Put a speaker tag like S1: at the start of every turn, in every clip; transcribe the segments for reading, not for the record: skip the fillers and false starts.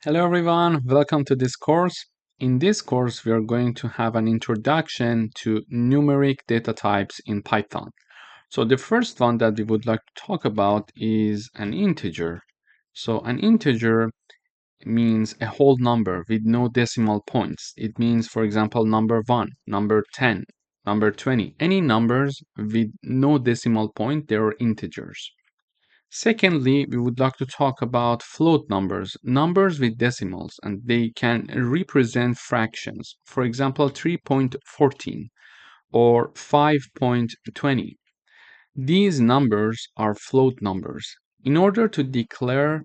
S1: Hello everyone, welcome to this course. In this course, we are going to have an introduction to numeric data types in Python. So the first one that we would like to talk about is an integer. So an integer means a whole number with no decimal points. It means, for example, number 1, number 10, number 20. Any numbers with no decimal point, they are integers. Secondly, we would like to talk about float numbers, numbers with decimals, and they can represent fractions. For example, 3.14 or 5.20. These numbers are float numbers. In order to declare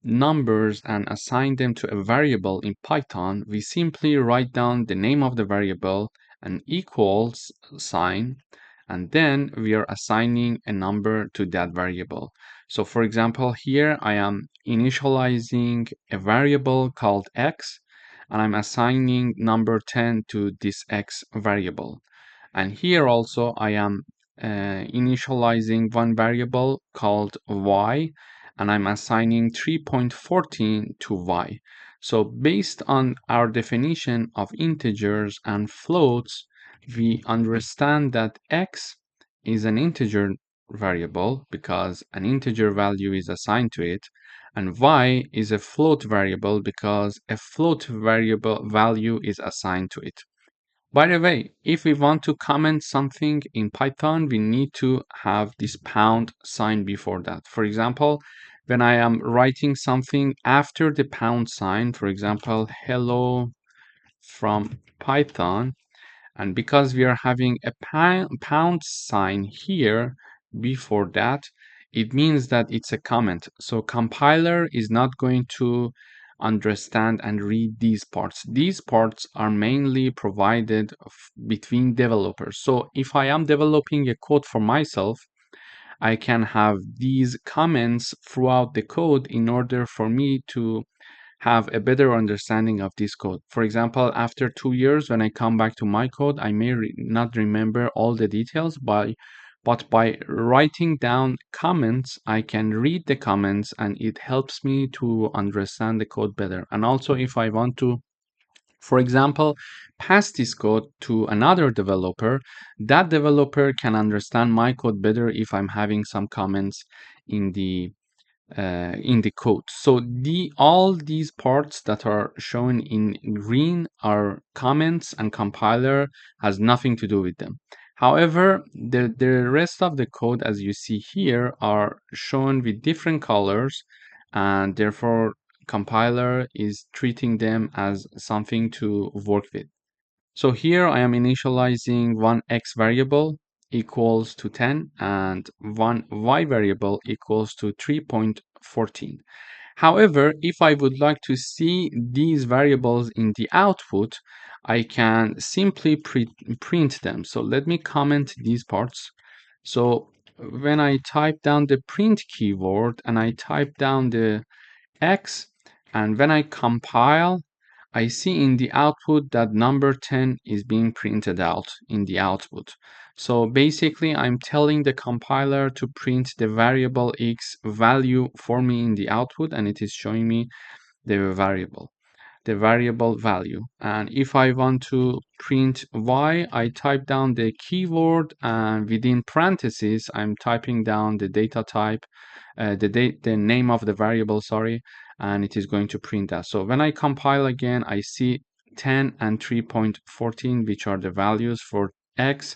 S1: numbers and assign them to a variable in Python, we simply write down the name of the variable, an equals sign, and then we are assigning a number to that variable. So for example, here I am initializing a variable called x, and I'm assigning number 10 to this x variable. And here also I am initializing one variable called y, and I'm assigning 3.14 to y. So based on our definition of integers and floats, we understand that x is an integer variable because an integer value is assigned to it, and y is a float variable because a float variable value is assigned to it. By the way, if we want to comment something in Python, we need to have this pound sign before that. For example, when I am writing something after the pound sign, for example, hello from Python, and because we are having a pound sign here before that, it means that it's a comment. So compiler is not going to understand and read these parts. These parts are mainly provided between developers. So if I am developing a code for myself, I can have these comments throughout the code in order for me to have a better understanding of this code. For example, after 2 years, when I come back to my code, I may not remember all the details, but by writing down comments, I can read the comments and it helps me to understand the code better. And also, if I want to, for example, pass this code to another developer, that developer can understand my code better if I'm having some comments in the code. So all these parts that are shown in green are comments, and compiler has nothing to do with them. However, the rest of the code, as you see here, are shown with different colors, and therefore compiler is treating them as something to work with. So here I am initializing one x variable equals to 10 and one y variable equals to 3.14. However, if I would like to see these variables in the output, I can simply print them. So let me comment these parts. So when I type down the print keyword and I type down the x, and when I compile, I see in the output that number 10 is being printed out in the output. So basically, I'm telling the compiler to print the variable x value for me in the output, and it is showing me the variable value. And if I want to print y, I type down the keyword, and within parentheses, I'm typing down the data type, the name of the variable, sorry, and it is going to print that. So when I compile again, I see 10 and 3.14, which are the values for x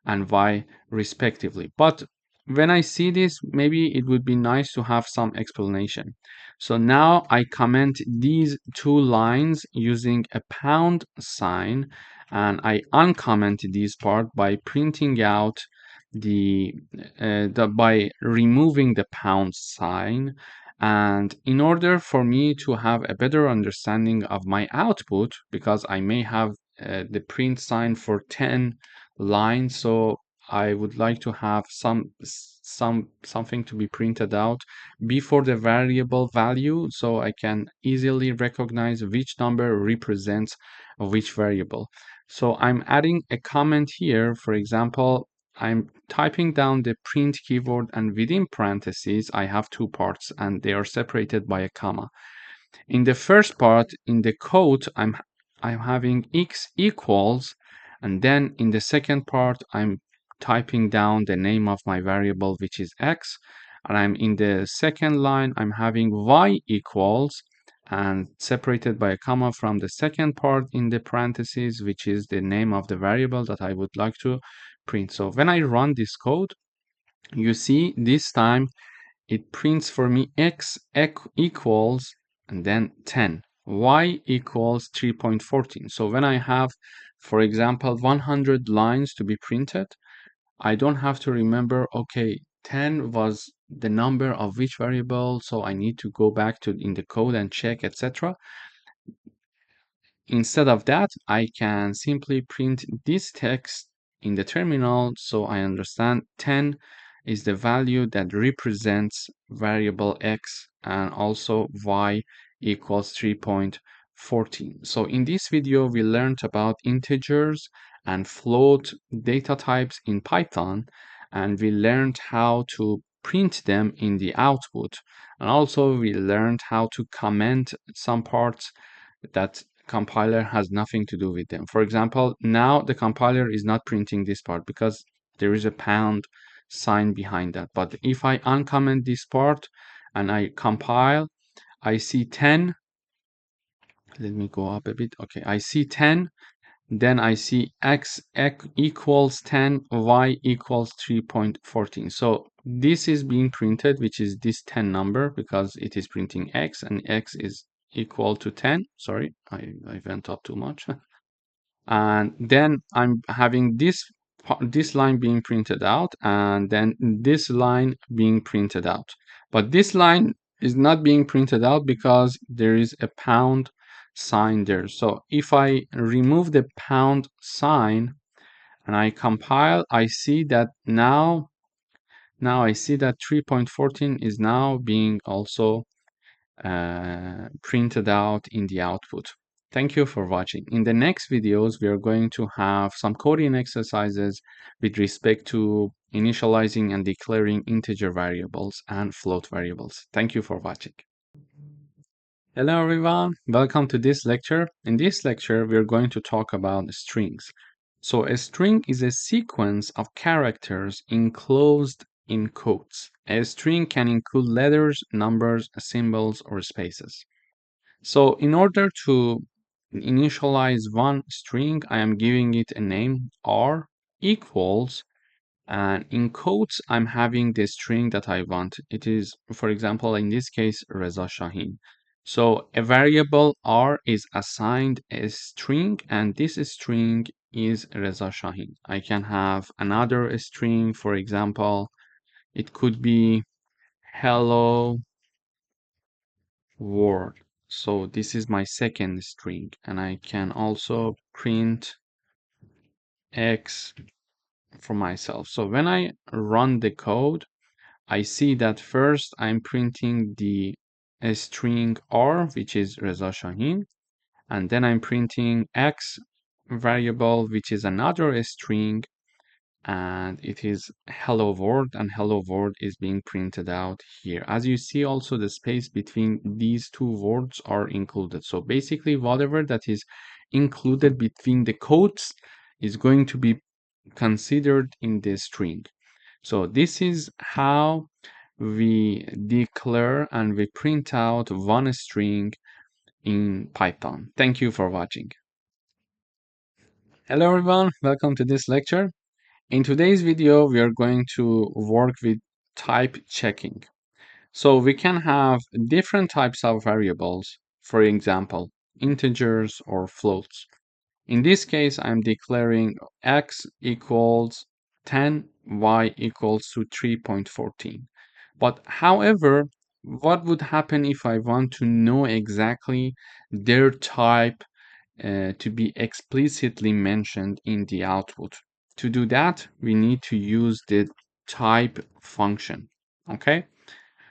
S1: and y respectively. But when I see this, maybe it would be nice to have some explanation. So now I comment these two lines using a pound sign, and I uncomment this part by printing out by removing the pound sign. And in order for me to have a better understanding of my output, because I may have the print sign for 10 lines, so I would like to have something to be printed out before the variable value, so I can easily recognize which number represents which variable. So I'm adding a comment here. For example, I'm typing down the print keyword, and within parentheses, I have two parts and they are separated by a comma. In the first part, in the code, I'm having x equals, and then in the second part, I'm typing down the name of my variable, which is x, and I'm in the second line, I'm having y equals, and separated by a comma from the second part in the parentheses, which is the name of the variable that I would like to print. So when I run this code, you see this time it prints for me x equals and then 10, y equals 3.14. So when I have, for example, 100 lines to be printed, I don't have to remember, okay, 10 was the number of which variable, so I need to go back to in the code and check, etc. Instead of that, I can simply print this text in the terminal so I understand 10 is the value that represents variable x and also y equals 3.14. So in this video, we learned about integers and float data types in Python, and we learned how to print them in the output. And also we learned how to comment some parts that compiler has nothing to do with them. For example, now the compiler is not printing this part because there is a pound sign behind that. But if I uncomment this part and I compile, I see 10. Let me go up a bit. Okay, I see 10. Then I see x equals 10, y equals 3.14. So this is being printed, which is this 10 number, because it is printing x, and x is equal to 10. Sorry, I went up too much. And then I'm having this line being printed out, and then this line being printed out. But this line is not being printed out because there is a pound sign there. So if I remove the pound sign and I compile, I see that now I see that 3.14 is now being also printed out in the output. Thank you for watching. In the next videos, we are going to have some coding exercises with respect to initializing and declaring integer variables and float variables. Thank you for watching. Hello everyone, welcome to this lecture. In this lecture, we are going to talk about strings. So a string is a sequence of characters enclosed in quotes. A string can include letters, numbers, symbols, or spaces. So in order to initialize one string, I am giving it a name r equals, and in quotes, I'm having the string that I want. It is, for example, in this case, Reza Shahin. So a variable r is assigned a string, and this string is Reza Shahin. I can have another string, for example, it could be hello world. So this is my second string, and I can also print x for myself. So when I run the code, I see that first I'm printing the string r, which is Reza Shahin, and then I'm printing x variable, which is another string, and it is hello world, and hello world is being printed out here. As you see, also the space between these two words are included. So basically, whatever that is included between the quotes is going to be considered in the string. So this is how we declare and we print out one string in Python. Thank you for watching. Hello everyone, welcome to this lecture. In today's video, we are going to work with type checking. So we can have different types of variables, for example, integers or floats. In this case, I'm declaring x equals 10, y equals to 3.14. But however, what would happen if I want to know exactly their type to be explicitly mentioned in the output? To do that, we need to use the type function. Okay,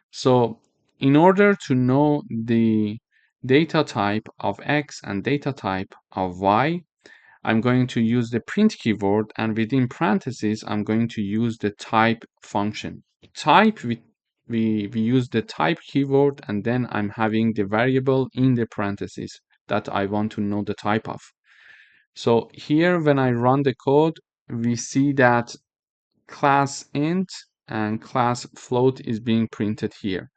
S1: so in order to know the data type of x and data type of y, I'm going to use the print keyword, and within parentheses, I'm going to use the type function. Type we use the type keyword, and then I'm having the variable in the parentheses that I want to know the type of. So here, when I run the code, we see that class int and class float is being printed here.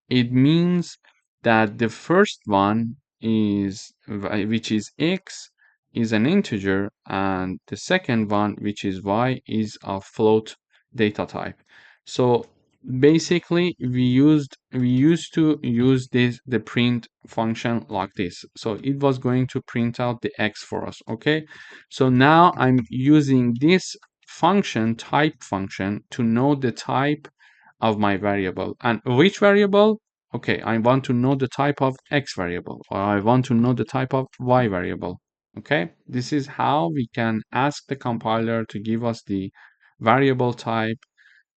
S1: It means that the first one is, which is x, is an integer, and the second one, which is y, is a float data type. So basically, we used to use the print function like this. So it was going to print out the x for us. Okay. So now I'm using this function, type function, to know the type of my variable. And which variable? Okay, I want to know the type of x variable, or I want to know the type of y variable. Okay, this is how we can ask the compiler to give us the variable type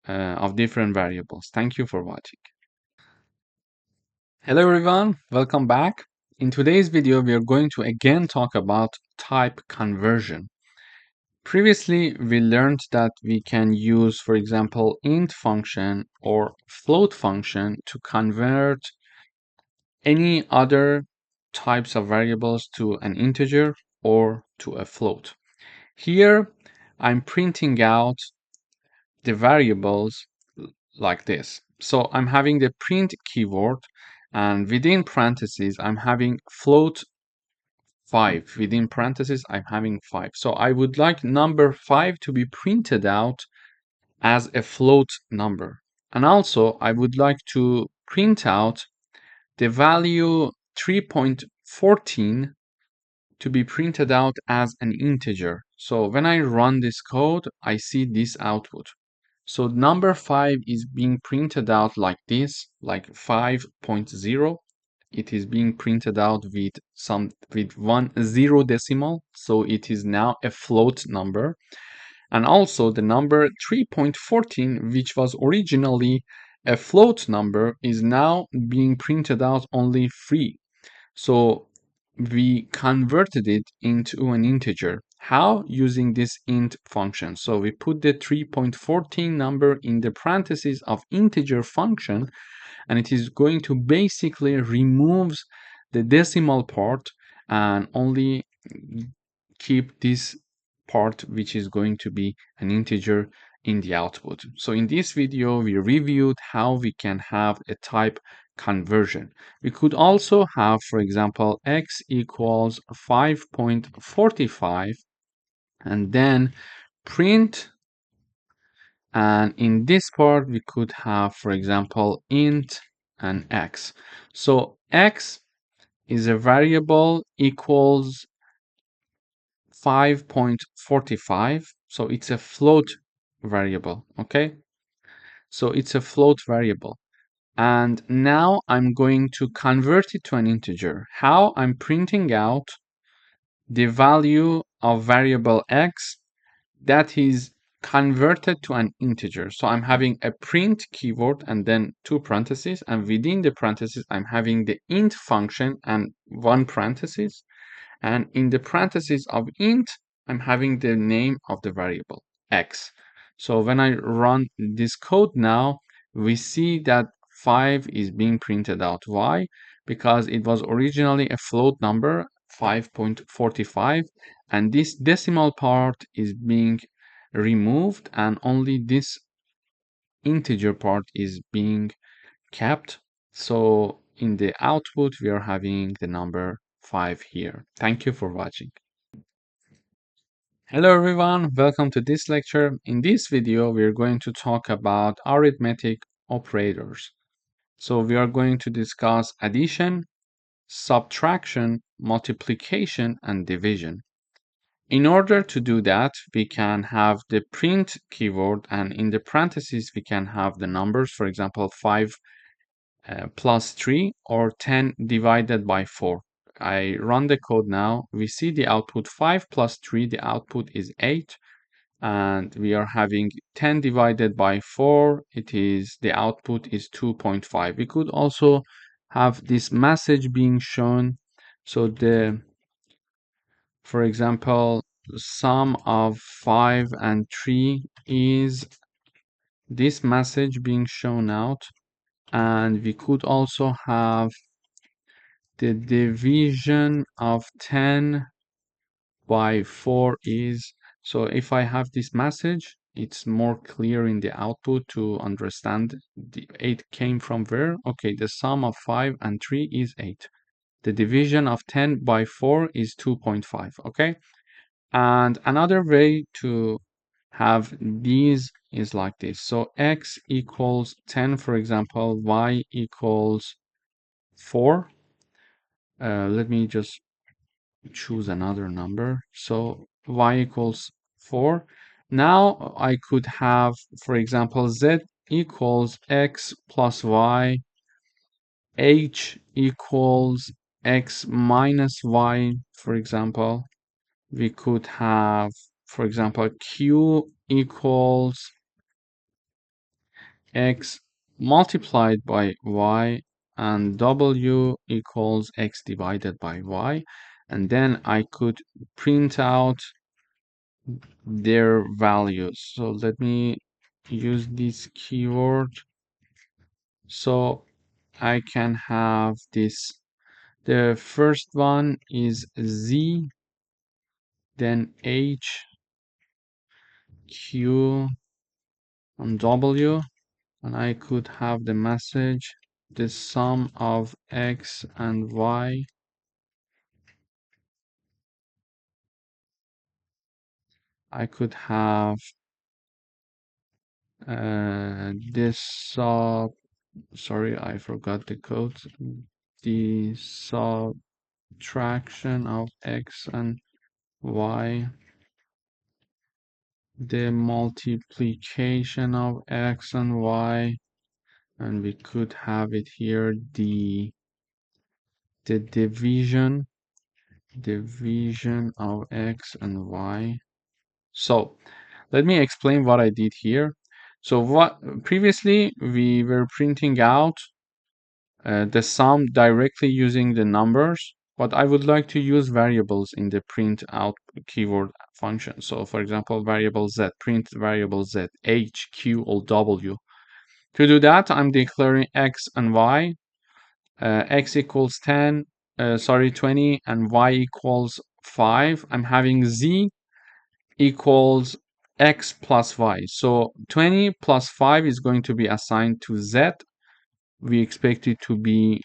S1: of different variables. Thank you for watching. Hello everyone, welcome back. In today's video, we are going to again talk about type conversion. Previously, we learned that we can use, for example, int function or float function to convert any other types of variables to an integer or to a float. Here, I'm printing out the variables like this. So I'm having the print keyword, and within parentheses, I'm having float 5. Within parentheses, I'm having 5. So I would like number 5 to be printed out as a float number. And also, I would like to print out the value 3.14 to be printed out as an integer. So when I run this code, I see this output. So number 5 is being printed out like this, like 5.0. It is being printed out with 10 decimal, so it is now a float number. And also the number 3.14, which was originally a float number, is now being printed out only 3. So we converted it into an integer. How? Using this int function. So we put the 3.14 number in the parentheses of integer function, and it is going to basically removes the decimal part and only keep this part, which is going to be an integer in the output. So in this video, we reviewed how we can have a type conversion. We could also have, for example, x equals 5.45 and then print. And in this part, we could have, for example, int and x. So x is a variable equals 5.45. So it's a float variable. Okay. So it's a float variable. And now I'm going to convert it to an integer. How? I'm printing out the value of variable x that is converted to an integer. So I'm having a print keyword and then 2 parentheses, and within the parentheses, I'm having the int function and 1 parenthesis. And in the parentheses of int, I'm having the name of the variable x. So when I run this code now, we see that 5 is being printed out. Why? Because it was originally a float number, 5.45, and this decimal part is being removed, and only this integer part is being kept. So in the output, we are having the number 5 here. Thank you for watching. Hello everyone, welcome to this lecture. In this video, we are going to talk about arithmetic operators. So we are going to discuss addition, subtraction, multiplication, and division. In order to do that, we can have the print keyword, and in the parentheses, we can have the numbers, for example, 5 plus 3 or 10 divided by 4. I run the code now. We see the output 5 plus 3, the output is 8. And we are having 10 divided by 4. The output is 2.5. We could also have this message being shown. So for example, sum of 5 and 3 is this message being shown out. And we could also have the division of 10 by 4 is, so if I have this message, it's more clear in the output to understand the 8 came from where. Okay, the sum of 5 and 3 is 8. The division of 10 by 4 is 2.5, okay? And another way to have these is like this. So x equals 10, for example, y equals 4. Let me just choose another number. So y equals 4. Now I could have, for example, z equals x plus y, h equals x minus y, for example. We could have, for example, q equals x multiplied by y, and w equals x divided by y. And then I could print out their values. So let me use this keyword. So I can have this. The first one is z, then h, q, and w. And I could have the message, the sum of x and y. I could have this sorry, I forgot the code. The subtraction of x and y, the multiplication of x and y, and we could have it here, the division of x and y. So let me explain what I did here. So what previously we were printing out the sum directly using the numbers, but I would like to use variables in the print out keyword function. So for example, variable z, print variable z, h, q, or w. To do that, I'm declaring x and y. X equals 10, 20, and y equals 5. I'm having z equals x plus y. So 20 plus 5 is going to be assigned to z. We expect it to be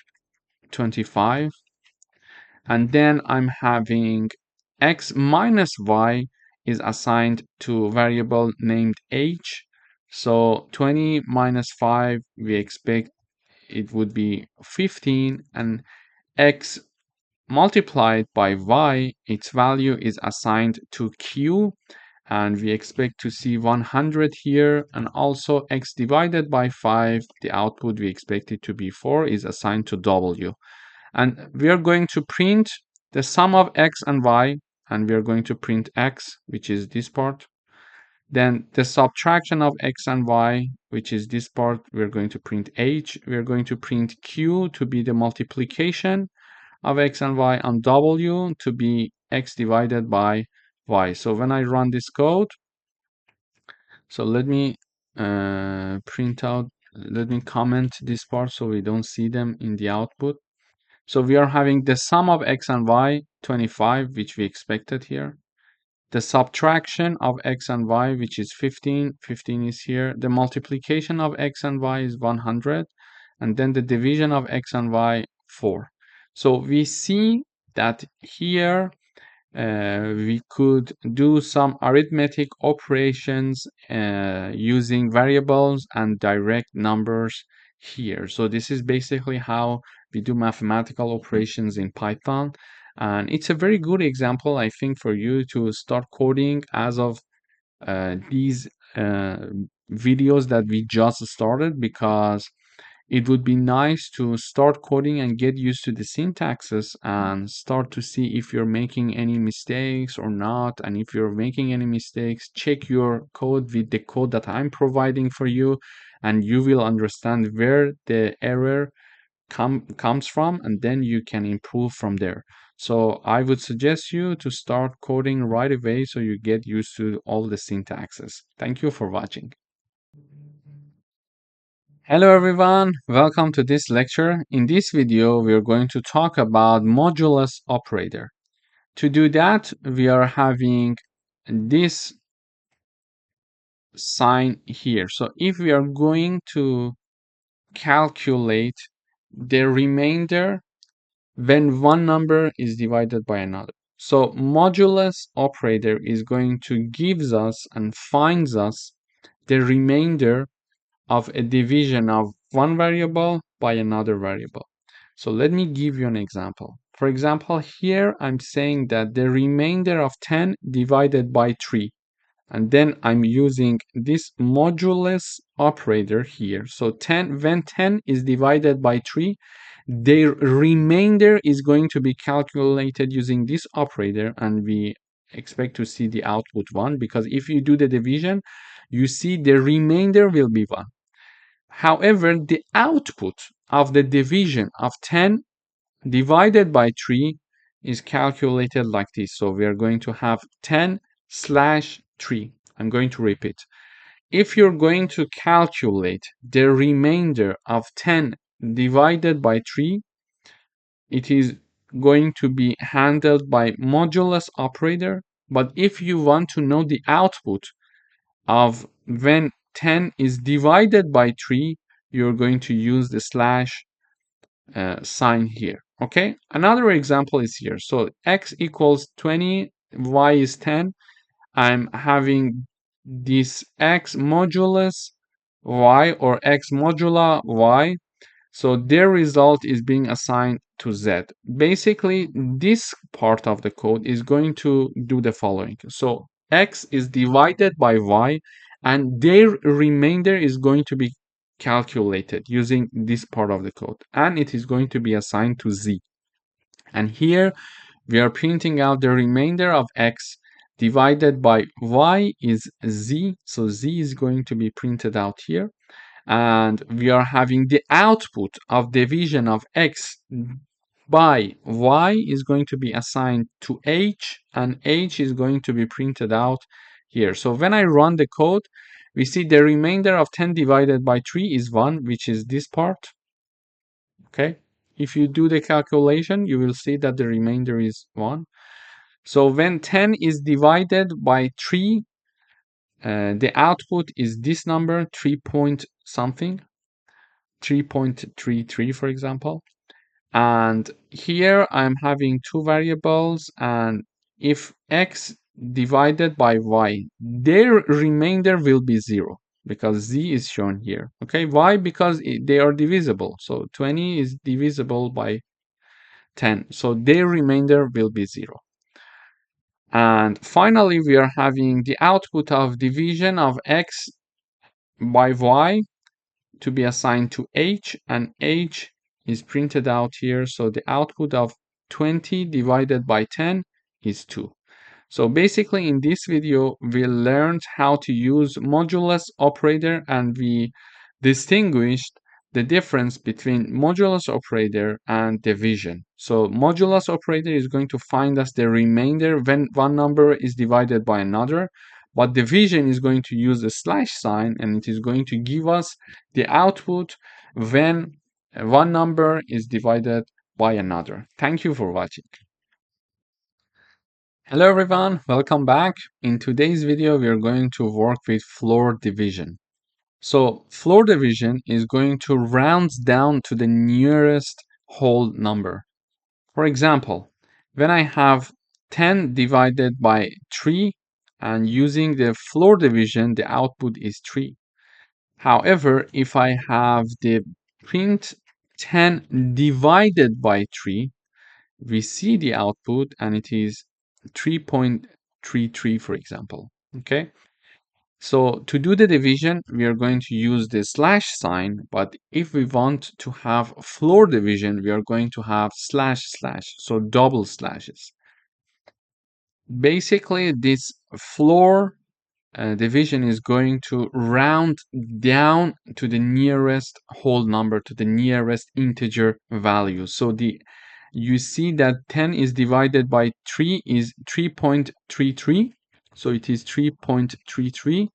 S1: 25. And then I'm having x minus y is assigned to a variable named h. So 20 minus 5, we expect it would be 15, and x multiplied by y, its value is assigned to q, and we expect to see 100 here, and also x divided by 5, the output we expect it to be 4, is assigned to w. And we are going to print the sum of x and y, and we are going to print x, which is this part. Then the subtraction of x and y, which is this part, we're going to print h. We're going to print q to be the multiplication of x and y, and w to be x divided by y. So when I run this code, so let me print out, let me comment this part so we don't see them in the output. So we are having the sum of x and y, 25, which we expected here. The subtraction of x and y, which is 15, 15 is here. The multiplication of x and y is 100. And then the division of x and y, 4. So we see that here we could do some arithmetic operations using variables and direct numbers here. So this is basically how we do mathematical operations in Python. And it's a very good example, I think, for you to start coding as of these videos that we just started, because it would be nice to start coding and get used to the syntaxes and start to see if you're making any mistakes or not. And if you're making any mistakes, check your code with the code that I'm providing for you, and you will understand where the error comes from, and then you can improve from there. So I would suggest you to start coding right away so you get used to all the syntaxes. Thank you for watching. Hello everyone, welcome to this lecture. In this video, we are going to talk about modulus operator. To do that, we are having this sign here. So if we are going to calculate the remainder when one number is divided by another. So modulus operator is going to gives us and finds us the remainder of a division of one variable by another variable. So let me give you an example. For example, here I'm saying that the remainder of 10 divided by 3. And then I'm using this modulus operator here. So 10, when 10 is divided by 3, the remainder is going to be calculated using this operator, and we expect to see the output 1, because if you do the division, you see the remainder will be 1. However, the output of the division of 10 divided by 3 is calculated like this. So we are going to have 10 slash 3. I'm going to repeat. If you're going to calculate the remainder of 10 divided by 3, it is going to be handled by modulus operator. But if you want to know the output of when 10 is divided by 3, you're going to use the slash sign here. Okay, another example is here. So x equals 20, y is 10. I'm having this x modulus y or x modula y. So their result is being assigned to z. Basically, this part of the code is going to do the following. So x is divided by y, and their remainder is going to be calculated using this part of the code, and it is going to be assigned to z. And here we are printing out the remainder of x divided by y is z. So z is going to be printed out here. And we are having the output of division of x by y is going to be assigned to h, and h is going to be printed out here. So when I run the code, we see the remainder of 10 divided by 3 is 1, which is this part. Okay, if you do the calculation, you will see that the remainder is 1. So when 10 is divided by 3, the output is this number, 3 point something, 3.33, for example. And here I'm having two variables, and if x divided by y, their remainder will be 0, because z is shown here. Okay, why? Because they are divisible. So 20 is divisible by 10, so their remainder will be 0. And finally, we are having the output of division of x by y to be assigned to h, and h is printed out here. So the output of 20 divided by 10 is 2. So basically in this video, we learned how to use modulus operator, and we distinguished the difference between modulus operator and division. So modulus operator is going to find us the remainder when one number is divided by another, but division is going to use the slash sign, and it is going to give us the output when one number is divided by another. Thank you for watching. Hello everyone, welcome back. In today's video, we are going to work with floor division. So floor division is going to round down to the nearest whole number. For example, when I have 10 divided by 3, and using the floor division, the output is 3. However, if I have the print 10 divided by 3, we see the output, and it is 3.33, for example. Okay, so to do the division, we are going to use the slash sign, but if we want to have floor division, we are going to have slash slash, so double slashes. Basically, this floor division is going to round down to the nearest whole number, to the nearest integer value. So you see that 10 is divided by 3 is 3.33. So it is 3.33,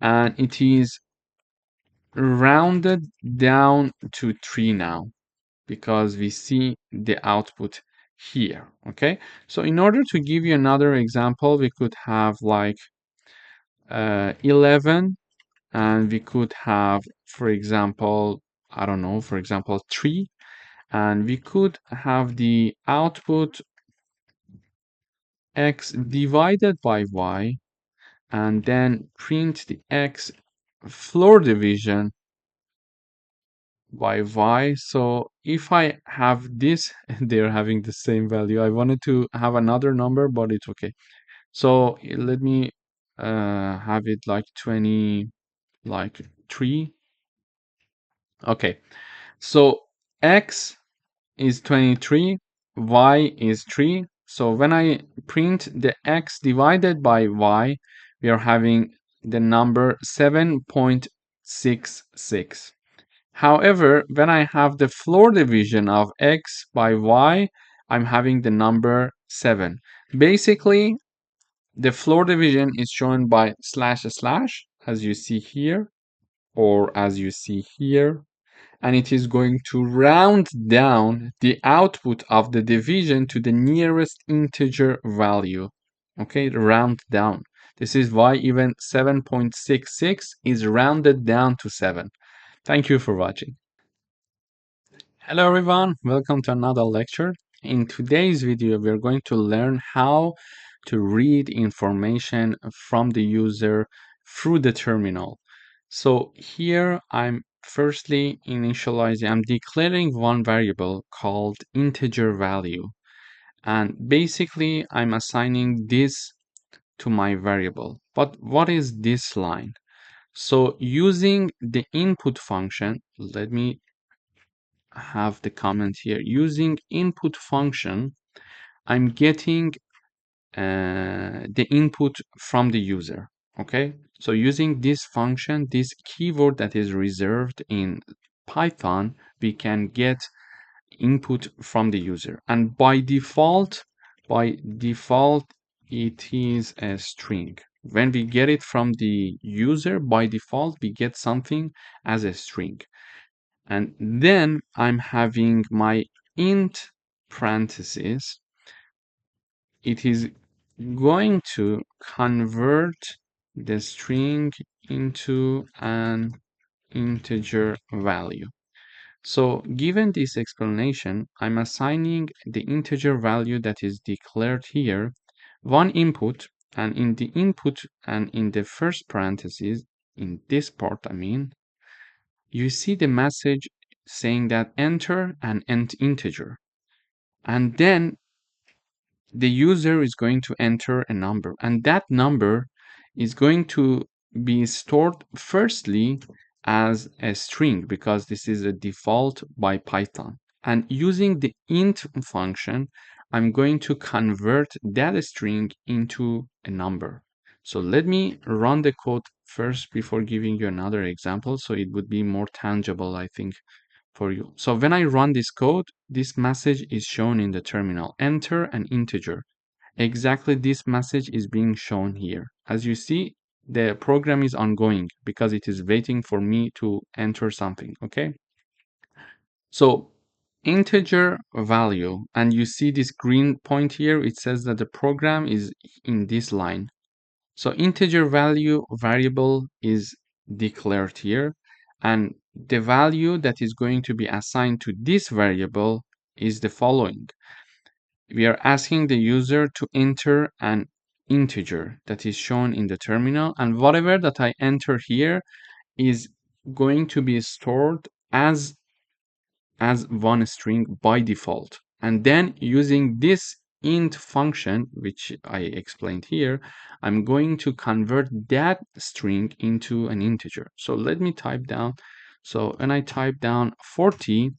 S1: and it is rounded down to 3 now because we see the output here. Okay, so in order to give you another example, we could have like 11, and we could have, for example, I don't know, for example, 3, and we could have the output x divided by y, and then print the x floor division by y. So if I have this, they're having the same value. I wanted to have another number, but it's okay. So let me have it like 20, like 3. Okay, so x is 23, y is 3. So when I print the x divided by y, we are having the number 7.66. However, when I have the floor division of x by y, I'm having the number 7. Basically, the floor division is shown by slash slash, as you see here, or as you see here, and it is going to round down the output of the division to the nearest integer value. Okay, round down. This is why even 7.66 is rounded down to 7. Thank you for watching. Hello everyone, welcome to another lecture. In today's video, we're going to learn how to read information from the user through the terminal. So here I'm firstly initializing, I'm declaring one variable called integer value. And basically I'm assigning this to my variable. But what is this line? So using the input function, let me have the comment here. Using input function, I'm getting the input from the user. Okay, so using this function, this keyword that is reserved in Python, we can get input from the user, and by default it is a string. When we get it from the user, by default we get something as a string. And then I'm having my int parentheses. It is going to convert the string into an integer value. So given this explanation, I'm assigning the integer value that is declared here one input, and in the input and in the first parenthesis, in this part, I mean, you see the message saying that enter an integer, and then the user is going to enter a number, and that number is going to be stored firstly as a string because this is a default by Python. And using the int function, I'm going to convert that string into a number. So let me run the code first before giving you another example, so it would be more tangible, I think, for you. So when I run this code, this message is shown in the terminal. Enter an integer. Exactly this message is being shown here. As you see, the program is ongoing because it is waiting for me to enter something, okay? So integer value, and you see this green point here, it says that the program is in this line. So integer value variable is declared here, and the value that is going to be assigned to this variable is the following. We are asking the user to enter an integer that is shown in the terminal, and whatever that I enter here is going to be stored as one string by default. And then using this int function, which I explained here, I'm going to convert that string into an integer. So let me type down. So when I type down 40,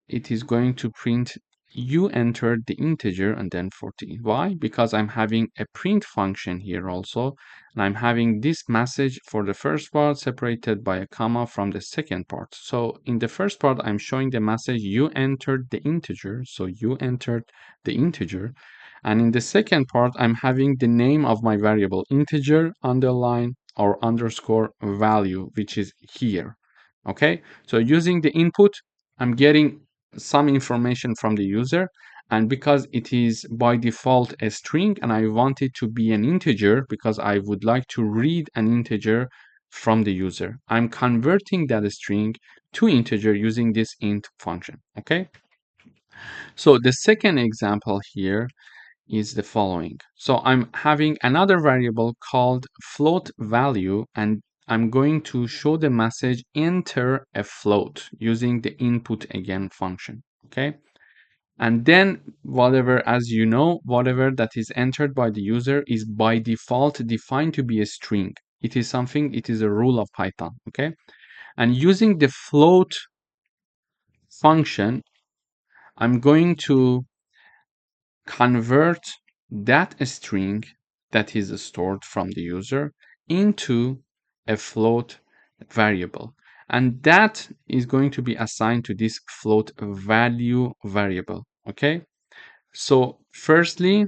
S1: it is going to print you entered the integer and then 40. Why? Because I'm having a print function here also, and I'm having this message for the first part separated by a comma from the second part. So in the first part, I'm showing the message you entered the integer, so you entered the integer. And in the second part, I'm having the name of my variable integer underline our underscore value, which is here. Okay, so using the input, I'm getting some information from the user, and because it is by default a string and I want it to be an integer because I would like to read an integer from the user, I'm converting that string to integer using this int function. Okay, so the second example here is the following. So I'm having another variable called float value, and I'm going to show the message enter a float using the input again function. Okay, and then whatever, as you know, whatever that is entered by the user is by default defined to be a string. It is something, it is a rule of Python. Okay, and using the float function, I'm going to convert that string that is stored from the user into a float variable. And that is going to be assigned to this float value variable. Okay. So firstly,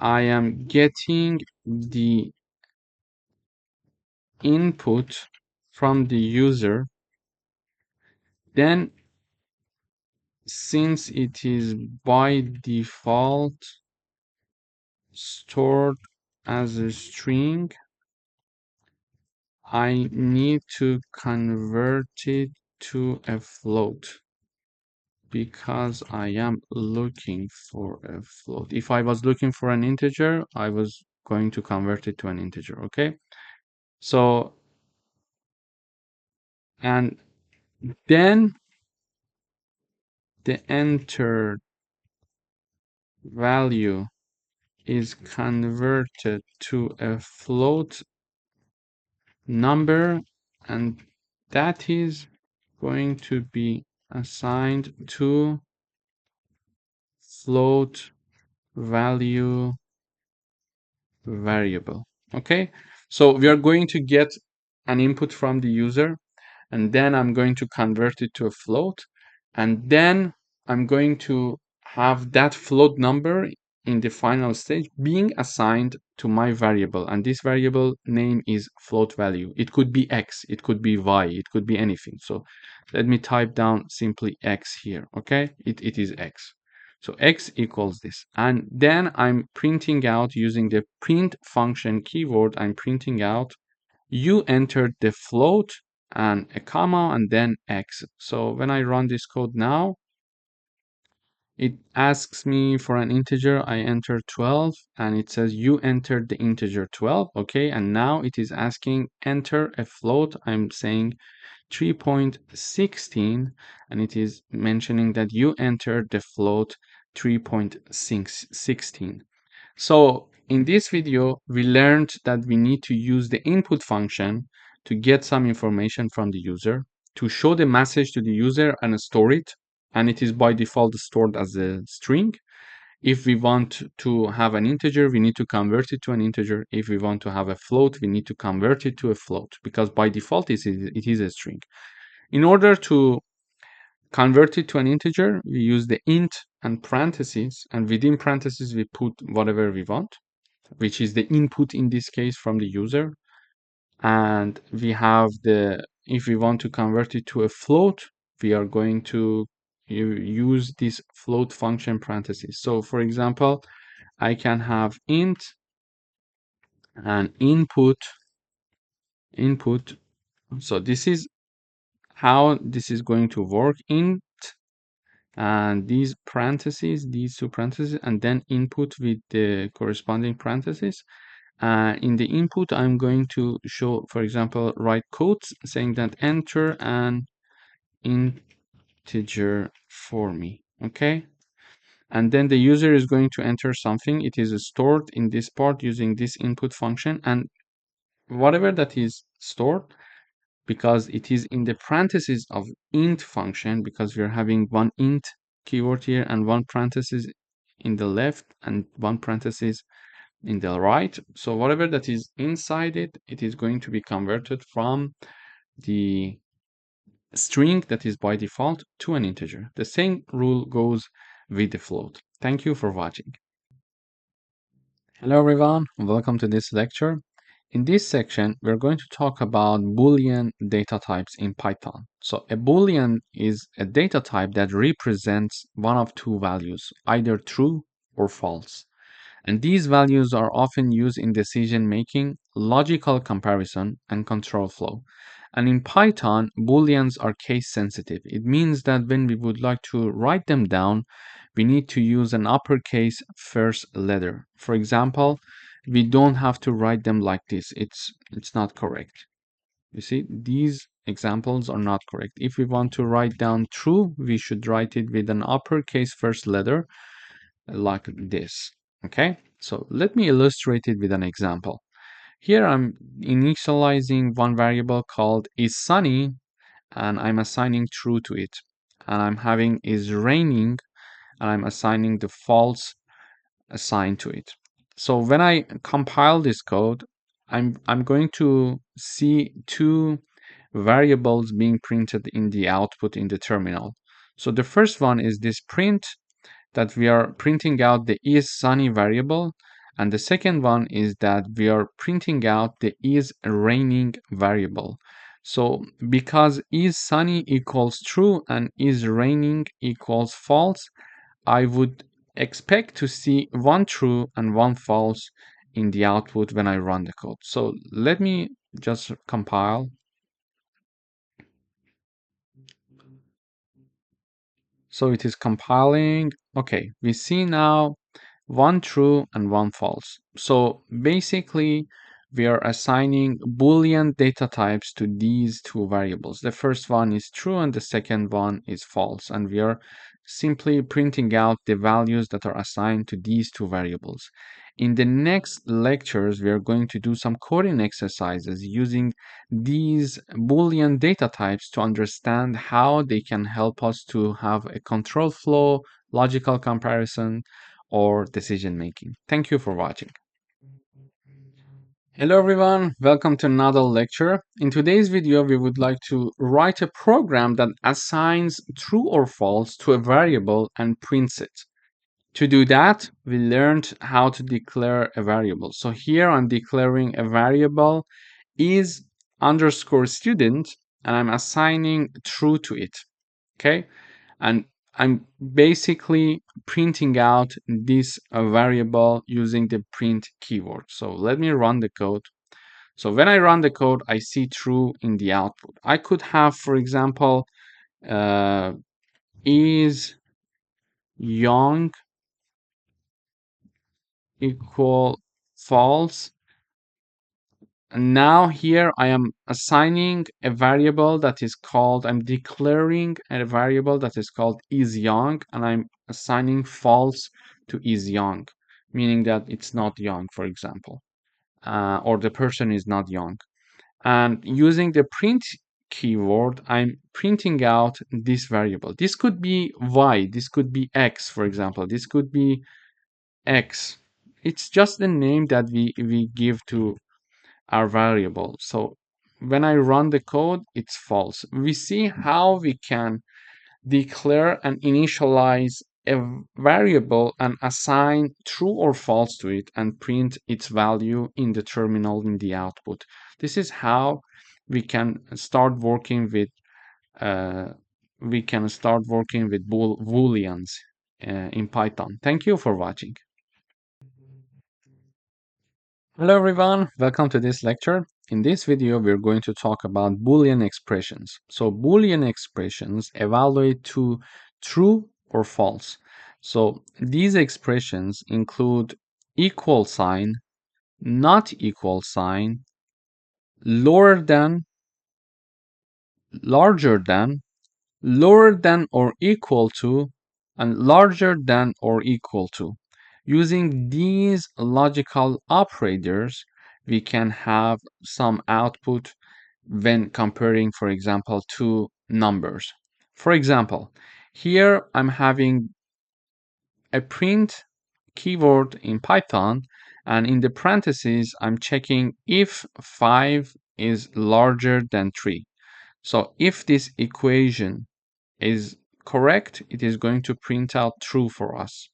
S1: I am getting the input from the user. Then since it is by default stored as a string, I need to convert it to a float because I am looking for a float. If I was looking for an integer, I was going to convert it to an integer. Okay, so and then the entered value is converted to a float number, and that is going to be assigned to float value variable. Okay, so we are going to get an input from the user, and then I'm going to convert it to a float, and then I'm going to have that float number in the final stage being assigned to my variable, and this variable name is float value. It could be x, it could be y, it could be anything. So let me type down simply x here. Okay, it is x. So x equals this, and then I'm printing out using the print function keyword. I'm printing out you entered the float and a comma and then x. So when I run this code now, it asks me for an integer. I enter 12 and it says you entered the integer 12. Okay, and now it is asking enter a float. I'm saying 3.16, and it is mentioning that you entered the float 3.16. So in this video, we learned that we need to use the input function to get some information from the user, to show the message to the user and store it, and it is by default stored as a string. If we want to have an integer, we need to convert it to an integer. If we want to have a float, we need to convert it to a float because by default it is a string. In order to convert it to an integer, we use the int and parentheses, and within parentheses we put whatever we want, which is the input in this case from the user. And we have the, if we want to convert it to a float, we are going to use this float function parentheses. So for example, I can have int and input. So this is how this is going to work. Int and these parentheses, these two parentheses, and then input with the corresponding parentheses. In the input, I'm going to show, for example, write quotes saying that enter an integer for me. Okay, and then the user is going to enter something. It is stored in this part using this input function, and whatever that is stored, because it is in the parentheses of int function, because we're having one int keyword here and one parenthesis in the left and one parenthesis in the right. So whatever that is inside it, it is going to be converted from the string that is by default to an integer. The same rule goes with the float. Thank you for watching. Hello everyone, welcome to this lecture. In this section, we're going to talk about Boolean data types in Python. So a Boolean is a data type that represents one of two values, either true or false. And these values are often used in decision making, logical comparison, and control flow. And in Python, Booleans are case sensitive. It means that when we would like to write them down, we need to use an uppercase first letter. For example, we don't have to write them like this. It's not correct. You see, these examples are not correct. If we want to write down true, we should write it with an uppercase first letter like this. Okay, so let me illustrate it with an example. Here I'm initializing one variable called is sunny and I'm assigning true to it. And I'm having is raining and I'm assigning the false assigned to it. So when I compile this code, I'm going to see two variables being printed in the output in the terminal. So the first one is this print that we are printing out the is sunny variable, and the second one is that we are printing out the is raining variable. So because is sunny equals true and is raining equals false, I would expect to see one true and one false in the output when I run the code. So let me just compile. So it is compiling. Okay, we see now one true and one false. So basically, we are assigning Boolean data types to these two variables. The first one is true and the second one is false. And we are simply printing out the values that are assigned to these two variables. In the next lectures, we are going to do some coding exercises using these Boolean data types to understand how they can help us to have a control flow, logical comparison, or decision making. Thank you for watching. Hello everyone, welcome to another lecture. In today's video, we would like to write a program that assigns true or false to a variable and prints it. To do that, we learned how to declare a variable. So here I'm declaring a variable is underscore student and I'm assigning true to it. Okay, and I'm basically printing out this variable using the print keyword. So let me run the code. So when I run the code, I see true in the output. I could have, for example, uh, is young equal false. And now here I am assigning a variable that is called, I'm declaring a variable that is called is young, and I'm assigning false to is young, meaning that it's not young, for example, or the person is not young. And using the print keyword, I'm printing out this variable. This could be y, this could be x, for example, this could be x. It's just the name that we give to our variable. So when I run the code, it's false. We see how we can declare and initialize a variable and assign true or false to it and print its value in the terminal in the output. This is how we can start working with booleans in Python. Thank you for watching. Hello everyone, welcome to this lecture. In this video, we're going to talk about Boolean expressions. So Boolean expressions evaluate to true or false. So these expressions include equal sign, not equal sign, lower than, larger than, lower than or equal to, and larger than or equal to. Using these logical operators, we can have some output when comparing, for example, two numbers. For example, here I'm having a print keyword in Python, and in the parentheses, I'm checking if 5 is larger than 3. So if this equation is correct, it is going to print out true for us.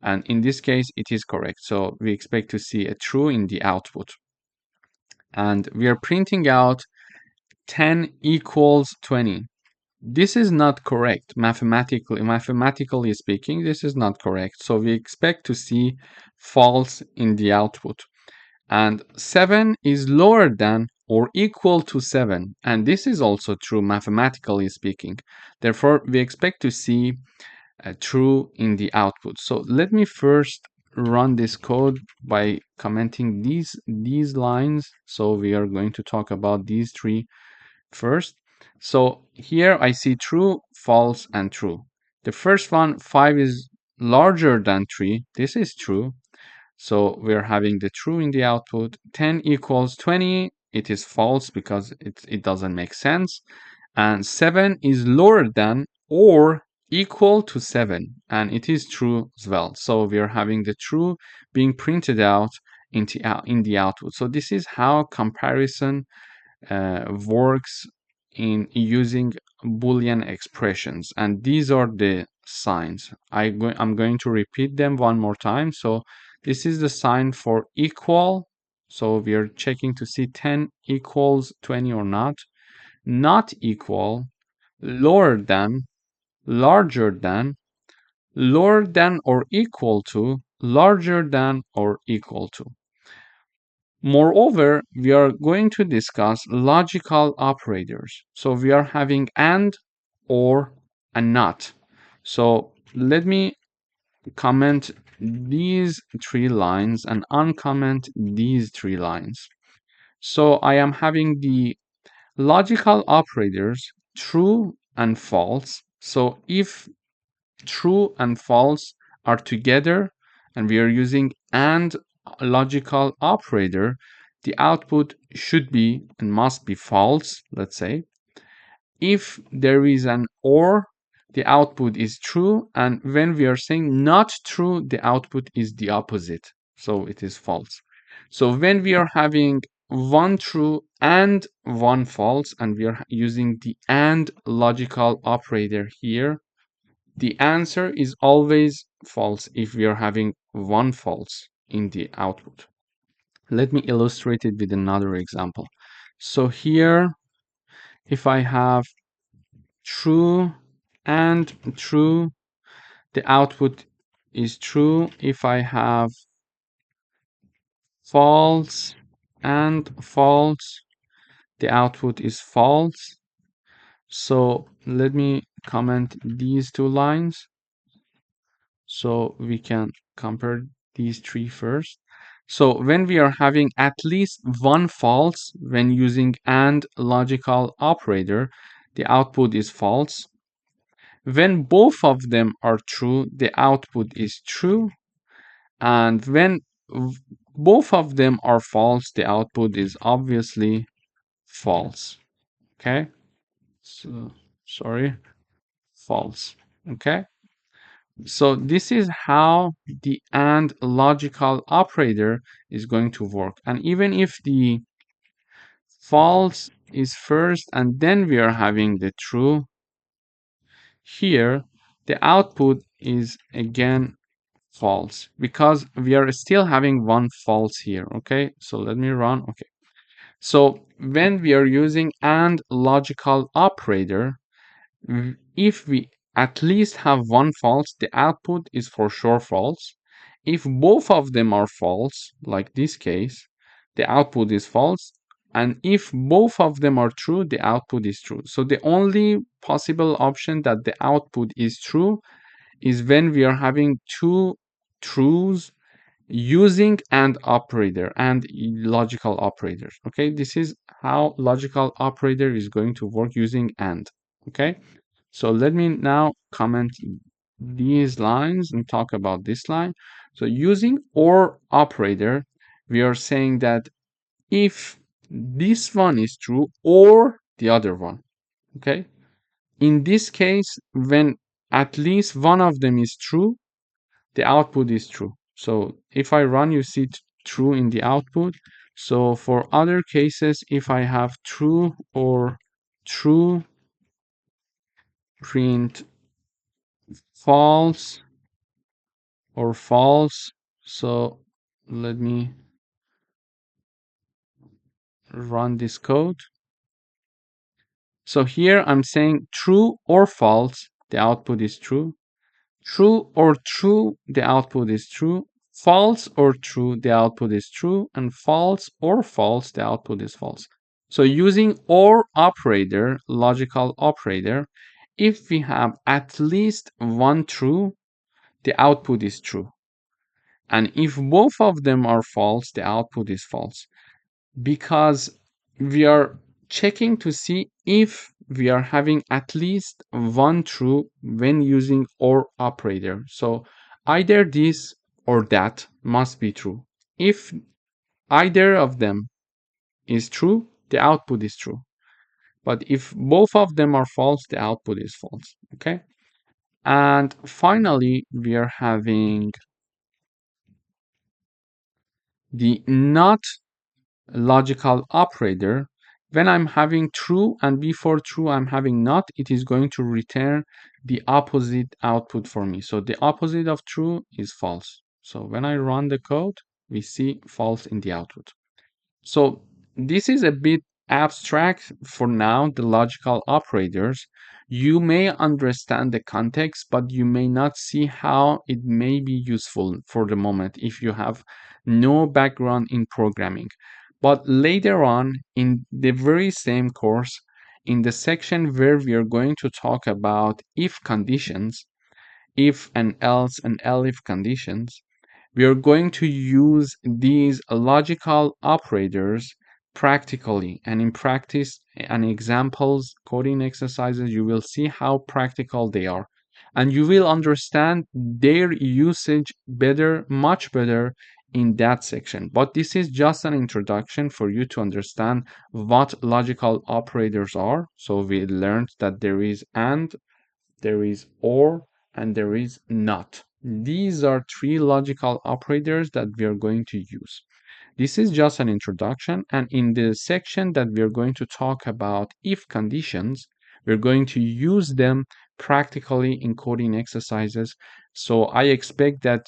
S1: And in this case, it is correct. So we expect to see a true in the output. and we are printing out 10 equals 20. This is not correct. Mathematically speaking, this is not correct. So we expect to see false in the output. And 7 is lower than or equal to 7. And this is also true mathematically speaking. Therefore, we expect to see true in the output. So let me first run this code by commenting these lines. So we are going to talk about these three first. So here I see true, false, and true. The first one, 5 is larger than 3. This is true. So we're having the true in the output. 10 equals 20. It is false because it doesn't make sense. And 7 is lower than or equal to 7. And it is true as well. So we're having the true being printed out in the output. So this is how comparison works in using Boolean expressions, and these are the signs. I'm going to repeat them one more time. So this is the sign for equal. So we are checking to see 10 equals 20 or not. Not equal, lower than, larger than, lower than or equal to, larger than or equal to. Moreover, we are going to discuss logical operators. So we are having and, or, and not. So let me comment these three lines and uncomment these three lines. So I am having the logical operators true and false. So if true and false are together and we are using and logical operator, the output should be and must be false, let's say. If there is an or, the output is true, and when we are saying not true, the output is the opposite, so it is false. So when we are having one true and one false, and we are using the and logical operator here, the answer is always false if we are having one false in the output. Let me illustrate it with another example. So here, if I have true and true, the output is true. If I have false and false, the output is false. So let me comment these two lines so we can compare these three first. So when we are having at least one false when using AND logical operator, the output is false. When both of them are true, the output is true. And when both of them are false, the output is obviously false. Okay? So, sorry, false. Okay? So this is how the AND logical operator is going to work. And even if the false is first and then we are having the true, here the output is again false because we are still having one false here. Okay, so let me run. Okay, so when we are using AND logical operator, if we at least have one false, the output is for sure false. If both of them are false, like this case, the output is false. And if both of them are true, the output is true. So the only possible option that the output is true is when we are having two truths using AND operator and logical operators. Okay, this is how logical operator is going to work using AND. Okay, so let me now comment these lines and talk about this line. So using OR operator, we are saying that if this one is true or the other one, okay? In this case, when at least one of them is true, the output is true. So if I run, you see true in the output. So for other cases, if I have true or true, print false or false. So let me run this code. So here I'm saying true or false, the output is true. True or true, the output is true. False or true, the output is true. And false or false, the output is false. So using OR operator, logical operator, if we have at least one true, the output is true. And if both of them are false, the output is false. Because we are checking to see if we are having at least one true when using OR operator. So either this or that must be true. If either of them is true, the output is true. But if both of them are false, the output is false. Okay. And finally, we are having the not logical operator. When I'm having true and before true I'm having not, it is going to return the opposite output for me. So the opposite of true is false. So when I run the code, we see false in the output. So this is a bit abstract for now, the logical operators. You may understand the context, but you may not see how it may be useful for the moment if you have no background in programming. But later on in the very same course, in the section where we are going to talk about if conditions, if and else and elif conditions, we are going to use these logical operators practically, and in practice and examples, coding exercises, you will see how practical they are. And you will understand their usage better, much better in that section. But this is just an introduction for you to understand what logical operators are. So we learned that there is and, there is or, and there is not. These are three logical operators that we are going to use. This is just an introduction, and in the section that we are going to talk about if conditions, we're going to use them practically in coding exercises. So I expect that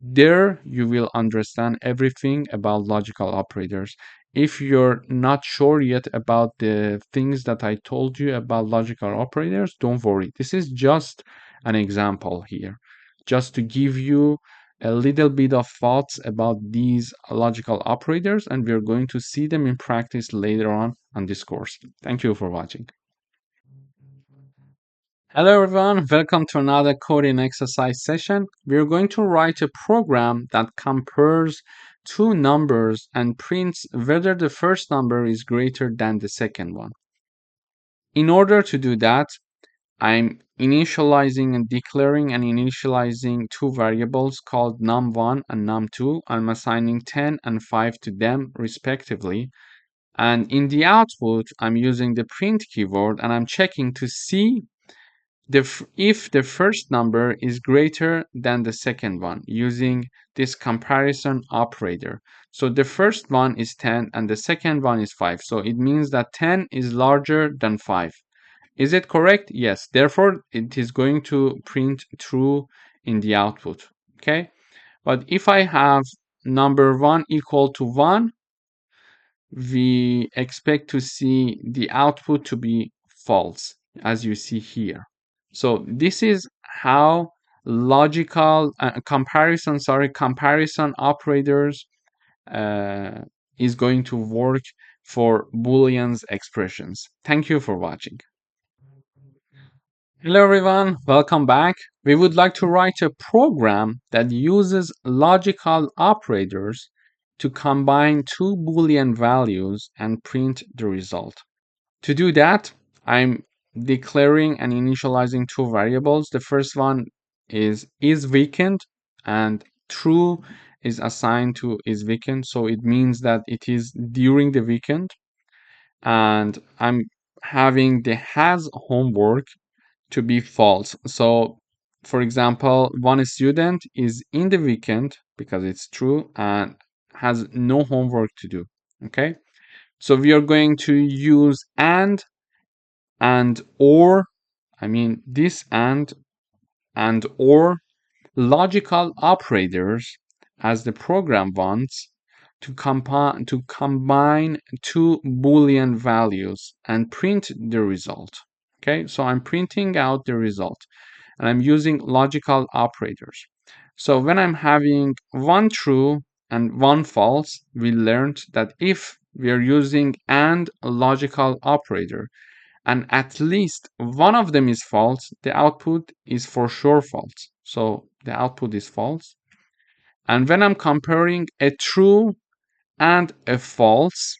S1: there you will understand everything about logical operators. If you're not sure yet about the things that I told you about logical operators, don't worry. This is just an example here, just to give you a little bit of thoughts about these logical operators, and we're going to see them in practice later on this course. Thank you for watching. Hello everyone, welcome to another coding exercise session. We're going to write a program that compares two numbers and prints whether the first number is greater than the second one. In order to do that, I'm initializing and declaring and initializing two variables called num1 and num2. I'm assigning 10 and 5 to them respectively. And in the output, I'm using the print keyword and I'm checking to see if the first number is greater than the second one using this comparison operator. So the first one is 10 and the second one is 5. So it means that 10 is larger than 5. Is it correct? Yes. Therefore, it is going to print true in the output. Okay. But if I have number 1 equal to 1, we expect to see the output to be false, as you see here. So this is how logical comparison operators uh, is going to work for Booleans expressions. Thank you for watching. Hello everyone, welcome back. We would like to write a program that uses logical operators to combine two Boolean values and print the result. To do that, I'm declaring and initializing two variables. The first one is weekend, and true is assigned to is weekend, so it means that it is during the weekend. And I'm having the has homework to be false. So, for example, one student is in the weekend because it's true and has no homework to do. Okay, so we are going to use and or, I mean this and or logical operators as the program wants to combine two Boolean values and print the result. Okay, so I'm printing out the result and I'm using logical operators. So when I'm having one true and one false, we learned that if we are using AND logical operator and at least one of them is false, the output is for sure false. So the output is false. And when I'm comparing a true and a false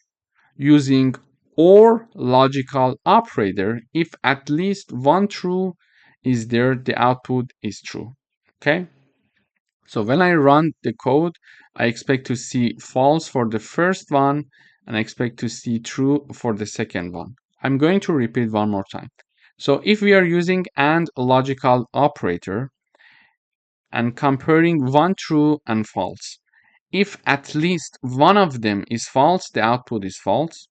S1: using OR logical operator, if at least one true is there, the output is true. Okay? So when I run the code, I expect to see false for the first one and I expect to see true for the second one. I'm going to repeat one more time. So if we are using AND logical operator and comparing one true and false, if at least one of them is false, the output is false.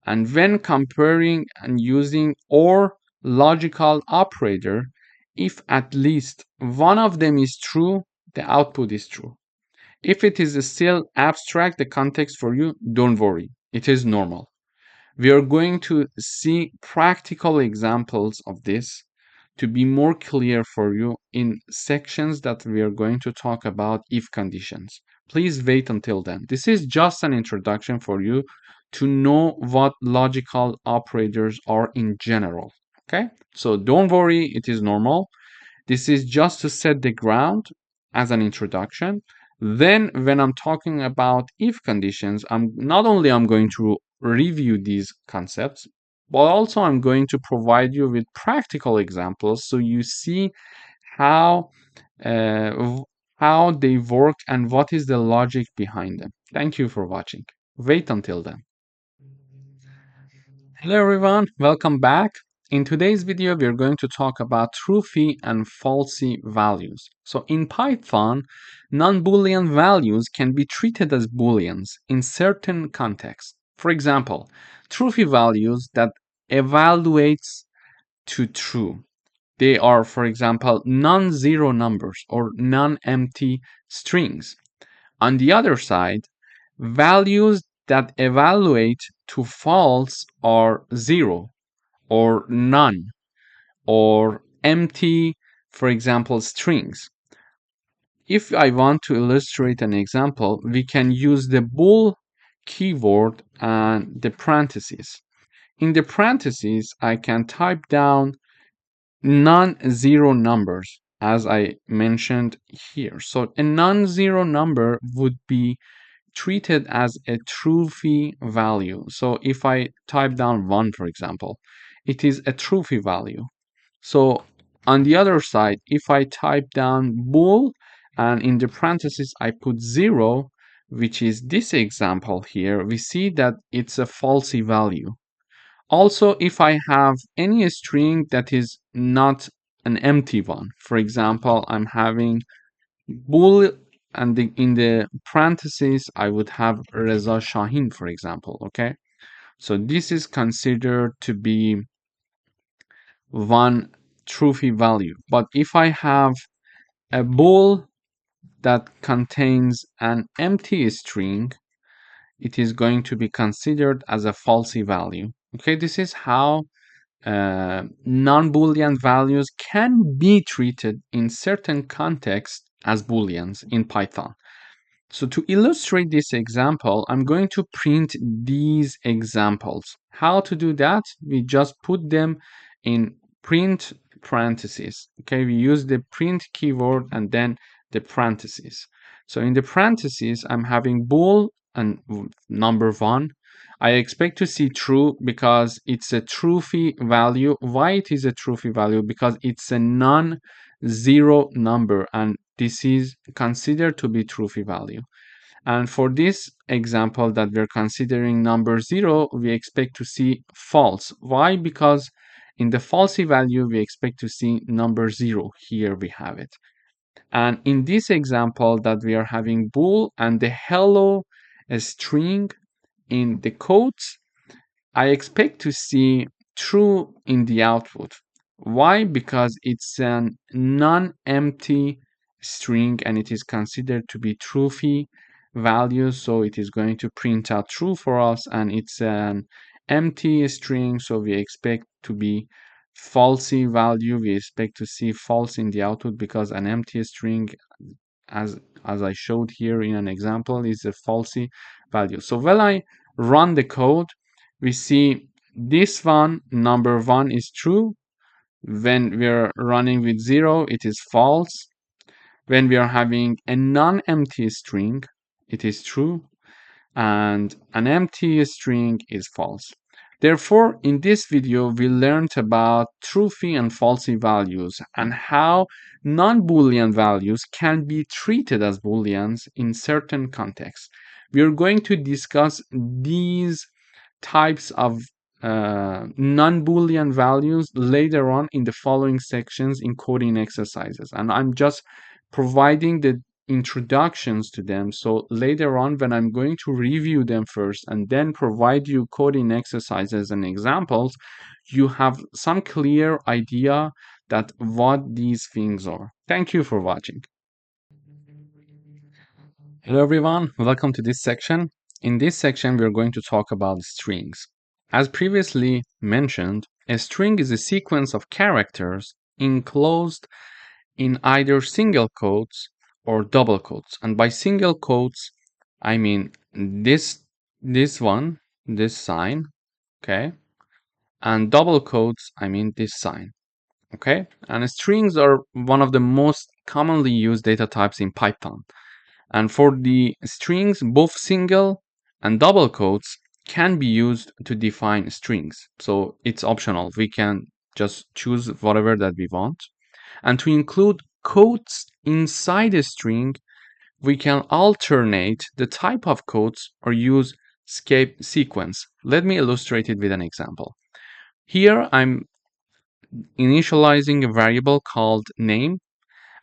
S1: And when comparing and using OR logical operator, if at least one of them is true, the output is true. If it is still abstract, the context for you, don't worry. It is normal. We are going to see practical examples of this to be more clear for you in sections that we are going to talk about if conditions. Please wait until then. This is just an introduction for you to know what logical operators are in general. Okay? So don't worry, it is normal. This is just to set the ground as an introduction. Then when I'm talking about if conditions, I'm not only I'm going to review these concepts, but also I'm going to provide you with practical examples so you see how how they work and what is the logic behind them. Thank you for watching. Wait until then. Hello everyone, welcome back. In today's video, we're going to talk about truthy and falsy values. So in Python, non-Boolean values can be treated as Booleans in certain contexts. For example, truthy values that evaluates to true. They are, for example, non-zero numbers or non-empty strings. On the other side, values that evaluate to false are zero or none or empty, for example, strings. If I want to illustrate an example, we can use the bool keyword and the parentheses. In the parentheses, I can type down non-zero numbers as I mentioned here. So a non-zero number would be treated as a truthy value. So if I type down 1, for example, it is a truthy value. So on the other side, if I type down bool and in the parentheses I put 0, which is this example here, we see that it's a falsy value. Also, if I have any string that is not an empty one, for example, I'm having bool and in the parentheses I would have Reza Shahin, for example. Okay, so this is considered to be one truthy value. But if I have a bool that contains an empty string, it is going to be considered as a falsy value. Okay, this is how non-Boolean values can be treated in certain contexts as Booleans in Python. So to illustrate this example, I'm going to print these examples. How to do that? We just put them in print parentheses. Okay, we use the print keyword and then the parentheses. So in the parentheses, I'm having bool and number 1. I expect to see true because it's a truthy value. Why it is a truthy value? Because it's a non-zero number and this is considered to be truthy value. And for this example that we're considering number 0, we expect to see false. Why? Because in the falsy value, we expect to see number 0. Here we have it. And in this example that we are having bool and the hello string in the quotes, I expect to see true in the output. Why? Because it's a non-empty string and it is considered to be truthy values, so it is going to print out true for us, and it's an empty string, so we expect to be falsy value. We expect to see false in the output because an empty string, as I showed here in an example, is a falsy value. So when I run the code, we see this one, number 1 is true. When we're running with 0, it is false. When we are having a non-empty string, it is true, and an empty string is false. Therefore, in this video, we learned about truthy and falsy values and how non-Boolean values can be treated as Booleans in certain contexts. We are going to discuss these types of non-Boolean values later on in the following sections in coding exercises. And I'm just providing the introductions to them. So later on, when I'm going to review them first and then provide you coding exercises and examples, you have some clear idea that what these things are. Thank you for watching. Hello everyone, welcome to this section. In this section, we're going to talk about strings. As previously mentioned, a string is a sequence of characters enclosed in either single quotes or double quotes. And by single quotes, I mean this one, this sign, okay? And double quotes, I mean this sign, okay? And strings are one of the most commonly used data types in Python. And for the strings, both single and double quotes can be used to define strings. So it's optional. We can just choose whatever that we want. And to include quotes inside a string, we can alternate the type of quotes or use escape sequence. Let me illustrate it with an example. Here I'm initializing a variable called name,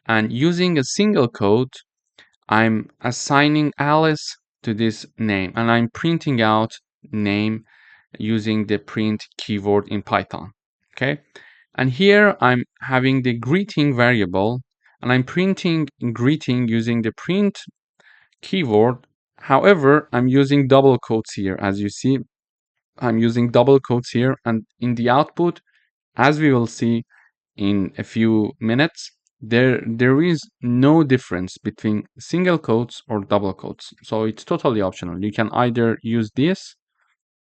S1: and using a single quote, I'm assigning Alice to this name, and I'm printing out name using the print keyword in Python. Okay, and here I'm having the greeting variable, and I'm printing greeting using the print keyword. However, I'm using double quotes here. As you see, I'm using double quotes here, and in the output, as we will see in a few minutes, there is no difference between single quotes or double quotes. So it's totally optional. You can either use this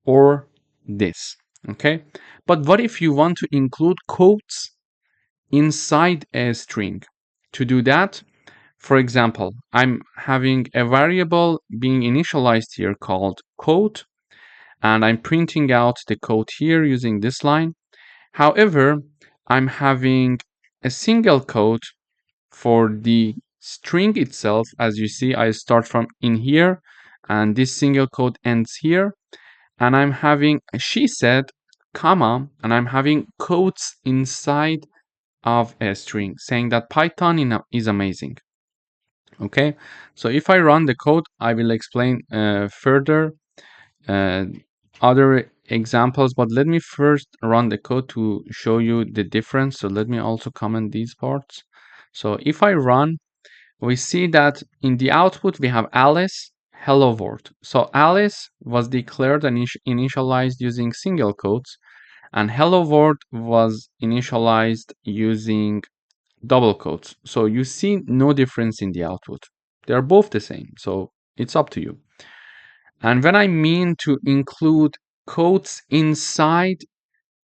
S1: or this, okay? But what if you want to include quotes inside a string? To do that, for example, I'm having a variable being initialized here called quote, and I'm printing out the quote here using this line. However, I'm having a single quote for the string itself. As you see, I start from in here, and this single quote ends here. And I'm having she said, comma, and I'm having quotes inside of a string saying that Python is amazing. Okay, so if I run the code, I will explain further other examples, but let me first run the code to show you the difference. So let me also comment these parts. So if I run, we see that in the output we have Alice, hello world. So Alice was declared and initialized using single quotes, and hello world was initialized using double quotes. So you see no difference in the output. They are both the same. So it's up to you. And when I mean to include quotes inside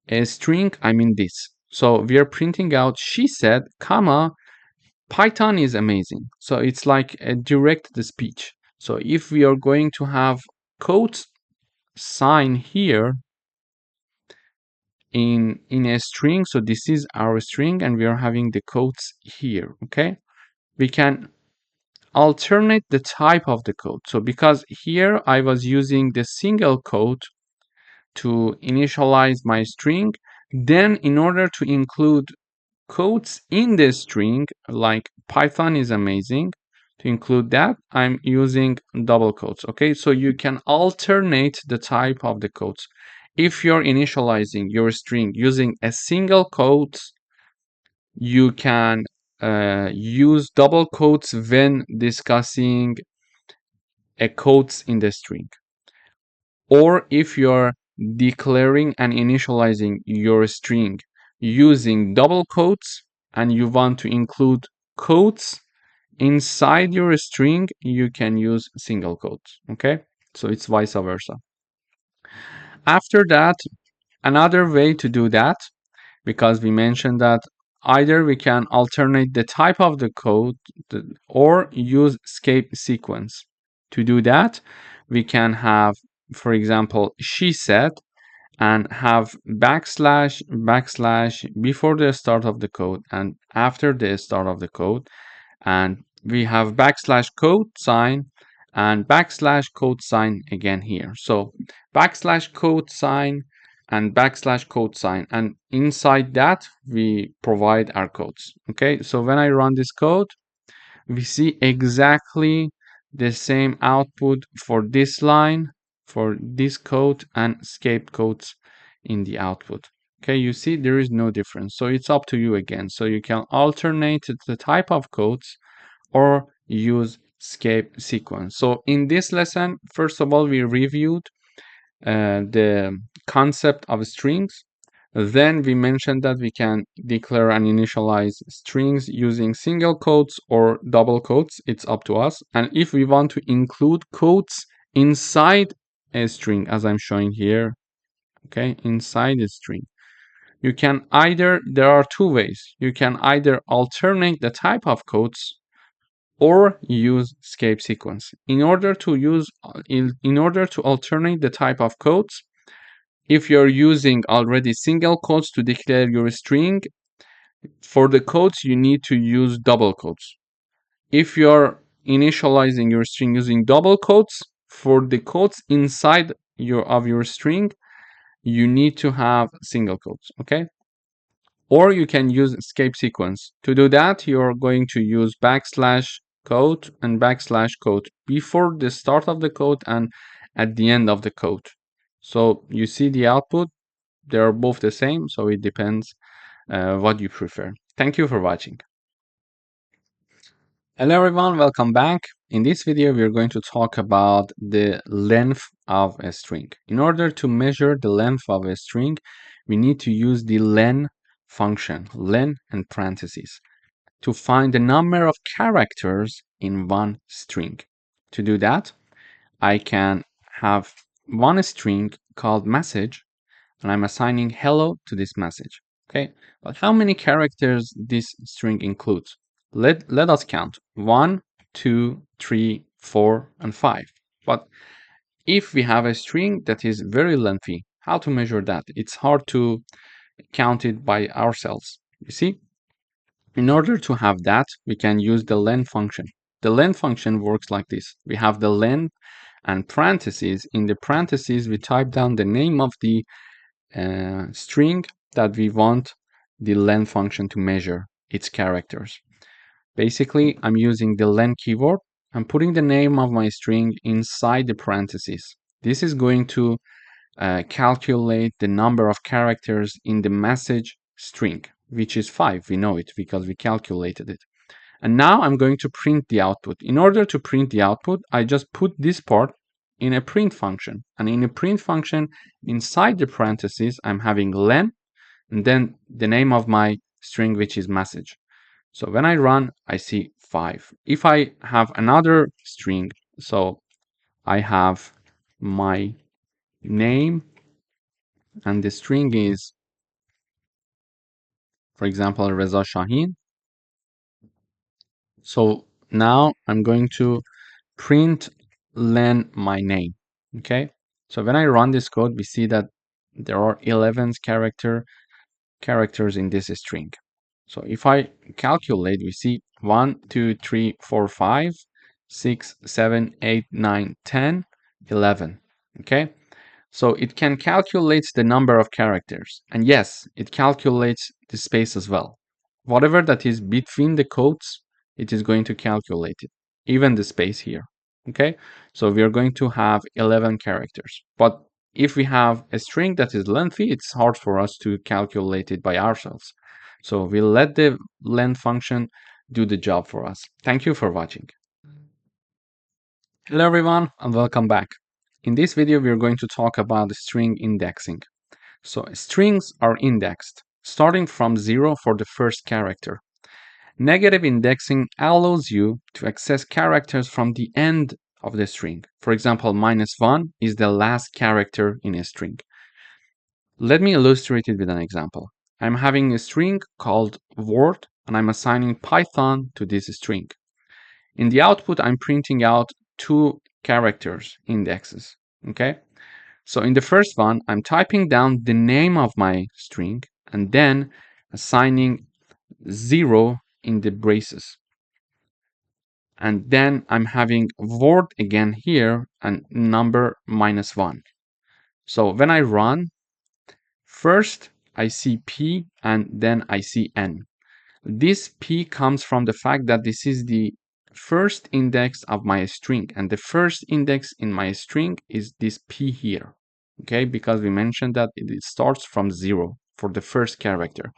S1: a string, I mean this. So we are printing out she said, comma, Python is amazing. So it's like a direct speech. So if we are going to have quotes sign here in a string, so this is our string and we are having the quotes here, okay? We can alternate the type of the quote. So because here I was using the single quote to initialize my string, then in order to include quotes in the string, like Python is amazing, to include that, I'm using double quotes. Okay, so you can alternate the type of the quotes. If you're initializing your string using a single quote, you can use double quotes when discussing a quotes in the string. Or if you're declaring and initializing your string using double quotes and you want to include quotes inside your string, you can use single quotes. Okay, so it's vice versa. After that, another way to do that, because we mentioned that either we can alternate the type of the code or use escape sequence. To do that, we can have, for example, she said, and have backslash backslash before the start of the code and after the start of the code, and we have backslash code sign and backslash code sign again here. So backslash code sign and backslash code sign, and inside that we provide our codes. Okay, so when I run this code, we see exactly the same output for this line, for this code, and escape codes in the output. Okay, you see there is no difference. So it's up to you again. So you can alternate the type of codes or use escape sequence. So in this lesson, first of all, we reviewed the concept of strings. Then we mentioned that we can declare and initialize strings using single quotes or double quotes. It's up to us. And if we want to include quotes inside a string, as I'm showing here, okay, inside a string, you can either, there are two ways. You can either alternate the type of quotes or use escape sequence. In order to alternate the type of quotes, if you're using already single quotes to declare your string, for the quotes you need to use double quotes. If you're initializing your string using double quotes, for the quotes inside your string, you need to have single quotes, okay? Or you can use escape sequence. To do that, you're going to use backslash code and backslash code before the start of the code and at the end of the code. So you see the output, they're both the same, so it depends what you prefer. Thank you for watching. Hello everyone, welcome back. In this video, we're going to talk about the length of a string. In order to measure the length of a string, we need to use the len function, len and parentheses, to find the number of characters in one string. To do that, I can have one string called message, and I'm assigning hello to this message. Okay, but how many characters this string includes? Let us count 1, 2, 3, 4, and 5. But if we have a string that is very lengthy, how to measure that? It's hard to count it by ourselves. You see, in order to have that, we can use the len function. The len function works like this. We have the len and parentheses. In the parentheses, we type down the name of the string that we want the len function to measure its characters. Basically, I'm using the len keyword. I'm putting the name of my string inside the parentheses. This is going to calculate the number of characters in the message string, which is 5. We know it because we calculated it. And now I'm going to print the output. In order to print the output, I just put this part in a print function. And in a print function, inside the parentheses, I'm having len, and then the name of my string, which is message. So when I run, I see 5. If I have another string, so I have my name, and the string is, for example, Reza Shahin. So now I'm going to print len my name. Okay, so when I run this code, we see that there are 11 characters in this string. So if I calculate, we see 1, 2, 3, 4, 5, 6, 7, 8, 9, 10, 11. Okay, so it can calculate the number of characters. And yes, it calculates the space as well. Whatever that is between the quotes, it is going to calculate it, even the space here. Okay, so we are going to have 11 characters. But if we have a string that is lengthy, it's hard for us to calculate it by ourselves. So we'll let the len function do the job for us. Thank you for watching. Hello everyone and welcome back. In this video we are going to talk about string indexing. So strings are indexed starting from 0 for the first character. Negative indexing allows you to access characters from the end of the string. For example, -1 is the last character in a string. Let me illustrate it with an example. I'm having a string called word and I'm assigning Python to this string. In the output, I'm printing out two characters indexes. Okay. So in the first one, I'm typing down the name of my string and then assigning 0 in the braces. And then I'm having word again here and number -1. So when I run, first I see P and then I see N. This P comes from the fact that this is the first index of my string, and the first index in my string is this P here. Okay, because we mentioned that it starts from 0 for the first character.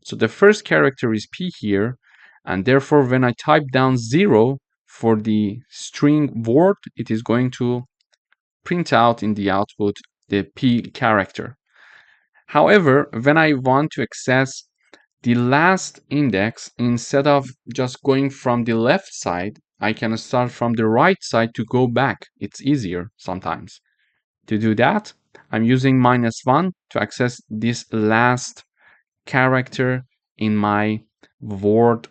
S1: So the first character is P here, and therefore when I type down 0 for the string word, it is going to print out in the output the P character. However, when I want to access the last index, instead of just going from the left side, I can start from the right side to go back. It's easier sometimes. To do that, I'm using -1 to access this last character in my word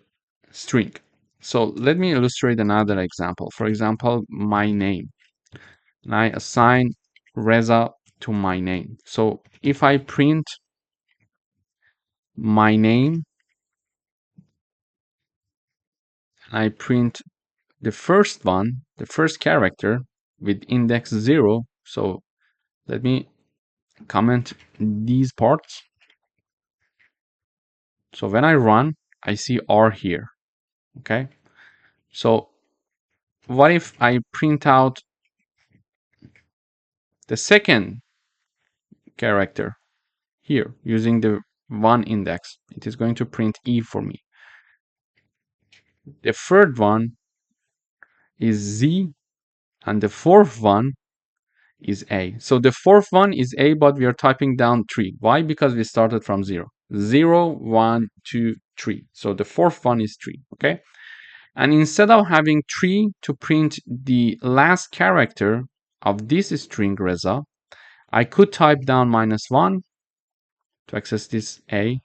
S1: string. So let me illustrate another example. For example, my name. And I assign Reza to my name. So if I print my name, I print the first one, the first character with index 0. So let me comment these parts. So when I run, I see R here. Okay. So what if I print out the second character here using the 1 index? It is going to print E for me. The third one is Z, and the fourth one is A. So the fourth one is A, but we are typing down 3. Why? Because we started from 0. 0, 1, 2, 3. So the fourth one is 3. Okay. And instead of having 3 to print the last character of this string Reza, I could type down -1 to access this A,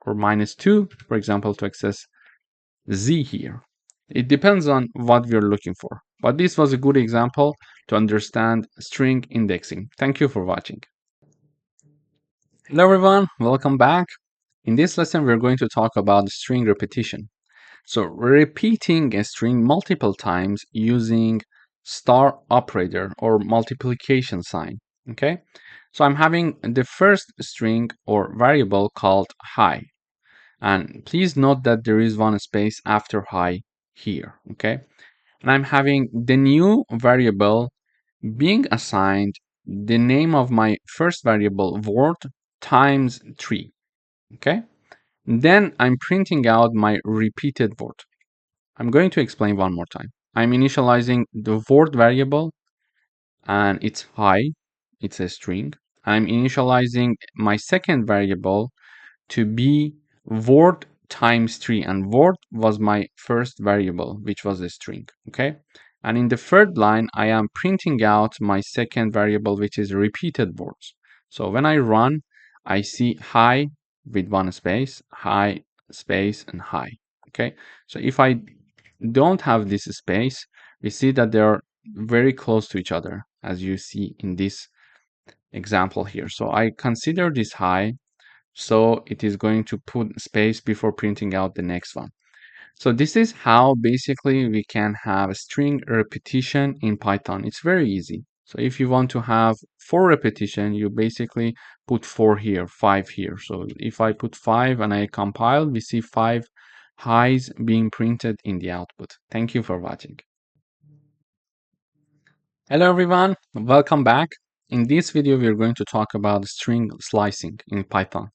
S1: or -2, for example, to access Z here. It depends on what we're looking for. But this was a good example to understand string indexing. Thank you for watching. Hello everyone, welcome back. In this lesson, we're going to talk about string repetition. So repeating a string multiple times using star operator or multiplication sign. Okay, so I'm having the first string or variable called hi, and please note that there is one space after hi here. Okay, and I'm having the new variable being assigned the name of my first variable word times 3. Okay, then I'm printing out my repeated word. I'm going to explain one more time. I'm initializing the word variable and it's hi, it's a string. I'm initializing my second variable to be word times 3, and word was my first variable, which was a string. Okay, and in the third line I am printing out my second variable, which is repeated words. So when I run, I see hi with one space, hi space, and hi. Okay, so if I don't have this space, we see that they are very close to each other, as you see in this example here. So I consider this hi, so it is going to put space before printing out the next one. So this is how basically we can have a string repetition in Python. It's very easy. So if you want to have 4 repetition, you basically put 4 here, 5 here. So if I put 5 and I compile, we see 5 highs being printed in the output. Thank you for watching. Hello everyone, welcome back. In this video, we're going to talk about string slicing in Python.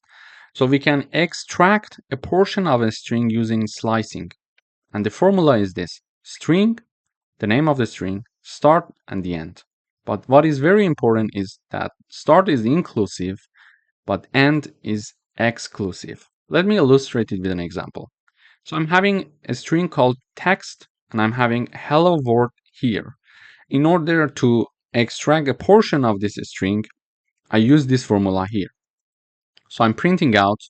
S1: So we can extract a portion of a string using slicing. And the formula is this: string, the name of the string, start and the end. But what is very important is that start is inclusive, but end is exclusive. Let me illustrate it with an example. So I'm having a string called text, and I'm having hello world here. In order to extract a portion of this string, I use this formula here. So I'm printing out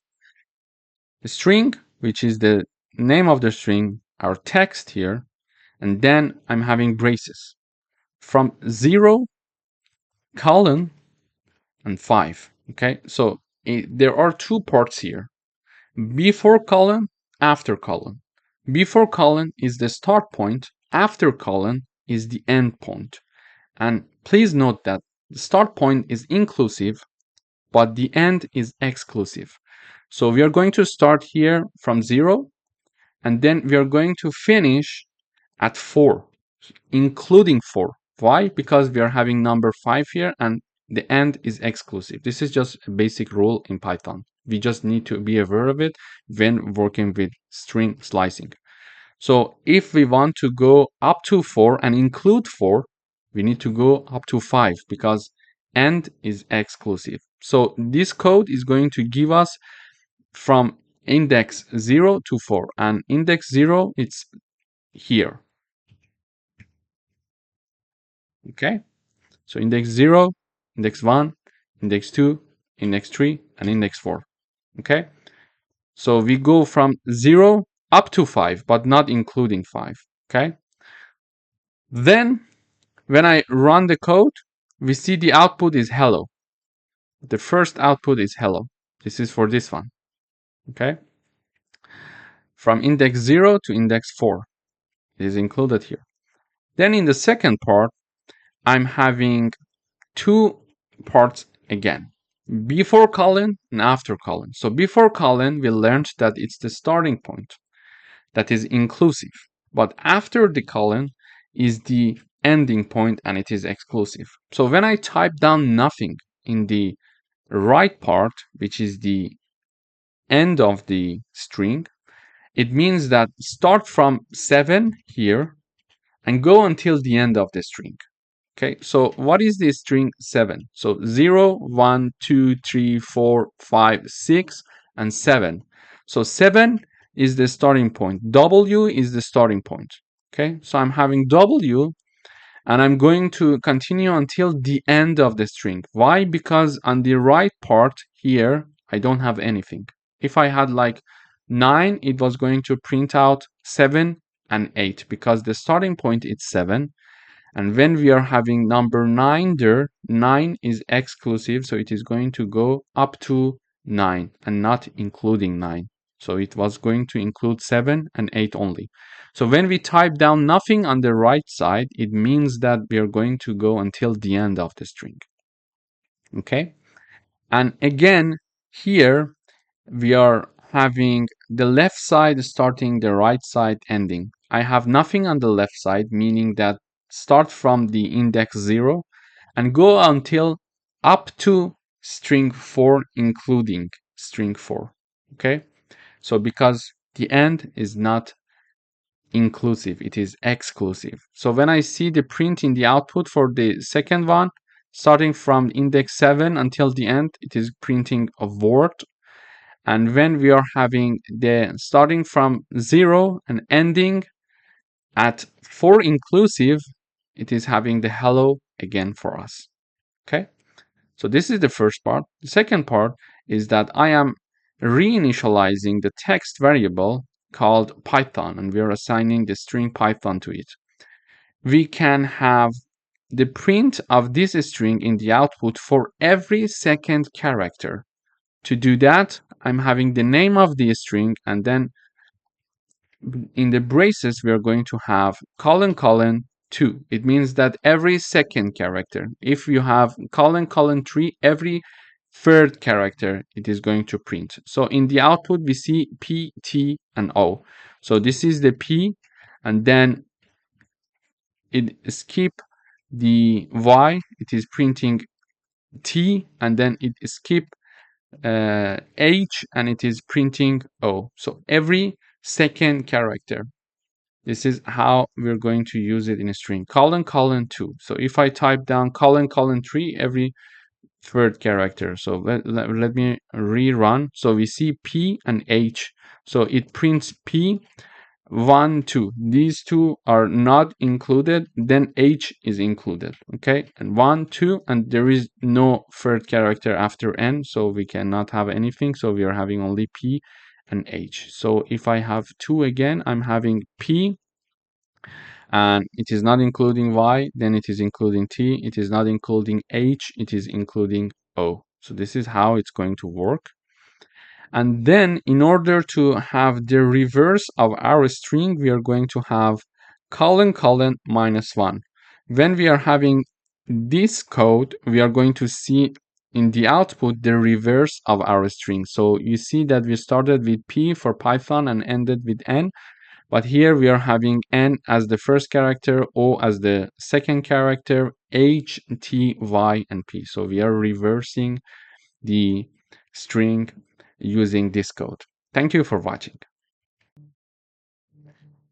S1: the string, which is the name of the string, our text here, and then I'm having braces from 0, colon, and 5. Okay, so there are two parts here: before colon, after colon. Before colon is the start point, after colon is the end point. And please note that the start point is inclusive, but the end is exclusive. So we are going to start here from 0, and then we are going to finish at 4, including 4. Why? Because we are having number 5 here, and the end is exclusive. This is just a basic rule in Python. We just need to be aware of it when working with string slicing. So if we want to go up to 4 and include 4, we need to go up to 5 because end is exclusive. So this code is going to give us from index 0 to 4, and index 0 it's here. Okay, so index 0, index 1, index 2, index 3, and index 4. Okay, so we go from 0 up to 5, but not including 5. Okay, then when I run the code, we see the output is hello. The first output is hello. This is for this one. Okay, from index 0 to index 4 is included here. Then in the second part, I'm having two parts again: before colon and after colon. So before colon, we learned that it's the starting point that is inclusive, but after the colon is the ending point and it is exclusive. So when I type down nothing in the right part, which is the end of the string, it means that start from 7 here and go until the end of the string. Okay, so what is the string 7? So 0, 1, 2, 3, 4, 5, 6, and 7. So 7 is the starting point. W is the starting point. Okay, so I'm having W, and I'm going to continue until the end of the string. Why? Because on the right part here, I don't have anything. If I had like 9, it was going to print out 7 and 8 because the starting point is 7. And when we are having number 9 there, 9 is exclusive, so it is going to go up to 9 and not including 9. So it was going to include 7 and 8 only. So when we type down nothing on the right side, it means that we are going to go until the end of the string. Okay? And again, here we are having the left side starting, the right side ending. I have nothing on the left side, meaning that start from the index 0 and go until up to string 4, including string 4. Okay, so because the end is not inclusive, it is exclusive. So when I see the print in the output for the second one, starting from index 7 until the end, it is printing a word. And when we are having the starting from 0 and ending at 4 inclusive, it is having the hello again for us. Okay, so this is the first part. The second part is that I am reinitializing the text variable called Python, and we are assigning the string Python to it. We can have the print of this string in the output for every second character. To do that, I'm having the name of the string, and then in the braces, we are going to have colon, colon, 2. It means that every second character. If you have colon, colon, 3, every third character it is going to print. So in the output, we see P, T, and O. So this is the P, and then it skip the Y, it is printing T, and then it skip H, and it is printing O. So every second character. This is how we're going to use it in a string. Colon, colon 2. So if I type down colon, colon 3 every third character. So let me rerun. So we see P and H. So it prints P, 1, 2. These two are not included. Then H is included. Okay. And 1, 2. And there is no third character after N. So we cannot have anything. So we are having only P and H. So if I have 2 again, I'm having P, and it is not including Y, then it is including T, it is not including H, it is including O. So this is how it's going to work. And then in order to have the reverse of our string, we are going to have colon colon -1. When we are having this code, we are going to see in the output the reverse of our string. So you see that we started with P for Python and ended with N. But here we are having N as the first character, O as the second character, H, T, Y, and P. So we are reversing the string using this code. Thank you for watching.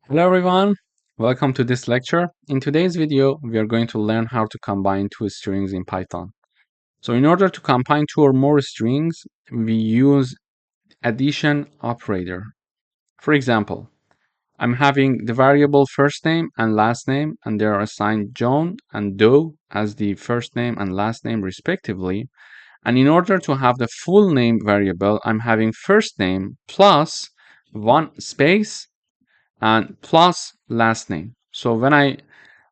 S1: Hello everyone, welcome to this lecture. In today's video, we are going to learn how to combine two strings in Python. So in order to combine two or more strings, we use addition operator. For example, I'm having the variable first name and last name, and they are assigned John and Doe as the first name and last name respectively. And in order to have the full name variable, I'm having first name plus one space and plus last name. So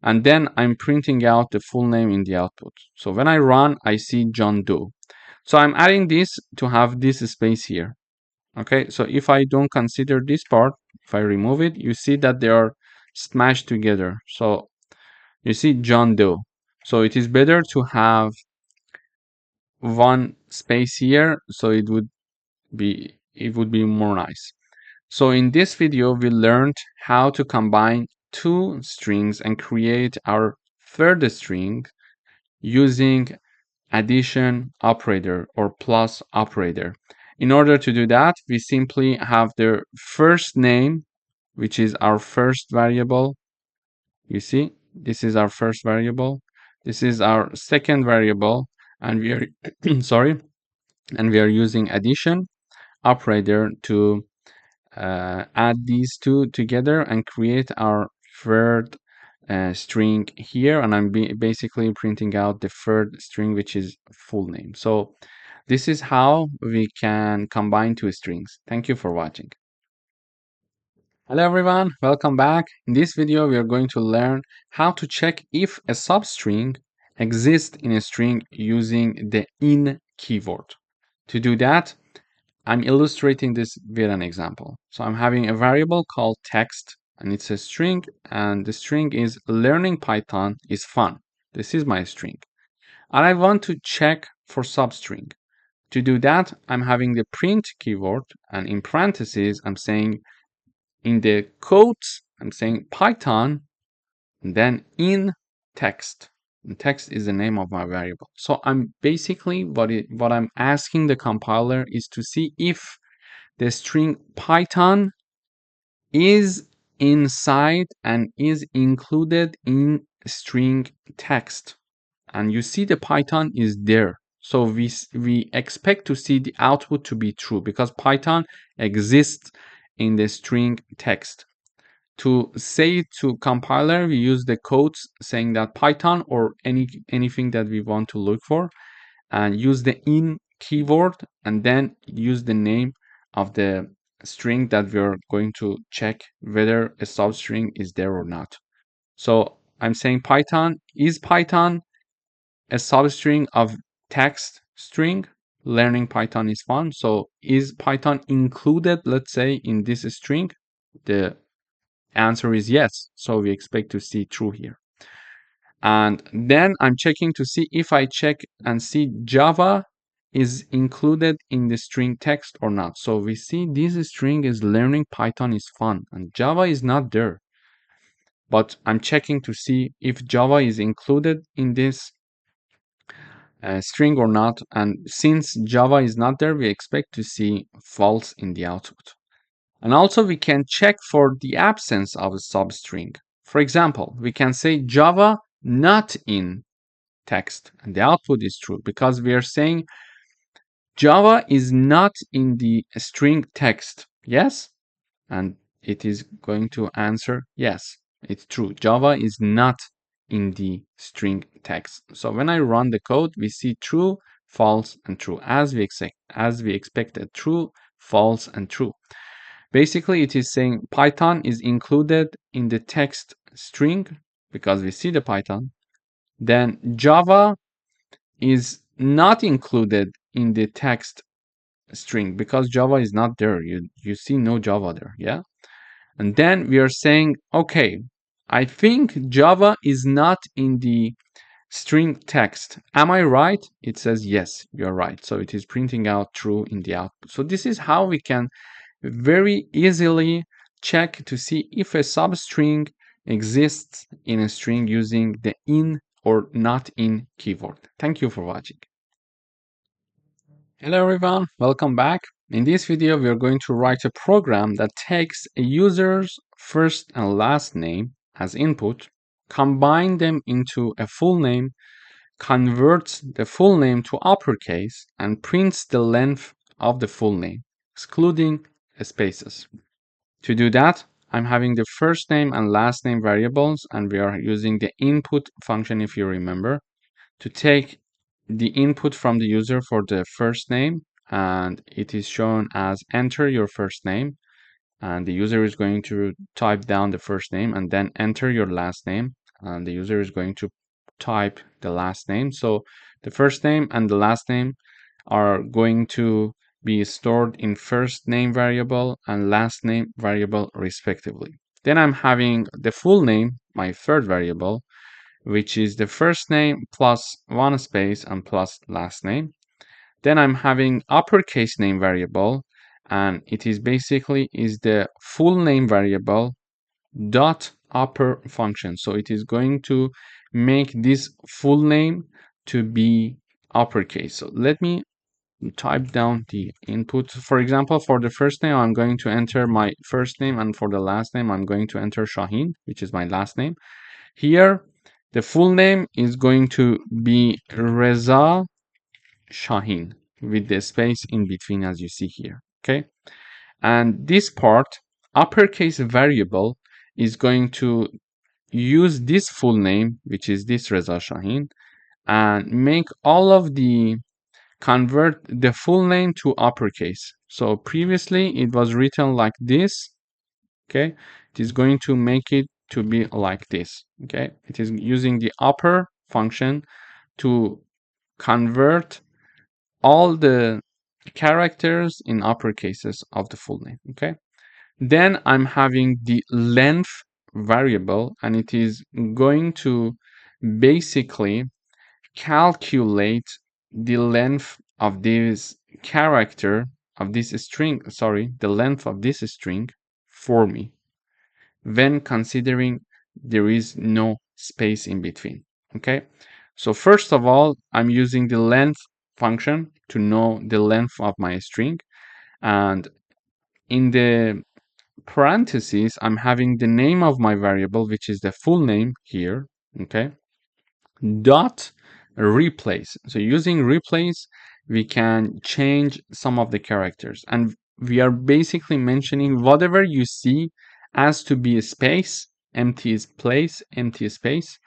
S1: and then I'm printing out the full name in the output. So when I run, I see John Doe. So I'm adding this to have this space here. Okay, so if I don't consider this part, if I remove it, you see that they are smashed together. So you see John Doe. So it is better to have one space here, so it would be more nice. So in this video, we learned how to combine two strings and create our third string using addition operator or plus operator. In order to do that, we simply have the first name, which is our first variable. You see, this is our first variable. This is our second variable, and we are sorry, and we are using addition operator to add these two together and create our third string here, and I'm basically printing out the third string, which is full name. So this is how we can combine two strings. Thank you for watching. Hello everyone, welcome back. In this video, we are going to learn how to check if a substring exists in a string using the in keyword. To do that, I'm illustrating this with an example. So I'm having a variable called text, and it's a string, and the string is learning Python is fun. This is my string. And I want to check for substring. To do that, I'm having the print keyword, and in parentheses, I'm saying in the quotes, I'm saying Python, and then in text. And text is the name of my variable. So I'm basically what I'm asking the compiler is to see if the string Python is inside and is included in string text. And you see the Python is there. So we expect to see the output to be true because Python exists in the string text. To say it to compiler, we use the codes saying that Python or anything that we want to look for, and use the in keyword, and then use the name of the string that we're going to check whether a substring is there or not. So I'm saying Python is a substring of text string. Learning Python is fun. So is Python included, let's say, in this string? The answer is yes. So we expect to see true here. And then I'm checking to see if I check and see Java is included in the string text or not. So we see this string is learning Python is fun and Java is not there. But I'm checking to see if Java is included in this string or not. And since Java is not there, we expect to see false in the output. And also we can check for the absence of a substring. For example, we can say Java not in text, and the output is true because we are saying Java is not in the string text. Yes? And it is going to answer yes, it's true. Java is not in the string text. So when I run the code, we see true, false, and true as we expected. True, false, and true. Basically, it is saying Python is included in the text string because we see the Python. Then Java is not included in the text string because Java is not there. You see no Java there, yeah? And then we are saying, okay, I think Java is not in the string text. Am I right? It says yes, you're right. So it is printing out true in the output. So this is how we can very easily check to see if a substring exists in a string using the in or not in keyword. Thank you for watching. Hello everyone, welcome back. In this video, we are going to write a program that takes a user's first and last name as input, combine them into a full name, converts the full name to uppercase, and prints the length of the full name, excluding spaces. To do that, I'm having the first name and last name variables, and we are using the input function, if you remember, to take the input from the user for the first name, and it is shown as enter your first name, and the user is going to type down the first name and then enter your last name, and the user is going to type the last name. So the first name and the last name are going to be stored in first name variable and last name variable respectively. Then I'm having the full name, my third variable, which is the first name plus one space and plus last name. Then I'm having uppercase name variable, and it is basically is the full name variable dot upper function. So it is going to make this full name to be uppercase. So let me type down the input. For example, for the first name, I'm going to enter my first name, and for the last name, I'm going to enter Shaheen, which is my last name. Here, the full name is going to be Reza Shaheen with the space in between as you see here, okay? And this part, uppercase variable, is going to use this full name, which is this Reza Shaheen, and make all of the convert the full name to uppercase. So previously it was written like this, okay? It is going to make it to be like this, okay? It is using the upper function to convert all the characters in uppercases of the full name, okay? Then I'm having the length variable, and it is going to basically calculate the length of this character of this string, the length of this string for me when considering there is no space in between, okay? So first of all, I'm using the length function to know the length of my string, and in the parentheses, I'm having the name of my variable, which is the full name here, okay? Dot replace. So using replace, we can change some of the characters, and we are basically mentioning whatever you see as to be a space, empty place, empty space,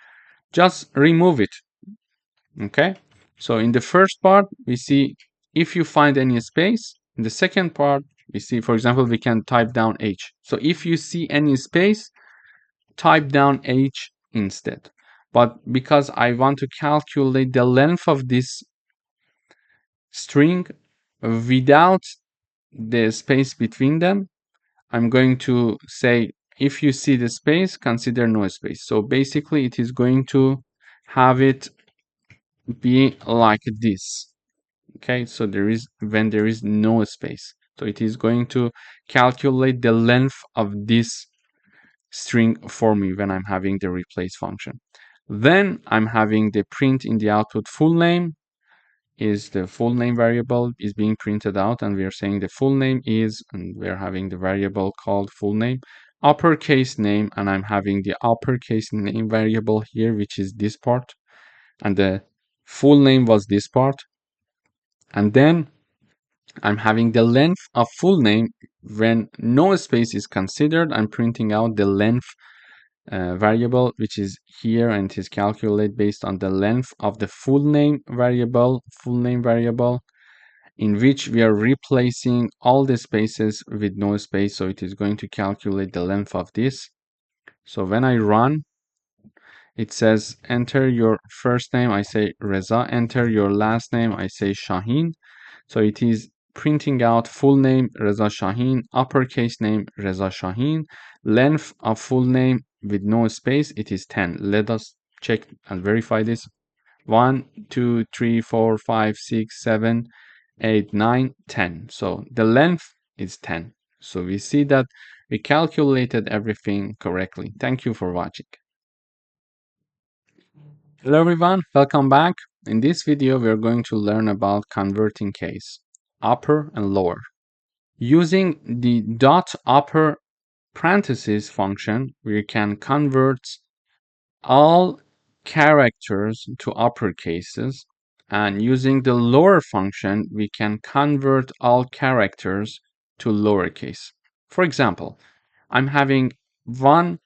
S1: just remove it, okay? So in the first part, we see if you find any space. In the second part, we see, for example, we can type down H. So if you see any space, type down H instead. But because I want to calculate the length of this string without the space between them, I'm going to say, if you see the space, consider no space. So basically, it is going to have it be like this. Okay, so when there is no space. So it is going to calculate the length of this string for me when I'm having the replace function. Then I'm having the print in the output full name, is the full name variable is being printed out, and we are saying the full name is, and we're having the variable called full name, uppercase name, and I'm having the uppercase name variable here, which is this part, and the full name was this part. And then I'm having the length of full name. When no space is considered, I'm printing out the length variable, which is here, and it is calculated based on the length of the full name variable, in which we are replacing all the spaces with no space. So it is going to calculate the length of this. So when I run, it says enter your first name, I say Reza, enter your last name, I say Shaheen. So it is printing out full name Reza Shaheen, uppercase name Reza Shaheen, length of full name with no space, it is 10. Let us check and verify this. 1, 2, 3, 4, 5, 6, 7, 8, 9, 10. So the length is 10. So we see that we calculated everything correctly. Thank you for watching. Hello everyone, welcome back. In this video, we are going to learn about converting case, upper and lower. Using the .upper parentheses function, we can convert all characters to uppercases, and using the lower function, we can convert all characters to lowercase. For example, I'm having one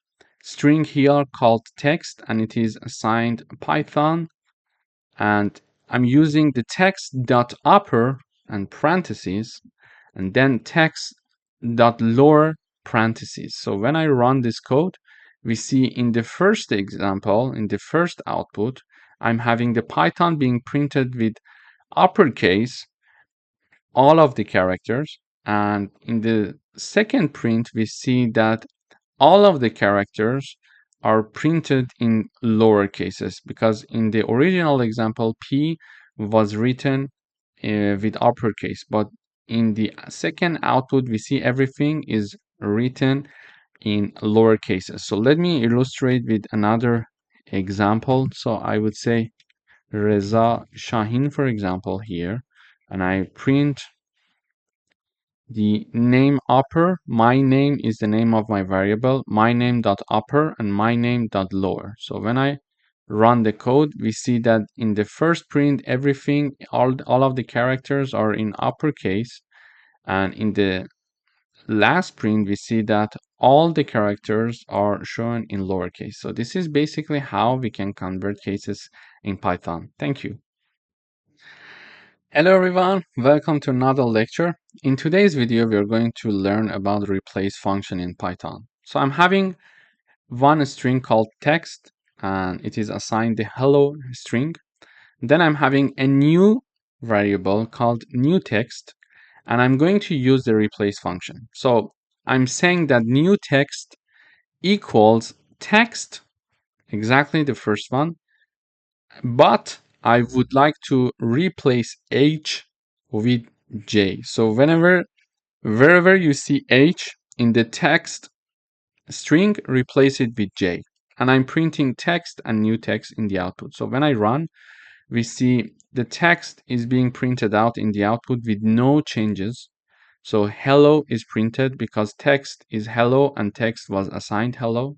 S1: string here called text, and it is assigned Python, and I'm using the text.upper and parentheses, and then text.lower parentheses. So when I run this code, we see in the first example, in the first output, I'm having the Python being printed with uppercase, all of the characters, and in the second print, we see that all of the characters are printed in lower cases, because in the original example, P was written with uppercase, but in the second output, we see everything is written in lower cases. So let me illustrate with another example. So I would say Reza Shaheen, for example, here, and I print the name upper. My name is the name of my variable, my name.upper and my name.lower. So when I run the code, we see that in the first print, everything, all of the characters are in uppercase, and in the last print, we see that all the characters are shown in lowercase. So this is basically how we can convert cases in Python. Thank you. Hello everyone, welcome to another lecture. In today's video, we are going to learn about the replace function in Python. So I'm having one string called text, and it is assigned the hello string. Then I'm having a new variable called new text, and I'm going to use the replace function. So I'm saying that new text equals text, exactly the first one, but I would like to replace H with J. So wherever you see H in the text string, replace it with J. And I'm printing text and new text in the output. So when I run, we see the text is being printed out in the output with no changes. So hello is printed because text is hello and text was assigned hello.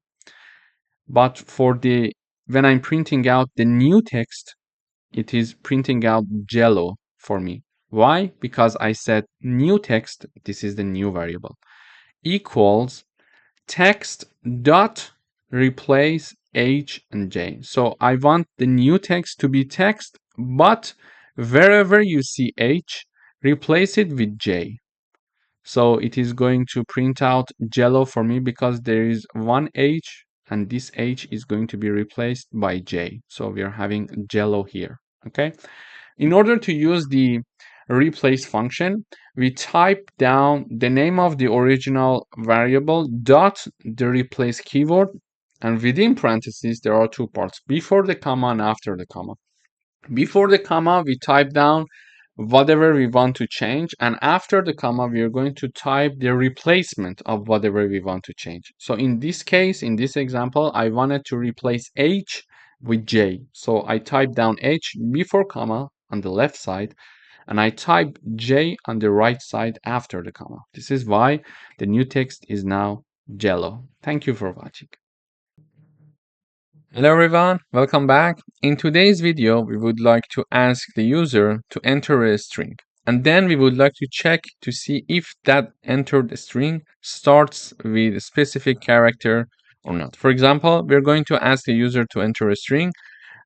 S1: But when I'm printing out the new text, it is printing out Jello for me. Why? Because I said new text, this is the new variable, equals text dot replace H and J. So I want the new text to be text, but wherever you see H, replace it with J. So it is going to print out Jello for me because there is one H, and this H is going to be replaced by J. So we are having Jello here. Okay. In order to use the replace function, we type down the name of the original variable dot the replace keyword, and within parentheses there are two parts, before the comma and after the comma. Before the comma, we type down whatever we want to change, and after the comma, we are going to type the replacement of whatever we want to change. So in this case, in this example, I wanted to replace H with J. So I type down H before comma, on the left side, and I type J on the right side after the comma. This is why the new text is now yellow. Thank you for watching. Hello everyone, welcome back. In today's video, we would like to ask the user to enter a string. And then we would like to check to see if that entered string starts with a specific character or not. For example, we're going to ask the user to enter a string.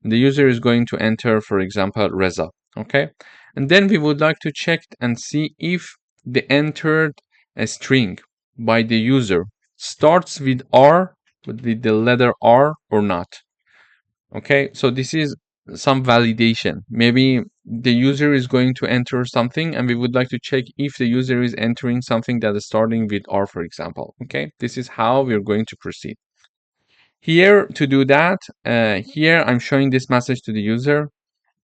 S1: The user is going to enter, for example, Reza. Okay. And then we would like to check and see if the entered a string by the user starts with R, with the letter R or not. Okay, so this is some validation. Maybe the user is going to enter something and we would like to check if the user is entering something that is starting with R, for example. Okay, this is how we're going to proceed. Here, to do that, here I'm showing this message to the user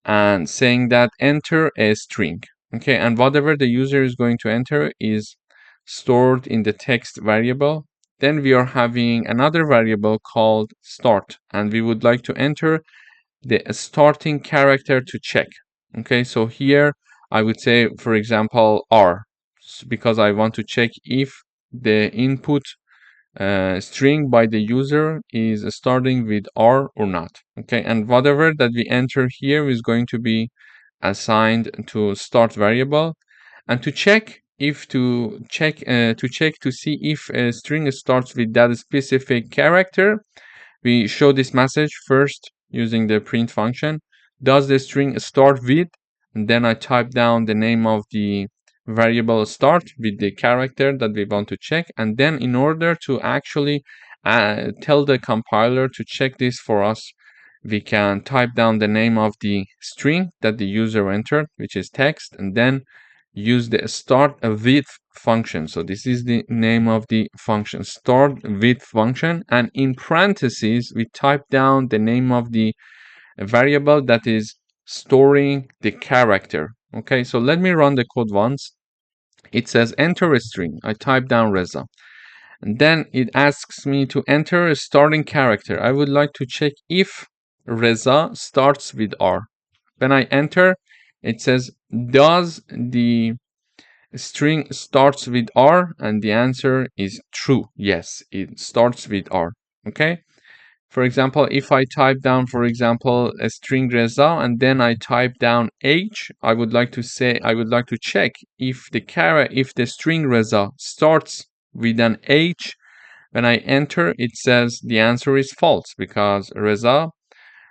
S1: and saying that enter a string. Okay, and whatever the user is going to enter is stored in the text variable. Then we are having another variable called start, and we would like to enter the starting character to check. Okay, so here I would say, for example, R, because I want to check if the input string by the user is starting with R or not. Okay, and whatever that we enter here is going to be assigned to start variable, and to check to see if a string starts with that specific character, we show this message first using the print function. Does the string start with? And then I type down the name of the variable start with the character that we want to check. And then in order to actually tell the compiler to check this for us, we can type down the name of the string that the user entered, which is text, and then use the start with function. So this is the name of the function, start with function, and in parentheses we type down the name of the variable that is storing the character. Okay, so let me run the code once. It says enter a string. I type down Reza, and then it asks me to enter a starting character. I would like to check if Reza starts with R. When I enter, it says, does the string starts with R? And the answer is true. Yes, it starts with R. Okay. For example, if I type down, for example, a string Reza, and then I type down H, I would like to check if the string Reza starts with an H. When I enter, it says the answer is false because Reza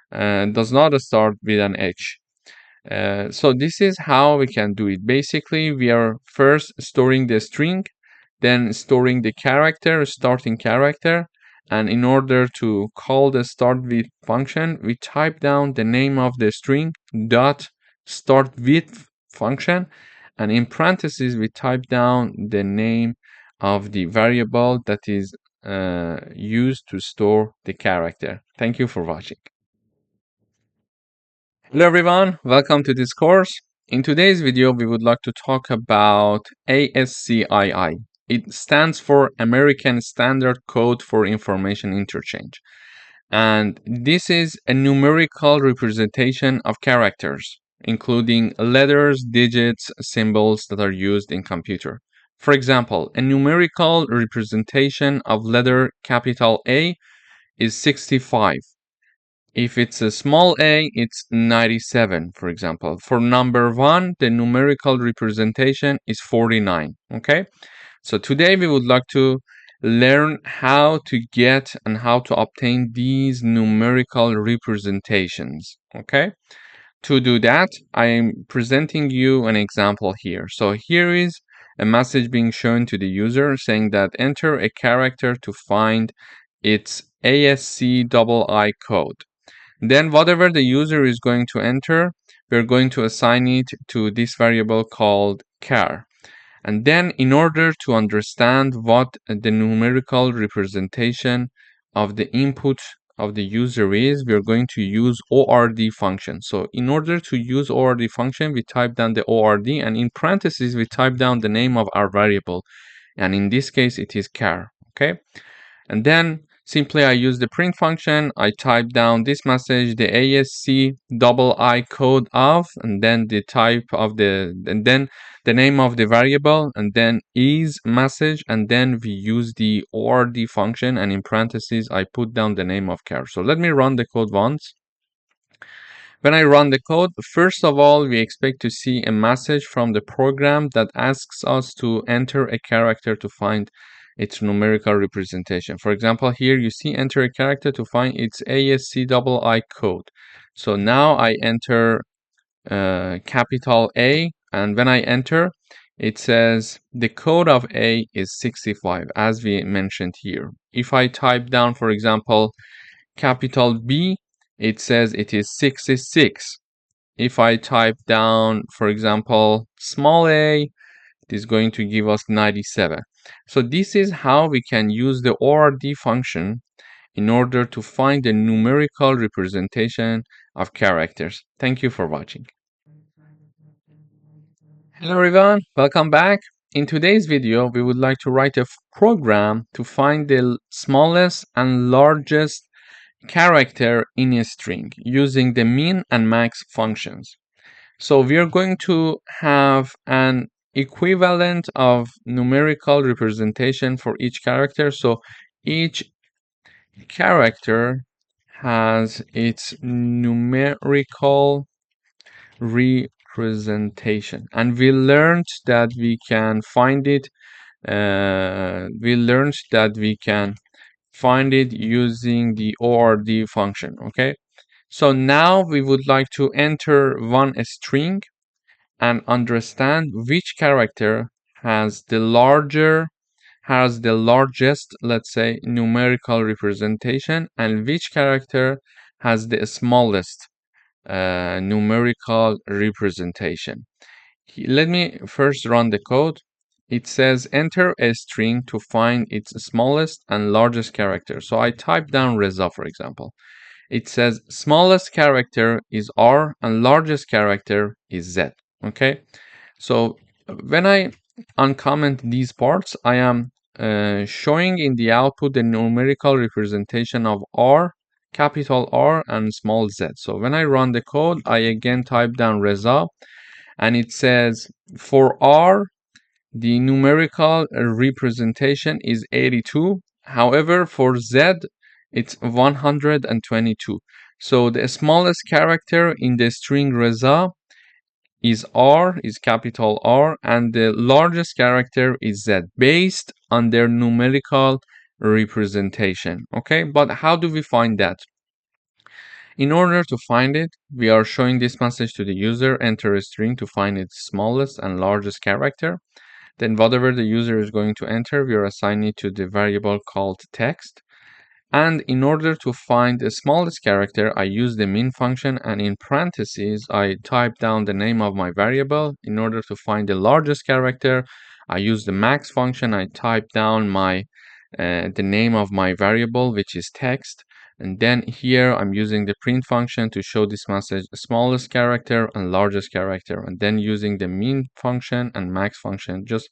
S1: does not start with an H. So this is how we can do it. Basically, we are first storing the string, then storing the character, starting character, and in order to call the start with function, we type down the name of the string dot start with function, and in parentheses we type down the name of the variable that is used to store the character. Thank you for watching. Hello everyone, welcome to this course. In today's video, we would like to talk about ASCII. It stands for American Standard Code for Information Interchange. And this is a numerical representation of characters, including letters, digits, symbols that are used in computer. For example, a numerical representation of letter capital A is 65. If it's a small a, it's 97, for example. For number 1, the numerical representation is 49, okay? So today we would like to learn how to get and how to obtain these numerical representations, okay? To do that, I am presenting you an example here. So here is a message being shown to the user saying that enter a character to find its ASCII code. Then whatever the user is going to enter, we're going to assign it to this variable called char. And then in order to understand what the numerical representation of the input of the user is, we're going to use ORD function. So in order to use ORD function, we type down the ORD, and in parentheses, we type down the name of our variable. And in this case, it is char, okay? And then Simply I use the print function, I type down this message, the ASC double I code of, and then the type of and then the name of the variable, and then is message, and then we use the ORD function, and in parentheses I put down the name of char. So let me run the code once. When I run the code, first of all, we expect to see a message from the program that asks us to enter a character to find its numerical representation. For example, here you see enter a character to find its ASC double I code. So now I enter capital A, and when I enter, it says the code of A is 65, as we mentioned here. If I type down, for example, capital B, it says it is 66. If I type down, for example, small a, it is going to give us 97. So this is how we can use the ORD function in order to find the numerical representation of characters. Thank you for watching. Hello everyone, welcome back. In today's video, we would like to write a program to find the smallest and largest character in a string using the min and max functions. So we are going to have an equivalent of numerical representation for each character. So each character has its numerical representation, and we learned that we can find it. Using the ORD function. Okay. So now we would like to enter one string and understand which character has the largest, let's say, numerical representation, and which character has the smallest numerical representation. Let me first run the code. It says enter a string to find its smallest and largest character. So I type down Reza, for example. It says smallest character is R and largest character is Z. Okay. So when I uncomment these parts, I am showing in the output the numerical representation of R, capital R, and small z. So when I run the code, I again type down Reza, and it says for R, the numerical representation is 82. However, for Z, it's 122. So the smallest character in the string Reza is R, is capital R, and the largest character is Z, based on their numerical representation. Okay, but how do we find that? In order to find it, we are showing this message to the user, enter a string to find its smallest and largest character. Then whatever the user is going to enter, we are assigning it to the variable called text. And in order to find the smallest character, I use the min function, and in parentheses, I type down the name of my variable. In order to find the largest character, I use the max function. I type down the name of my variable, which is text. And then here I'm using the print function to show this message, smallest character and largest character, and then using the min function and max function. Just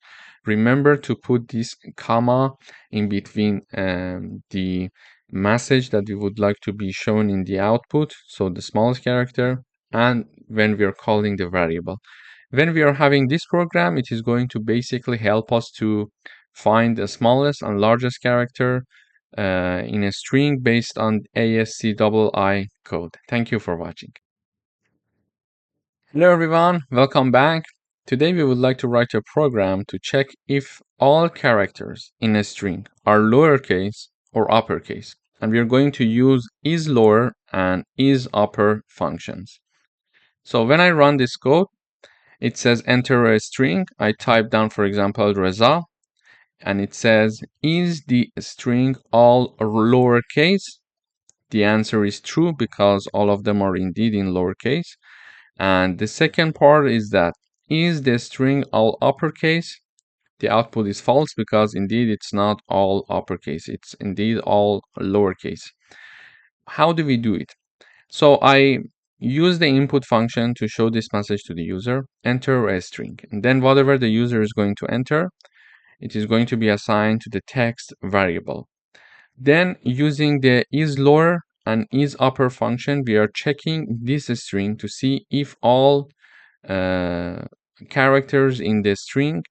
S1: remember to put this comma in between the message that we would like to be shown in the output, so the smallest character, and when we are calling the variable. When we are having this program, it is going to basically help us to find the smallest and largest character in a string based on ASC double I code. Thank you for watching. Hello everyone, welcome back. Today we would like to write a program to check if all characters in a string are lowercase or uppercase, and we are going to use isLower and isUpper functions. So when I run this code, it says enter a string. I type down, for example, Reza, and it says, is the string all lowercase? The answer is true, because all of them are indeed in lowercase. And the second part is that, is the string all uppercase? The output is false, because indeed it's not all uppercase. It's indeed all lowercase. How do we do it? So I use the input function to show this message to the user, enter a string. And then whatever the user is going to enter, it is going to be assigned to the text variable. Then using the isLower and isUpper function, we are checking this string to see if all characters in the string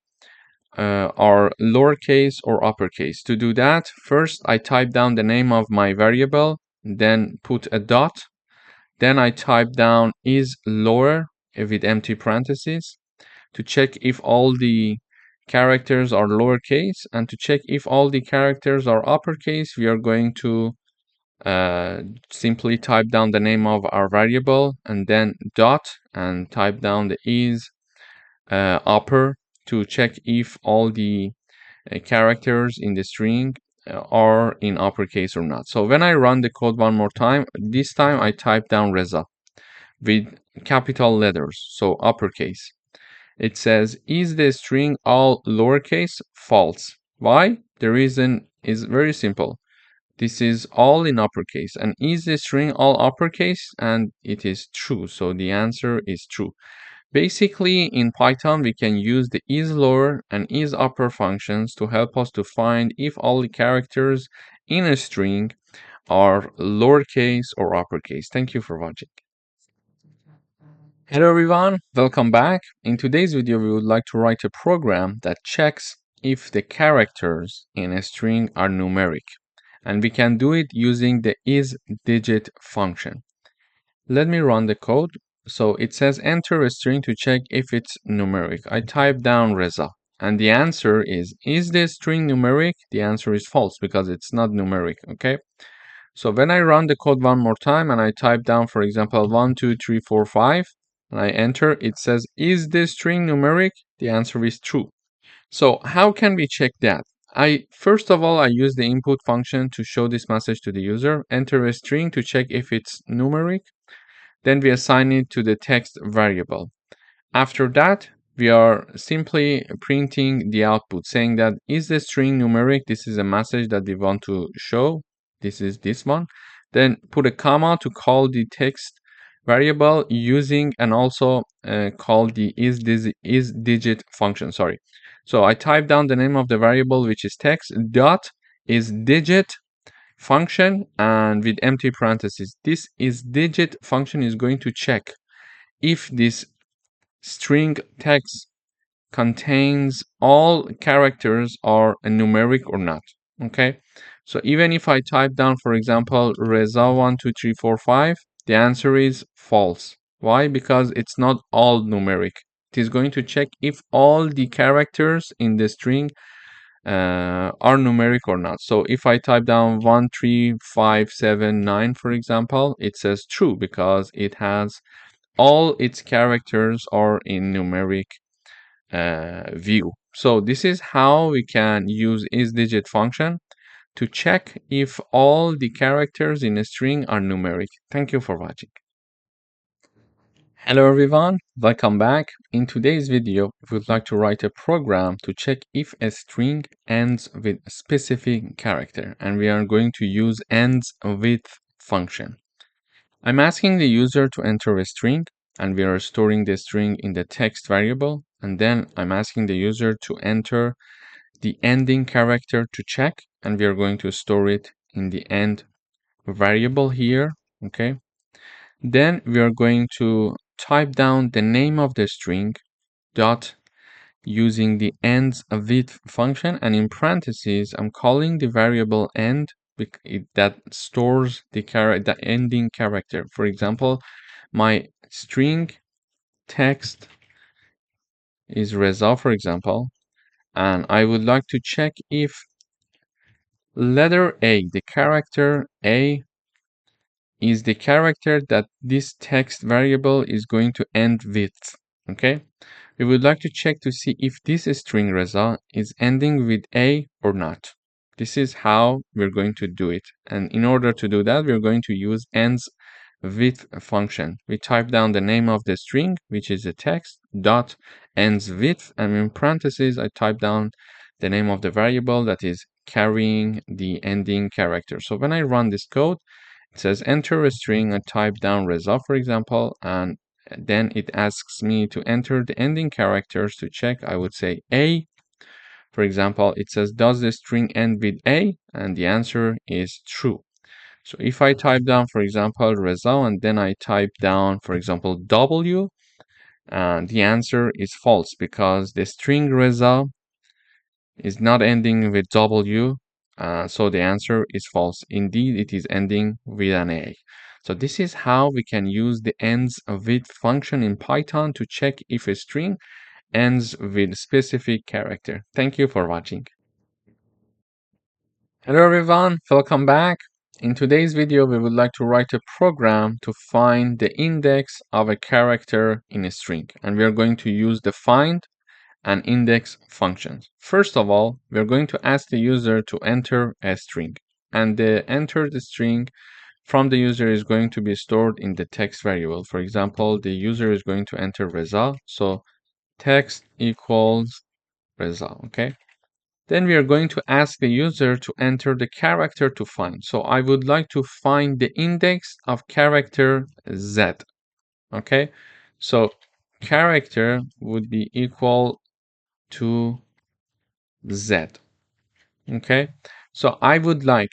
S1: are lowercase or uppercase. To do that, first I type down the name of my variable, then put a dot, then I type down isLower with empty parentheses to check if all the characters are lowercase, and to check if all the characters are uppercase, we are going to simply type down the name of our variable and then dot and type down the is upper to check if all the characters in the string are in uppercase or not. So when I run the code one more time, this time I type down Reza with capital letters, so uppercase. It says, is the string all lowercase? False. Why? The reason is very simple. This is all in uppercase. And is the string all uppercase? And it is true. So the answer is true. Basically, in Python, we can use the isLower and isUpper functions to help us to find if all the characters in a string are lowercase or uppercase. Thank you for watching. Hello everyone, welcome back. In today's video, we would like to write a program that checks if the characters in a string are numeric. And we can do it using the isDigit function. Let me run the code. So it says enter a string to check if it's numeric. I type down Reza and the answer is the string numeric? The answer is false because it's not numeric, okay? So when I run the code one more time and I type down, for example, 1, 2, 3, 4, 5, and I enter, it says, is this string numeric? The answer is true. So how can we check that? First of all, I use the input function to show this message to the user, enter a string to check if it's numeric. Then we assign it to the text variable. After that, we are simply printing the output saying that is the string numeric? This is a message that we want to show. This is this one. Then put a comma to call the text variable using and also call the isDigit function. Sorry. So I type down the name of the variable, which is text dot isDigit function, and with empty parentheses. This isDigit function is going to check if this string text contains all characters are numeric or not. Okay, so even if I type down, for example, Reza 1, 2, 3, 4, 5, the answer is false. Why? Because it's not all numeric. It is going to check if all the characters in the string are numeric or not. So if I type down 1, 3, 5, 7, 9, for example, it says true because it has all its characters are in numeric view. So this is how we can use isDigit function to check if all the characters in a string are numeric. Thank you for watching. Hello everyone, welcome back. In today's video, we would like to write a program to check if a string ends with a specific character, and we are going to use ends with function. I'm asking the user to enter a string, and we are storing the string in the text variable, and then I'm asking the user to enter the ending character to check, and we are going to store it in the end variable here, okay? Then we are going to type down the name of the string dot using the ends with function, and in parentheses I'm calling the variable end that stores the ending character. For example, my string text is Reza, for example, and I would like to check if letter A, the character A, is the character that this text variable is going to end with. Okay, we would like to check to see if this string Reza is ending with A or not. This is how we're going to do it, and in order to do that, we're going to use ends with function. We type down the name of the string, which is a text dot ends with, and in parentheses I type down the name of the variable that is carrying the ending character. So when I run this code, it says enter a string. I type down Reza, for example, and then it asks me to enter the ending characters to check. I would say A, For example, it says, does the string end with A? And the answer is true. So if I type down, for example, Reza, and then I type down, for example, W, the answer is false because the string Reza is not ending with W. So the answer is false. Indeed, it is ending with an A. So this is how we can use the ends with function in Python to check if a string ends with specific character. Thank you for watching. Hello everyone, welcome back. In today's video, we would like to write a program to find the index of a character in a string. And we are going to use the find and index functions. First of all, we are going to ask the user to enter a string. And the enter the string from the user is going to be stored in the text variable. For example, the user is going to enter Reza. So text equals Reza, okay? Then we are going to ask the user to enter the character to find. So I would like to find the index of character Z, okay? So character would be equal to Z, okay? So I would like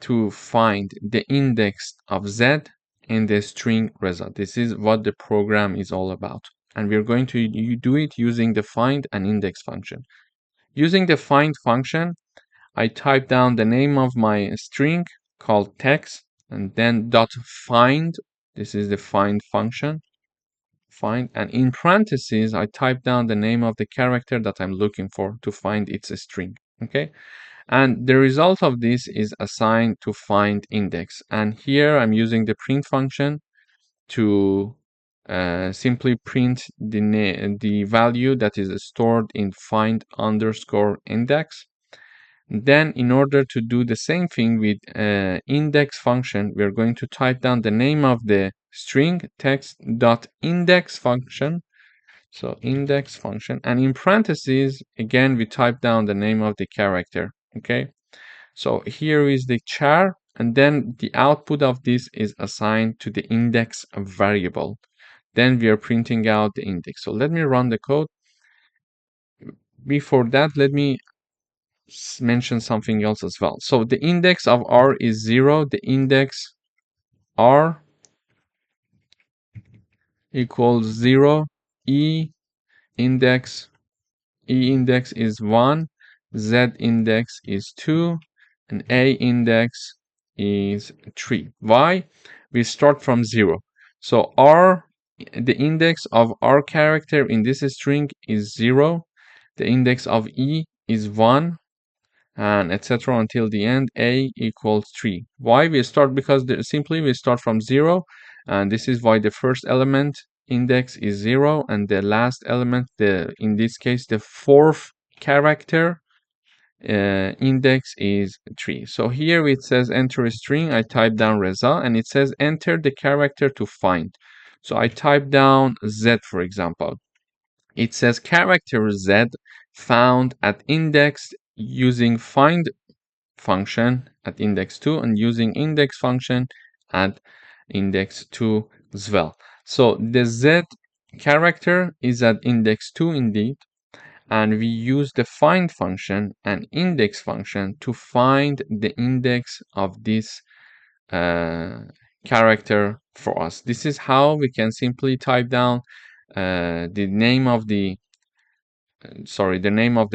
S1: to find the index of Z in the string result. This is what the program is all about. And we're going to do it using the find and index function. Using the find function, I type down the name of my string called text and then dot find. This is the find function. Find, and in parentheses, I type down the name of the character that I'm looking for to find its string. Okay. And the result of this is assigned to find index. And here I'm using the print function to simply print the value that is stored in find underscore index. Then in order to do the same thing with index function, we are going to type down the name of the string text dot index function. So index function, and in parentheses, again, we type down the name of the character. Okay. So here is the char, and then the output of this is assigned to the index variable. Then we are printing out the index. So let me run the code. Before that, let me mention something else as well. So the index of R is 0. The index R equals 0. Index E index is 1. Z index is 2. And A index is 3. Why? We start from 0. So R, the index of R character in this string is 0. The index of E is 1. And etc. until the end. A equals 3. Why we start? Because simply we start from 0, and this is why the first element index is 0, and the last element, in this case the fourth character index is 3. So here it says enter a string. I type down Reza, and it says enter the character to find. So I type down Z, for example. It says character Z found at index using find function at index 2 and using index function at index 2 as well. So the Z character is at index 2 indeed, and we use the find function and index function to find the index of this character for us. This is how we can simply type down the name of the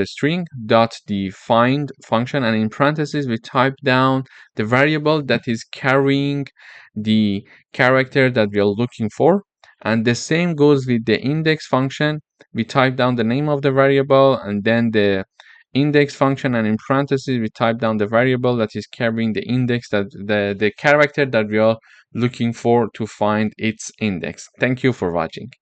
S1: string dot the find function, and in parentheses we type down the variable that is carrying the character that we are looking for. And the same goes with the index function. We type down the name of the variable and then the index function, and in parentheses we type down the variable that is carrying the index, that the character that we are looking for to find its index. Thank you for watching.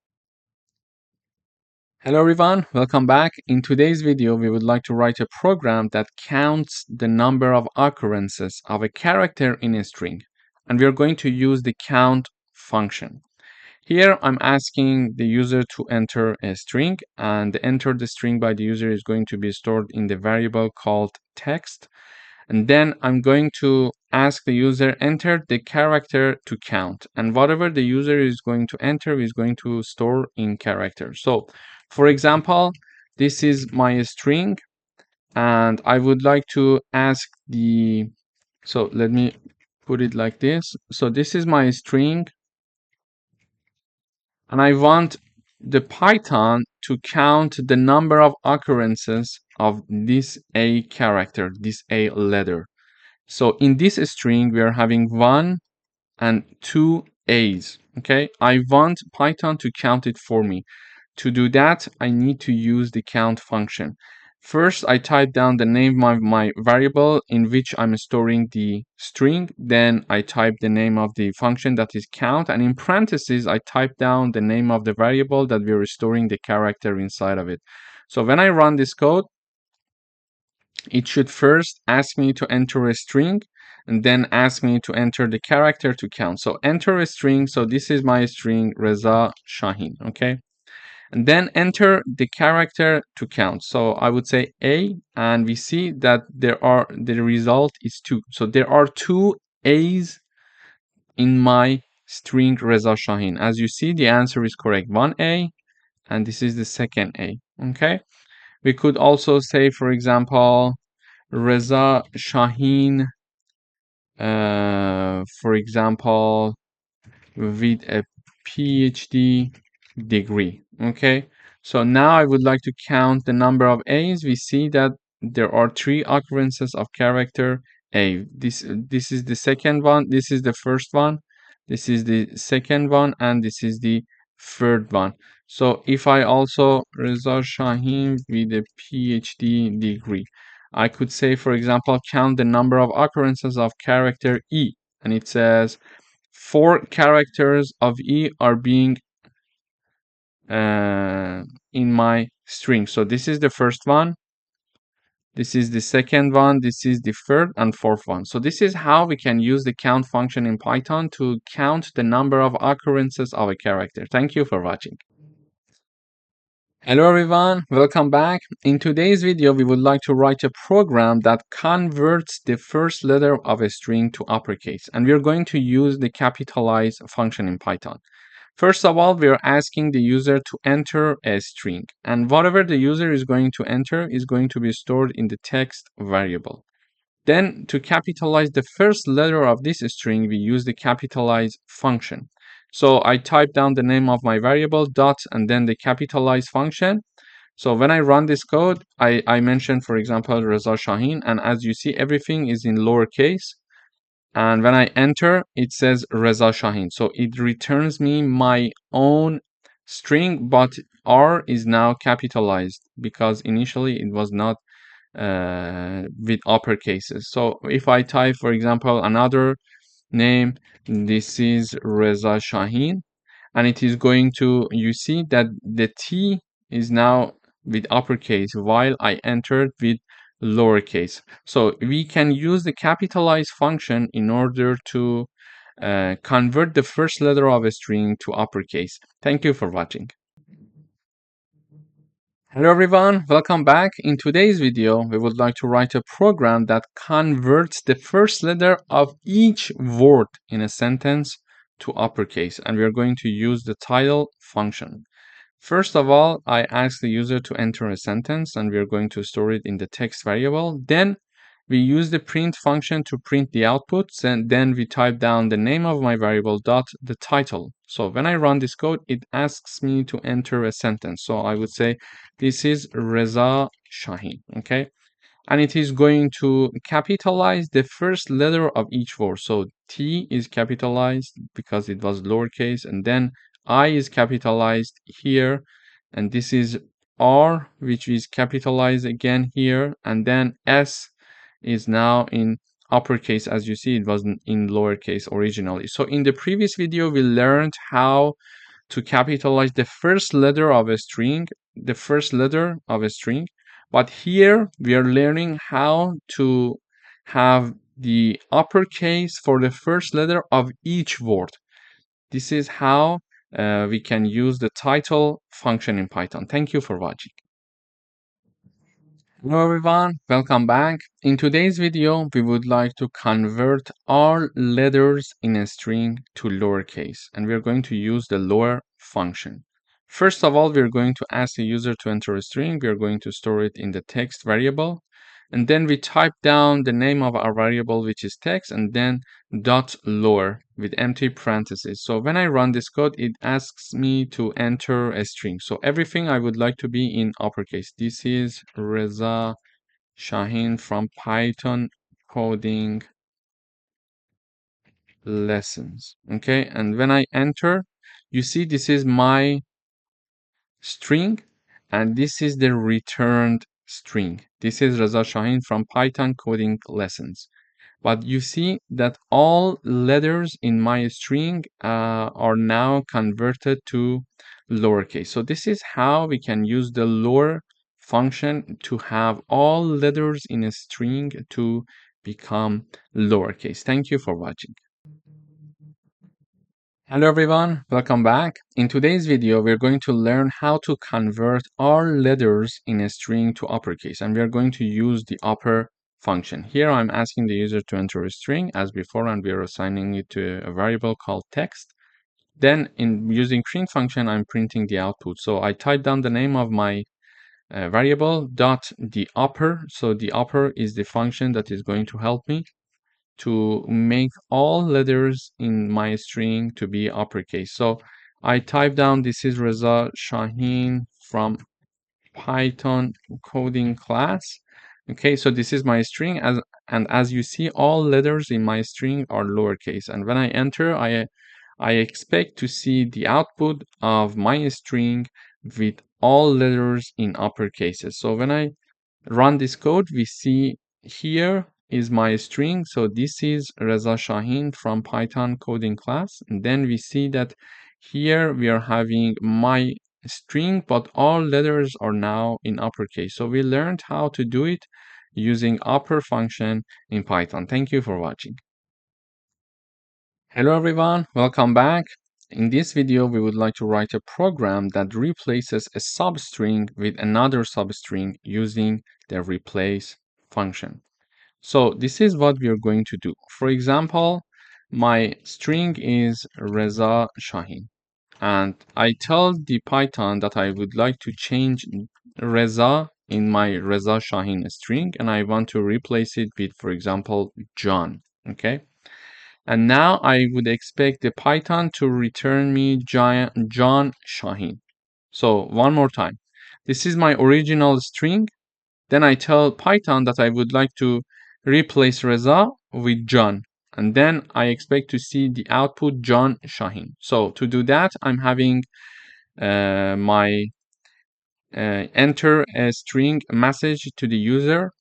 S1: Hello everyone, welcome back. In today's video, we would like to write a program that counts the number of occurrences of a character in a string. And we are going to use the count function. Here I'm asking the user to enter a string, and the enter the string by the user is going to be stored in the variable called text. And then I'm going to ask the user enter the character to count, and whatever the user is going to enter is going to store in character. So for example, this is my string, and I would like to ask so let me put it like this. So this is my string, and I want the Python to count the number of occurrences of this A character, this A letter. So in this string, we are having 1 and 2 A's. Okay, I want Python to count it for me. To do that, I need to use the count function. First, I type down the name of my variable in which I'm storing the string. Then I type the name of the function that is count. And in parentheses, I type down the name of the variable that we're storing the character inside of it. So when I run this code, it should first ask me to enter a string and then ask me to enter the character to count. So enter a string. So this is my string, Reza Shahin. Okay. And then enter the character to count. So I would say A, and we see that the result is 2. So there are 2 A's in my string Reza Shahin. As you see, the answer is correct. 1A, and this is the second A. Okay. We could also say, for example, Reza Shahin, for example, with a PhD degree. Okay, so now I would like to count the number of A's. We see that there are 3 occurrences of character A. This is the second one, this is the first one, this is the second one, and this is the third one. So if I also Reza Shahin with a PhD degree, I could say, for example, count the number of occurrences of character E, and it says 4 characters of E are being in my string. So this is the first one, this is the second one, this is the third and fourth one. So this is how we can use the count function in Python to count the number of occurrences of a character. Thank you for watching. Hello everyone, welcome back. In today's video, we would like to write a program that converts the first letter of a string to uppercase, and we're going to use the capitalize function in Python. First of all, we are asking the user to enter a string, and whatever the user is going to enter is going to be stored in the text variable. Then, to capitalize the first letter of this string, we use the capitalize function. So I type down the name of my variable, dot, and then the capitalize function. So when I run this code, I mentioned, for example, Reza Shahin, and as you see, everything is in lowercase. And when I enter, it says Reza Shahin. So it returns me my own string, but R is now capitalized because initially it was not with uppercases. So if I type, for example, another name, this is Reza Shahin, and it is going to, you see that the T is now with uppercase while I entered with lowercase. So we can use the capitalize function in order to convert the first letter of a string to uppercase. Thank you for watching. Hello everyone, welcome back. In today's video, we would like to write a program that converts the first letter of each word in a sentence to uppercase, and we are going to use the title function. First of all, I ask the user to enter a sentence, and we are going to store it in the text variable. Then we use the print function to print the outputs, and then we type down the name of my variable dot the title. So when I run this code, it asks me to enter a sentence. So I would say this is Reza Shahin, okay? And it is going to capitalize the first letter of each word. So T is capitalized because it was lowercase, and then I is capitalized here, and this is R, which is capitalized again here, and then S is now in uppercase. As you see, it was in lowercase originally. So in the previous video, we learned how to capitalize the first letter of a string, but here we are learning how to have the uppercase for the first letter of each word. This is how we can use the title function in Python. Thank you for watching. Hello everyone, welcome back. In today's video, we would like to convert all letters in a string to lowercase, and we're going to use the lower function. First of all, we're going to ask the user to enter a string. We're going to store it in the text variable. and then we type down the name of our variable, which is text, and then dot lower with empty parentheses. So when I run this code, it asks me to enter a string. So everything I would like to be in uppercase. This is Reza Shahin from Python coding lessons. Okay, and when I enter, you see this is my string, and this is the returned string. This is Reza Shahin from Python coding lessons. But you see that all letters in my string are now converted to lowercase. So this is how we can use the lower function to have all letters in a string to become lowercase. Thank you for watching. Hello everyone, welcome back. In today's video, we're going to learn how to convert all letters in a string to uppercase, and we're going to use the upper function. Here I'm asking the user to enter a string as before, and we're assigning it to a variable called text. Then in using print function, I'm printing the output. So I type down the name of my variable dot the upper. So the upper is the function that is going to help me to make all letters in my string to be uppercase. So I type down this is Reza Shahin from Python coding class. Okay, so this is my string, and as you see, all letters in my string are lowercase. And when I enter, I expect to see the output of my string with all letters in upper cases. So when I run this code, we see here is my string. So this is Reza Shahin from Python coding class. And then we see that here we are having my string, but all letters are now in uppercase. So we learned how to do it using upper function in Python. Thank you for watching. Hello everyone, welcome back. In this video, we would like to write a program that replaces a substring with another substring using the replace function. So this is what we are going to do. For example, my string is Reza Shahin, and I tell the Python that I would like to change Reza in my Reza Shahin string, and I want to replace it with, for example, John. Okay. And now I would expect the Python to return me John Shahin. So one more time. This is my original string. Then I tell Python that I would like to replace Reza with John. And then I expect to see the output John Shahin. So to do that, I'm having my enter a string message to the user,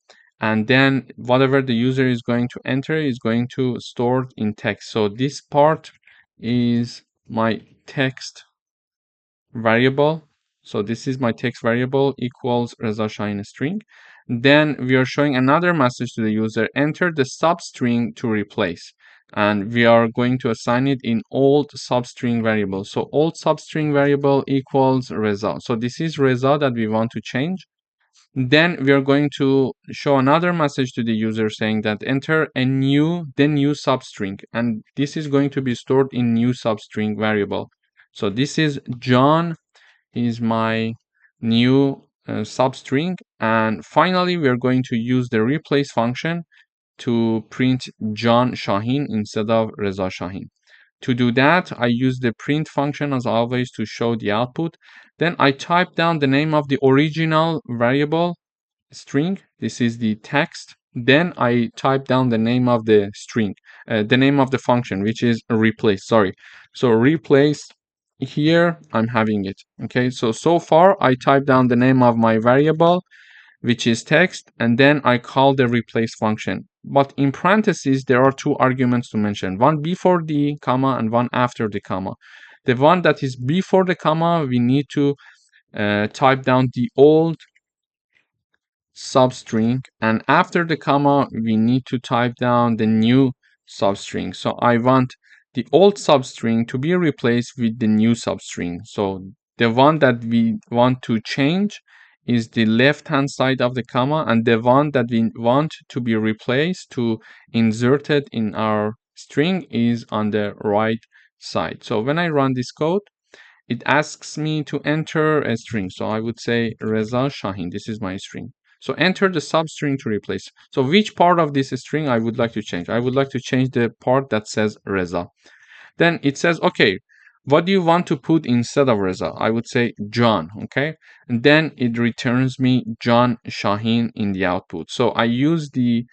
S1: and then whatever the user is going to enter is going to store in text. So this part is my text variable. So this is my text variable equals Reza Shahin string. Then we are showing another message to the user, enter the substring to replace. And we are going to assign it in old substring variable. So old substring variable equals Reza. So this is Reza that we want to change. Then we are going to show another message to the user saying that enter a new substring, and this is going to be stored in new substring variable. So this is John is my new substring, and finally we are going to use the replace function to print John Shahin instead of Reza Shahin. To do that, I use the print function as always to show the output. Then I type down the name of the original variable string. This is the text. Then I type down the name of the string, the name of the function, which is replace. Sorry. So replace, here I'm having it. Okay. So far I type down the name of my variable, which is text, and then I call the replace function. But in parentheses, there are two arguments to mention, one before the comma and one after the comma. The one that is before the comma, we need to type down the old substring, and after the comma we need to type down the new substring. So I want the old substring to be replaced with the new substring. So the one that we want to change is the left hand side of the comma, and the one that we want to be replaced, to insert it in our string, is on the right side. So when I run this code, it asks me to enter a string. So I would say Reza Shahin, this is my string. So enter the substring to replace. So which part of this string I would like to change? I would like to change the part that says Reza. Then it says, okay, what do you want to put instead of Reza? I would say John, okay? And then it returns me John Shaheen in the output. So I use the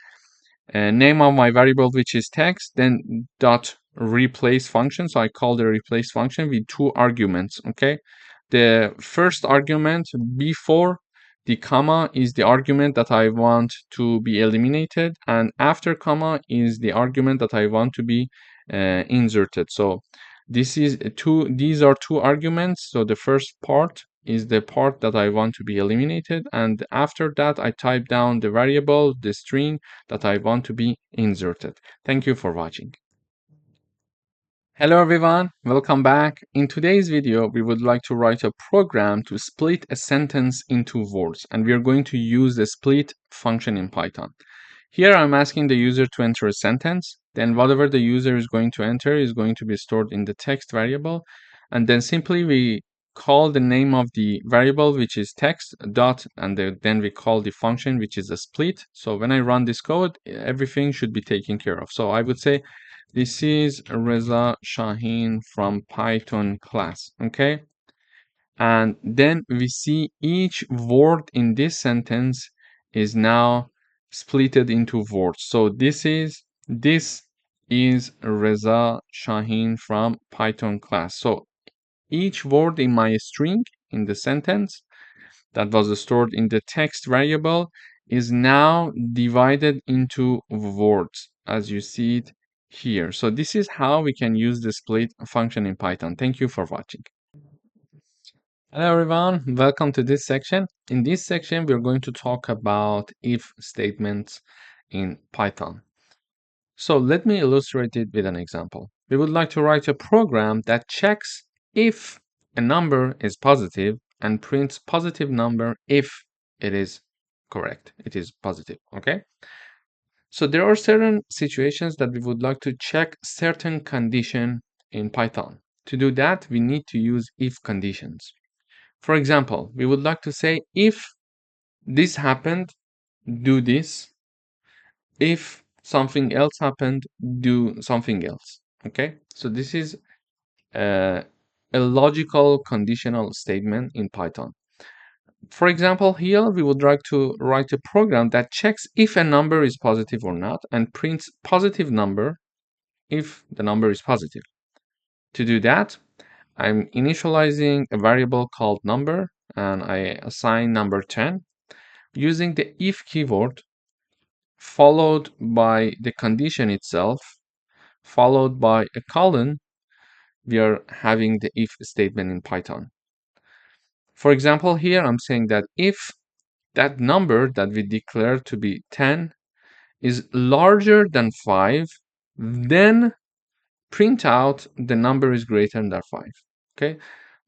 S1: name of my variable, which is text, then dot replace function. So I call the replace function with two arguments, okay? The first argument before the comma is the argument that I want to be eliminated, and after comma is the argument that I want to be inserted. So these are two arguments. So the first part is the part that I want to be eliminated, and after that I type down the variable, the string that I want to be inserted. Thank you for watching. Hello everyone, welcome back. In today's video, we would like to write a program to split a sentence into words, and we are going to use the split function in Python. Here I'm asking the user to enter a sentence, then whatever the user is going to enter is going to be stored in the text variable, and then simply we call the name of the variable, which is text dot, and then we call the function, which is a split. So when I run this code, everything should be taken care of. So I would say this is Reza Shaheen from Python class, okay? And then we see each word in this sentence is now splitted into words. So this is Reza Shaheen from Python class. So each word in my string in the sentence that was stored in the text variable is now divided into words, as you see it here. So this is how we can use the split function in Python. Thank you for watching. Hello everyone, welcome to this section. In this section, we're going to talk about if statements in Python. So let me illustrate it with an example. We would like to write a program that checks if a number is positive and prints positive number if it is correct, it is positive, okay? So there are certain situations that we would like to check certain condition in Python. To do that, we need to use if conditions. For example, we would like to say if this happened, do this. If something else happened, do something else. Okay, so this is a logical conditional statement in Python. For example, here we would like to write a program that checks if a number is positive or not and prints positive number if the number is positive. To do that, I'm initializing a variable called number and I assign number 10 using the if keyword followed by the condition itself followed by a colon. We are having the if statement in Python. For example, here I'm saying that if that number that we declare to be 10 is larger than 5, then print out the number is greater than 5. Okay,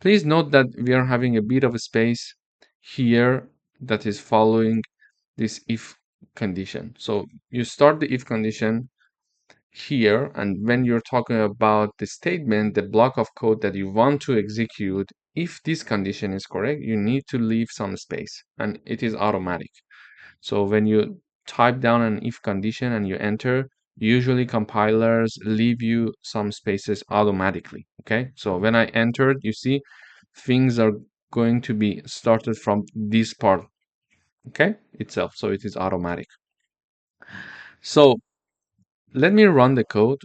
S1: please note that we are having a bit of a space here that is following this if condition. So you start the if condition here, and when you're talking about the statement, the block of code that you want to execute, if this condition is correct, you need to leave some space, and it is automatic. So when you type down an if condition and you enter, usually compilers leave you some spaces automatically. Okay, so when I entered, you see things are going to be started from this part, okay, itself. So it is automatic. So let me run the code.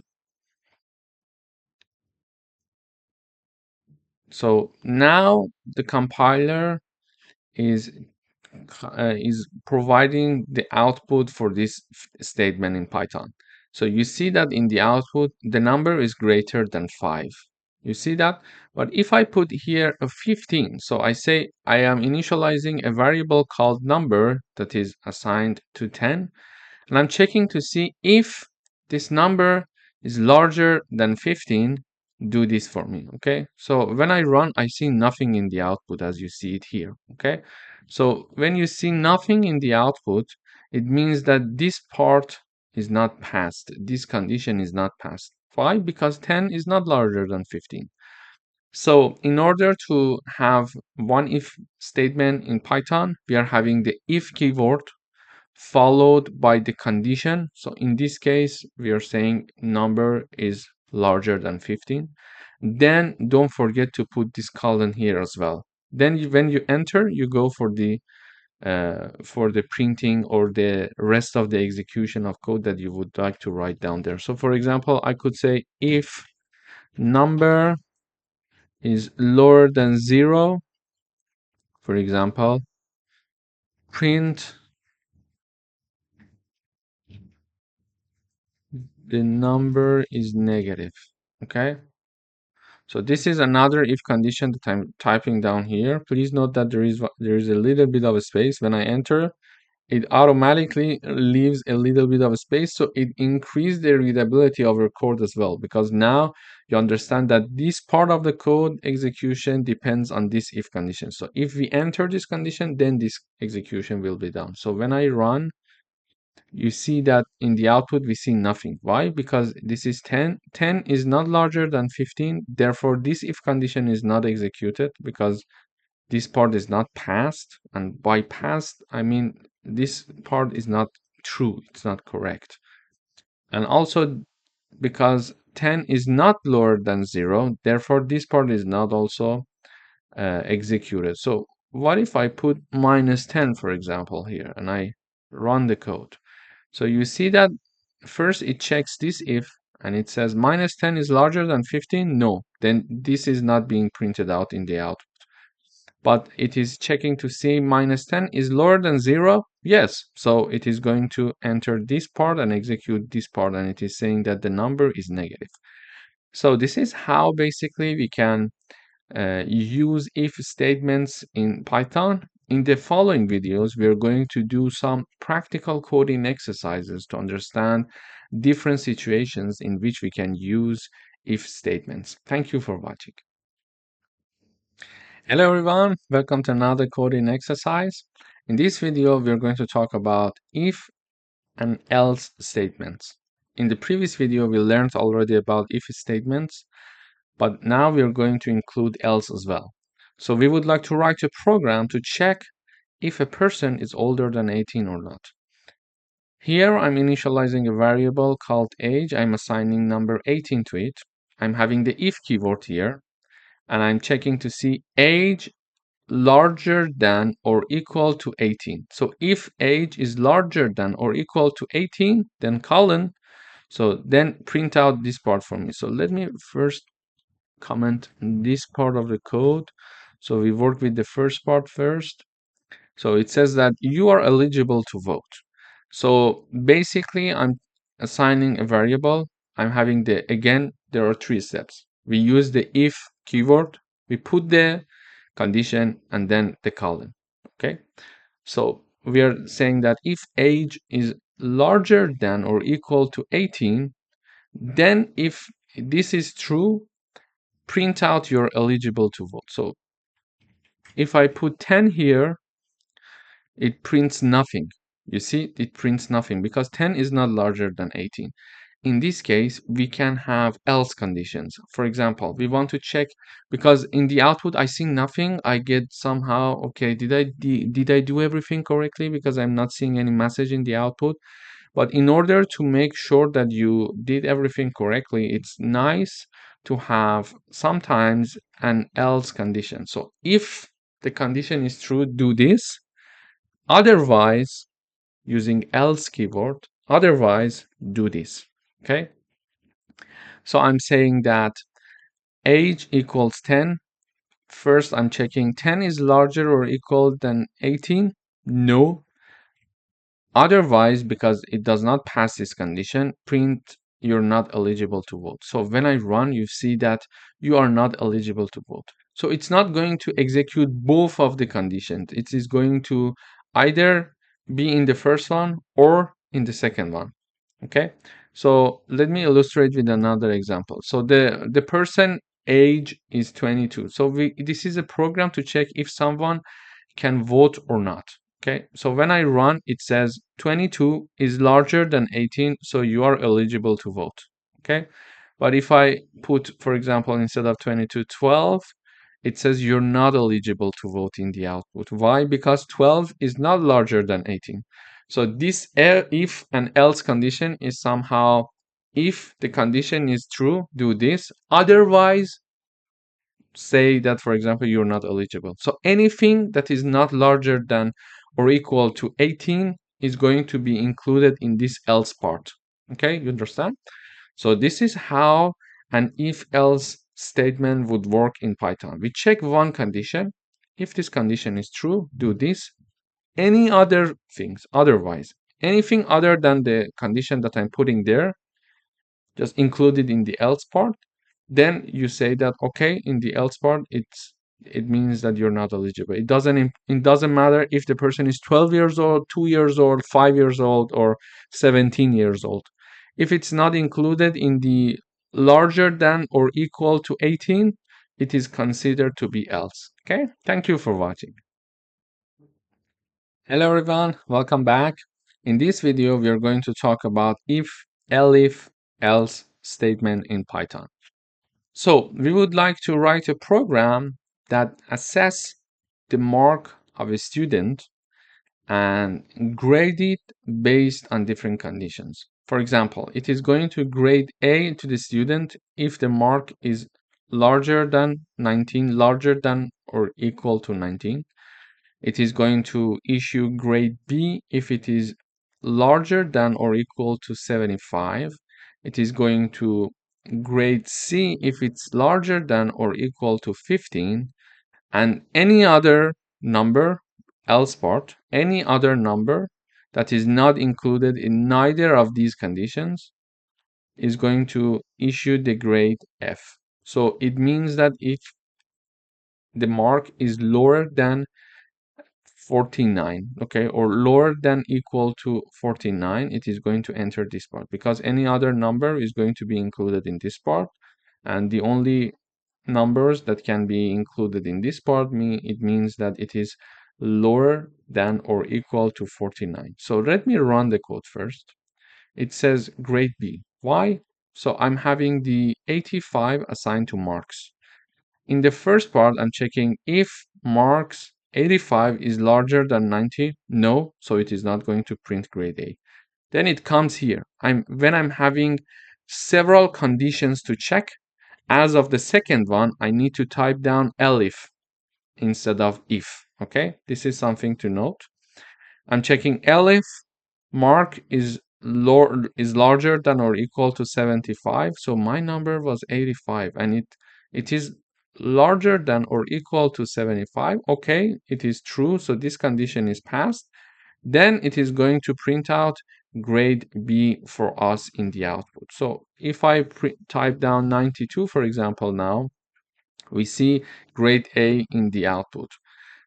S1: So now the compiler is providing the output for this statement in Python. So you see that in the output, the number is greater than 5. You see that? But if I put here a 15, so I say I am initializing a variable called number that is assigned to 10, and I'm checking to see if this number is larger than 15, do this for me, okay? So when I run, I see nothing in the output as you see it here, okay? So when you see nothing in the output, it means that this part is not passed. This condition is not passed. Why? Because 10 is not larger than 15. So in order to have one if statement in Python, we are having the if keyword followed by the condition. So in this case, we are saying number is larger than 15. Then don't forget to put this colon here as well. Then when you enter, you go for the printing or the rest of the execution of code that you would like to write down there. So for example, I could say if number is lower than 0, for example, print the number is negative. Okay. So this is another if condition that I'm typing down here. Please note that there is a little bit of a space. When I enter, it automatically leaves a little bit of a space, so it increases the readability of your code as well, because now you understand that this part of the code execution depends on this if condition. So if we enter this condition, then this execution will be done. So when I run, you see that in the output we see nothing. Why? Because this is 10. 10 is not larger than 15. Therefore, this if condition is not executed because this part is not passed. And by passed, I mean this part is not true. It's not correct. And also because 10 is not lower than 0, therefore this part is not also executed. So what if I put -10, for example, here, and I run the code? So you see that first it checks this if, and it says -10 is larger than 15. No, then this is not being printed out in the output. But it is checking to see -10 is lower than 0. Yes, so it is going to enter this part and execute this part, and it is saying that the number is negative. So this is how basically we can use if statements in Python. In the following videos, we are going to do some practical coding exercises to understand different situations in which we can use if statements. Thank you for watching. Hello everyone, welcome to another coding exercise. In this video, we're going to talk about if and else statements. In the previous video, we learned already about if statements, but now we are going to include else as well. So we would like to write a program to check if a person is older than 18 or not. Here I'm initializing a variable called age. I'm assigning number 18 to it. I'm having the if keyword here, and I'm checking to see age larger than or equal to 18. So if age is larger than or equal to 18, then colon. So then print out this part for me. So let me first comment this part of the code. So we work with the first part first. So it says that you are eligible to vote. So basically I'm assigning a variable. I'm having again, there are 3 steps. We use the if keyword, we put the condition, and then the colon. Okay. So we are saying that if age is larger than or equal to 18, then if this is true, print out you're eligible to vote. So if I put 10 here, it prints nothing. You see, it prints nothing because 10 is not larger than 18. In this case, we can have else conditions. For example, we want to check because in the output I see nothing. I get somehow, okay, did I do everything correctly? Because I'm not seeing any message in the output. But in order to make sure that you did everything correctly, it's nice to have sometimes an else condition. So if the condition is true, do this. Otherwise, using else keyword, otherwise do this. Okay. So I'm saying that age equals 10. First, I'm checking 10 is larger or equal than 18. No. Otherwise, because it does not pass this condition, print you're not eligible to vote. So when I run, you see that you are not eligible to vote. So it's not going to execute both of the conditions. It is going to either be in the first one or in the second one. Okay. So let me illustrate with another example. So the person age is 22. So this is a program to check if someone can vote or not. Okay, so when I run, it says 22 is larger than 18, so you are eligible to vote. Okay, But if I put, for example, instead of 22, 12, it says you're not eligible to vote in the output. Why? Because 12 is not larger than 18. So this if and else condition is somehow, if the condition is true, do this. Otherwise, say that, for example, you're not eligible. So anything that is not larger than or equal to 18 is going to be included in this else part. Okay, you understand? So this is how an if-else statement would work in Python. We check one condition. If this condition is true, do this. Any other things, otherwise, anything other than the condition that I'm putting there, just included in the else part. Then you say that, okay, in the else part, it means that you're not eligible. It doesn't matter if the person is 12 years old, 2 years old, 5 years old, or 17 years old. If it's not included in the larger than or equal to 18, it is considered to be else. Okay, thank you for watching. Hello everyone, welcome back. In this video, we are going to talk about if, elif, else statement in Python. So we would like to write a program that assess the mark of a student and grade it based on different conditions. For example, it is going to grade A to the student if the mark is larger than 19, larger than or equal to 19. It is going to issue grade B if it is larger than or equal to 75. It is going to grade C if it's larger than or equal to 15, and any other number, else part, any other number that is not included in neither of these conditions is going to issue the grade F. So it means that if the mark is lower than 49, okay, or lower than equal to 49, it is going to enter this part, because any other number is going to be included in this part, and the only numbers that can be included in this part it means that it is lower than or equal to 49. So let me run the code first. It says grade B. Why? So I'm having the 85 assigned to marks. In the first part, I'm checking if marks 85 is larger than 90. No, so it is not going to print grade A. Then it comes here. When I'm having several conditions to check, as of the second one, I need to type down elif instead of if. Okay, this is something to note. I'm checking elif mark is larger than or equal to 75. So my number was 85, and it is larger than or equal to 75. Okay, it is true. So this condition is passed. Then it is going to print out grade B for us in the output. So if I type down 92, for example, now we see grade A in the output.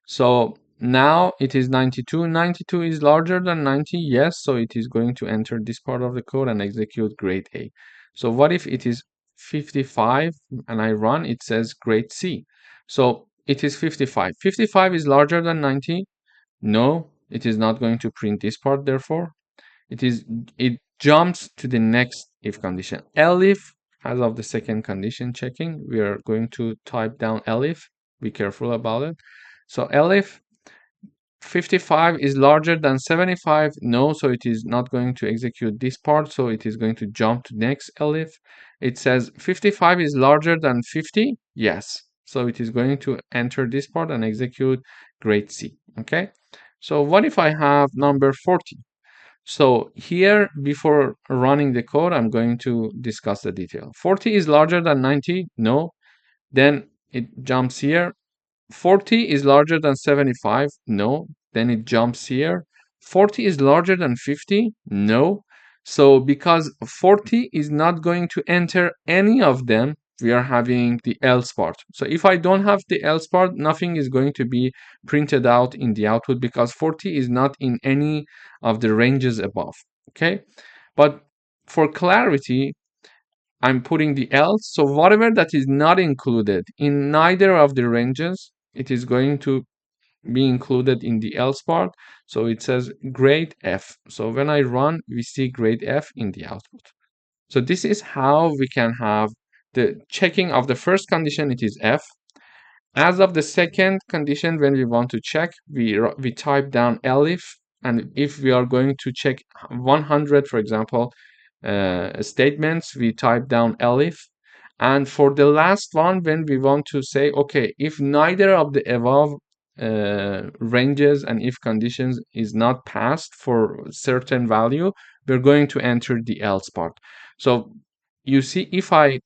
S1: So now it is 92. 92 is larger than 90. Yes, so it is going to enter this part of the code and execute grade A. So what if it is 55 and I run, it says grade C. So it is 55. 55 is larger than 90. No, it is not going to print this part, therefore. It jumps to the next if condition. Elif, as of the second condition checking, we are going to type down elif. Be careful about it. So elif 55 is larger than 75. No, so it is not going to execute this part. So it is going to jump to next elif. It says 55 is larger than 50. Yes. So it is going to enter this part and execute grade C. Okay. So what if I have number 40? So here, before running the code, I'm going to discuss the detail. 40 is larger than 90? No. Then it jumps here. 40 is larger than 75? No. Then it jumps here. 40 is larger than 50? No. So because 40 is not going to enter any of them, we are having the else part. So if I don't have the else part, nothing is going to be printed out in the output, because 40 is not in any of the ranges above. Okay. But for clarity, I'm putting the else. So whatever that is not included in neither of the ranges, it is going to be included in the else part. So it says grade F. So when I run, we see grade F in the output. So this is how we can have the checking of the first condition, it is F. As of the second condition, when we want to check, we type down elif, and if we are going to check 100, for example, statements, we type down elif. And for the last one, when we want to say, okay, if neither of the above ranges and if conditions is not passed for certain value, we're going to enter the else part. So you see, if I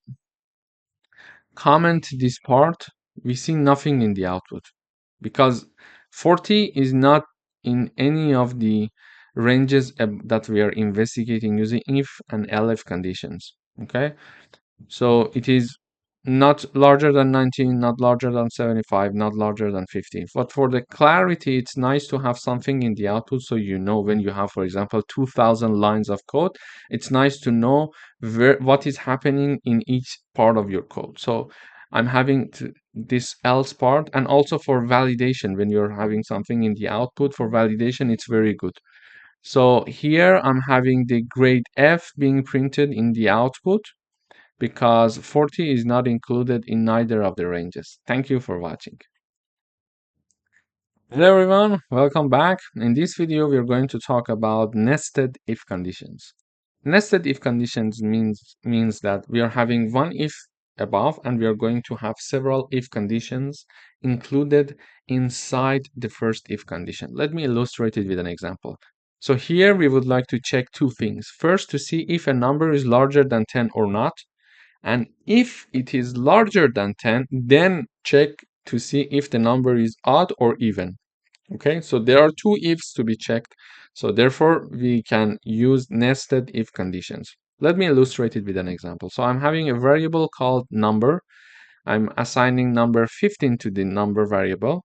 S1: comment this part, we see nothing in the output because 40 is not in any of the ranges that we are investigating using if and elif conditions. Okay, so it is not larger than 19, not larger than 75, not larger than 50. But for the clarity, it's nice to have something in the output so you know when you have, for example, 2000 lines of code, it's nice to know what is happening in each part of your code. So I'm having this else part, and also for validation, when you're having something in the output, for validation, it's very good. So here I'm having the grade F being printed in the output, because 40 is not included in neither of the ranges. Thank you for watching. Hello everyone, welcome back. In this video, we're going to talk about nested if conditions. Nested if conditions means that we are having one if above, and we are going to have several if conditions included inside the first if condition. Let me illustrate it with an example. So here we would like to check two things. First, to see if a number is larger than 10 or not. And if it is larger than 10, then check to see if the number is odd or even. Okay, so there are two ifs to be checked. So therefore, we can use nested if conditions. Let me illustrate it with an example. So I'm having a variable called number. I'm assigning number 15 to the number variable.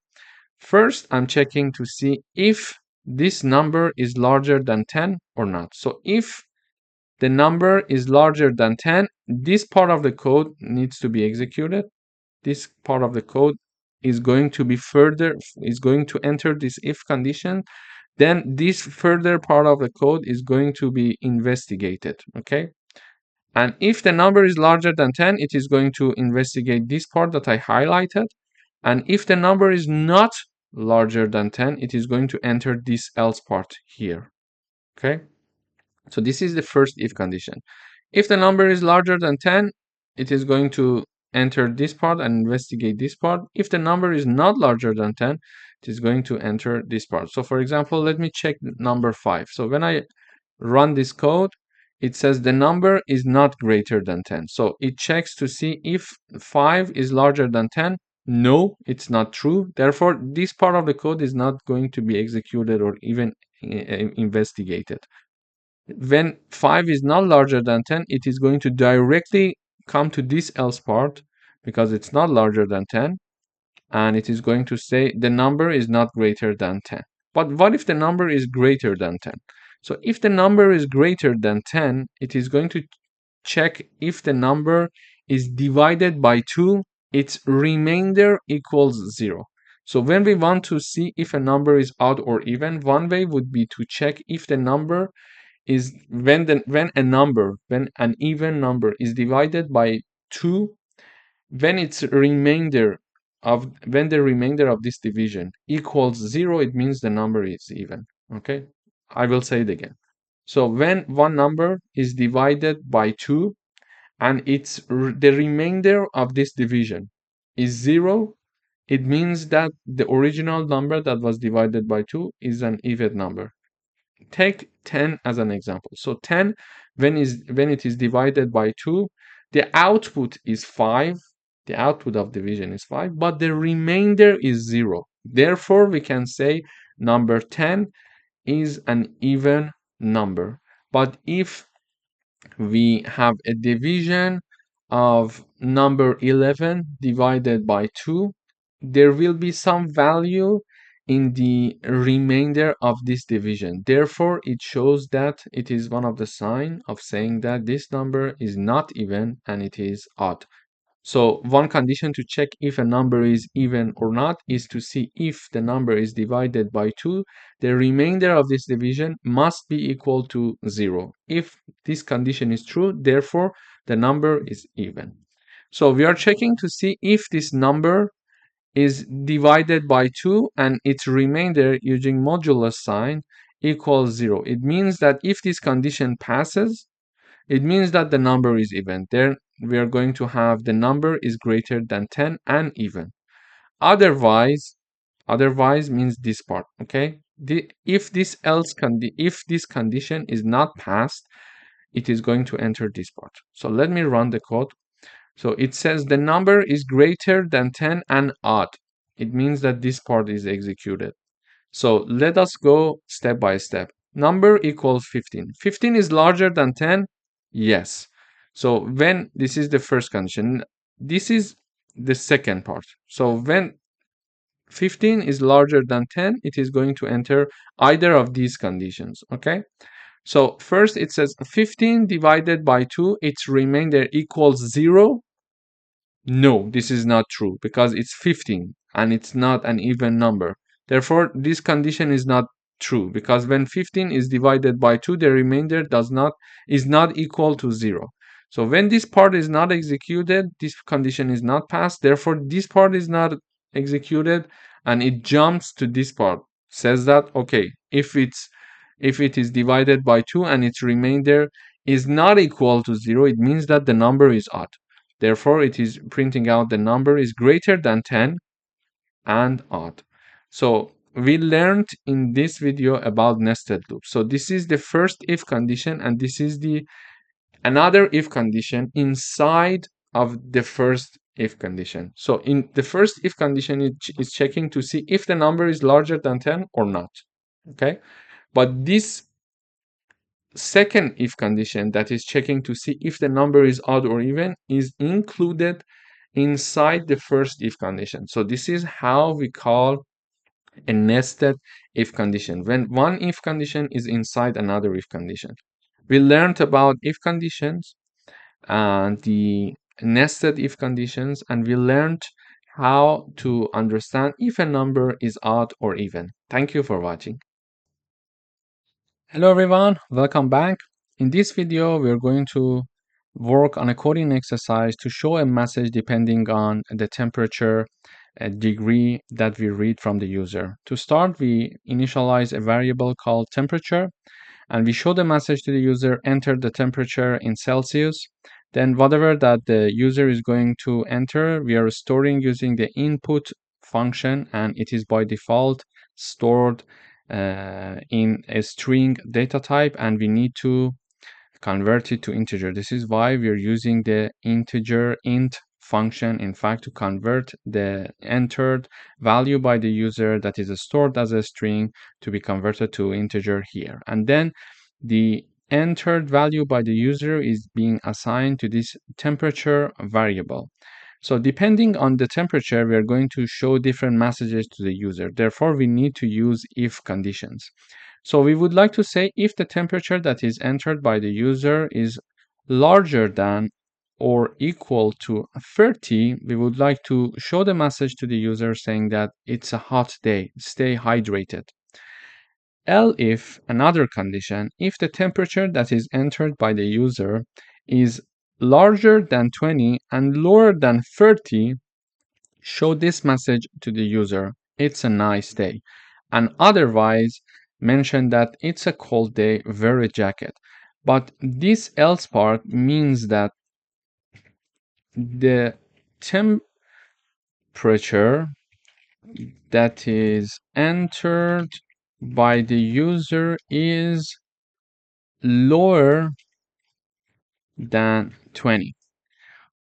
S1: First, I'm checking to see if this number is larger than 10 or not. So if the number is larger than 10, this part of the code needs to be executed. This part of the code is going to enter this if condition. Then this further part of the code is going to be investigated. Okay. And if the number is larger than 10, it is going to investigate this part that I highlighted. And if the number is not larger than 10, it is going to enter this else part here. Okay. So this is the first if condition. If the number is larger than 10, it is going to enter this part and investigate this part. If the number is not larger than 10, it is going to enter this part. So for example, let me check number 5. So when I run this code, it says the number is not greater than 10. So it checks to see if 5 is larger than 10. No, it's not true. Therefore, this part of the code is not going to be executed or even investigated. When 5 is not larger than 10, it is going to directly come to this else part because it's not larger than 10, and it is going to say the number is not greater than 10. But what if the number is greater than 10? So if the number is greater than 10, it is going to check if the number is divided by 2, its remainder equals 0. So when we want to see if a number is odd or even, one way would be to check if the number is when an even number is divided by 2, when the remainder of this division equals 0, it means the number is even. Okay, I will say it again. So when one number is divided by 2 and the remainder of this division is 0, it means that the original number that was divided by 2 is an even number. Take 10 as an example. So 10, when it is divided by 2, the output is 5. The output of division is 5, but the remainder is 0. Therefore, we can say number 10 is an even number. But if we have a division of number 11 divided by 2, there will be some value in the remainder of this division. Therefore, it shows that it is one of the signs of saying that this number is not even and it is odd. So one condition to check if a number is even or not is to see if the number is divided by 2, the remainder of this division must be equal to 0. If this condition is true, therefore the number is even. So we are checking to see if this number is divided by 2 and its remainder using modulus sign equals 0. It means that if this condition passes, it means that the number is even. Then we are going to have the number is greater than 10 and even. Otherwise means this part, okay? If this condition is not passed, it is going to enter this part. So let me run the code. So it says the number is greater than 10 and odd. It means that this part is executed. So let us go step by step. Number equals 15. 15 is larger than 10? Yes. So when this is the first condition, this is the second part. So when 15 is larger than 10, it is going to enter either of these conditions, okay? So first it says 15 divided by 2, its remainder equals 0. No, this is not true because it's 15 and it's not an even number. Therefore, this condition is not true because when 15 is divided by 2, the remainder is not equal to 0. So when this part is not executed, this condition is not passed. Therefore, this part is not executed and it jumps to this part. Says that, okay, if it is divided by 2 and its remainder is not equal to 0, it means that the number is odd. Therefore, it is printing out the number is greater than 10 and odd. So we learned in this video about nested loops. So this is the first if condition and this is another if condition inside of the first if condition. So in the first if condition, it is checking to see if the number is larger than 10 or not. Okay, but this second if condition that is checking to see if the number is odd or even is included inside the first if condition. So this is how we call a nested if condition, when one if condition is inside another if condition. We learned about if conditions and the nested if conditions, and we learned how to understand if a number is odd or even. Thank you for watching. Hello everyone, welcome back. In this video, we're going to work on a coding exercise to show a message depending on the temperature degree that we read from the user. To start, we initialize a variable called temperature and we show the message to the user, enter the temperature in Celsius. Then whatever that the user is going to enter, we are storing using the input function and it is by default stored in a string data type and we need to convert it to integer. This is why we're using the integer int function, in fact, to convert the entered value by the user that is stored as a string to be converted to integer here. And then the entered value by the user is being assigned to this temperature variable. So depending on the temperature, we are going to show different messages to the user. Therefore, we need to use if conditions. So we would like to say if the temperature that is entered by the user is larger than or equal to 30, we would like to show the message to the user saying that it's a hot day, stay hydrated. If another condition, if the temperature that is entered by the user is larger than 20 and lower than 30, show this message to the user, it's a nice day. And otherwise, mention that it's a cold day, wear a jacket. But this else part means that the temperature that is entered by the user is lower than 20.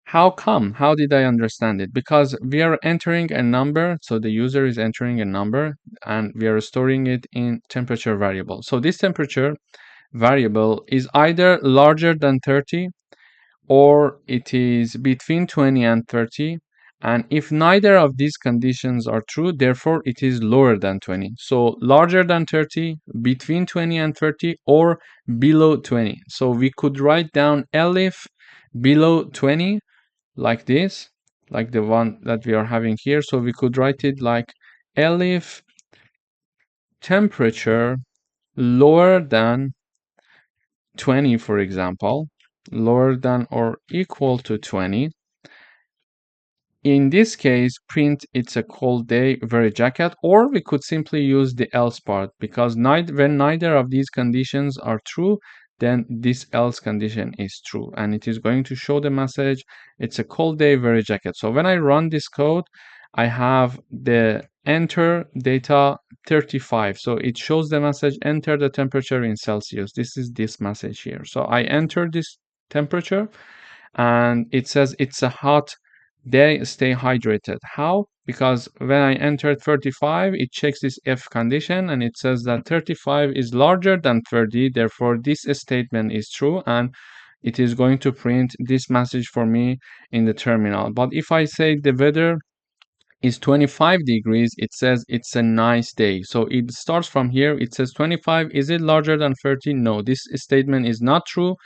S1: How come? How did I understand it? Because we are entering a number, so the user is entering a number and we are storing it in temperature variable. So this temperature variable is either larger than 30 or it is between 20 and 30. And if neither of these conditions are true, therefore it is lower than 20. So larger than 30, between 20 and 30, or below 20. So we could write down elif below 20, like this, like the one that we are having here. So we could write it like elif temperature lower than 20, for example, lower than or equal to 20. In this case, print it's a cold day, very jacket, or we could simply use the else part, because when neither of these conditions are true, then this else condition is true, and it is going to show the message it's a cold day, very jacket. So when I run this code, I have the enter data 35. So it shows the message enter the temperature in Celsius. This is this message here. So I enter this temperature and it says it's a hot day, stay hydrated. How? Because when I entered 35, it checks this if condition and it says that 35 is larger than 30. Therefore, this statement is true and it is going to print this message for me in the terminal. But if I say the weather is 25 degrees, it says it's a nice day. So it starts from here. It says 25. Is it larger than 30? No, this statement is not true.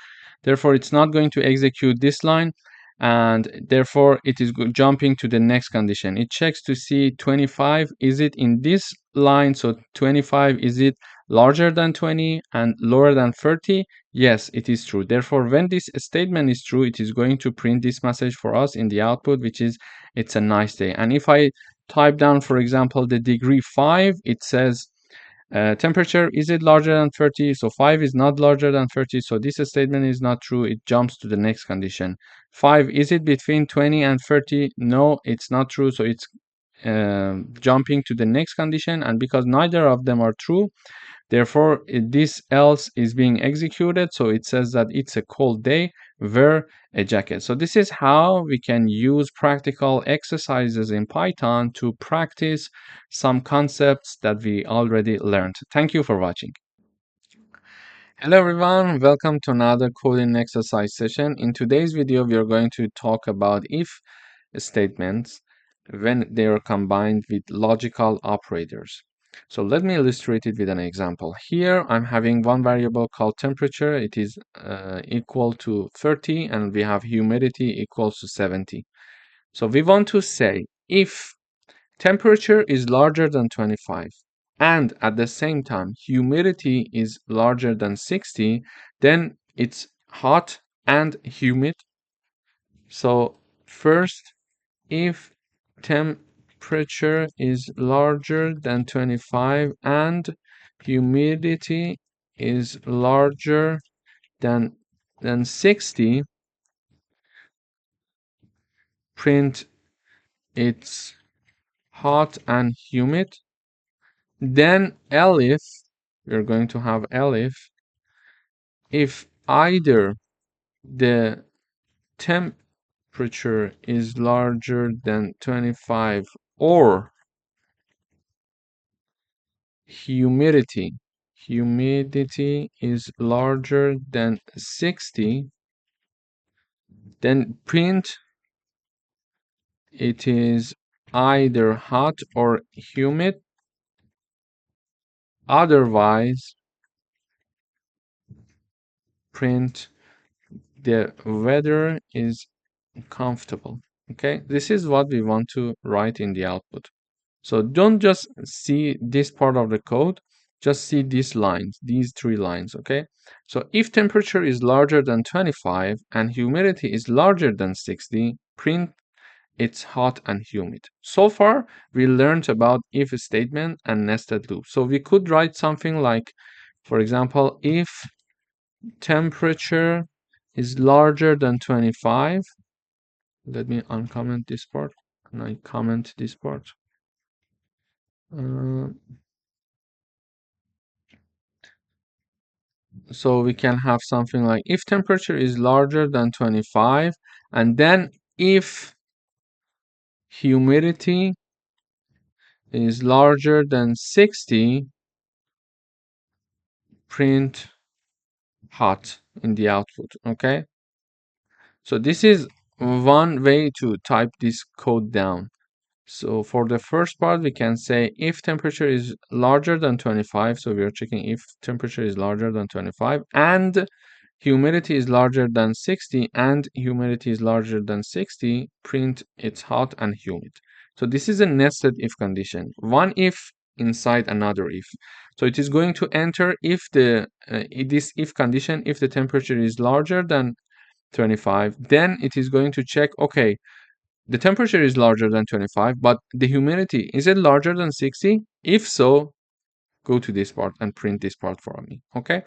S1: Therefore, it's not going to execute this line. And therefore, it is jumping to the next condition. It checks to see 25. Is it in this line? So 25, is it larger than 20 and lower than 30? Yes, it is true. Therefore, when this statement is true, it is going to print this message for us in the output, which is it's a nice day. And if I type down, for example, the degree 5, it says temperature, is it larger than 30? So 5 is not larger than 30. So this statement is not true. It jumps to the next condition. 5, is it between 20 and 30? No, it's not true. So it's jumping to the next condition. And because neither of them are true, therefore, this else is being executed. So it says that it's a cold day, wear a jacket. So this is how we can use practical exercises in Python to practice some concepts that we already learned. Thank you for watching. Hello everyone, welcome to another coding exercise session. In today's video, we are going to talk about if statements when they are combined with logical operators. So let me illustrate it with an example. Here I'm having one variable called temperature. It is equal to 30 and we have humidity equals to 70. So we want to say if temperature is larger than 25 and at the same time humidity is larger than 60, then it's hot and humid. So first, if temperature is larger than 25 and humidity is larger than 60, print it's hot and humid. Then elif, we're going to have elif, if either the temperature is larger than 25 or humidity is larger than 60, then print it is either hot or humid, otherwise print the weather is comfortable. Okay, this is what we want to write in the output. So don't just see this part of the code, just see these lines, these three lines, okay? So if temperature is larger than 25 and humidity is larger than 60, print it's hot and humid. So far, we learned about if statement and nested loop. So we could write something like, for example, if temperature is larger than 25, let me uncomment this part and I comment this part. So we can have something like if temperature is larger than 25 and then if humidity is larger than 60, print hot in the output. Okay, so this is one way to type this code down. So for the first part, we can say if temperature is larger than 25, so we are checking if temperature is larger than 25 and humidity is larger than 60 and humidity is larger than 60, print it's hot and humid. So this is a nested if condition, one if inside another if. So it is going to enter if this if condition, if the temperature is larger than 25, then it is going to check, okay, the temperature is larger than 25, but the humidity, is it larger than 60? If so, go to this part and print this part for me, okay?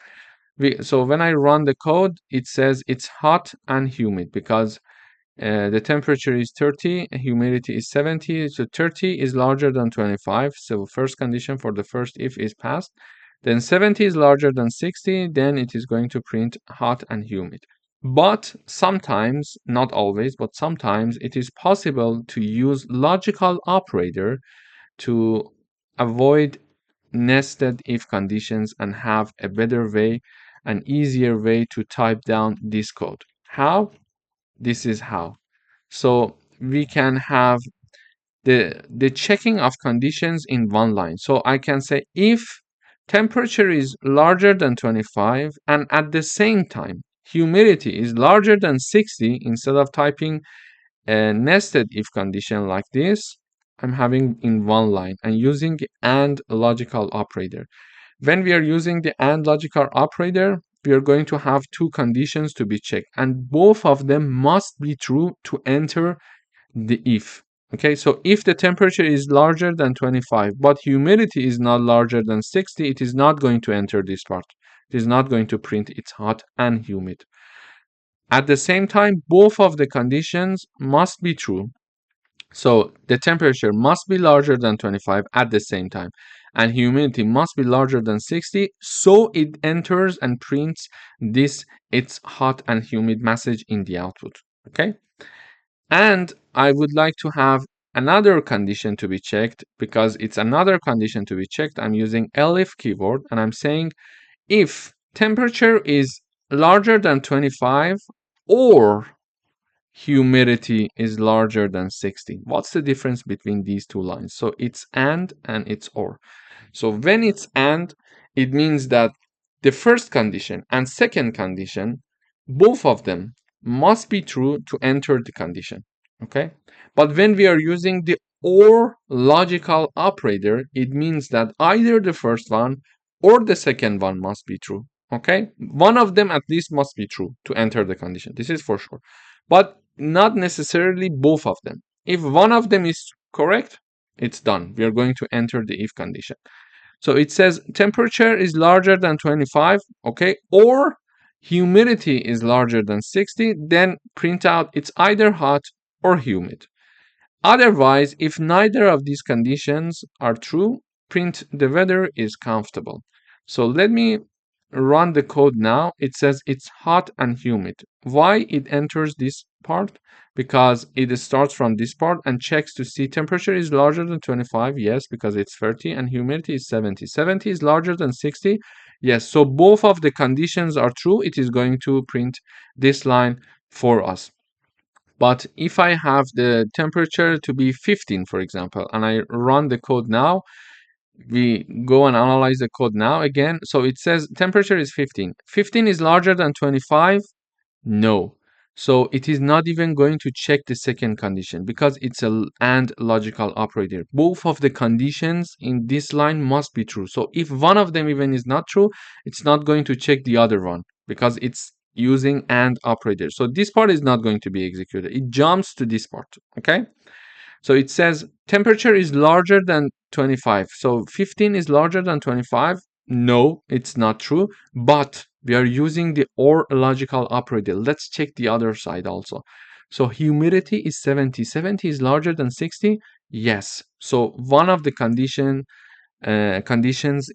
S1: So when I run the code, it says it's hot and humid because the temperature is 30, humidity is 70, so 30 is larger than 25, so first condition for the first if is passed. Then 70 is larger than 60, then it is going to print hot and humid. But sometimes, not always, but sometimes it is possible to use logical operator to avoid nested if conditions and have a better way, an easier way to type down this code. How? This is how. So we can have the checking of conditions in one line. So I can say if temperature is larger than 25 and at the same time humidity is larger than 60, instead of typing a nested if condition like this, I'm having in one line and using AND logical operator. When we are using the AND logical operator, we are going to have two conditions to be checked, and both of them must be true to enter the if. Okay, so if the temperature is larger than 25, but humidity is not larger than 60, it is not going to enter this part. It is not going to print it's hot and humid. At the same time, both of the conditions must be true. So the temperature must be larger than 25 at the same time, and humidity must be larger than 60, so it enters and prints this it's hot and humid message in the output. Okay, and I would like to have another condition to be checked. Because it's another condition to be checked, I'm using elif keyword and I'm saying if temperature is larger than 25 or humidity is larger than 60. What's the difference between these two lines? So it's and it's or. So when it's and, it means that the first condition and second condition, both of them must be true to enter the condition. Okay? But when we are using the or logical operator, it means that either the first one or the second one must be true. Okay? One of them at least must be true to enter the condition. This is for sure. But not necessarily both of them. If one of them is correct, it's done. We are going to enter the if condition. So it says temperature is larger than 25, okay, or humidity is larger than 60, then print out it's either hot or humid. Otherwise, if neither of these conditions are true, print the weather is comfortable. So let me run the code now. It says it's hot and humid. Why it enters this part? Because it starts from this part and checks to see temperature is larger than 25. Yes, because it's 30, and humidity is 70. 70 is larger than 60. Yes, so both of the conditions are true. It is going to print this line for us. But if I have the temperature to be 15, for example, and I run the code now, we go and analyze the code now again. So it says temperature is 15. 15 is larger than 25? No. So it is not even going to check the second condition because it's a AND logical operator. Both of the conditions in this line must be true. So if one of them even is not true, it's not going to check the other one because it's using AND operator. So this part is not going to be executed. It jumps to this part, okay? So it says temperature is larger than 25. So 15 is larger than 25. No, it's not true, but we are using the or logical operator. Let's check the other side also. So humidity is 70. 70 is larger than 60. Yes. So one of the conditions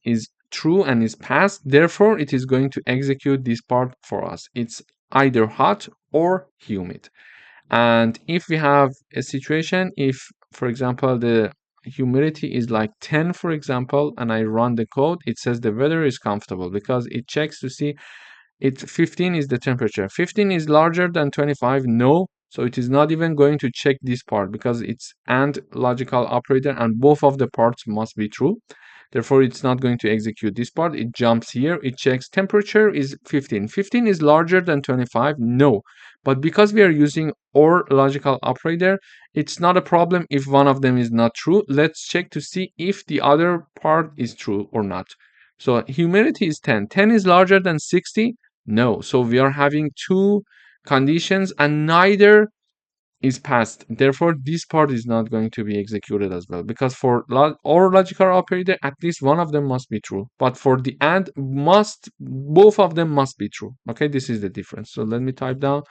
S1: is true and is passed. Therefore, it is going to execute this part for us. It's either hot or humid. And if we have a situation, if, for example, the humidity is like 10, for example, and I run the code, it says the weather is comfortable because it checks to see 15 is the temperature. 15 is larger than 25. No. So it is not even going to check this part because it's AND logical operator and both of the parts must be true. Therefore, it's not going to execute this part. It jumps here. It checks temperature is 15. 15 is larger than 25. No. But because we are using OR logical operator, it's not a problem if one of them is not true. Let's check to see if the other part is true or not. So humidity is 10. 10 is larger than 60. No. So we are having two conditions and neither is passed. Therefore, this part is not going to be executed as well, because for or logical operator, at least one of them must be true. But for the AND, both of them must be true. Okay, this is the difference. So let me type down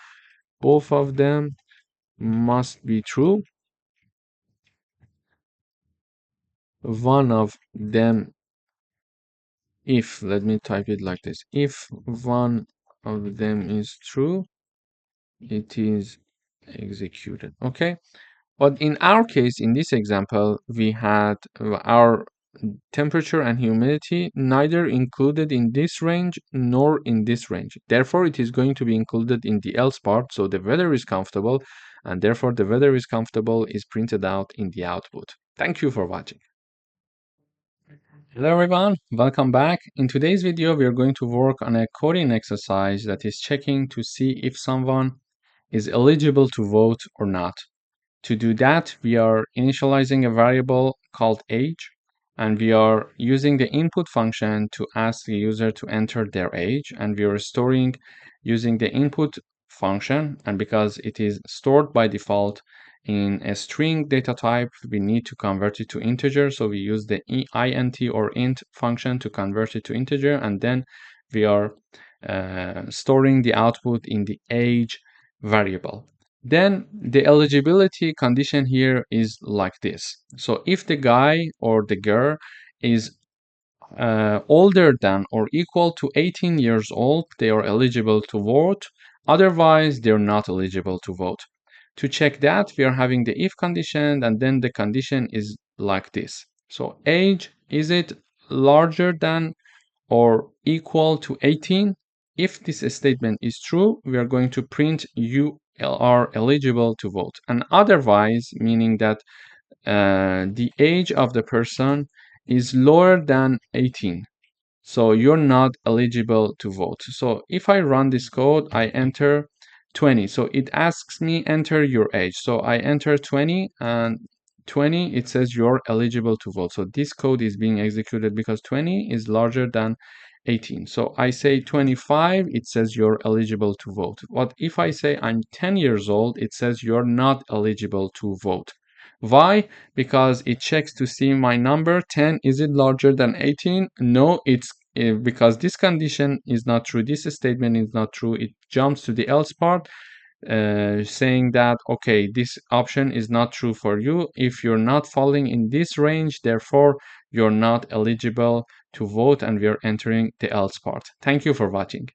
S1: both of them must be true. One of them, if, let me type it like this, if one of them is true, it is executed. Okay. But in our case, in this example, we had our temperature and humidity neither included in this range nor in this range. Therefore, it is going to be included in the else part. So the weather is comfortable, and therefore the weather is comfortable is printed out in the output. Thank you for watching. Hello everyone, welcome back. In today's video, we are going to work on a coding exercise that is checking to see if someone is eligible to vote or not. To do that, we are initializing a variable called age, and we are using the input function to ask the user to enter their age, and we are storing using the input function, and because it is stored by default in a string data type, we need to convert it to integer, so we use the int or int function to convert it to integer, and then we are storing the output in the age variable. Then the eligibility condition here is like this. So if the guy or the girl is older than or equal to 18 years old, they are eligible to vote. Otherwise, they're not eligible to vote. To check that, we are having the if condition, and then the condition is like this. So age, is it larger than or equal to 18? If this statement is true, we are going to print you are eligible to vote. And otherwise, meaning that the age of the person is lower than 18. So you're not eligible to vote. So if I run this code, I enter 20. So it asks me enter your age. So I enter 20, and 20, it says you're eligible to vote. So this code is being executed because 20 is larger than 18. So I say 25, it says you're eligible to vote. What if I say I'm 10 years old, it says you're not eligible to vote. Why? Because it checks to see my number 10, is it larger than 18? No, it's because this condition is not true, this statement is not true. It jumps to the else part, saying that, okay, this option is not true for you. If you're not falling in this range, therefore you're not eligible to vote, and we are entering the else part. Thank you for watching.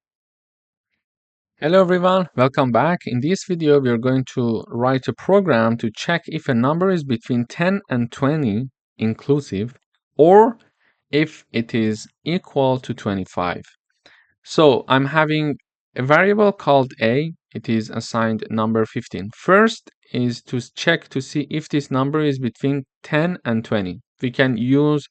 S1: Hello everyone, welcome back. In this video, we are going to write a program to check if a number is between 10 and 20 inclusive, or if it is equal to 25. So I'm having a variable called a. It is assigned number 15. First is to check to see if this number is between 10 and 20. We can use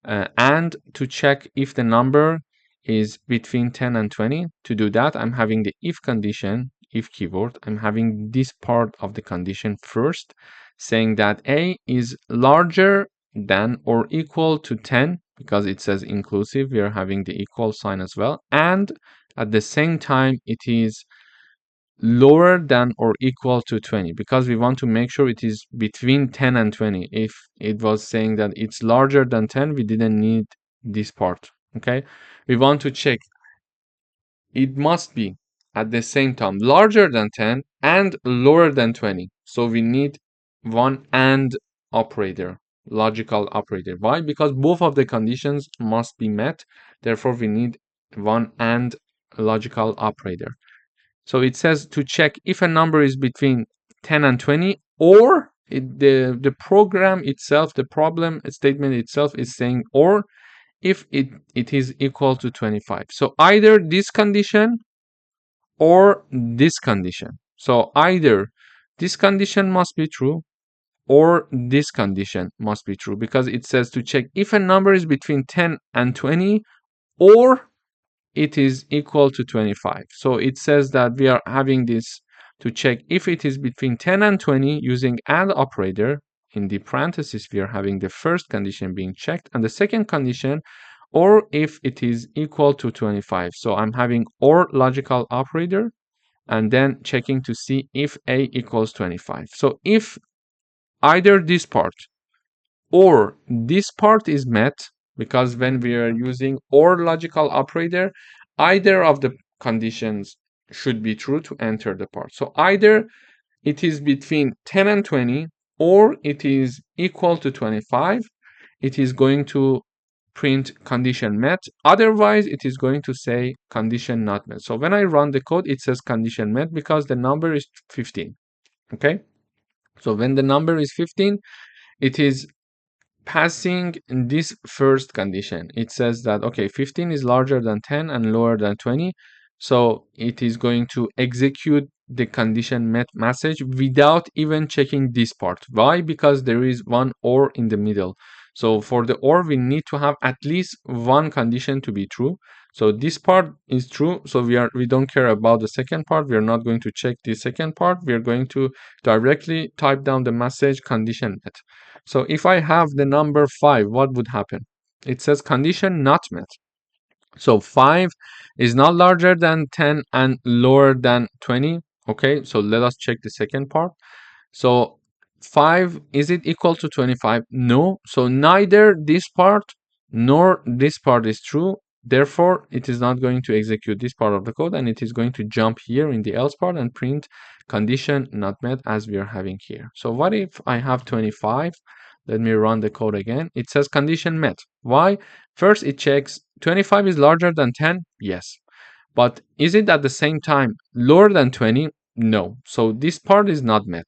S1: and to check if the number is between 10 and 20. To do that, I'm having the if condition, if keyword. I'm having this part of the condition first, saying that a is larger than or equal to 10, because it says inclusive. We are having the equal sign as well. And at the same time, it is lower than or equal to 20, because we want to make sure it is between 10 and 20. If it was saying that it's larger than 10, we didn't need this part. Okay, we want to check it must be at the same time larger than 10 and lower than 20. So we need one and operator, logical operator. Why? Because both of the conditions must be met. Therefore, we need one and logical operator. So it says to check if a number is between 10 and 20, or the program itself, the problem statement itself is saying or if it is equal to 25. So either this condition or this condition. So either this condition must be true, or this condition must be true, because it says to check if a number is between 10 and 20 or it is equal to 25. So it says that we are having this to check if it is between 10 and 20 using AND operator. In the parentheses, we are having the first condition being checked and the second condition, or if it is equal to 25. So I'm having OR logical operator and then checking to see if A equals 25. So if either this part or this part is met, because when we are using OR logical operator, either of the conditions should be true to enter the part. So either it is between 10 and 20 or it is equal to 25, it is going to print condition met. Otherwise, it is going to say condition not met. So when I run the code, it says condition met because the number is 15. Okay. So when the number is 15, it is passing this first condition. It says that, okay, 15 is larger than 10 and lower than 20. So it is going to execute the condition met message without even checking this part. Why? Because there is one OR in the middle. So for the OR, we need to have at least one condition to be true. So this part is true. So we don't care about the second part. We are not going to check the second part. We are going to directly type down the message condition met. So if I have the number 5, what would happen? It says condition not met. So 5 is not larger than 10 and lower than 20. Okay, so let us check the second part. So 5, is it equal to 25? No. So neither this part nor this part is true. Therefore, it is not going to execute this part of the code, and it is going to jump here in the else part and print condition not met as we are having here. So what if I have 25? Let me run the code again. It says condition met. Why? First, it checks 25 is larger than 10. Yes. But is it at the same time lower than 20? No. So this part is not met.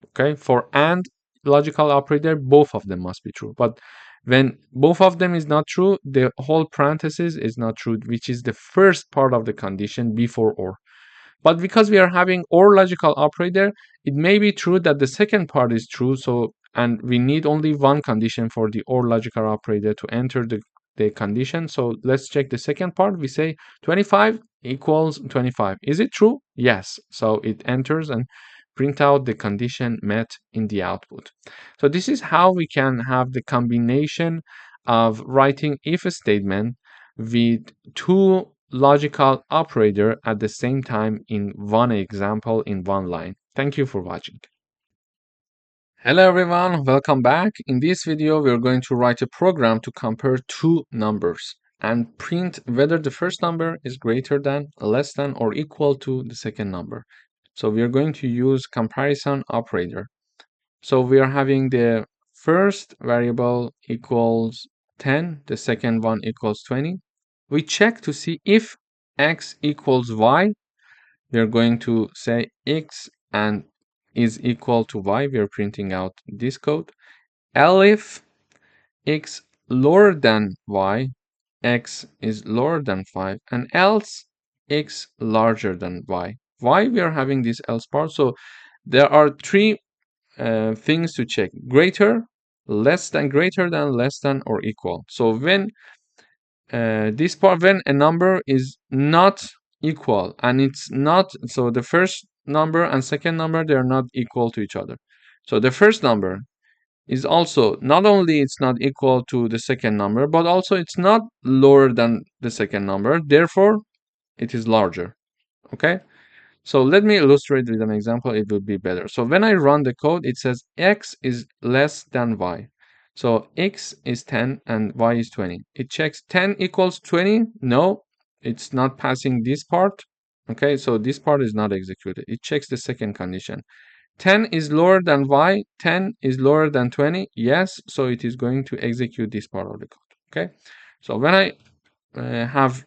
S1: Okay, for AND logical operator, both of them must be true. But when both of them is not true, the whole parenthesis is not true, which is the first part of the condition before OR. But because we are having OR logical operator, it may be true that the second part is true. So, and we need only one condition for the OR logical operator to enter the condition. So let's check the second part. We say 25 equals 25. Is it true? Yes. So it enters and print out the condition met in the output. So this is how we can have the combination of writing if statement with two logical operator at the same time in one example in one line. Thank you for watching. Hello everyone, welcome back. In this video, we're going to write a program to compare two numbers and print whether the first number is greater than, less than, or equal to the second number. So we are going to use comparison operator. So we are having the first variable equals 10, the second one equals 20. We check to see if x equals y. We are going to say x and is equal to y. We are printing out this code. If x lower than y, x is lower than 5, and else x larger than y. Why we are having this else part? So there are three things to check: greater, less than, less than, or equal. So when this part, when a number is not equal and it's not, so the first number and second number, they are not equal to each other. So the first number is also not only it's not equal to the second number, but also it's not lower than the second number. Therefore, it is larger. Okay. So let me illustrate with an example. It would be better. So when I run the code, it says x is less than y. So x is 10 and y is 20. It checks 10 equals 20. No, it's not passing this part. Okay, so this part is not executed. It checks the second condition. 10 is lower than y. 10 is lower than 20. Yes, so it is going to execute this part of the code. Okay, so when I have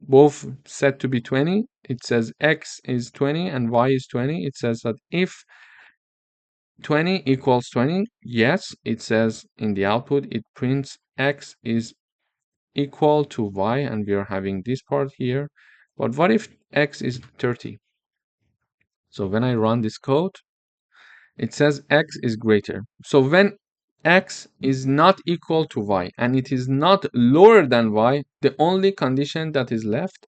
S1: both set to be 20, it says x is 20 and y is 20. It says that if 20 equals 20, yes, it says in the output, it prints x is equal to y, and we are having this part here. But what if x is 30? So when I run this code, it says x is greater. So when x is not equal to y and it is not lower than y, the only condition that is left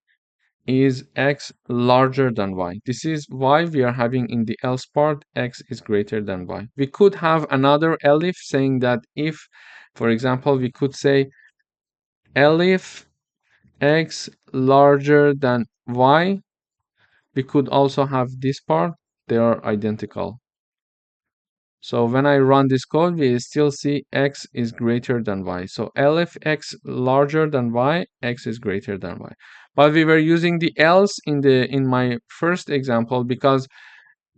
S1: is x larger than y. This is why we are having in the else part x is greater than y. We could have another elif saying that if, for example, we could say elif x larger than y. We could also have this part. They are identical. So when I run this code, we still see x is greater than y. So elif x larger than y, x is greater than y. But we were using the else in my first example because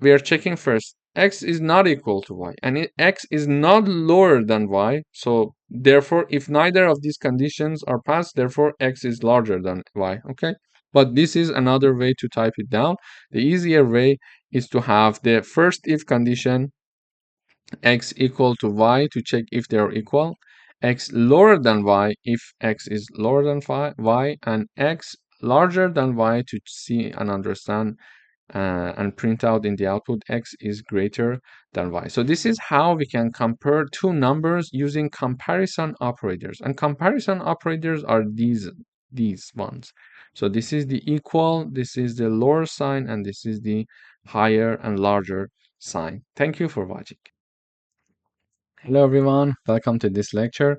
S1: we are checking first x is not equal to y and x is not lower than y. So therefore, if neither of these conditions are passed, therefore x is larger than y. Okay. But this is another way to type it down. The easier way is to have the first if condition x equal to y to check if they are equal, x lower than y if x is lower than y, and x larger than y to see and understand and print out in the output x is greater than y. So this is how we can compare two numbers using comparison operators. And comparison operators are these ones. So this is the equal, this is the lower sign, and this is the higher and larger sign. Thank you for watching. Hello everyone, welcome to this lecture.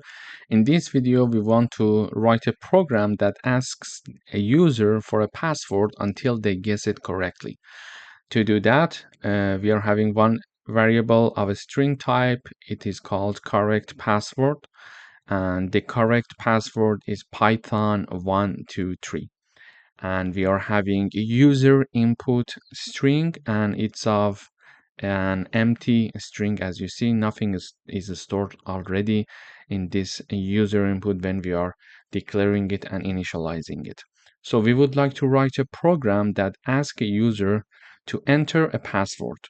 S1: In this video, we want to write a program that asks a user for a password until they guess it correctly. To do that, we are having one variable of a string type. It is called correct password, and the correct password is Python123. And we are having a user input string, and it's of an empty string. As you see, nothing is stored already in this user input when we are declaring it and initializing it. So we would like to write a program that asks a user to enter a password,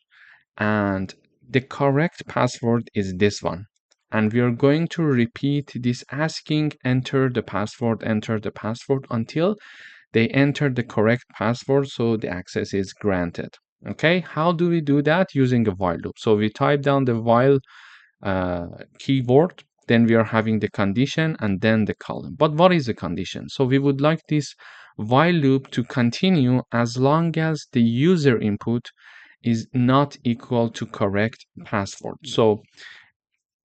S1: and the correct password is this one. And we are going to repeat this asking enter the password until they enter the correct password, so the access is granted. Okay, how do we do that? Using a while loop. So we type down the while keyword, then we are having the condition and then the column. But what is the condition? So we would like this while loop to continue as long as the user input is not equal to correct password. So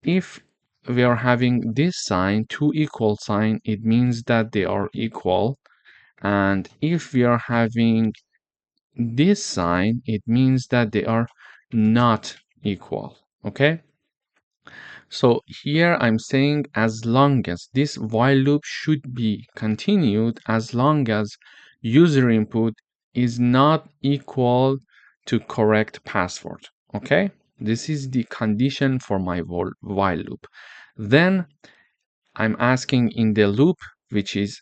S1: if we are having this sign, two equal sign, it means that they are equal. And if we are having this sign, it means that they are not equal. Okay. So here I'm saying as long as this while loop should be continued as long as user input is not equal to correct password. Okay. This is the condition for my while loop. Then I'm asking in the loop, which is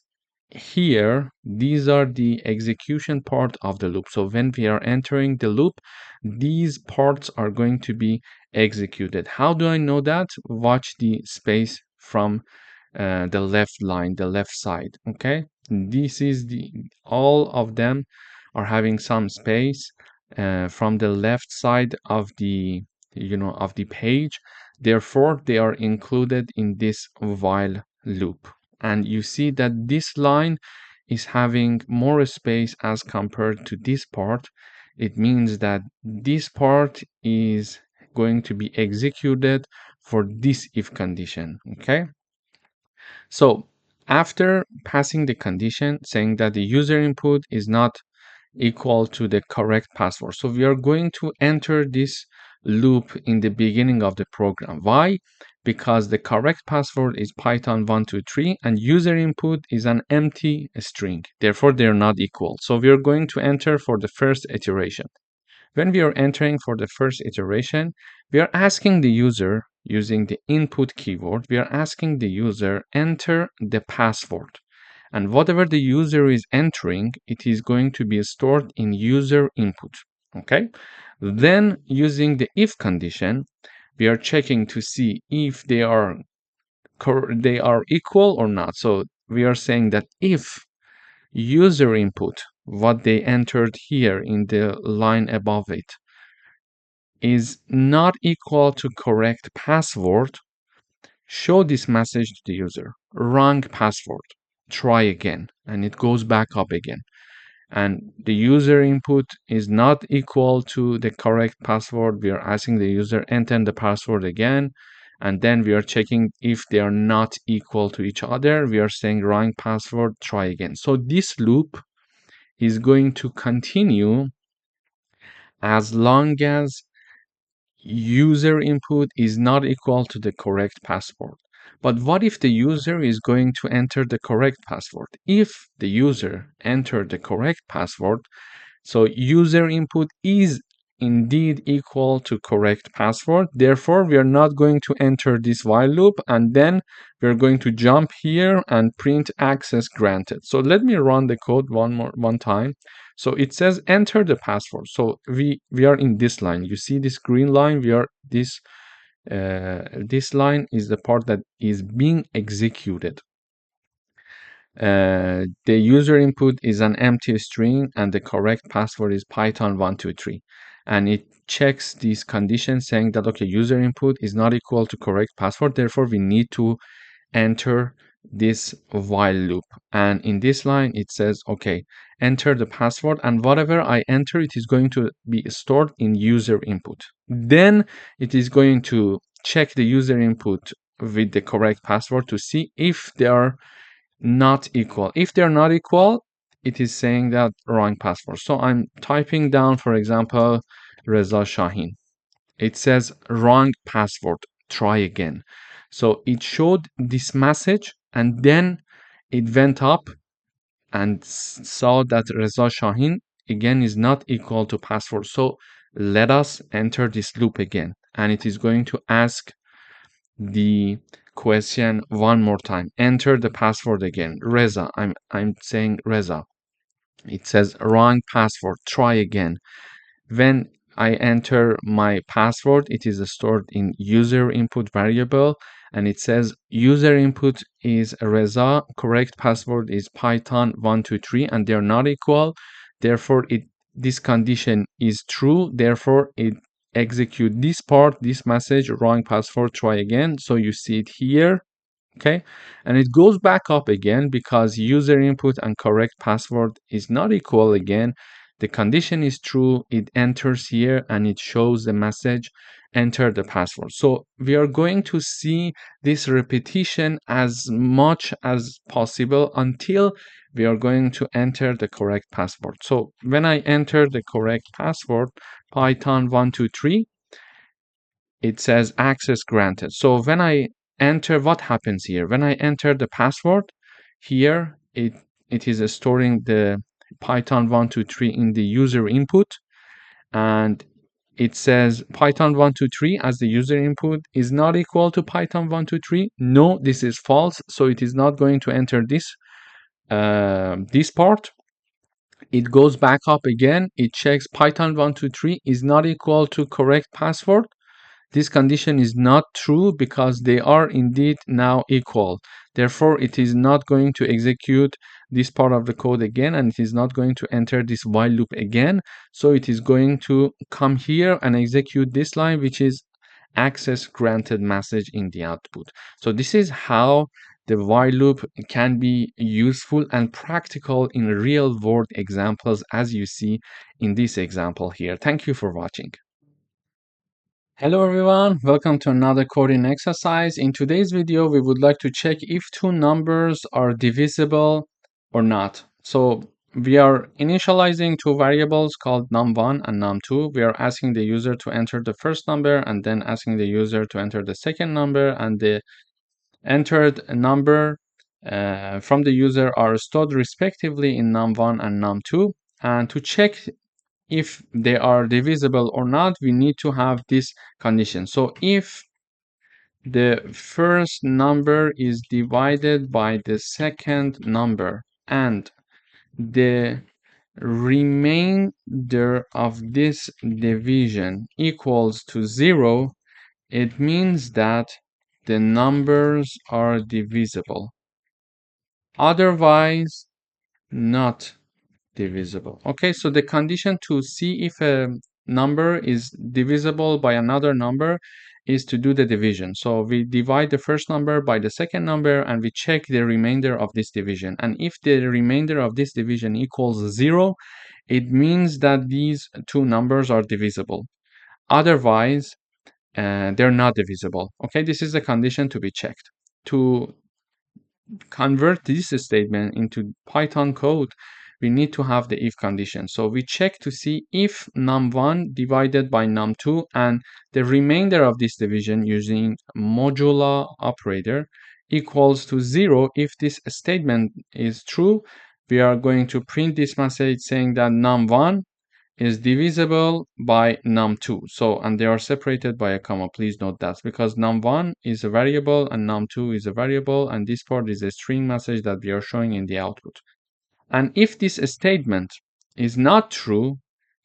S1: here, these are the execution part of the loop. So when we are entering the loop, these parts are going to be executed. How do I know that? Watch the space from the left line, the left side. Okay, this is all of them are having some space from the left side of the of the page. Therefore, they are included in this while loop. And you see that this line is having more space as compared to this part. It means that this part is going to be executed for this if condition. Okay. So after passing the condition saying that the user input is not equal to the correct password, so we are going to enter this loop in the beginning of the program. Why? Because the correct password is Python123 and user input is an empty string. Therefore, they're not equal. So we are going to enter for the first iteration. When we are entering for the first iteration, we are asking the user using the input keyword, we are asking the user enter the password. And whatever the user is entering, it is going to be stored in user input. Okay. Then using the if condition, we are checking to see if they are equal or not. So we are saying that if user input, what they entered here in the line above it, is not equal to correct password, show this message to the user. Wrong password. Try again. And it goes back up again. And the user input is not equal to the correct password. We are asking the user enter the password again. And then we are checking if they are not equal to each other. We are saying wrong password, try again. So this loop is going to continue as long as user input is not equal to the correct password. But what if the user is going to enter the correct password? If the user entered the correct password, so user input is indeed equal to correct password. Therefore, we are not going to enter this while loop, and then we're going to jump here and print access granted. So let me run the code one time. So it says enter the password. So we are in this line. You see this green line? We are this line is the part that is being executed. The user input is an empty string and the correct password is python123, and it checks these conditions saying that okay, user input is not equal to correct password, therefore we need to enter this while loop. And in this line it says okay, enter the password, and whatever I enter, it is going to be stored in user input. Then it is going to check the user input with the correct password to see if they are not equal. If they're not equal, it is saying that wrong password. So I'm typing down, for example, Reza Shahin. It says wrong password, try again. So it showed this message and then it went up and saw that Reza Shahin again is not equal to password. So let us enter this loop again, and it is going to ask the question one more time. Enter the password again. Reza, I'm saying Reza. It says wrong password. Try again. When I enter my password, it is stored in user input variable, and it says user input is Reza, correct password is python123, and they're not equal. Therefore, this condition is true. Therefore, it execute this part, this message, wrong password, try again. So you see it here. Okay, and it goes back up again because user input and correct password is not equal again. The condition is true, it enters here and it shows the message enter the password. So we are going to see this repetition as much as possible until we are going to enter the correct password. So when I enter the correct password, python123, it says access granted. So when I enter, what happens here? When I enter the password here, it is storing the python123 in the user input, and it says python123 as the user input is not equal to python123. No, this is false, so it is not going to enter this part. It goes back up again, it checks python123 is not equal to correct password. This condition is not true because they are indeed now equal. Therefore, it is not going to execute this part of the code again, and it is not going to enter this while loop again. So it is going to come here and execute this line, which is access granted message in the output. So this is how the while loop can be useful and practical in real world examples, as you see in this example here. Thank you for watching. Hello everyone, welcome to another coding exercise. In today's video, we would like to check if two numbers are divisible or not. So we are initializing two variables called num1 and num2. We are asking the user to enter the first number and then asking the user to enter the second number, and the entered number from the user are stored respectively in num1 and num2. And to check if they are divisible or not, we need to have this condition. So if the first number is divided by the second number and the remainder of this division equals to 0, it means that the numbers are divisible. Otherwise, not divisible. Okay, so the condition to see if a number is divisible by another number is to do the division. So we divide the first number by the second number and we check the remainder of this division. And if the remainder of this division equals 0, it means that these two numbers are divisible. Otherwise, they're not divisible. Okay, this is a condition to be checked. To convert this statement into Python code, we need to have the if condition. So we check to see if num1 divided by num2 and the remainder of this division using modulo operator equals to 0. If this statement is true, we are going to print this message saying that num1 is divisible by num2. So, and they are separated by a comma. Please note that because num1 is a variable and num2 is a variable, and this part is a string message that we are showing in the output. And if this statement is not true,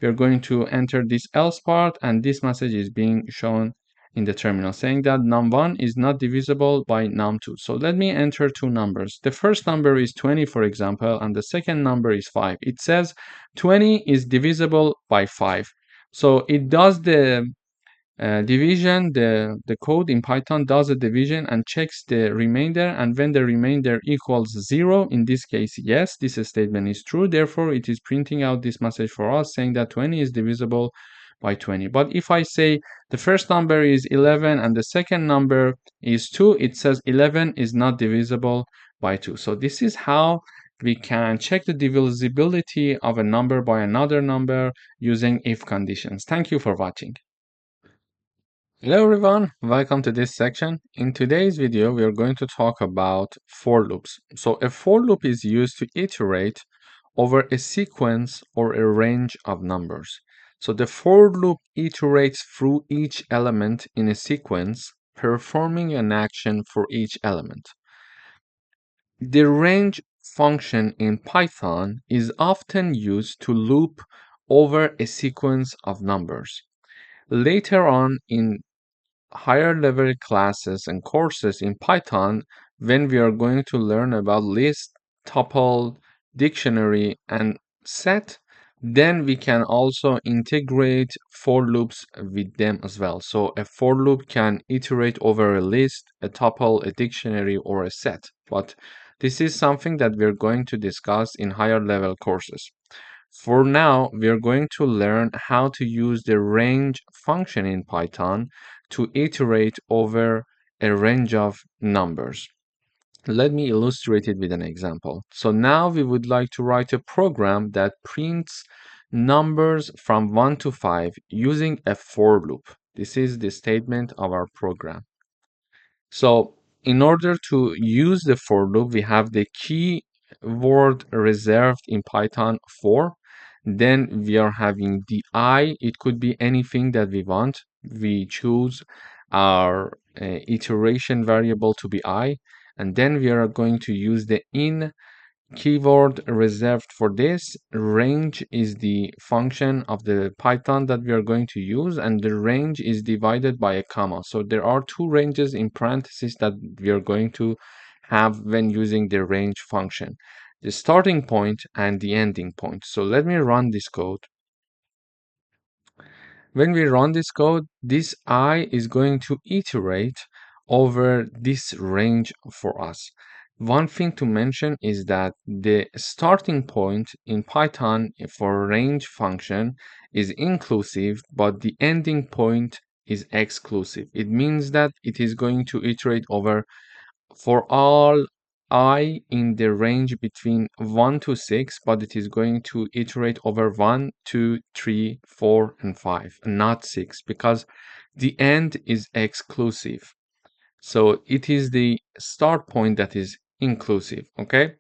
S1: we are going to enter this else part, and this message is being shown in the terminal saying that num1 is not divisible by num2. So let me enter two numbers. The first number is 20, for example, and the second number is 5. It says 20 is divisible by 5. So it does the division, the code in Python does a division and checks the remainder, and when the remainder equals 0, in this case, yes, this statement is true, therefore it is printing out this message for us saying that 20 is divisible by 20. But if I say the first number is 11 and the second number is 2, it says 11 is not divisible by 2. So this is how we can check the divisibility of a number by another number using if conditions. Thank you for watching. Hello everyone, welcome to this section. In today's video, we are going to talk about for loops. So a for loop is used to iterate over a sequence or a range of numbers. So the for loop iterates through each element in a sequence, performing an action for each element. The range function in Python is often used to loop over a sequence of numbers. Later on in higher level classes and courses in Python, when we are going to learn about list, tuple, dictionary, and set, then we can also integrate for loops with them as well. So a for loop can iterate over a list, a tuple, a dictionary, or a set. But this is something that we're going to discuss in higher level courses. For now, we are going to learn how to use the range function in Python to iterate over a range of numbers. Let me illustrate it with an example. So now we would like to write a program that prints numbers from 1 to 5 using a for loop. This is the statement of our program. So in order to use the for loop, we have the keyword reserved in Python for. Then we are having the I. It could be anything that we want. We choose our iteration variable to be I. And then we are going to use the in keyword reserved for this. Range is the function of the Python that we are going to use, and the range is divided by a comma. So there are two ranges in parentheses that we are going to have when using the range function, the starting point and the ending point. So let me run this code. When we run this code, this I is going to iterate over this range for us. One thing to mention is that the starting point in Python for range function is inclusive, but the ending point is exclusive. It means that it is going to iterate over for all I in the range between 1 to 6, but it is going to iterate over 1, 2, 3, 4, and 5, not 6, because the end is exclusive. So it is the start point that is inclusive, okay?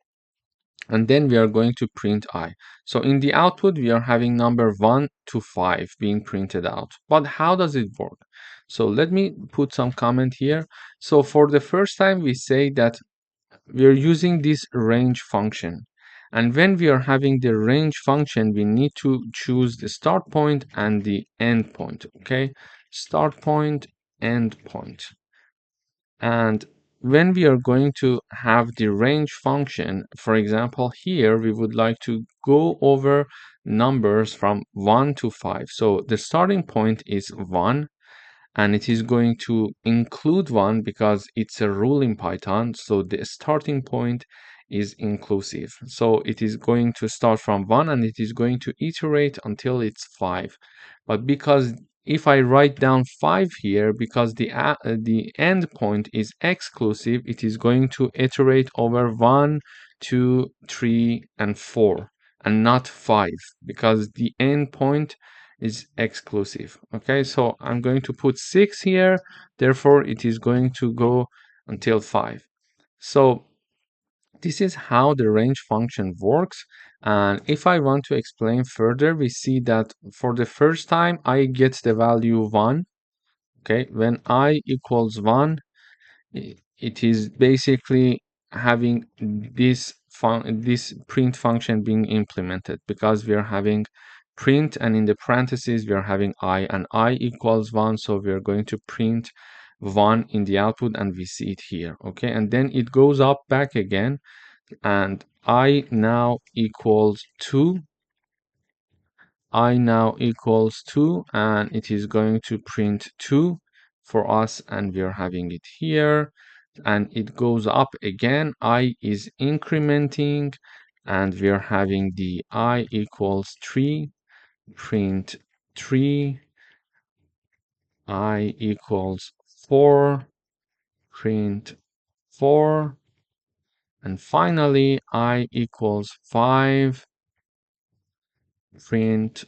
S1: And then we are going to print I. So in the output, we are having number 1 to 5 being printed out. But how does it work? So let me put some comment here. So for the first time, we say that we are using this range function. And when we are having the range function, we need to choose the start point and the end point, okay? Start point, end point. And when we are going to have the range function, for example, here we would like to go over numbers from 1 to 5. So the starting point is 1, and it is going to include 1 because it's a rule in Python. So the starting point is inclusive. So it is going to start from 1 and it is going to iterate until it's 5. But because if I write down 5 here, because the end point is exclusive, it is going to iterate over 1, 2, 3, and 4, and not 5, because the end point is exclusive. Okay, so I'm going to put 6 here, therefore it is going to go until 5. So this is how the range function works. And if I want to explain further, we see that for the first time I get the value 1. Okay, when I equals 1, it is basically having this print function being implemented, because we are having print, and in the parentheses we are having I, and I equals 1, so we are going to print 1 in the output, and we see it here. Okay, and then it goes up back again, and I now equals 2. I now equals 2, and it is going to print 2 for us, and we are having it here, and it goes up again. I is incrementing, and we are having the I equals 3, print 3, I equals 4, print 4, and finally I equals 5, print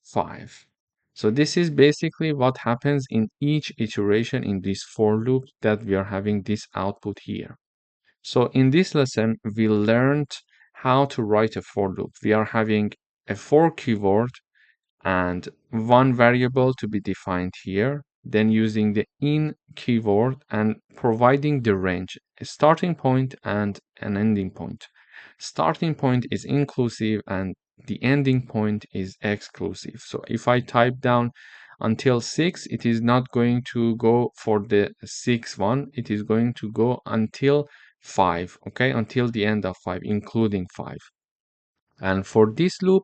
S1: 5. So this is basically what happens in each iteration in this for loop, that we are having this output here. So in this lesson, we learned how to write a for loop. We are having a for keyword and one variable to be defined here, then using the in keyword and providing the range, a starting point and an ending point. Starting point is inclusive and the ending point is exclusive. So if I type down until 6, it is not going to go for the 6th one, it is going to go until 5, okay, until the end of 5, including 5. And for this loop,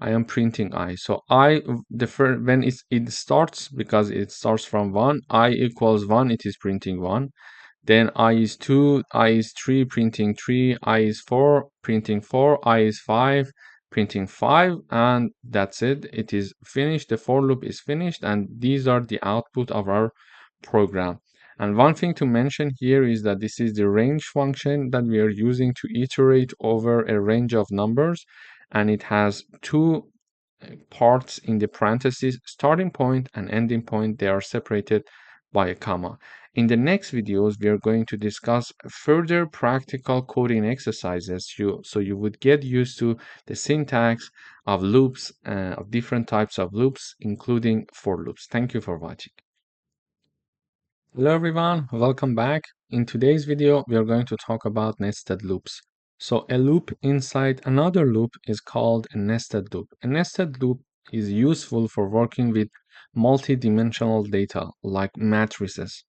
S1: I am printing I. So I, when it starts, because it starts from 1, I equals 1, it is printing 1. Then I is 2, I is 3, printing 3, I is 4, printing 4, I is 5, printing 5, and that's it. It is finished. The for loop is finished, and these are the output of our program. And one thing to mention here is that this is the range function that we are using to iterate over a range of numbers, and it has two parts in the parentheses, starting point and ending point. They are separated by a comma. In the next videos, we are going to discuss further practical coding exercises, so you would get used to the syntax of loops, of different types of loops, including for loops. Thank you for watching. Hello everyone, welcome back. In today's video, we are going to talk about nested loops. So a loop inside another loop is called a nested loop. A nested loop is useful for working with multi-dimensional data like matrices.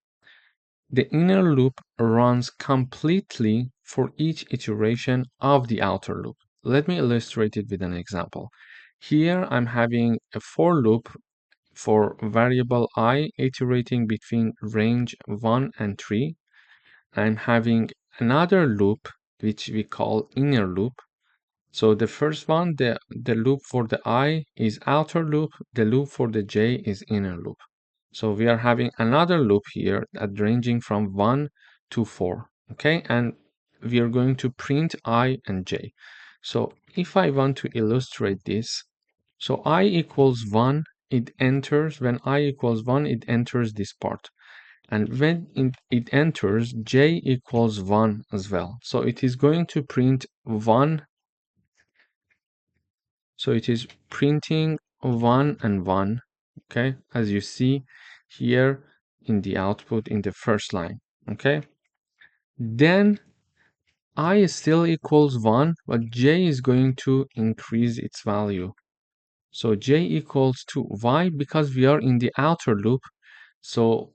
S1: The inner loop runs completely for each iteration of the outer loop. Let me illustrate it with an example. Here I'm having a for loop for variable I iterating between range 1 and 3. I'm having another loop which we call inner loop. So the first one, the loop for the I is outer loop, the loop for the J is inner loop. So we are having another loop here that ranging from 1 to 4, okay? And we are going to print I and J. So if I want to illustrate this, so I equals 1, it enters, when I equals 1, it enters this part. And when it enters, J equals 1 as well. So it is going to print 1. So it is printing 1 and 1, okay, as you see here in the output in the first line, okay? Then I still equals 1, but J is going to increase its value. So J equals to Y, because we are in the outer loop. So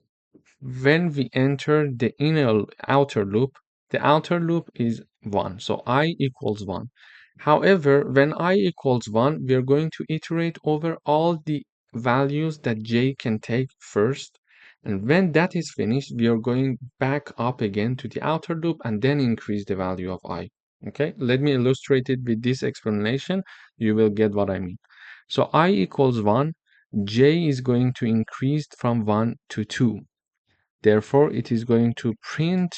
S1: when we enter the inner outer loop, the outer loop is 1. So I equals 1. However, when I equals 1, we are going to iterate over all the values that j can take first. And when that is finished, we are going back up again to the outer loop and then increase the value of I. Okay, let me illustrate it with this explanation. You will get what I mean. So I equals 1, j is going to increase from 1 to 2. Therefore, it is going to print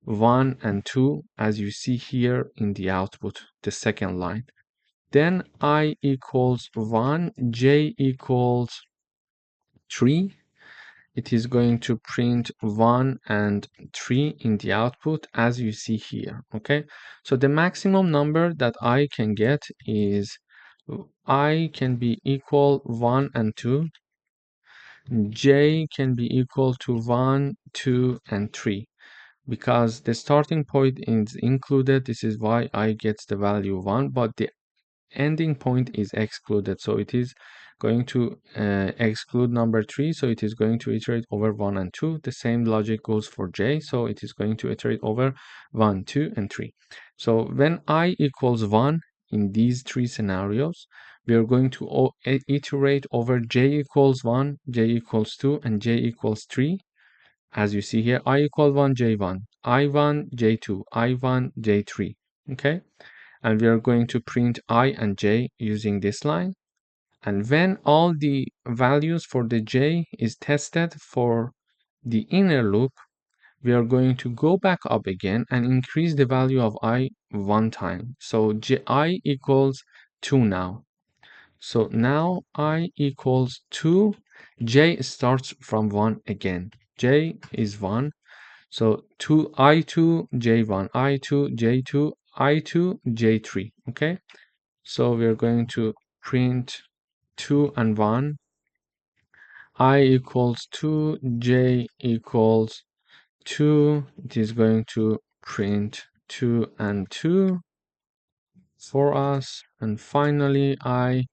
S1: 1 and 2 as you see here in the output, the second line. Then I equals 1, j equals 3. It is going to print 1 and 3 in the output as you see here. Okay, so the maximum number that I can get is I can be equal 1 and 2. J can be equal to 1, 2, and 3. Because the starting point is included, this is why I gets the value 1, but the ending point is excluded, so it is going to exclude number 3, so it is going to iterate over 1 and 2. The same logic goes for j, so it is going to iterate over 1, 2, and 3. So when I equals 1 in these three scenarios, we are going to iterate over j equals 1, j equals 2, and j equals 3. As you see here, I equal 1, j1, I1, j2, I1, j3. Okay, and we are going to print I and j using this line. And when all the values for the j is tested for the inner loop, we are going to go back up again and increase the value of I one time. So I equals 2 now. So now I equals 2, j starts from 1 again. J is 1. So 2 I2, J1, I2, J2, I2, J3. Okay, so we're going to print 2 and 1. I equals 2, J equals 2. It is going to print 2 and 2 for us. And finally, I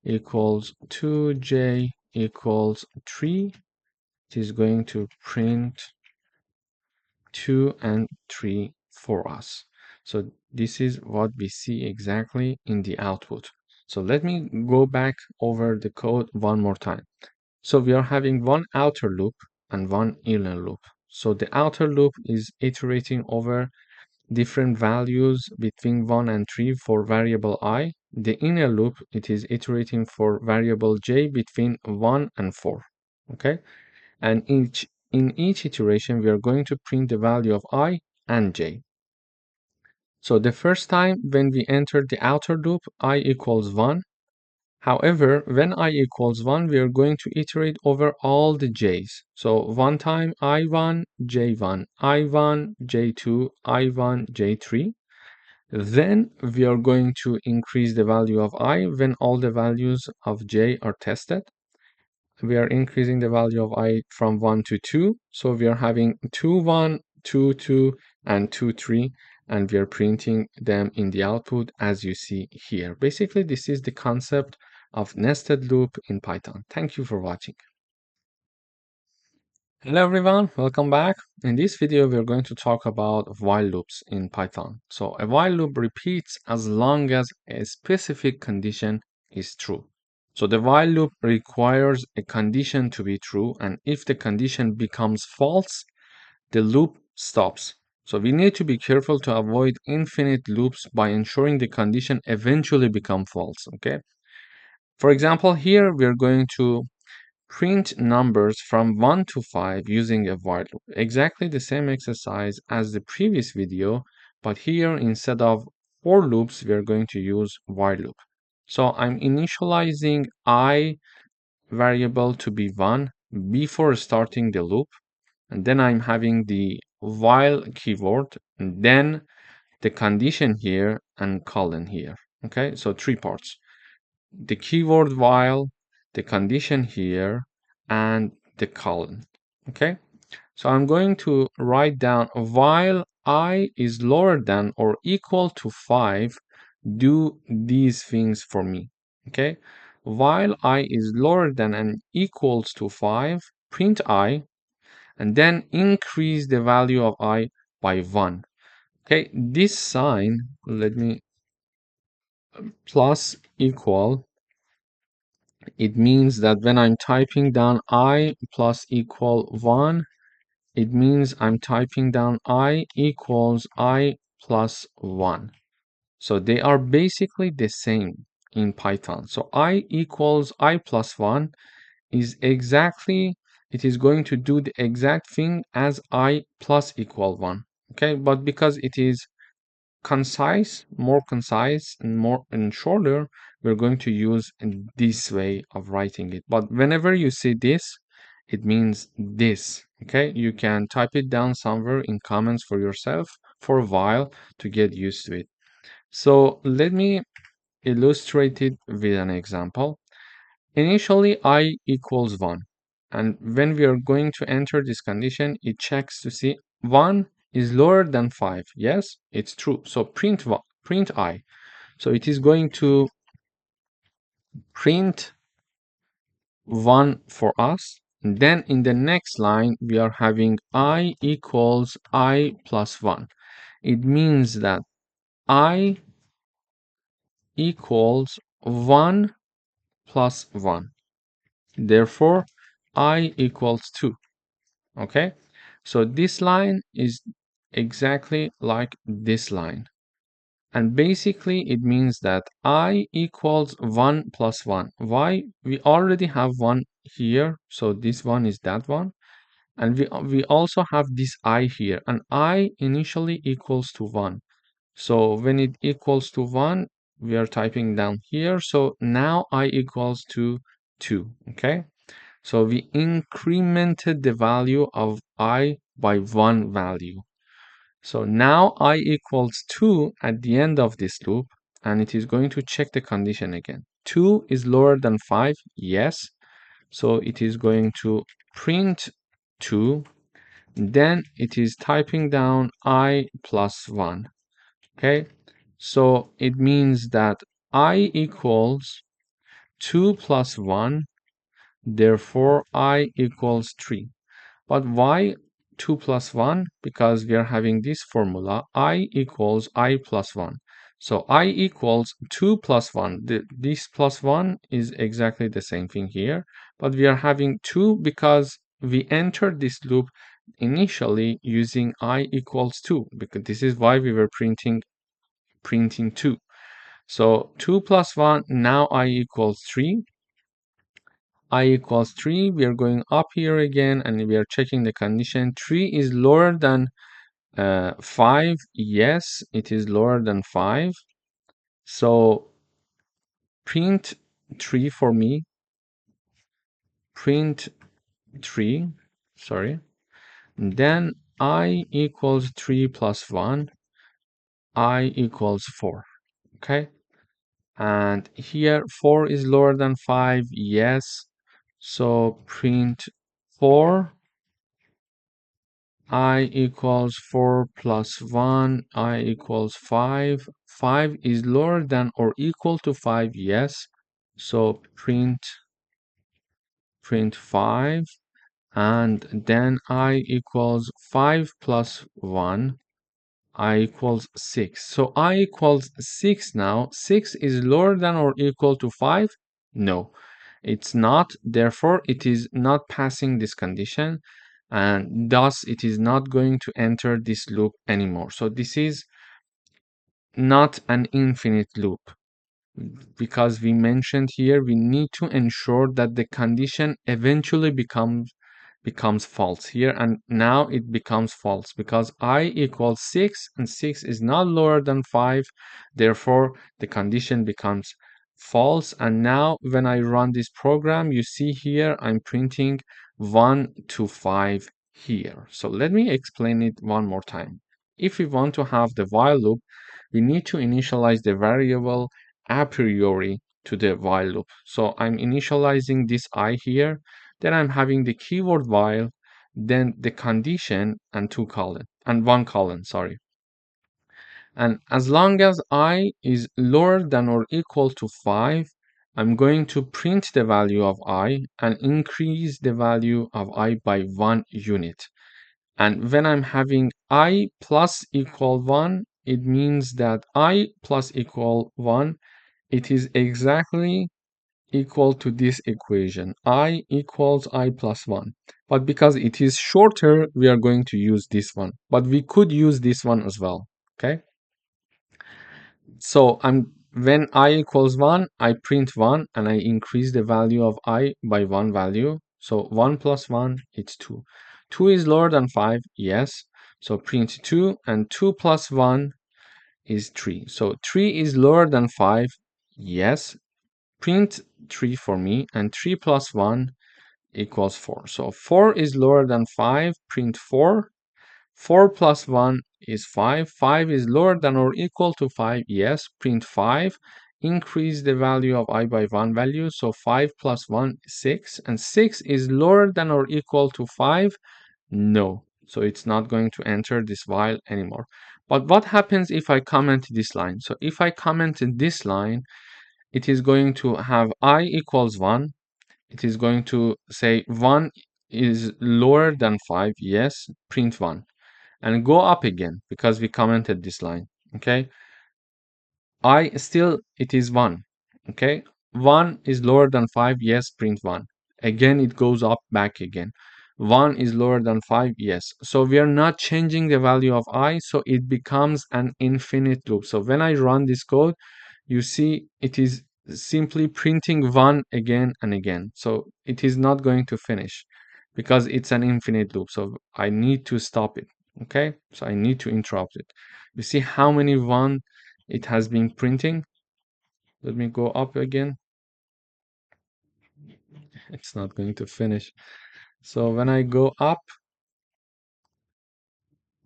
S1: equals 2, J equals 3. It is going to print 2 and 3 for us. So this is what we see exactly in the output. So let me go back over the code one more time. So we are having one outer loop and one inner loop. So the outer loop is iterating over different values between 1 and 3 for variable I. The inner loop, it is iterating for variable j between 1 and 4. Okay, and in each iteration we are going to print the value of I and j. So the first time when we enter the outer loop, I equals 1. However, when I equals 1, we are going to iterate over all the j's. So one time I1, j1, I1, j2, I1, j3. Then we are going to increase the value of I when all the values of j are tested. We are increasing the value of I from 1 to 2. So we are having 2, 1, 2, 2, and 2, 3. And we are printing them in the output as you see here. Basically, this is the concept of nested loop in Python. Thank you for watching. Hello everyone, welcome back. In this video, we're going to talk about while loops in Python. So a while loop repeats as long as a specific condition is true. So the while loop requires a condition to be true, and if the condition becomes false, the loop stops. So we need to be careful to avoid infinite loops by ensuring the condition eventually becomes false, okay? For example, here we're going to print numbers from 1 to 5 using a while loop. Exactly the same exercise as the previous video, but here instead of for loops, we are going to use while loop. So I'm initializing I variable to be 1 before starting the loop, and then I'm having the while keyword, and then the condition here and colon here. Okay, so three parts: the keyword while, the condition here, and the colon. Okay, so I'm going to write down while I is lower than or equal to 5, do these things for me. Okay, while I is lower than and equals to 5, print I, and then increase the value of I by 1. Okay, this sign, let me plus equal, it means that when I'm typing down I plus equal 1, it means I'm typing down I equals I plus 1. So they are basically the same in Python. So I equals I plus 1 is exactly, it is going to do the exact thing as I plus equal 1. Okay, but because it is more concise and more and shorter, we're going to use this way of writing it. But whenever you see this, it means this. Okay, you can type it down somewhere in comments for yourself for a while to get used to it. So let me illustrate it with an example. Initially I equals 1, and when we are going to enter this condition, it checks to see 1 is lower than 5. Yes, it's true. So print I. So it is going to print 1 for us. And then in the next line, we are having I equals I plus 1. It means that I equals 1 plus 1. Therefore, I equals 2. Okay, so this line is exactly like this line. And basically, it means that I equals 1 plus 1. Why? We already have 1 here, so this one is that one. And we also have this I here, and I initially equals to 1. So when it equals to 1, we are typing down here. So now I equals to 2, okay? So we incremented the value of I by 1 value. So now I equals 2 at the end of this loop, and it is going to check the condition again. 2 is lower than 5, yes. So it is going to print 2. Then it is typing down I plus 1. Okay, so it means that I equals 2 plus 1, therefore I equals 3. But why 2 plus 1? Because we are having this formula, I equals I plus 1. So I equals 2 plus 1. This plus 1 is exactly the same thing here, but we are having 2 because we entered this loop initially using I equals 2, because this is why we were printing 2. So 2 plus 1, now I equals 3. I equals 3, we are going up here again and we are checking the condition. 3 is lower than 5. Yes, it is lower than 5. So print 3 for me. Print 3, sorry. And then I equals 3 plus 1. I equals 4. Okay. And here 4 is lower than 5. Yes. So print 4. I equals 4 plus 1. I equals 5. 5 is lower than or equal to 5. Yes. So print 5. And then I equals 5 plus 1. I equals 6. So I equals 6 now. 6 is lower than or equal to 5? No, it's not. Therefore, it is not passing this condition, and thus it is not going to enter this loop anymore. So this is not an infinite loop, because we mentioned here we need to ensure that the condition eventually becomes false here, and now it becomes false because I equals 6 and 6 is not lower than 5. Therefore, the condition becomes false, and now when I run this program, you see here I'm printing 1 to 5 here. So let me explain it one more time. If we want to have the while loop, we need to initialize the variable a priori to the while loop. So I'm initializing this I here, then I'm having the keyword while, then the condition and one colon, sorry. And as long as I is lower than or equal to 5, I'm going to print the value of I and increase the value of I by 1 unit. And when I'm having I plus equal 1, it means that I plus equal 1 it is exactly equal to this equation, I equals I plus 1. But because it is shorter, we are going to use this one. But we could use this one as well, okay? So when I equals 1, I print 1 and I increase the value of I by 1 value. So 1 plus 1, it's 2. 2 is lower than 5, yes. So print 2, and 2 plus 1 is 3. So 3 is lower than 5, yes. Print 3 for me, and 3 plus 1 equals 4. So 4 is lower than 5, print 4. 4 plus 1 is 5. 5 is lower than or equal to 5, yes. Print 5. Increase the value of I by 1 value. So 5 plus 1 is 6. And 6 is lower than or equal to 5, no. So it's not going to enter this while anymore. But what happens if I comment this line? So if I comment in this line, it is going to have I equals 1. It is going to say 1 is lower than 5, yes. Print 1. And go up again because we commented this line, okay? I still, it is 1, okay? 1 is lower than 5, yes, print 1. Again, it goes up back again. 1 is lower than 5, yes. So we are not changing the value of I, so it becomes an infinite loop. So when I run this code, you see it is simply printing 1 again and again. So it is not going to finish because it's an infinite loop. So I need to stop it, okay? So I need to interrupt it. You see how many 1 it has been printing? Let me go up again. It's not going to finish. So when I go up,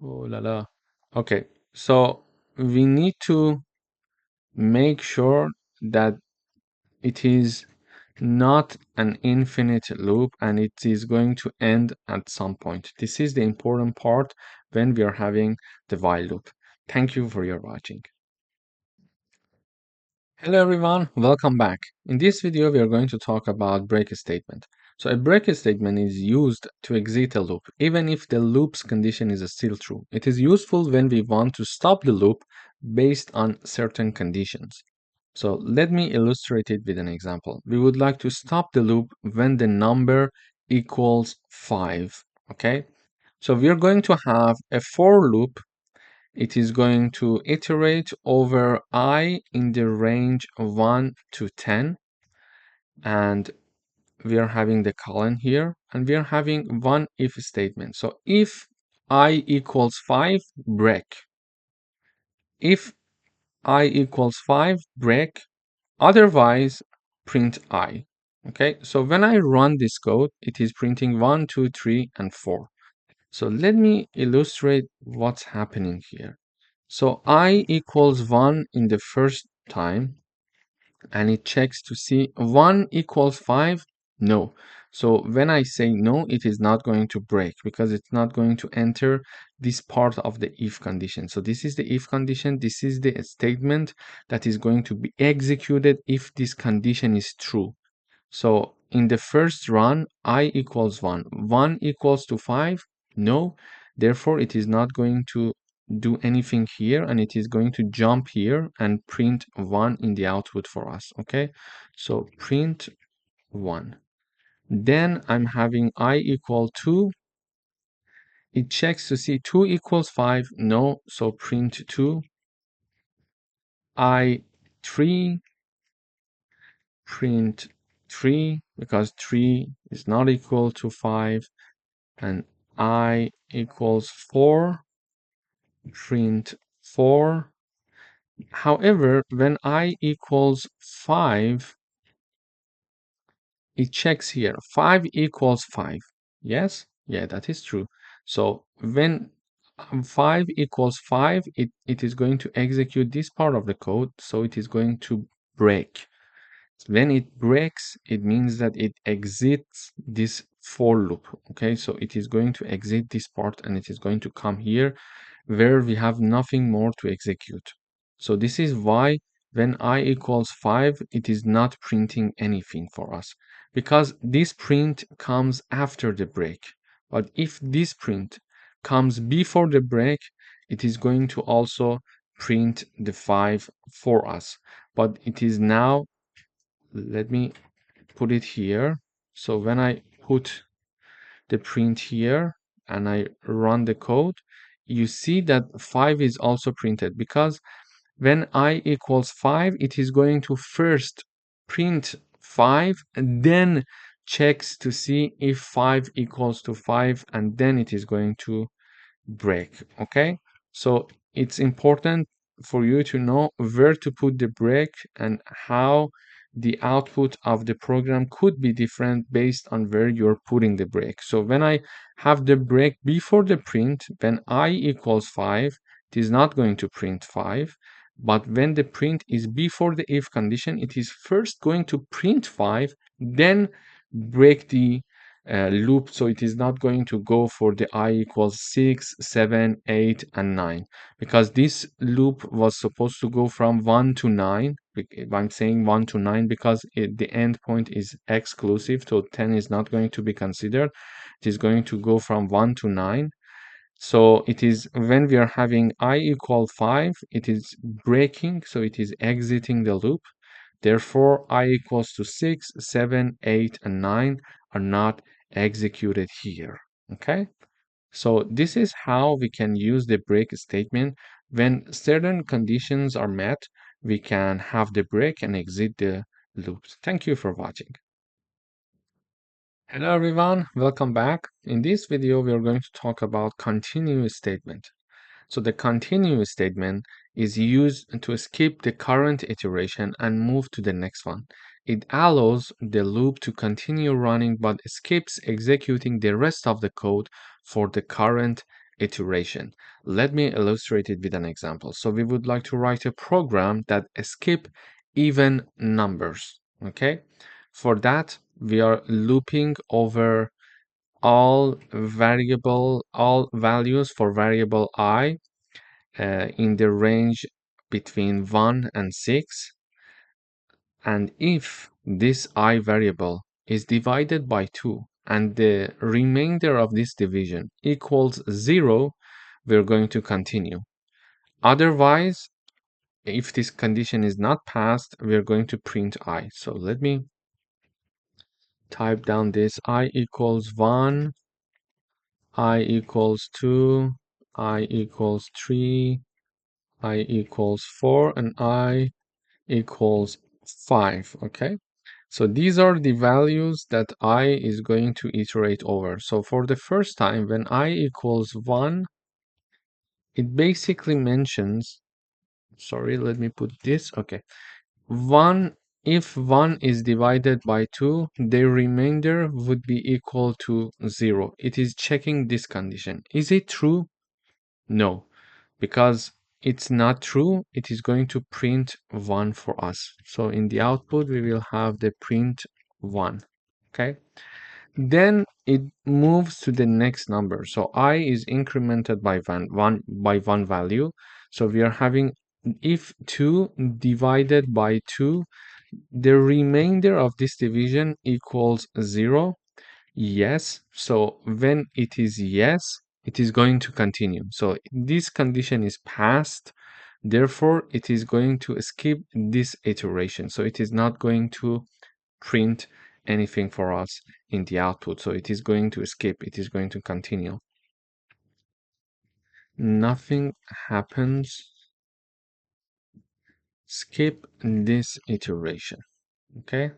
S1: oh la la. Okay, so we need to make sure that it is not an infinite loop and it is going to end at some point. This is the important part when we are having the while loop. Thank you for your watching. Hello everyone, welcome back. In this video we are going to talk about break statement. So a break statement is used to exit a loop even if the loop's condition is still true. It is useful when we want to stop the loop based on certain conditions. So let me illustrate it with an example. We would like to stop the loop when the number equals 5, okay? So we are going to have a for loop. It is going to iterate over I in the range of 1 to 10. And we are having the colon here. And we are having one if statement. So if I equals 5, break. If I equals 5, break. Otherwise, print I. Okay, so when I run this code, it is printing 1, 2, 3, and 4. So let me illustrate what's happening here. So I equals 1 in the first time, and it checks to see 1 equals 5. No. So when I say no, it is not going to break because it's not going to enter this part of the if condition. So this is the if condition. This is the statement that is going to be executed if this condition is true. So in the first run, I equals 1. 1 equals to 5? No. Therefore, it is not going to do anything here, and it is going to jump here and print 1 in the output for us, okay? So print 1. Then I'm having I equal 2. It checks to see 2 equals 5. No, so print 2. I 3, print 3, because 3 is not equal to 5. And I equals 4, print 4. However, when I equals 5, it checks here. 5 equals 5. Yes? Yeah, that is true. So when 5 equals 5, it is going to execute this part of the code. So it is going to break. When it breaks, it means that it exits this for loop. Okay, so it is going to exit this part and it is going to come here where we have nothing more to execute. So this is why when I equals 5, it is not printing anything for us because this print comes after the break. But if this print comes before the break, it is going to also print the 5 for us. But it is now, let me put it here. So when I put the print here and I run the code, you see that 5 is also printed, because when I equals 5, it is going to first print 5 and then checks to see if 5 equals to 5, and then it is going to break. Okay, so it's important for you to know where to put the break and how the output of the program could be different based on where you're putting the break. So when I have the break before the print, when I equals 5, it is not going to print 5. But when the print is before the if condition, it is first going to print 5, then break the loop. So it is not going to go for the I equals 6, 7, 8, and 9, because this loop was supposed to go from 1 to 9. I'm saying 1 to 9 because the endpoint is exclusive, so 10 is not going to be considered. It is going to go from 1 to 9. So it is when we are having I equal 5, it is breaking, so it is exiting the loop. Therefore, I equals to 6, 7, 8, and 9 are not executed here. Okay? So this is how we can use the break statement. When certain conditions are met, we can have the break and exit the loops. Thank you for watching. Hello everyone, welcome back. In this video, we are going to talk about continue statement. So the continue statement is used to skip the current iteration and move to the next one. It allows the loop to continue running but skips executing the rest of the code for the current iteration. Let me illustrate it with an example. So we would like to write a program that skip even numbers. Okay. For that, we are looping over all values for variable I in the range between 1 and 6, and if this I variable is divided by 2 and the remainder of this division equals 0, we're going to continue. Otherwise, if this condition is not passed, we're going to print I. So let me type down this: I equals 1, I equals 2, I equals 3, I equals 4, and I equals 5. Okay, so these are the values that I is going to iterate over. So for the first time, when I equals 1, it basically mentions, sorry, let me put this. Okay, 1, if 1 is divided by 2, the remainder would be equal to 0. It is checking this condition. Is it true? No, because it's not true. It is going to print 1 for us. So in the output, we will have the print 1. Okay. Then it moves to the next number. So I is incremented by one value. So we are having, if 2 divided by 2, the remainder of this division equals 0. Yes. So when it is yes, it is going to continue. So this condition is passed. Therefore, it is going to skip this iteration. So it is not going to print anything for us in the output. So it is going to skip. It is going to continue. Nothing happens. Skip this iteration. Okay.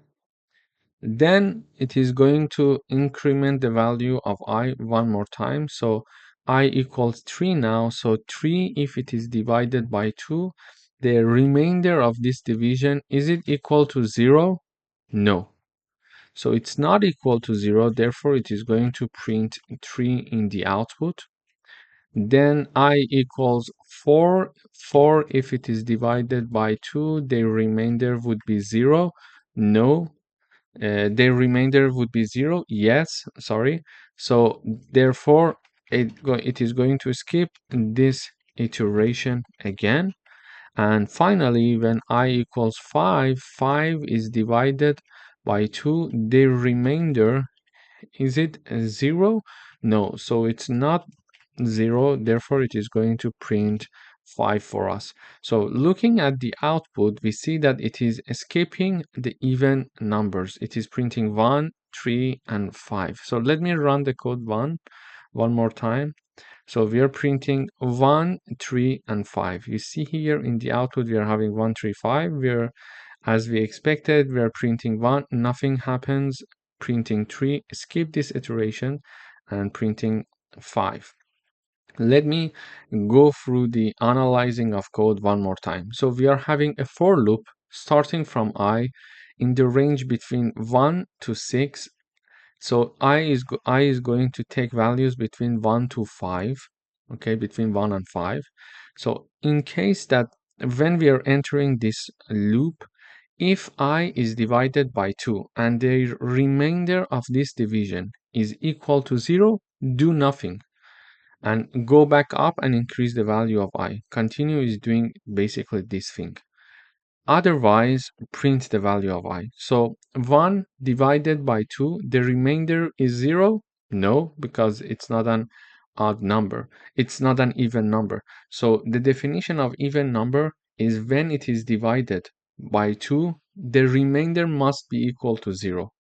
S1: Then it is going to increment the value of I one more time. So I equals 3 now. So 3, if it is divided by 2, the remainder of this division, is it equal to 0? No. So it's not equal to 0. Therefore, it is going to print 3 in the output. Then I equals 4. 4, if it is divided by 2, the remainder would be 0. No. The remainder would be 0. Yes, sorry. So therefore, it is going to skip this iteration again. And finally, when I equals 5, 5 is divided by 2. The remainder, is it 0? No, so it's not 0. Therefore, it is going to print 5 for us. So looking at the output, we see that it is skipping the even numbers. It is printing 1, 3, and 5. So let me run the code one more time. So we are printing 1, 3, and 5. You see here in the output, we are having 1, 3, 5. As we expected, we are printing 1, nothing happens. Printing 3, skip this iteration, and printing 5. Let me go through the analyzing of code one more time. So we are having a for loop starting from I in the range between 1 to 6. So I is going to take values between 1 to 5, okay, between 1 and 5. So in case that when we are entering this loop, if I is divided by 2 and the remainder of this division is equal to 0, do nothing and go back up and increase the value of I. Continue is doing basically this thing. Otherwise, print the value of I. So 1 divided by 2, the remainder is 0? No, because it's not an odd number. It's not an even number. So the definition of even number is when it is divided by 2, the remainder must be equal to 0.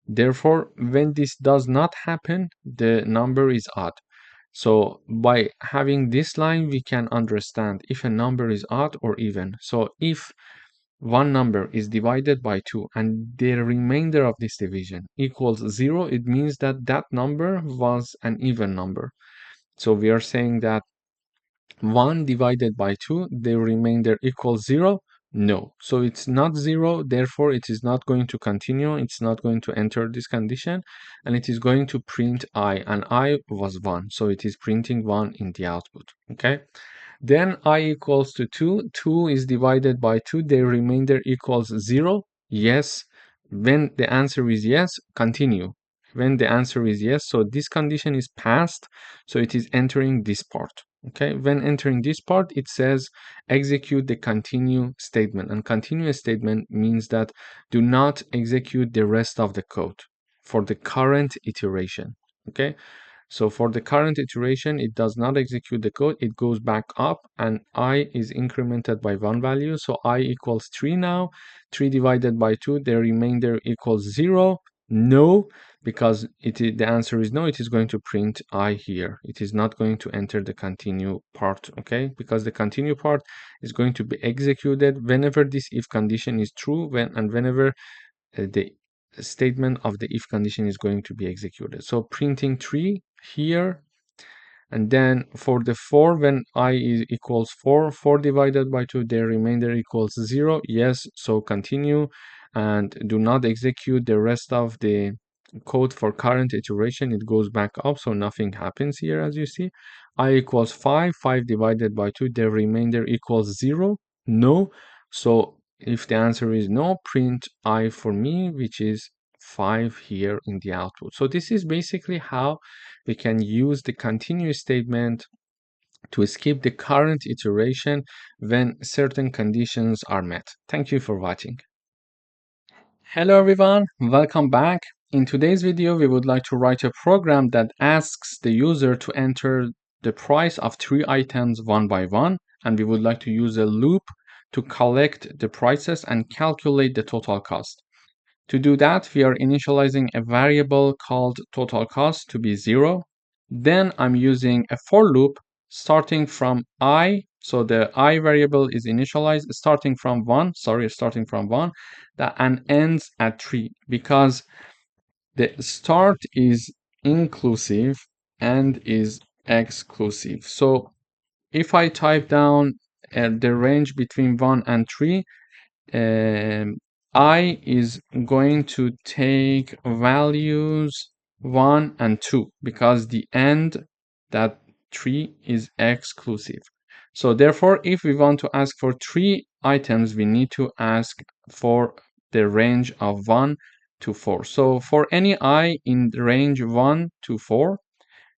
S1: Therefore, when this does not happen, the number is odd. So by having this line, we can understand if a number is odd or even. So if one number is divided by 2 and the remainder of this division equals 0, it means that that number was an even number. So we are saying that 1 divided by 2, the remainder equals 0. No. So it's not 0, therefore it is not going to continue, it's not going to enter this condition, and it is going to print I, and I was 1, so it is printing 1 in the output, okay? Then I equals to 2. 2 is divided by 2. The remainder equals 0. Yes. When the answer is yes, continue. When the answer is yes, so this condition is passed, so it is entering this part. Okay, when entering this part, it says execute the continue statement. And continue statement means that do not execute the rest of the code for the current iteration. Okay, so for the current iteration, it does not execute the code. It goes back up and I is incremented by 1 value. So I equals 3 now. 3 divided by 2, the remainder equals 0. No, because the answer is no. It is going to print I here. It is not going to enter the continue part, okay? Because the continue part is going to be executed whenever this if condition is true whenever the statement of the if condition is going to be executed. So printing 3 here, and then for the 4, when I is equals 4, 4 divided by 2, the remainder equals 0. Yes, so continue and do not execute the rest of the code for current iteration. It goes back up, so nothing happens here as you see. I equals 5, 5 divided by 2, the remainder equals 0. No, so if the answer is no, print I for me, which is 5 here in the output. So this is basically how we can use the continue statement to skip the current iteration when certain conditions are met. Thank you for watching. Hello everyone, welcome back. In today's video, we would like to write a program that asks the user to enter the price of 3 items one by one, and we would like to use a loop to collect the prices and calculate the total cost. To do that, we are initializing a variable called total cost to be 0. Then I'm using a for loop starting from I. So the I variable is initialized starting from 1, and ends at 3 because the start is inclusive and is exclusive. So if I type down the range between 1 and 3, I is going to take values 1 and 2 because the end that 3 is exclusive. So therefore, if we want to ask for 3 items, we need to ask for the range of 1 to 4. So for any I in the range 1 to 4,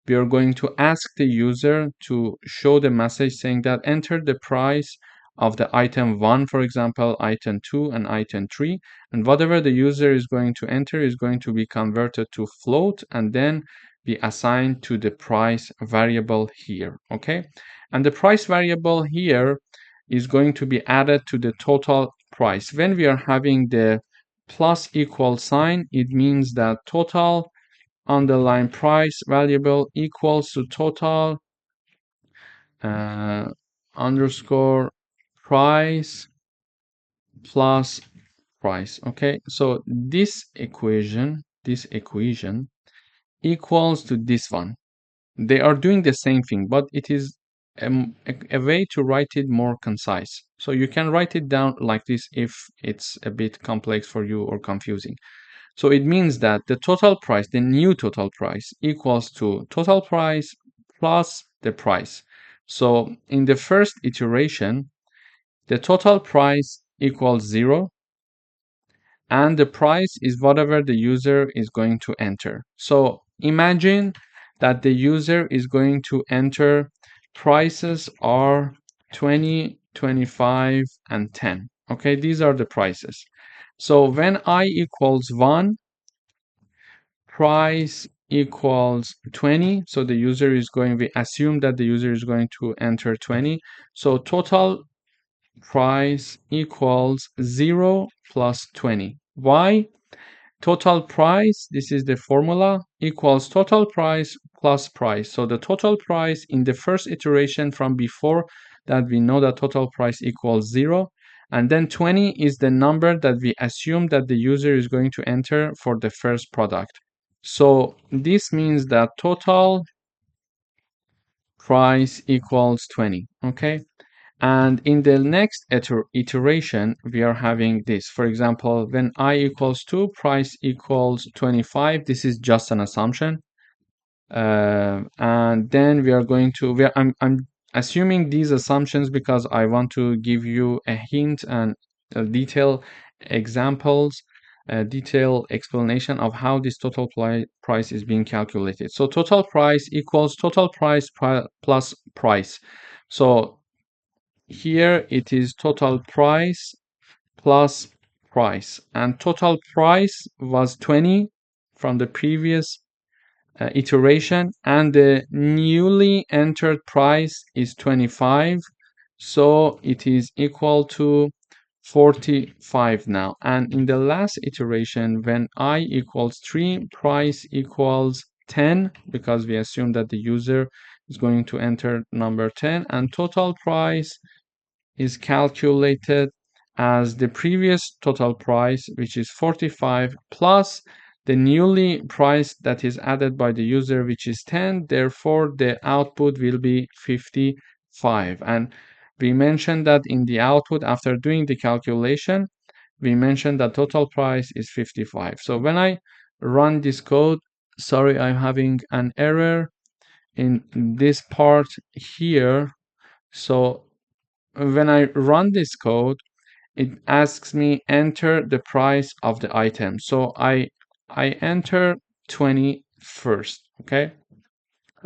S1: we are going to ask the user to show the message saying that enter the price of the item 1, for example, item 2 and item 3, and whatever the user is going to enter is going to be converted to float, and then be assigned to the price variable here, okay? And the price variable here is going to be added to the total price. When we are having the plus equal sign, it means that total underline price variable equals to total underscore price plus price. Okay, so this equation equals to this one. They are doing the same thing, but it is a way to write it more concise. So you can write it down like this if it's a bit complex for you or confusing. So it means that the total price, the new total price, equals to total price plus the price. So in the first iteration, the total price equals 0, and the price is whatever the user is going to enter. So imagine that the user is going to enter prices are 20, 25, and 10. Okay, these are the prices. So when I equals 1, price equals 20. So the user is going, we assume that the user is going to enter 20. So total price equals 0 plus 20. Why? Total price, this is the formula, equals total price plus price. So the total price in the first iteration from before that we know that total price equals 0. And then 20 is the number that we assume that the user is going to enter for the first product. So this means that total price equals 20, okay? And in the next iteration, we are having this. For example, when I equals 2, price equals 25. This is just an assumption. And then we are going to, I'm assuming these assumptions because I want to give you a hint and a detailed examples, a detailed explanation of how this total price is being calculated. So total price equals total price plus price. So here it is total price plus price, and total price was 20 from the previous iteration, and the newly entered price is 25, so it is equal to 45 now. And in the last iteration, when I equals 3, price equals 10, because we assume that the user is going to enter number 10, and total price is calculated as the previous total price, which is 45, plus the newly price that is added by the user, which is 10. Therefore, the output will be 55. And we mentioned that in the output, after doing the calculation, we mentioned that total price is 55. So when I run this code, sorry, I'm having an error in this part here. So when I run this code, it asks me enter the price of the item. So I enter 20 first, okay?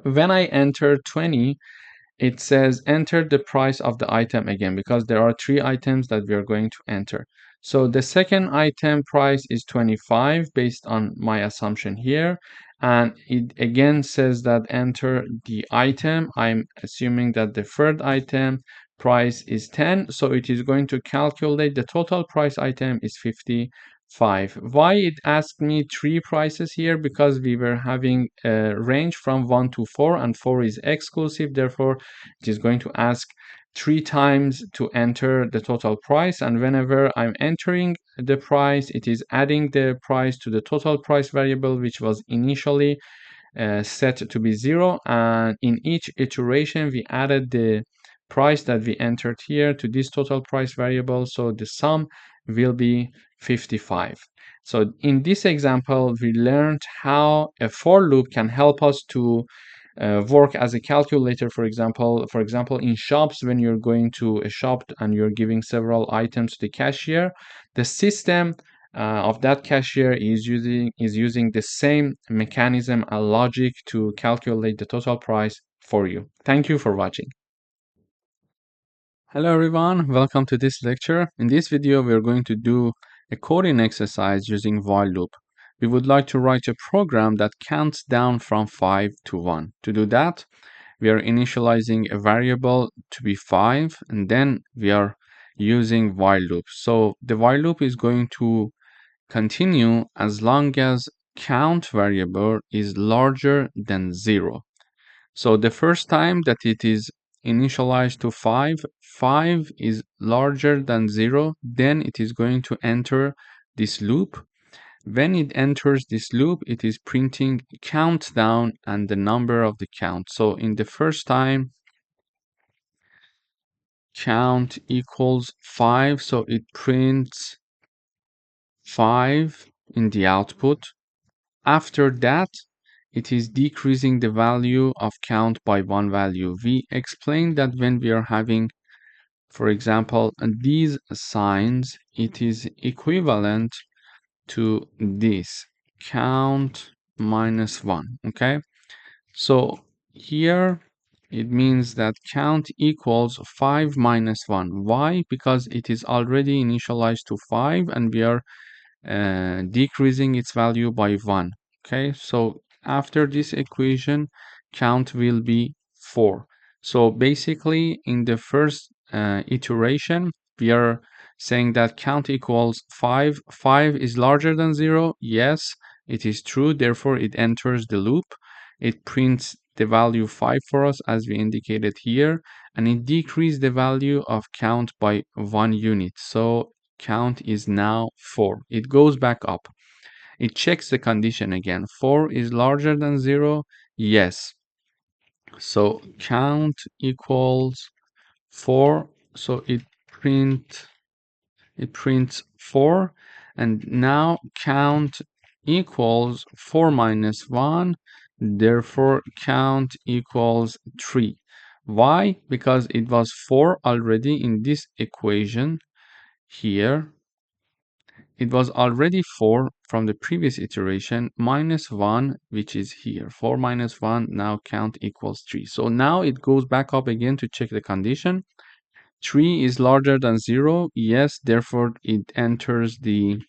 S1: When I enter 20, it says enter the price of the item again, because there are 3 items that we are going to enter. So the second item price is 25 based on my assumption here, and it again says that enter the item. I'm assuming that the third item price is 10, so it is going to calculate the total price item is 55. Why it asked me 3 prices here? Because we were having a range from 1 to 4, and 4 is exclusive. Therefore, it is going to ask 3 times to enter the total price, and whenever I'm entering the price, it is adding the price to the total price variable, which was initially set to be 0, and in each iteration we added the price that we entered here to this total price variable, so the sum will be 55. So in this example, we learned how a for loop can help us to work as a calculator. For example, in shops, when you're going to a shop and you're giving several items to the cashier, the system of that cashier is using the same mechanism and logic to calculate the total price for you. Thank you for watching. Hello everyone, welcome to this lecture. In this video, we're going to do a coding exercise using while loop. we would like to write a program that counts down from 5 to 1. To do that, we are initializing a variable to be 5, and then we are using while loop. So the while loop is going to continue as long as count variable is larger than 0. So the first time that it is initialized to 5, 5 is larger than 0, then it is going to enter this loop. When it enters this loop, it is printing countdown and the number of the count. So in the first time, count equals 5, so it prints 5 in the output. After that, it is decreasing the value of count by one value. We explained that when we are having, for example, these signs, it is equivalent to this count minus 1. Okay, so here it means that count equals 5 minus 1. Why? Because it is already initialized to 5 and we are decreasing its value by 1. Okay, so after this equation, count will be 4. So basically, in the first iteration, we are saying that count equals 5. 5 is larger than 0. Yes, it is true. Therefore, it enters the loop. It prints the value 5 for us, as we indicated here, and it decreased the value of count by 1 unit. So count is now 4. It goes back up. It checks the condition again. 4 is larger than 0. Yes. So count equals 4. So it prints 4, and now count equals 4 minus 1. Therefore count equals 3. Why? Because it was 4 already in this equation here. It was already 4 from the previous iteration minus 1, which is here. 4 minus 1, now count equals 3. So now it goes back up again to check the condition. 3 is larger than 0. Yes, therefore it enters the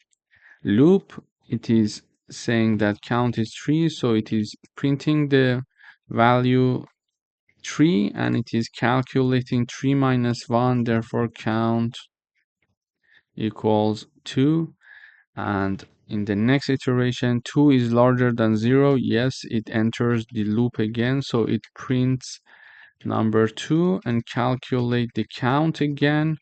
S1: loop. It is saying that count is 3, so it is printing the value 3 and it is calculating 3 minus 1. Therefore count equals 2. And in the next iteration, 2 is larger than 0. Yes, it enters the loop again, so it prints number 2 and calculate the count again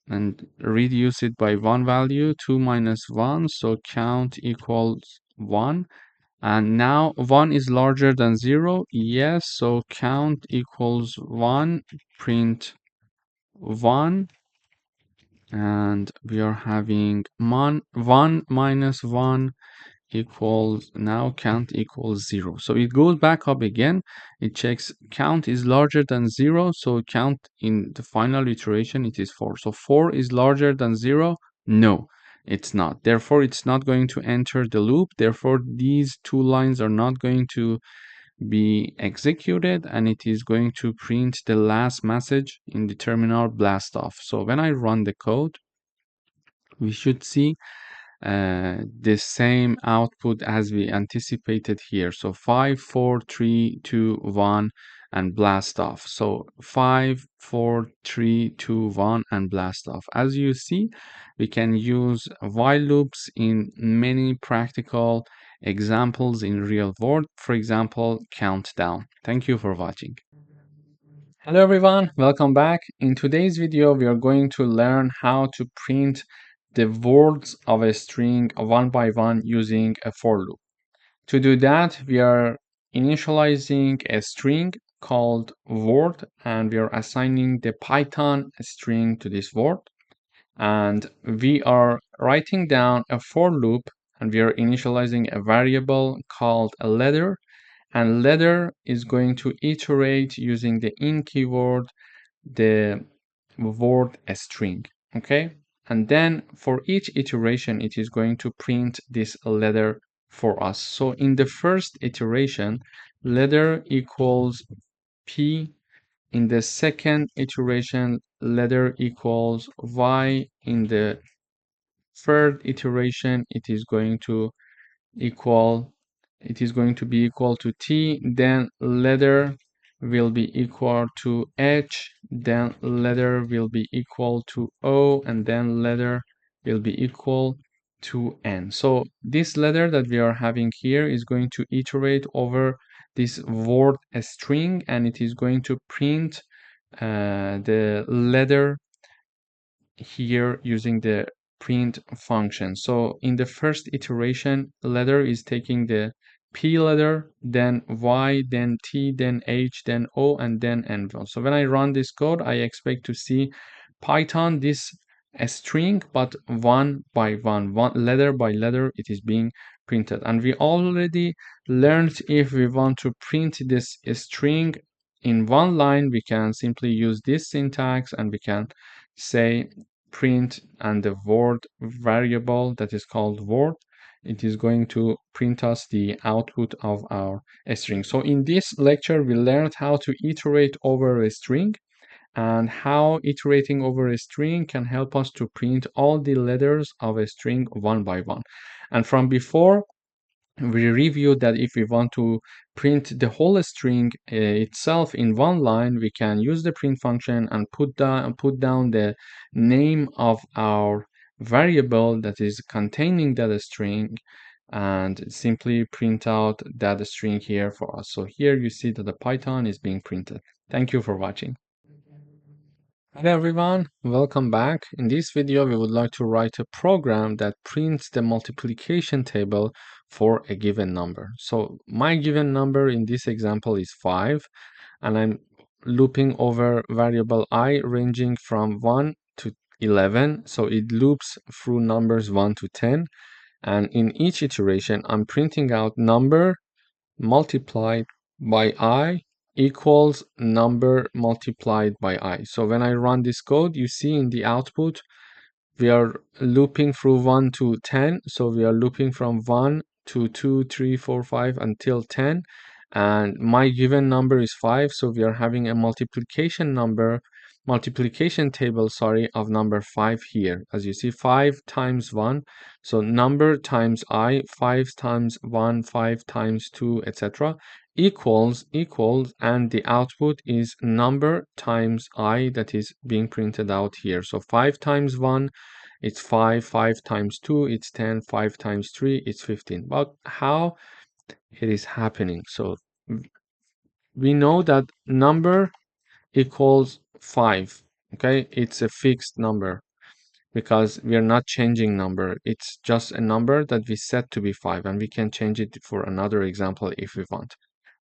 S1: and reduce it by one value, 2 minus 1, so count equals 1. And now 1 is larger than 0. Yes, so count equals 1, print 1. And we are having 1 minus 1 equals, now count equals 0. So it goes back up again. It checks count is larger than 0. So count in the final iteration, it is 4. So 4 is larger than 0. No, it's not. Therefore, it's not going to enter the loop. Therefore, these two lines are not going to be executed, and it is going to print the last message in the terminal blast off. So when I run the code, we should see the same output as we anticipated here. So 5, 4, 3, 2, 1, and blast off. So 5, 4, 3, 2, 1, and blast off. As you see, we can use while loops in many practical examples in real world. For example, countdown. Thank you for watching. Hello everyone, welcome back. In today's video, we are going to learn how to print the words of a string one by one using a for loop. To do that, we are initializing a string called word, and we are assigning the Python string to this word. And we are writing down a for loop, and we are initializing a variable called a letter, and letter is going to iterate using the in keyword the word string. Okay, and then for each iteration it is going to print this letter for us. So in the first iteration, letter equals p. In the second iteration, letter equals y. In the third iteration, it is going to equal, it is going to be equal to T, then letter will be equal to H, then letter will be equal to O, and then letter will be equal to N. So this letter that we are having here is going to iterate over this word string, and it is going to print the letter here using the print function. So in the first iteration, letter is taking the P letter, then Y, then T, then H, then O, and then N. So when I run this code, I expect to see Python this a string, but one by one, letter by letter, it is being printed. And we already learned if we want to print this string in one line, we can simply use this syntax and we can say print and the word variable that is called word, it is going to print us the output of our string. So in this lecture, we learned how to iterate over a string and how iterating over a string can help us to print all the letters of a string one by one. And from before, we reviewed that if we want to print the whole string itself in one line, we can use the print function and put down the name of our variable that is containing that string and simply print out that string here for us. So here you see that the Python is being printed. Thank you for watching. Hello everyone, welcome back. In this video, we would like to write a program that prints the multiplication table for a given number. So my given number in this example is 5, and I'm looping over variable I ranging from 1 to 11. So it loops through numbers 1 to 10. And in each iteration, I'm printing out number multiplied by I equals number multiplied by I. So when I run this code, you see in the output, we are looping through 1 to 10. So we are looping from 1 to 2, 3, 4, 5 until 10. And my given number is 5. So we are having a multiplication table, sorry, of number 5 here. As you see, 5 times 1. So number times I, 5 times 1, 5 times 2, etc. equals, and the output is number times I that is being printed out here. So 5 times 1, it's 5, 5 times 2, it's 10, 5 times 3, it's 15. But how it is happening? So we know that number equals 5, okay? It's a fixed number because we are not changing number. It's just a number that we set to be 5, and we can change it for another example if we want.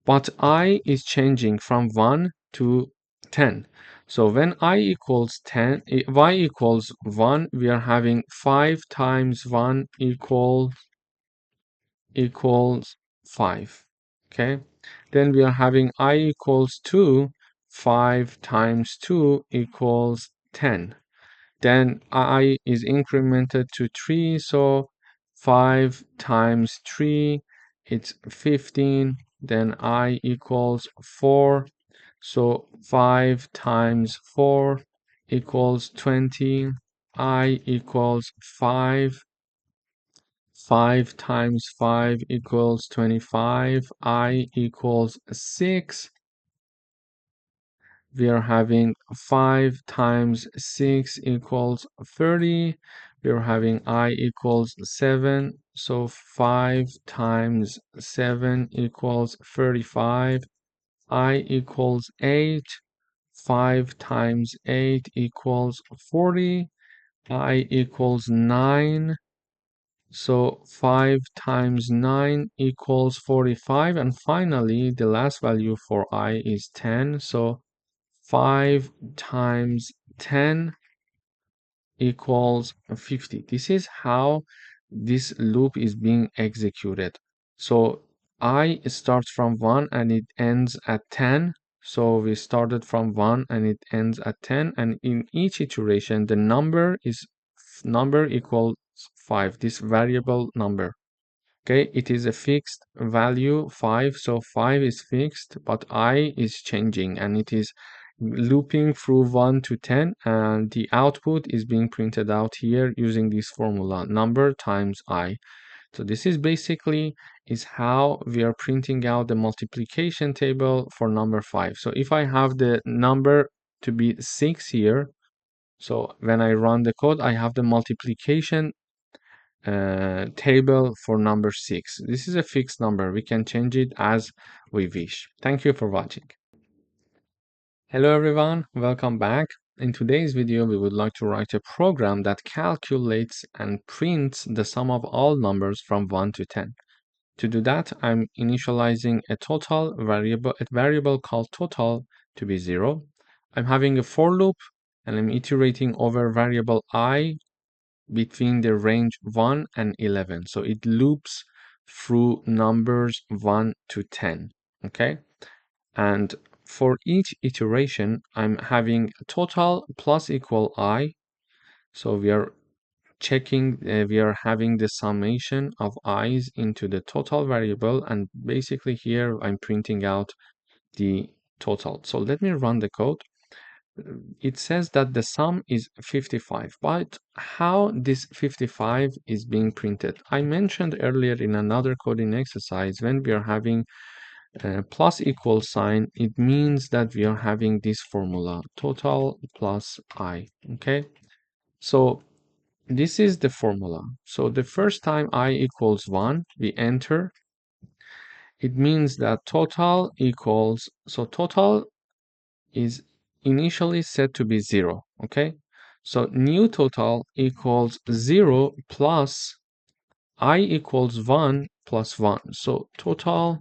S1: But I is changing from 1 to 10. So when I equals 10, y equals 1, we are having 5 times 1 equals 5. Okay. Then we are having I equals 2, 5 times 2 equals 10. Then I is incremented to 3, so 5 times 3, it's 15. Then I equals 4, so 5 times 4 equals 20. I equals 5. 5 times 5 equals 25. I equals 6. We are having 5 times 6 equals 30. We are having I equals 7. So 5 times 7 equals 35. I equals 8. 5 times 8 equals 40. I equals 9. So 5 times 9 equals 45. And finally, the last value for I is 10. So 5 times 10 equals 50. This is how this loop is being executed. So I starts from 1 and it ends at 10. So we started from 1 and it ends at 10. And in each iteration, the number equals 5, this variable number. Okay, it is a fixed value 5, so 5 is fixed, but I is changing and it is looping through 1 to 10, and the output is being printed out here using this formula, number times I. So this is basically is how we are printing out the multiplication table for number 5. So if I have the number to be 6 here, so when I run the code, I have the multiplication table for number 6. This is a fixed number. We can change it as we wish. Thank you for watching. Hello everyone, welcome back. In today's video, we would like to write a program that calculates and prints the sum of all numbers from 1 to 10. To do that, I'm initializing a variable called total to be 0. I'm having a for loop and I'm iterating over variable I between the range 1 and 11. So it loops through numbers 1 to 10. Okay. And for each iteration, I'm having total plus equal I. So we are checking, we are having the summation of i's into the total variable. And basically here, I'm printing out the total. So let me run the code. It says that the sum is 55, but how this 55 is being printed? I mentioned earlier in another coding exercise, when we are having plus equal sign, it means that we are having this formula, total plus I, okay? So this is the formula. So the first time I equals 1, we enter. It means that total equals, so total is initially set to be 0, okay? So new total equals 0 plus I equals 1 plus 1. So total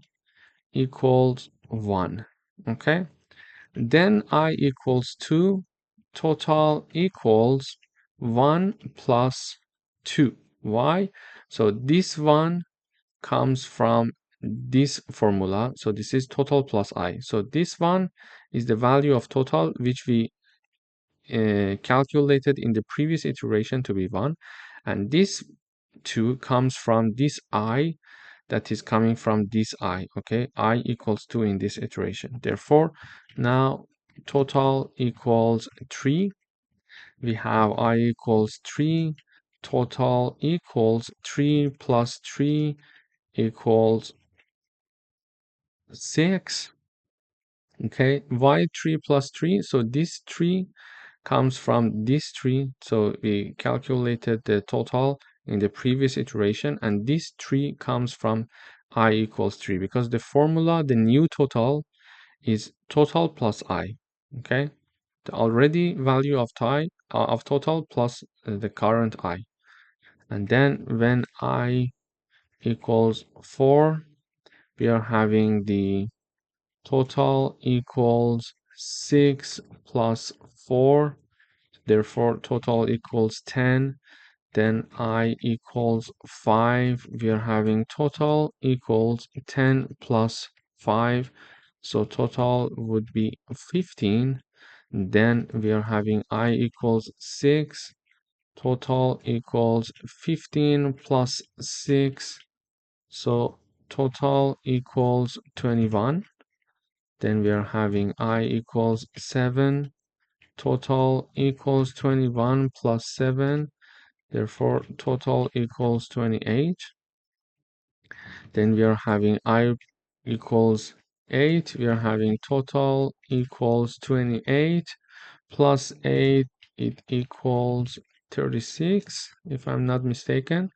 S1: equals 1, okay? Then I equals 2, total equals 1 plus 2. Why? So this one comes from this formula. So this is total plus I. So this one is the value of total which we calculated in the previous iteration to be 1. And this 2 comes from this I that is coming from this I, okay? I equals 2 in this iteration. Therefore, now total equals 3. We have I equals 3. Total equals 3 plus 3 equals 6. Okay, why 3 plus 3? So this 3 comes from this 3. So we calculated the total in the previous iteration, and this 3 comes from I equals 3 because the formula, the new total, is total plus I. Okay, the already value of total plus the current I. And then when I equals 4, we are having the total equals 6 plus 4. Therefore, total equals 10. Then I equals 5. We are having total equals 10 plus 5. So total would be 15. Then we are having I equals 6. Total equals 15 plus 6. So total equals 21. Then we are having I equals 7. Total equals 21 plus 7. Therefore, total equals 28. Then we are having I equals 8. We are having total equals 28 plus 8. It equals 36, if I'm not mistaken.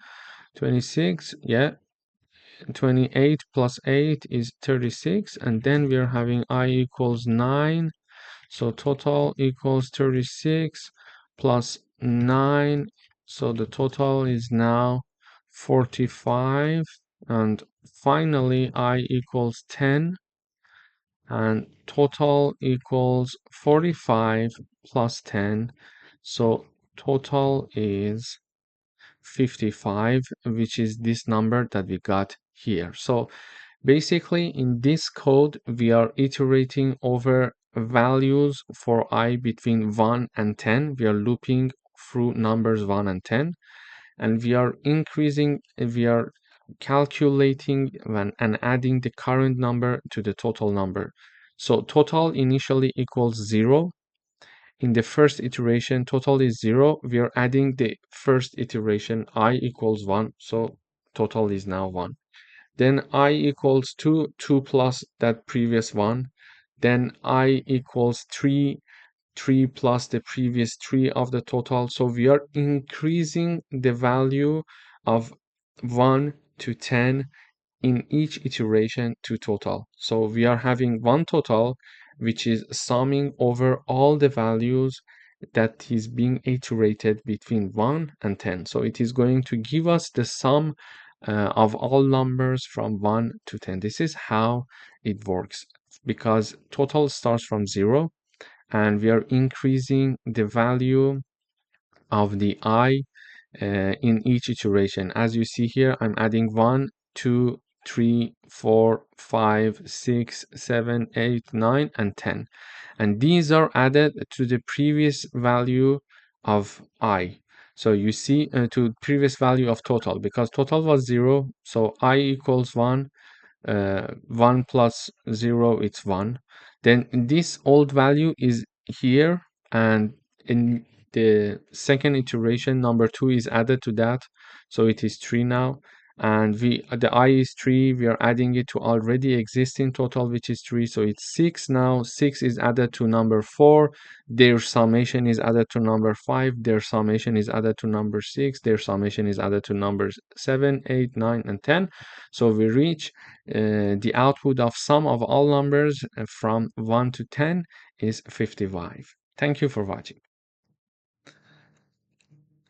S1: 26, yeah. 28 plus 8 is 36. And then we are having I equals 9. So total equals 36 plus 9. So the total is now 45. And finally, I equals 10. And total equals 45 plus 10. So total is 55, which is this number that we got here. So basically, in this code, we are iterating over values for I between 1 and 10. We are looping through numbers 1 and 10, and we are calculating and adding the current number to the total number. So total initially equals 0. In the first iteration, total is 0. We are adding the first iteration, I equals 1. So total is now 1. Then I equals 2, 2 plus that previous one. Then I equals 3, 3 plus the previous 3 of the total. So we are increasing the value of 1 to 10 in each iteration to total. So we are having one total which is summing over all the values that is being iterated between 1 and 10. So it is going to give us the sum of all numbers from 1 to 10. This is how it works, because total starts from 0 and we are increasing the value of the I in each iteration. As you see here, I'm adding 1, 2, 3, 4, 5, 6, 7, 8, 9, and 10. And these are added to the previous value of I. So you see, to previous value of total, because total was 0, so I equals 1, 1 plus 0, it's 1. Then this old value is here, and in the second iteration, number 2 is added to that, so it is 3 now. And the I is 3, we are adding it to already existing total, which is 3, so it's 6 now. 6 is added to number 4, their summation is added to number 5, their summation is added to number 6, their summation is added to numbers 7, 8, 9, and 10. So we reach the output of sum of all numbers from 1 to 10 is 55. Thank you for watching.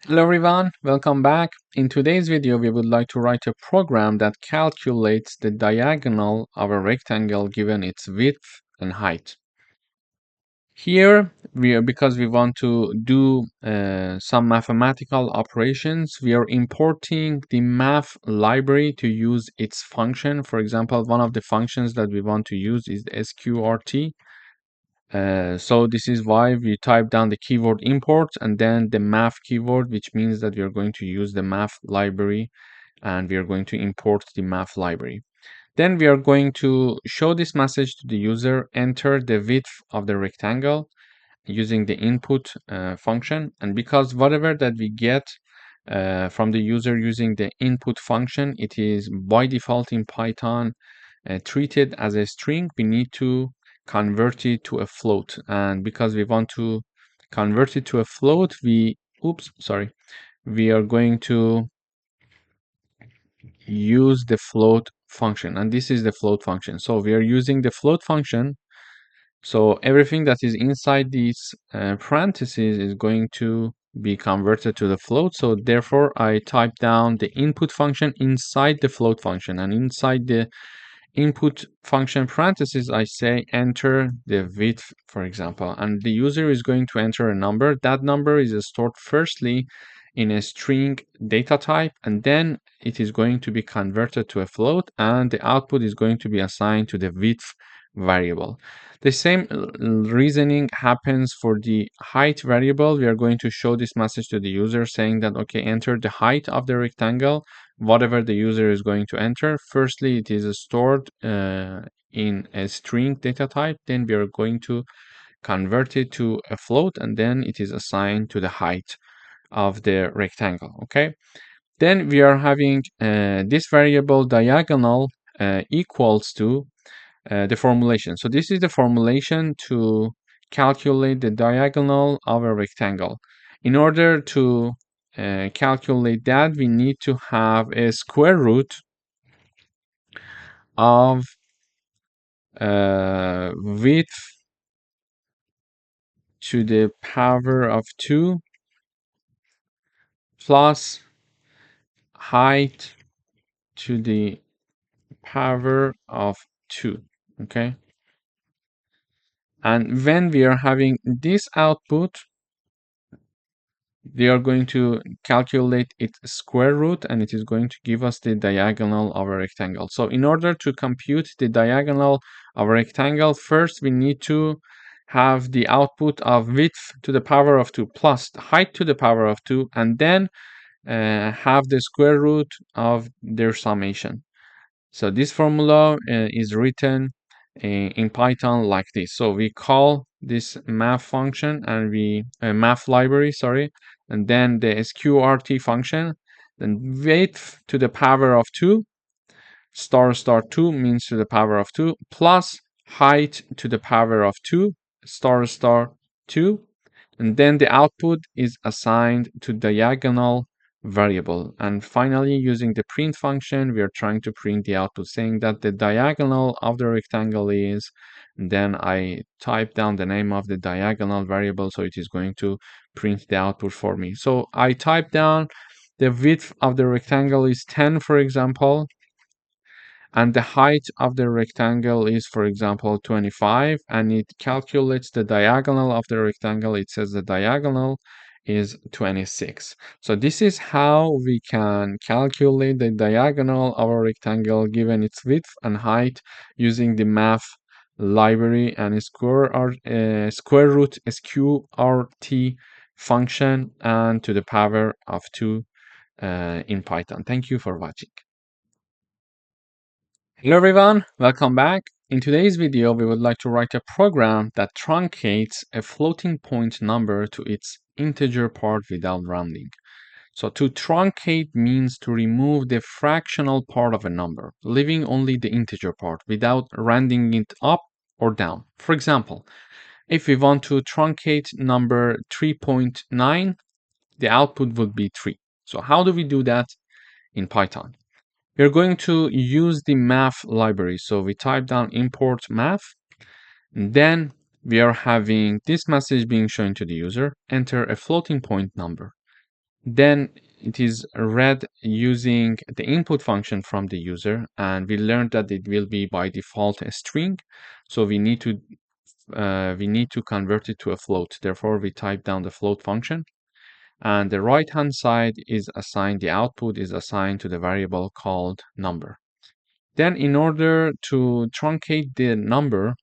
S1: Hello everyone, welcome back. In today's video, we would like to write a program that calculates the diagonal of a rectangle given its width and height. Here, because we want to do some mathematical operations, we are importing the math library to use its function. For example, one of the functions that we want to use is the sqrt. So this is why we type down the keyword import and then the math keyword, which means that we are going to use the math library and we are going to import the math library. Then we are going to show this message to the user, enter the width of the rectangle using the input function. And because whatever that we get from the user using the input function, it is by default in Python treated as a string, we need to convert it to a float. And because we want to convert it to a float, we are going to use the float function, and this is the float function. So we are using the float function, so everything that is inside these parentheses is going to be converted to the float. So therefore I type down the input function inside the float function, and inside the input function parentheses I say enter the width, for example, and the user is going to enter a number. That number is stored firstly in a string data type, and then it is going to be converted to a float, and the output is going to be assigned to the width variable. The same reasoning happens for the height variable. We are going to show this message to the user saying that, okay, enter the height of the rectangle, whatever the user is going to enter. Firstly, it is stored in a string data type. Then we are going to convert it to a float, and then it is assigned to the height of the rectangle. Okay. Then we are having this variable diagonal equals to the formulation. So this is the formulation to calculate the diagonal of a rectangle. In order to calculate that, we need to have a square root of width to the power of 2 plus height to the power of 2. Okay. And when we are having this output, we are going to calculate its square root, and it is going to give us the diagonal of a rectangle. So in order to compute the diagonal of a rectangle, first we need to have the output of width to the power of 2 plus height to the power of 2, and then have the square root of their summation. So this formula is written in Python like this. So we call this math function and math library, sorry, and then the sqrt function, Then width to the power of 2, star star 2 means to the power of 2, plus height to the power of 2, star star 2. And then the output is assigned to diagonal variable. And finally, using the print function, we are trying to print the output saying that the diagonal of the rectangle is, then I type down the name of the diagonal variable, so it is going to print the output for me. So I type down the width of the rectangle is 10, for example, and the height of the rectangle is, for example, 25, and it calculates the diagonal of the rectangle. It says the diagonal is 26. So this is how we can calculate the diagonal of a rectangle given its width and height using the math library and square root sqrt function and to the power of 2 in Python. Thank you for watching. Hello everyone, welcome back. In today's video, we would like to write a program that truncates a floating point number to its integer part without rounding. So to truncate means to remove the fractional part of a number, leaving only the integer part without rounding it up or down. For example, if we want to truncate number 3.9, the output would be 3. So how do we do that in Python? We're going to use the math library. So we type down import math. And then we are having this message being shown to the user, enter a floating point number. Then it is read using the input function from the user. And we learned that it will be by default a string. So we need to convert it to a float. Therefore, we type down the float function. And the right hand side is assigned, the output is assigned to the variable called number. Then in order to truncate the number,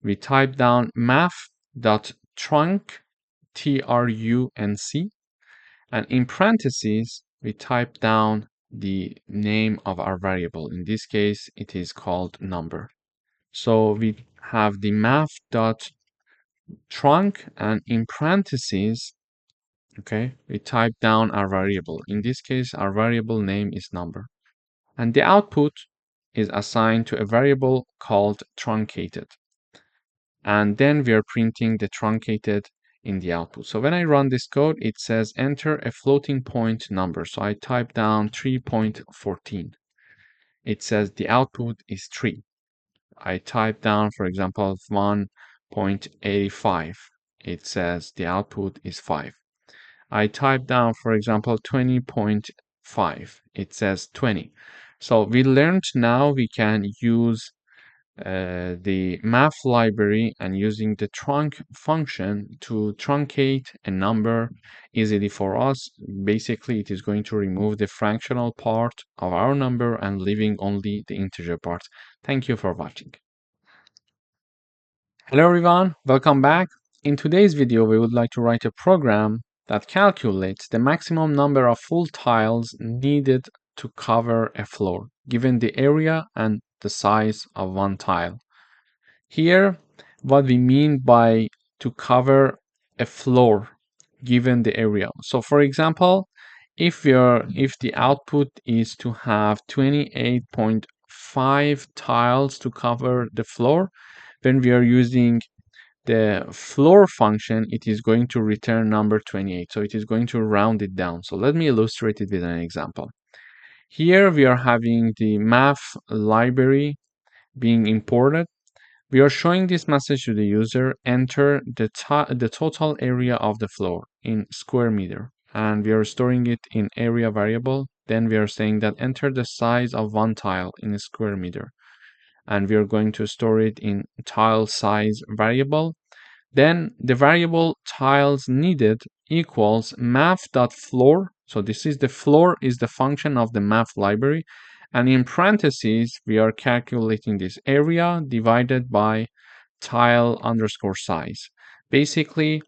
S1: we type down math.trunc, T-R-U-N-C, and in parentheses, we type down the name of our variable. In this case, it is called number. So we have the math.trunc, and in parentheses, okay, we type down our variable. In this case, our variable name is number. And the output is assigned to a variable called truncated. And then we are printing the truncated in the output. So when I run this code, it says enter a floating point number. So I type down 3.14. It says the output is 3. I type down, for example, 1.85. It says the output is 5. I type down, for example, 20.5. It says 20. So we learned now we can use the math library and using the trunc function to truncate a number easily for us. Basically, it is going to remove the fractional part of our number and leaving only the integer part. Thank you for watching. Hello everyone, welcome back. In today's video, we would like to write a program that calculates the maximum number of full tiles needed to cover a floor, given the area and the size of one tile. Here, what we mean by to cover a floor, given the area. So for example, if the output is to have 28.5 tiles to cover the floor, when we are using the floor function, it is going to return number 28. So it is going to round it down. So let me illustrate it with an example. Here we are having the math library being imported. We are showing this message to the user, enter the total area of the floor in square meter. And we are storing it in area variable. Then we are saying that enter the size of one tile in a square meter. And we are going to store it in tile size variable. Then the variable tiles needed equals math.floor. So this is the floor is the function of the math library. And in parentheses, we are calculating this area divided by tile underscore size. Basically,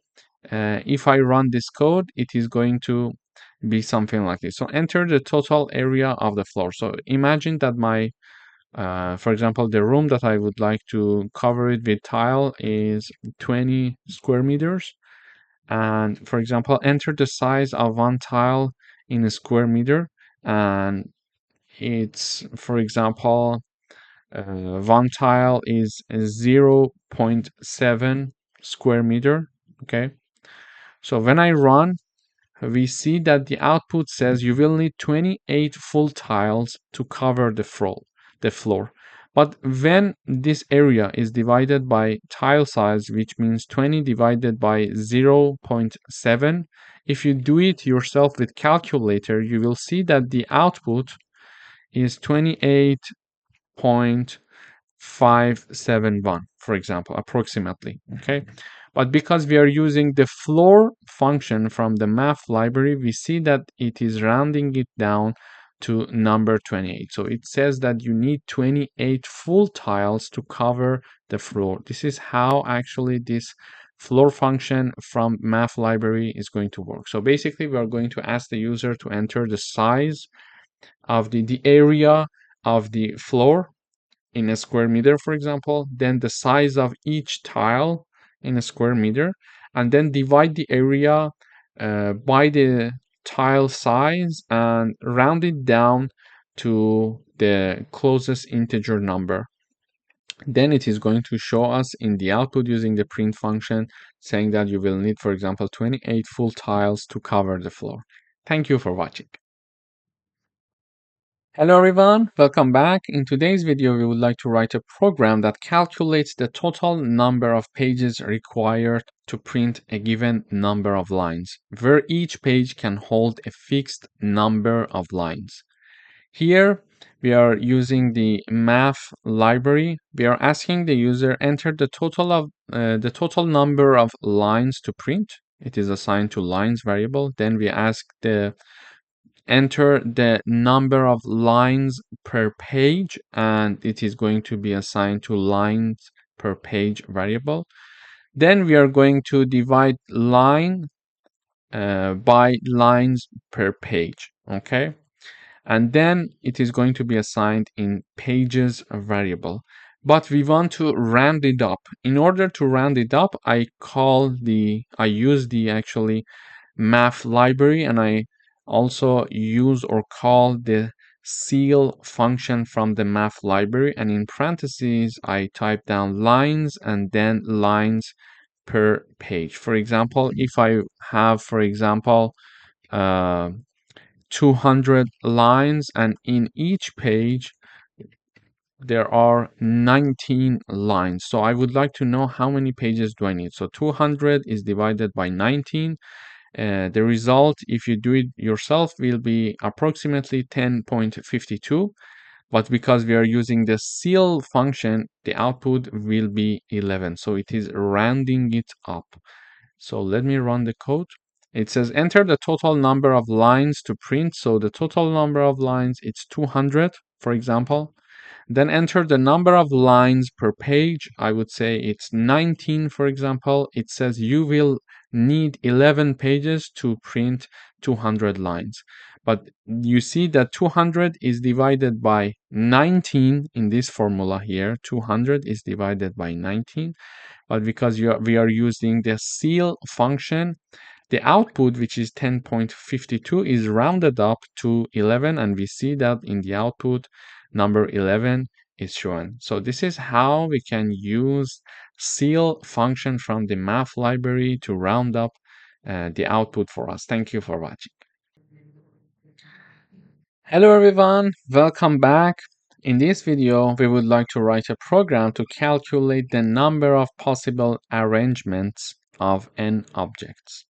S1: if I run this code, it is going to be something like this. So enter the total area of the floor. So imagine that for example, the room that I would like to cover it with tile is 20 square meters. And for example, enter the size of one tile in a square meter. and it's, for example, one tile is 0.7 square meter. Okay, so when I run, we see that the output says you will need 28 full tiles to cover the floor. But when this area is divided by tile size, which means 20 divided by 0.7, if you do it yourself with calculator, you will see that the output is 28.571, for example, approximately. Okay, but because we are using the floor function from the math library, we see that it is rounding it down to number 28. So it says that you need 28 full tiles to cover the floor. This is how actually this floor function from math library is going to work. So basically we are going to ask the user to enter the size of the area of the floor in a square meter, for example, then the size of each tile in a square meter, and then divide the area by the tile size and round it down to the closest integer number. Then it is going to show us in the output using the print function saying that you will need, for example, 28 full tiles to cover the floor. Thank you for watching. Hello everyone, welcome back. In today's video, we would like to write a program that calculates the total number of pages required to print a given number of lines, where each page can hold a fixed number of lines. Here, we are using the math library. We are asking the user enter the total number of lines to print. It is assigned to lines variable. Then we ask the enter the number of lines per page, and it is going to be assigned to lines per page variable. Then we are going to divide line by lines per page. Okay, and then it is going to be assigned in pages variable, but we want to round it up. In order to round it up, I use the actually math library, and I also use or call the ceil function from the math library, and in parentheses I type down lines and then lines per page. For example, if I have, for example, 200 lines, and in each page there are 19 lines, so I would like to know how many pages do I need. So 200 is divided by 19. The result, if you do it yourself, will be approximately 10.52, but because we are using the ceil function, the output will be 11, so it is rounding it up. So let me run the code. It says enter the total number of lines to print, so the total number of lines, it's 200, for example. Then enter the number of lines per page. I would say it's 19, for example. It says you will need 11 pages to print 200 lines. But you see that 200 is divided by 19 in this formula here. 200 is divided by 19. But because we are using the ceil function, the output, which is 10.52, is rounded up to 11, and we see that in the output, number 11 is shown. So this is how we can use ceil function from the math library to round up the output for us. Thank you for watching. Hello everyone, welcome back. In this video, we would like to write a program to calculate the number of possible arrangements of n objects.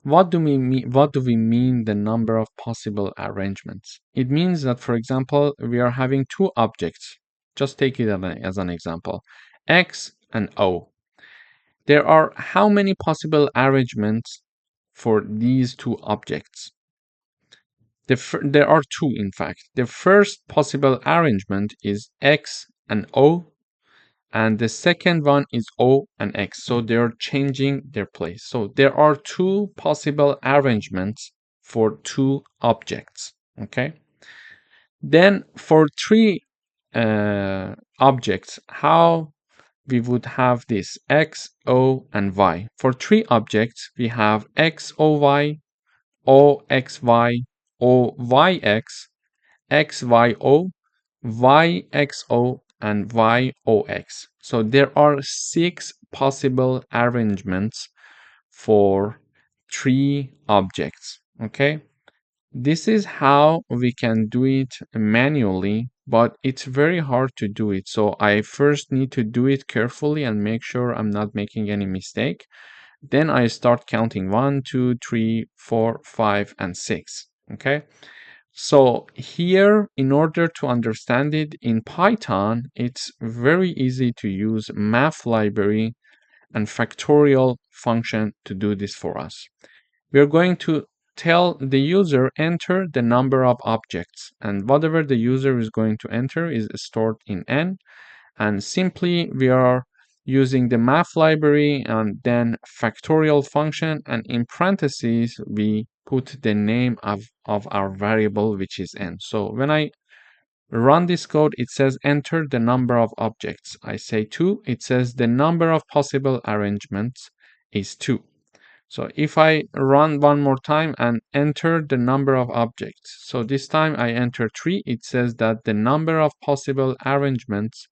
S1: What do we mean the number of possible arrangements? It means that, for example, we are having two objects. Just take it as an example, X and O. There are how many possible arrangements for these two objects? There are two, in fact. The first possible arrangement is X and O, and the second one is O and X. So they're changing their place. So there are two possible arrangements for two objects. Okay. Then for three objects, how we would have this X, O, and Y. For three objects, we have X, O, Y, O, X, Y, O, Y, X, XYO, YXO, and YOX. So there are 6 possible arrangements for 3 objects. Okay, this is how we can do it manually, but it's very hard to do it. So I first need to do it carefully and make sure I'm not making any mistake. Then I start counting 1, 2, 3, 4, 5, and 6. Okay. So here, in order to understand it in Python, it's very easy to use math library and factorial function to do this for us. We're going to tell the user enter the number of objects, and whatever the user is going to enter is stored in n, and simply we are using the math library and then factorial function, and in parentheses we put the name of our variable, which is n. So when I run this code, it says enter the number of objects. I say 2, it says the number of possible arrangements is 2. So if I run one more time and enter the number of objects, so this time I enter 3, it says that the number of possible arrangements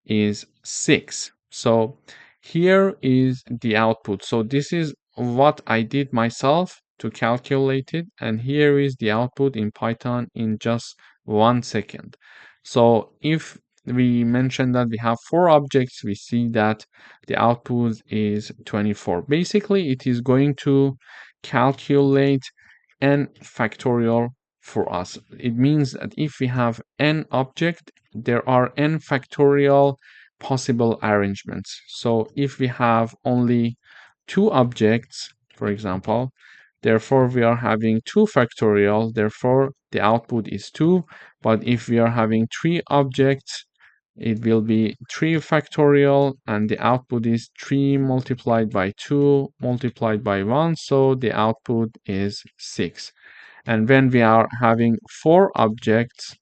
S1: is 6. So here is the output. So this is what I did myself to calculate it, and here is the output in Python in just 1 second. So if we mention that we have 4 objects, we see that the output is 24. Basically, it is going to calculate n factorial for us. It means that if we have n object, there are n factorial possible arrangements. So if we have only 2 objects, for example, therefore we are having 2 factorial, therefore the output is 2. But if we are having 3 objects, it will be 3 factorial, and the output is 3 multiplied by 2 multiplied by 1, so the output is 6. And when we are having 4 objects,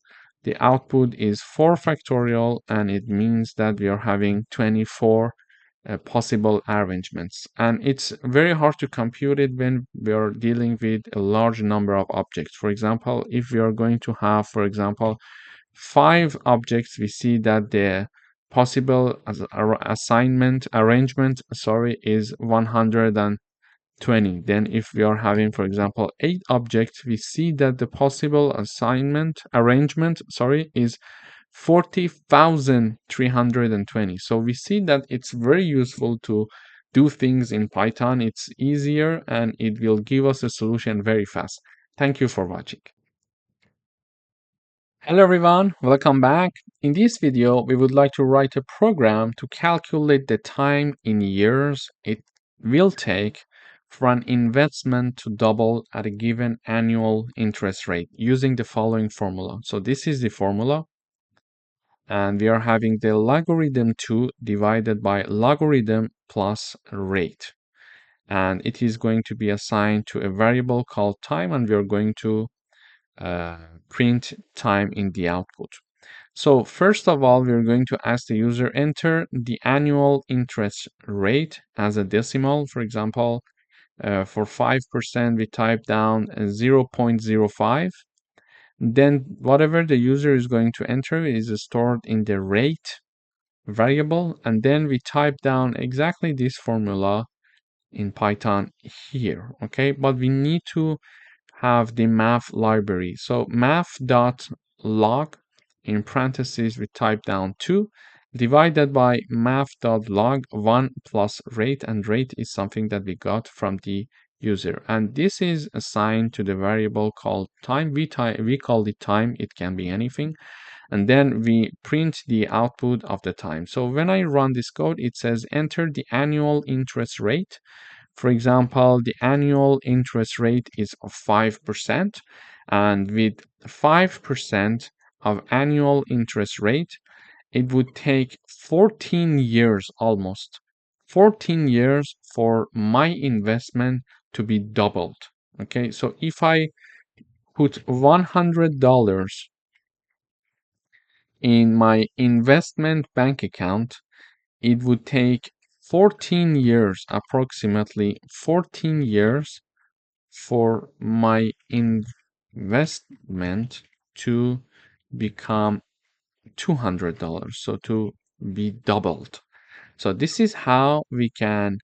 S1: the output is 4 factorial, and it means that we are having 24 possible arrangements. And it's very hard to compute it when we are dealing with a large number of objects. For example, if we are going to have, for example, 5 objects, we see that the possible arrangement, is 120. Then if we are having, for example, 8 objects, we see that the possible arrangement is 40,320. So we see that it's very useful to do things in Python. It's easier and it will give us a solution very fast. Thank you for watching. Hello everyone, welcome back. In this video, we would like to write a program to calculate the time in years it will take for an investment to double at a given annual interest rate using the following formula. So this is the formula, and we are having the logarithm 2 divided by logarithm plus rate. And it is going to be assigned to a variable called time, and we are going to print time in the output. So first of all, we're going to ask the user enter the annual interest rate as a decimal. For example, for 5%, we type down 0.05. Then whatever the user is going to enter is stored in the rate variable. And then we type down exactly this formula in Python here. Okay, but we need to have the math library. So math.log, in parentheses we type down 2 divided by math.log 1 plus rate, and rate is something that we got from the user, and this is assigned to the variable called time. We call it time, it can be anything, and then we print the output of the time. So when I run this code, it says enter the annual interest rate. For example, the annual interest rate is of 5%, and with 5% of annual interest rate, it would take 14 years, almost 14 years, for my investment to be doubled. Okay, so if I put $100 in my investment bank account, it would take 14 years, approximately 14 years, for my investment to become $200, so to be doubled. So this is how we can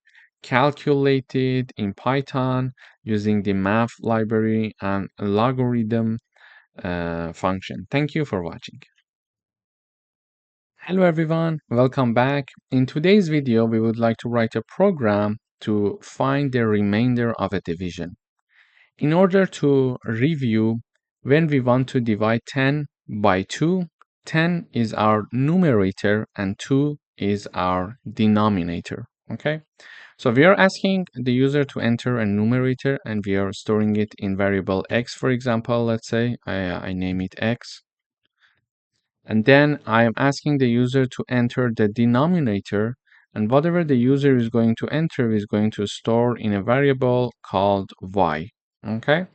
S1: calculate it in Python using the math library and logarithm function. Thank you for watching. Hello everyone, welcome back. In today's video, we would like to write a program to find the remainder of a division. In order to review, when we want to divide 10 by 2, 10 is our numerator and 2 is our denominator. Okay, so we are asking the user to enter a numerator and we are storing it in variable x, for example. Let's say I name it x. And then I am asking the user to enter the denominator, and whatever the user is going to enter is going to store in a variable called y. Okay,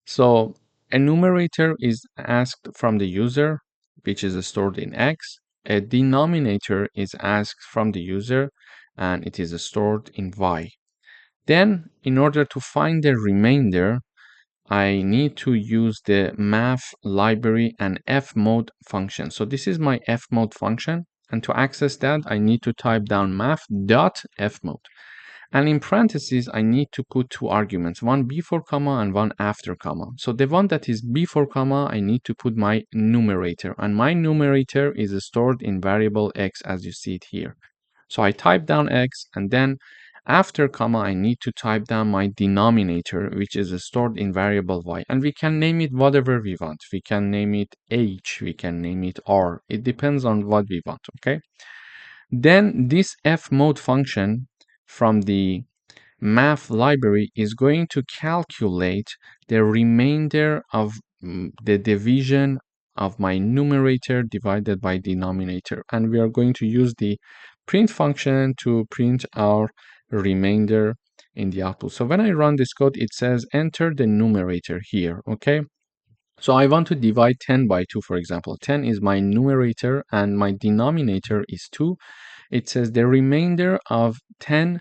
S1: so a numerator is asked from the user, which is stored in x. A denominator is asked from the user, and it is stored in y. Then, in order to find the remainder, I need to use the math library and fmod function. So this is my fmod function. And to access that, I need to type down math.fmod. And in parentheses, I need to put two arguments, one before comma and one after comma. So the one that is before comma, I need to put my numerator. And my numerator is stored in variable x as you see it here. So I type down x, and then after comma, I need to type down my denominator, which is stored in variable y. And we can name it whatever we want. We can name it h, we can name it r. It depends on what we want, okay? Then this fmod function from the math library is going to calculate the remainder of the division of my numerator divided by denominator, and we are going to use the print function to print our remainder in the output. So when I run this code, it says enter the numerator here. Okay, so I want to divide 10 by 2, for example. 10 is my numerator and my denominator is 2. It says the remainder of 10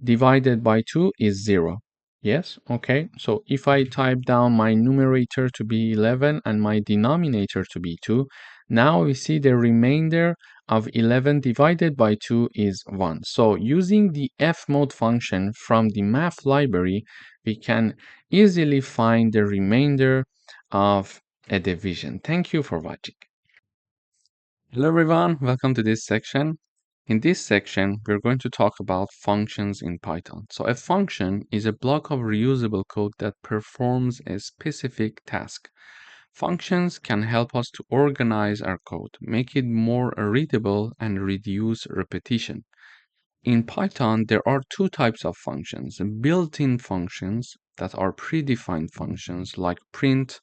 S1: divided by 2 is 0. Yes, okay. So if I type down my numerator to be 11 and my denominator to be 2, now we see the remainder of 11 divided by 2 is 1. So using the fmod function from the math library, we can easily find the remainder of a division. Thank you for watching. Hello everyone, welcome to this section. In this section, we're going to talk about functions in Python. So a function is a block of reusable code that performs a specific task. Functions can help us to organize our code, make it more readable, and reduce repetition. In Python, there are two types of functions: built-in functions that are predefined functions like print,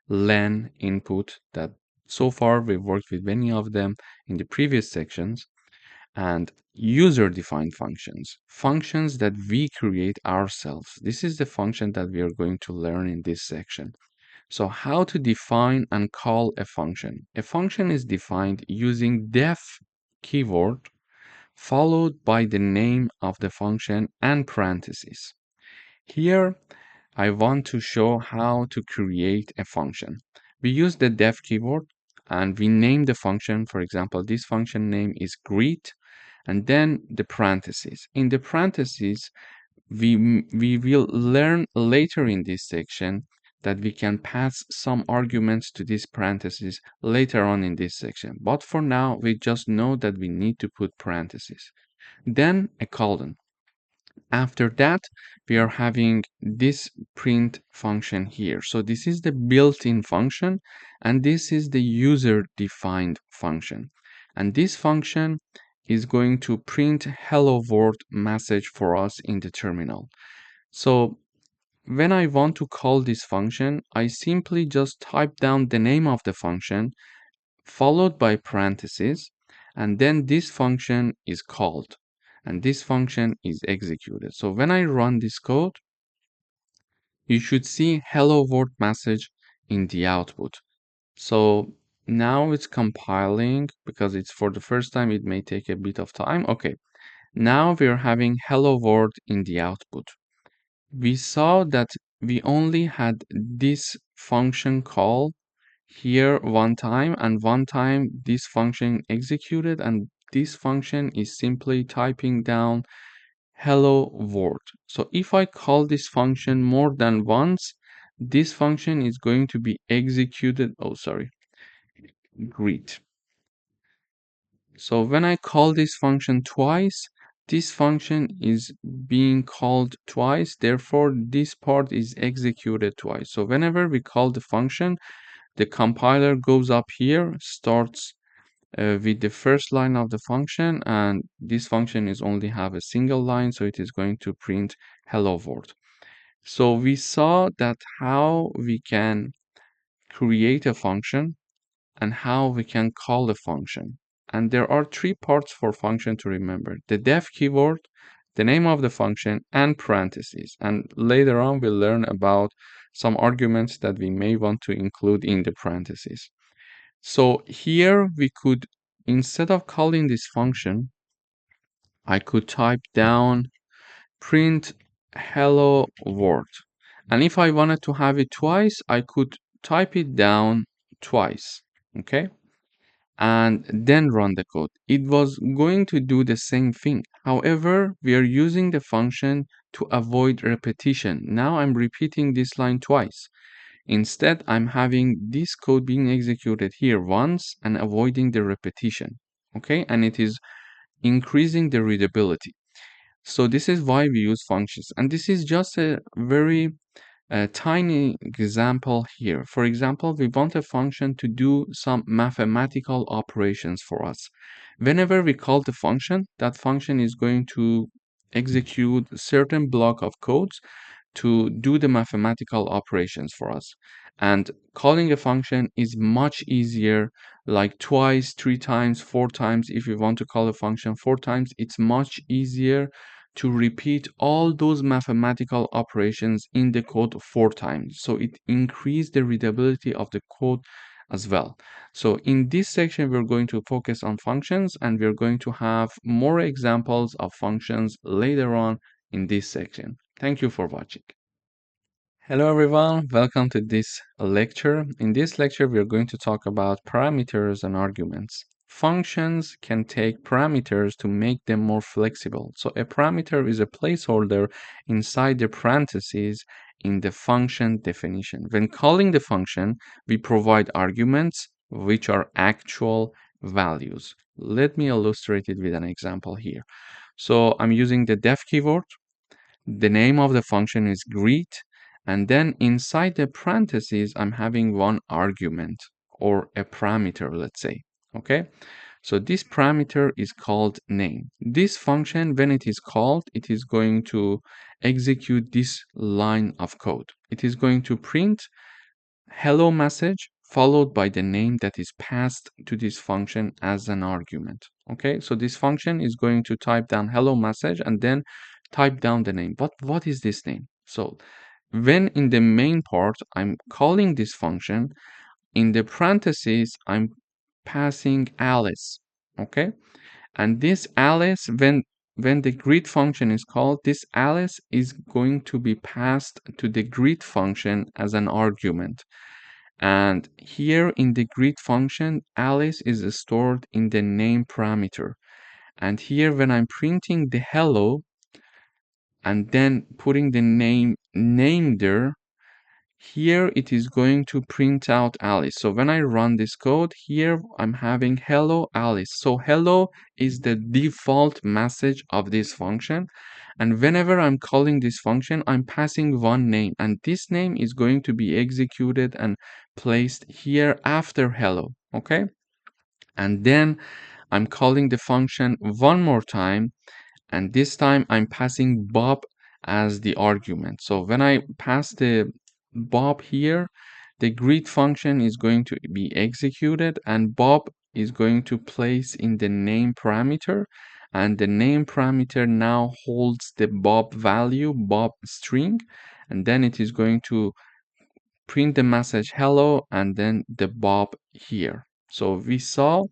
S1: len, input, that so far we've worked with many of them in the previous sections, and user-defined functions, functions that we create ourselves. This is the function that we are going to learn in this section. So how to define and call a function. A function is defined using def keyword followed by the name of the function and parentheses. Here, I want to show how to create a function. We use the def keyword and we name the function. For example, this function name is greet, and then the parentheses. In the parentheses, we will learn later in this section that we can pass some arguments to these parentheses later on in this section. But for now, we just know that we need to put parentheses. Then a colon. After that, we are having this print function here. So this is the built-in function, and this is the user-defined function. And this function is going to print hello world message for us in the terminal. So when I want to call this function, I simply just type down the name of the function followed by parentheses, and then this function is called and this function is executed. So when I run this code, you should see hello world message in the output. So now it's compiling because it's for the first time. It may take a bit of time. Okay, now we're having hello world in the output. We saw that we only had this function call here one time, and one time this function executed, and this function is simply typing down hello world. So if I call this function more than once, this function is going to be executed. Oh, sorry, greet. So when I call this function twice, this function is being called twice, therefore this part is executed twice. So whenever we call the function, the compiler goes up here, starts with the first line of the function, and this function is only have a single line, so it is going to print hello world. So we saw that how we can create a function and how we can call a function. And there are three parts for function to remember: the def keyword, the name of the function, and parentheses. And later on, we'll learn about some arguments that we may want to include in the parentheses. So here we could, instead of calling this function, I could type down print hello world. And if I wanted to have it twice, I could type it down twice. Okay? And then run the code. It was going to do the same thing. However, we are using the function to avoid repetition. Now I'm repeating this line twice. Instead, I'm having this code being executed here once and avoiding the repetition. Okay, and it is increasing the readability. So this is why we use functions. And this is just a very tiny example here. For example, we want a function to do some mathematical operations for us. Whenever we call the function, that function is going to execute a certain block of codes to do the mathematical operations for us. And calling a function is much easier, like twice, three times, four times. If you want to call a function four times, it's much easier to repeat all those mathematical operations in the code four times. So it increases the readability of the code as well. So in this section, we're going to focus on functions, and we're going to have more examples of functions later on in this section. Thank you for watching. Hello everyone, welcome to this lecture. In this lecture, we are going to talk about parameters and arguments. Functions can take parameters to make them more flexible. So a parameter is a placeholder inside the parentheses in the function definition. When calling the function, we provide arguments which are actual values. Let me illustrate it with an example here. So I'm using the def keyword. The name of the function is greet, and then inside the parentheses, I'm having one argument or a parameter, let's say. Okay, so this parameter is called name. This function, when it is called, it is going to execute this line of code. It is going to print hello message followed by the name that is passed to this function as an argument. Okay, so this function is going to type down hello message and then type down the name. But what is this name? So when in the main part I'm calling this function, in the parentheses I'm passing Alice. Okay, and this Alice, when the greet function is called, this Alice is going to be passed to the greet function as an argument. And here in the greet function, Alice is stored in the name parameter. And here when I'm printing the hello and then putting the name there, here it is going to print out Alice. So when I run this code, here I'm having hello Alice. So hello is the default message of this function. And whenever I'm calling this function, I'm passing one name, and this name is going to be executed and placed here after hello. Okay. And then I'm calling the function one more time, and this time I'm passing Bob as the argument. So when I pass the Bob here, the greet function is going to be executed, and Bob is going to place in the name parameter, and the name parameter now holds the Bob value, Bob string, and then it is going to print the message hello and then the Bob here. So we saw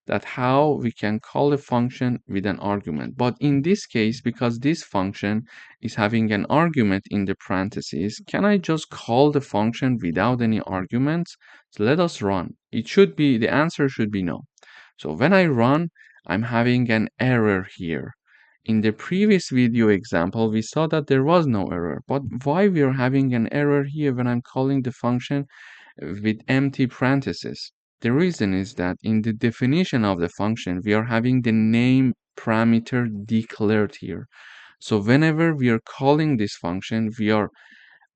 S1: that how we can call a function with an argument. But in this case, because this function is having an argument in the parentheses, can I just call the function without any arguments? So let us run. The answer should be no. So when I run, I'm having an error here. In the previous video example, we saw that there was no error. But why we are having an error here when I'm calling the function with empty parentheses? The reason is that in the definition of the function, we are having the name parameter declared here. So whenever we are calling this function, we are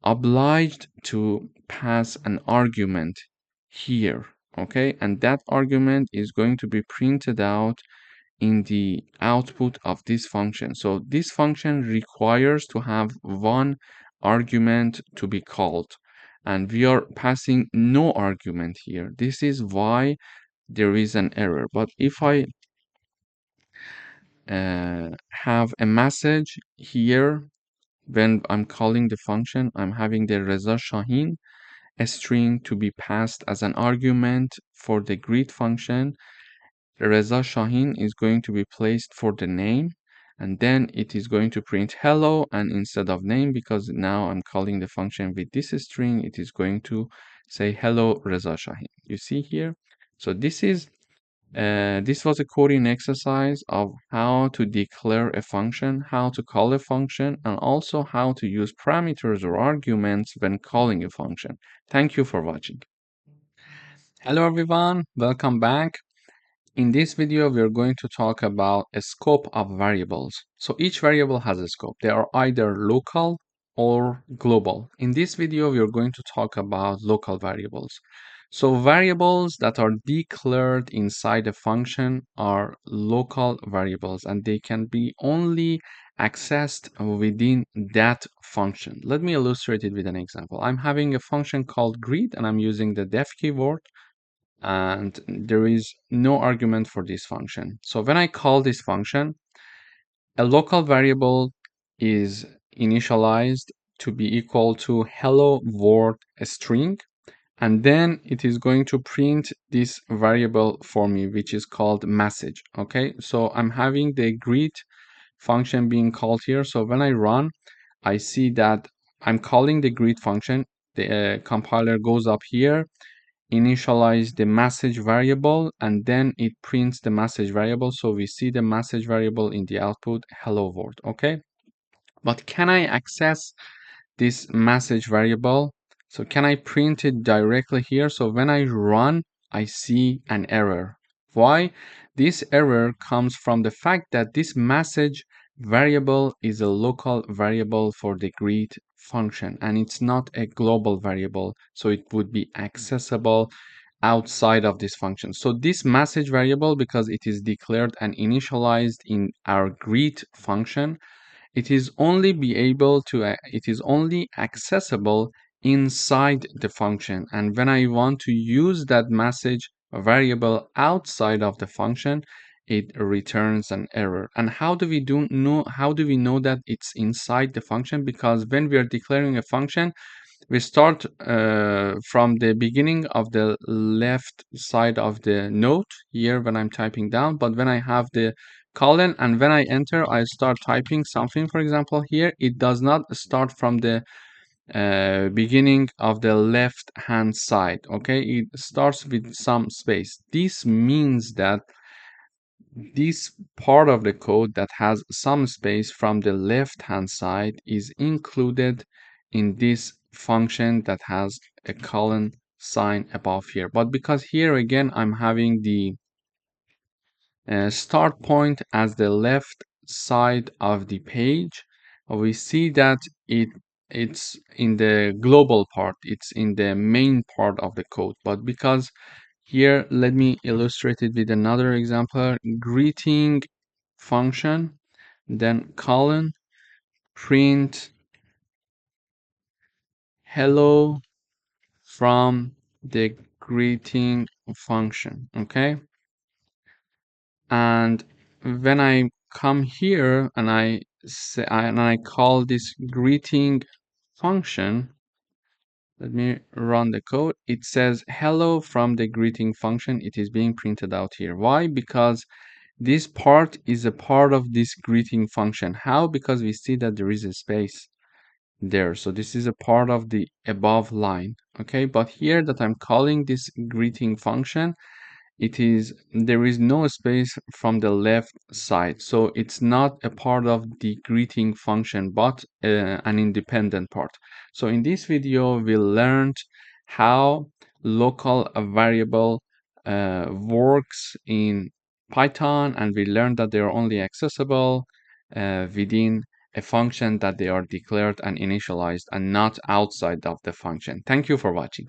S1: obliged to pass an argument here, okay? And that argument is going to be printed out in the output of this function. So this function requires to have one argument to be called, and we are passing no argument here. This is why there is an error. But if I have a message here when I'm calling the function, I'm having the Reza Shahin, a string to be passed as an argument for the greet function. Reza Shahin is going to be placed for the name, and then it is going to print hello, and instead of name, because now I'm calling the function with this string, it is going to say hello Reza Shahin. You see here? So this was a coding exercise of how to declare a function, how to call a function, and also how to use parameters or arguments when calling a function. Thank you for watching. Hello everyone, welcome back. In this video, we are going to talk about a scope of variables. So each variable has a scope. They are either local or global. In this video, we are going to talk about local variables. So variables that are declared inside a function are local variables, and they can be only accessed within that function. Let me illustrate it with an example. I'm having a function called greet, and I'm using the def keyword, and there is no argument for this function. So when I call this function, a local variable is initialized to be equal to hello world string, and then it is going to print this variable for me, which is called message. Okay, so I'm having the greet function being called here. So when I run, I see that I'm calling the greet function. The compiler goes up here, initialize the message variable, and then it prints the message variable. So we see the message variable in the output hello world. Okay, but can I access this message variable? So can I print it directly here? So when I run, I see an error. Why? This error comes from the fact that this message variable is a local variable for the greet function, and it's not a global variable, so it would be accessible outside of this function. So this message variable, because it is declared and initialized in our greet function, it is only accessible inside the function. And when I want to use that message variable outside of the function, it returns an error. And how do we know that it's inside the function? Because when we are declaring a function, we start from the beginning of the left side of the note here when I'm typing down, but when I have the colon and when I enter, I start typing something, for example, here, it does not start from the beginning of the left hand side. Okay, it starts with some space. This means that this part of the code that has some space from the left hand side is included in this function that has a colon sign above here. But because here again I'm having the start point as the left side of the page, we see that it's in the global part, it's in the main part of the code. But because here, let me illustrate it with another example. Greeting function, then colon, print hello from the greeting function. Okay, and when I come here and I call this greeting function, Let me run the code. It says hello from the greeting function. It is being printed out here. Why? Because this part is a part of this greeting function. How? Because we see that there is a space there. So this is a part of the above line. Okay, but here that I'm calling this greeting function, there is no space from the left side, so it's not a part of the greeting function but an independent part. So in this video we learned how local variable works in Python, and we learned that they are only accessible within a function that they are declared and initialized and not outside of the function. Thank you for watching.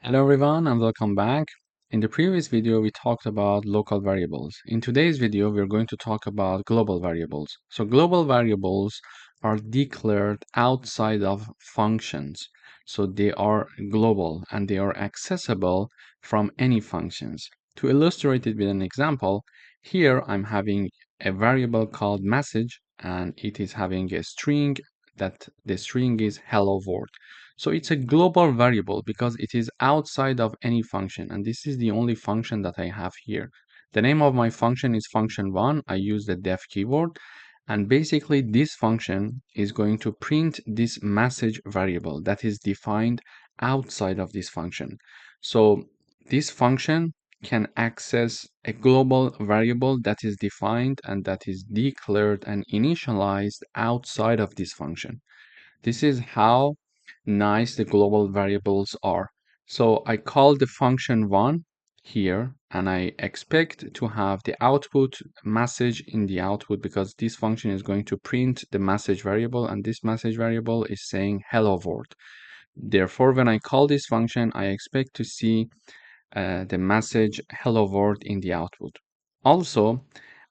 S1: Hello everyone and welcome back. In the previous video we talked about local variables. In today's video we're going to talk about global variables. So global variables are declared outside of functions. So they are global and they are accessible from any functions. To illustrate it with an example, here I'm having a variable called message and it is having a string that the string is hello world. So it's a global variable because it is outside of any function, and this is the only function that I have here. The name of my function is function1. I use the def keyword, and basically this function is going to print this message variable that is defined outside of this function. So this function can access a global variable that is defined and that is declared and initialized outside of this function. This is how nice the global variables are. So I call the function one here, and I expect to have the output message in the output because this function is going to print the message variable, and this message variable is saying hello world. Therefore, when I call this function, I expect to see the message hello world in the output. Also,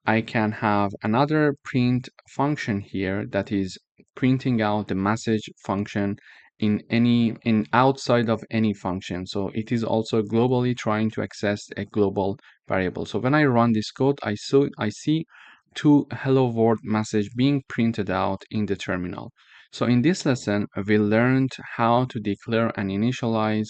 S1: I can have another print function here that is printing out the message function in outside of any function. So it is also globally trying to access a global variable. So when I run this code, I see two hello world message being printed out in the terminal. So in this lesson, we learned how to declare and initialize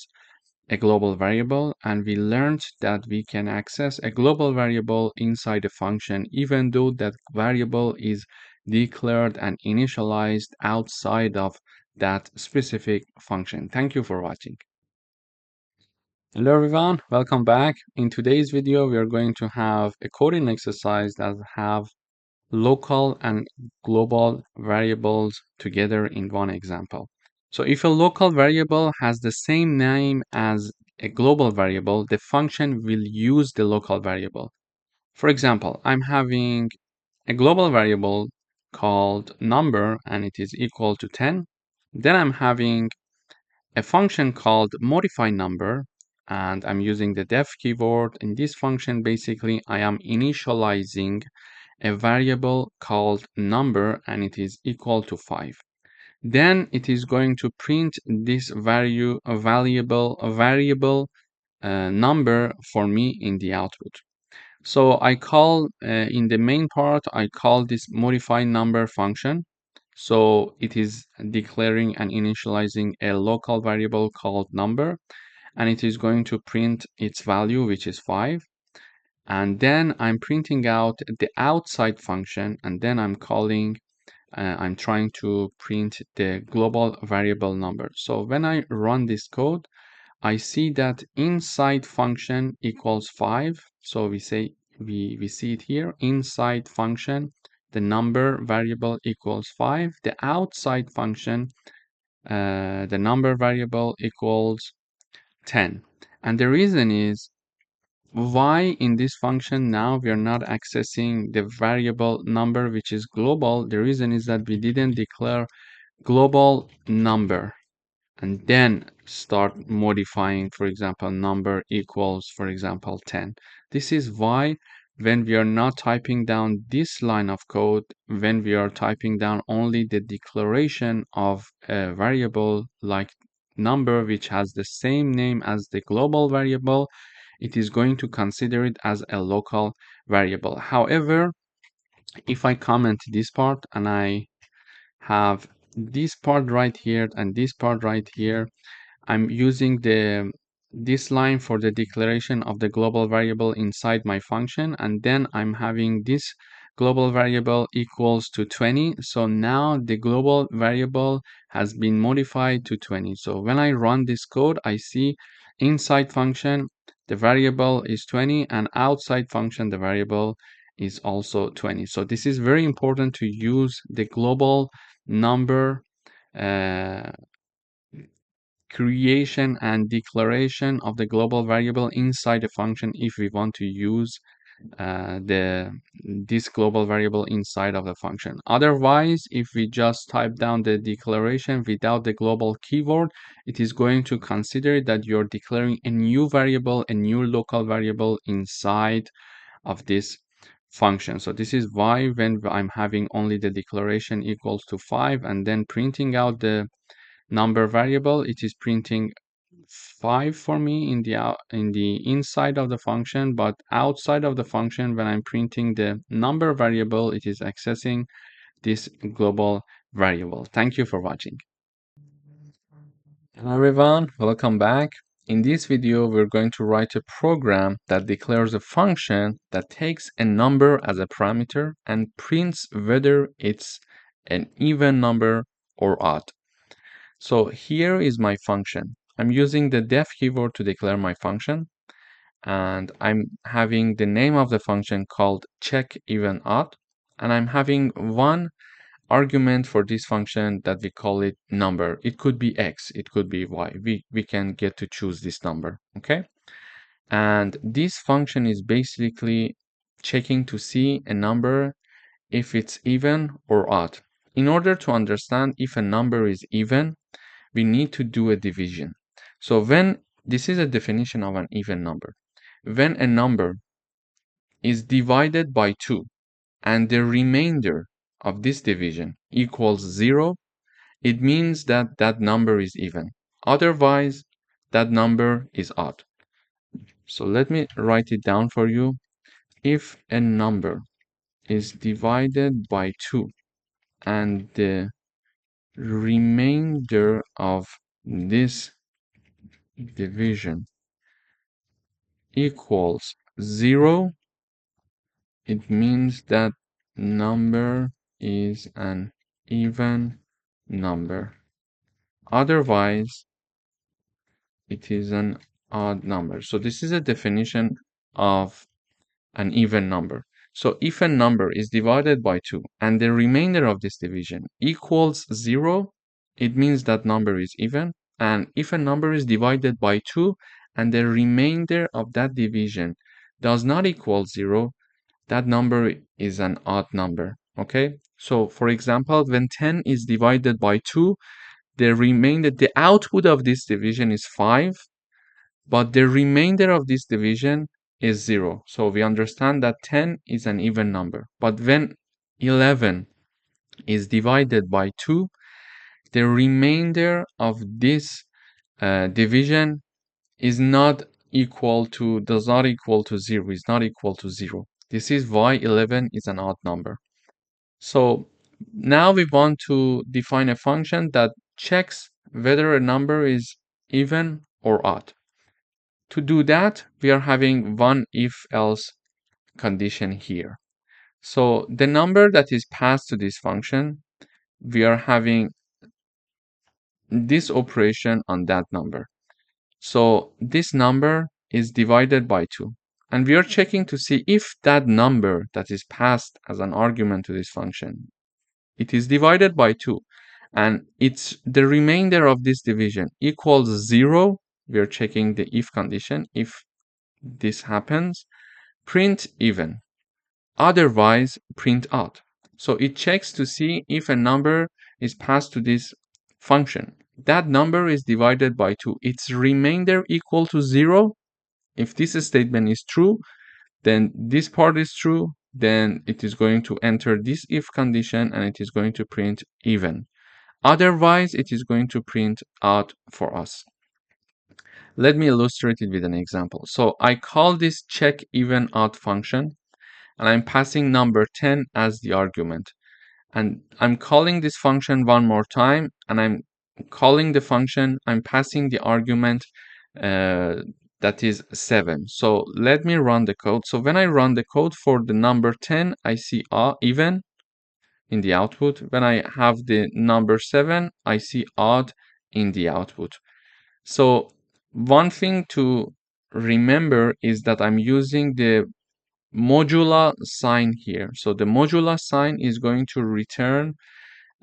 S1: a global variable, and we learned that we can access a global variable inside a function even though that variable is declared and initialized outside of that specific function. Thank you for watching. Hello everyone, welcome back. In today's video we are going to have a coding exercise that have local and global variables together in one example. So if a local variable has the same name as a global variable, the function will use the local variable. For example, I'm having a global variable called number and it is equal to 10. Then I'm having a function called modify number and I'm using the def keyword. In this function, basically, I am initializing a variable called number and it is equal to 5. Then it is going to print this variable number for me in the output. So I call in the main part, I call this modify number function. So it is declaring and initializing a local variable called number, and it is going to print its value, which is 5. And then I'm printing out the outside function, and then I'm trying to print the global variable number. So when I run this code, I see that inside function equals 5. So we see it here, inside function, the number variable equals 5. The outside function, the number variable equals 10. And the reason is why in this function now we are not accessing the variable number which is global. The reason is that we didn't declare global number and then start modifying, for example, number equals, for example, 10. This is why when we are not typing down this line of code, when we are typing down only the declaration of a variable like number which has the same name as the global variable, it is going to consider it as a local variable. However, if I comment this part and I have this part right here and this part right here, I'm using this line for the declaration of the global variable inside my function, and then I'm having this global variable equals to 20. So now the global variable has been modified to 20. So when I run this code, I see inside function the variable is 20, and outside function the variable is also 20. So this is very important to use the global number uh, creation and declaration of the global variable inside the function if we want to use this global variable inside of the function. Otherwise, if we just type down the declaration without the global keyword, it is going to consider that you're declaring a new variable, a new local variable inside of this function. So this is why when I'm having only the declaration equals to 5 and then printing out the number variable, it is printing 5 for me in the inside of the function, but outside of the function, when I'm printing the number variable, it is accessing this global variable. Thank you for watching. Hello everyone, welcome back. In this video, we're going to write a program that declares a function that takes a number as a parameter and prints whether it's an even number or odd. So here is my function. I'm using the def keyword to declare my function, and I'm having the name of the function called check even odd, and I'm having one argument for this function that we call it number. It could be x, it could be y. We can get to choose this number, okay? And this function is basically checking to see a number if it's even or odd. In order to understand if a number is even, we need to do a division. So when this is a definition of an even number. When a number is divided by 2 and the remainder of this division equals 0, it means that that number is even. Otherwise, that number is odd. So let me write it down for you. If a number is divided by 2 and the remainder of this division equals 0, it means that number is an even number. Otherwise, it is an odd number. So this is a definition of an even number. So if a number is divided by 2 and the remainder of this division equals 0, it means that number is even. And if a number is divided by 2 and the remainder of that division does not equal 0, that number is an odd number. Okay? So for example, when 10 is divided by 2, the output of this division is 5, but the remainder of this division is 0. So we understand that 10 is an even number. But when 11 is divided by 2, the remainder of this division does not equal to 0, is not equal to 0. This is why 11 is an odd number. So now we want to define a function that checks whether a number is even or odd. To do that, we are having one if-else condition here. So the number that is passed to this function, we are having this operation on that number. So this number is divided by 2. And we are checking to see if that number that is passed as an argument to this function, it is divided by 2. And it's the remainder of this division equals 0. We are checking the if condition. If this happens, print even. Otherwise, print odd. So it checks to see if a number is passed to this function. That number is divided by 2. Its remainder equal to 0. If this statement is true, then this part is true. Then it is going to enter this if condition and it is going to print even. Otherwise, it is going to print odd for us. Let me illustrate it with an example. So I call this check even odd function, and I'm passing number 10 as the argument. And I'm calling this function one more time, and I'm calling the function, I'm passing the argument that is 7. So let me run the code. So when I run the code for the number 10, I see even in the output. When I have the number 7, I see odd in the output. So one thing to remember is that I'm using the modular sign here. So the modular sign is going to return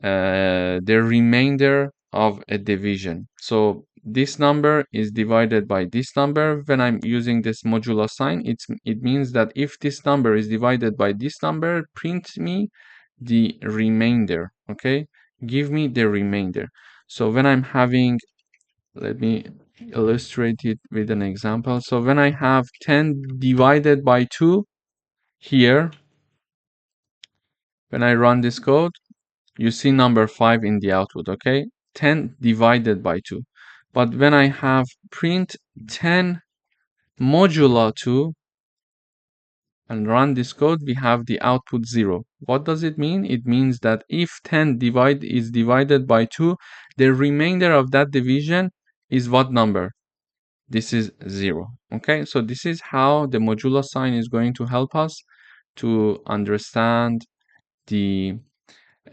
S1: the remainder of a division. So this number is divided by this number. When I'm using this modular sign, it means that if this number is divided by this number, print me the remainder. Okay, give me the remainder. So when I'm having, let me illustrate it with an example. So when I have 10 divided by 2 here, when I run this code, you see number 5 in the output, okay? 10 divided by 2. But when I have print 10 modulo 2 and run this code, we have the output 0. What does it mean? It means that if 10 is divided by 2, the remainder of that division is what number? This is 0. Okay, so this is how the modulo sign is going to help us to understand the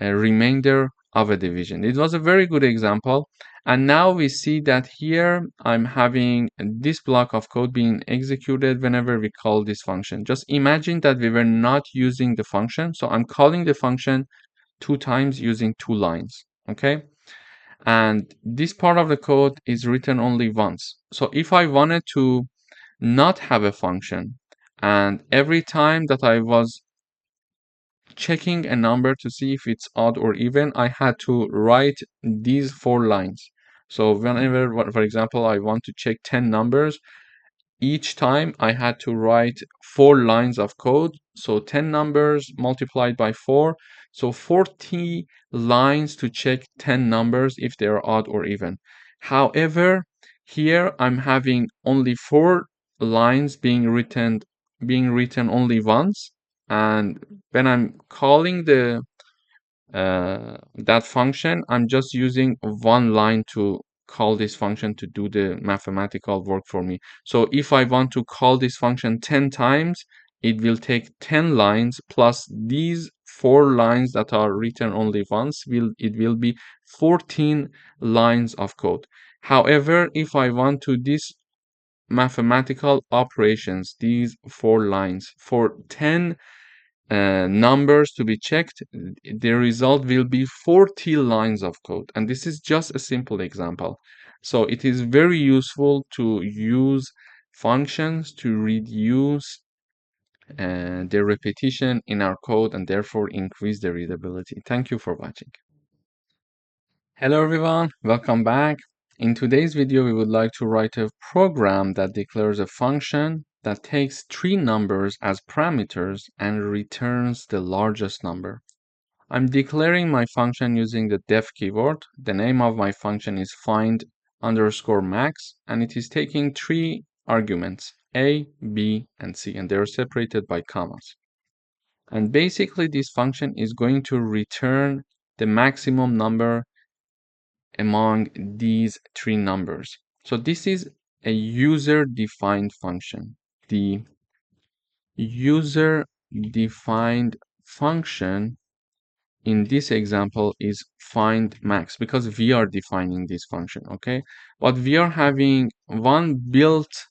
S1: remainder of a division. It was a very good example. And now we see that here I'm having this block of code being executed whenever we call this function. Just imagine that we were not using the function. So I'm calling the function 2 times using 2 lines. Okay. And this part of the code is written only once. So if I wanted to not have a function, and every time that I was checking a number to see if it's odd or even, I had to write these 4 lines. So whenever, for example, I want to check 10 numbers, each time I had to write 4 lines of code. So 10 numbers multiplied by 4. So 40 lines to check 10 numbers if they are odd or even. However, here I'm having only 4 lines being written only once. And when I'm calling that function, I'm just using 1 line to call this function to do the mathematical work for me. So if I want to call this function 10 times, it will take 10 lines plus these 4 lines that are written only once. It will be 14 lines of code. However, if I want to this mathematical operations, these 4 lines for 10 numbers to be checked, the result will be 40 lines of code. And this is just a simple example. So it is very useful to use functions to reduce the repetition in our code and therefore increase the readability. Thank you for watching. Hello everyone, welcome back. In today's video, we would like to write a program that declares a function that takes 3 numbers as parameters and returns the largest number. I'm declaring my function using the def keyword. The name of my function is find_max, and it is taking 3 arguments, a, b, and c, and they're separated by commas. And basically, this function is going to return the maximum number among these 3 numbers. So this is a user-defined function. The user-defined function in this example is find max because we are defining this function, okay? But we are having one built-in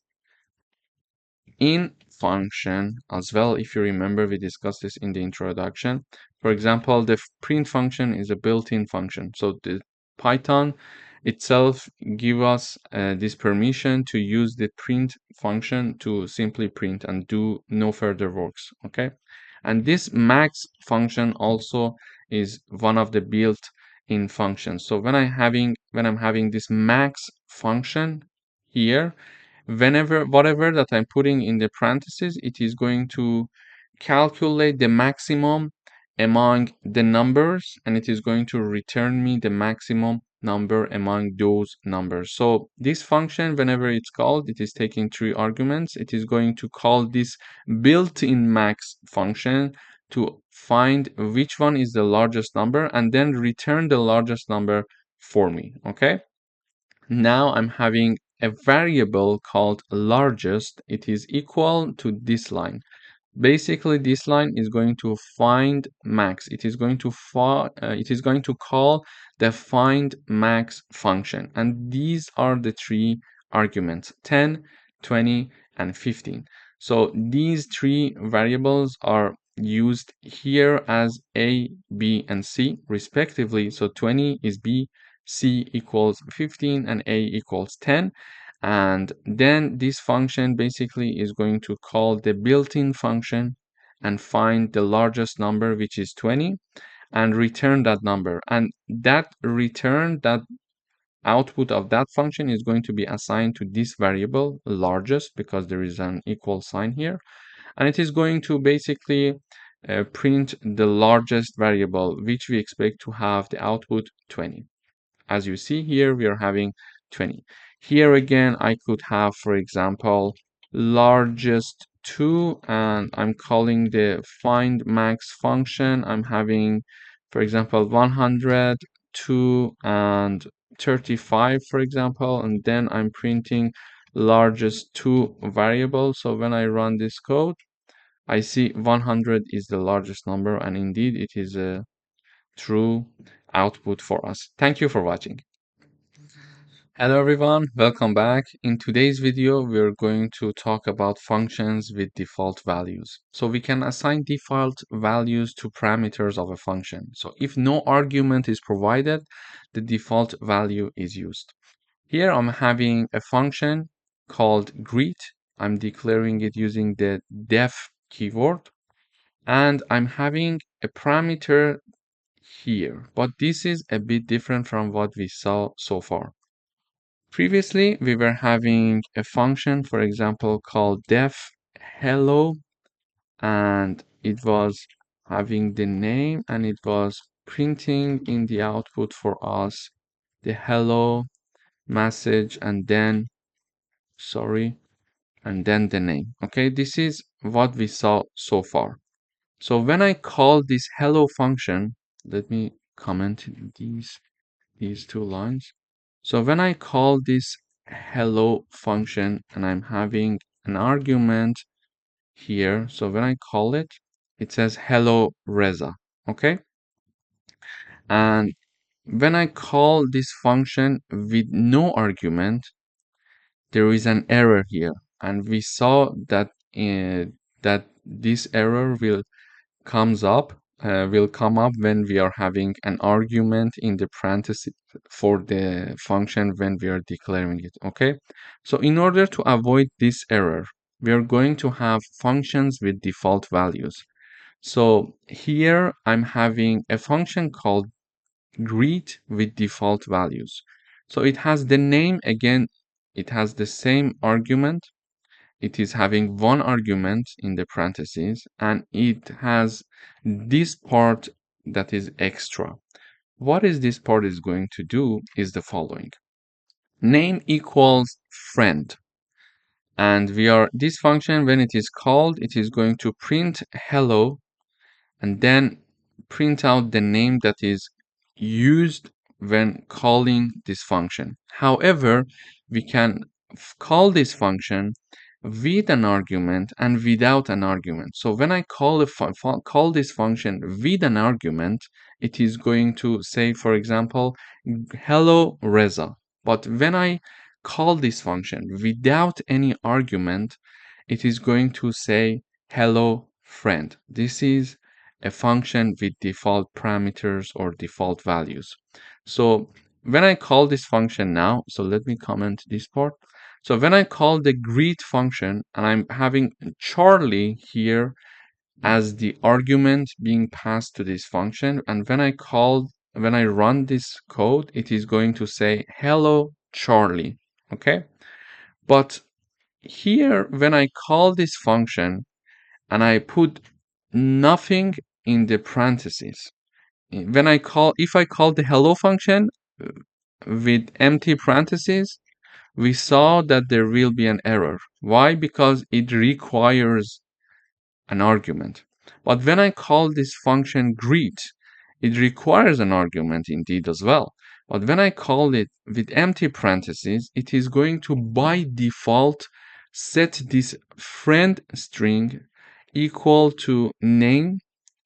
S1: function as well. If you remember, we discussed this in the introduction. For example, the print function is a built-in function. So the Python itself give us this permission to use the print function to simply print and do no further works, okay? And this max function also is one of the built-in functions. So when I'm having this max function here, whatever that I'm putting in the parentheses, it is going to calculate the maximum among the numbers, and it is going to return me the maximum number among those numbers. So this function, whenever it's called, it is taking 3 arguments. It is going to call this built-in max function to find which one is the largest number and then return the largest number for me, okay? Now I'm having a variable called largest. It is equal to this line. Basically, this line is going to find max. It is going to call the find max function, and these are the three arguments: 10, 20, and 15. So these three variables are used here as A, B, and C respectively. So 20 is B, C equals 15, and A equals 10. And then this function basically is going to call the built-in function and find the largest number, which is 20, and return that number. And that output of that function is going to be assigned to this variable largest, because there is an equal sign here. And it is going to basically print the largest variable, which we expect to have the output 20. As you see here, we are having 20. Here again, I could have, for example, largest 2, and I'm calling the find max function. I'm having, for example, 100, 2, and 35, for example, and then I'm printing largest 2 variable. So when I run this code, I see 100 is the largest number, and indeed it is a true output for us. Thank you for watching. Hello everyone, welcome back. In today's video, we're going to talk about functions with default values. So we can assign default values to parameters of a function. So if no argument is provided, the default value is used. Here I'm having a function called greet. I'm declaring it using the def keyword, and I'm having a parameter here, but this is a bit different from what we saw so far. Previously, we were having a function, for example, called def hello, and it was having the name, and it was printing in the output for us the hello message, and then, and then the name. Okay, this is what we saw so far. So when I call this hello function, let me comment these two lines. So when I call this hello function and I'm having an argument here, so when I call it, it says hello Reza, okay? And when I call this function with no argument, there is an error here, and we saw that that this error will come up when we are having an argument in the parentheses for the function when we are declaring it, okay? So in order to avoid this error, we are going to have functions with default values. So here I'm having a function called greet with default values. So it has the name again, it has the same argument. It is having one argument in the parentheses, and it has this part that is extra. What is this part is going to do is the following. Name equals friend. And this function, when it is called, it is going to print hello and then print out the name that is used when calling this function. However, we can call this function with an argument and without an argument. So when I call this function with an argument, it is going to say, for example, hello Reza. But when I call this function without any argument, it is going to say hello friend. This is a function with default parameters or default values. So when I call this function now, so let me comment this part. So when I call the greet function and I'm having Charlie here as the argument being passed to this function, and when I run this code, it is going to say hello Charlie, okay? But here when I call this function and I put nothing in the parentheses, if I call the hello function with empty parentheses, we saw that there will be an error. Why? Because it requires an argument. But when I call this function greet, it requires an argument indeed as well. But when I call it with empty parentheses, it is going to by default set this friend string equal to name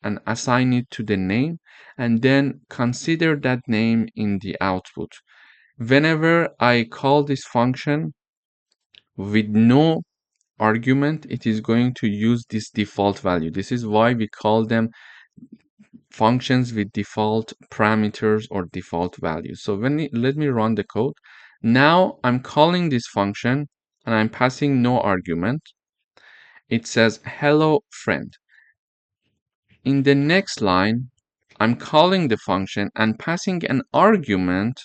S1: and assign it to the name, and then consider that name in the output. Whenever I call this function with no argument, it is going to use this default value. This is why we call them functions with default parameters or default values. So let me run the code. Now I'm calling this function and I'm passing no argument. It says hello friend. In the next line, I'm calling the function and passing an argument.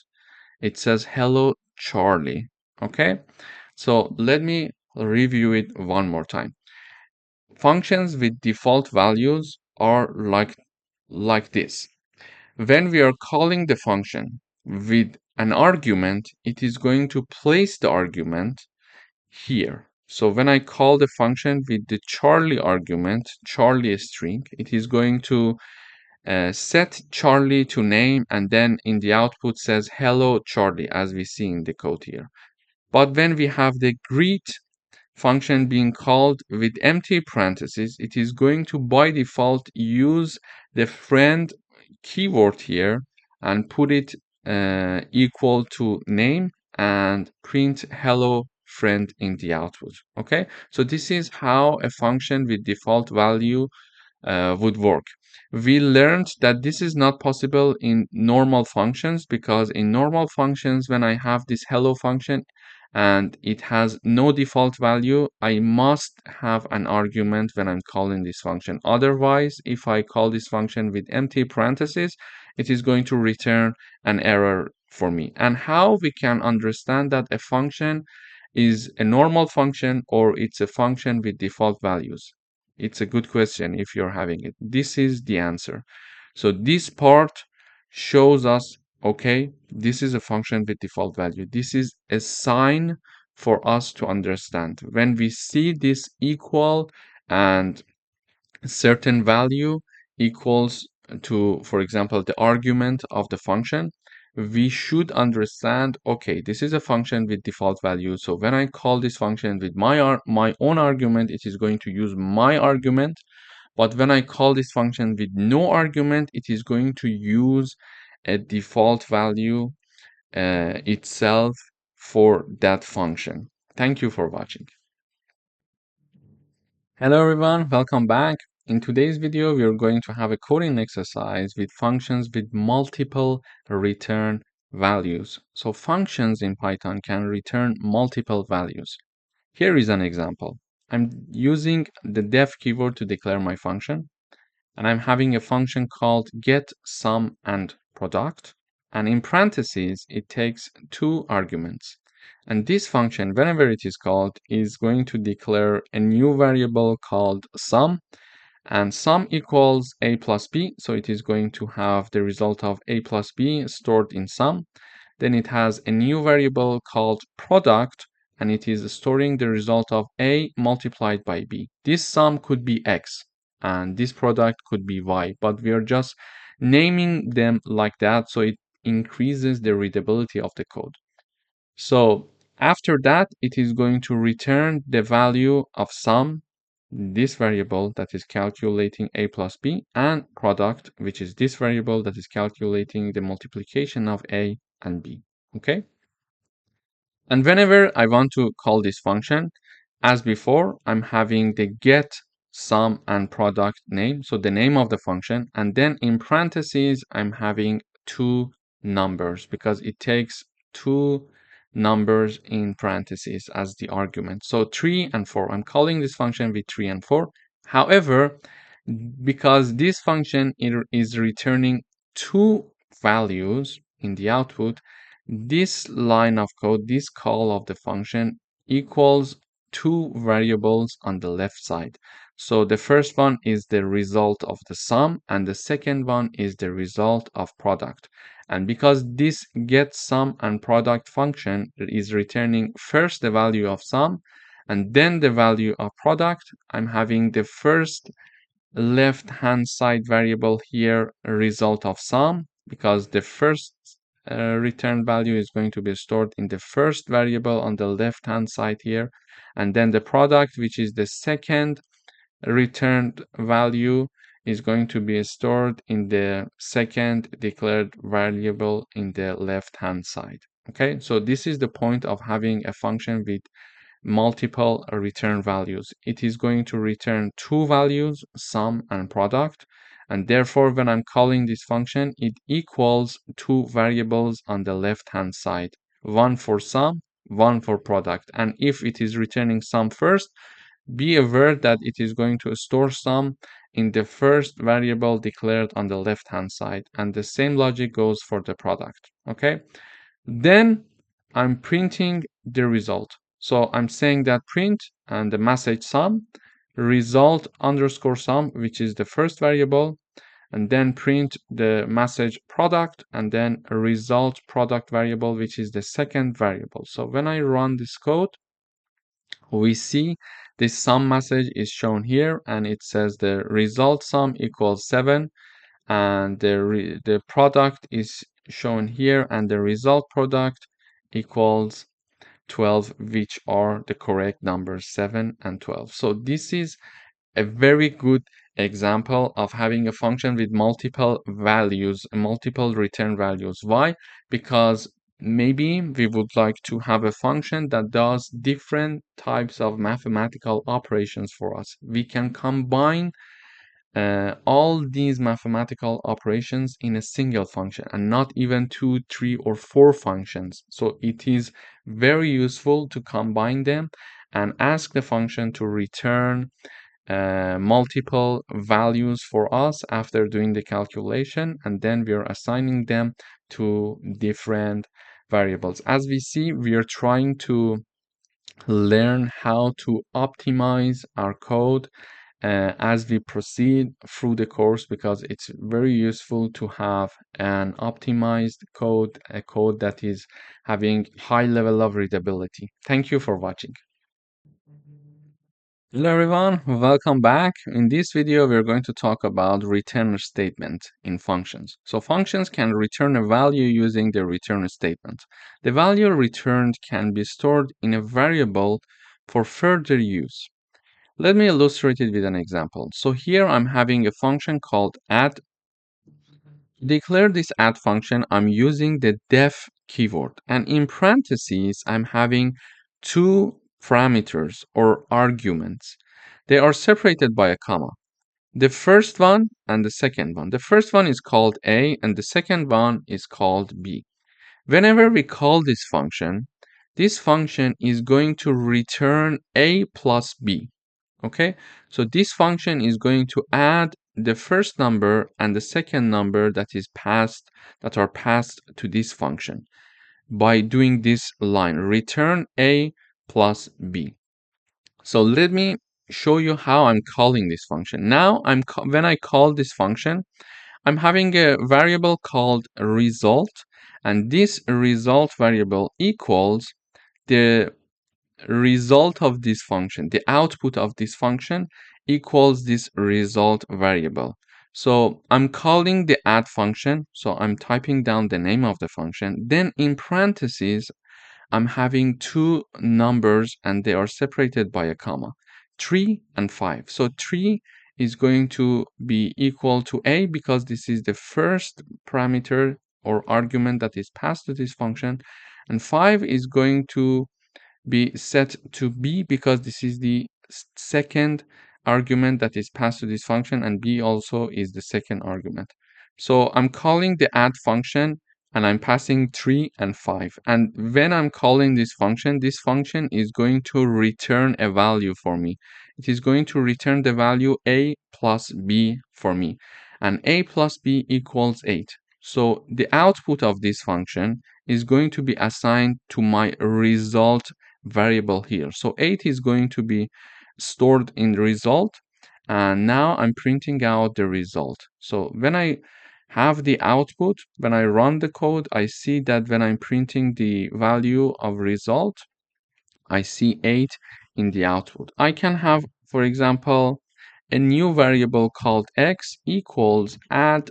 S1: It says hello Charlie. Okay, so let me review it one more time. Functions with default values are like this. When we are calling the function with an argument, it is going to place the argument here. So when I call the function with the Charlie argument, Charlie string, it is going to set Charlie to name, and then in the output says hello Charlie, as we see in the code here. But when we have the greet function being called with empty parentheses, it is going to by default use the friend keyword here and put it equal to name and print hello friend in the output. Okay, so this is how a function with default value would work. We learned that this is not possible in normal functions, because in normal functions, when I have this hello function and it has no default value, I must have an argument when I'm calling this function. Otherwise, if I call this function with empty parentheses, it is going to return an error for me. And how we can understand that a function is a normal function or it's a function with default values? It's a good question if you're having it. This is the answer. So this part shows us, okay, this is a function with default value. This is a sign for us to understand. When we see this equal and certain value equals to, for example, the argument of the function, we should understand, okay, this is a function with default value. So when I call this function with my own argument, it is going to use my argument. But when I call this function with no argument, it is going to use a default value itself for that function. Thank you for watching. Hello everyone, welcome back. In today's video, we are going to have a coding exercise with functions with multiple return values. So functions in Python can return multiple values. Here is an example. I'm using the def keyword to declare my function, and I'm having a function called get sum and product. And in parentheses, it takes two arguments. And this function, whenever it is called, is going to declare a new variable called sum. And sum equals a plus b. So it is going to have the result of a plus b stored in sum. Then it has a new variable called product, and it is storing the result of a multiplied by b. This sum could be x, and this product could be y, but we are just naming them like that so it increases the readability of the code. So after that, it is going to return the value of sum, this variable that is calculating a plus b, and product, which is this variable that is calculating the multiplication of a and b. Okay? And whenever I want to call this function, as before, I'm having the get sum and product name, so the name of the function, and then in parentheses, I'm having two numbers because it takes two numbers in parentheses as the argument. So 3 and 4. I'm calling this function with 3 and 4. However, because this function is returning two values in the output, this line of code, this call of the function equals two variables on the left side. So the first one is the result of the sum, and the second one is the result of product. And because this get sum and product function is returning first the value of sum and then the value of product, I'm having the first left hand side variable here result of sum, because the first return value is going to be stored in the first variable on the left hand side here, and then the product, which is the second returned value, is going to be stored in the second declared variable in the left hand side. Okay, so this is the point of having a function with multiple return values. It is going to return two values, sum and product, and therefore when I'm calling this function, it equals two variables on the left hand side, one for sum, one for product. And if it is returning sum first, be aware that it is going to store sum in the first variable declared on the left hand side, and the same logic goes for the product. Okay, then I'm printing the result. So I'm saying that print and the message sum, result underscore sum, which is the first variable, and then print the message product, and then result product variable, which is the second variable. So when I run this code, we see this sum message is shown here, and it says the result sum equals 7, and the product is shown here, and the result product equals 12, which are the correct numbers, 7 and 12. So this is a very good example of having a function with multiple values, multiple return values. Why? Because maybe we would like to have a function that does different types of mathematical operations for us. We can combine all these mathematical operations in a single function, and not even 2, 3, or 4 functions. So it is very useful to combine them and ask the function to return multiple values for us after doing the calculation, and then we are assigning them to different variables. As we see, we are trying to learn how to optimize our code as we proceed through the course, because it's very useful to have an optimized code, a code that is having high level of readability. Thank you for watching. Hello everyone, welcome back. In this video, we're going to talk about return statement in functions. So functions can return a value using the return statement. The value returned can be stored in a variable for further use. Let me illustrate it with an example. So here I'm having a function called add. To declare this add function, I'm using the def keyword, and in parentheses, I'm having two parameters or arguments. They are separated by a comma. The first one and the second one. The first one is called A and the second one is called B. Whenever we call this function is going to return A plus B. Okay, so this function is going to add the first number and the second number that are passed to this function by doing this line, return A plus B. So let me show you how I'm calling this function. Now when I call this function, I'm having a variable called result, and this result variable equals the result of this function, the output of this function equals this result variable. So I'm calling the add function, so I'm typing down the name of the function, then in parentheses I'm having two numbers and they are separated by a comma, 3 and 5. So 3 is going to be equal to A because this is the first parameter or argument that is passed to this function, and 5 is going to be set to B because this is the second argument that is passed to this function, and B also is the second argument. So I'm calling the add function and I'm passing 3 and 5. And when I'm calling this function is going to return a value for me. It is going to return the value A plus B for me. And A plus B equals 8. So the output of this function is going to be assigned to my result variable here. So 8 is going to be stored in the result, and now I'm printing out the result. So when I have the output, when I run the code, I see that when I'm printing the value of result, I see 8 in the output. I can have, for example, a new variable called x equals add,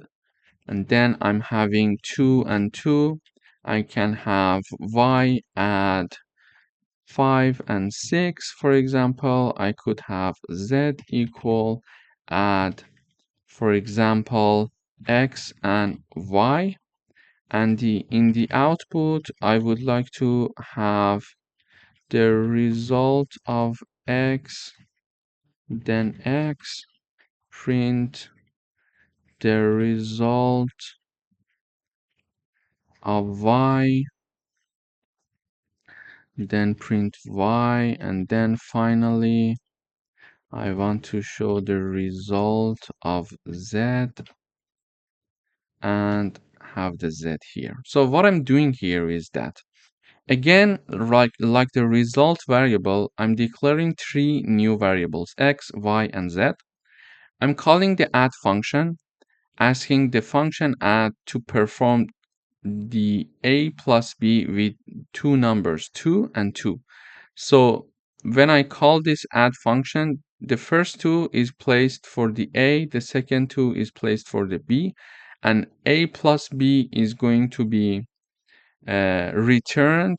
S1: and then I'm having 2 and 2. I can have y add 5 and 6, for example. I could have z equal add, for example, x and y. And in the output, I would like to have the result of x, then x, print the result of y, then print y, and then finally I want to show the result of z and have the z here. So what I'm doing here is that, again, like the result variable, I'm declaring 3 new variables, x, y, and z. I'm calling the add function, asking the function add to perform the a plus b with 2 numbers, 2 and 2. So when I call this add function, the first 2 is placed for the a, the second 2 is placed for the b, and a plus b is going to be returned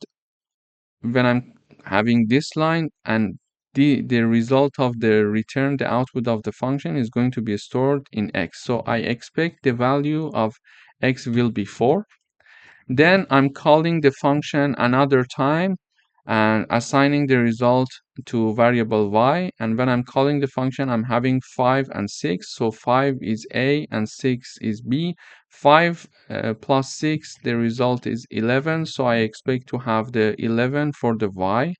S1: when I'm having this line, and the result of the return, the output of the function is going to be stored in x. So I expect the value of x will be 4. Then I'm calling the function another time and assigning the result to variable y. And when I'm calling the function, I'm having 5 and 6. So 5 is a and 6 is b. 5 plus 6, the result is 11. So I expect to have the 11 for the y.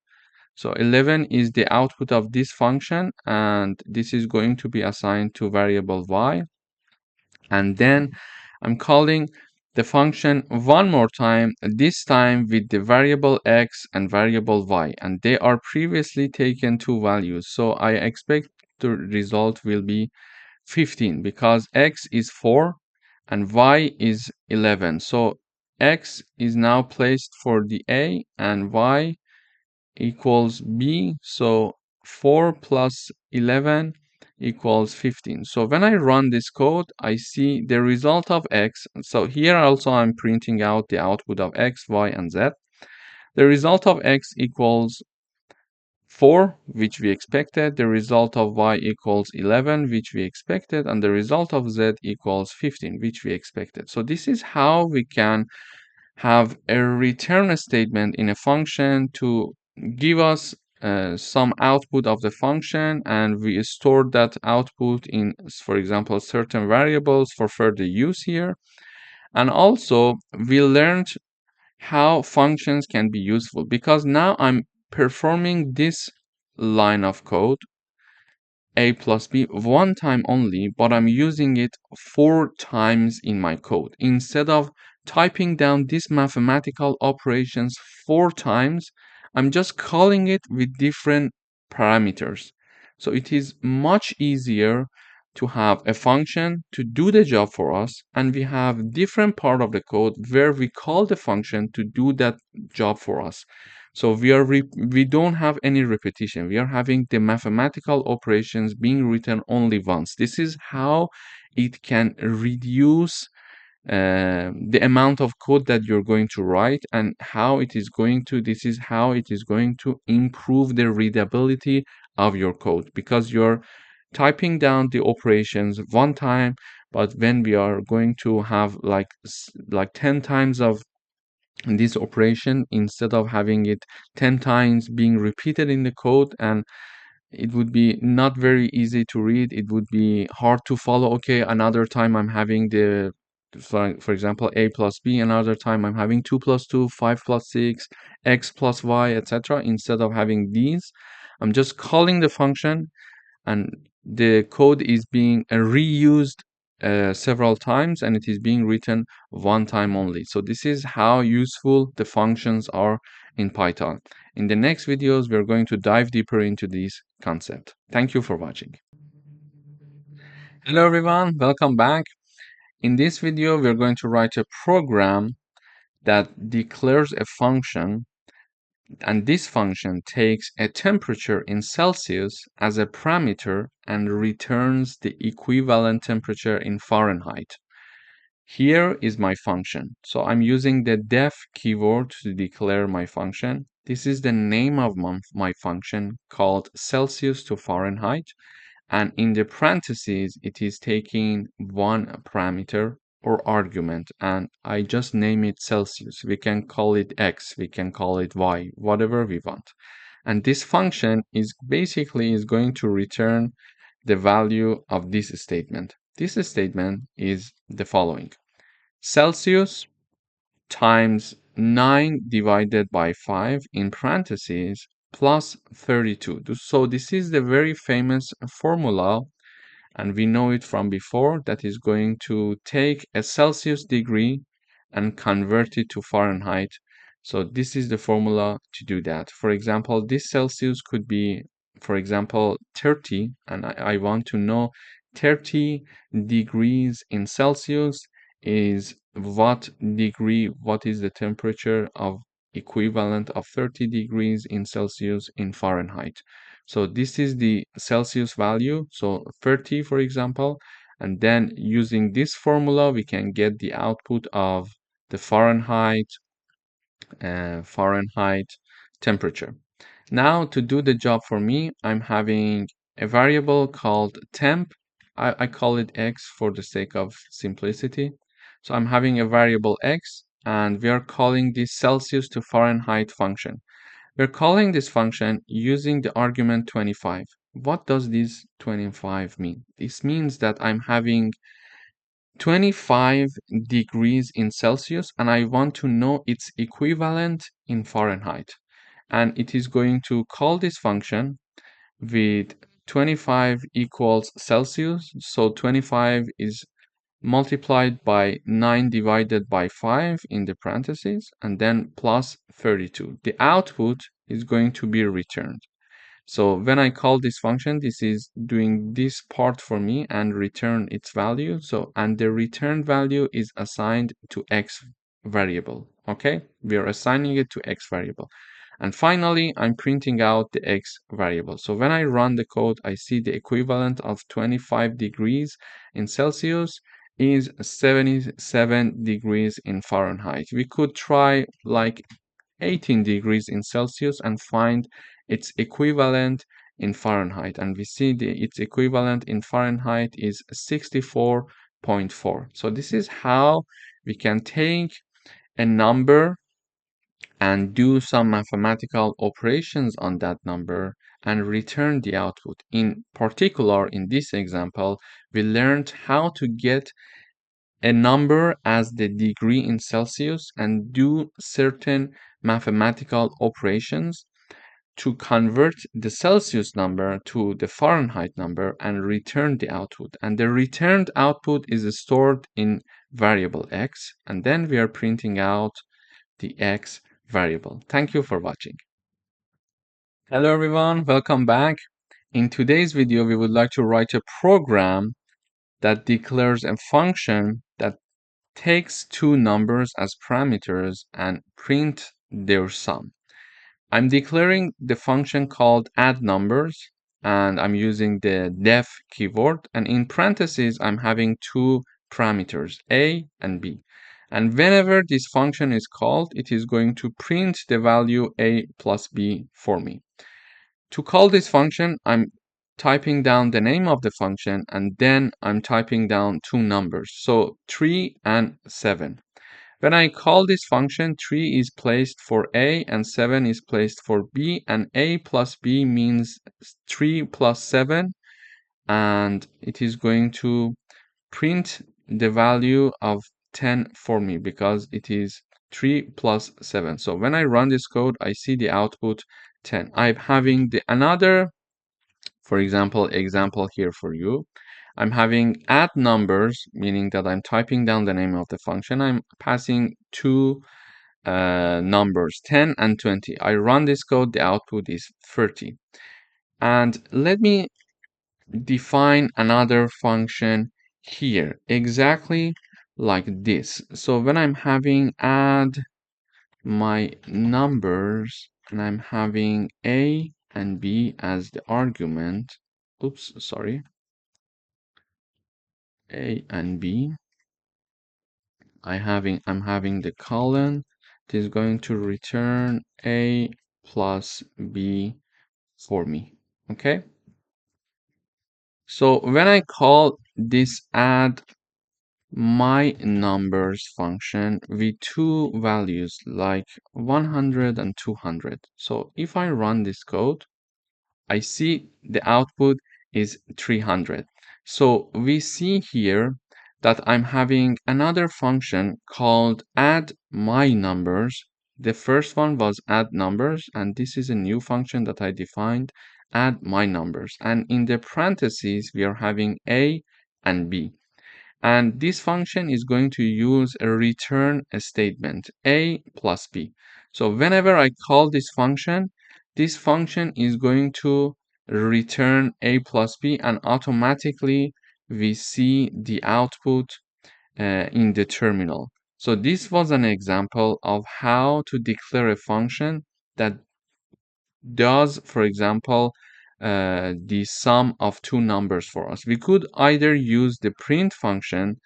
S1: So 11 is the output of this function, and this is going to be assigned to variable y. And then I'm calling the function one more time, this time with the variable x and variable y, and they are previously taken 2 values. So I expect the result will be 15 because x is 4 and y is 11. So x is now placed for the a and y equals b. So 4 plus 11 equals 15. So when I run this code, I see the result of x. So here also I'm printing out the output of x, y, and z. The result of x equals 4, which we expected. The result of y equals 11, which we expected. And the result of z equals 15, which we expected. So this is how we can have a return statement in a function to give us some output of the function, and we store that output in, for example, certain variables for further use here. And also we learned how functions can be useful, because now I'm performing this line of code a plus b one time only, but I'm using it 4 times in my code. Instead of typing down these mathematical operations 4 times, I'm just calling it with different parameters. So it is much easier to have a function to do the job for us, and we have different part of the code where we call the function to do that job for us. So we don't have any repetition. We are having the mathematical operations being written only once. This is how it can reduce the amount of code that you're going to write, and this is how it is going to improve the readability of your code, because you're typing down the operations one time, but when we are going to have like 10 times of this operation, instead of having it 10 times being repeated in the code, and it would be not very easy to read, it would be hard to follow. Okay, another time I'm having for example, a plus b, another time I'm having 2 plus 2, 5 plus 6, x plus y, etc. Instead of having these, I'm just calling the function, and the code is being reused several times, and it is being written one time only. So this is how useful the functions are in Python. In the next videos, we're going to dive deeper into this concept. Thank you for watching. Hello everyone, welcome back. In this video, we're going to write a program that declares a function And this function takes a temperature in Celsius as a parameter and returns the equivalent temperature in Fahrenheit. Here is my function. So I'm using the def keyword to declare my function. This is the name of my function called Celsius to Fahrenheit. And in the parentheses, it is taking one parameter or argument, and I just name it Celsius. We can call it X, we can call it Y, whatever we want. And this function is basically is going to return the value of this statement. This statement is the following. Celsius times 9 divided by 5 in parentheses plus 32. So this is the very famous formula, and we know it from before, that is going to take a Celsius degree and convert it to Fahrenheit. So this is the formula to do that. For example, this Celsius could be, for example, 30, and I want to know 30 degrees in Celsius is what is the temperature of equivalent of 30 degrees in Celsius in Fahrenheit. So this is the Celsius value, so 30 for example, and then using this formula we can get the output of the Fahrenheit temperature. Now to do the job for me, I'm having a variable called temp. I call it x for the sake of simplicity. So I'm having a variable x, and we are calling this Celsius to Fahrenheit function. We're calling this function using the argument 25. What does this 25 mean? This means that I'm having 25 degrees in Celsius and I want to know its equivalent in Fahrenheit. And it is going to call this function with 25 equals Celsius. So 25 is multiplied by 9 divided by 5 in the parentheses, and then plus 32. The output is going to be returned. So when I call this function, this is doing this part for me and return its value. So, and the return value is assigned to X variable. Okay, we are assigning it to X variable. And finally, I'm printing out the X variable. So when I run the code, I see the equivalent of 25 degrees in Celsius is 77 degrees in Fahrenheit. We could try like 18 degrees in Celsius and find its equivalent in Fahrenheit. And we see its equivalent in Fahrenheit is 64.4. So this is how we can take a number and do some mathematical operations on that number and return the output. In particular, in this example, we learned how to get a number as the degree in Celsius and do certain mathematical operations to convert the Celsius number to the Fahrenheit number and return the output. And the returned output is stored in variable x, and then we are printing out the x variable. Thank you for watching. Hello everyone, welcome back. In today's video, we would like to write a program that declares a function that takes two numbers as parameters and print their sum. I'm declaring the function called add numbers, and I'm using the def keyword, and in parentheses I'm having two parameters, a and b. And whenever this function is called, it is going to print the value a plus b for me. To call this function, I'm typing down the name of the function, and then I'm typing down two numbers, so 3 and 7. When I call this function, 3 is placed for A and 7 is placed for B, and A plus B means 3 plus 7, and it is going to print the value of 10 for me because it is 3 plus 7. So when I run this code, I see the output 10. I'm having another, for example here for you. I'm having add numbers, meaning that I'm typing down the name of the function. I'm passing two numbers, 10 and 20. I run this code, the output is 30. And let me define another function here, exactly like this. So when I'm having add my numbers, and I'm having A and B as the argument. Oops, sorry. A and B. I'm having the colon. It is going to return A plus B for me. Okay. So when I call this add my numbers function with two values like 100 and 200. So if I run this code, I see the output is 300. So we see here that I'm having another function called add my numbers. The first one was add numbers, and this is a new function that I defined, add my numbers. And in the parentheses, we are having A and B. And this function is going to use a return statement, A plus B. So whenever I call this function is going to return A plus B, and automatically we see the output in the terminal. So this was an example of how to declare a function that does, for example, the sum of two numbers for us. We could either use the print function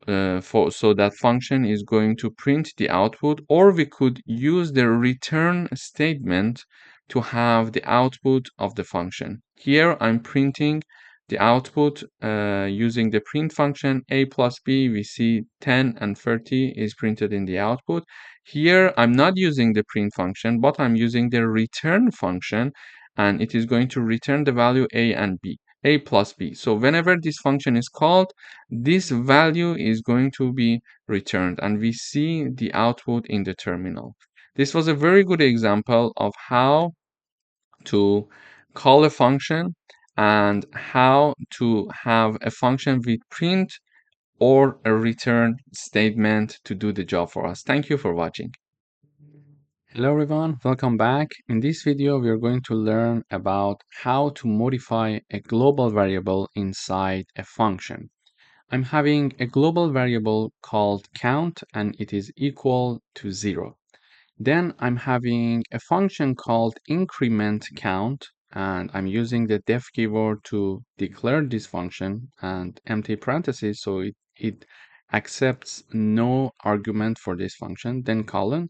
S1: so that function is going to print the output, or we could use the return statement to have the output of the function. Here I'm printing the output using the print function A plus B. We see 10 and 30 is printed in the output. Here I'm not using the print function, but I'm using the return function, and it is going to return the value A and B, A plus B. So whenever this function is called, this value is going to be returned, and we see the output in the terminal. This was a very good example of how to call a function and how to have a function with print or a return statement to do the job for us. Thank you for watching. Hello everyone, welcome back. In this video, we are going to learn about how to modify a global variable inside a function. I'm having a global variable called count, and it is equal to 0. Then I'm having a function called increment count, and I'm using the def keyword to declare this function and empty parentheses, so it accepts no argument for this function, then colon.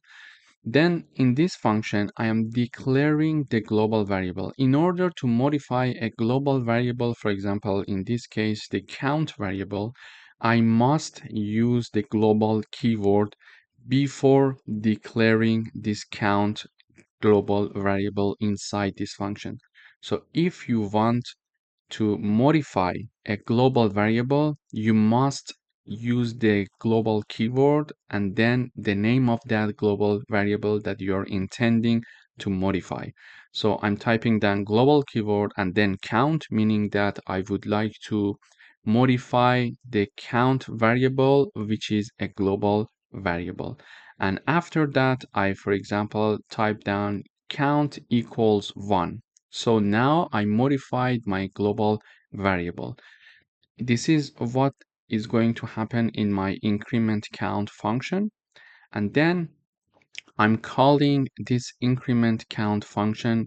S1: Then in this function, I am declaring the global variable. In order to modify a global variable, for example, in this case, the count variable, I must use the global keyword before declaring this count global variable inside this function. So if you want to modify a global variable, you must use the global keyword and then the name of that global variable that you're intending to modify. So I'm typing down global keyword and then count, meaning that I would like to modify the count variable, which is a global variable. And after that, I, for example, type down count equals 1. So now I modified my global variable. This is what is going to happen in my increment count function. And then I'm calling this increment count function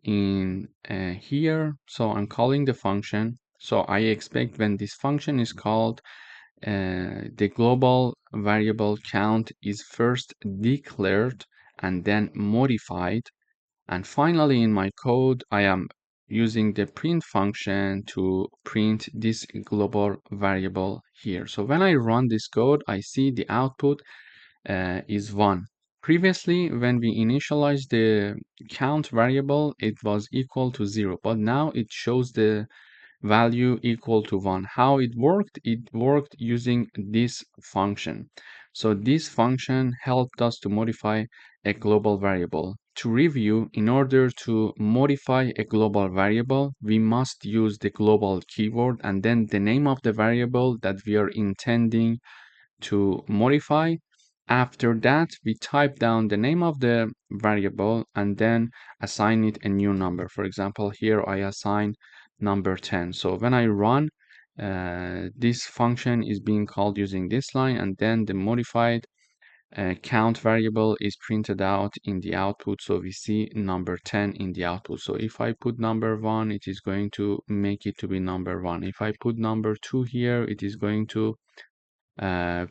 S1: in here. So I'm calling the function. So I expect when this function is called, the global variable count is first declared and then modified. And finally, in my code, I am using the print function to print this global variable here. So when I run this code, I see the output is 1. Previously, when we initialized the count variable, it was equal to 0, but now it shows the value equal to 1. How it worked? It worked using this function. So this function helped us to modify a global variable. To review, in order to modify a global variable, we must use the global keyword and then the name of the variable that we are intending to modify. After that, we type down the name of the variable and then assign it a new number. For example, here I assign number 10. So when I run, this function is being called using this line, and then the modified count variable is printed out in the output. So we see number 10 in the output. So if I put number 1, it is going to make it to be number 1. If I put number 2 here, it is going to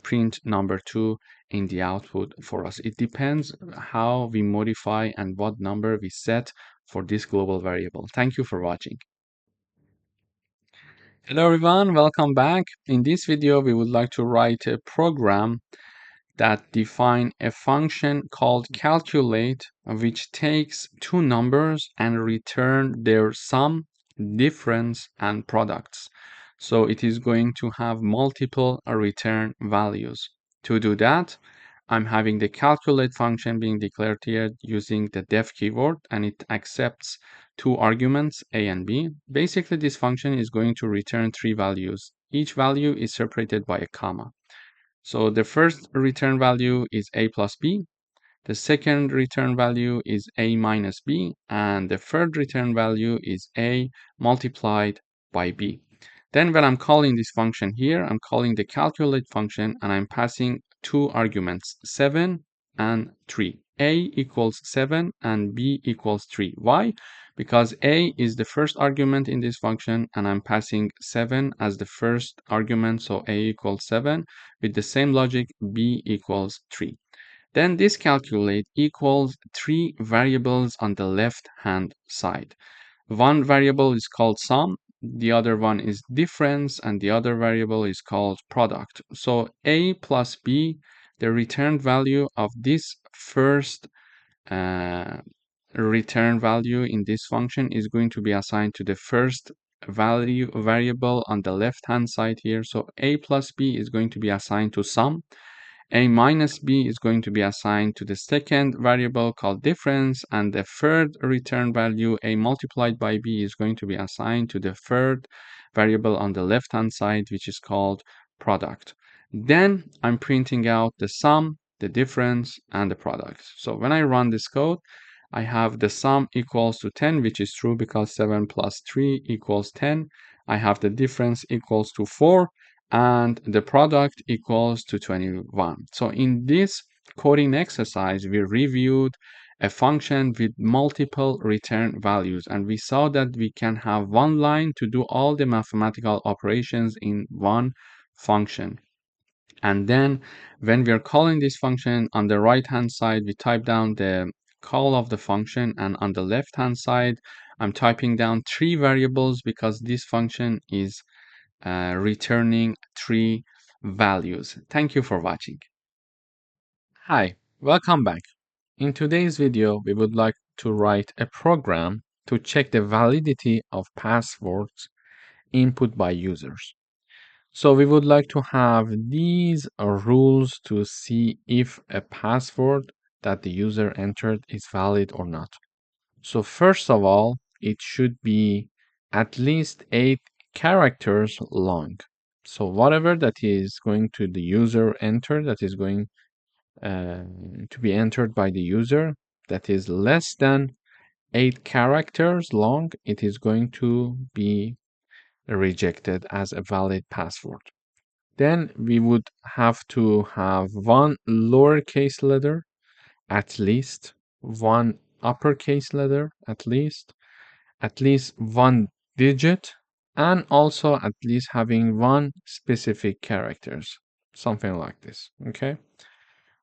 S1: print number 2 in the output for us. It depends how we modify and what number we set for this global variable. Thank you for watching. Hello everyone, welcome back. In this video, we would like to write a program that define a function called calculate, which takes two numbers and return their sum, difference, and products. So it is going to have multiple return values. To do that, I'm having the calculate function being declared here using the def keyword, and it accepts two arguments, a and b. Basically, this function is going to return three values. Each value is separated by a comma. So the first return value is a plus b, the second return value is a minus b, and the third return value is a multiplied by b. Then when I'm calling this function here, I'm calling the calculate function and I'm passing two arguments, 7 and 3. A equals 7 and b equals 3. Why? Because a is the first argument in this function and I'm passing 7 as the first argument, so a equals 7. With the same logic, b equals 3. Then this calculate equals three variables on the left hand side. One variable is called sum, the other one is difference, and the other variable is called product. So a plus b, the return value of this first return value in this function is going to be assigned to the first variable on the left hand side here. So a plus b is going to be assigned to sum. A minus b is going to be assigned to the second variable called difference, and the third return value, a multiplied by b, is going to be assigned to the third variable on the left hand side, which is called product. Then I'm printing out the sum, the difference, and the product. So when I run this code, I have the sum equals to 10, which is true because 7 plus 3 equals 10. I have the difference equals to 4, and the product equals to 21. So in this coding exercise, we reviewed a function with multiple return values, and we saw that we can have one line to do all the mathematical operations in one function. And then when we are calling this function, on the right hand side, we type down the call of the function, and on the left hand side, I'm typing down three variables because this function is returning three values. Thank you for watching. Hi, welcome back. In today's video, we would like to write a program to check the validity of passwords input by users. So we would like to have these rules to see if a password that the user entered is valid or not. So first of all, it should be at least 8 characters long. So whatever that is going to the user enter, that is going to be entered by the user, that is less than 8 characters long, it is going to be rejected as a valid password. Then we would have to have one lowercase letter, at least one uppercase letter, at least one digit, and also at least having one specific characters, something like this. Okay,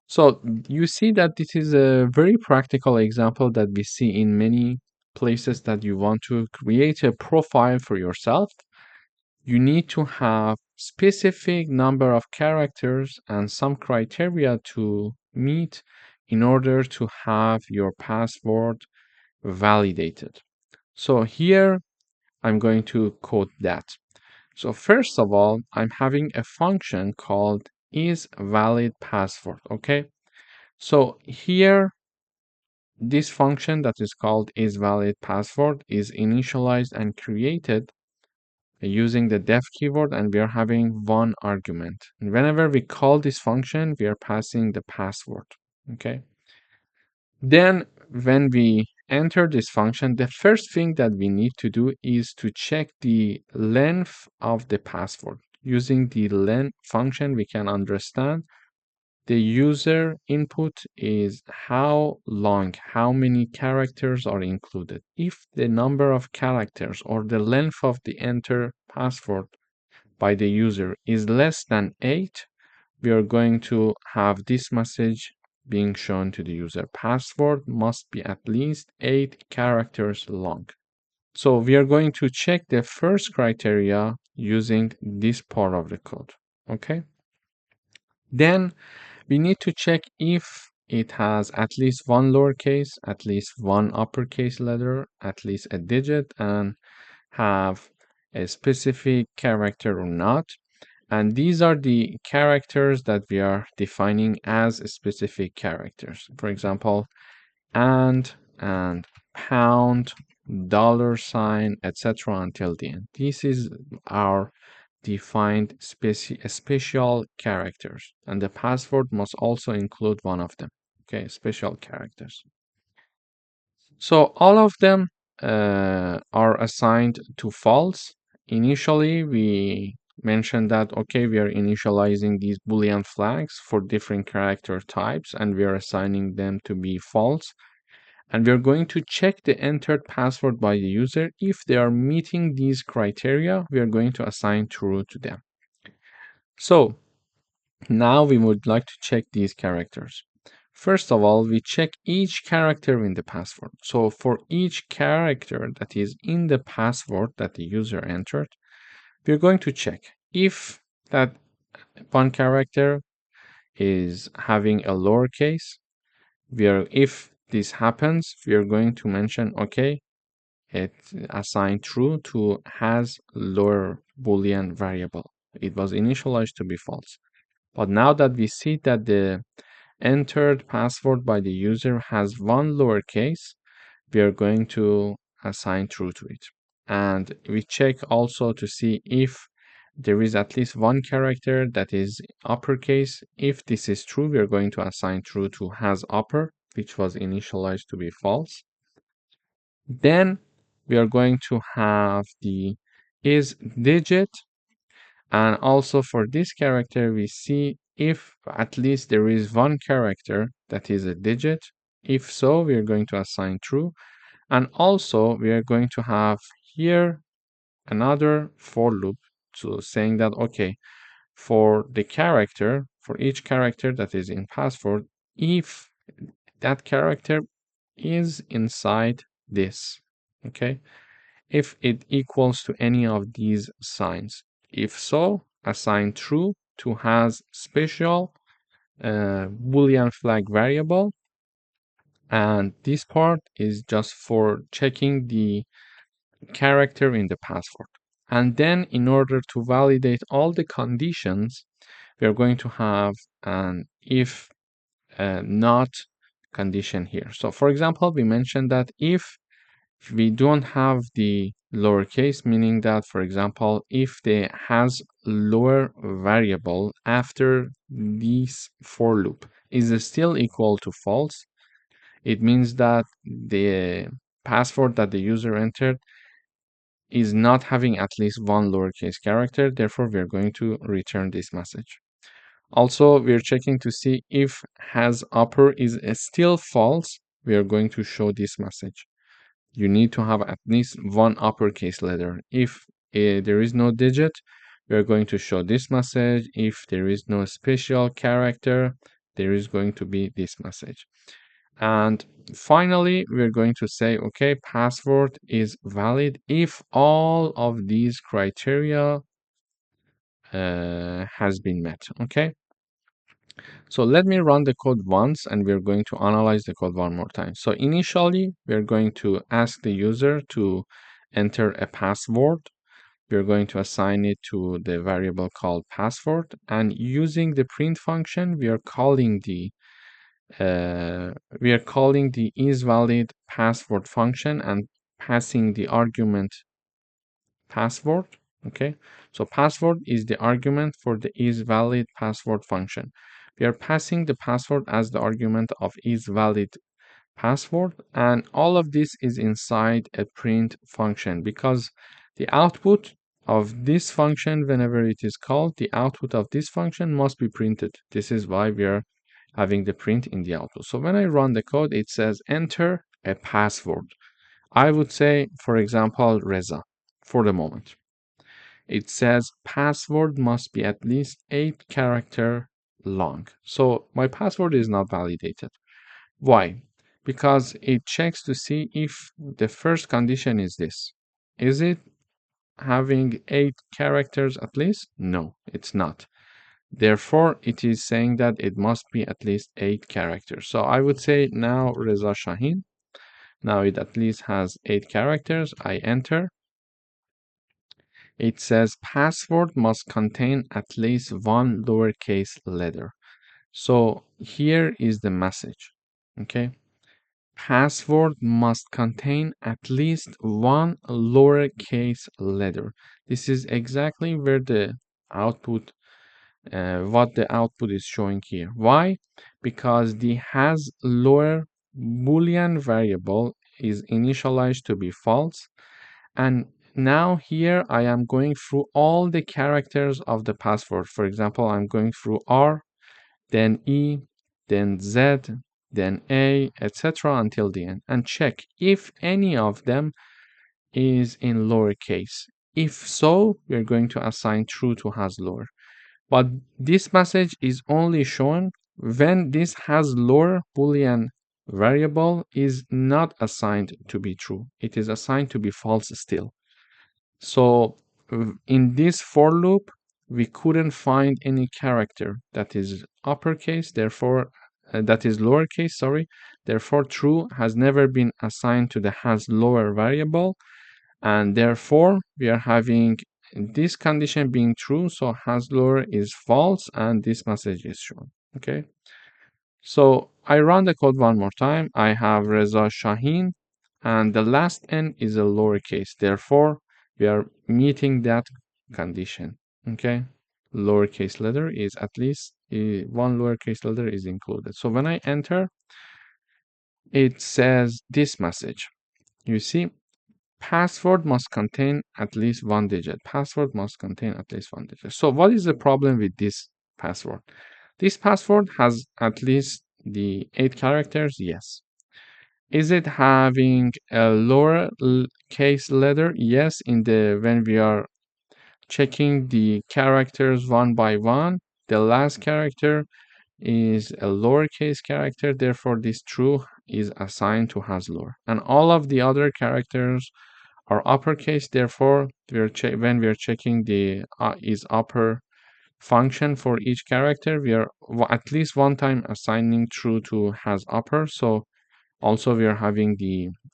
S1: so you see that this is a very practical example that we see in many places that you want to create a profile for yourself. You need to have specific number of characters and some criteria to meet in order to have your password validated. So here I'm going to code that. So first of all, I'm having a function called isValidPassword. Okay. So here, this function that is called isValidPassword is initialized and created using the def keyword, and we are having one argument. And whenever we call this function, we are passing the password. Okay. Then when we enter this function, the first thing that we need to do is to check the length of the password. Using the len function, we can understand the user input is how long, how many characters are included. If the number of characters or the length of the enter password by the user is less than 8, we are going to have this message being shown to the user. Password must be at least 8 characters long. So we are going to check the first criteria using this part of the code. Okay. Then we need to check if it has at least one lowercase, at least one uppercase letter, at least a digit, and have a specific character or not. And these are the characters that we are defining as specific characters. For example, and pound, dollar sign, etc. until the end. This is our defined special characters, and the password must also include one of them. Okay, special characters. So all of them are assigned to false. Initially, we mentioned that, okay, we are initializing these Boolean flags for different character types, and we are assigning them to be false. And we're going to check the entered password by the user. If they are meeting these criteria, we are going to assign true to them. So now we would like to check these characters. First of all, we check each character in the password. So for each character that is in the password that the user entered, we're going to check if that one character is having a lowercase. If this happens, we are going to mention, okay, it assigned true to has lower Boolean variable. It was initialized to be false. But now that we see that the entered password by the user has one lowercase, we are going to assign true to it. And we check also to see if there is at least one character that is uppercase. If this is true, we are going to assign true to has upper, which was initialized to be false. Then we are going to have the is digit. And also for this character, we see if at least there is one character that is a digit. If so, we are going to assign true. And also we are going to have here another for loop. So saying that, okay, for the character, for each character that is in password, if that character is inside this, okay, if it equals to any of these signs. If so, assign true to has special Boolean flag variable. And this part is just for checking the character in the password. And then in order to validate all the conditions, we are going to have an if not condition here. So for example, we mentioned that if we don't have the lowercase, meaning that, for example, if the has lower variable after this for loop is still equal to false, it means that the password that the user entered is not having at least one lowercase character. Therefore, we are going to return this message. Also, we are checking to see if has upper is still false. We are going to show this message. You need to have at least one uppercase letter. If there is no digit, we are going to show this message. If there is no special character, there is going to be this message. And finally, we're going to say, okay, password is valid if all of these criteria has been met. Okay. So let me run the code once and we're going to analyze the code one more time. So initially, we're going to ask the user to enter a password. We're going to assign it to the variable called password. And using the print function, we are calling the isValid password function and passing the argument password. Okay, so password is the argument for the isValid password function. We are passing the password as the argument of isValid password, and all of this is inside a print function because the output of this function, whenever it is called, the output of this function must be printed. This is why we are having the print in the output. So when I run the code, it says enter a password. I would say, for example, Reza for the moment. It says password must be at least 8-character long. So my password is not validated. Why? Because it checks to see if the first condition is this. Is it having 8 characters at least? No, it's not. Therefore, it is saying that it must be at least 8 characters. So I would say now Reza Shahin. Now it at least has 8 characters. I enter. It says password must contain at least one lowercase letter. So here is the message. Okay. Password must contain at least one lowercase letter. This is exactly where the output, what the output is showing here. Why? Because the has lower Boolean variable is initialized to be false. And now here I am going through all the characters of the password. For example, I'm going through R, then E, then Z, then A, etc. until the end, and check if any of them is in lowercase. If so, we're going to assign true to has lower. But this message is only shown when this has lower Boolean variable is not assigned to be true. It is assigned to be false still. So in this for loop, we couldn't find any character that is uppercase, therefore that is lowercase, sorry. Therefore, true has never been assigned to the has lower variable, and therefore we are having this condition being true, so has lower is false, and this message is shown. Okay. So I run the code one more time. I have Reza Shahin, and the last n is a lowercase. Therefore, we are meeting that condition. Okay, lowercase letter is at least one lowercase letter is included. So when I enter, it says this message. You see, password must contain at least one digit. Password must contain at least one digit. So what is the problem with this password? This password has at least the 8 characters? Yes. Is it having a lower case letter? Yes. When we are checking the characters one by one, the last character is a lowercase character. Therefore, this true is assigned to has lower, and all of the other characters are uppercase. Therefore, when we are checking the is upper function for each character, we are at least one time assigning true to has upper. So also we are having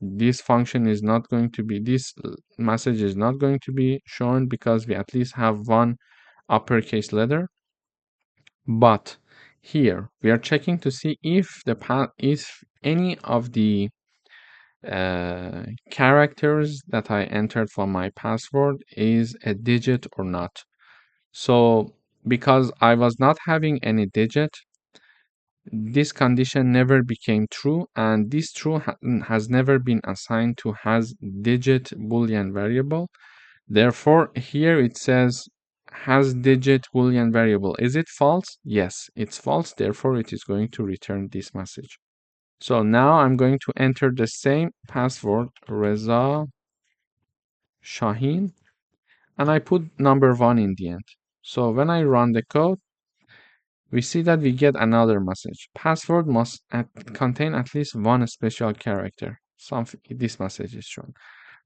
S1: this function is not going to be, this message is not going to be shown because we at least have one uppercase letter. But here we are checking to see if any of the characters that I entered for my password is a digit or not. So because I was not having any digit, this condition never became true, and this true has never been assigned to has digit Boolean variable. Therefore, here it says has digit Boolean variable. Is it false? Yes, it's false. Therefore, it is going to return this message. So now I'm going to enter the same password, Reza Shahin, and I put number 1 in the end. So when I run the code, we see that we get another message. Password must contain at least one special character. This message is shown.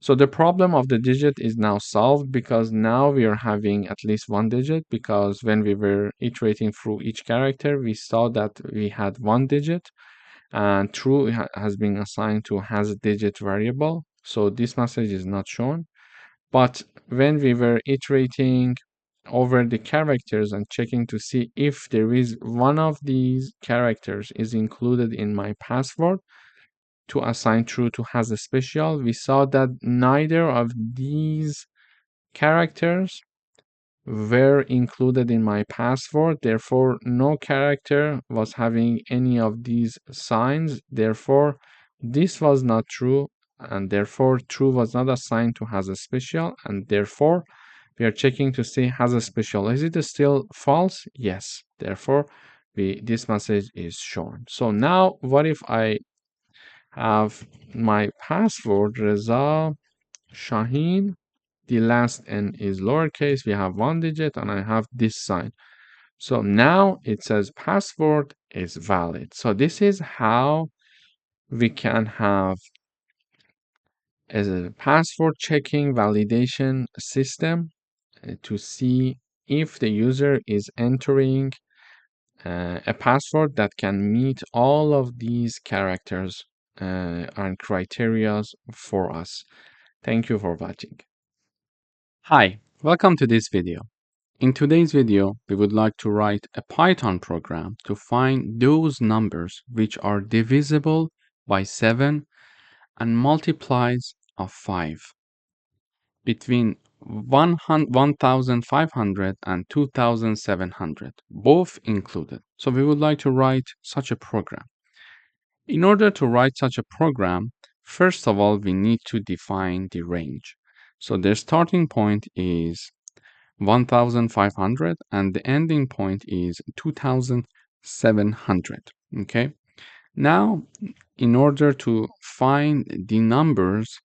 S1: So the problem of the digit is now solved because now we are having at least one digit, because when we were iterating through each character, we saw that we had one digit, and true has been assigned to has a digit variable. So this message is not shown. But when we were iterating over the characters and checking to see if there is one of these characters is included in my password to assign true to has a special, we saw that neither of these characters were included in my password. Therefore, no character was having any of these signs. Therefore, this was not true, and therefore true was not assigned to has a special, and therefore we are checking to see has a special. Is it still false? Yes. Therefore, this message is shown. So now what if I have my password Reza Shaheen, the last n is lowercase, we have one digit, and I have this sign. So now it says password is valid. So this is how we can have a password checking validation system to see if the user is entering a password that can meet all of these characters and criteria for us. Thank you for watching. Hi, welcome to this video. In today's video, we would like to write a Python program to find those numbers which are divisible by 7 and multiplies of 5 between 1,500 and 2,700, both included. So we would like to write such a program. In order to write such a program, first of all, we need to define the range. So the starting point is 1,500 and the ending point is 2,700. Okay. Now, in order to find the numbers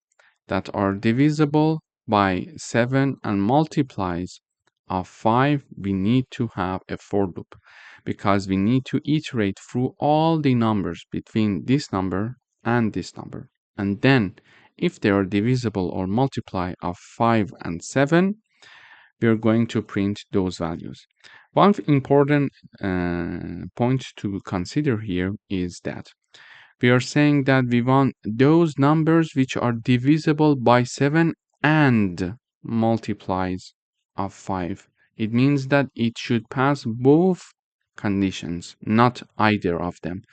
S1: that are divisible by 7 and multiplies of 5, we need to have a for loop because we need to iterate through all the numbers between this number and this number. And then, if they are divisible or multiply of 5 and 7, we are going to print those values. One important point to consider here is that we are saying that we want those numbers which are divisible by 7 and multiplies of 5. It means that it should pass both conditions, not either of them.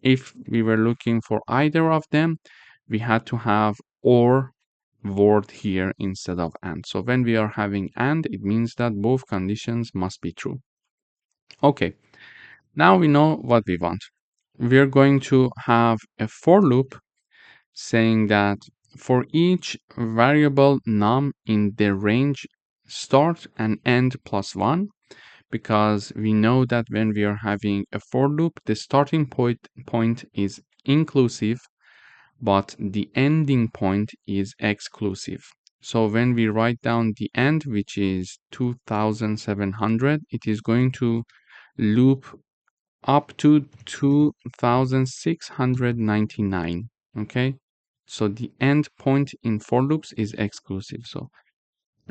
S1: If we were looking for either of them, we had to have or word here instead of and. So when we are having and, it means that both conditions must be true. Okay, now we know what we want. We're going to have a for loop saying that for each variable num in the range start and end plus 1, because we know that when we are having a for loop, the starting point is inclusive, but the ending point is exclusive. So when we write down the end, which is 2,700, it is going to loop up to 2,699. Okay, so the end point in for loops is exclusive. So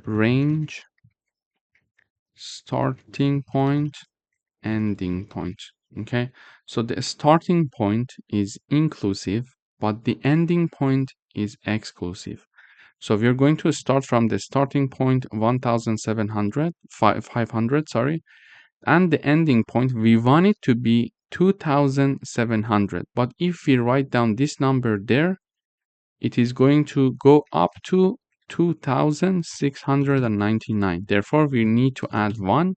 S1: range, starting point, ending point. Okay, so the starting point is inclusive, but the ending point is exclusive. So we're going to start from the starting point 1,700, 500, sorry, and the ending point, we want it to be 2,700. But if we write down this number there, it is going to go up to 2,699. Therefore, we need to add 1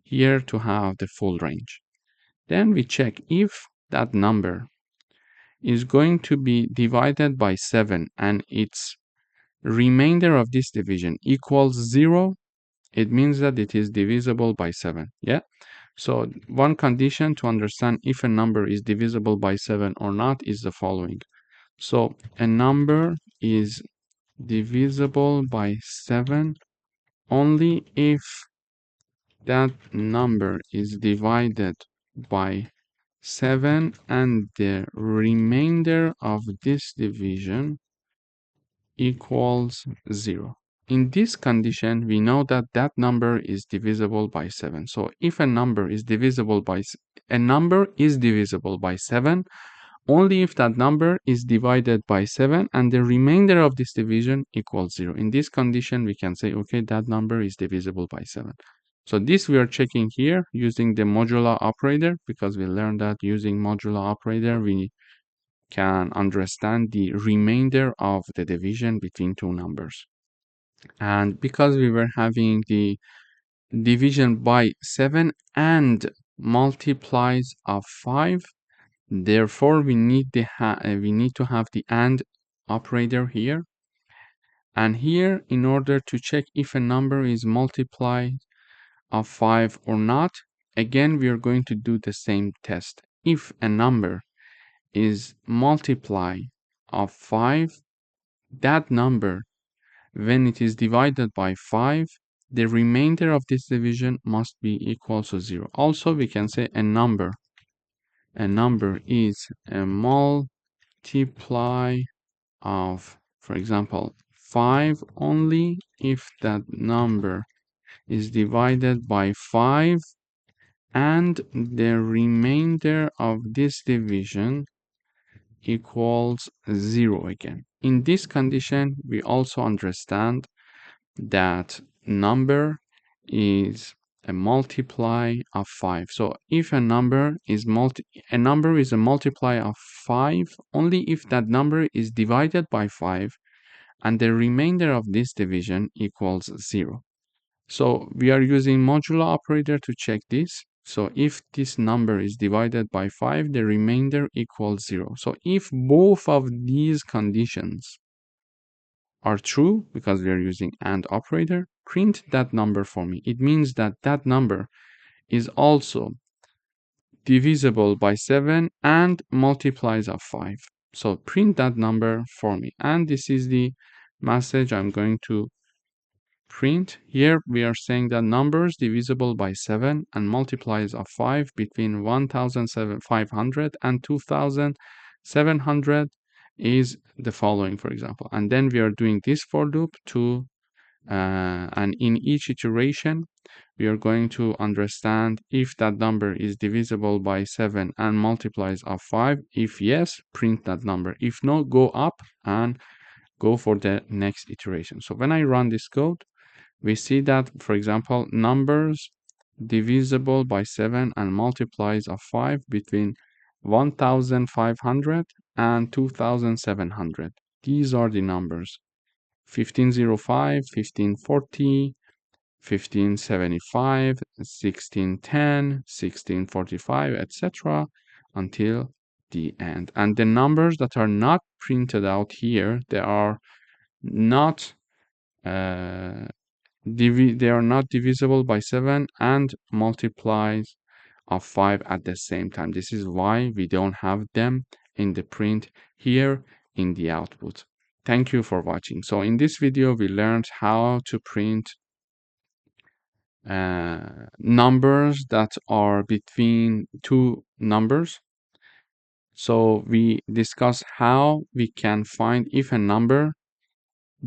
S1: here to have the full range. Then we check if that number is going to be divided by 7 and its remainder of this division equals 0, it means that it is divisible by 7. Yeah. So one condition to understand if a number is divisible by 7 or not is the following. So a number is divisible by 7 only if that number is divided by 7 and the remainder of this division equals 0. In this condition, we know that that number is divisible by 7. So if a number is divisible by 7 only if that number is divided by 7 and the remainder of this division equals 0. In this condition, we can say, okay, that number is divisible by 7. So this we are checking here using the modular operator, because we learned that using modular operator, we can understand the remainder of the division between two numbers. And because we were having the division by 7 and multiplies of 5, therefore we need to have the AND operator here. And here, in order to check if a number is multiplied of 5 or not, again, we are going to do the same test. If a number is multiply of 5, that number, when it is divided by 5, the remainder of this division must be equal to 0. Also, we can say a number is a multiply of, for example, 5 only if that number is divided by 5 and the remainder of this division equals 0 again. In this condition, we also understand that number is a multiply of 5. So if a number is a multiply of 5 only if that number is divided by 5 and the remainder of this division equals 0. So we are using modulo operator to check this. So if this number is divided by 5, the remainder equals 0. So if both of these conditions are true, because we are using AND operator, print that number for me. It means that that number is also divisible by 7 and multiplies of 5. So print that number for me. And this is the message I'm going to print. Here we are saying that numbers divisible by 7 and multiplies of 5 between 1,500 and 2,700 is the following, for example. And then we are doing this for loop to and in each iteration we are going to understand if that number is divisible by 7 and multiplies of 5. If yes, print that number. If no, go up and go for the next iteration. So when I run this code, we see that, for example, numbers divisible by 7 and multiplies of 5 between 1,500 and 2,700. These are the numbers: 1505, 1540, 1575, 1610, 1645, etc. until the end. And the numbers that are not printed out here, they are not divisible by 7 and multiplies of 5 at the same time. This is why we don't have them in the print here in the output. Thank you for watching. So in this video, we learned how to print numbers that are between two numbers. So we discussed how we can find if a number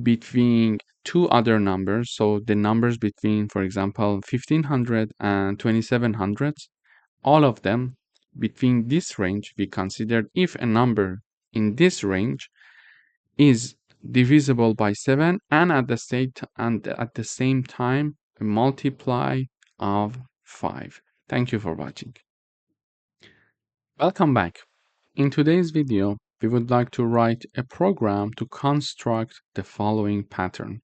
S1: between two other numbers, so the numbers between, for example, 1500 and 2700, all of them between this range, we considered if a number in this range is divisible by 7 and at the same time a multiply of 5. Thank you for watching. Welcome back. In today's video, we would like to write a program to construct the following pattern.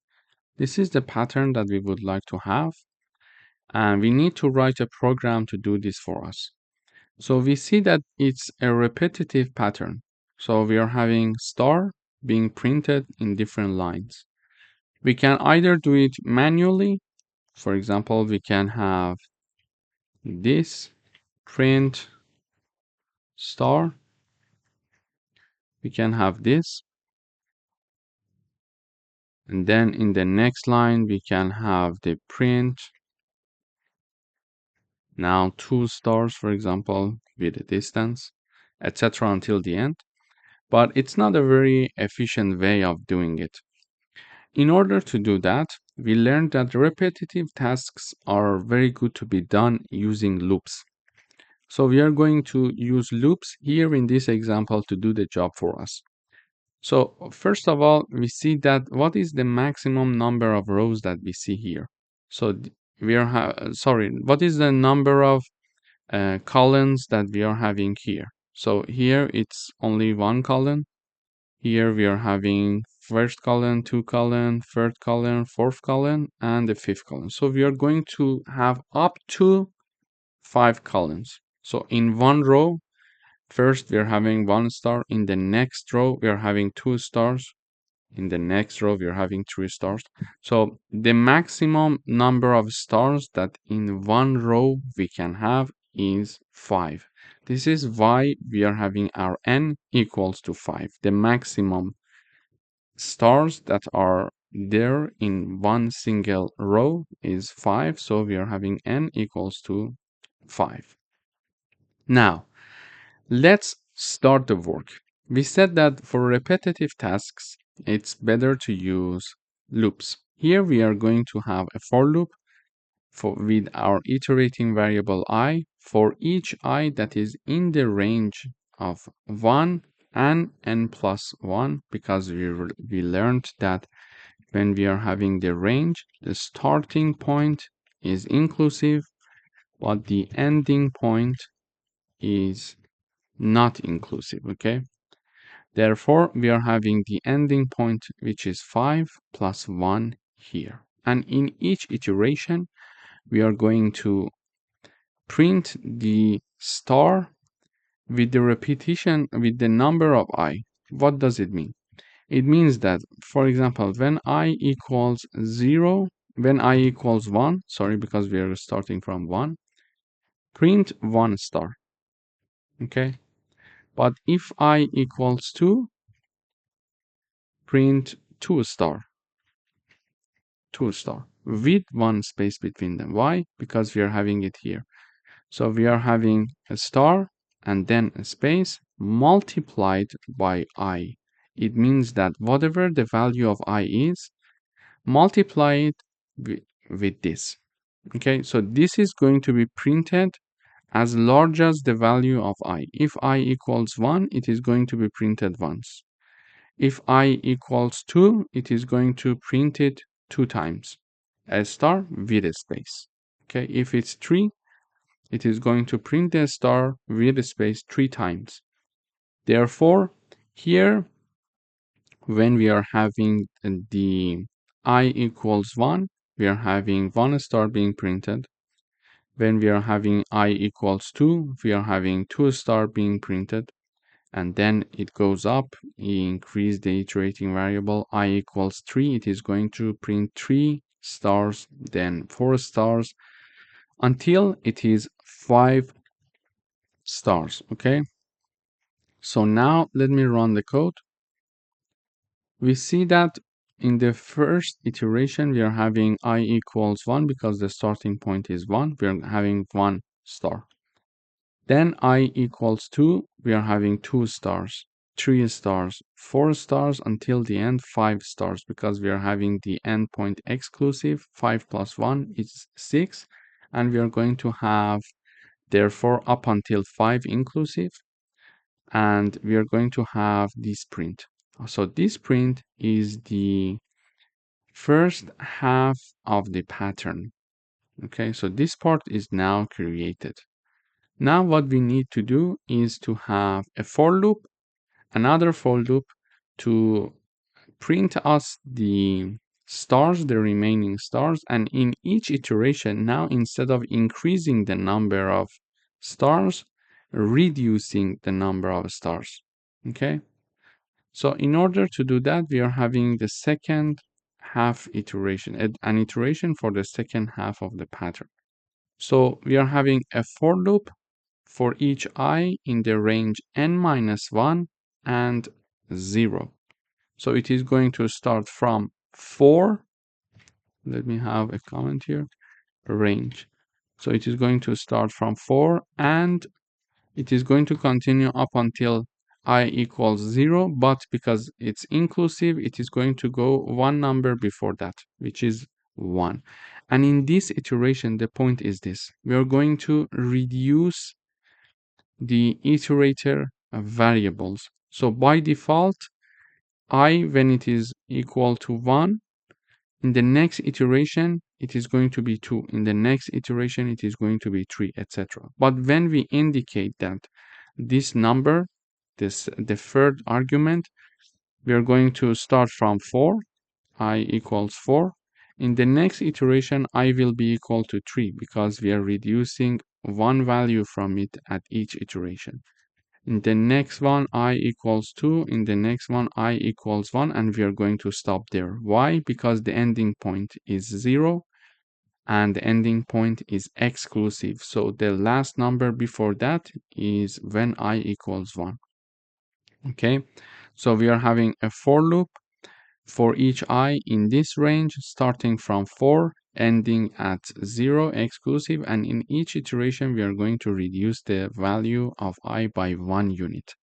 S1: This is the pattern that we would like to have, and we need to write a program to do this for us. So we see that it's a repetitive pattern. So we are having star being printed in different lines. We can either do it manually. For example, we can have this print star. We can have this. And then in the next line, we can have the print. Now 2 stars, for example, with a distance, etc. until the end. But it's not a very efficient way of doing it. In order to do that, we learned that repetitive tasks are very good to be done using loops. So we are going to use loops here in this example to do the job for us. So first of all, we see that what is the maximum number of rows that we see here. So we are what is the number of columns that we are having here. So here it's only one column. Here we are having first column, 2 column, third column, fourth column, and the fifth column. So we are going to have up to 5 columns. So in one row, first we are having 1 star. In the next row, we are having 2 stars. In the next row, we are having 3 stars. So the maximum number of stars that in one row we can have is 5. This is why we are having our n equals to 5. The maximum stars that are there in one single row is 5. So we are having n equals to 5. Now, let's start the work. We said that for repetitive tasks, it's better to use loops. Here we are going to have a for loop with our iterating variable I for each I that is in the range of 1 and n plus 1, because we learned that when we are having the range, the starting point is inclusive, but the ending point is not inclusive, okay? Therefore, we are having the ending point, which is 5 plus 1 here. And in each iteration, we are going to print the star with the repetition, with the number of I. What does it mean? It means that, for example, when I equals 0, when I equals 1, sorry, because we are starting from 1, print 1 star, okay? But if I equals 2, print 2 star, 2 star, with 1 space between them. Why? Because we are having it here. So we are having a star and then a space multiplied by I. It means that whatever the value of I is, multiply it with this. Okay, so this is going to be printed as large as the value of I. If I equals 1, it is going to be printed once. If I equals 2, it is going to print it 2 times. A star with a space. Okay, if it's 3, it is going to print the star with a space 3 times. Therefore, here, when we are having the I equals 1, we are having 1 star being printed. When we are having I equals 2, we are having 2 star being printed. And then it goes up, increase the iterating variable, I equals 3, it is going to print 3 stars, then 4 stars, until it is 5 stars, okay? So now let me run the code. We see that in the first iteration, we are having I equals 1 because the starting point is 1. We are having 1 star. Then I equals 2, we are having 2 stars, 3 stars, 4 stars, until the end 5 stars, because we are having the endpoint exclusive. 5 plus 1 is 6, and we are going to have therefore up until 5 inclusive, and we are going to have this print. So this print is the first half of the pattern. Okay, so this part is now created. Now what we need to do is to have a for loop, another for loop to print us the stars, the remaining stars, and in each iteration, now instead of increasing the number of stars, reducing the number of stars. Okay, so in order to do that, we are having the second half iteration, an iteration for the second half of the pattern. So we are having a for loop for each I in the range n minus 1 and 0. So it is going to start from 4. Let me have a comment here. Range. So it is going to start from 4, and it is going to continue up until I equals 0, but because it's inclusive, it is going to go one number before that, which is 1. And in this iteration, the point is this. We are going to reduce the iterator variables. So by default, I, when it is equal to 1, in the next iteration, it is going to be 2. In the next iteration, it is going to be 3, etc. But when we indicate that this number, the third argument, we are going to start from 4, I equals 4. In the next iteration, I will be equal to 3 because we are reducing one value from it at each iteration. In the next one, I equals 2. In the next one, I equals 1. And we are going to stop there. Why? Because the ending point is 0 and the ending point is exclusive. So the last number before that is when I equals 1. Okay, so we are having a for loop for each I in this range, starting from 4, ending at 0 exclusive, and in each iteration we are going to reduce the value of I by 1 unit.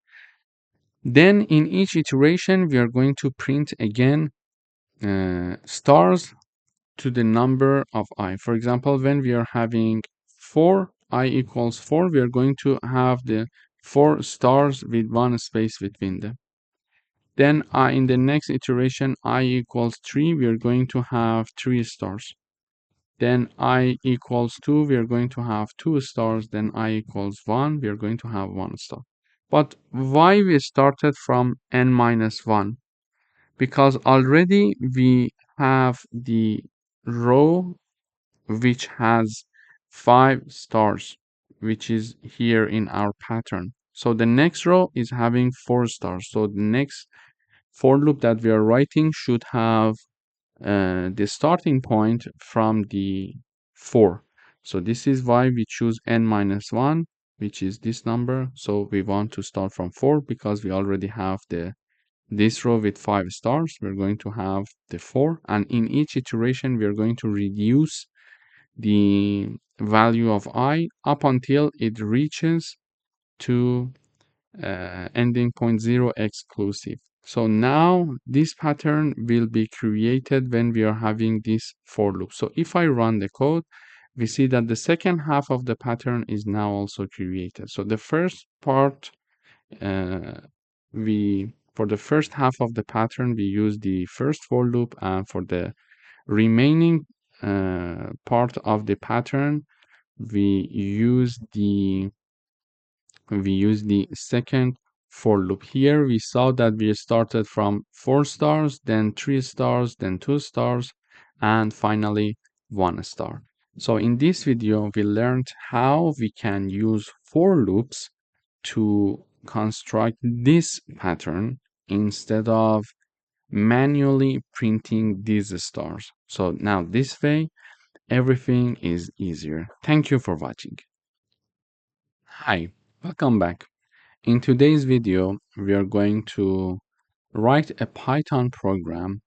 S1: Then in each iteration we are going to print again stars to the number of I. For example, when we are having 4, I equals 4, we are going to have the 4 stars with 1 space between them. Then in the next iteration, I equals 3, we are going to have 3 stars. Then I equals 2, we are going to have 2 stars. Then I equals 1, we are going to have 1 star. But why we started from n minus 1? Because already we have the row which has 5 stars, which is here in our pattern. So the next row is having 4 stars. So the next for loop that we are writing should have the starting point from the 4. So this is why we choose n minus 1, which is this number. So we want to start from 4 because we already have this row with 5 stars. We're going to have the 4, and in each iteration we are going to reduce the value of I up until it reaches to ending point 0 exclusive. So now this pattern will be created when we are having this for loop. So if I run the code, we see that the second half of the pattern is now also created. So the first part, uh, for the first half of the pattern, we use the first for loop, and for the remaining part of the pattern, we use the second for loop. Here we saw that we started from 4 stars, then 3 stars, then 2 stars, and finally 1 star. So in this video, we learned how we can use for loops to construct this pattern instead of manually printing these stars. So now this way, everything is easier. Thank you for watching. Hi, welcome back. In today's video, we are going to write a Python program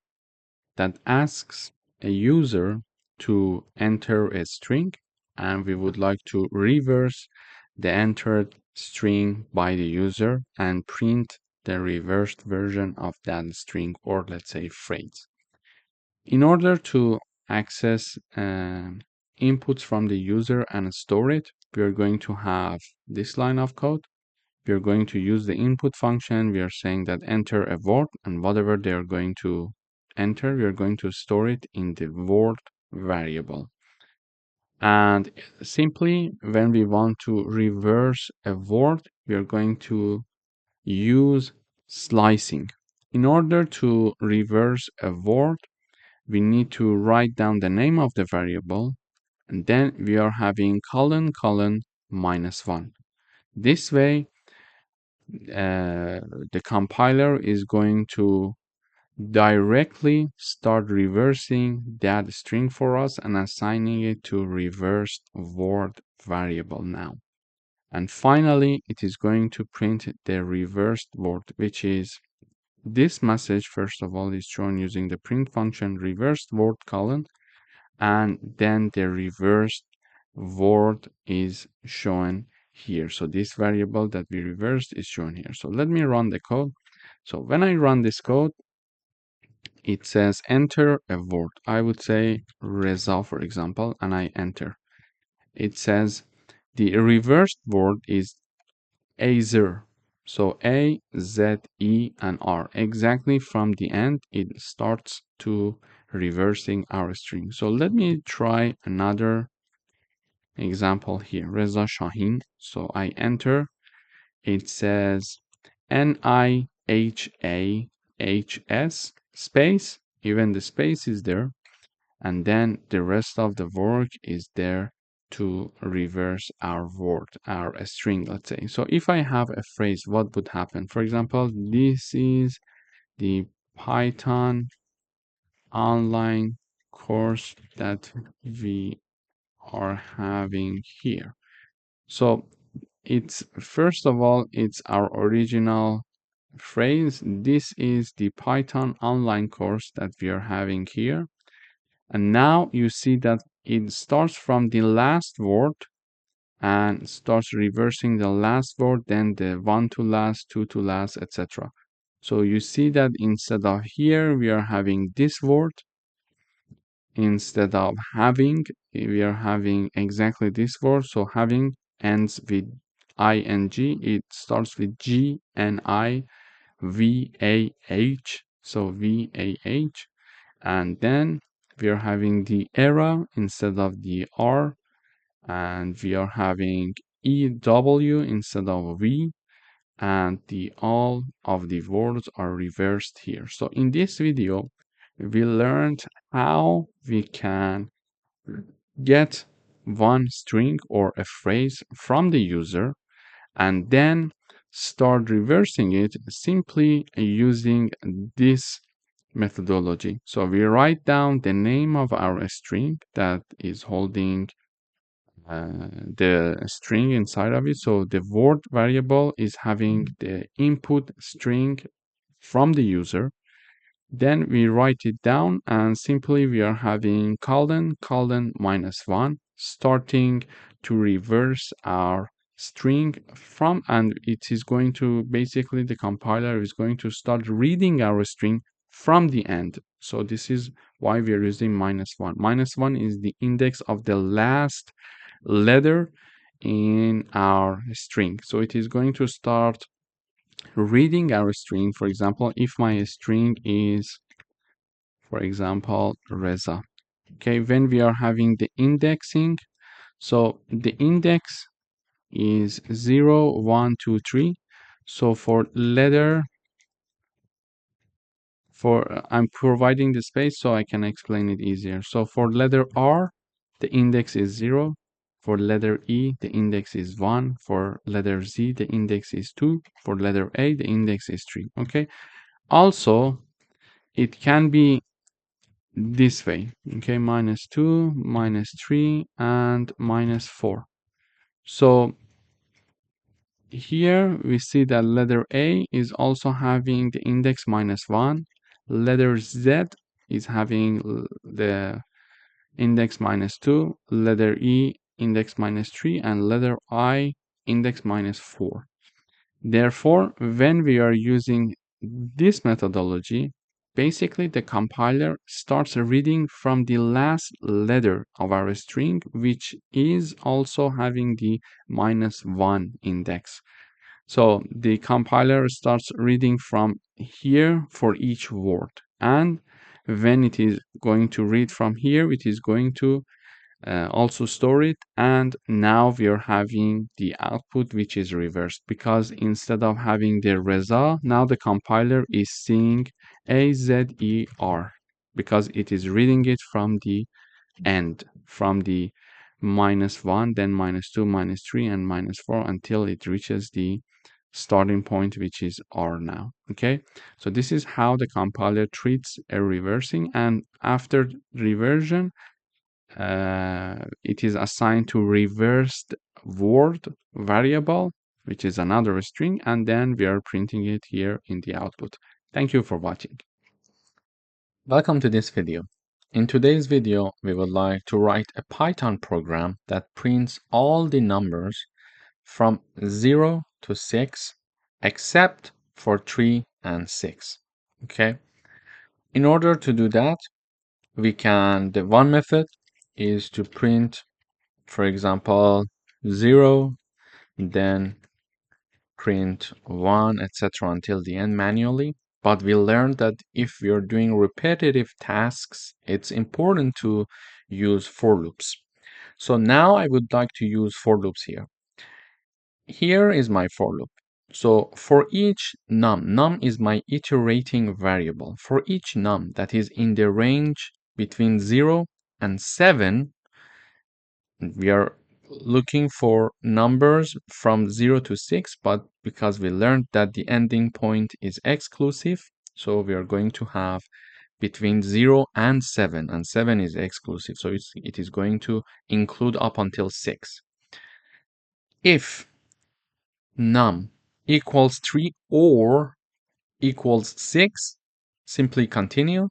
S1: that asks a user to enter a string, and we would like to reverse the entered string by the user and print the reversed version of that string, or let's say phrase. In order to access inputs from the user and store it, we are going to have this line of code. We are going to use the input function. We are saying that enter a word, and whatever they are going to enter, we are going to store it in the word variable. And simply, when we want to reverse a word, we are going to use slicing. In order to reverse a word, we need to write down the name of the variable, and then we are having colon colon -1. This way, the compiler is going to directly start reversing that string for us and assigning it to reversed word variable now. And finally, it is going to print the reversed word, which is this message. First of all, is shown using the print function reversed word colon, and then the reversed word is shown here. So this variable that we reversed is shown here. So let me run the code. So when I run this code, it says enter a word. I would say Reza, for example, and I enter. It says the reversed word is Azer. So A, Z, E, and R. Exactly from the end, it starts to reversing our string. So let me try another example here. Reza Shahin. So I enter. It says NIHAHS space. Even the space is there. And then the rest of the work is there to reverse our word, our string, let's say. So if I have a phrase, what would happen? For example, this is the Python online course that we are having here. So it's first of all, it's our original phrase. This is the Python online course that we are having here. And now you see that it starts from the last word and starts reversing the last word, then the one to last, two to last, etc. So you see that instead of here, we are having this word. Instead of having, we are having exactly this word. So having ends with ing. It starts with G N I V A H. So VAH. And then we are having the era instead of the R. And we are having EW instead of V. And the all of the words are reversed here. So in this video, we learned how we can get one string or a phrase from the user and then start reversing it simply using this methodology. So we write down the name of our string that is holding the string inside of it. So the word variable is having the input string from the user. Then we write it down and simply we are having colon -1 starting to reverse our string from, and it is going to basically the compiler is going to start reading our string from the end. So this is why we are using -1. -1 is the index of the last letter in our string. So it is going to start reading our string. For example, if my string is, for example, Reza. Okay, when we are having the indexing, so the index is 0, 1, 2, 3. So for letter, I'm providing the space so I can explain it easier. So for letter R, the index is 0. For letter E, the index is 1. For letter Z, the index is 2. For letter A, the index is 3. Okay. Also, it can be this way, okay, -2, -3, and -4. So here we see that letter A is also having the index -1. Letter Z is having the index -2. Letter E index -3, and letter I index -4. Therefore, when we are using this methodology, basically the compiler starts reading from the last letter of our string, which is also having the -1 index. So the compiler starts reading from here for each word. And when it is going to read from here, it is going to also store it, and now we are having the output which is reversed, because instead of having the Reza, now the compiler is seeing AZER because it is reading it from the end, from the -1, then -2, -3, and -4 until it reaches the starting point, which is R now. Okay, so this is how the compiler treats a reversing, and after reversion, it is assigned to reversed word variable, which is another string, and then we are printing it here in the output. Thank you for watching. Welcome to this video. In today's video, we would like to write a Python program that prints all the numbers from 0 to 6, except for 3 and 6. Okay. In order to do that, the one method is to print, for example, 0, then print 1, etc. until the end manually. But we learned that if we are doing repetitive tasks, it's important to use for loops. So now I would like to use for loops here. Here is my for loop. So for each num is my iterating variable. For each num that is in the range between 0 and 7, we are looking for numbers from 0 to 6, but because we learned that the ending point is exclusive, so we are going to have between 0 and 7, and 7 is exclusive, so it is going to include up until 6. If num equals 3 or equals 6, simply continue.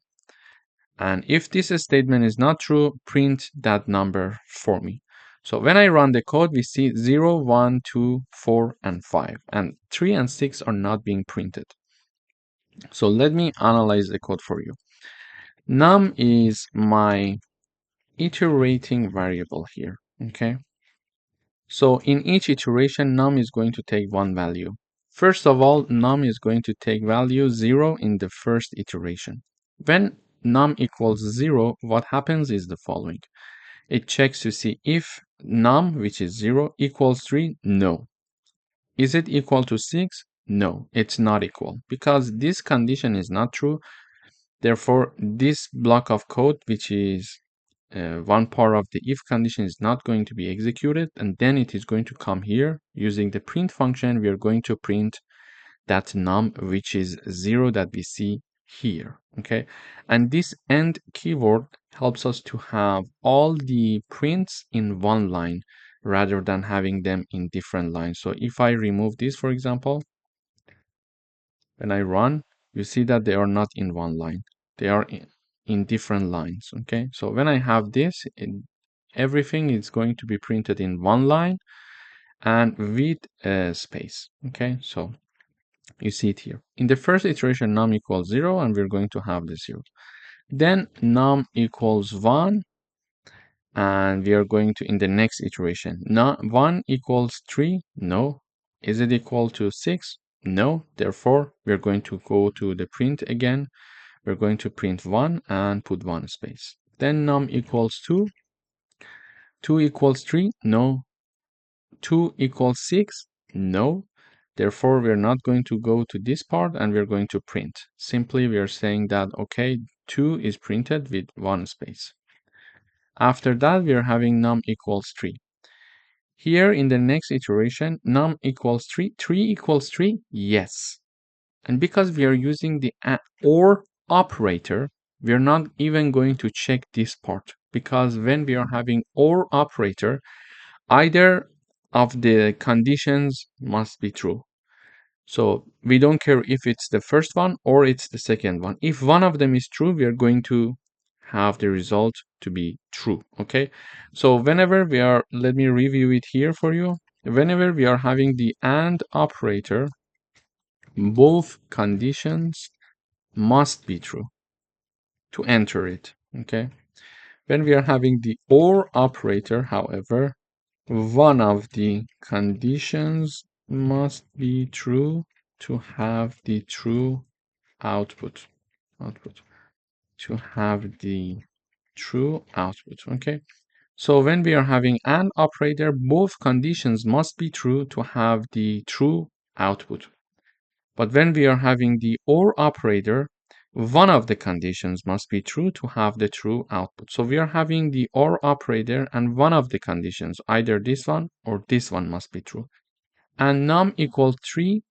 S1: And if this statement is not true, print that number for me. So when I run the code, we see 0, 1, 2, 4, and 5. And 3 and 6 are not being printed. So let me analyze the code for you. Num is my iterating variable here, okay? So in each iteration, num is going to take one value. First of all, num is going to take value 0 in the first iteration. When num equals 0, what happens is the following. It checks to see if num, which is 0, equals 3. No. Is it equal to 6? No, it's not equal, because this condition is not true. Therefore, this block of code, which is one part of the if condition, is not going to be executed, and then it is going to come here. Using the print function, we are going to print that num, which is 0, that we see here, okay? And this end keyword helps us to have all the prints in one line rather than having them in different lines. So if I remove this, for example, when I run, you see that they are not in one line. They are in different lines, okay? So when I have this, everything is going to be printed in one line and with a space, okay? So you see it here. In the first iteration, num equals 0, and we're going to have the 0. Then num equals 1, and we are going to, in the next iteration, 1 equals 3. No. Is it equal to 6? No. Therefore, we're going to go to the print again. We're going to print 1 and put 1 space. Then num equals 2. 2 equals 3? No. 2 equals 6? No. Therefore, we're not going to go to this part and we're going to print. Simply, we are saying that, okay, 2 is printed with 1 space. After that, we are having num equals 3. Here in the next iteration, num equals 3. 3 equals 3? Yes. And because we are using the OR operator, we are not even going to check this part, because when we are having OR operator, either of the conditions must be true. So we don't care if it's the first one or it's the second one. If one of them is true, we are going to have the result to be true, okay? So whenever we are, let me review it here for you. Whenever we are having the AND operator, both conditions must be true to enter it, okay? When we are having the OR operator, however, one of the conditions must be true to have the true output. To have the true output, okay? So when we are having an operator, both conditions must be true to have the true output. But when we are having the OR operator, one of the conditions must be true to have the true output. So we are having the OR operator, and one of the conditions, either this one or this one, must be true. And num equals 3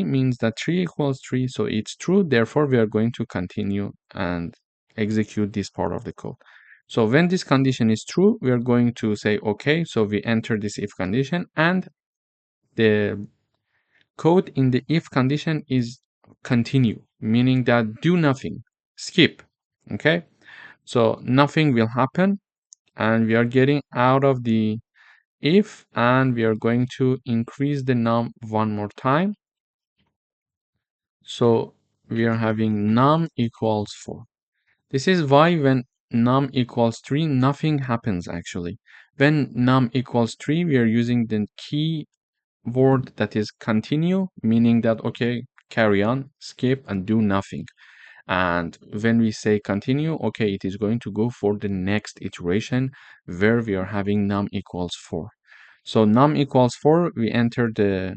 S1: means that 3 equals 3, so it's true. Therefore, we are going to continue and execute this part of the code. So when this condition is true, we are going to say, okay, so we enter this if condition, and the code in the if condition is continue, meaning that do nothing, skip, okay? So nothing will happen, and we are getting out of the if, and we are going to increase the num one more time. So we are having num equals 4. This is why when num equals 3, nothing happens actually. When num equals 3, we are using the key word that is continue, meaning that, okay, carry on, skip, and do nothing. And when we say continue, okay, it is going to go for the next iteration where we are having num equals 4. So num equals 4, we enter the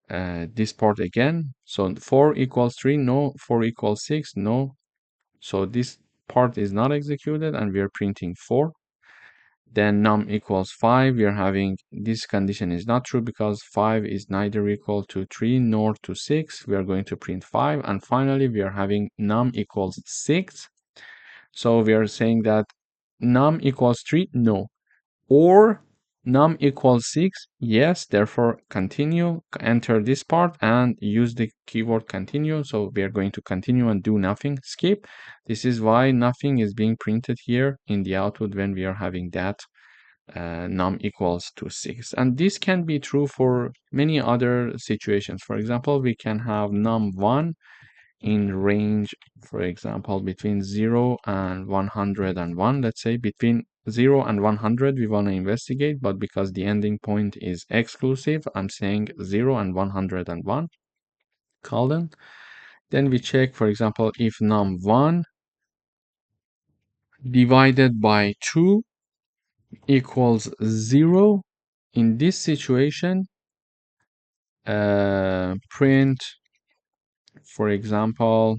S1: this part again. So 4 equals 3, no. 4 equals 6, no. So this part is not executed, and we are printing 4. Then num equals 5. We are having this condition is not true because 5 is neither equal to 3 nor to 6. We are going to print 5. And finally, we are having num equals 6. So we are saying that num equals 3, no. Or num equals 6, yes, therefore continue, enter this part and use the keyword continue. So we are going to continue and do nothing, skip. This is why nothing is being printed here in the output when we are having that num equals to 6. And this can be true for many other situations. For example, we can have num1 in range, for example, between 0 and 101. Let's say between 0 and 100 we want to investigate, but because the ending point is exclusive, I'm saying 0 and 101 colon. Then we check, for example, if num1 divided by 2 equals 0. In this situation, print, for example,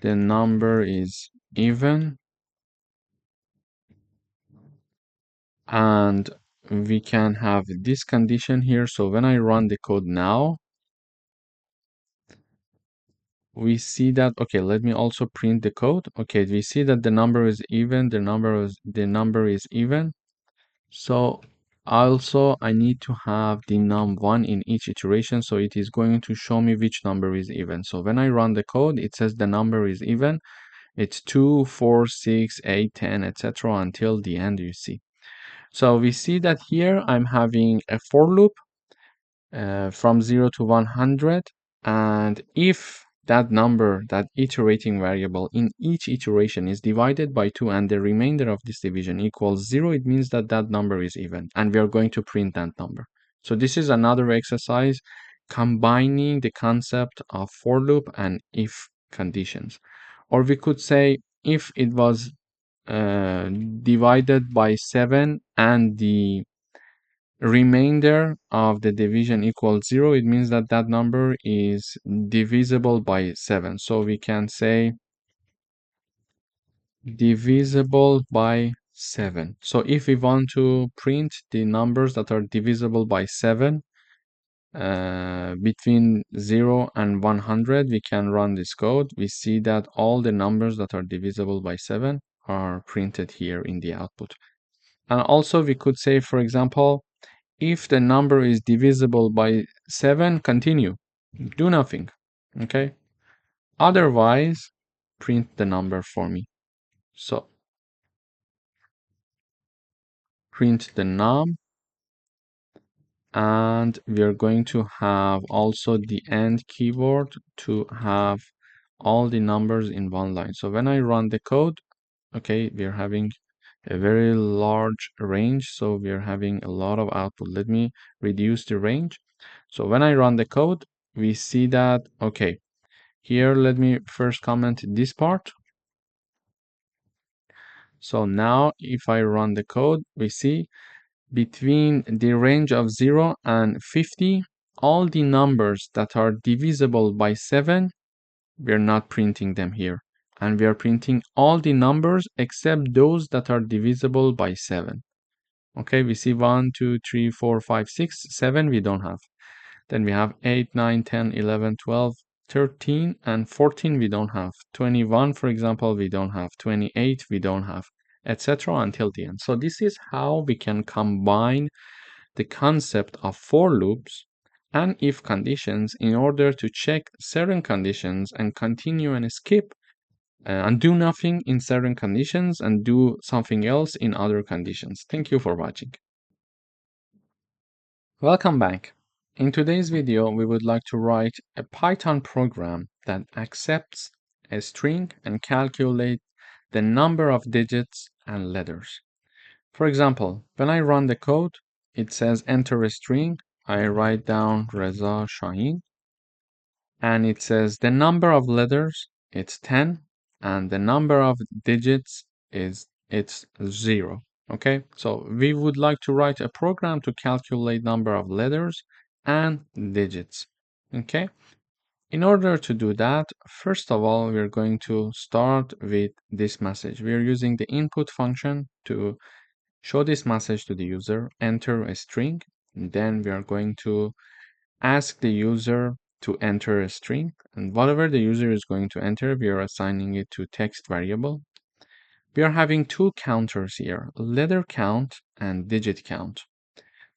S1: the number is even, and we can have this condition here. So when I run the code now, we see that, okay, let me also print the code. Okay, we see that the number is even, the number is even. So also I need to have the num1 in each iteration, so it is going to show me which number is even. So when I run the code, it says the number is even. It's 2, 4, 6, 8, 10, etc. until the end, you see. So we see that here I'm having a for loop from 0 to 100, and if that number, that iterating variable in each iteration is divided by 2 and the remainder of this division equals 0, it means that that number is even, and we are going to print that number. So this is another exercise combining the concept of for loop and if conditions. Or we could say if it was divided by 7 and the remainder of the division equals 0, it means that that number is divisible by 7. So we can say divisible by 7. So if we want to print the numbers that are divisible by 7 between 0 and 100, we can run this code. We see that all the numbers that are divisible by 7 are printed here in the output. And also we could say, for example, if the number is divisible by 7, continue, do nothing, okay? Otherwise, print the number for me. So print the num, and we are going to have also the end keyword to have all the numbers in one line. So when I run the code, okay, we are having a very large range, so we are having a lot of output. Let me reduce the range. So when I run the code, we see that, okay, here let me first comment this part. So now if I run the code, we see between the range of 0 and 50, all the numbers that are divisible by 7, we're not printing them here. And we are printing all the numbers except those that are divisible by 7. Okay, we see 1, 2, 3, 4, 5, 6, 7 we don't have. Then we have 8, 9, 10, 11, 12, 13, and 14 we don't have. 21, for example, we don't have. 28 we don't have, etc. until the end. So this is how we can combine the concept of for loops and if conditions in order to check certain conditions and continue and skip and do nothing in certain conditions and do something else in other conditions. Thank you for watching. Welcome back. In today's video, we would like to write a Python program that accepts a string and calculate the number of digits and letters. For example, when I run the code, it says enter a string. I write down Reza Shaheen, and it says the number of letters, it's 10, and the number of digits it's 0. Okay, so we would like to write a program to calculate number of letters and digits. Okay, in order to do that, first of all, we're going to start with this message. We're using the input function to show this message to the user, enter a string, and then we are going to ask the user to enter a string, and whatever the user is going to enter, we are assigning it to text variable. We are having two counters here, letter count and digit count.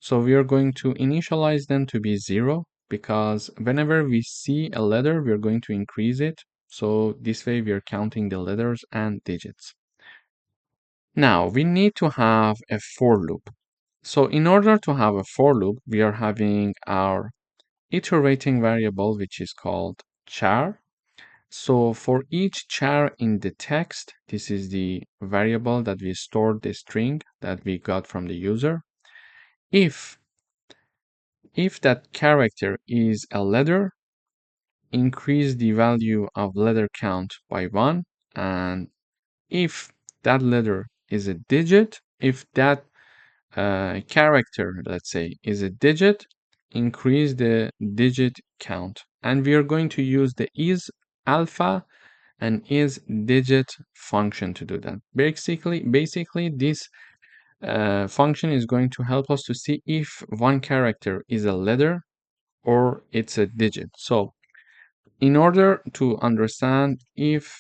S1: So we are going to initialize them to be 0 because whenever we see a letter, we are going to increase it. So this way we are counting the letters and digits. Now we need to have a for loop. So in order to have a for loop, we are having our iterating variable, which is called char. So for each char in the text, this is the variable that we stored the string that we got from the user. If that character is a letter, increase the value of letter count by 1. And if that letter is a digit, if that character, let's say, is a digit, increase the digit count. And we are going to use the is alpha and is digit function to do that. Basically, this function is going to help us to see if one character is a letter or it's a digit. So in order to understand if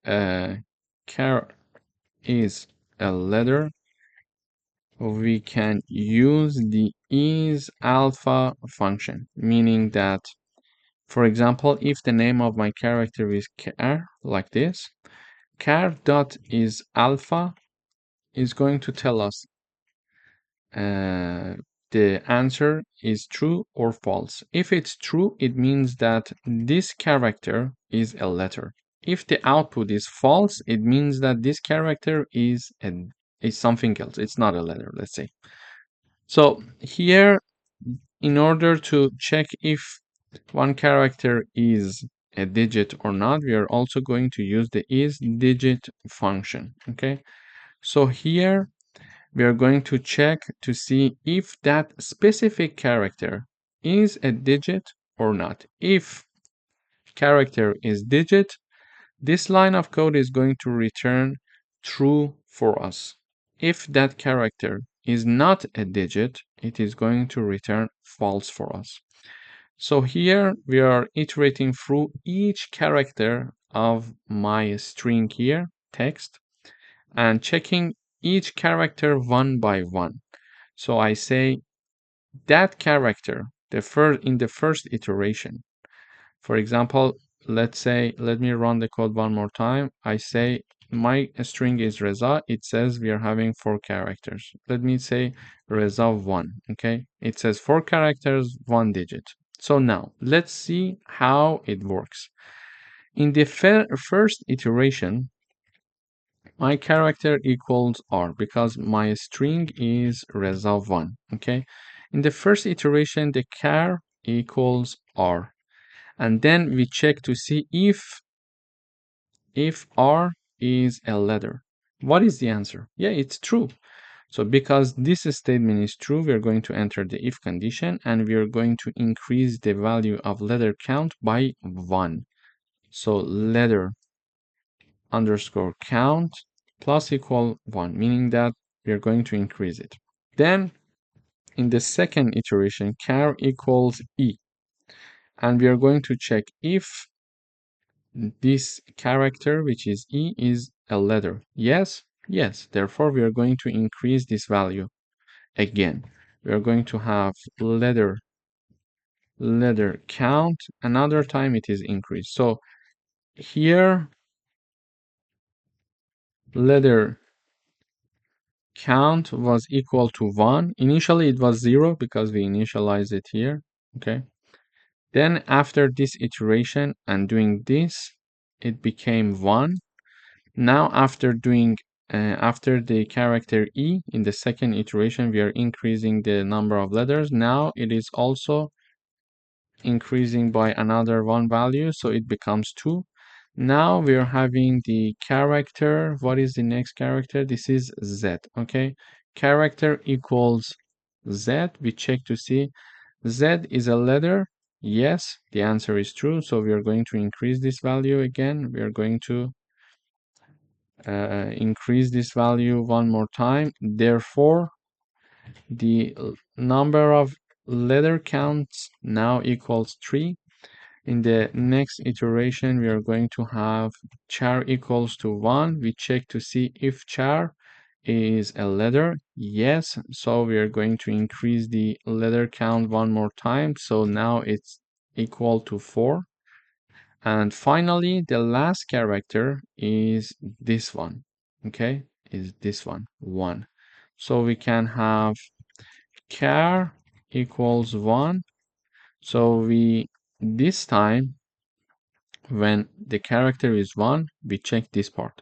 S1: a char is a letter, we can use the is alpha function, meaning that, for example, if the name of my character is char, like this, char dot is alpha is going to tell us the answer is true or false. If it's true, it means that this character is a letter. If the output is false, it means that this character is something else. It's not a letter, let's say. So here, in order to check if one character is a digit or not, we are also going to use the is digit function. Okay. So here we are going to check to see if that specific character is a digit or not. If character is digit, this line of code is going to return true for us. If that character is not a digit, it is going to return false for us. So here we are iterating through each character of my string here, text, and checking each character one by one. So I say that character, in the first iteration. For example, let me run the code one more time. I say my string is Reza. It says we are having 4 characters. Let me say Reza 1. Okay, it says 4 characters, 1 digit. So now let's see how it works. In the first iteration, my character equals R because my string is Reza 1. Okay, in the first iteration, the char equals R. And then we check to see if R is a letter. What is the answer? Yeah, it's true. So because this statement is true, we are going to enter the if condition and we are going to increase the value of letter count by 1. So letter underscore count plus equal 1, meaning that we are going to increase it. Then in the second iteration, char equals E. And we are going to check if this character, which is E, is a letter. Yes, yes. Therefore, we are going to increase this value again. We are going to have letter count. Another time it is increased. So here, letter count was equal to 1. Initially, it was 0 because we initialized it here. Okay. Then after this iteration and doing this, it became 1. Now after the character E in the second iteration, we are increasing the number of letters. Now it is also increasing by another 1 value, so it becomes 2. Now we are having the character. What is the next character? This is Z. Okay, character equals Z. We check to see Z is a letter. Yes, the answer is true. So we are going to increase this value again. We are going to increase this value one more time. Therefore, the number of letter counts now equals 3. In the next iteration, we are going to have char equals to 1. We check to see if char is a letter. Yes, so we are going to increase the letter count one more time. So now it's equal to 4. And finally, the last character is this one, okay? Is this one, 1. So we can have char equals 1. So this time, when the character is 1, we check this part.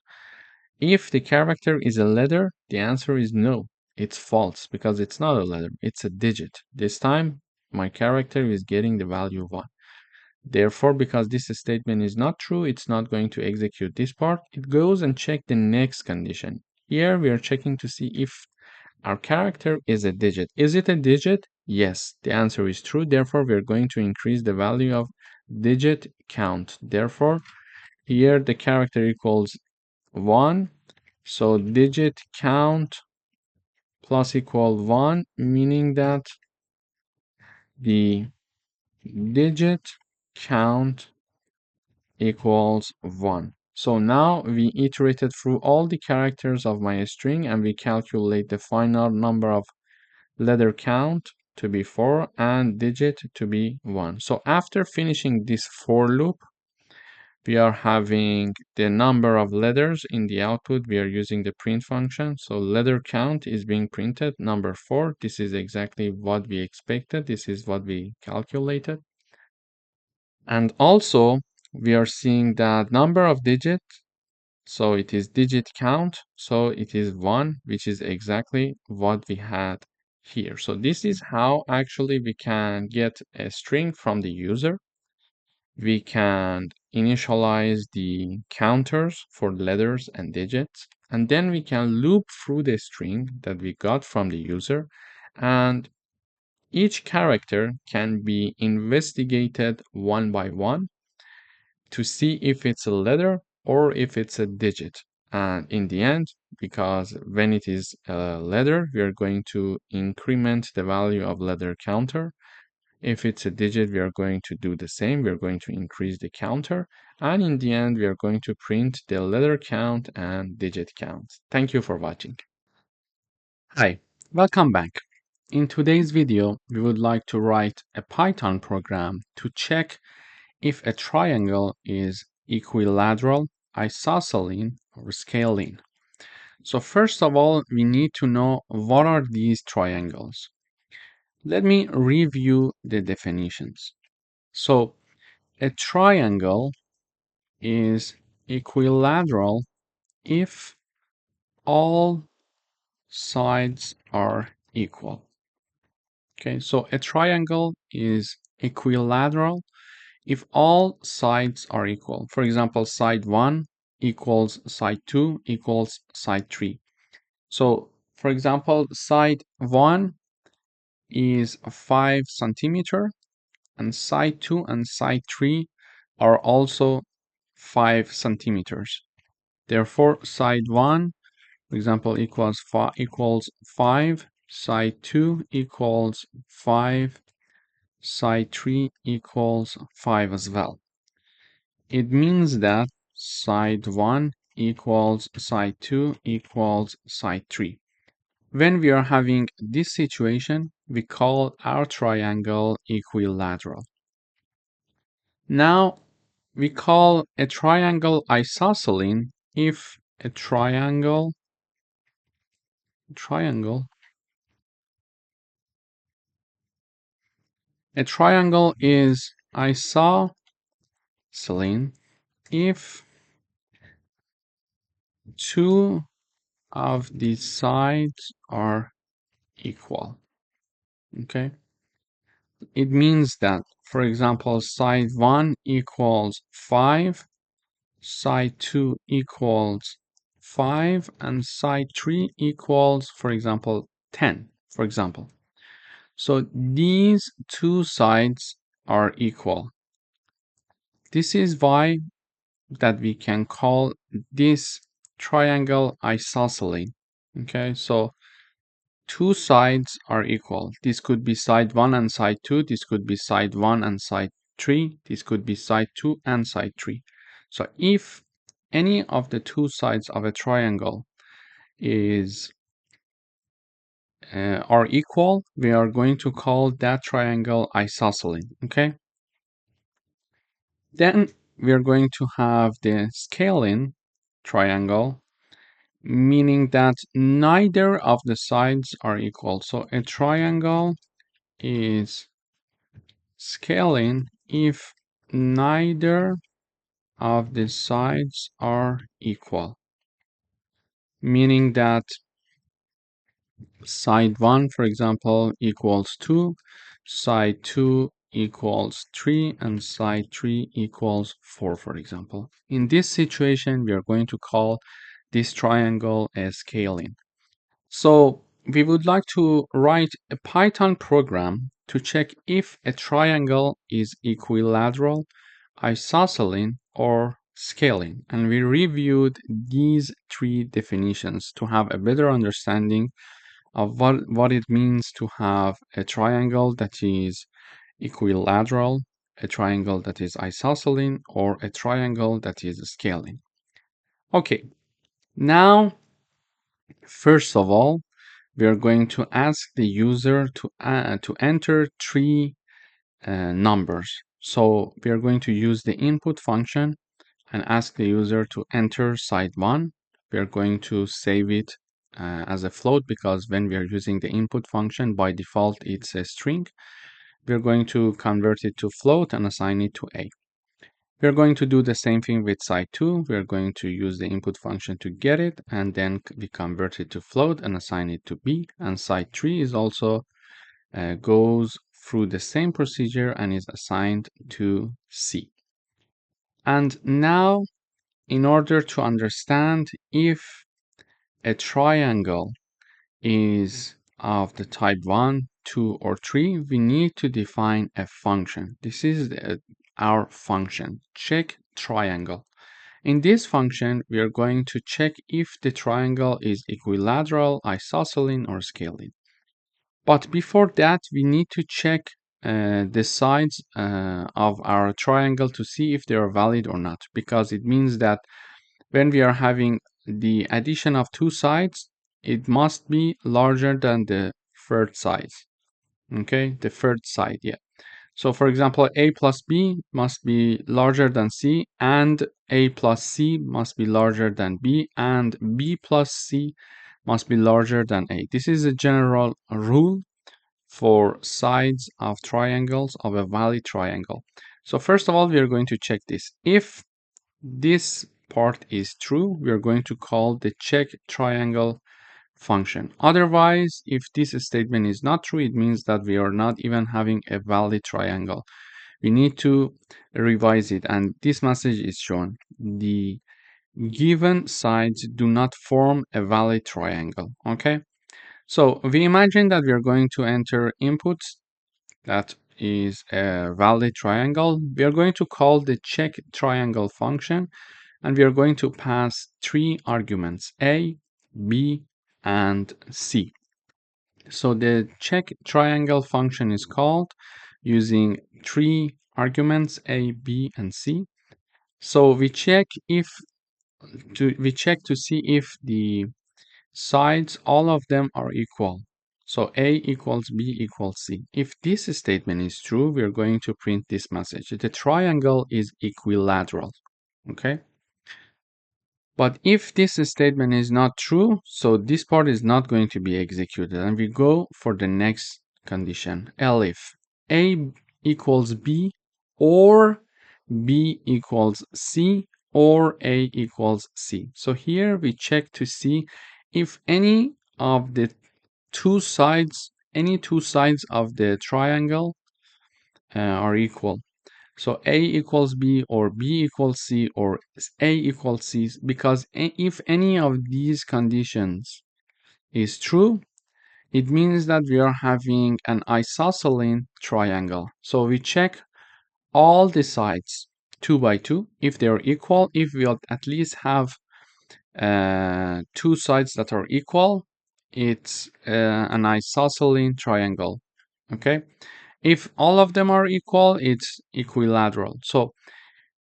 S1: If the character is a letter, the answer is no. It's false because it's not a letter, it's a digit. This time, my character is getting the value 1. Therefore, because this statement is not true, it's not going to execute this part. It goes and check the next condition. Here, we are checking to see if our character is a digit. Is it a digit? Yes, the answer is true. Therefore, we are going to increase the value of digit count. Therefore, here the character equals 1. So digit count plus equal 1, meaning that the digit count equals 1. So now we iterated through all the characters of my string and we calculate the final number of letter count to be 4 and digit to be 1. So after finishing this for loop, we are having the number of letters in the output. We are using the print function. So letter count is being printed, number 4. This is exactly what we expected. This is what we calculated. And also, we are seeing that number of digits. So it is digit count. So it is 1, which is exactly what we had here. So this is how actually we can get a string from the user. We can initialize the counters for letters and digits, and then we can loop through the string that we got from the user, and each character can be investigated one by one to see if it's a letter or if it's a digit. And in the end, because when it is a letter, we are going to increment the value of letter counter. If it's a digit, we are going to do the same. We are going to increase the counter. And in the end, we are going to print the letter count and digit count. Thank you for watching. Hi, welcome back. In today's video, we would like to write a Python program to check if a triangle is equilateral, isosceles, or scalene. So first of all, we need to know what are these triangles. Let me review the definitions. So a triangle is equilateral if all sides are equal. Okay, so a triangle is equilateral if all sides are equal. For example, side 1 equals side 2 equals side 3. So, for example, side 1 is 5 centimeter and side 2 and side 3 are also 5 centimeters. Therefore, side 1, for example, equals 5, side 2 equals 5, side 3 equals 5 as well. It means that side 1 equals side 2 equals side 3. When we are having this situation, we call our triangle equilateral. Now, we call a triangle isosceles if a triangle is isosceles if two of the sides are equal. Okay, it means that, for example, side 1 equals 5, side 2 equals 5, and side 3 equals, for example, 10, for example. So these two sides are equal. This is why that we can call this triangle isosceles. Okay, so two sides are equal. This could be side 1 and side 2. This could be side 1 and side 3. This could be side 2 and side 3. So if any of the two sides of a triangle is are equal, we are going to call that triangle isosceles. Okay. Then we are going to have the scaling triangle, meaning that neither of the sides are equal. So a triangle is scaling if neither of the sides are equal, meaning that side 1, for example, equals 2, side 2 equals 3, and side 3 equals 4, for example. In this situation, we are going to call this triangle a scaling. So we would like to write a Python program to check if a triangle is equilateral, isosceles, or scaling. And we reviewed these three definitions to have a better understanding of what it means to have a triangle that is equilateral, a triangle that is isosceles, or a triangle that is scaling. Okay, now, first of all, we are going to ask the user to enter three numbers. So we are going to use the input function and ask the user to enter side 1. We are going to save it as a float because when we are using the input function, by default, it's a string. We are going to convert it to float and assign it to a. We are going to do the same thing with side 2. We are going to use the input function to get it, and then we convert it to float and assign it to b. And side 3 is also goes through the same procedure and is assigned to c. And now, in order to understand if a triangle is of the type 1, 2, or 3, we need to define a function. This is our function, check triangle. In this function, we are going to check if the triangle is equilateral, isosceles, or scaling. But before that, we need to check the sides of our triangle to see if they are valid or not, because it means that when we are having the addition of two sides, it must be larger than the third side. Okay, the third side, yeah. So for example, a plus b must be larger than c, and a plus c must be larger than b, and b plus c must be larger than a. This is a general rule for sides of triangles of a valid triangle. So first of all, we are going to check this. If this part is true, we are going to call the check triangle function. Otherwise, if this statement is not true, it means that we are not even having a valid triangle. We need to revise it, and this message is shown. The given sides do not form a valid triangle. Okay, so we imagine that we are going to enter inputs that is a valid triangle. We are going to call the check triangle function, and we are going to pass three arguments, a, b, and c. So the check triangle function is called using three arguments, a, b, and c. So we check to see if the sides, all of them are equal. So a equals b equals c. If this statement is true, we are going to print this message. The triangle is equilateral. Okay. But if this statement is not true, so this part is not going to be executed. And we go for the next condition. If a equals b, or b equals c, or a equals c. So here we check to see if any of the two sides of the triangle are equal. So a equals b, or b equals c, or a equals c, because if any of these conditions is true, it means that we are having an isosceles triangle. So we check all the sides 2 by 2 if they are equal. If we at least have two sides that are equal, it's an isosceles triangle. Okay, if all of them are equal, it's equilateral. So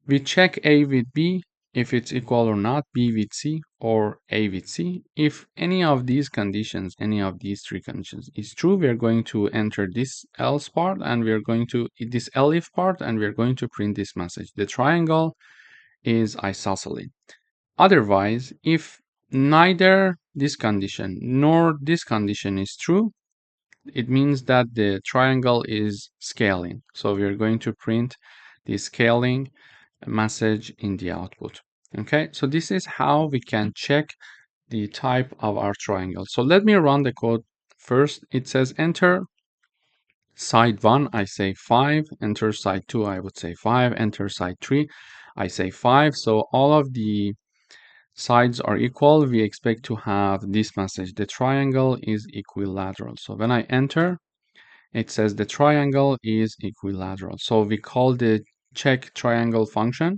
S1: we check A with B if it's equal or not, B with C or A with C. If any of these conditions, any of these three conditions is true, we are going to enter this else part and we are going to this elif part and we are going to print this message. The triangle is isosceles. Otherwise, if neither this condition nor this condition is true, it means that the triangle is scaling. So we are going to print the scaling message in the output. Okay, so this is how we can check the type of our triangle. So let me run the code first. It says enter side 1, I say 5, enter side 2, I would say 5, enter side 3, I say 5. So all of the sides are equal. We expect to have this message. The triangle is equilateral. So when I enter, it says the triangle is equilateral. So we call the check triangle function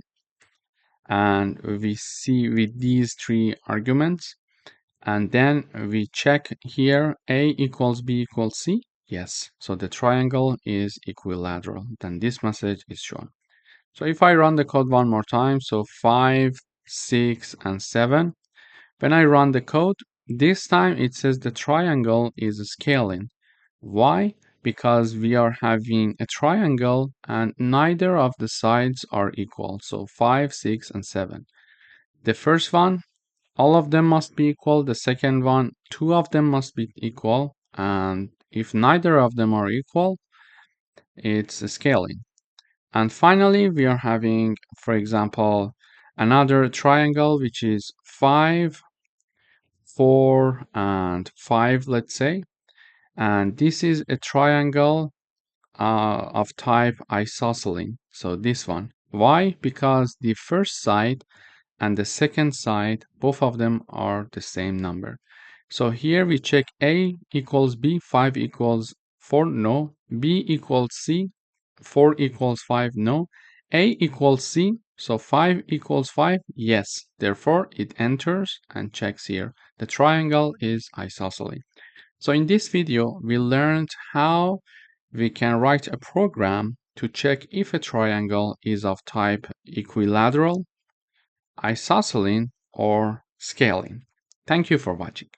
S1: and we see with these three arguments, and then we check here A equals B equals C. Yes, so the triangle is equilateral. Then this message is shown. So if I run the code one more time, so 5, 6, and 7, when I run the code, this time it says the triangle is scaling. Why? Because we are having a triangle and neither of the sides are equal. So 5, 6, and 7. The first one, all of them must be equal. The second one, two of them must be equal. And if neither of them are equal, it's scaling. And finally, we are having, for example, another triangle, which is 5, 4, and 5, let's say. And this is a triangle of type isosceles. So this one. Why? Because the first side and the second side, both of them are the same number. So here we check A equals B, 5 equals 4, no. B equals C, 4 equals 5, no. A equals C, so 5 equals 5, yes. Therefore, it enters and checks here. The triangle is isosceles. So in this video, we learned how we can write a program to check if a triangle is of type equilateral, isosceles, or scaling. Thank you for watching.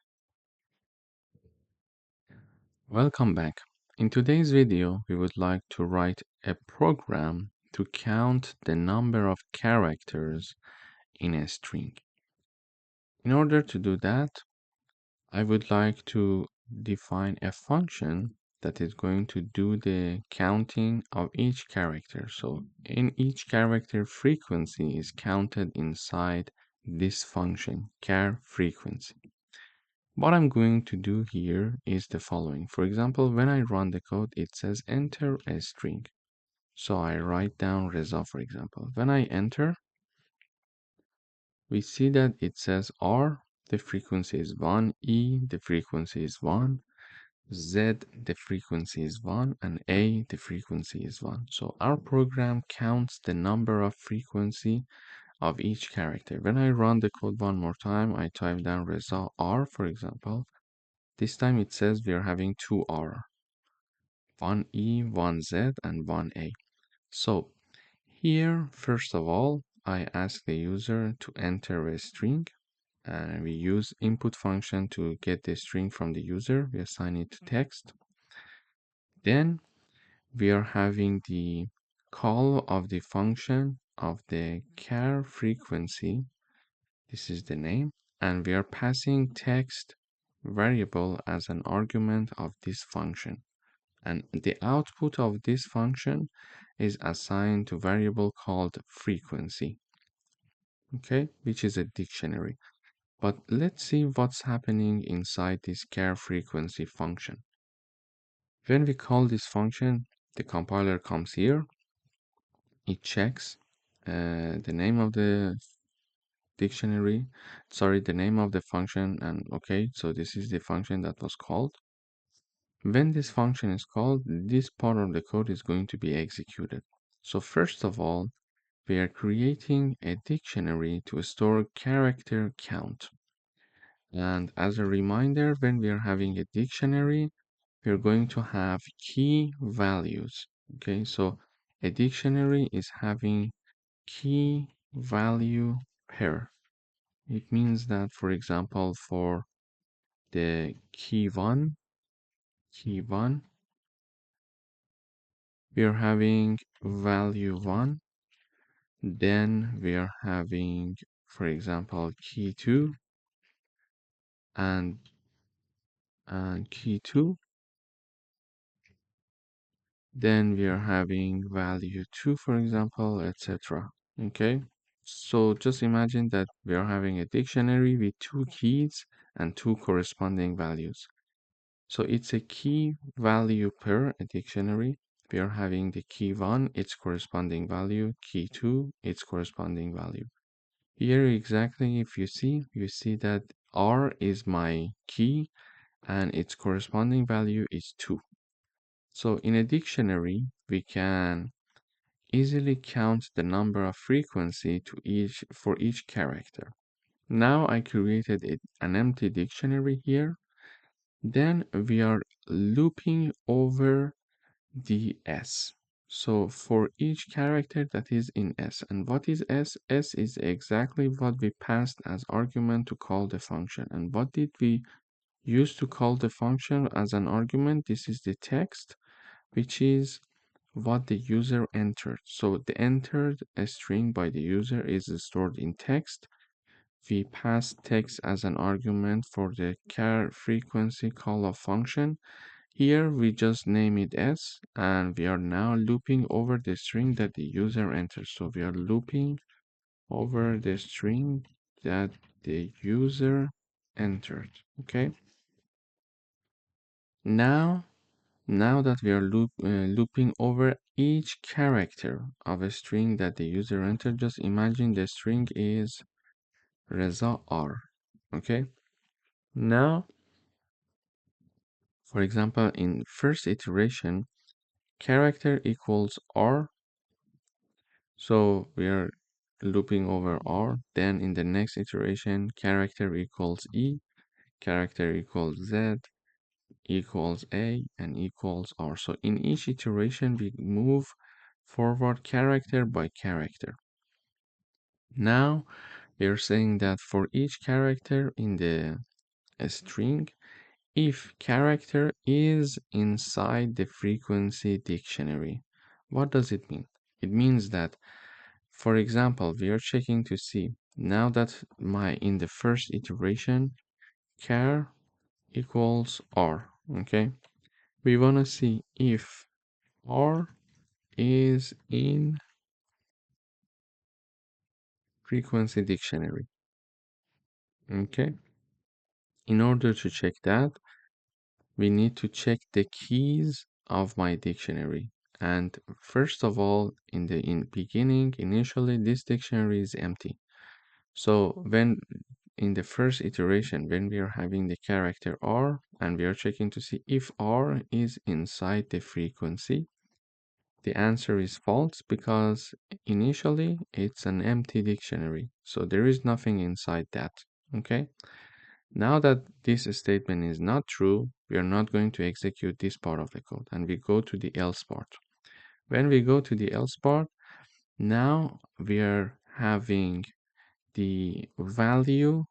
S1: Welcome back. In today's video, we would like to write a program to count the number of characters in a string. In order to do that, I would like to define a function that is going to do the counting of each character. So in each character, frequency is counted inside this function, char frequency. What I'm going to do here is the following. For example, when I run the code, it says enter a string. So I write down Reza, for example. When I enter, we see that it says R, the frequency is 1, E, the frequency is 1, Z, the frequency is 1, and A, the frequency is 1. So our program counts the number of frequency of each character. When I run the code one more time, I type down Reza R, for example. This time it says we are having two R, one E, one Z, and one A. So here, first of all, I ask the user to enter a string. And we use input function to get the string from the user. We assign it to text. Then we are having the call of the function of the char frequency. This is the name. And we are passing text variable as an argument of this function. And the output of this function is assigned to variable called frequency, okay, which is a dictionary. But let's see what's happening inside this char frequency function. When we call this function, the compiler comes here. It checks the name of the dictionary, the name of the function, and okay, so this is the function that was called. When this function is called, this part of the code is going to be executed. So first of all, we are creating a dictionary to store character count. And as a reminder, when we are having a dictionary, we're going to have key values. Okay, so a dictionary is having key value pair. It means that, for example, for the key one, we are having value 1, then we are having, for example, key 2 and key 2, then we are having value 2, for example, etc. Okay, so just imagine that we are having a dictionary with 2 keys and 2 corresponding values. So it's a key value pair, a dictionary. We are having the key 1, its corresponding value, key 2, its corresponding value. Here exactly, if you see that R is my key and its corresponding value is 2. So in a dictionary, we can easily count the number of frequency for each character. Now I created an empty dictionary here. Then we are looping over the S. So for each character that is in S. And what is S? S is exactly what we passed as argument to call the function. And what did we use to call the function as an argument? This is the text, which is what the user entered. So the entered string by the user is stored in text. We pass text as an argument for the char frequency call of function. Here we just name it s, and we are now looping over the string that the user enters. So we are looping over the string that the user entered. Okay. Now that we are looping over each character of a string that the user entered, just imagine the string is Reza R. Okay. Now, for example, in first iteration, character equals R. So we are looping over R. Then in the next iteration, character equals E, character equals Z, equals A, and equals R. So in each iteration, we move forward character by character. Now we are saying that for each character in the string, if character is inside the frequency dictionary. What does it mean? It means that, for example, we are checking to see now that in the first iteration, char equals R, okay? We want to see if R is in frequency dictionary, okay? In order to check that, we need to check the keys of my dictionary. And first of all, in beginning, initially, this dictionary is empty. So when in the first iteration, when we are having the character R and we are checking to see if R is inside the frequency, the answer is false because initially it's an empty dictionary. So there is nothing inside that. Okay. Now that this statement is not true, we are not going to execute this part of the code and we go to the else part. When we go to the else part, now we are having the value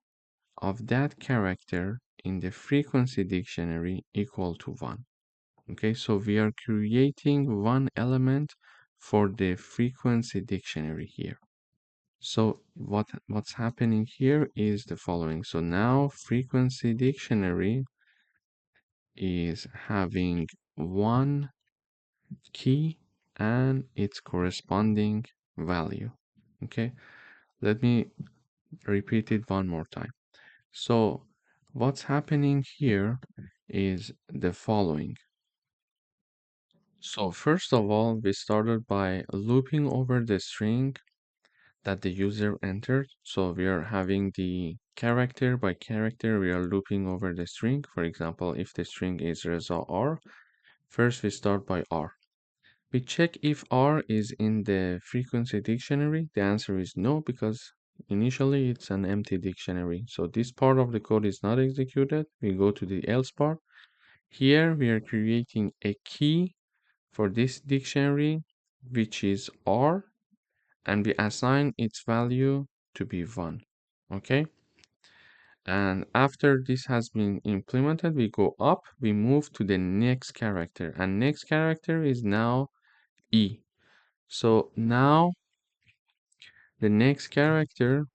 S1: of that character in the frequency dictionary equal to 1. Okay, so we are creating one element for the frequency dictionary here. So what's happening here is the following. So now frequency dictionary is having one key and its corresponding value. Okay, let me repeat it one more time. So what's happening here is the following. So first of all, we started by looping over the string that the user entered. So we are having the character by character, we are looping over the string. For example, if the string is Reza R, first we start by R. We check if R is in the frequency dictionary. The answer is no, because initially it's an empty dictionary. So this part of the code is not executed. We go to the else part. Here we are creating a key for this dictionary, which is R, and we assign its value to be 1. Okay? And after this has been implemented, we go up, we move to the next character, and next character is now E. So now the next character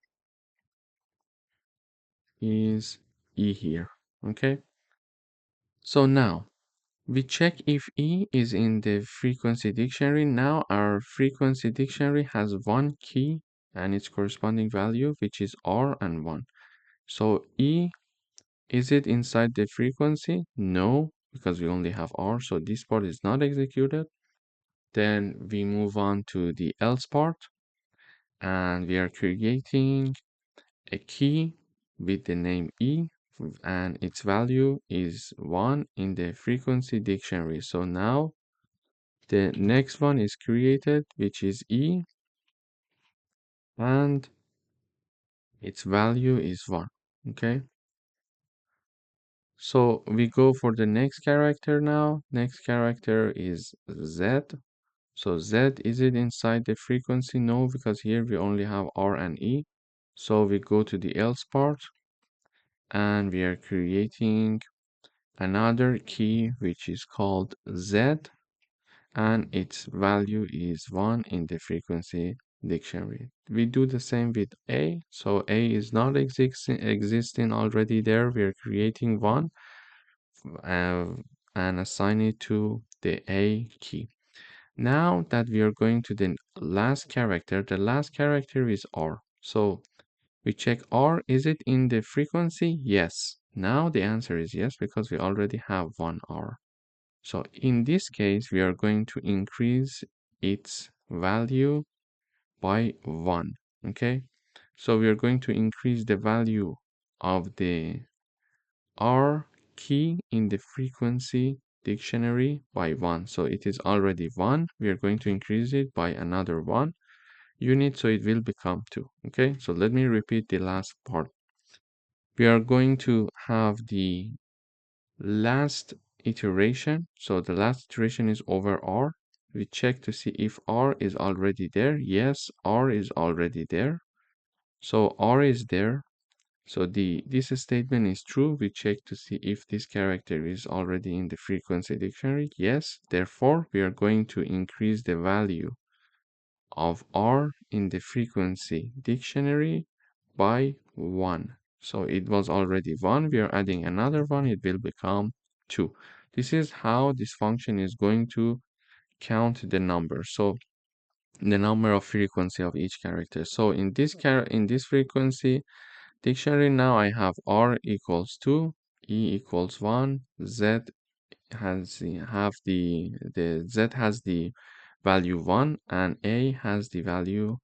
S1: is E here. Okay? So now we check if E is in the frequency dictionary. Now our frequency dictionary has one key and its corresponding value, which is R and 1. So E, is it inside the frequency? No, because we only have R, so this part is not executed. Then we move on to the else part, and we are creating a key with the name E, and its value is 1 in the frequency dictionary. So now the next one is created, which is E, and its value is 1. Okay, so we go for the next character now. Next character is Z. So Z, is it inside the frequency? No, because here we only have R and E. So we go to the else part, and we are creating another key which is called Z, and its value is 1 in the frequency dictionary. We do the same with A. So A is not existing already there. We are creating one uh, and assign it to the A key. Now that we are going to the last character, the last character is R. So we check R, is it in the frequency? Yes. Now the answer is yes, because we already have one R. So in this case, we are going to increase its value by 1. Okay. So we are going to increase the value of the R key in the frequency dictionary by 1. So it is already 1. We are going to increase it by another 1 unit, so it will become 2. Okay, so let me repeat the last part. We are going to have the last iteration. So the last iteration is over R. We check to see if R is already there. Yes, R is already there. So R is there. So this statement is true. We check to see if this character is already in the frequency dictionary. Yes, therefore we are going to increase the value of R in the frequency dictionary by 1. So it was already 1. We are adding another 1. It will become 2. This is how this function is going to count the number. So the number of frequency of each character. So in this frequency dictionary, now I have R equals 2, E equals 1, Z has the Z has the value 1, and A has the value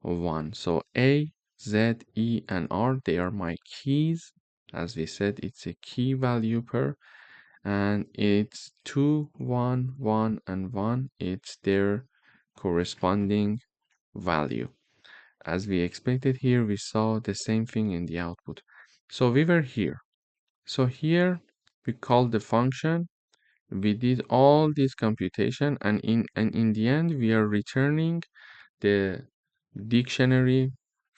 S1: of 1. So A, Z, E, and R, they are my keys. As we said, it's a key value pair, and it's 2, 1, 1, and 1. It's their corresponding value. As we expected here, we saw the same thing in the output. So we were here. So here we called the function. We did all this computation, and in the end, we are returning the dictionary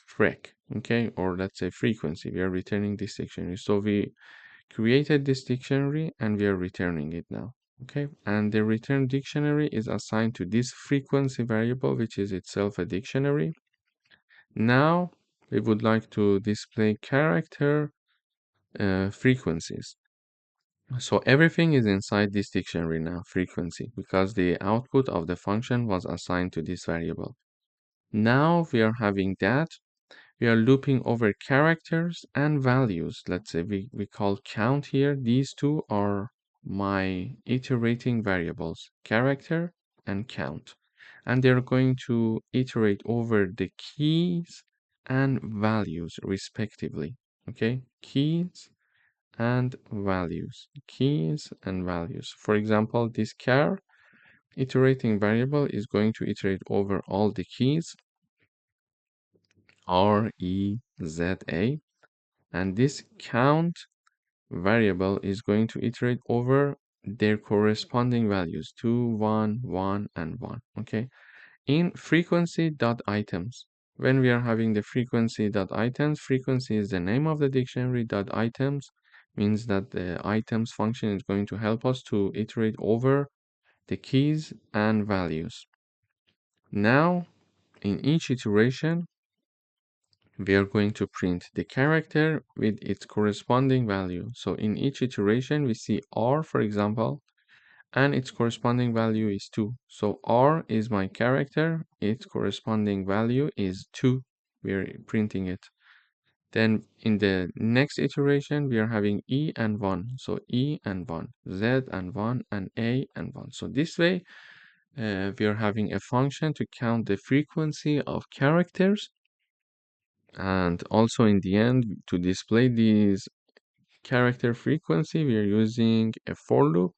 S1: frec, okay, or let's say frequency. We are returning this dictionary. So we created this dictionary and we are returning it now. Okay, and the return dictionary is assigned to this frequency variable, which is itself a dictionary. Now we would like to display character frequencies. So everything is inside this dictionary now, frequency, because the output of the function was assigned to this variable. Now we are having that. We are looping over characters and values. Let's say we call count here. These two are my iterating variables, character and count. And they're going to iterate over the keys and values respectively. Okay, keys and values, keys and values. For example, this char
S2: iterating variable is going to iterate over all the keys R, E, Z, A, and this count variable is going to iterate over their corresponding values 2, 1, 1, and 1. Okay. In frequency.items, when we are having the frequency.items, frequency is the name of the dictionary. .items means that the items function is going to help us to iterate over the keys and values. Now, in each iteration, we are going to print the character with its corresponding value. So in each iteration, we see R, for example, and its corresponding value is 2. So R is my character, its corresponding value is 2. We're printing it. Then in the next iteration, we are having E and 1. So E and 1, Z and 1, and A and 1. So this way, we are having a function to count the frequency of characters. And also in the end, to display these character frequency, we are using a for loop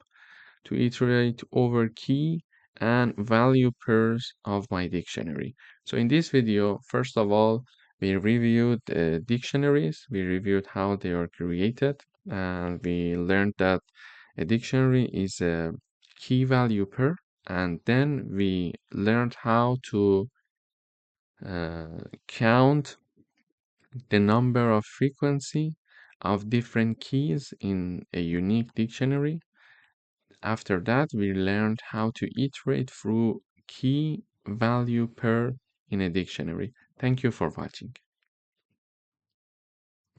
S2: to iterate over key and value pairs of my dictionary. So in this video, first of all, we reviewed dictionaries, we reviewed how they are created, and we learned that a dictionary is a key value pair, and then we learned how to count the number of frequency of different keys in a unique dictionary. After that, we learned how to iterate through key value pair in a dictionary. Thank you for watching.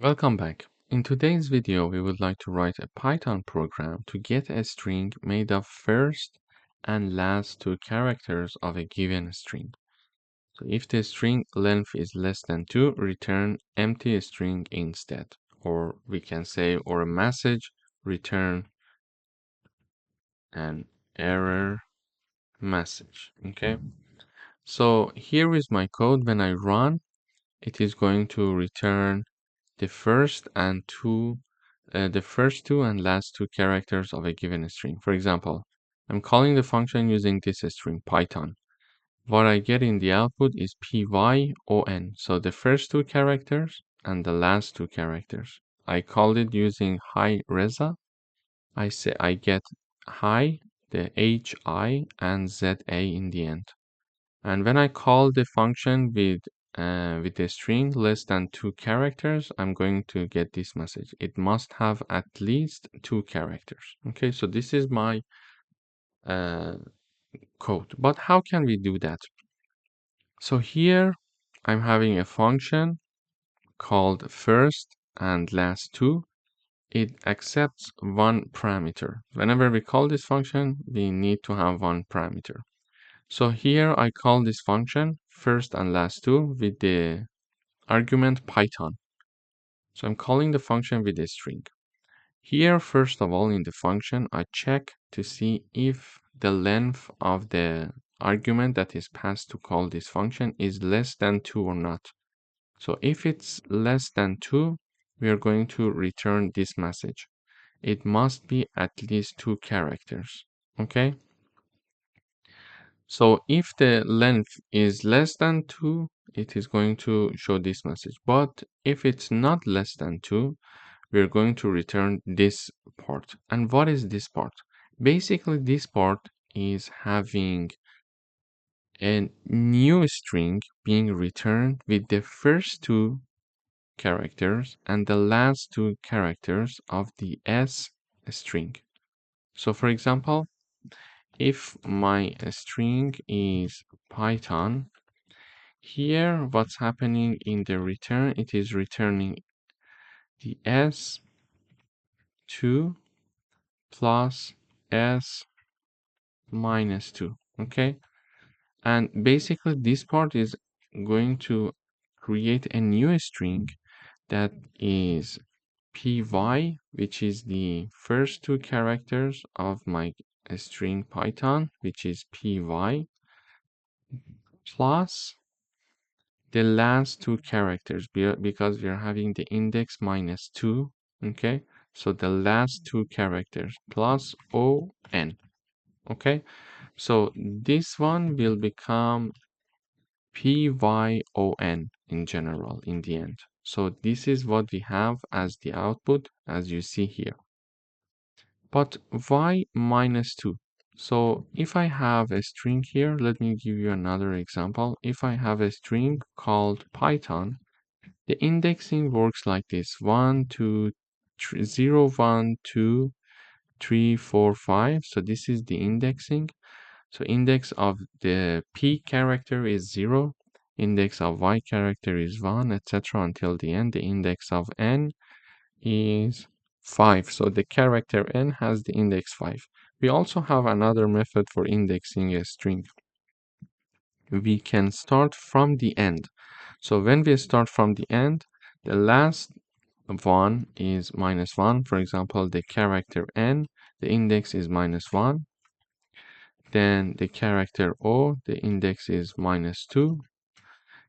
S2: Welcome back. In today's video, we would like to write a Python program to get a string made of first and last two characters of a given string. So if the string length is less than 2, return empty string instead. Or we can say, or a message, return an error message. Okay. So here is my code. When I run, it is going to return the first two and last two characters of a given string. For example, I'm calling the function using this string Python. What I get in the output is PYON. So the first two characters and the last two characters. I called it using hi Reza. I say I get hi, the HI and ZA in the end. And when I call the function with the string less than 2 characters, I'm going to get this message. It must have at least 2 characters. Okay, so this is my code. But how can we do that? So here I'm having a function called first and last two. It accepts one parameter. Whenever we call this function, we need to have one parameter. So here I call this function first and last two with the argument Python. So I'm calling the function with a string. Here, first of all, in the function, I check to see if the length of the argument that is passed to call this function is less than 2 or not. So if it's less than 2, we are going to return this message. It must be at least 2 characters. Okay? So if the length is less than 2, it is going to show this message. But if it's not less than 2, we're going to return this part. And what is this part? Basically, this part is having a new string being returned with the first two characters and the last two characters of the S string. So for example, if my string is Python, here what's happening in the return, it is returning the S2 plus S minus 2, okay? And basically this part is going to create a new string that is py, which is the first two characters of my string Python, which is py, plus the last two characters, because we are having the index minus 2, okay? So the last two characters plus on, okay? So this one will become PYON in general in the end. So this is what we have as the output, as you see here. But why -2? So if I have a string here, let me give you another example. If I have a string called Python, the indexing works like this: 1, 2, 3, 0, 1, 2, 3, 4, 5. So this is the indexing. So index of the P character is 0, index of Y character is 1, etc. until the end. The index of N is 5. So the character N has the index 5. We also have another method for indexing a string. We can start from the end. So when we start from the end, the last one is -1. For example, the character N, the index is -1. Then the character O, the index is -2.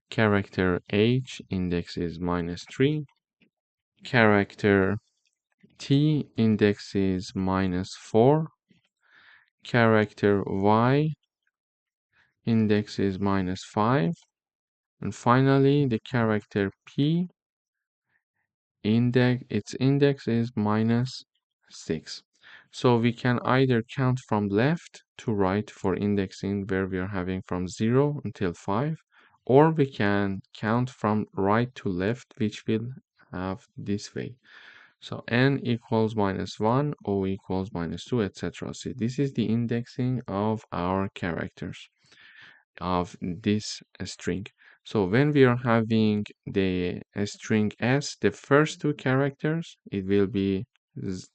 S2: Character H, index is -3. Character T, index is -4. Character Y, index is -5. And finally, the character P, its index is -6. So we can either count from left to right for indexing where we are having from 0 until 5, or we can count from right to left, which will have this way. So n equals -1, o equals -2, etc. So this is the indexing of our characters of this string. So when we are having the string s, the first two characters, it will be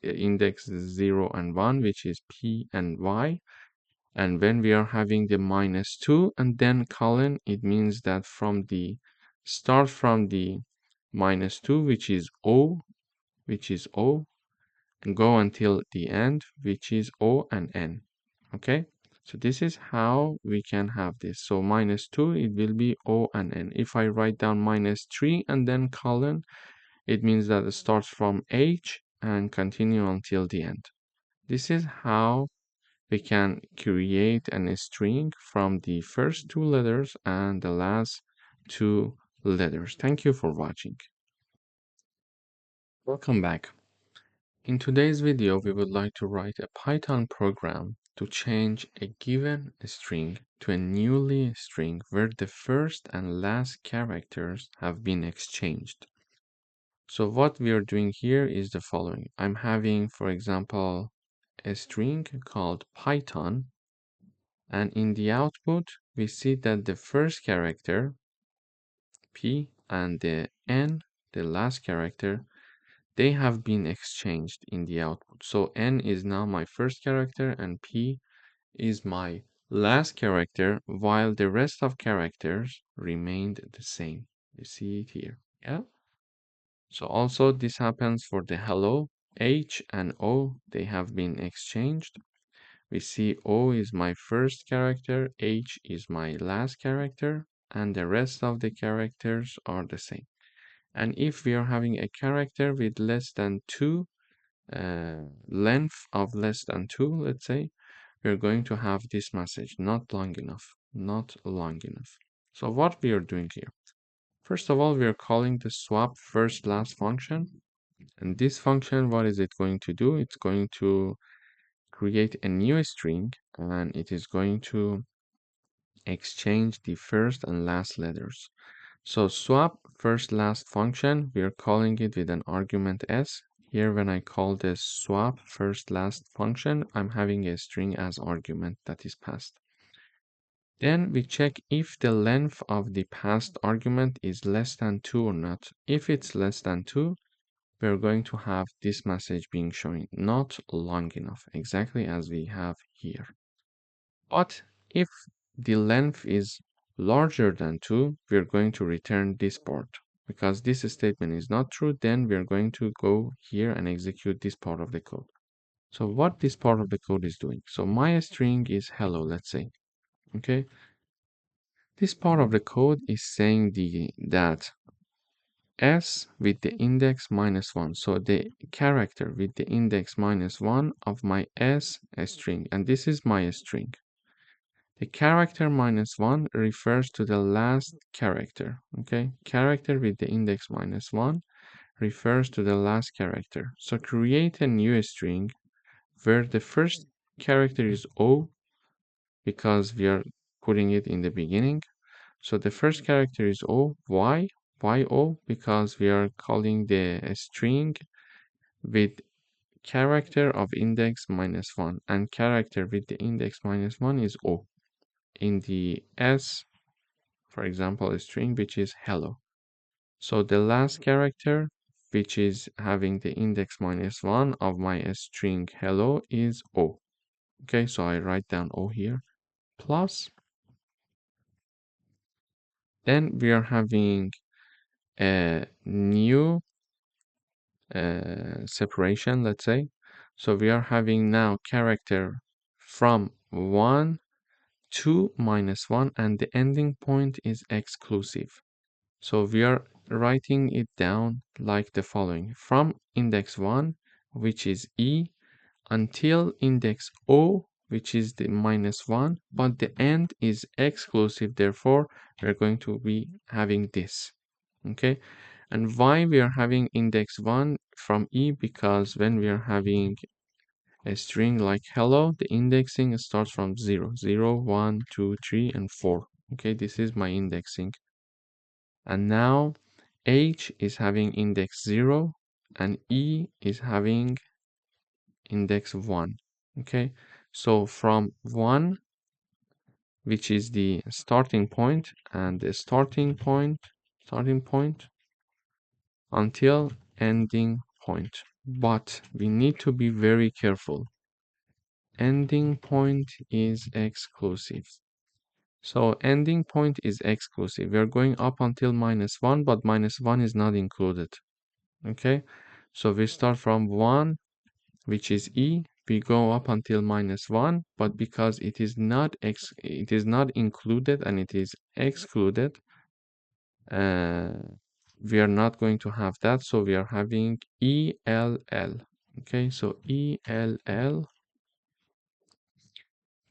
S2: index 0 and 1, which is p and y. And when we are having the -2 and then colon, it means that start from the -2, which is o, and go until the end, which is o and n. Okay? So this is how we can have this. So -2, it will be O and N. If I write down -3 and then colon, it means that it starts from H and continue until the end. This is how we can create a string from the first two letters and the last two letters. Thank you for watching. Welcome back. In today's video, we would like to write a Python program to change a given string to a newly string where the first and last characters have been exchanged. So what we are doing here is the following. I'm having, for example, a string called Python, and in the output, we see that the first character, P, and the N, the last character, they have been exchanged in the output. So N is now my first character and P is my last character, while the rest of characters remained the same. You see it here. Yeah. So also this happens for the hello. H and O, they have been exchanged. We see O is my first character, H is my last character, and the rest of the characters are the same. And if we are having a character with less than 2, length of less than 2, let's say, we're going to have this message, not long enough, not long enough. So what we are doing here? First of all, we are calling the swap first last function. And this function, what is it going to do? It's going to create a new string, and it is going to exchange the first and last letters. So swap first last function, we are calling it with an argument s. Here when I call this swap first last function, I'm having a string as argument that is passed. Then we check if the length of the passed argument is less than 2 or not. If it's less than 2, we're going to have this message being shown, not long enough, exactly as we have here. But if the length is larger than 2, we're going to return this part. Because this statement is not true, then we're going to go here and execute this part of the code. So what this part of the code is doing. So my string is hello, let's say. Okay. This part of the code is saying that s with the index -1. So the character with the index -1 of my s string, and this is my string. The character -1 refers to the last character, okay? Character with the index -1 refers to the last character. So create a new string where the first character is O because we are putting it in the beginning. So the first character is O. Why? Why O? Because we are calling the string with character of index -1, and character with the index -1 is O. In the S, for example, a string which is hello. So the last character, which is having the index -1 of my string hello, is O. Okay, so I write down O here, plus, then we are having a new separation, let's say. So we are having now character from 1 to -1, and the ending point is exclusive. So we are writing it down like the following: from index 1, which is E, until index O, which is the -1, but the end is exclusive, therefore we're going to be having this. Okay, and why we are having index 1 from E? Because when we are having a string like hello, the indexing starts from 0, 0, 1, 2, 3, and 4. Okay, this is my indexing. And now H is having index 0 and E is having index 1. Okay, so from 1, which is the starting point, and the starting point until ending point. But we need to be very careful. Ending point is exclusive. So ending point is exclusive. We are going up until -1, but -1 is not included. Okay, so we start from 1, which is E. We go up until -1, but because it is not included and it is excluded, uh, we are not going to have that. So we are having ELL. Okay, so ELL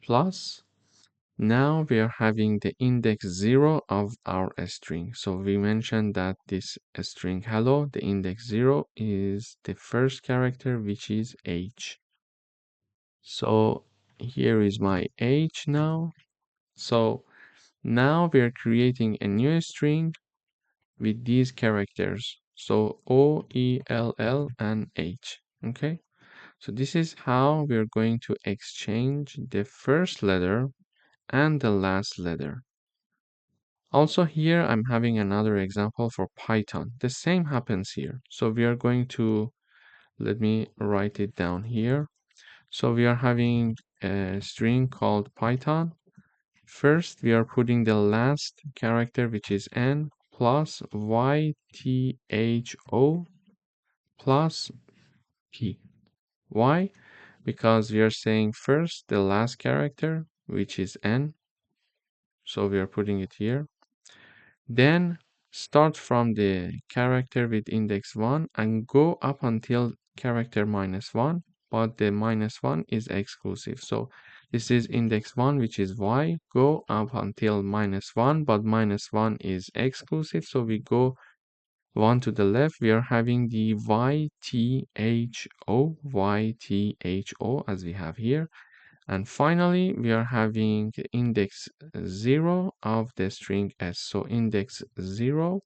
S2: plus. Now we are having the index 0 of our string. So we mentioned that this string hello, the index 0 is the first character, which is H. So here is my H now. So now we are creating a new string with these characters. So O, E, L, L, and H. Okay. So this is how we are going to exchange the first letter and the last letter. Also here, I'm having another example for Python. The same happens here. So we are going to, let me write it down here. So we are having a string called Python. First, we are putting the last character, which is n, plus ytho plus p. Why? Because we are saying first the last character, which is n. So we are putting it here. Then start from the character with index 1 and go up until character -1, but the -1 is exclusive. So this is index 1, which is y. Go up until -1, but -1 is exclusive. So we go 1 to the left. We are having the ytho as we have here. And finally, we are having index 0 of the string s. So index 0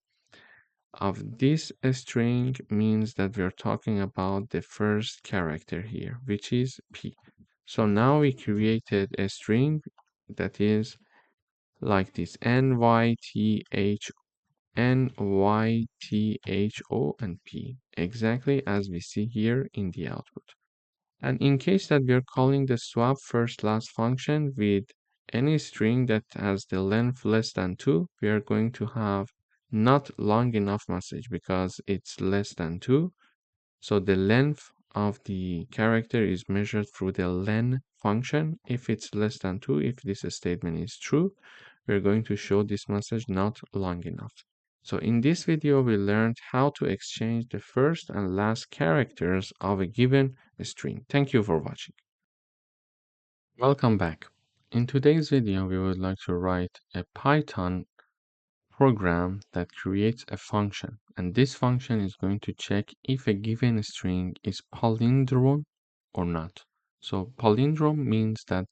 S2: of this string means that we are talking about the first character here, which is p. So now we created a string that is like this: nyth, nytho, and p, exactly as we see here in the output. And in case that we are calling the swap first last function with any string that has the length less than 2, we are going to have not long enough message because it's less than 2. So the length of the character is measured through the len function. If it's less than 2, if this statement is true, we're going to show this message not long enough. So in this video, we learned how to exchange the first and last characters of a given string. Thank you for watching. Welcome back. In today's video, we would like to write a Python program that creates a function, and this function is going to check if a given string is palindrome or not. So palindrome means that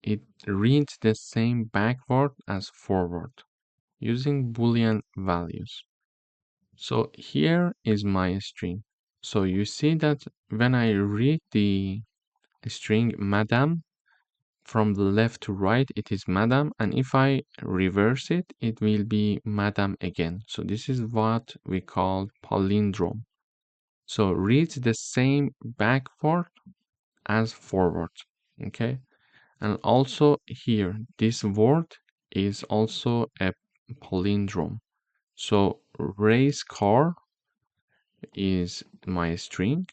S2: it reads the same backward as forward using Boolean values. So here is my string. So you see that when I read the string madam, from the left to right, it is madam, and if I reverse it, it will be madam again. So this is what we call palindrome. So reads the same backward as forward, okay? And also here, this word is also a palindrome. So race car is my string,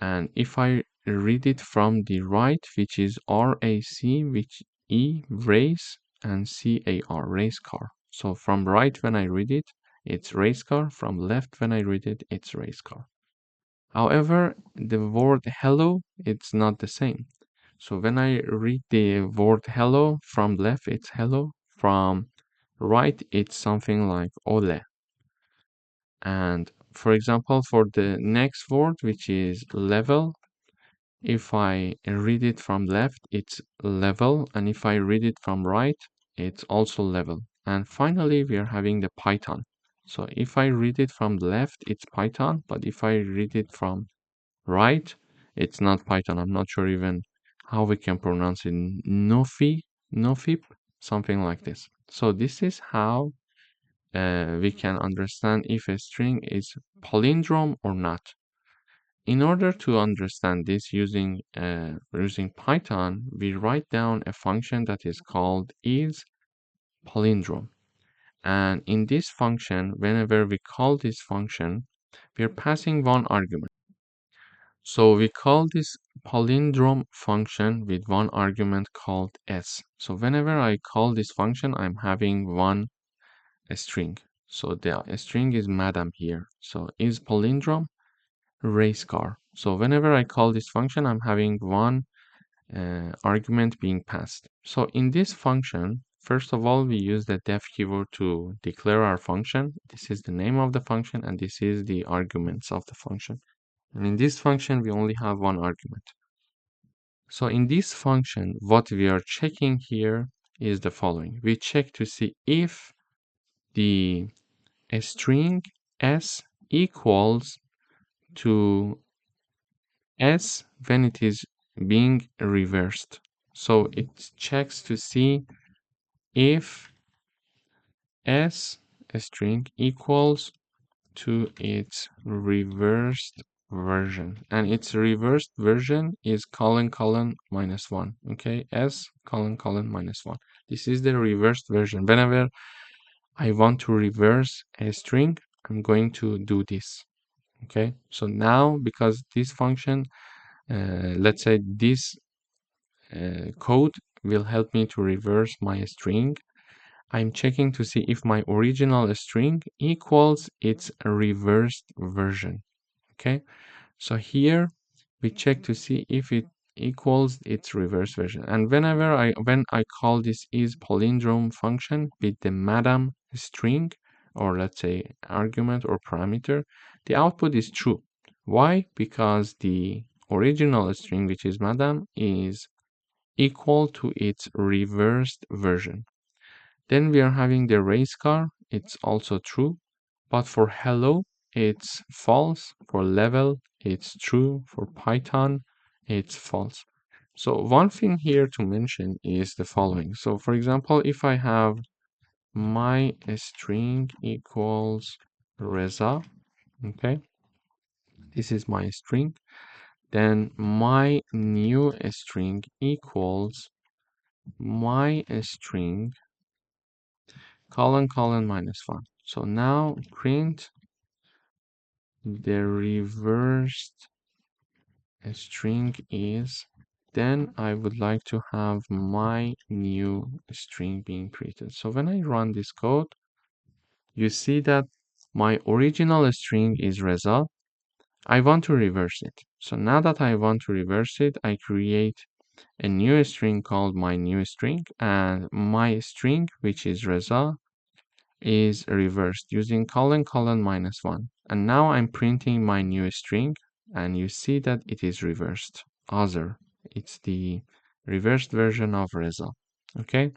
S2: and if I read it from the right, which is RAC, which E, race, and CAR, race car. So from right when I read it, it's race car. From left when I read it, it's race car. However, the word hello, it's not the same. So when I read the word hello, from left it's hello, from right it's something like ole. And for example, for the next word, which is level, if I read it from left, it's level, and if I read it from right, it's also level. And finally, we are having the Python. So if I read it from left, it's Python, but if I read it from right, it's not Python. I'm not sure even how we can pronounce it. Nofip, something like this. So this is how we can understand if a string is palindrome or not. In order to understand this using Python, we write down a function that is called isPalindrome. And in this function, whenever we call this function, we are passing one argument. So we call this palindrome function with one argument called s. So whenever I call this function, I'm having one string. So the string is madam here. So isPalindrome race car. So whenever I call this function, I'm having one argument being passed. So in this function, first of all, we use the def keyword to declare our function. This is the name of the function, and this is the arguments of the function. And in this function, we only have one argument. So in this function, what we are checking here is the following. We check to see if the string s equals to s when it is being reversed. So it checks to see if s string equals to its reversed version, and its reversed version is colon minus one. Okay, s colon minus one. This is the reversed version. Whenever I want to reverse a string, I'm going to do this. Okay, so now because this function, let's say this code will help me to reverse my string, I'm checking to see if my original string equals its reversed version. Okay, so here we check to see if it equals its reverse version. And when I call this isPalindrome function with the madam string, or let's say argument or parameter, the output is true. Why? Because the original string, which is madam, is equal to its reversed version. Then we are having the race car, it's also true, but for hello, it's false. For level, it's true. For Python, it's false. So one thing here to mention is the following. So for example, if I have my string equals Reza, okay, this is my string, then my new string equals my string colon minus one. So now print the reversed string is, then I would like to have my new string being printed. So when I run this code, you see that my original string is Reza. I want to reverse it. So now that I want to reverse it, I create a new string called my new string, and my string, which is Reza, is reversed using colon -1. And now I'm printing my new string, and you see that it is reversed. Other. It's the reversed version of Reza. Okay?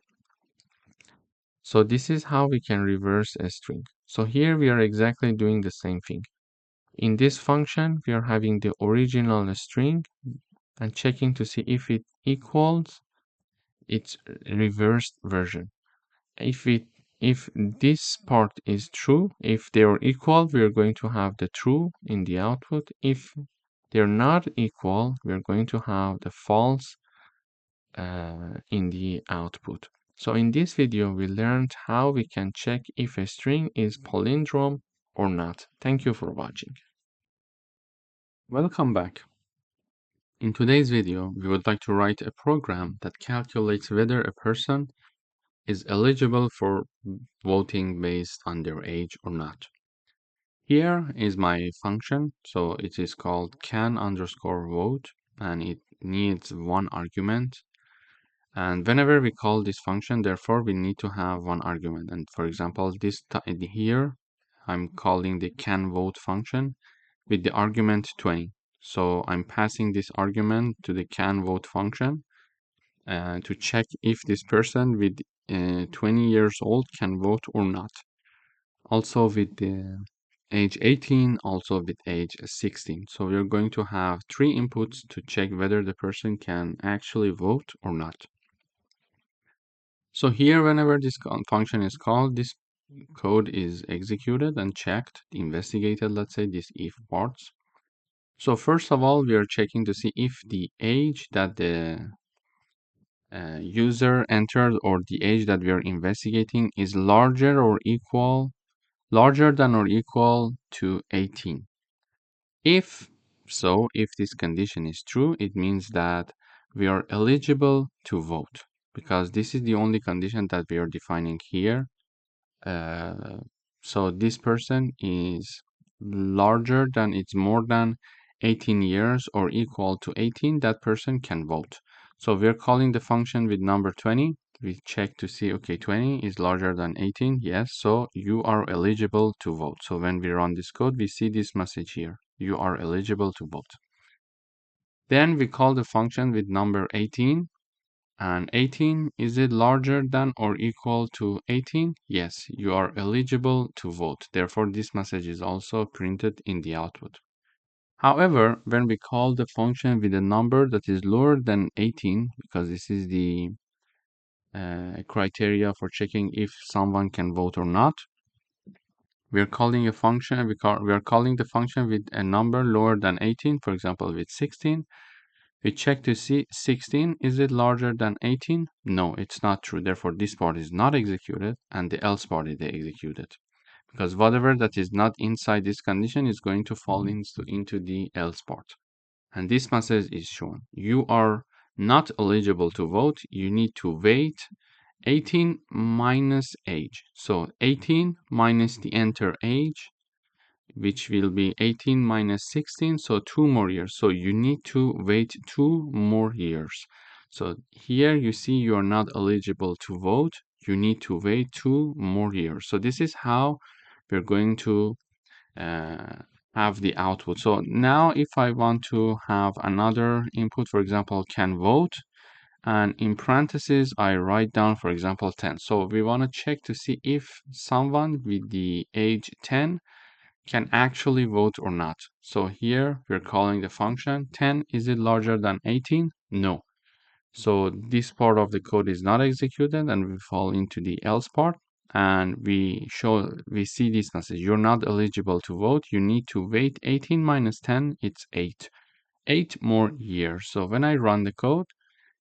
S2: So this is how we can reverse a string. So here we are exactly doing the same thing. In this function, we are having the original string and checking to see if it equals its reversed version. If this part is true, if they are equal, we are going to have the true in the output. If they're not equal, we are going to have the false in the output. So in this video, we learned how we can check if a string is palindrome or not. Thank you for watching.
S1: Welcome back. In today's video, we would like to write a program that calculates whether a person is eligible for voting based on their age or not. Here is my function. So it is called can_vote, and it needs one argument. And whenever we call this function, therefore, we need to have one argument. And for example, here, I'm calling the canVote function with the argument 20. So I'm passing this argument to the canVote function to check if this person with 20 years old can vote or not. Also with the age 18, also with age 16. So we're going to have three inputs to check whether the person can actually vote or not. So here, whenever this function is called, this code is executed and checked, investigated, let's say, these if parts. So first of all, we are checking to see if the age that the user entered or the age that we are investigating is larger than or equal to 18. If so, if this condition is true, it means that we are eligible to vote, because this is the only condition that we are defining here. So this person is larger than, it's more than 18 years or equal to 18, that person can vote. So we're calling the function with number 20. We check to see, okay, 20 is larger than 18. Yes, so you are eligible to vote. So when we run this code, we see this message here. You are eligible to vote. Then we call the function with number 18. And 18, is it larger than or equal to 18? Yes, you are eligible to vote. Therefore, this message is also printed in the output. However, when we call the function with a number that is lower than 18, because this is the criteria for checking if someone can vote or not, we are calling a function, we are calling the function with a number lower than 18, for example, with 16. We check to see 16, is it larger than 18? No, it's not true. Therefore, this part is not executed and the else part is executed. Because whatever that is not inside this condition is going to fall into the else part. And this message is shown. You are not eligible to vote. You need to wait 18 minus age. So 18 minus the enter age, which will be 18 minus 16, so 2 more years. So you need to wait 2 more years. So here you see you are not eligible to vote. You need to wait 2 more years. So this is how we're going to have the output. So now if I want to have another input, for example, can vote, and in parentheses, I write down, for example, 10. So we want to check to see if someone with the age 10 can actually vote or not. So here we're calling the function 10. Is it larger than 18? No. So this part of the code is not executed and we fall into the else part, and we see this message. You're not eligible to vote. You need to wait 18 minus 10. It's 8. 8 more years. So when I run the code,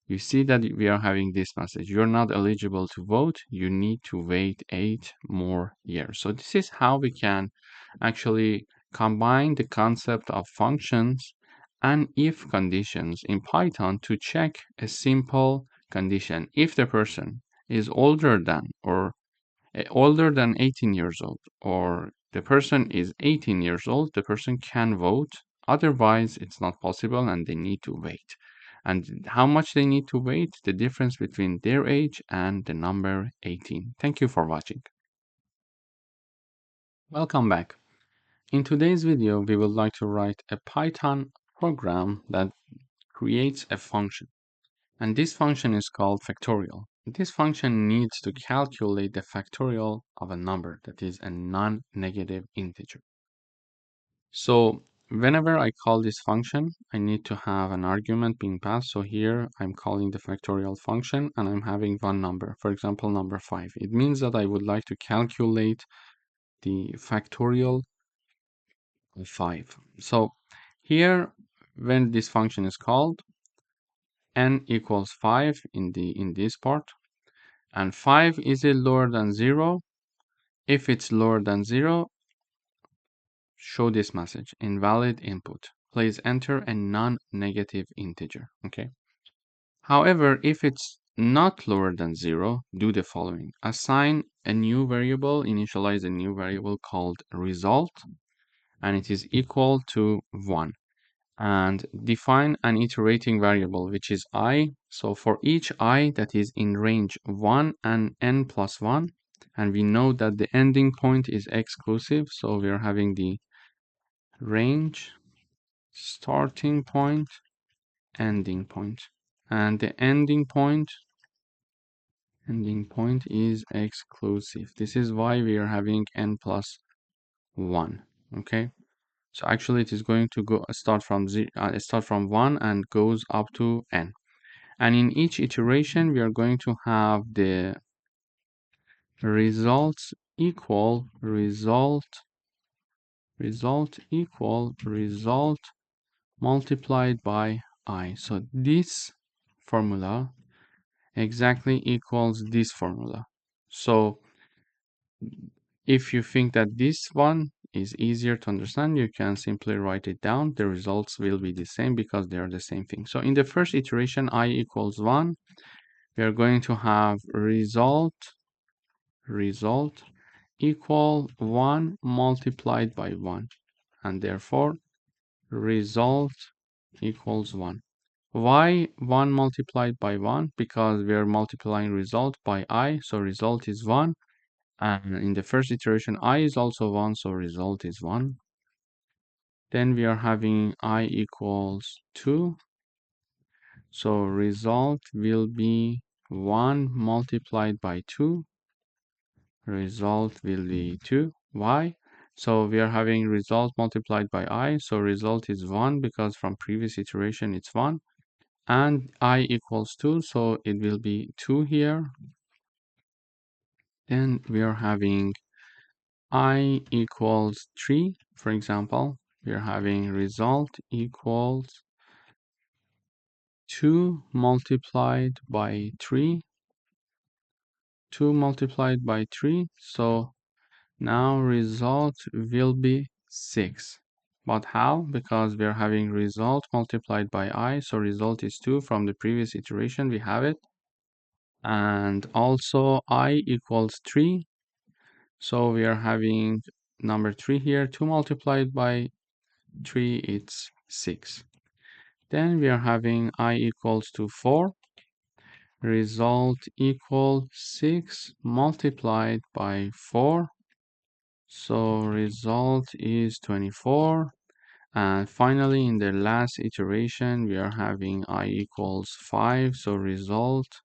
S1: you see that we are having this message. You're not eligible to vote. You need to wait 8 more years. So this is how we can actually combine the concept of functions and if conditions in Python to check a simple condition. If the person is older than 18 years old, or the person is 18 years old, the person can vote. Otherwise, it's not possible and they need to wait. and how much they need to wait, the difference between their age and the number 18. Thank you for watching. Welcome back. In today's video, we would like to write a Python program that creates a function. And this function is called factorial. This function needs to calculate the factorial of a number that is a non-negative integer. So whenever I call this function, I need to have an argument being passed. So here I'm calling the factorial function and I'm having one number, for example, number 5. It means that I would like to calculate the factorial of 5. So here, when this function is called, n equals 5 in this part, and 5 is it lower than 0? If it's lower than 0, show this message, invalid input. Please enter a non-negative integer, okay? However, if it's not lower than 0, do the following. Assign a new variable, initialize a new variable called result, and it is equal to 1. And define an iterating variable, which is I. So for each I that is in range 1 and n plus 1, and we know that the ending point is exclusive, so we are having the range, starting point, ending point. And the ending point is exclusive. This is why we are having n plus 1, okay? So actually it is going to go start from 1 and goes up to n. And in each iteration, we are going to have the results equal result multiplied by I. So this formula exactly equals this formula. So if you think that this one is easier to understand, you can simply write it down. The results will be the same because they are the same thing. So in the first iteration, I equals 1, we are going to have result equal 1 multiplied by 1, and therefore result equals 1. Why 1 multiplied by 1? Because we are multiplying result by I, so result is 1. And in the first iteration, I is also 1, so result is 1. Then we are having I equals 2. So result will be 1 multiplied by 2. Result will be 2. Why? So we are having result multiplied by I. So result is 1 because from previous iteration it's 1. And I equals 2. So it will be 2 here. Then we are having I equals 3. For example, we are having result equals 2 multiplied by 3. 2 multiplied by 3. So now result will be 6. But how? Because we are having result multiplied by I, so result is 2 from the previous iteration, we have it. And also I equals 3. So we are having number 3 here, 2 multiplied by 3, it's 6. Then we are having I equals to 4. Result equal 6 multiplied by 4. So result is 24. And finally, in the last iteration, we are having I equals 5. So result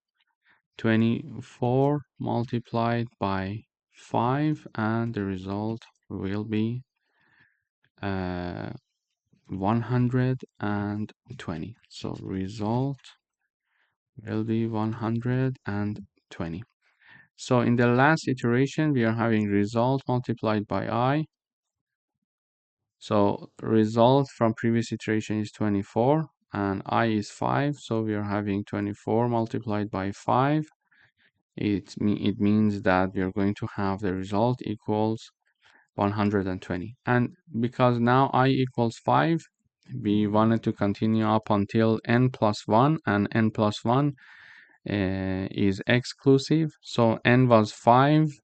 S1: 24 multiplied by 5. And the result will be 120. So result will be 120. So in the last iteration, we are having result multiplied by I. So result from previous iteration is 24 and I is 5. So we are having 24 multiplied by 5. It means that we are going to have the result equals 120. And because now I equals 5, we wanted to continue up until n plus 1, and n plus 1 is exclusive. So n was 5.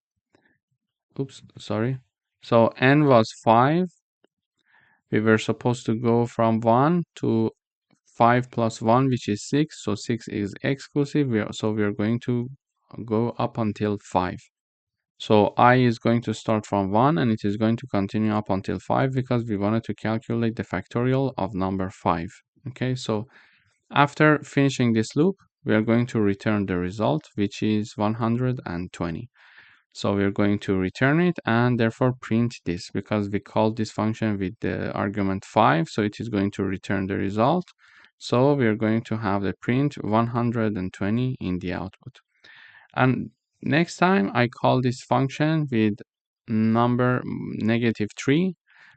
S1: Oops, sorry. So n was 5. We were supposed to go from 1 to 5 plus 1, which is 6. So 6 is exclusive. So we are going to go up until 5. So I is going to start from 1 and it is going to continue up until 5 because we wanted to calculate the factorial of number 5. Okay, so after finishing this loop, we are going to return the result, which is 120. So we're going to return it and therefore print this because we called this function with the argument 5. So it is going to return the result. So we're going to have the print 120 in the output. And next time I call this function with number -3.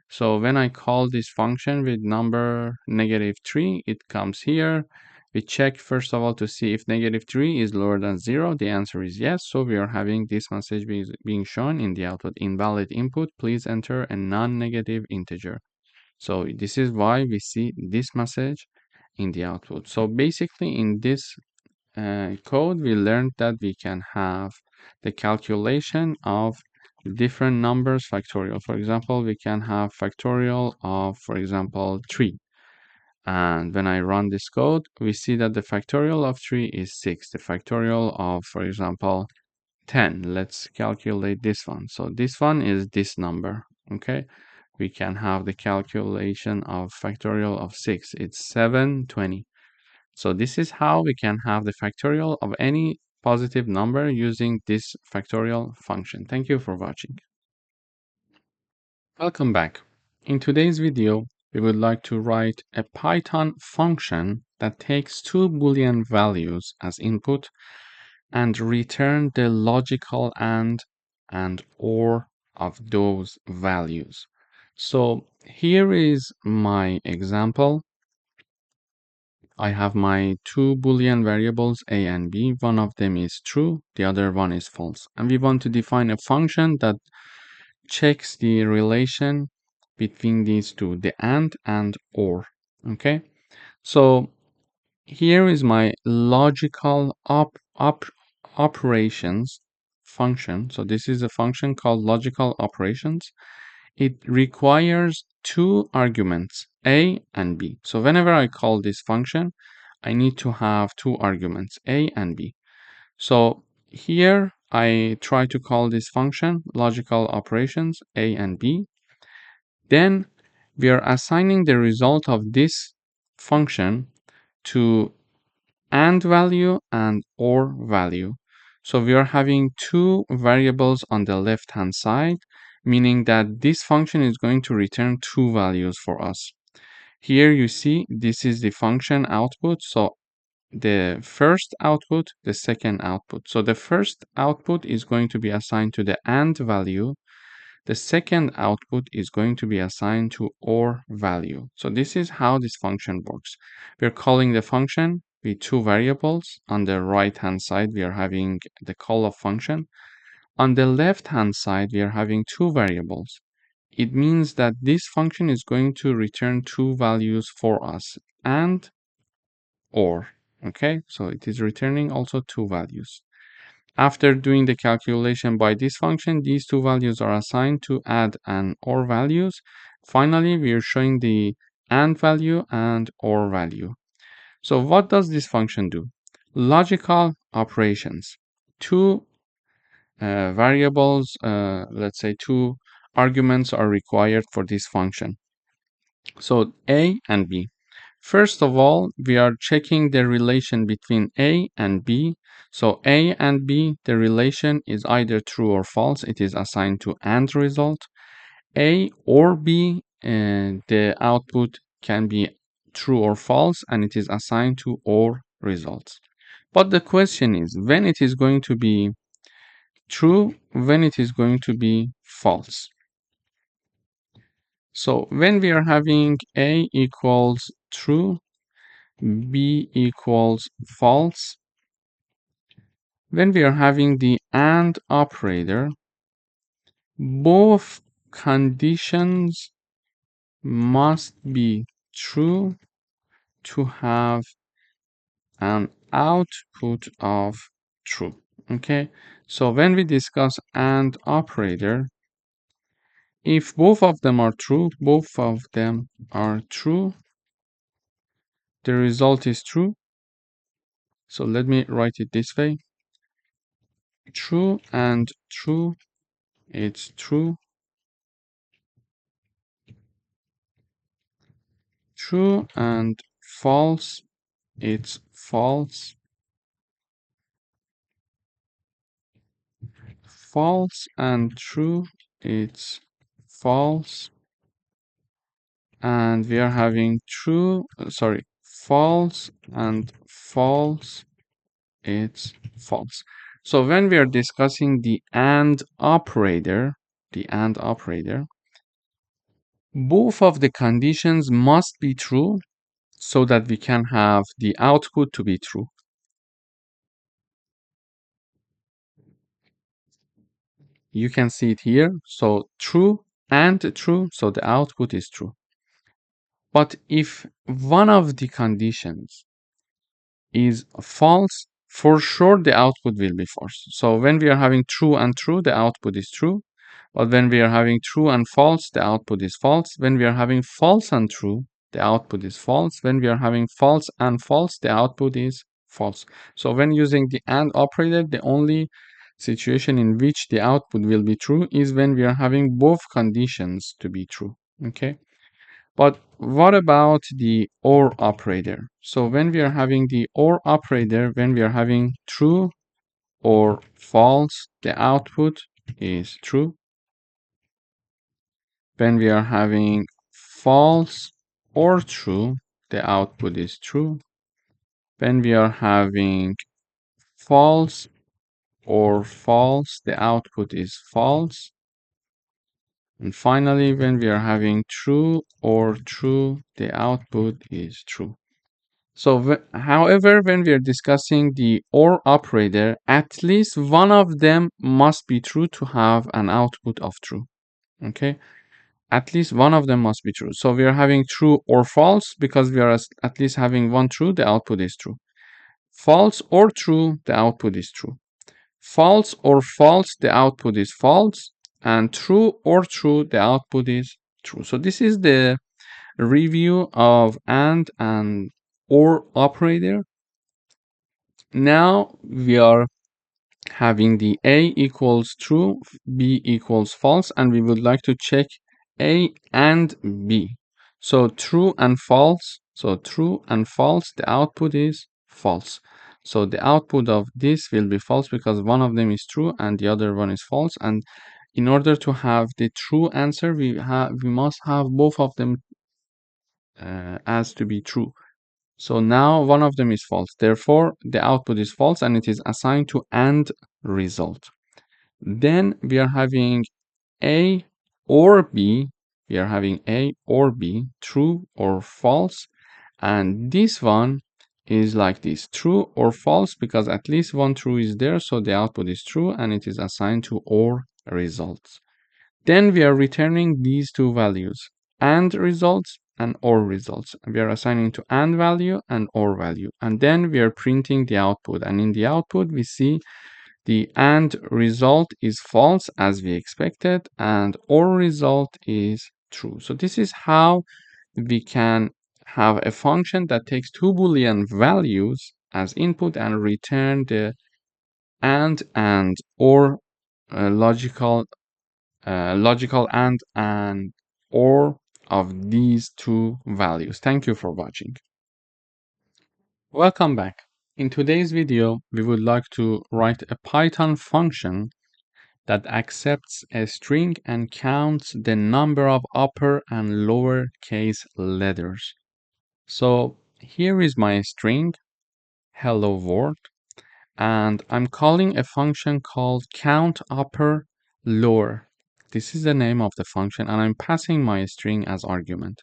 S1: So when I call this function with number -3, it comes here. We check first of all to see if -3 is lower than 0. The answer is yes. So we are having this message being shown in the output. Invalid input, please enter a non-negative integer. So this is why we see this message in the output. So basically in this code, we learned that we can have the calculation of different numbers factorial. For example, we can have factorial of, for example, 3. And when I run this code, we see that the factorial of 3 is 6. The factorial of, for example, 10. Let's calculate this one. So this one is this number, okay? We can have the calculation of factorial of 6. It's 720. So this is how we can have the factorial of any positive number using this factorial function. Thank you for watching. Welcome back. In today's video, we would like to write a Python function that takes two Boolean values as input and return the logical and or of those values. So here is my example. I have my two Boolean variables a and b. One of them is true, the other one is false. And we want to define a function that checks the relation between these two, the and or. Okay, so here is my logical operations function. So this is a function called logical operations. It requires two arguments, a and b. So whenever I call this function, I need to have two arguments, a and b. So here I try to call this function logical operations a and b. Then we are assigning the result of this function to and value and or value. So we are having two variables on the left hand side, meaning that this function is going to return two values for us. Here you see this is the function output. So the first output, the second output. So the first output is going to be assigned to the and value. The second output is going to be assigned to or value. So this is how this function works. We're calling the function with two variables. On the right hand side, we are having the call of function. On the left hand side, we are having two variables. It means that this function is going to return two values for us, and or. Okay, so it is returning also two values. After doing the calculation by this function, these two values are assigned to add and or values. Finally, we are showing the and value and or value. So what does this function do? Logical operations. Two variables, let's say two arguments are required for this function. So a and b. First of all, we are checking the relation between a and b. So a and b, the relation is either true or false. It is assigned to and result. A or b, the output can be true or false, and it is assigned to or results. But the question is when it is going to be true, when it is going to be false. So when we are having a equals true, b equals false, when we are having the AND operator, both conditions must be true to have an output of true. Okay, so when we discuss AND operator, if both of them are true, the result is true. So let me write it this way. True and true, it's true. True and false, it's false. False and true, it's false. And we are having false and false, it's false. So when we are discussing the AND operator, both of the conditions must be true so that we can have the output to be true. You can see it here. So true and true, so the output is true. But if one of the conditions is false, for sure the output will be false. So when we are having true and true, the output is true. But when we are having true and false, the output is false. When we are having false and true, the output is false. When we are having false and false, the output is false. So when using the AND operator, the only situation in which the output will be true is when we are having both conditions to be true. Okay. But what about the OR operator? So when we are having the OR operator, when we are having true or false, the output is true. When we are having false or true, the output is true. When we are having false or false, the output is false. And finally, when we are having true or true, the output is true. So, however, when we are discussing the OR operator, at least one of them must be true to have an output of true. Okay, at least one of them must be true. So we are having true or false because we are at least having one true, the output is true. False or true, the output is true. False or false, the output is false. And true or true, the output is true. So this is the review of and OR operator. Now we are having the A equals true, B equals false, and we would like to check A and B. So true and false. So true and false, the output is false. So the output of this will be false because one of them is true and the other one is false. And in order to have the true answer, we must have both of them as to be true. So now one of them is false. Therefore, the output is false and it is assigned to AND result. Then we are having A or B. We are having A or B, true or false. And this one is like this, true or false, because at least one true is there. So the output is true and it is assigned to OR results. Then we are returning these two values, AND results and OR results. We are assigning to AND value and OR value. And then we are printing the output. And in the output, we see the AND result is false as we expected, and OR result is true. So this is how we can have a function that takes two Boolean values as input and return the AND and OR logical and or of these two values. Thank you for watching. Welcome back. In today's video, we would like to write a Python function that accepts a string and counts the number of upper and lower case letters. So here is my string, hello world, and I'm calling a function called count upper lower. This is the name of the function, and I'm passing my string as argument.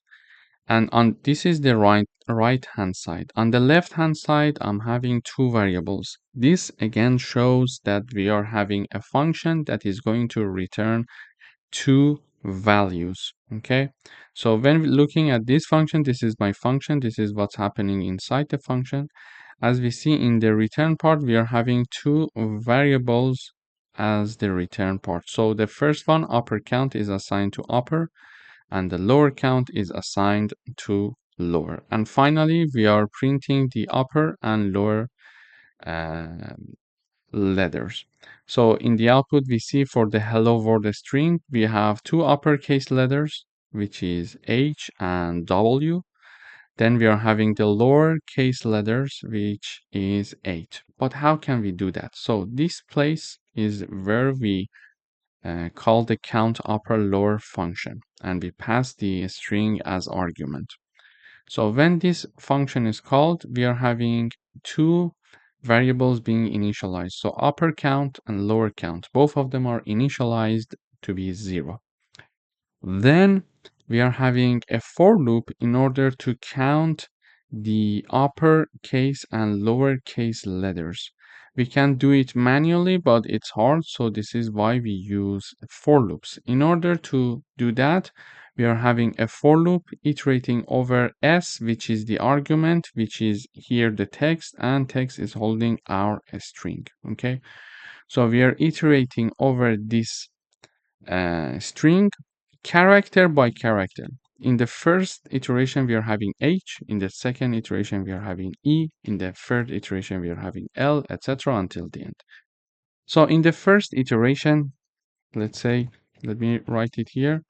S1: And on this is the right hand side. On the left hand side, I'm having two variables. This again shows that we are having a function that is going to return two values. Okay, so when looking at this function, this is my function, this is what's happening inside the function. As we see in the return part, we are having two variables as the return part. So the first one, upper count, is assigned to upper, and the lower count is assigned to lower. And finally, we are printing the upper and lower uh, letters. So in the output, we see for the hello world string, we have two uppercase letters, which is H and W. Then we are having the lowercase letters, which is 8. But how can we do that? So this place is where we call the count upper lower function, and we pass the string as argument. So when this function is called, we are having two variables being initialized. So upper count and lower count, both of them are initialized to be 0. Then we are having a for loop in order to count the uppercase and lowercase letters. We can do it manually, but it's hard, so this is why we use for loops. In order to do that, we are having a for loop iterating over s, which is the argument, which is here the text, and text is holding our string. Okay, so we are iterating over this string character by character. In the first iteration, we are having H. In the second iteration, we are having E. In the third iteration, we are having L, etc. until the end. So in the first iteration, let's say, let me write it here.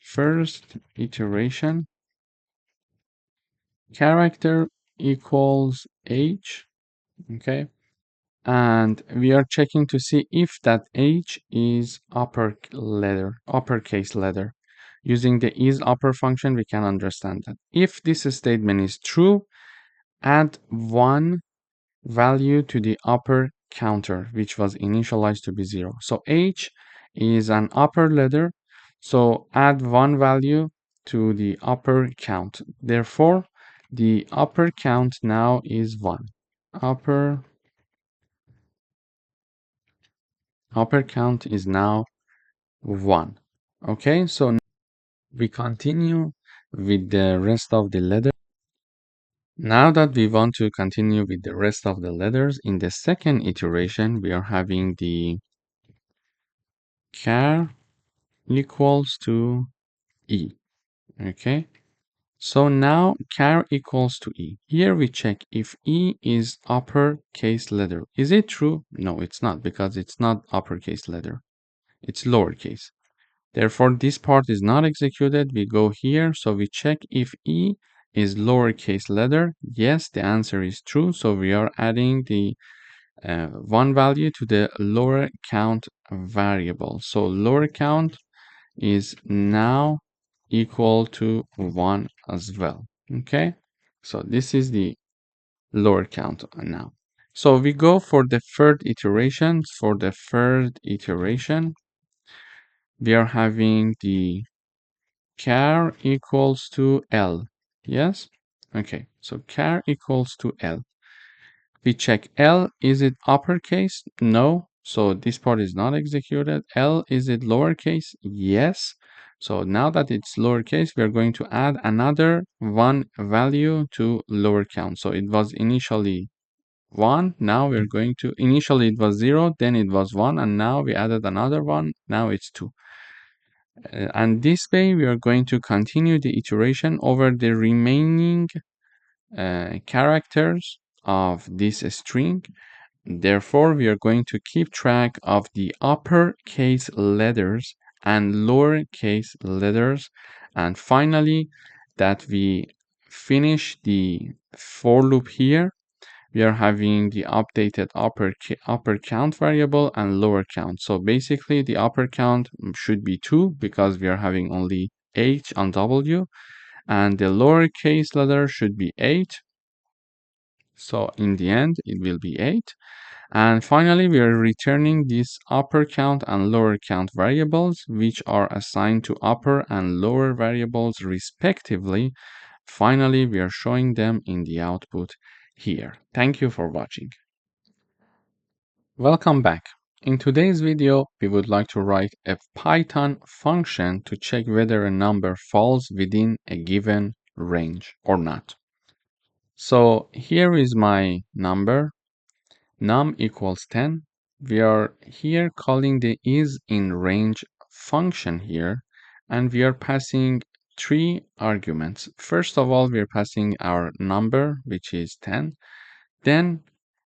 S1: First iteration, character equals H. Okay. And we are checking to see if that H is uppercase letter. Using the isUpper function, we can understand that. If this statement is true, add one value to the upper counter, which was initialized to be 0. So H is an upper letter, so add one value to the upper count. Therefore, the upper count now is 1. Upper count is now 1. Okay, so we continue with the rest of the letters. Now that we want to continue with the rest of the letters, in the second iteration, we are having the char equals to E. Okay, so now char equals to E. Here we check if E is uppercase letter. Is it true? No, it's not, because it's not uppercase letter. It's lowercase. Therefore, this part is not executed. We go here, so we check if E is lowercase letter. Yes, the answer is true. So we are adding the one value to the lower count variable. So lower count is now equal to 1 as well. Okay, so this is the lower count now. So we go for the third iteration. For the third iteration, we are having the char equals to L. Yes? Okay, so char equals to L. We check L, is it uppercase? No. So this part is not executed. L, is it lowercase? Yes. So now that it's lowercase, we are going to add another one value to lower count. So it was initially 1. Now we're going to, initially it was 0, then it was 1, and now we added another one. Now it's 2. And this way, we are going to continue the iteration over the remaining characters of this string. Therefore, we are going to keep track of the uppercase letters and lowercase letters. And finally, that we finish the for loop here, we are having the updated upper count variable and lower count. So basically, the upper count should be 2 because we are having only H and W, and the lowercase letter should be 8. So in the end, it will be 8. And finally, we are returning these upper count and lower count variables, which are assigned to upper and lower variables respectively. Finally, we are showing them in the output here. Thank you for watching. Welcome back. In today's video, we would like to write a Python function to check whether a number falls within a given range or not. So here is my number, num equals 10. We are here calling the isInRange function here, and we are passing three arguments. First of all, we're passing our number, which is 10, then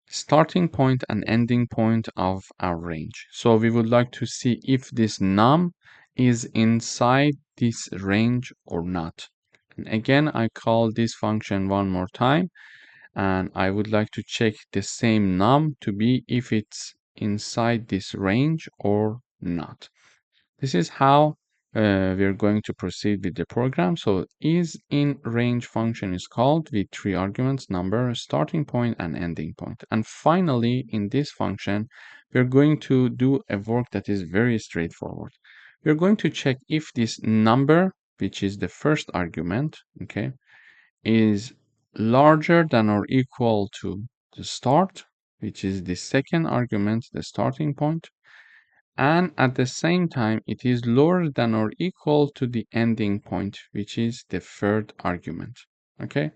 S1: starting point and ending point of our range. So we would like to see if this num is inside this range or not. And again, I call this function one more time, and I would like to check the same num to be if it's inside this range or not. This is how we're going to proceed with the program. So is in range function is called with three arguments, number, starting point, and ending point. And finally, in this function, we're going to do a work that is very straightforward. We're going to check if this number, which is the first argument, okay, is larger than or equal to the start, which is the second argument, the starting point, and at the same time it is lower than or equal to the ending point, which is the third argument. Okay,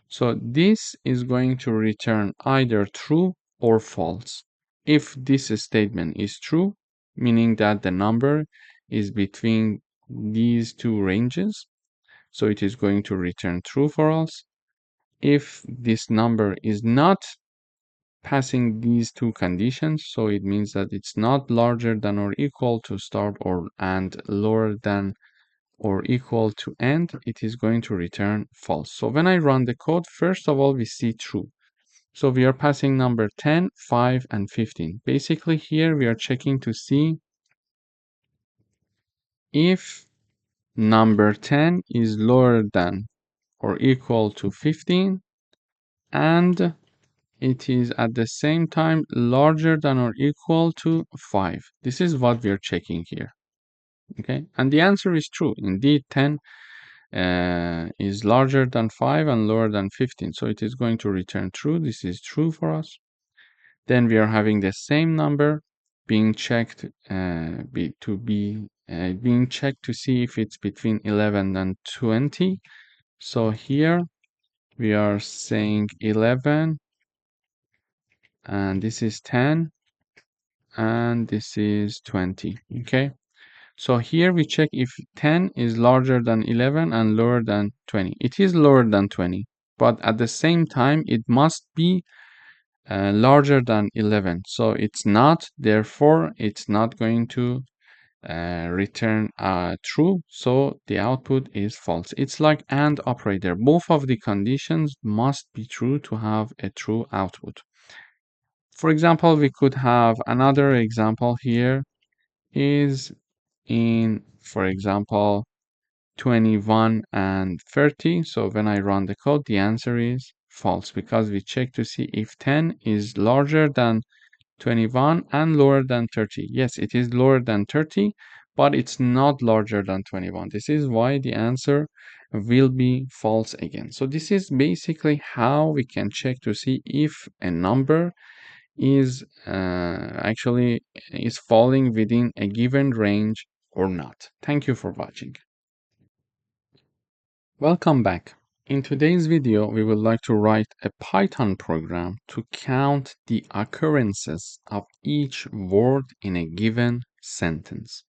S1: so this is going to return either true or false. If this statement is true, meaning that the number is between these two ranges, so it is going to return true for us. If this number is not passing these two conditions, so it means that it's not larger than or equal to start or and lower than or equal to end, it is going to return false. So when I run the code, first of all, we see true. So we are passing number 10, 5, and 15. Basically here we are checking to see if number 10 is lower than or equal to 15 and it is at the same time larger than or equal to 5. This is what we are checking here. Okay, and the answer is true. Indeed, 10 is larger than 5 and lower than 15. So it is going to return true. This is true for us. Then we are having the same number being checked being checked to see if it's between 11 and 20. So here we are saying 11 and this is 10 and this is 20. Okay, so here we check if 10 is larger than 11 and lower than 20. It is lower than 20, but at the same time it must be larger than 11. So it's not, therefore it's not going to return true, so the output is false. It's like AND operator. Both of the conditions must be true to have a true output. For example, we could have another example here is in, for example, 21 and 30. So when I run the code, the answer is false because we check to see if 10 is larger than 21 and lower than 30. Yes, it is lower than 30, but it's not larger than 21. This is why the answer will be false again. So this is basically how we can check to see if a number is actually is falling within a given range or not. Thank you for watching. Welcome back. In today's video, we would like to write a Python program to count the occurrences of each word in a given sentence.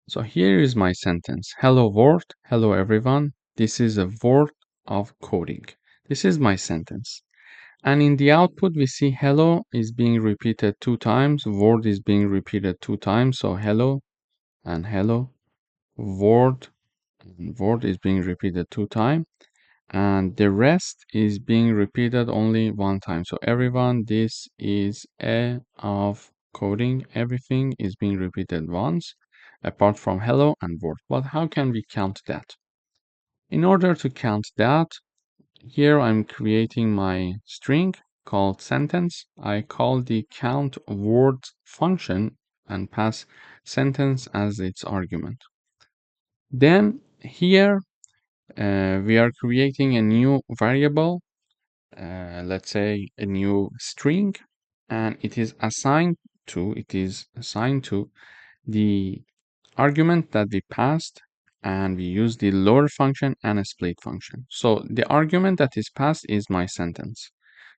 S1: So here is my sentence. Hello world, hello everyone. This is a word of coding. This is my sentence. And in the output, we see hello is being repeated 2 times, word is being repeated 2 times. So hello and hello, word and word is being repeated 2 times. And the rest is being repeated only 1 time. So everyone, this is a of coding. Everything is being repeated once, apart from hello and word. But how can we count that? In order to count that, here I'm creating my string called sentence. I call the count words function and pass sentence as its argument. Then here we are creating a new variable, let's say a new string, and it is assigned to the argument that we passed, and we use the lower function and a split function. So the argument that is passed is my sentence.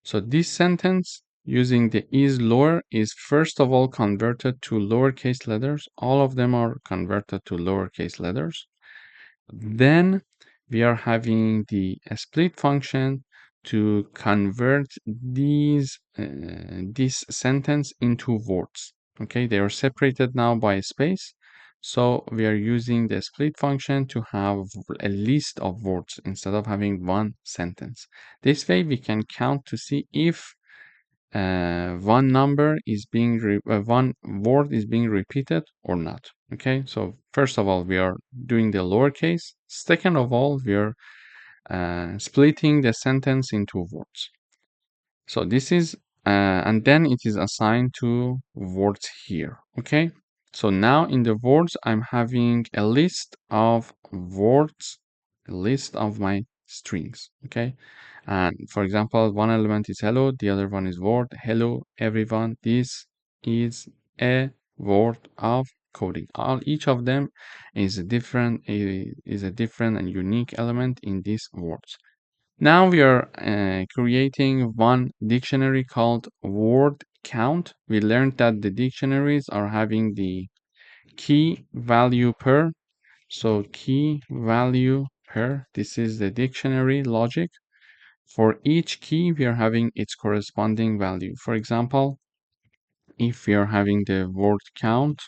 S1: So this sentence using the is lower is first of all converted to lowercase letters. All of them are converted to lowercase letters. Then we are having the split function to convert this sentence into words. Okay, they are separated now by a space. So we are using the split function to have a list of words instead of having one sentence. This way we can count to see if one word is being repeated or not. Okay, so first of all we are doing the lowercase. Second of all we are splitting the sentence into words. So this is and then it is assigned to words here. Okay, so now in the words I'm having a list of words, a list of my strings. Okay, and for example, one element is hello, the other one is word. Hello, everyone. This is a word of coding. Each of them is a different and unique element in these words. Now we are creating one dictionary called word count. We learned that the dictionaries are having the key value per. So key value per. This is the dictionary logic. For each key, we are having its corresponding value. For example, if we are having the word count,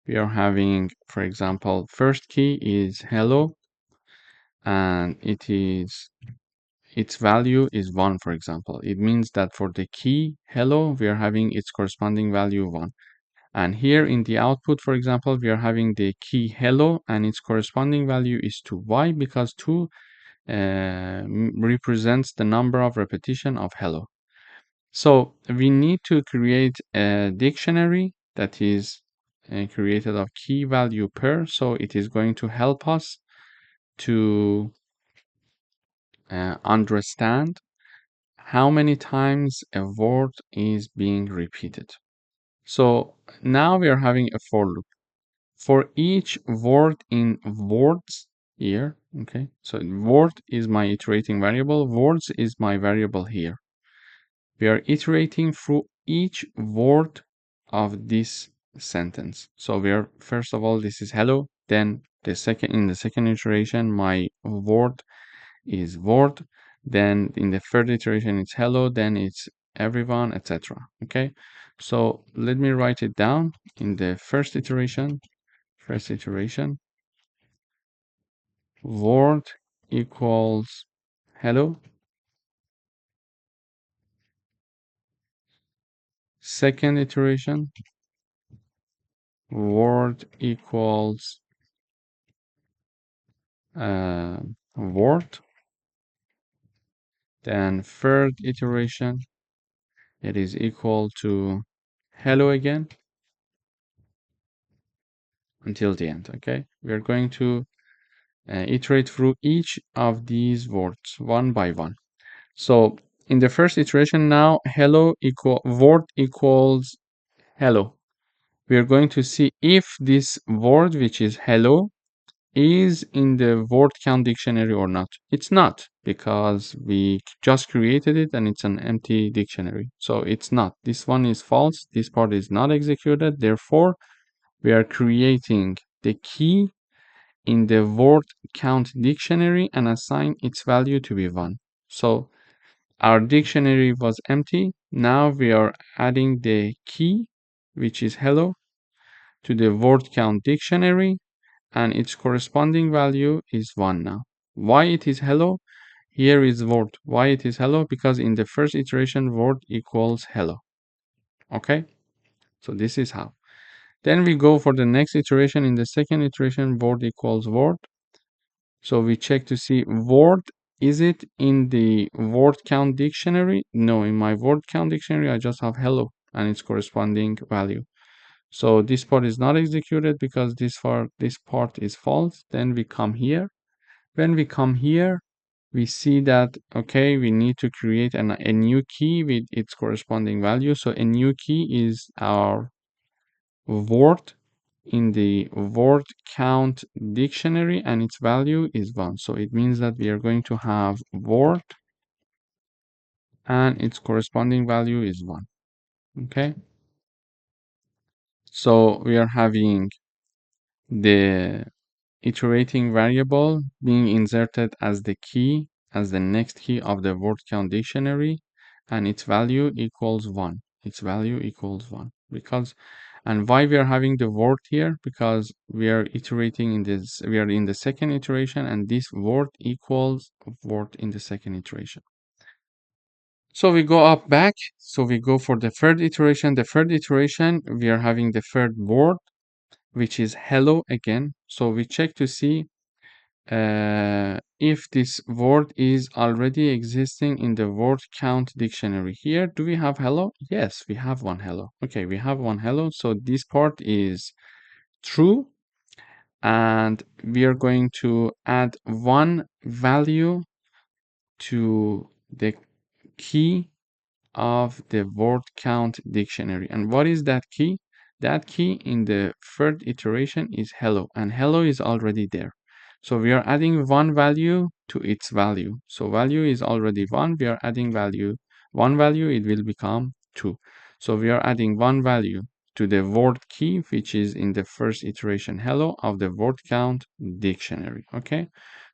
S1: we are having, for example, first key is hello, and its value is 1, for example. It means that for the key hello, we are having its corresponding value 1. And here in the output, for example, we are having the key hello, and its corresponding value is 2. Why? Because 2 represents the number of repetition of hello. So we need to create a dictionary that is created of key value per. So it is going to help us to understand how many times a word is being repeated. So now we are having a for loop. For each word in words here, okay, so word is my iterating variable, words is my variable here. We are iterating through each word of this sentence. So we are, first of all, this is hello, then in the second iteration, my word is word, then in the third iteration it's hello, then it's everyone, etc. Okay, so let me write it down. In the first iteration, word equals hello. Second iteration, word equals word. Then third iteration, it is equal to hello again until the end. Okay, we are going to iterate through each of these words one by one. So in the first iteration now, word equals hello. We are going to see if this word, which is hello, is in the word count dictionary or not. It's not, because we just created it and it's an empty dictionary. So it's not. This one is false. This part is not executed. Therefore, we are creating the key in the word count dictionary and assign its value to be 1. So our dictionary was empty. Now we are adding the key, which is hello, to the word count dictionary, and its corresponding value is 1 now. Why it is hello? Here is word. Why it is hello? Because in the first iteration, word equals hello. Okay? So this is how. Then we go for the next iteration. In the second iteration, word equals word. So we check to see word, is it in the word count dictionary? No, in my word count dictionary, I just have hello and its corresponding value. So this part is not executed because this part is false. Then we come here. When we come here, we see that, okay, we need to create a new key with its corresponding value. So a new key is our word in the word count dictionary, and its value is 1. So it means that we are going to have word and its corresponding value is 1. Okay, so we are having the iterating variable being inserted as the key, as the next key of the word count dictionary, and its value equals 1. Its value equals 1. And why we are having the word here? Because we are iterating in this, we are in the second iteration, and this word equals word in the second iteration. So we go up back. So we go for the third iteration. The third iteration, we are having the third word, which is hello again. So we check to see if this word is already existing in the word count dictionary. Here, do we have hello? Yes, we have one hello. Okay, we have one hello. So this part is true. And we are going to add one value to the key of the word count dictionary. And what is that key? That key in the third iteration is hello, and hello is already there. So we are adding one value to its value. So value is already one. We are adding one value, it will become two. So we are adding one value to the word key, which is in the first iteration hello of the word count dictionary. Okay.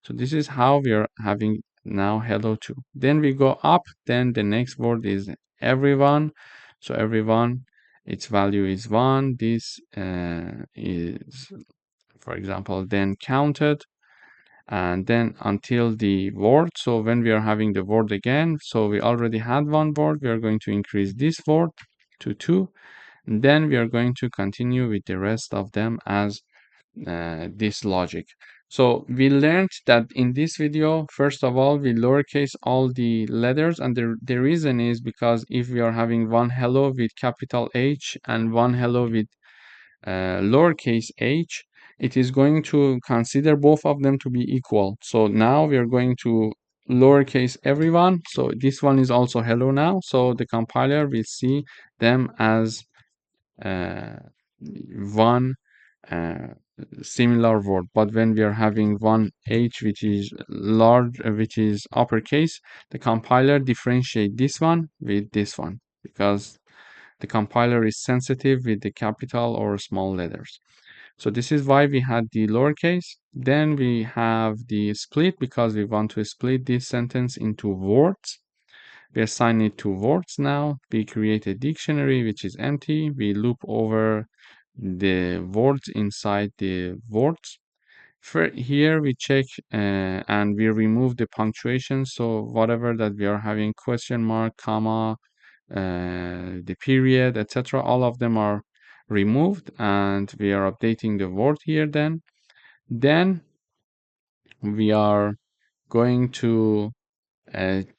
S1: So this is how we are having now hello 2. Then we go up, then the next word is everyone. So everyone, its value is 1. This is, for example, then counted, and then until the word. So when we are having the word again, so we already had one word, we are going to increase this word to 2. And then we are going to continue with the rest of them as this logic. So we learned that in this video, first of all, we lowercase all the letters, and the reason is because if we are having one hello with capital H and one hello with lowercase h, it is going to consider both of them to be equal. So now we are going to lowercase everyone. So this one is also hello now. So the compiler will see them as uh, one uh, similar word. But when we are having one h which is large, which is uppercase, the compiler differentiate this one with this one because the compiler is sensitive with the capital or small letters. So this is why we had the lowercase. Then we have the split because we want to split this sentence into words. We assign it to words now. We create a dictionary which is empty. We loop over the words inside the words. Here we check and we remove the punctuation. So whatever that we are having, question mark, comma, the period, etc., all of them are removed, and we are updating the word here. Then we are going to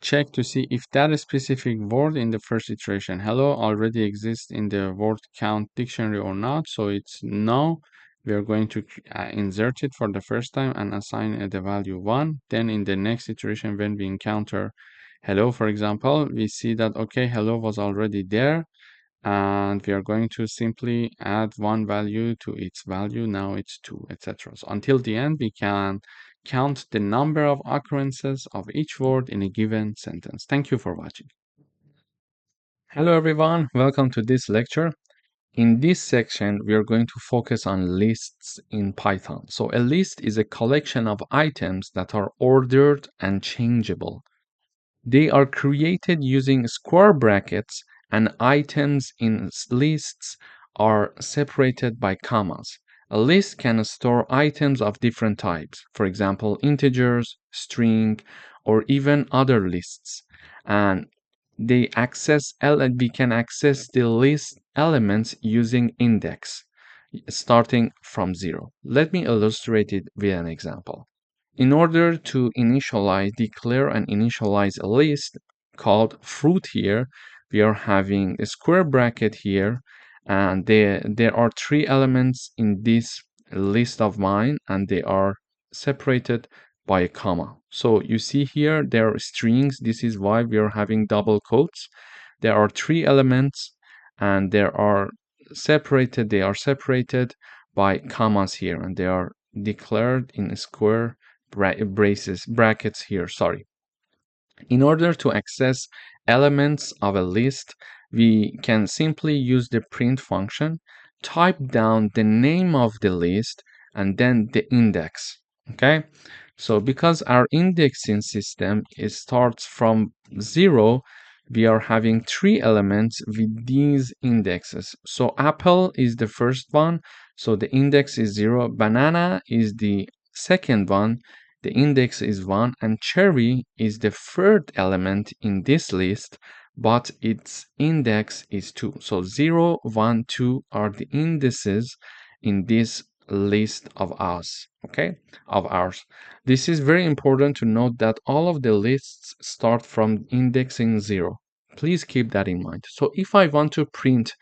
S1: check to see if that specific word in the first iteration hello already exists in the word count dictionary or not. So it's no. We are going to insert it for the first time and assign it the value 1. Then in the next iteration, when we encounter hello, for example, we see that okay, hello was already there, and we are going to simply add one value to its value. Now it's 2, etc. So until the end, we can count the number of occurrences of each word in a given sentence. Thank you for watching. Hello everyone, welcome to this lecture. In this section, we are going to focus on lists in Python. So a list is a collection of items that are ordered and changeable. They are created using square brackets, and items in lists are separated by commas. A list can store items of different types, for example, integers, string, or even other lists. And we can access the list elements using index, starting from 0. Let me illustrate it with an example. In order to declare and initialize a list called fruit here, we are having a square bracket here, and there are 3 elements in this list of mine, and they are separated by a comma. So you see here, there are strings. This is why we are having double quotes. There are 3 elements, and they are separated by commas here, and they are declared in square brackets here, sorry. In order to access elements of a list, we can simply use the print function, type down the name of the list, and then the index. Okay, so because our indexing system starts from 0, we are having 3 elements with these indexes. So apple is the first one, so the index is 0. Banana is the second one, the index is 1, and cherry is the third element in this list, but its index is 2. So 0, 1, 2 are the indices in this list of us, okay, of ours. This is very important to note that all of the lists start from indexing 0. Please keep that in mind. So if I want to print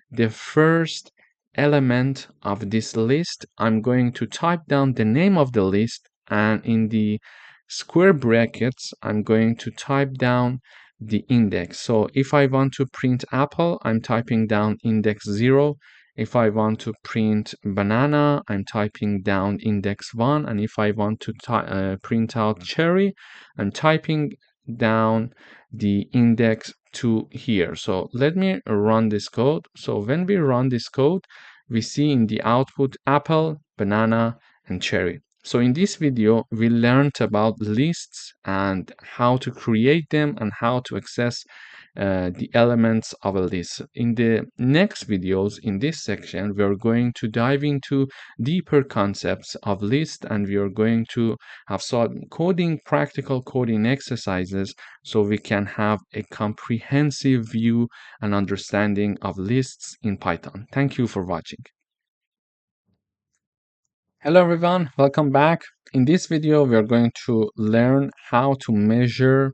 S1: the first element of this list, I'm going to type down the name of the list, and in the square brackets, I'm going to type down the index. So if I want to print apple, I'm typing down index 0. If I want to print banana, I'm typing down index 1. And if I want to print out cherry, I'm typing down the index 2 here. So let me run this code. So when we run this code, we see in the output apple, banana, and cherry. So in this video, we learned about lists and how to create them and how to access the elements of a list. In the next videos, in this section, we are going to dive into deeper concepts of list, and we are going to have some practical coding exercises so we can have a comprehensive view and understanding of lists in Python. Thank you for watching. Hello everyone, welcome back. In this video, we are going to learn how to measure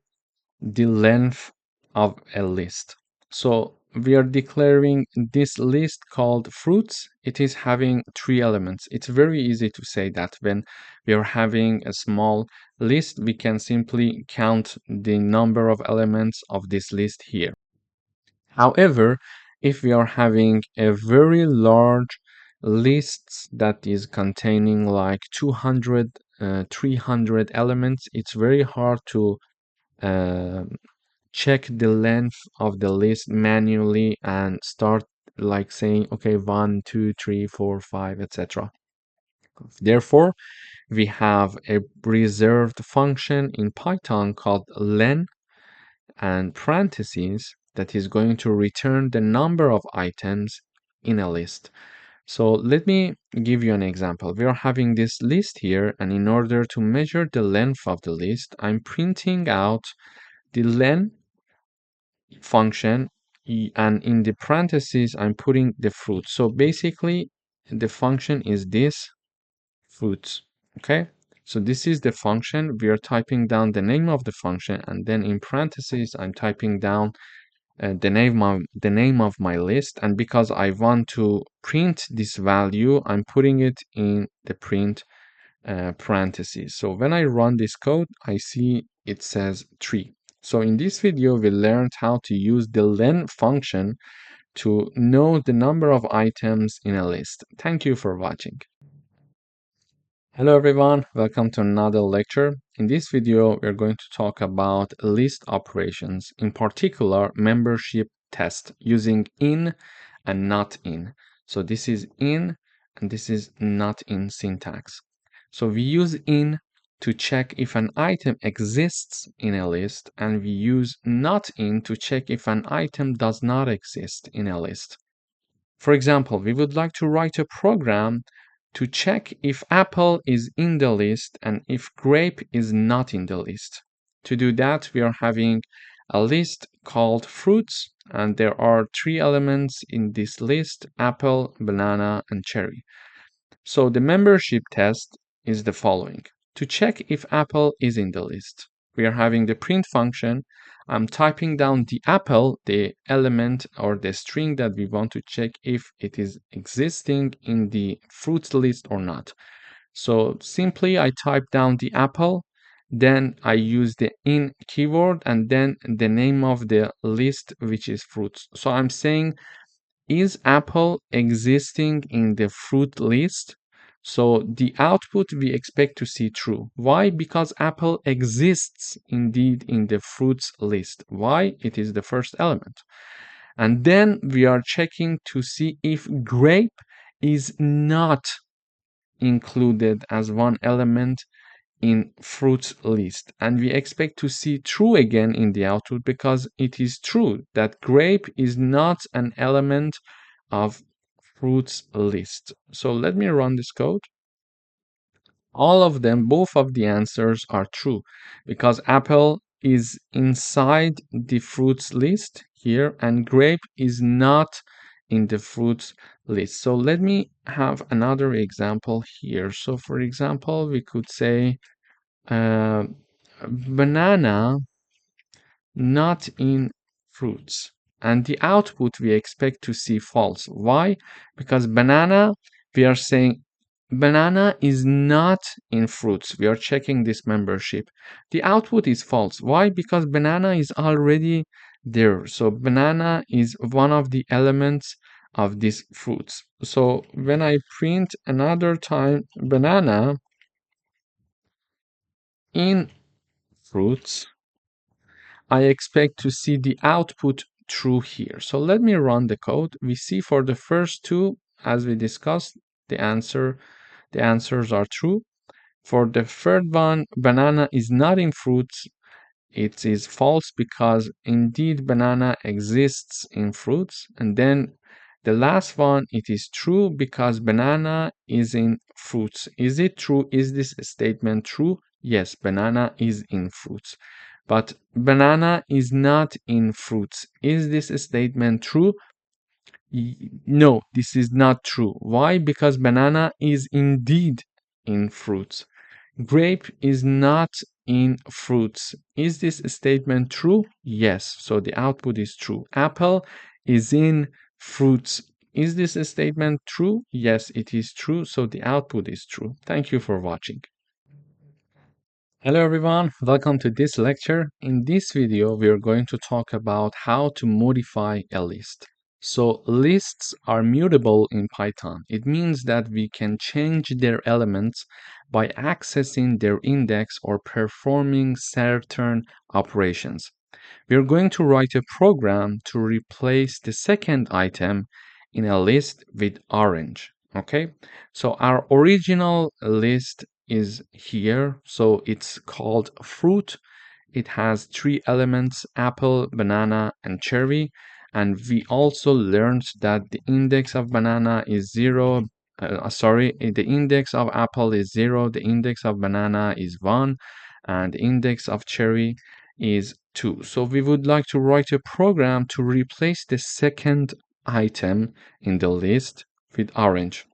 S1: the length of a list. So we are declaring this list called fruits. It is having 3 elements. It's very easy to say that when we are having a small list, we can simply count the number of elements of this list here. However, if we are having a very large list that is containing like 200, 300 elements, it's very hard to uh, check the length of the list manually and start like saying, okay, 1, 2, 3, 4, 5, etc. Therefore, we have a reserved function in Python called len and parentheses that is going to return the number of items in a list. So let me give you an example. We are having this list here, and in order to measure the length of the list, I'm printing out the len function, and in the parentheses, I'm putting the fruit. So basically, the function is this fruits. Okay. So this is the function. We are typing down the name of the function, and then in parentheses, I'm typing down the name of my list. And because I want to print this value, I'm putting it in the print parentheses. So when I run this code, I see it says 3. So in this video, we learned how to use the len function to know the number of items in a list. Thank you for watching. Hello everyone, welcome to another lecture. In this video, we're going to talk about list operations, in particular membership test using in and not in. So this is in and this is not in syntax. So we use in to check if an item exists in a list, and we use not in to check if an item does not exist in a list. For example, we would like to write a program to check if apple is in the list and if grape is not in the list. To do that, we are having a list called fruits, and there are 3 elements in this list: apple, banana, and cherry. So the membership test is the following. To check if apple is in the list, we are having the print function. I'm typing down the apple, the element or the string that we want to check if it is existing in the fruits list or not. So simply I type down the apple, then I use the in keyword, and then the name of the list, which is fruits. So I'm saying, is apple existing in the fruit list? So the output we expect to see true. Why? Because apple exists indeed in the fruits list. Why? It is the first element. And then we are checking to see if grape is not
S2: included as one element in fruits list, and we expect to see true again in the output because it is true that grape is not an element of fruits list. So let me run this code. All of them, both of the answers are true because apple is inside the fruits list here and grape is not in the fruits list. So let me have another example here. So for example, we could say uh, banana not in fruits. And the output we expect to see false. Why? Because banana, we are saying banana is not in fruits. We are checking this membership. The output is false. Why? Because banana is already there. So banana is one of the elements of these fruits. So when I print another time banana in fruits, I expect to see the output true here. So let me run the code. We see for the first two, as we discussed, the answers are true. For the third one, banana is not in fruits. It is false because indeed banana exists in fruits. And then the last one, it is true because banana is in fruits. Is it true? Is this statement true? Yes, banana is in fruits. But banana is not in fruits. Is this statement true? No, this is not true. Why? Because banana is indeed in fruits. Grape is not in fruits. Is this statement true? Yes, so the output is true. Apple is in fruits. Is this statement true? Yes, it is true, so the output is true. Thank you for watching.
S1: Hello everyone, welcome to this lecture. In this video, we are going to talk about how to modify a list. So lists are mutable in Python. It means that we can change their elements by accessing their index or performing certain operations. We are going to write a program to replace the second item in a list with orange. Okay, so our original list is here. So it's called fruit. It has three elements: apple, banana, and cherry. And we also learned that the index of banana is zero. The index of apple is zero, the index of banana is one, and the index of cherry is 2. So we would like to write a program to replace the second item in the list with orange.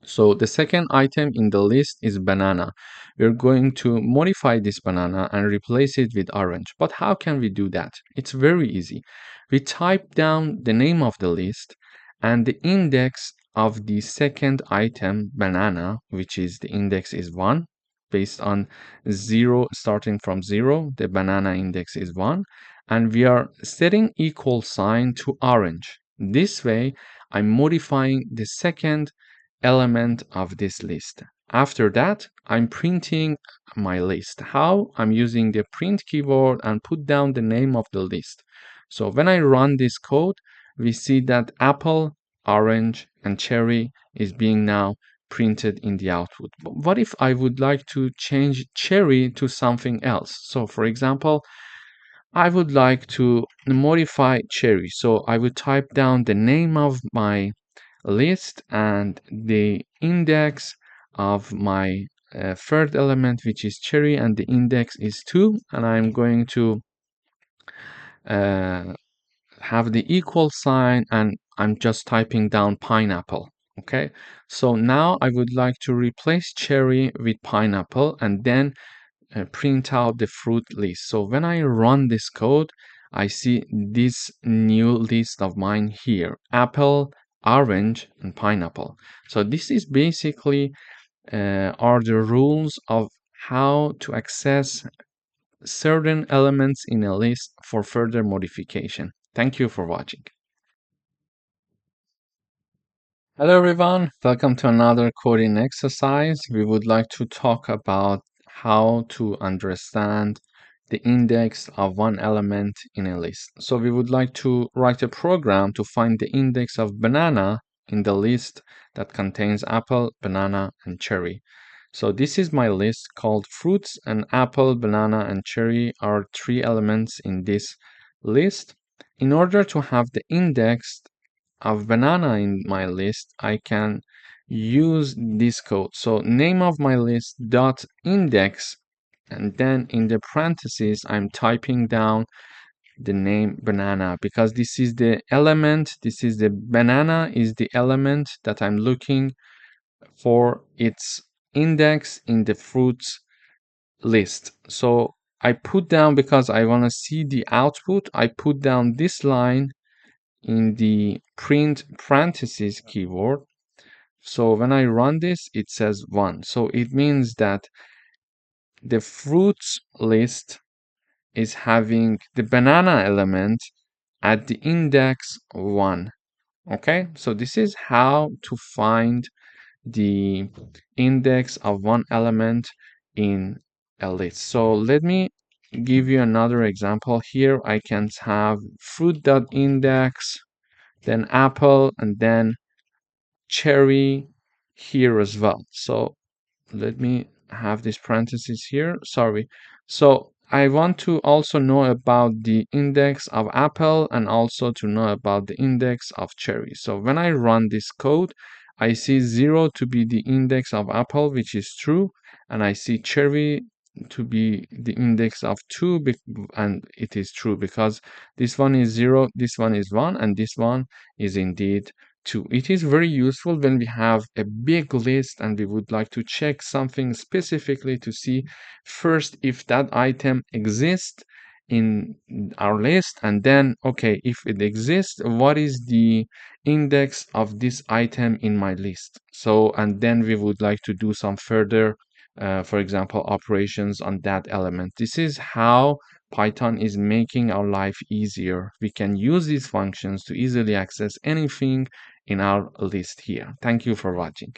S1: So the second item in the list is banana. We're going to modify this banana and replace it with orange. But how can we do that? It's very easy. We type down the name of the list and the index of the second item, banana, which is the index is 1, based on 0, starting from 0, the banana index is 1, and we are setting equal sign to orange. This way, I'm modifying the second element of this list. After that, I'm printing my list. How? I'm using the print keyword and put down the name of the list. So when I run this code, we see that apple, orange, and cherry is being now printed in the output. But what if I would like to change cherry to something else? So for example, I would like to modify cherry. So I would type down the name of my list and the index of my third element, which is cherry, and the index is 2, and I'm going to uh, have the equal sign, and I'm just typing down pineapple. Okay, so now I would like to replace cherry with pineapple and then print out the fruit list. So when I run this code, I see this new list of mine here: apple, orange, and pineapple. So this is basically are the rules of how to access certain elements in a list for further modification. Thank you for watching. Hello everyone, welcome to another coding exercise. We would like to talk about how to understand the index of one element in a list. So we would like to write a program to find the index of banana
S2: in the list that contains apple, banana, and cherry. So this is my list called fruits, and apple, banana, and cherry are three elements in this list. In order to have the index of banana in my list, I can use this code. So name of my list dot index, and then in the parentheses, I'm typing down the name banana because this is the element, this is the banana is the element that I'm looking for its index in the fruits list. So I put down, because I want to see the output, I put down this line in the print parentheses keyword. So when I run this, it says 1. So it means that the fruits list is having the banana element at the index 1. Okay, so this is how to find the index of one element in a list. So let me give you another example. Here I can have fruit.index, then apple, and then cherry here as well. So let me have this parenthesis here. Sorry. So I want to also know about the index of apple and also to know about the index of cherry. So when I run this code, I see 0 to be the index of apple, which is true, and I see cherry to be the index of 2, and it is true because this one is 0, this one is 1, and this one is indeed 2. It is very useful when we have a big list and we would like to check something specifically to see first if that item exists in our list, and then, okay, if it exists, what is the index of this item in my list? So, and then we would like to do some further, for example, operations on that element. This is how Python is making our life easier. We can use these functions to easily access anything in our list here. Thank you for watching.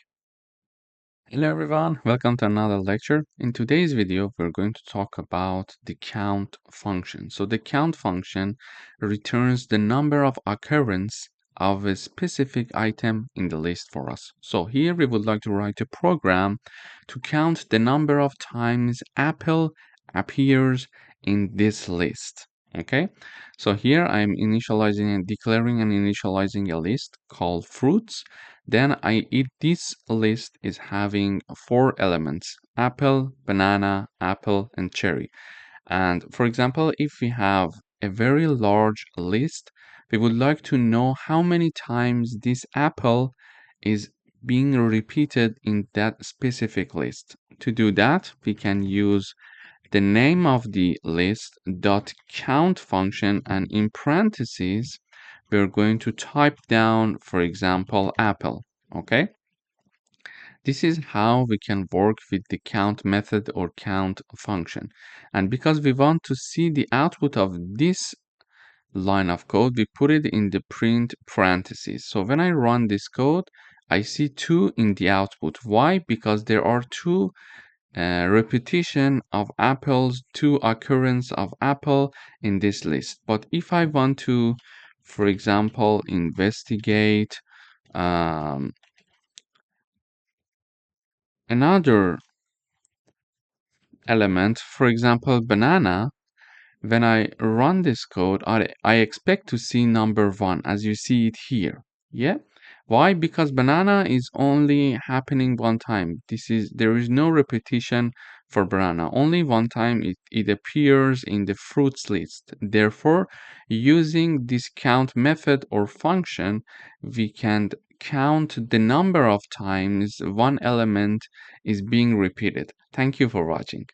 S1: Hello everyone, welcome to another lecture. In today's video, we're going to talk about the count function. So the count function returns the number of occurrence of a specific item in the list for us. So here we would like to write a program to count the number of times apple appears in this list. Okay, so here I'm initializing and declaring and initializing a list called fruits. Then this list is having 4 elements: apple, banana, apple, and cherry. And for example, if we have a very large list, we would like to know how many times this apple is being repeated in that specific list. To do that, we can use the name of the list dot count function, and in parentheses we're going to type down, for example, apple. Okay, this is how we can work with the count method or count function. And because we want to see the output of this line of code, we put it in the print parentheses. So when I run this code, I see 2 in the output. Why? Because there are 2 repetition of apples, 2 occurrence of apple in this list. But if I want to, for example, investigate another element, for example, banana, when I run this code, I expect to see number 1 as you see it here. Yeah. Why? Because banana is only happening one time. There is no repetition for banana. Only one time it appears in the fruits list. Therefore, using this count method or function, we can count the number of times one element is being repeated. Thank you for watching.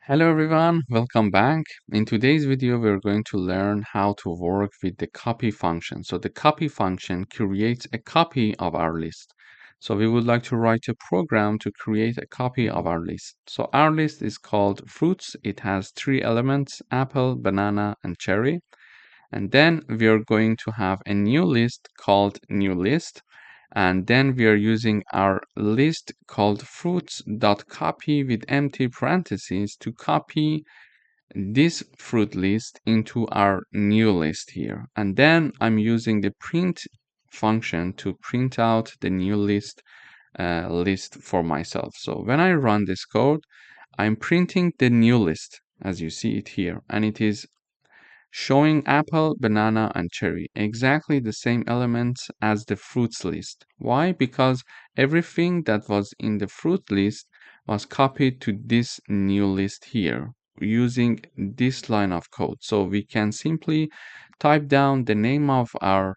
S1: Hello everyone, welcome back. In today's video, we're going to learn how to work with the copy function. So the copy function creates a copy of our list. So we would like to write a program to create a copy of our list. So our list is called fruits. It has 3 elements: apple, banana, and cherry. And then we are going to have a new list called new list. And then we are using our list called fruits.copy with empty parentheses to copy this fruit list into our new list here. And then I'm using the print function to print out the new list for myself. So when I run this code, I'm printing the new list as you see it here, and it is showing apple, banana, and cherry, exactly the same elements as the fruits list. Why? Because everything that was in the fruit list was copied to this new list here using this line of code. So we can simply type down the name of our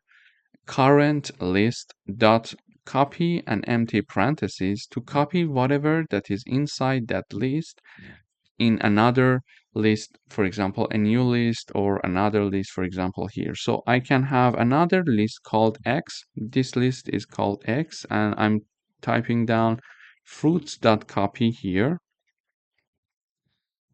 S1: current list dot copy an empty parentheses to copy whatever that is inside that list in another list, for example, a new list or another list, for example, here. So I can have another list called X. This list is called X, and I'm typing down fruits.copy here.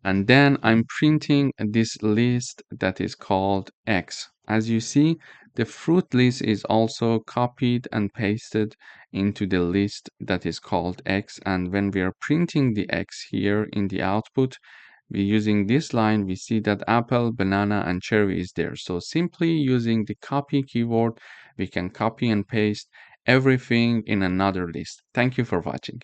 S1: And then I'm printing this list that is called X. As you see, the fruit list is also copied and pasted into the list that is called X. And when we are printing the X here in the output, we using this line, we see that apple, banana, and cherry is there. So simply using the copy keyword, we can copy and paste everything in another list. Thank you for watching.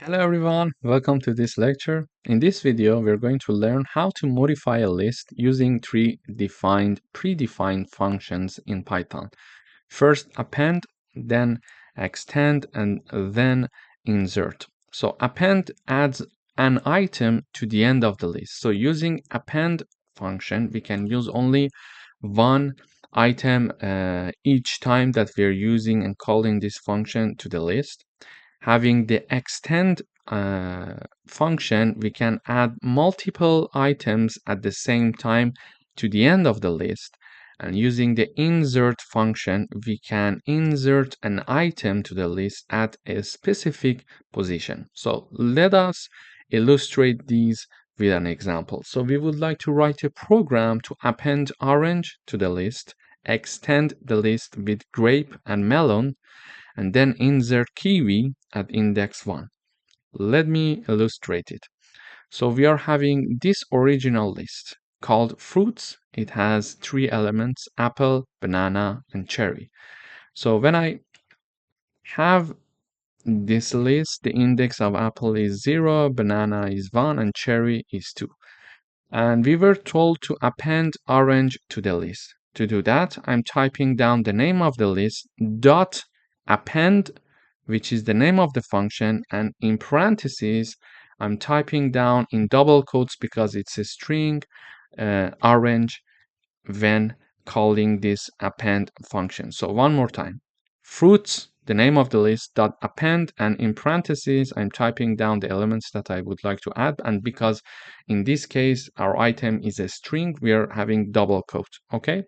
S1: Hello everyone, welcome to this lecture. In this video, we're going to learn how to modify a list using three predefined functions in Python. First append, then extend, and then insert. So append adds an item to the end of the list. So using append function, we can use only one item each time that we're using and calling this function to the list. Having the extend function, we can add multiple items at the same time to the end of the list. And using the insert function, we can insert an item to the list at a specific position. So let us illustrate these with an example. So we would like to write a program to append orange to the list, extend the list with grape and melon, and then insert kiwi at index 1. Let me illustrate it. So we are having this original list called fruits. It has three elements: apple, banana, and cherry. So when I have this list, the index of apple is 0, banana is 1, and cherry is 2. And we were told to append orange to the list. To do that, I'm typing down the name of the list dot append, which is the name of the function, and in parentheses, I'm typing down in double quotes because it's a string orange when calling this append function. So one more time, fruits, the name of the list dot append, and in parentheses I'm typing down the elements that I would like to add, and because in this case our item is a string, we are having double quotes. Okay,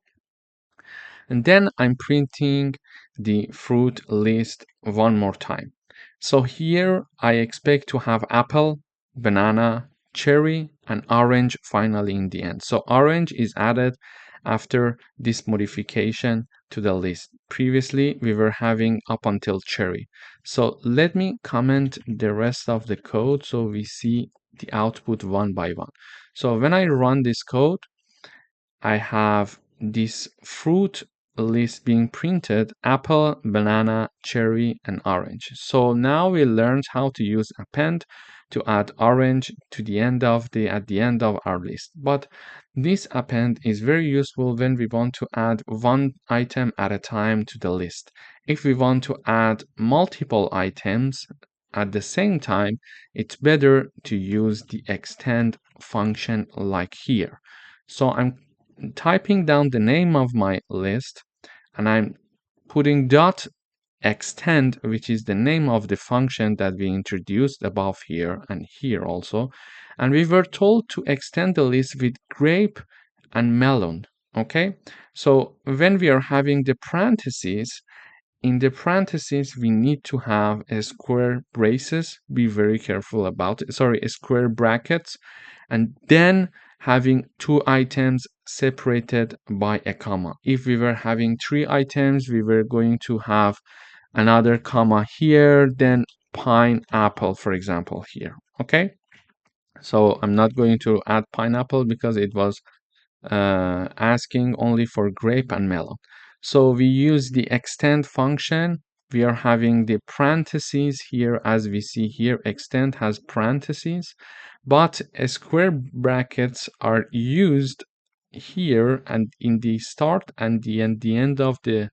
S1: and then I'm printing the fruit list one more time. So here I expect to have apple, banana, cherry, and orange finally in the end. So orange is added after this modification to the list. Previously, we were having up until cherry. So let me comment the rest of the code so we see the output one by one. So when I run this code, I have this fruit list being printed: apple, banana, cherry, and orange. So now we learned how to use append to add orange to the end of at the end of our list. But this append is very useful when we want to add one item at a time to the list. If we want to add multiple items at the same time, it's better to use the extend function like here. So I'm typing down the name of my list, and I'm putting dot extend, which is the name of the function that we introduced above here and here also. And we were told to extend the list with grape and melon. Okay, so when we are having the parentheses, in the parentheses we need to have a square braces. Be very careful about it. Sorry, a square brackets, and then having two items separated by a comma. If we were having three items, we were going to have another comma here, then pineapple, for example, here. Okay, so I'm not going to add pineapple because it was asking only for grape and melon. So we use the extend function. We are having the parentheses here, as we see here. Extend has parentheses, but square brackets are used here and in the start and the end of the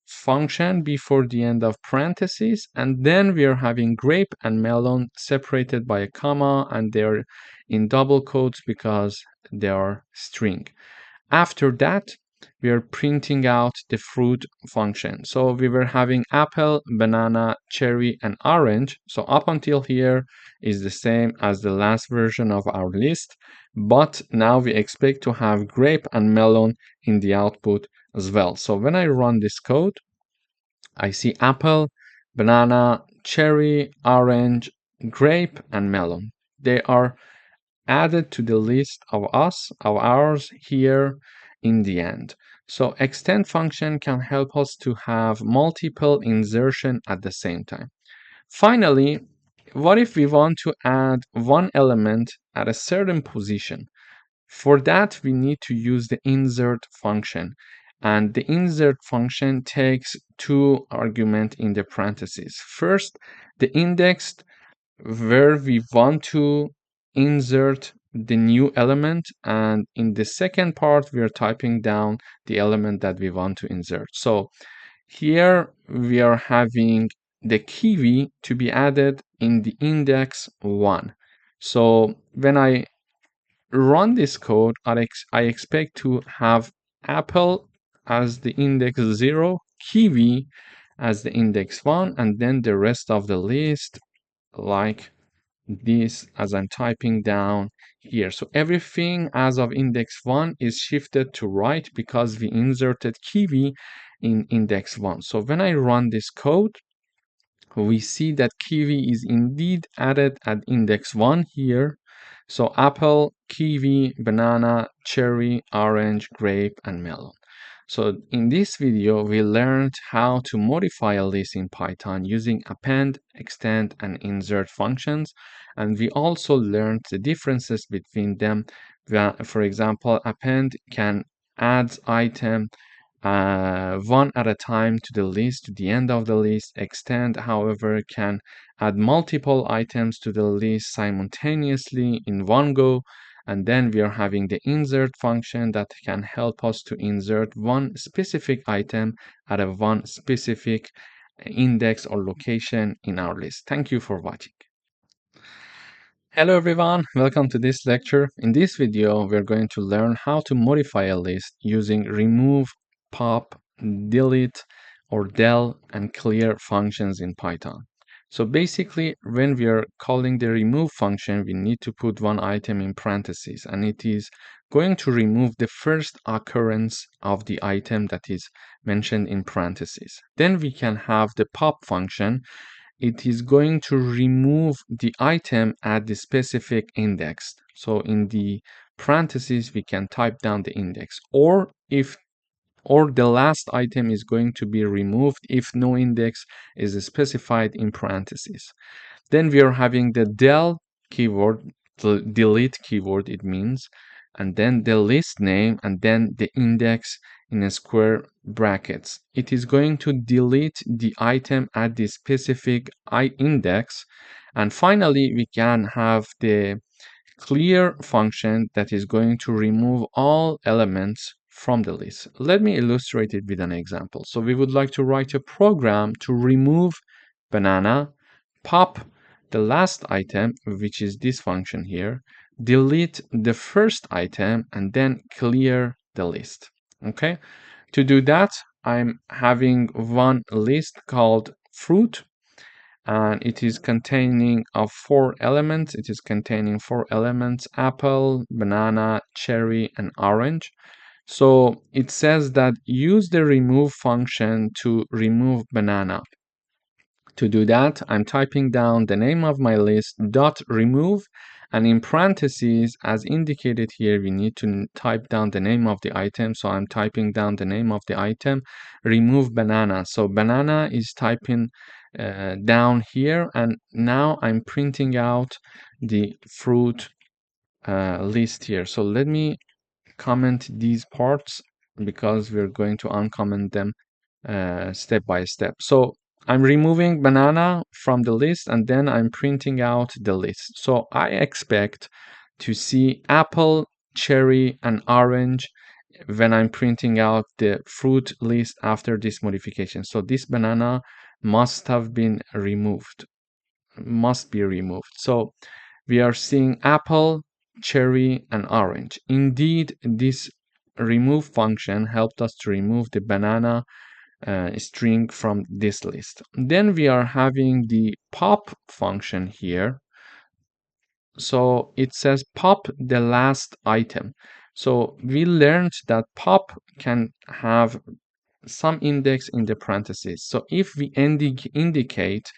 S1: function before the end of parentheses, and then we are having grape and melon separated by a comma, and they're in double quotes because they are string. After that, we are printing out the fruit function. So we were having apple, banana, cherry, and orange. So up until here is the same as the last version of our list, but now we expect to have grape and melon in the output as well. So when I run this code, I see apple, banana, cherry, orange, grape, and melon. They are added to the list of ours here in the end. So extend function can help us to have multiple insertion at the same time. Finally, what if we want to add one element at a certain position? For that, we need to use the insert function. And the insert function takes two arguments in the parentheses. First, the index where we want to insert the new element, and in the second part we are typing down the element that we want to insert. So here we are having the kiwi to be added in the index 1. So when I run this code, I expect to have apple as the index 0, kiwi as the index 1, and then the rest of the list like this as I'm typing down here. So everything as of index 1 is shifted to right because we inserted kiwi in index 1. So when I run this code, we see that kiwi is indeed added at index 1 here. So apple, kiwi, banana, cherry, orange, grape, and melon. So in this video, we learned how to modify a list in Python using append, extend, and insert functions. And we also learned the differences between them. For example, append can add item one at a time to the list, to the end of the list. Extend, however, can add multiple items to the list simultaneously in one go. And then we are having the insert function that can help us to insert one specific item at a one specific index or location in our list. Thank you for watching. Hello everyone, welcome to this lecture. In this video, we're going to learn how to modify a list using remove, pop, delete, or del, and clear functions in Python. So basically, when we are calling the remove function, we need to put one item in parentheses, and it is going to remove the first occurrence of the item that is mentioned in parentheses. Then we can have the pop function. It is going to remove the item at the specific index. So in the parentheses, we can type down the index, or the last item is going to be removed if no index is specified in parentheses. Then we are having the del keyword, the delete keyword it means, and then the list name, and then the index in a square brackets. It is going to delete the item at the specific index. And finally, we can have the clear function that is going to remove all elements from the list. Let me illustrate it with an example. So we would like to write a program to remove banana, pop the last item, which is this function here, delete the first item, and then clear the list. Okay, to do that, I'm having one list called fruit, and it is containing of 4 elements. It is containing 4 elements: apple, banana, cherry, and orange. So it says that use the remove function to remove banana. To do that, I'm typing down the name of my list dot remove, and in parentheses, as indicated here, we need to type down the name of the item. So I'm typing down the name of the item, remove banana. So banana is typing down here, and now I'm printing out the fruit list here. So let me comment these parts because we're going to uncomment them step by step. So I'm removing banana from the list and then I'm printing out the list. So I expect to see apple, cherry, and orange when I'm printing out the fruit list after this modification. So this banana must have been removed, must be removed. So we are seeing apple, cherry, and orange. Indeed, this remove function helped us to remove the banana string from this list. Then we are having the pop function here. So it says pop the last item. So we learned that pop can have some index in the parentheses. So if we indicate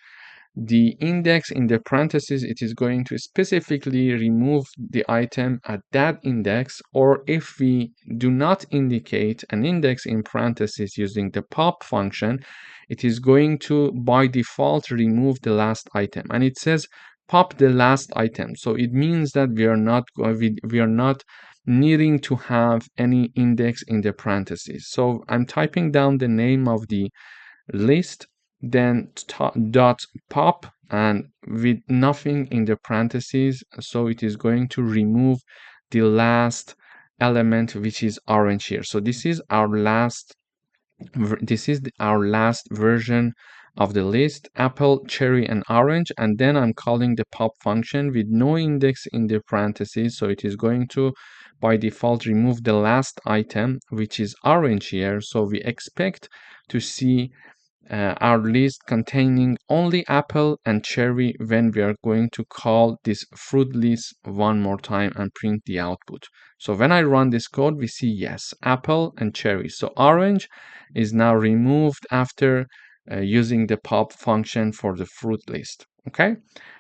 S1: the index in the parentheses, it is going to specifically remove the item at that index, or if we do not indicate an index in parentheses using the pop function, it is going to by default remove the last item. And it says pop the last item, so it means that we are not needing to have any index in the parentheses. So I'm typing down the name of the list, then dot pop, and with nothing in the parentheses, so it is going to remove the last element, which is orange here. So this is our last version of the list: apple, cherry, and orange. And then I'm calling the pop function with no index in the parentheses, so it is going to by default remove the last item, which is orange here. So we expect to see our list containing only apple and cherry when we are going to call this fruit list one more time and print the output. So when I run this code, we see yes, apple and cherry. So orange is now removed after using the pop function for the fruit list. Okay.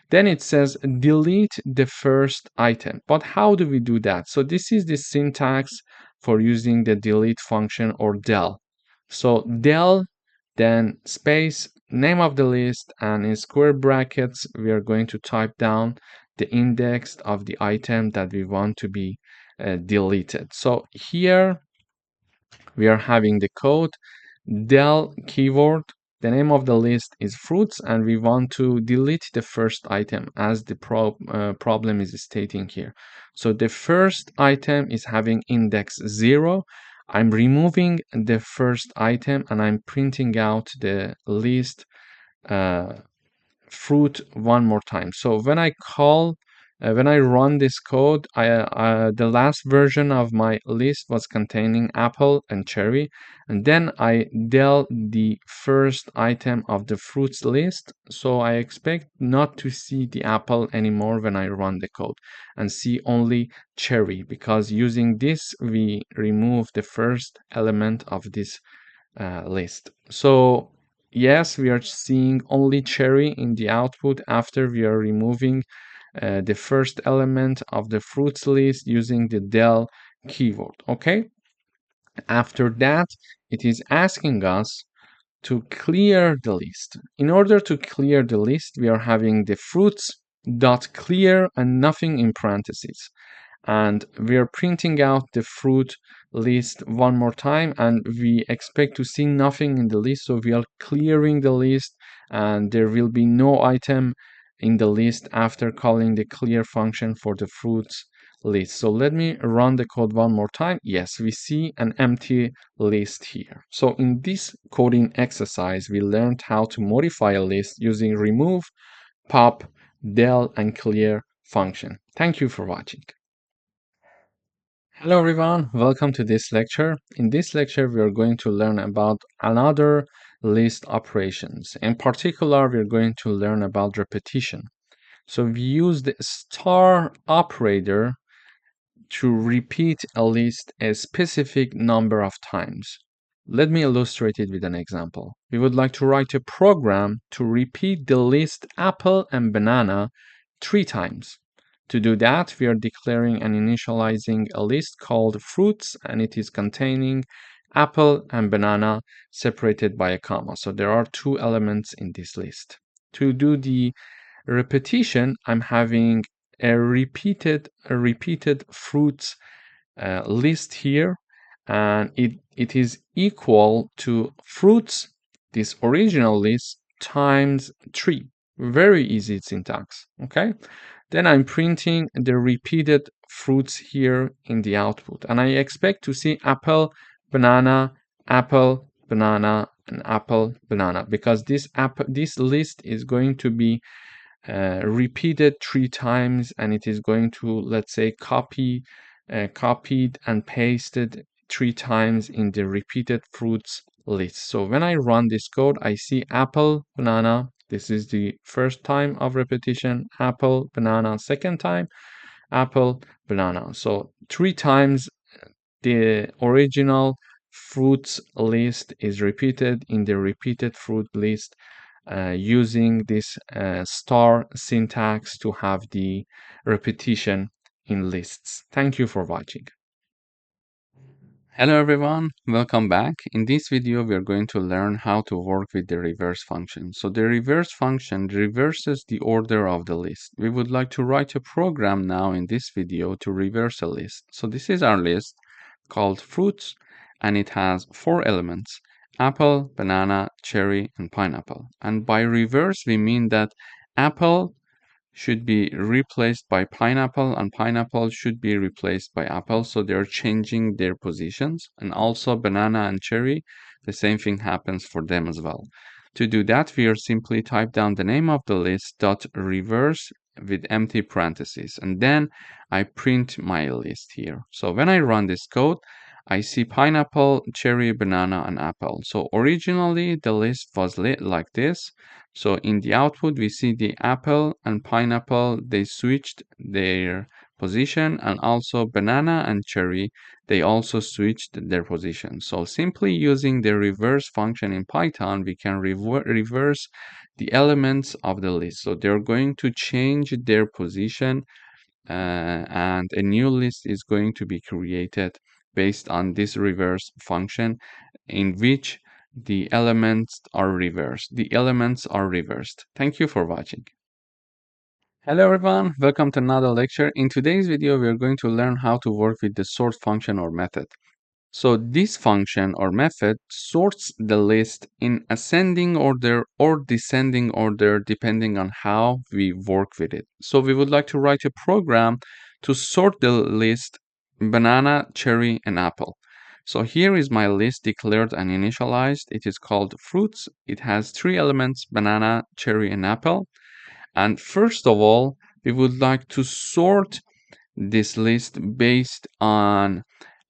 S1: Then it says delete the first item. But how do we do that? So this is the syntax for using the delete function, or del. So del, then space, name of the list, and in square brackets we are going to type down the index of the item that we want to be deleted. So here we are having the code del keyword, the name of the list is fruits, and we want to delete the first item as the problem is stating here. So the first item is having index 0. I'm removing the first item and I'm printing out the list uh, fruit one more time. So when I run this code, the last version of my list was containing apple and cherry, and then I del the first item of the fruits list. So I expect not to see the apple anymore when I run the code, and see only cherry, because using this we remove the first element of this list. So yes, we are seeing only cherry in the output after we are removing the first element of the fruits list using the del keyword. Okay. After that, it is asking us to clear the list. In order to clear the list, we are having the fruits dot clear and nothing in parentheses, and we are printing out the fruit list one more time, and we expect to see nothing in the list, so we are clearing the list and there will be no item in the list after calling the clear function for the fruits list. So let me run the code one more time. Yes, we see an empty list here. So in this coding exercise, we learned how to modify a list using remove, pop, del, and clear function. Thank you for watching. Hello everyone, welcome to this lecture. In this lecture, we are going to learn about another list operations. In particular, we are going to learn about repetition. So we use the star operator to repeat a list a specific number of times. Let me illustrate it with an example. We would like to write a program to repeat the list apple and banana 3 times. To do that, we are declaring and initializing a list called fruits, and it is containing apple and banana separated by a comma. So there are 2 elements in this list. To do the repetition, I'm having a repeated fruits list here, and it is equal to fruits, this original list, times 3. Very easy syntax, okay? Then I'm printing the repeated fruits here in the output, and I expect to see apple, banana, apple, banana, and apple, banana, because this list is going to be repeated 3 times, and it is going to, let's say, copied and pasted 3 times in the repeated fruits list. So when I run this code, I see apple, banana. This is the first time of repetition. Apple, banana. Second time, apple, banana. So 3 times the original fruits list is repeated in the repeated fruit list, using this star syntax to have the repetition in lists. Thank you for watching. Hello everyone, welcome back. In this video, we are going to learn how to work with the reverse function. So the reverse function reverses the order of the list. We would like to write a program now in this video to reverse a list. So this is our list called fruits, and it has 4 elements: apple, banana, cherry, and pineapple. And by reverse, we mean that apple should be replaced by pineapple, and pineapple should be replaced by apple. So they're changing their positions. And also banana and cherry, the same thing happens for them as well. To do that, we are simply type down the name of the list dot reverse with empty parentheses, and then I print my list here. So when I run this code, I see pineapple, cherry, banana, and apple. So originally the list was lit like this. So in the output, we see the apple and pineapple, they switched their position, and also banana and cherry, they also switched their position. So simply using the reverse function in Python, we can reverse the elements of the list. So they're going to change their position, and a new list is going to be created based on this reverse function, in which the elements are reversed. The elements are reversed. Thank you for watching. Hello everyone, welcome to another lecture. In today's video, we are going to learn how to work with the sort function or method. So this function or method sorts the list in ascending order or descending order depending on how we work with it. So we would like to write a program to sort the list banana, cherry, and apple. So here is my list declared and initialized. It is called fruits. It has 3 elements: banana, cherry, and apple. And first of all, we would like to sort this list based on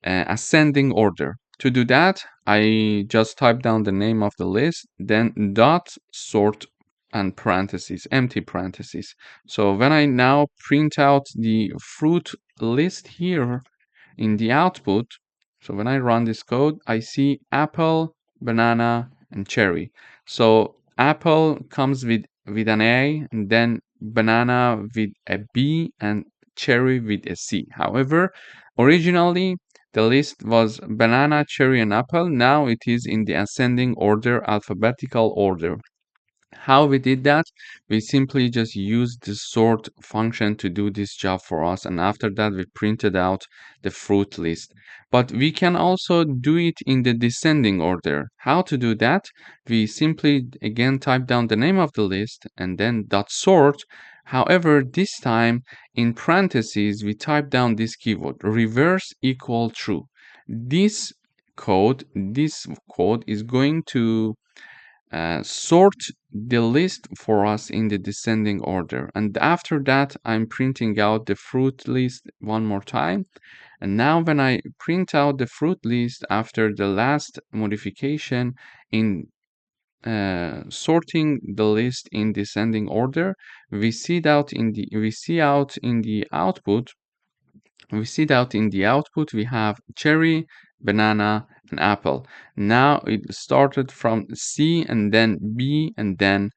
S1: ascending order. To do that, I just type down the name of the list, then dot sort and parentheses, empty parentheses. So when I now print out the fruit list here in the output, so when I run this code, I see apple, banana, and cherry. So apple comes with an A, and then banana with a B, and cherry with a C. However, originally the list was banana, cherry, and apple. Now it is in the ascending order, alphabetical order. How we did that? We simply just used the sort function to do this job for us, and after that we printed out the fruit list. But we can also do it in the descending order. How to do that? We simply again type down the name of the list and then dot sort. However, this time in parentheses we type down this keyword, reverse equal true. This code is going to sort the list for us in the descending order. And after that, I'm printing out the fruit list one more time. And now when I print out the fruit list after the last modification in sorting the list in descending order, we see out in the output we have cherry, banana, and apple. Now it started from C and then B and then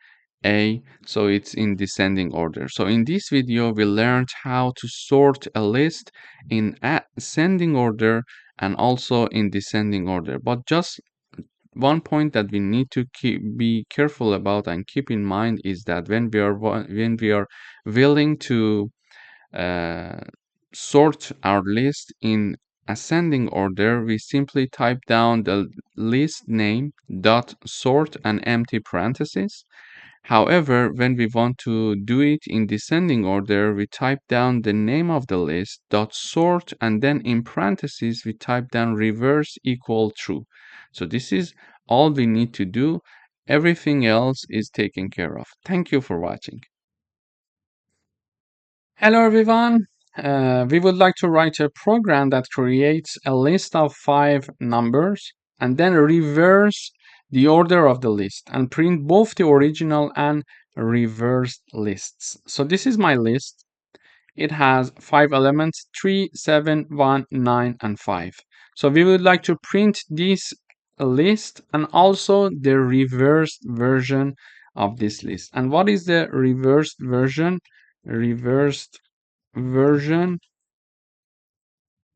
S1: A, so it's in descending order. So in this video, we learned how to sort a list in ascending order and also in descending order. But just one point that we need to be careful about and keep in mind is that when we are willing to uh, sort our list in ascending order, we simply type down the list name dot sort and empty parentheses. However, when we want to do it in descending order, we type down the name of the list dot sort, and then in parentheses we type down reverse equal true. So this is all we need to do. Everything else is taken care of. Thank you for watching. Hello everyone. We would like to write a program that creates a list of 5 numbers and then reverse the order of the list and print both the original and reversed lists. So this is my list. It has 5 elements: 3, 7, 1, 9, and 5. So we would like to print this list and also the reversed version of this list. And what is the reversed version? Reversed version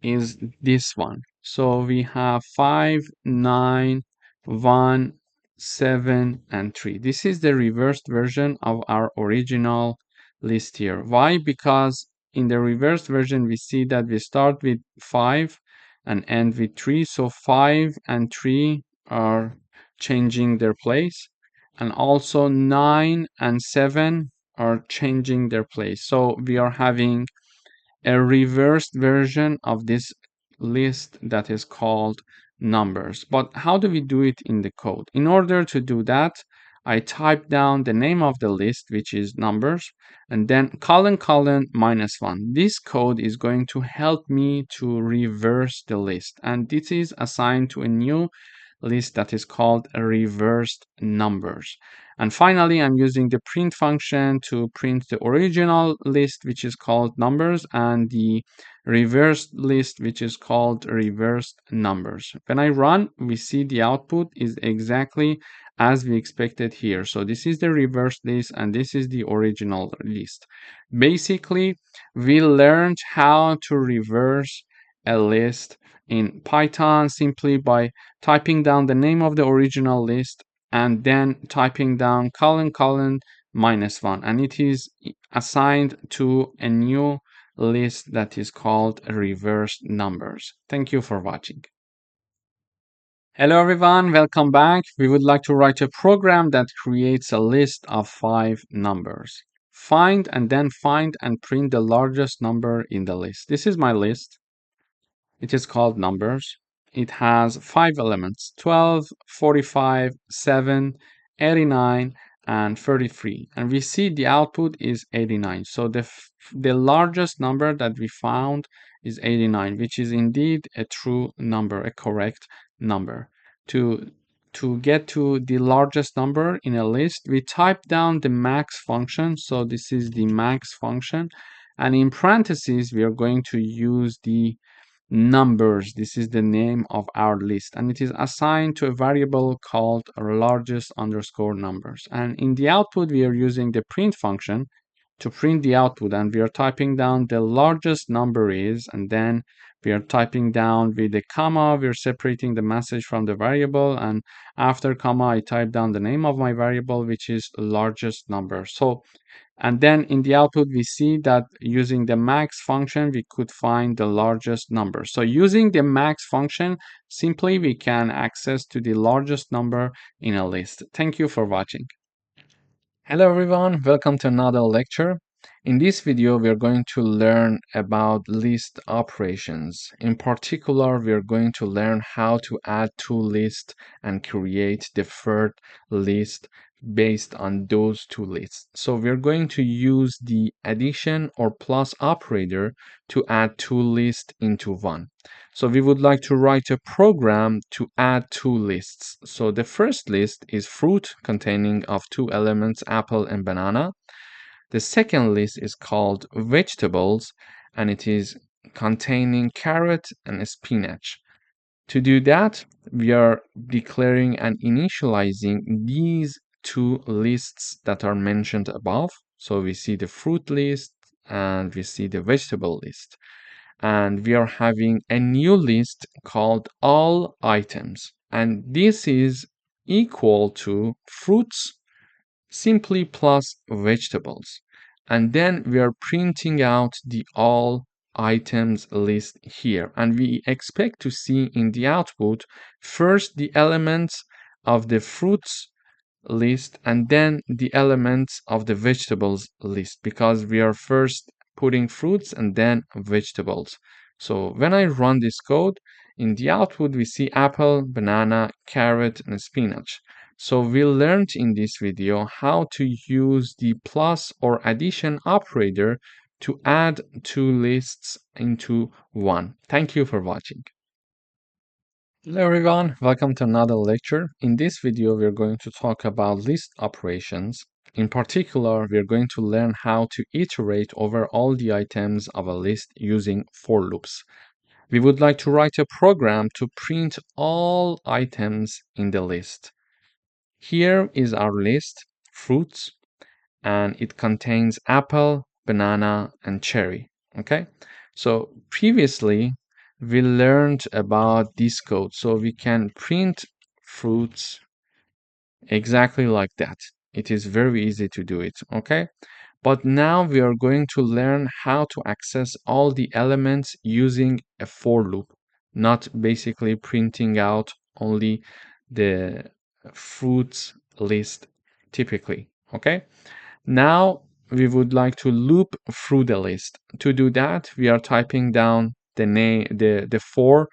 S1: is this one. So we have 5, 9, 1, 7, and 3. This is the reversed version of our original list here. Why? Because in the reversed version, we see that we start with 5 and end with 3. So 5 and 3 are changing their place. And also 9 and 7 are changing their place. So we are having a reversed version of this list that is called numbers. But how do we do it in the code? In order to do that, I type down the name of the list, which is numbers, and then colon colon -1. This code is going to help me to reverse the list, and this is assigned to a new list that is called reversed numbers. And finally, I'm using the print function to print the original list, which is called numbers, and the reversed list, which is called reversed numbers. When I run, we see the output is exactly as we expected here. So this is the reversed list and this is the original list. Basically, we learned how to reverse a list in Python simply by typing down the name of the original list and then typing down colon colon -1, and it is assigned to a new list that is called reversed numbers. Thank you for watching. Hello everyone, welcome back. We would like to write a program that creates a list of 5 numbers. Find and print the largest number in the list. This is my list. It is called numbers. It has 5 elements: 12, 45, 7, 89, and 33. And we see the output is 89. So the largest number that we found is 89, which is indeed a true number, a correct number. To get to the largest number in a list, we type down the max function. So this is the max function. And in parentheses, we are going to use the numbers. This is the name of our list, and it is assigned to a variable called largest underscore numbers. And in the output, we are using the print function to print the output, and we are typing down the largest number is, and then we are typing down with a comma, we're separating the message from the variable, and after comma, I type down the name of my variable, which is largest number. So and then in the output, we see that using the max function, we could find the largest number. So using the max function, simply we can access to the largest number in a list. Thank you for watching. Hello everyone, welcome to another lecture. In this video, we are going to learn about list operations. In particular, we are going to learn how to add two lists and create the third list based on those two lists. So we're going to use the addition or plus operator to add two lists into one. So we would like to write a program to add two lists. So the first list is fruit containing of two elements, apple and banana. The second list is called vegetables and it is containing carrot and spinach. To do that, we are declaring and initializing these two lists that are mentioned above. So we see the fruit list and we see the vegetable list. And we are having a new list called all items. And this is equal to fruits simply plus vegetables. And then we are printing out the all
S2: items list here, and we expect to see in the output first the elements of the fruits list and then the elements of the vegetables list, because we are first putting fruits and then vegetables. So when I run this code, in the output we see apple, banana, carrot, and spinach. So we learned in this video how to use the plus or addition operator to add two lists into one. Thank you for watching.
S1: Hello everyone, welcome to another lecture. In this video, we're going to talk about list operations. In particular, we're going to learn how to iterate over all the items of a list using for loops. We would like to write a program to print all items in the list. Here is our list, fruits, and it contains apple, banana, and cherry. Okay, so previously we learned about this code, so we can print fruits exactly like that. It is very easy to do it. Okay, but now we are going to learn how to access all the elements using a for loop, not basically printing out only the fruits list typically. Okay, now we would like to loop through the list. To do that, we are typing down the name, the for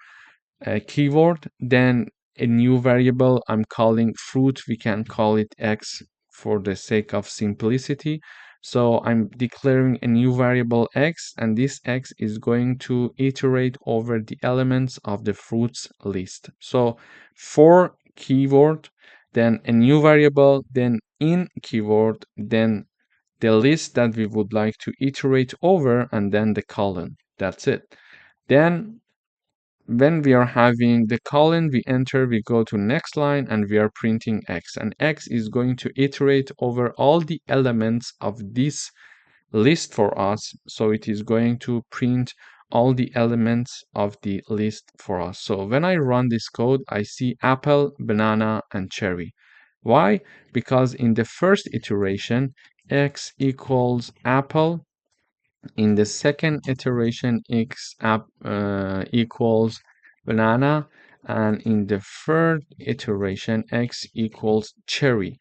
S1: keyword, then a new variable I'm calling fruit. We can call it x for the sake of simplicity. So I'm declaring a new variable x, and this x is going to iterate over the elements of the fruits list. So for keyword, then a new variable, then in keyword, then the list that we would like to iterate over, and then the colon. That's it. Then when we are having the colon, we enter, we go to next line, and we are printing x. And x is going to iterate over all the elements of this list for us. So it is going to print all the elements of the list for us. So when I run this code, I see apple, banana, and cherry. Why? Because in the first iteration, x equals apple. In the second iteration, x equals banana, and in the third iteration, x equals cherry.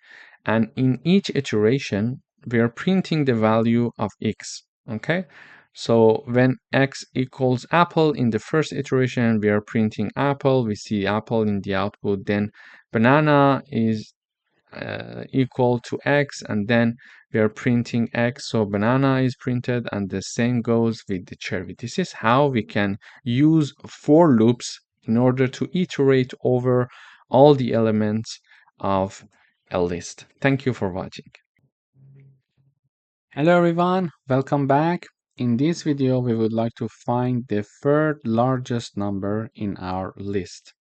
S1: And in each iteration, we are printing the value of x. Okay, so when x equals apple in the first iteration, we are printing apple. We see apple in the output. Then banana is equal to x, and then we are printing x, so banana is printed, and the same goes with the cherry. This is how we can use for loops in order to iterate over all the elements of a list. Thank you for watching. Hello everyone, welcome back. In this video, we would like to find the third largest number in our list.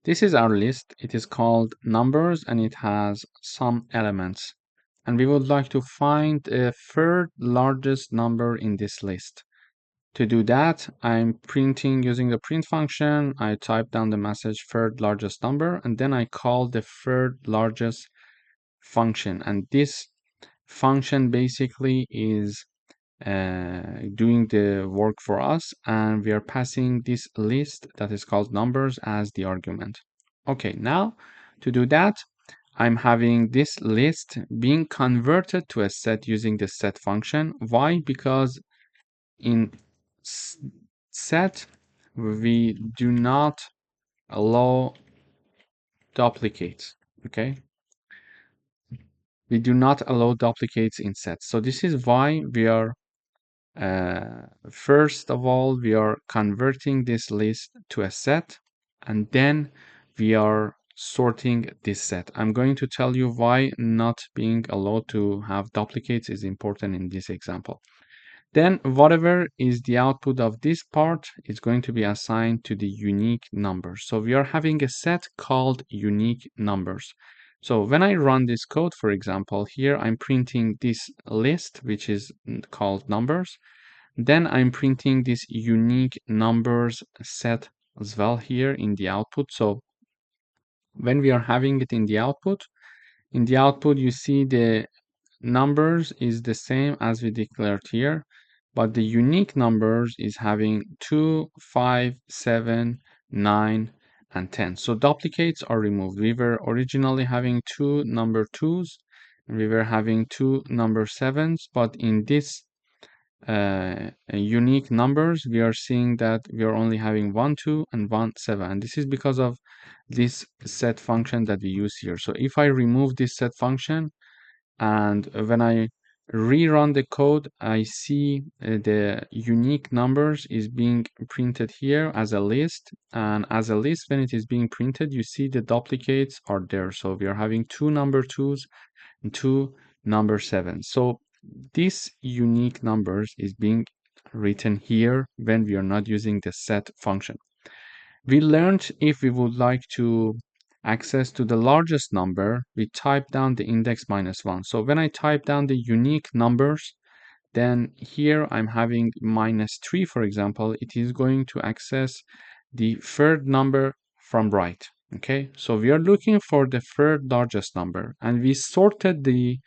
S1: This is our list. It is called numbers and it has some elements. And we would like to find a third largest number in this list. To do that, I'm printing using the print function. I type down the message third largest number, and then I call the third largest function. And this function basically is doing the work for us, and we are passing this list that is called numbers as the argument. Okay, now to do that, I'm having this list being converted to a set using the set function. Why? Because in set, we do not allow duplicates. Okay, we do not allow duplicates in sets. So this is why we are first of all, we are converting this list to a set, and then we are sorting this set. I'm going to tell you why not being allowed to have duplicates is important in this example. Then whatever is the output of this part is going to be assigned to the unique number. So we are having a set called unique numbers. So when I run this code, for example, here I'm printing this list, which is called numbers. Then I'm printing this unique numbers set as well here in the output. So when we are having it in the output you see the numbers is the same as we declared here. but the unique numbers is having 2, 5, 7, 9, and 10. So duplicates are removed. We were originally having two number 2s, and we were having two number 7s, but in this unique numbers, we are seeing that we are only having 1, 2, and 1, 7. And this is because of this set function that we use here. So if I remove this set function, and when I rerun the code, I see the unique numbers is being printed here as a list. And as a list, when it is being printed, you see the duplicates are there. So we are having two number 2s and two number 7s. So this unique numbers is being written here when we are not using the set function. We learned if we would like to access to the largest number, we type down the index -1. So when I type down the unique numbers, then here I'm having -3, for example, it is going to access the third number from right. Okay, so we are looking for the third largest number, and we sorted the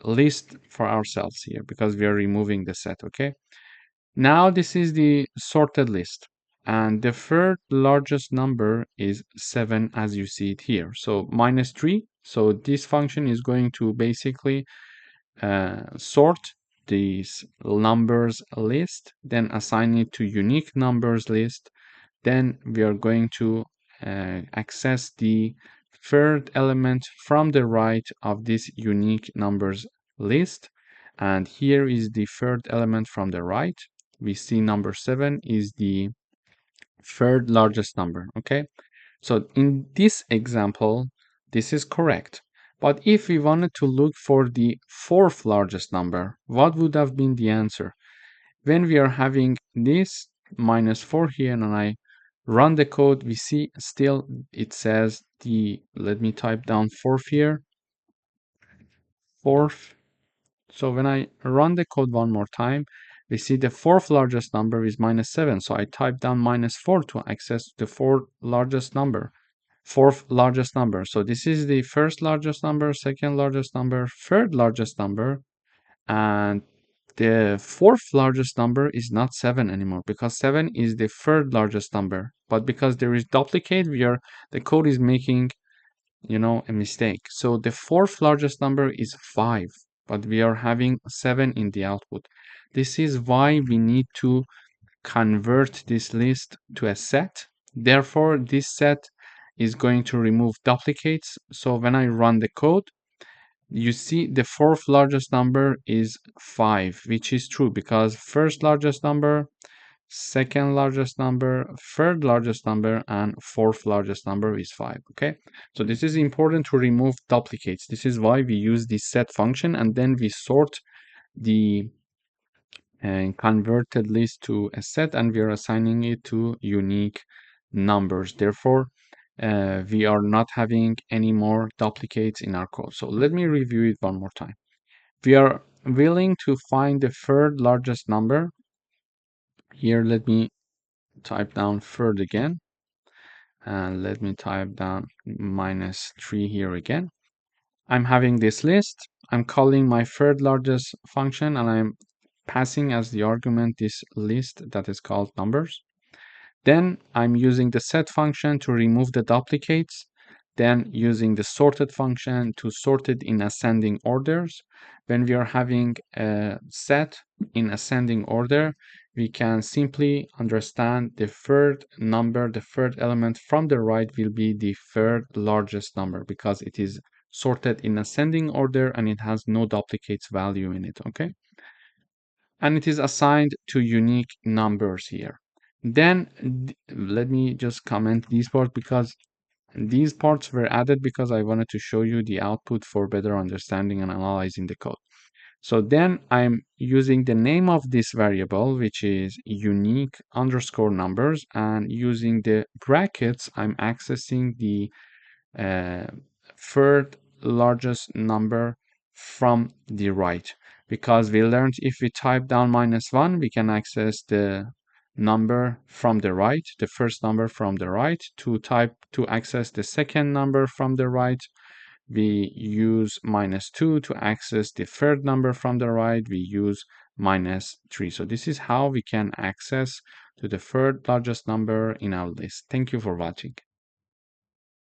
S1: list for ourselves here because we are removing the set. Okay, now this is the sorted list, and the third largest number is 7 as you see it here. So -3. So this function is going to basically sort these numbers list, then assign it to unique numbers list. Then we are going to access the third element from the right of this unique numbers list. And here is the third element from the right. We see number 7 is the third largest number. Okay, so in this example, this is correct. But if we wanted to look for the fourth largest number, what would have been the answer? When we are having this -4 here and I run the code, we see still it says let me type down fourth here, fourth. So when I run the code one more time, we see the fourth largest number is -7. So I type down -4 to access the fourth largest number. So this is the first largest number, second largest number, third largest number, and the fourth largest number is not 7 anymore because 7 is the third largest number. But because there is duplicate, the code is making, a mistake. So the fourth largest number is 5, but we are having 7 in the output. This is why we need to convert this list to a set. Therefore, this set is going to remove duplicates. So when I run the code, you see the fourth largest number is 5, which is true because first largest number, second largest number, third largest number, and fourth largest number is 5. Okay, so this is important to remove duplicates. This is why we use this set function, and then we sort the converted list to a set, and we are assigning it to unique numbers. Therefore, we are not having any more duplicates in our code. So let me review it one more time. We are willing to find the third largest number. Here, let me type down third again. And let me type down -3 here again. I'm having this list. I'm calling my third largest function, and I'm passing as the argument this list that is called numbers. Then I'm using the set function to remove the duplicates, then using the sorted function to sort it in ascending orders. When we are having a set in ascending order, we can simply understand the third number, the third element from the right will be the third largest number because it is sorted in ascending order and it has no duplicates value in it, okay? And it is assigned to unique numbers here. Then let me just comment these parts because these parts were added because I wanted to show you the output for better understanding and analyzing the code. So then I'm using the name of this variable, which is unique underscore numbers, and using the brackets, I'm accessing the uh, third largest number from the right, because we learned if we type down -1, we can access the number from the right, the first number from the right. To access the second number from the right, we use -2. To access the third number from the right, we use -3. So this is how we can access to the third largest number in our list. Thank you for watching.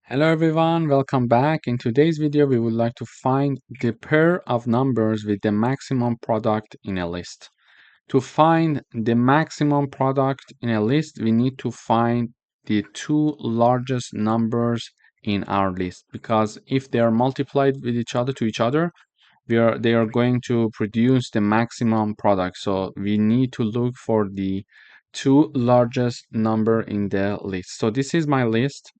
S1: Hello everyone, welcome back. In today's video, we would like to find the pair of numbers with the maximum product in a list. To find the maximum product in a list, we need to find the two largest numbers in our list, because if they are multiplied with each other, they are going to produce the maximum product. So we need to look for the two largest number in the list. So this is my list.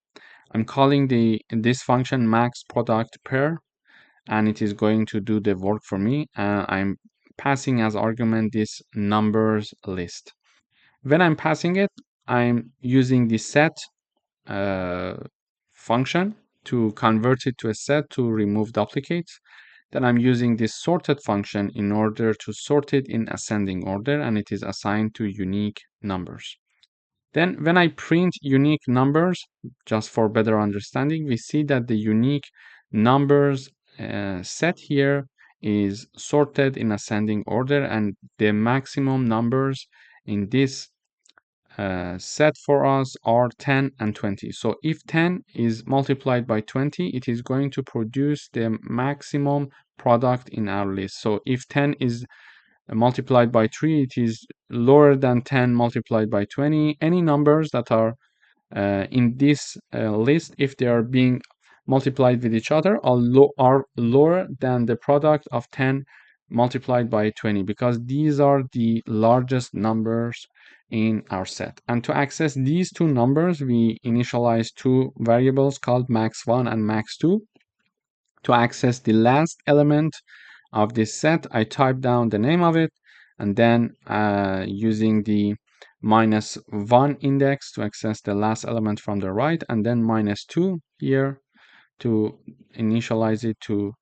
S1: I'm calling this function max product pair, and it is going to do the work for me. I'm passing as argument this numbers list. When I'm passing it, I'm using the set uh, function to convert it to a set to remove duplicates. Then I'm using this sorted function in order to sort it in ascending order, and it is assigned to unique numbers. Then when I print unique numbers, just for better understanding, we see that the unique numbers set here is sorted in ascending order, and the maximum numbers in this set for us are 10 and 20. So if 10 is multiplied by 20, it is going to produce the maximum product in our list. So if 10 is multiplied by 3, it is lower than 10 multiplied by 20. Any numbers that are in this list, if they are being multiplied with each other, are lower than the product of 10 multiplied by 20, because these are the largest numbers in our set. And to access these two numbers, we initialize two variables called max1 and max2. To access the last element of this set, I type down the name of it, and then using the -1 index to access the last element from the right, and then -2 here to initialize it to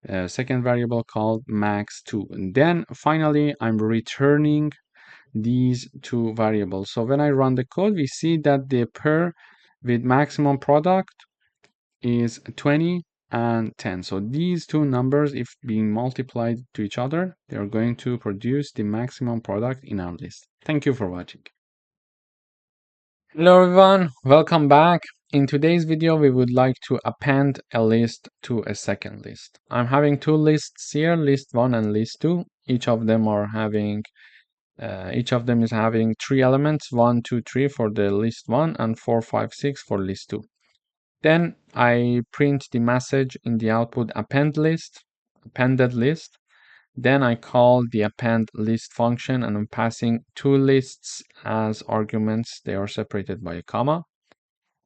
S1: a second variable called max2. And then finally, I'm returning these two variables. So when I run the code, we see that the pair with maximum product is 20 and 10. So these two numbers, if being multiplied to each other, they are going to produce the maximum product in our list. Thank you for watching. Hello everyone, welcome back. In today's video, we would like to append a list to a second list. I'm having two lists here, list 1 and list 2. Each of them is having 3 elements, 1, 2, 3 for the list 1 and 4, 5, 6 for list 2. Then I print the message in the output appended list. Then I call the append list function, and I'm passing two lists as arguments. They are separated by a comma.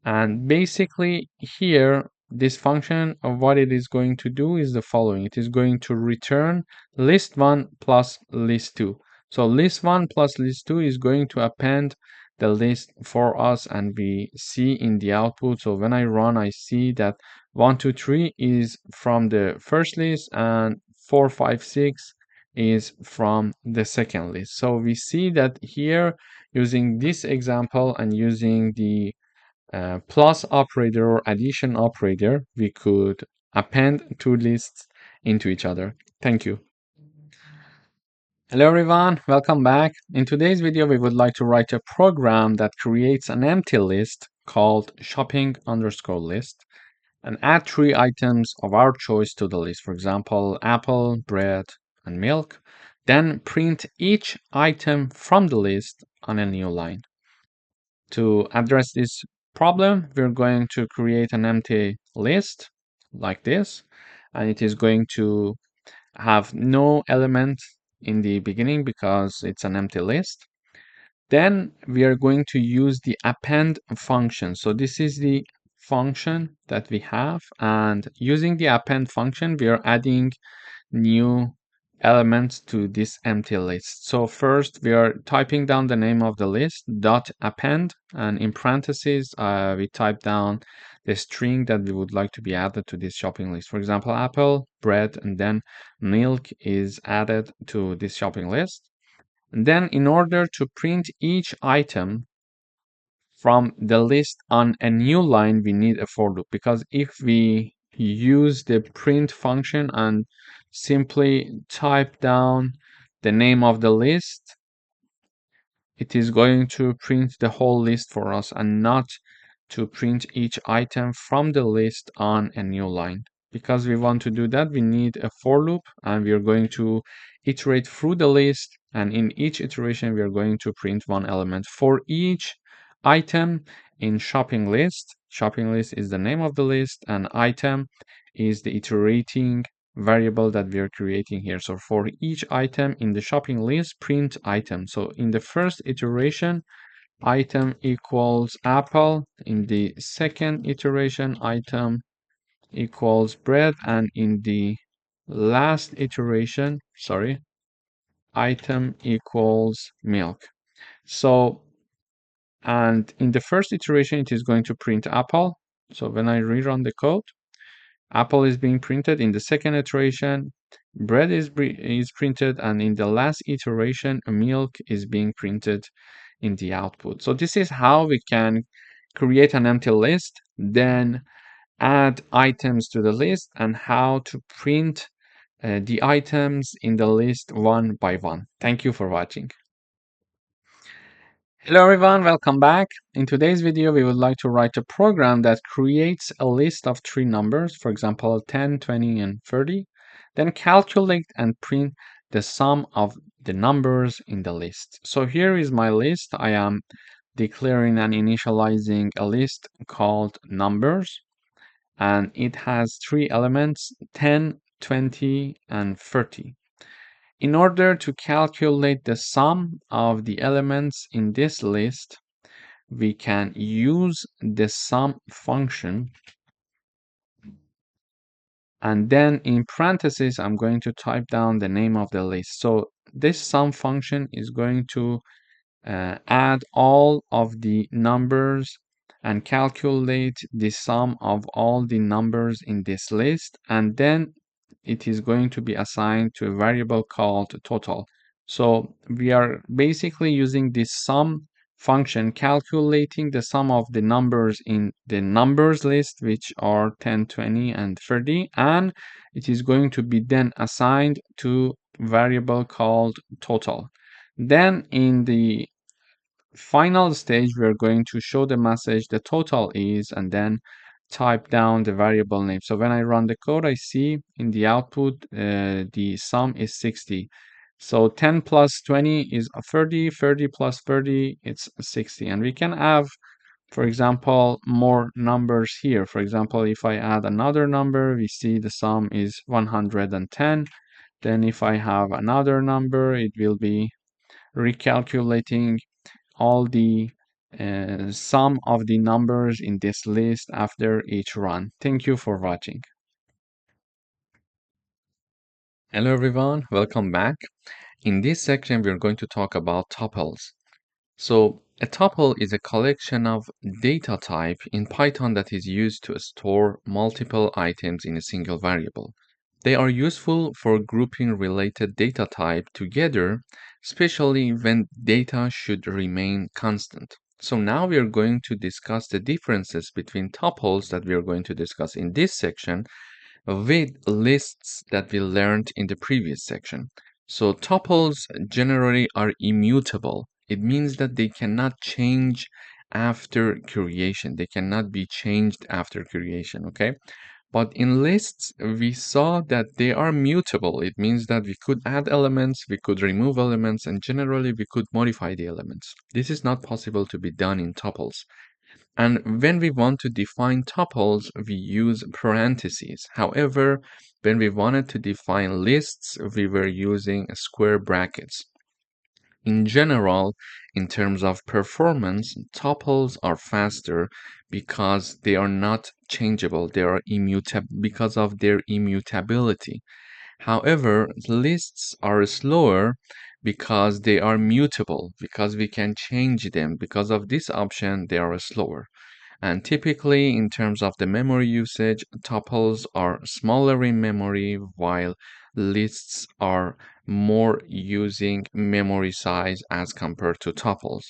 S1: And basically here, this function, what it is going to do is the following. It is going to return list 1 plus list 2. So list 1 plus list 2 is going to append the list for us, and we see in the output. So when I run, I see that 1, 2, 3 is from the first list, and 4, 5, 6 is from the second list. So we see that here, using this example and using the plus operator or addition operator, we could append two lists into each other. Thank you. Hello everyone, welcome back. In today's video, we would like to write a program that creates an empty list called shopping_list and add 3 items of our choice to the list. For example, apple, bread, and milk. Then print each item from the list on a new line. To address this problem, we're going to create an empty list like this, and it is going to have no element in the beginning because it's an empty list. Then we are going to use the append function. So this is the function that we have, and using the append function, we are adding new elements to this empty list. So first we are typing down the name of the list, dot append, and in parentheses we type down the string that we would like to be added to this shopping list. For example, apple, bread, and then milk is added to this shopping list. And then in order to print each item from the list on a new line, we need a for loop, because if we use the print function and simply type down the name of the list, it is going to print the whole list for us and not to print each item from the list on a new line. Because we want to do that, we need a for loop, and we are going to iterate through the list, and in each iteration we are going to print one element for each item in shopping list. Shopping list is the name of the list, and item is the iterating variable that we are creating here. So for each item in the shopping list, print item. So in the first iteration, item equals apple. In the second iteration, item equals bread. And in the last iteration, sorry, item equals milk. So, and in the first iteration, it is going to print apple. So when I rerun the code, apple is being printed. In the second iteration, bread is printed, and in the last iteration, milk is being printed in the output. So this is how we can create an empty list, then add items to the list, and how to print the items in the list one by one. Thank you for watching. Hello everyone, welcome back. In today's video, we would like to write a program that creates a list of three numbers, for example, 10, 20, and 30, then calculate and print the sum of the numbers in the list. So here is my list. I am declaring and initializing a list called numbers, and it has three elements, 10, 20, and 30. In order to calculate the sum of the elements in this list, we can use the sum function, and then in parentheses I'm going to type down the name of the list. So this sum function is going to add all of the numbers and calculate the sum of all the numbers in this list, and then it is going to be assigned to a variable called total. So we are basically using this sum function calculating the sum of the numbers in the numbers list, which are 10, 20, and 30, and it is going to be then assigned to variable called total. Then in the final stage, we're going to show the message the total is, and then type down the variable name. So when I run the code, I see in the output the sum is 60. So 10 plus 20 is 30, 30 plus 30, it's 60. And we can have, for example, more numbers here. For example, if I add another number, we see the sum is 110. Then if I have another number, it will be recalculating all the sum of the numbers in this list after each run. Thank you for watching. Hello everyone, welcome back. In this section, we're going to talk about tuples. So a tuple is a collection of data type in Python that is used to store multiple items in a single variable. They are useful for grouping related data type together, especially when data should remain constant. So now we are going to discuss the differences between tuples that we are going to discuss in this section with lists that we learned in the previous section. So tuples generally are immutable. It means that they cannot change after creation. They cannot be changed after creation, okay? But in lists, we saw that they are mutable. It means that we could add elements, we could remove elements, and generally we could modify the elements. This is not possible to be done in tuples. And when we want to define tuples, we use parentheses. However, when we wanted to define lists, we were using square brackets. In general, in terms of performance, tuples are faster because they are not changeable. They are immutable because of their immutability. However, lists are slower because they are mutable, because we can change them. Because of this option, they are slower. And typically, in terms of the memory usage, tuples are smaller in memory, while lists are more using memory size as compared to tuples.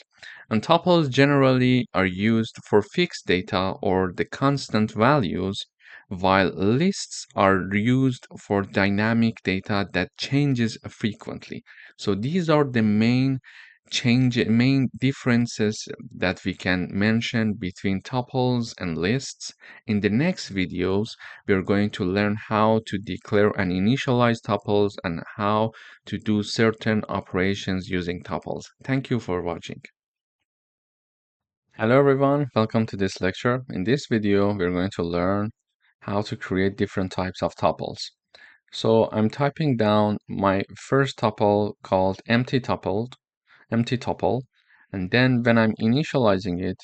S1: And tuples generally are used for fixed data or the constant values,
S2: while lists are used for dynamic data that changes frequently. So these are the main differences that we can mention between tuples and lists. In the next videos, we are going to learn how to declare and initialize tuples and how to do certain operations using tuples. Thank you for watching. Hello everyone, welcome to this lecture. In this video, we're going to learn how to create different types of tuples. So I'm typing down my first tuple called empty tuple, and then when I'm initializing it,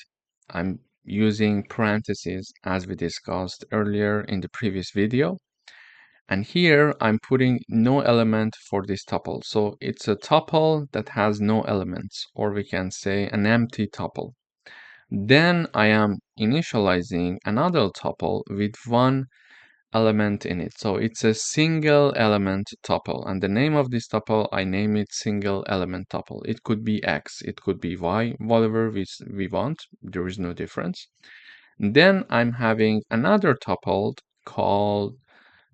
S2: I'm using parentheses as we discussed earlier in the previous video. And here I'm putting no element for this tuple. So it's a tuple that has no elements, or we can say an empty tuple. Then I am initializing another tuple with one element in it. So it's a single element tuple. And the name of this tuple, I name it single element tuple. It could be X, it could be Y, whatever we want. There is no difference. Then I'm having another tuple called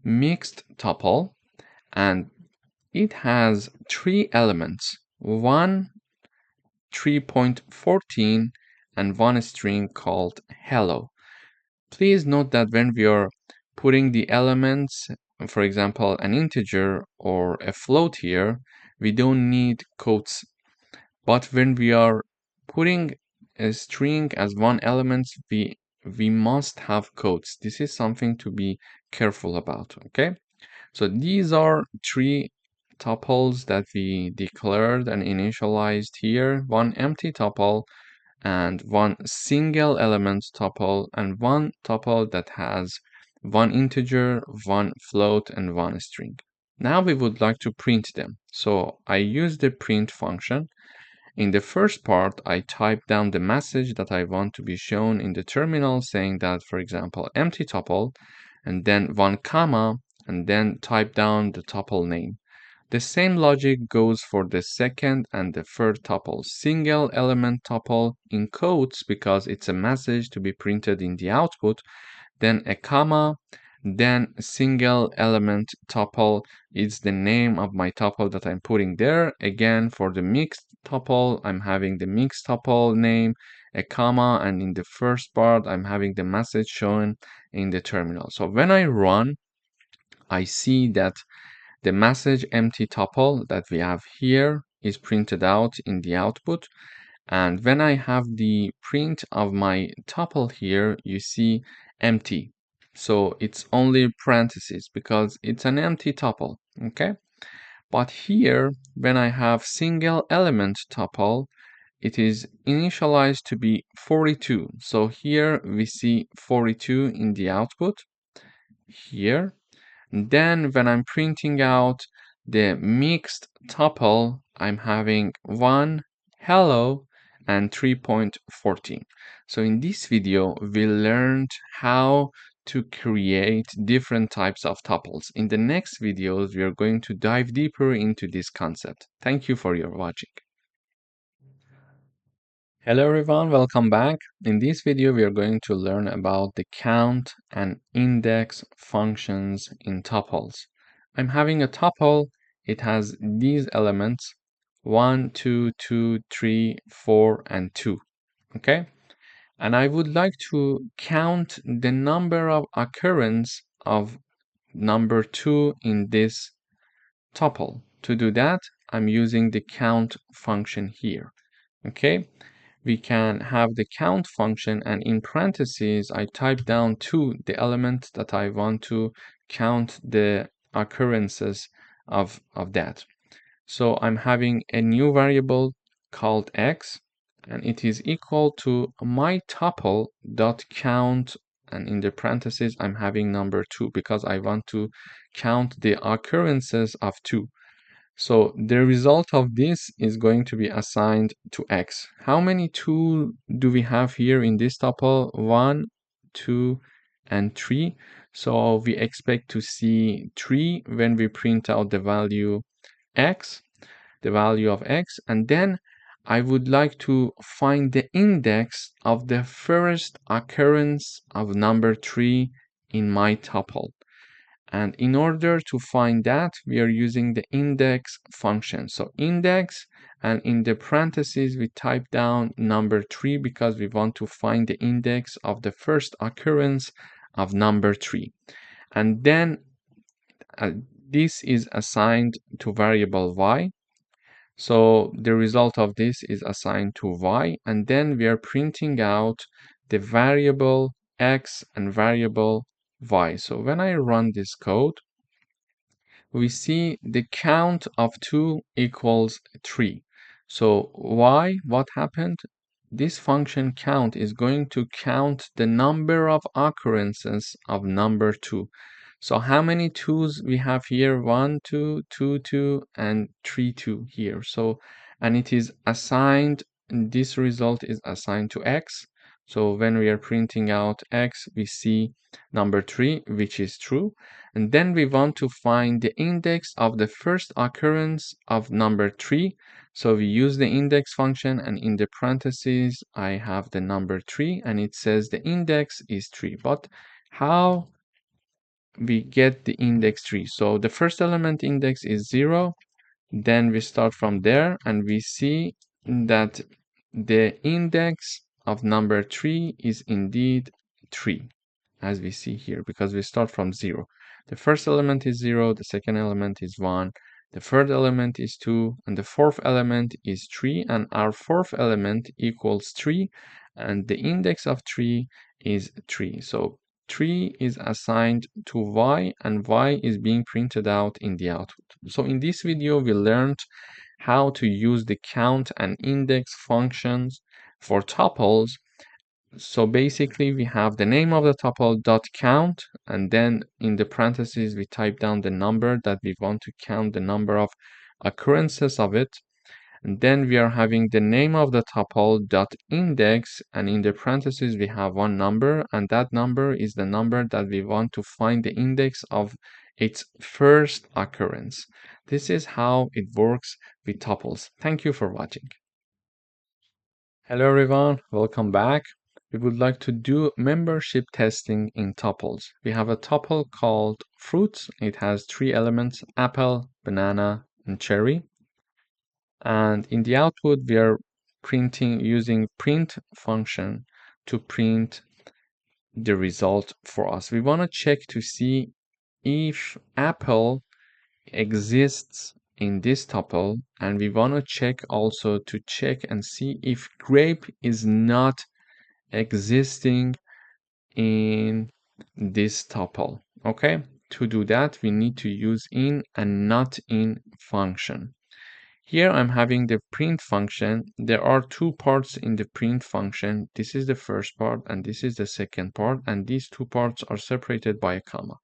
S2: mixed tuple, and it has three elements. One 3.14 and one string called hello. Please note that when we are putting the elements, for example, an integer or a float here, we don't need quotes. But when we are putting a string as one element, we must have quotes. This is something to be careful about, okay? So these are three tuples that we declared and initialized here, one empty tuple and one single element tuple and one tuple that has one integer, one float, and one string. Now we would like to print them. So I use the print function. In the first part, I type down the message that I want to be shown in the terminal, saying that, for example, empty tuple, and then one comma, and then type down the tuple name. The same logic goes for the second and the third tuple. Single element tuple in quotes because it's a message to be printed in the output, then a comma, then single element tuple is the name of my tuple that I'm putting there. Again, for the mixed tuple, I'm having the mixed tuple name, a comma, and in the first part, I'm having the message shown in the terminal. So when I run, I see that the message empty tuple that we have here is printed out in the output. And when I have the print of my tuple here, you see empty. So it's only parentheses because it's an empty tuple, okay? But here, when I have single element tuple, it is initialized to be 42. So here we see 42 in the output here. Then when I'm printing out the mixed tuple, I'm having 1 hello and 3.14. So in this video, we learned how to create different types of tuples. In the next videos, we are going to dive deeper into this concept. Thank you for your watching. Hello everyone, welcome back. In this video, we are going to learn about the count and index functions in tuples. I'm having a tuple. It has these elements 1, 2, 2, 3, 4, and 2. Okay? And I would like to count the number of occurrence of number 2 in this tuple. To do that, I'm using the count function here. Okay? We can have the count function, and in parentheses, I type down 2, the element that I want to count the occurrences of that. So I'm having a new variable called x, and it is equal to my tuple dot count, and in the parentheses, I'm having number 2 because I want to count the occurrences of 2. So the result of this is going to be assigned to x. How many 2 do we have here in this tuple? 1, 2, and 3. So we expect to see 3 when we print out the value x, the value of x. And then I would like to find the index of the first occurrence of number 3 in my tuple. And in order to find that, we are using the index function. So index, and in the parentheses, we type down number 3 because we want to find the index of the first occurrence of number 3. And then this is assigned to variable y. So the result of this is assigned to y, and then we are printing out the variable x and variable y. So when I run this code, we see the count of 2 equals 3. So why? What happened? This function count is going to count the number of occurrences of number 2. So how many 2's we have here? 1, 2, 2, 2, and 3, 2 here. So, and it is assigned, this result is assigned to x. So when we are printing out x, we see number 3, which is true. And then we want to find the index of the first occurrence of number 3. So we use the index function, and in the parentheses, I have the number 3, and it says the index is 3. But how we get the index 3? So the first element index is 0. Then we start from there, and we see that the index of number 3 is indeed 3, as we see here, because we start from 0. The first element is 0, the second element is 1, the third element is 2, and the fourth element is 3, and our fourth element equals 3, and the index of 3 is 3. So 3 is assigned to y, and y is being printed out in the output. So in this video, we learned how to use the count and index functions for tuples. So basically, we have the name of the tuple dot count, and then in the parentheses, we type down the number that we want to count, the number of occurrences of it. And then we are having the name of the tuple dot index, and in the parentheses, we have one number, and that number is the number that we want to find the index of its first occurrence. This is how it works with tuples. Thank you for watching.
S1: Hello everyone, welcome back. We would like to do membership testing in tuples. We have a tuple called fruits. It has 3 elements: apple, banana, and cherry. And in the output, we are printing using print function to print the result for us. We want to check to see if apple exists in this tuple, and we want to check also to check and see if grape is not existing in this tuple. Okay, to do that, we need to use in and not in function. Here I'm having the print function. There are 2 parts in the print function. This is the first part, and this is the second part, and these 2 parts are separated by a comma.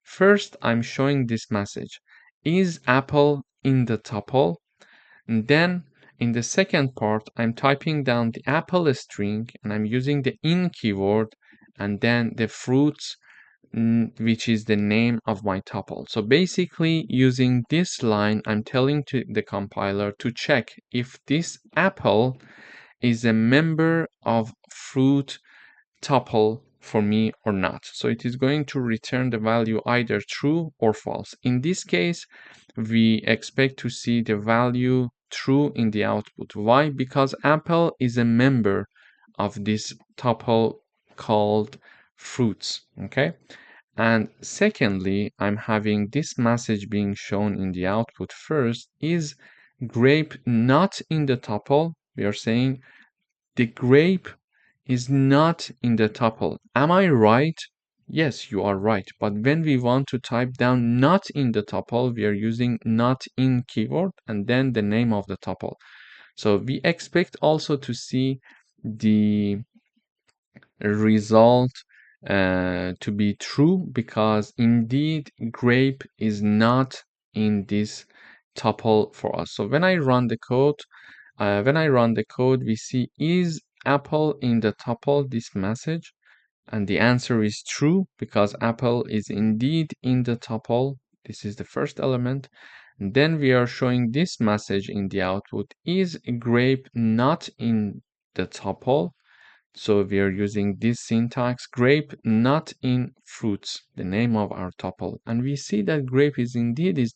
S1: First, I'm showing this message: is apple in the tuple? And then in the second part, I'm typing down the apple string, and I'm using the in keyword, and then the fruits, which is the name of my tuple. So basically, using this line, I'm telling to the compiler to check if this apple is a member of fruit tuple for me or not. So it is going to return the value either true or false. In this case, we expect to see the value true in the output. Why? Because apple is a member of this tuple called fruits. Okay. And secondly, I'm having this message being shown in the output first: is grape not in the tuple? We are saying the grape is not in the tuple. Am I right? Yes, you are right. But when we want to type down not in the tuple, we are using not in keyword and then the name of the tuple. So we expect also to see the result to be true, because indeed grape is not in this tuple for us. So when I run the code, we see is apple in the tuple, this message, and the answer is true because apple is indeed in the tuple. This is the first element. And then we are showing this message in the output: is grape not in the tuple?
S2: So we are using this syntax, grape not in fruits, the name of our tuple. And we see that grape is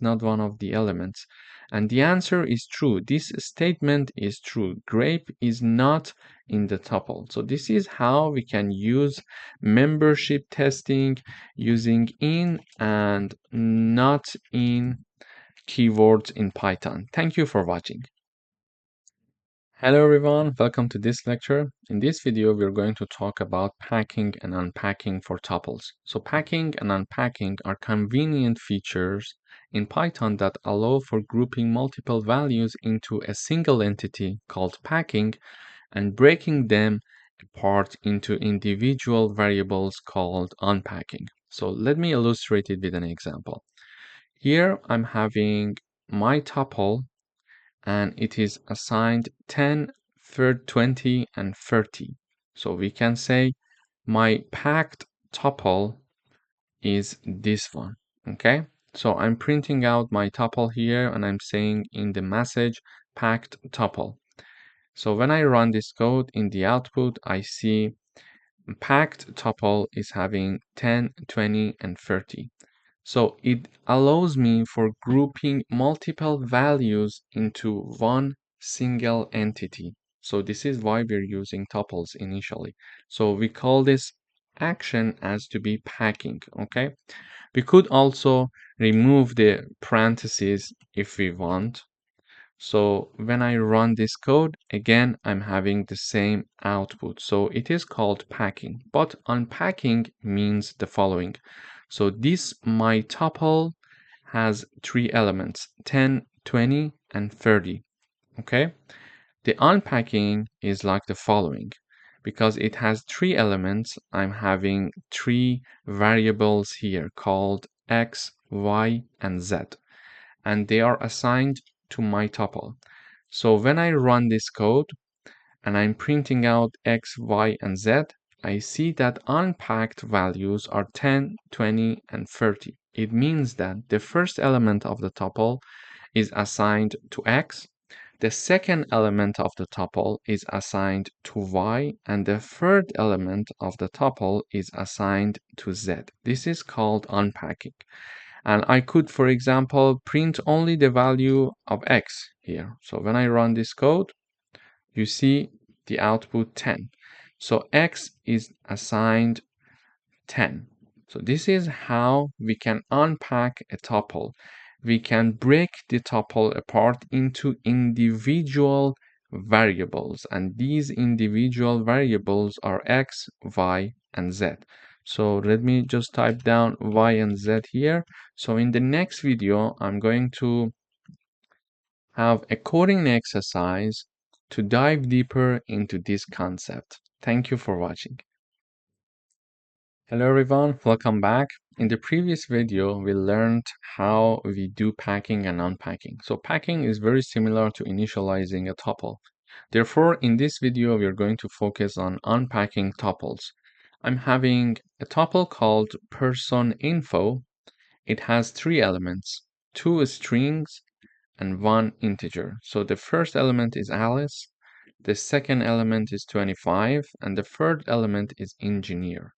S2: not one of the elements. And the answer is true. This statement is true. Grape is not in the tuple. So this is how we can use membership testing using in and not in keywords in Python. Thank you for watching. Hello everyone, welcome to this lecture. In this video, we're going to talk about packing and unpacking for tuples. So packing and unpacking are convenient features in Python that allow for grouping multiple values into a single entity called packing and breaking them apart into individual variables called unpacking. So let me illustrate it with an example. Here I'm having my tuple and it is assigned 10, 20, and 30. So we can say my packed tuple is this one, okay? So I'm printing out my tuple here and I'm saying in the message packed tuple. So when I run this code in the output, I see packed tuple is having 10, 20, and 30. So it allows me for grouping multiple values into one single entity. So this is why we're using tuples initially. So we call this action as to be packing, okay? We could also remove the parentheses if we want. So when I run this code, again, I'm having the same output. So it is called packing, but unpacking means the following. So this my tuple has three elements, 10, 20, and 30, okay? The unpacking is like the following. Because it has three elements, I'm having three variables here called x, y, and z, and they are assigned to my tuple. So when I run this code and I'm printing out x, y, and z, I see that unpacked values are 10, 20, and 30. It means that the first element of the tuple is assigned to x, the second element of the tuple is assigned to y, and the third element of the tuple is assigned to z. This is called unpacking. And I could, for example, print only the value of x here. So when I run this code, you see the output 10. So x is assigned 10. So this is how we can unpack a tuple. We can break the tuple apart into individual variables, and these individual variables are x, y, and z. So let me just type down y and z here. So in the next video, I'm going to have a coding exercise to dive deeper into this concept. Thank you for watching. Hello everyone, welcome back. In the previous video, we learned how we do packing and unpacking. So packing is very similar to initializing a tuple. Therefore, in this video, we are going to focus on unpacking tuples. I'm having a tuple called person info. It has three elements, two strings and one integer. So the first element is Alice, the second element is 25, and the third element is engineer.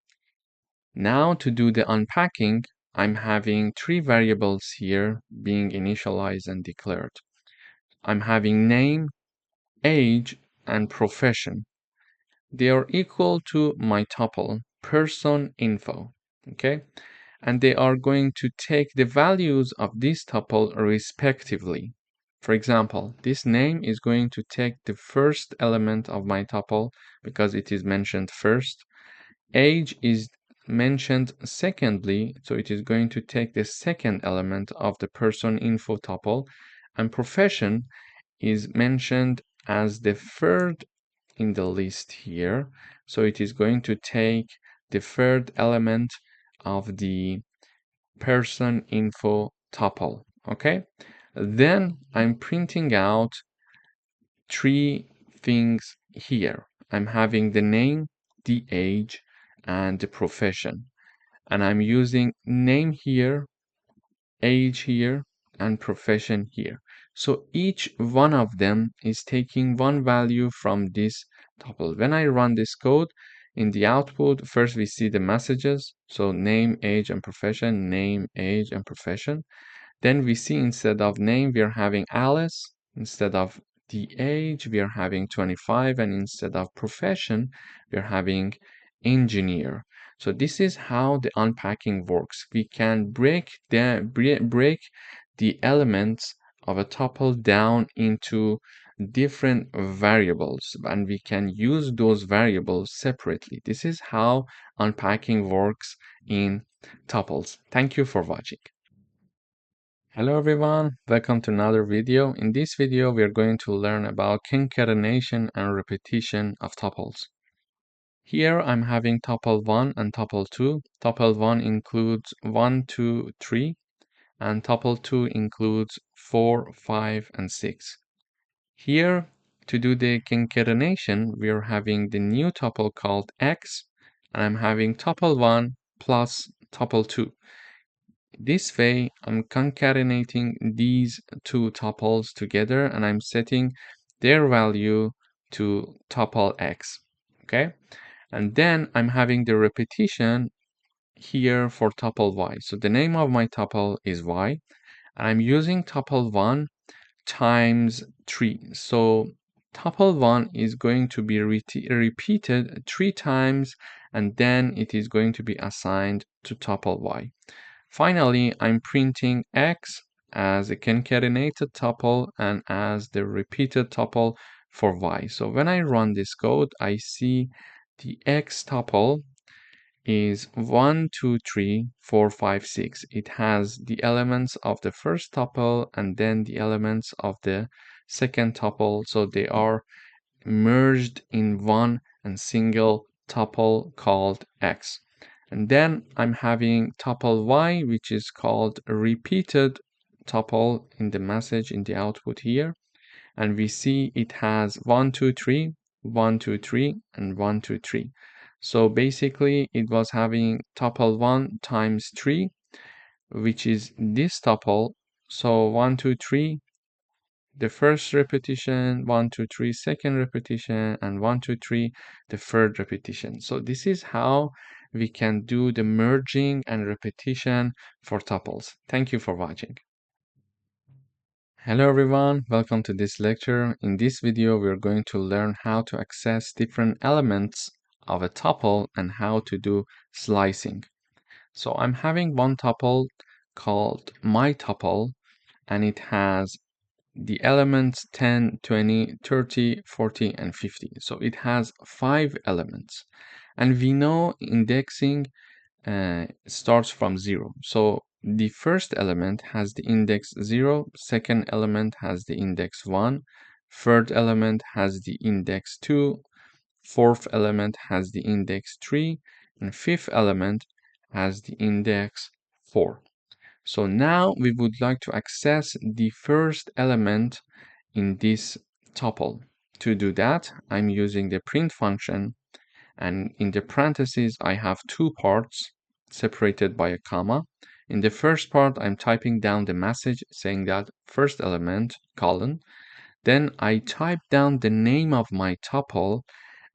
S2: Now to do the unpacking, I'm having three variables here being initialized and declared. I'm having name, age, and profession. They are equal to my tuple, person info, okay? And they are going to take the values of this tuple respectively. For example, this name is going to take the first element of my tuple because it is mentioned first. Age is mentioned secondly, so it is going to take the second element of the person info tuple, and profession is mentioned as the third in the list here, so it is going to take the third element of the person info tuple, okay? Then I'm printing out three things here. I'm having the name, the age, and the profession. And I'm using name here, age here, and profession here. So each one of them is taking one value from this tuple. When I run this code, in the output, first we see the messages. So name, age, and profession, name, age, and profession. Then we see instead of name, we are having Alice. Instead of the age, we are having 25. And instead of profession, we are having engineer. So this is how the unpacking works. We can break the elements of a tuple down into different variables, and we can use those variables separately. This is how unpacking works in tuples. Thank you for watching. Hello everyone, welcome to another video. In this video, we are going to learn about concatenation and repetition of tuples. Here I'm having tuple 1 and tuple 2. Tuple 1 includes 1, 2, 3, and tuple 2 includes 4, 5, and 6. Here, to do the concatenation, we are having the new tuple called x, and I'm having tuple 1 plus tuple 2. This way, I'm concatenating these two tuples together and I'm setting their value to tuple x, okay? And then I'm having the repetition here for tuple y. So the name of my tuple is y, and I'm using tuple 1 times 3. So tuple 1 is going to be repeated 3 times, and then it is going to be assigned to tuple y. Finally, I'm printing x as a concatenated tuple and as the repeated tuple for y. So when I run this code, I see the x tuple is 1, 2, 3, 4, 5, 6. It has the elements of the first tuple and then the elements of the second tuple. So they are merged in one and single tuple called x. And then I'm having tuple y, which is called a repeated tuple in the message in the output here. And we see it has 1, 2, 3, 1, 2, 3, and 1, 2, 3. So basically it was having tuple 1 times 3, which is this tuple. So 1, 2, 3, the first repetition, 1, 2, 3, second repetition, and 1, 2, 3, the third repetition. So this is how we can do the merging and repetition for tuples. Thank you for watching. Hello everyone, welcome to this lecture. In this video, we're going to learn how to access different elements of a tuple and how to do slicing. So I'm having one tuple called my tuple, and it has the elements 10, 20, 30, 40, and 50. So it has 5 elements. And we know indexing starts from 0. So the first element has the index 0, second element has the index 1, third element has the index 2, fourth element has the index 3, and fifth element has the index 4. So now we would like to access the first element in this tuple. To do that, I'm using the print function, and in the parentheses I have 2 parts separated by a comma. In the first part, I'm typing down the message saying that first element, colon. Then I type down the name of my tuple,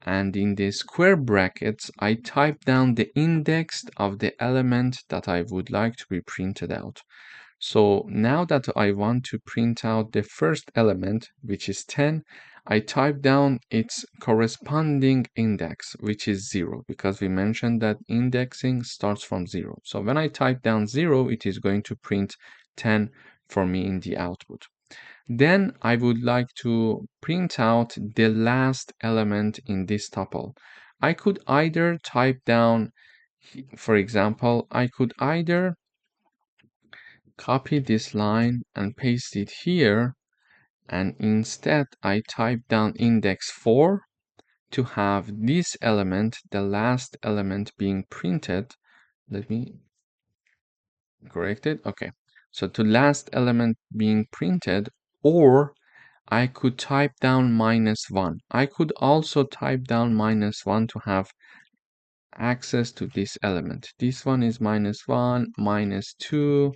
S2: and in the square brackets, I type down the index of the element that I would like to be printed out. So now that I want to print out the first element, which is 10, I type down its corresponding index, which is 0, because we mentioned that indexing starts from 0. So when I type down 0, it is going to print 10 for me in the output. Then I would like to print out the last element in this tuple. I could either type down, for example, I could either copy this line and paste it here, and instead I type down index 4 to have this element, the last element, being printed. Let me correct it. Okay, so the last element being printed, or I could type down -1. I could also type down -1 to have access to this element. This one is -1, -2,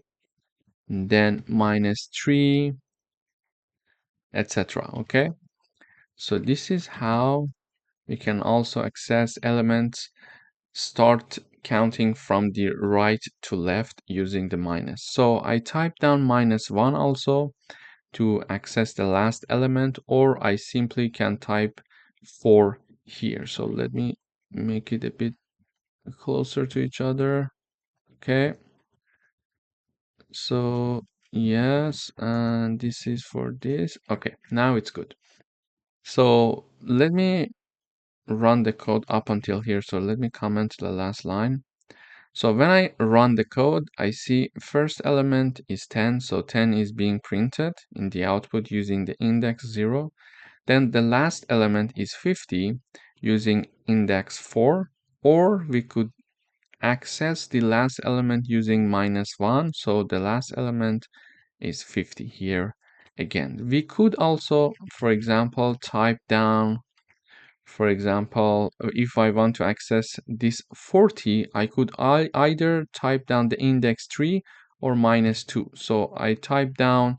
S2: then -3, etc. Okay, so this is how We can also access elements, start counting from the right to left using the minus. So I type down -1 also to access the last element, or I simply can type 4 here. So let me make it a bit closer to each other. Okay. So yes, and this is for this. Okay, now it's good. So let me run the code up until here. So let me comment the last line. So when I run the code, I see first element is 10. So 10 is being printed in the output using the index 0. Then the last element is 50 using index 4. Or we could access the last element using -1. So the last element is 50 here again. We could also, for example, type down, for example, if I want to access this 40, I could either type down the index 3 or -2. So I type down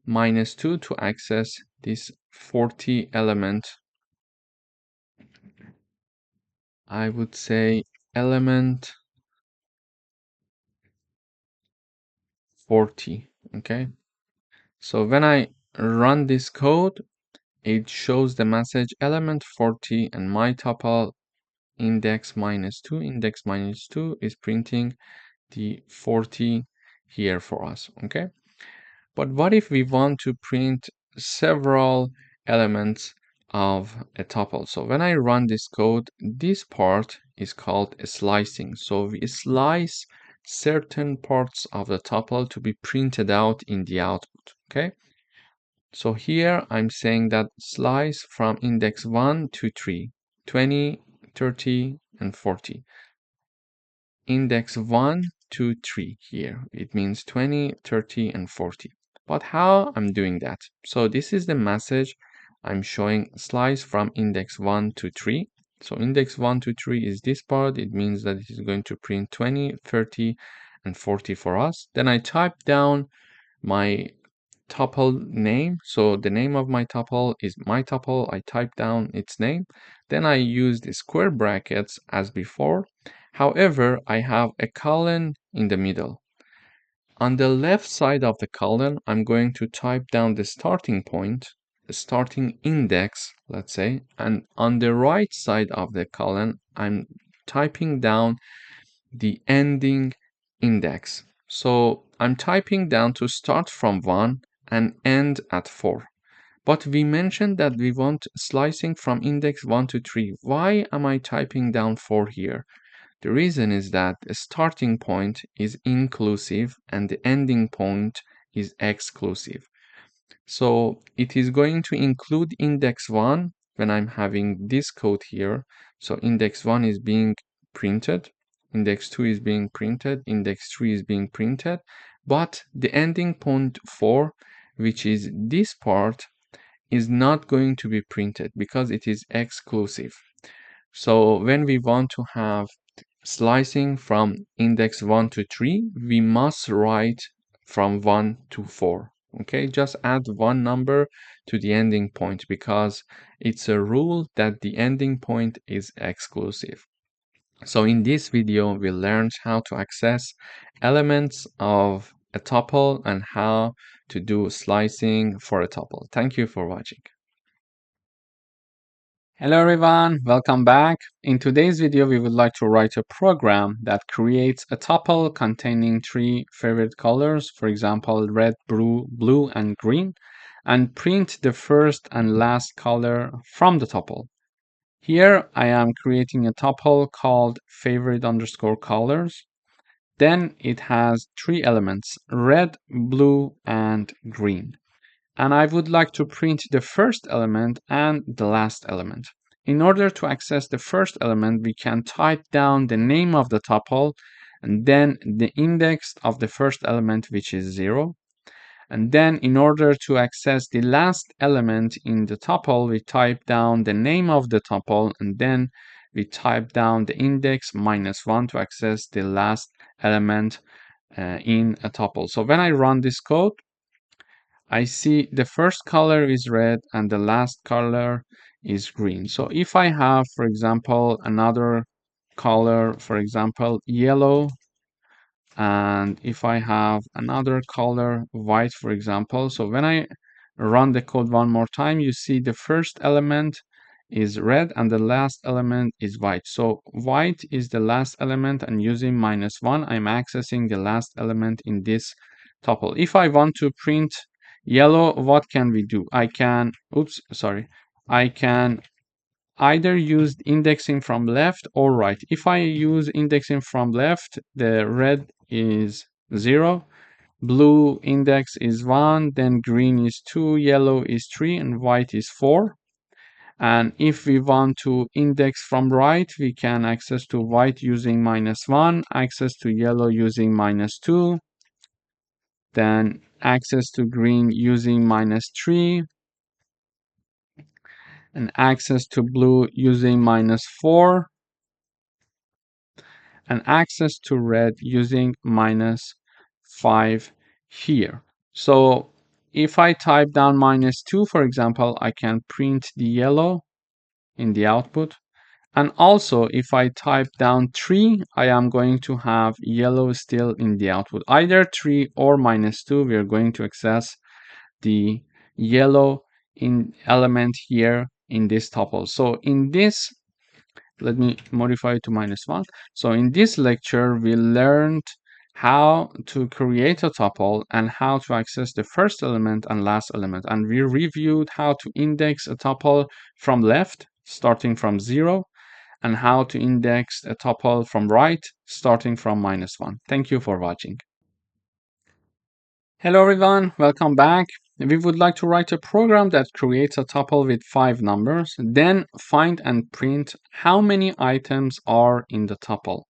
S2: -2 to access this 40 element. I would say element 40. Okay. So when I run this code, it shows the message element 40 and my tuple index -2 is printing the 40 here for us. Okay. But what if we want to print several elements of a tuple? So when I run this code, this part is called slicing. So we slice certain parts of the tuple to be printed out in the output. Okay. So here I'm saying that slice from index 1 to 3, 20, 30, and 40. Index 1 to 3 here. It means 20, 30, and 40. But how I'm doing that? So this is the message I'm showing slice from index 1 to 3. So index 1 to 3 is this part. It means that it is going to print 20, 30, and 40 for us. Then I type down my tuple name. So the name of my tuple is my tuple. I type down its name. Then I use the square brackets as before. However, I have a colon in the middle. On the left side of the colon, I'm going to type down the starting point, the starting index, let's say, and on the right side of the colon, I'm typing down the ending index. So I'm typing down to start from 1 and end at 4. But we mentioned that we want slicing from index 1 to 3. Why am I typing down 4 here? The reason is that the starting point is inclusive and the ending point is exclusive. So it is going to include index 1 when I'm having this code here. So index 1 is being printed, index 2 is being printed, index 3 is being printed, but the ending point 4, which is this part, is not going to be printed because it is exclusive. So when we want to have slicing from index 1 to 3, we must write from 1 to 4. Okay, just add one number to the ending point because it's a rule that the ending point is exclusive. So in this video, we learned how to access elements of a tuple and how to do slicing for a tuple. Thank you for watching.
S1: Hello everyone, welcome back. In today's video, we would like to write a program that creates a tuple containing 3 favorite colors, for example, red, blue, and green, and print the first and last color from the tuple. Here, I am creating a tuple called favorite underscore colors. Then it has 3 elements, red, blue, and green. And I would like to print the first element and the last element. In order to access the first element, we can type down the name of the tuple and then the index of the first element, which is 0. And then in order to access the last element in the tuple, we type down the name of the tuple and then we type down the index -1 to access the last element in a tuple. So when I run this code, I see the first color is red and the last color is green. So if I have, for example, another color, for example, yellow, and if I have another color, white, for example, so when I run the code one more time, you see the first element is red and the last element is white. So white is the last element, and using -1, I'm accessing the last element in this tuple. If I want to print yellow, what can we do? I can either use indexing from left or right. If I use indexing from left, the red is 0, blue index is 1, then green is 2, yellow is 3, and white is 4. And if we want to index from right, we can access to white using -1, access to yellow using -2, then access to green using -3, and access to blue using -4, and access to red using -5 here. So if I type down -2, for example, I can print the yellow in the output. And also, if I type down 3, I am going to have yellow still in the output. Either 3 or -2, we are going to access the yellow in element here in this tuple. So in this, let me modify it to -1. So in this lecture, we learned how to create a tuple and how to access the first element and last element. And we reviewed how to index a tuple from left, starting from 0, and how to index a tuple from right, starting from -1. Thank you for watching. Hello everyone, welcome back. We would like to write a program that creates a tuple with 5 numbers, then find and print how many items are in the tuple.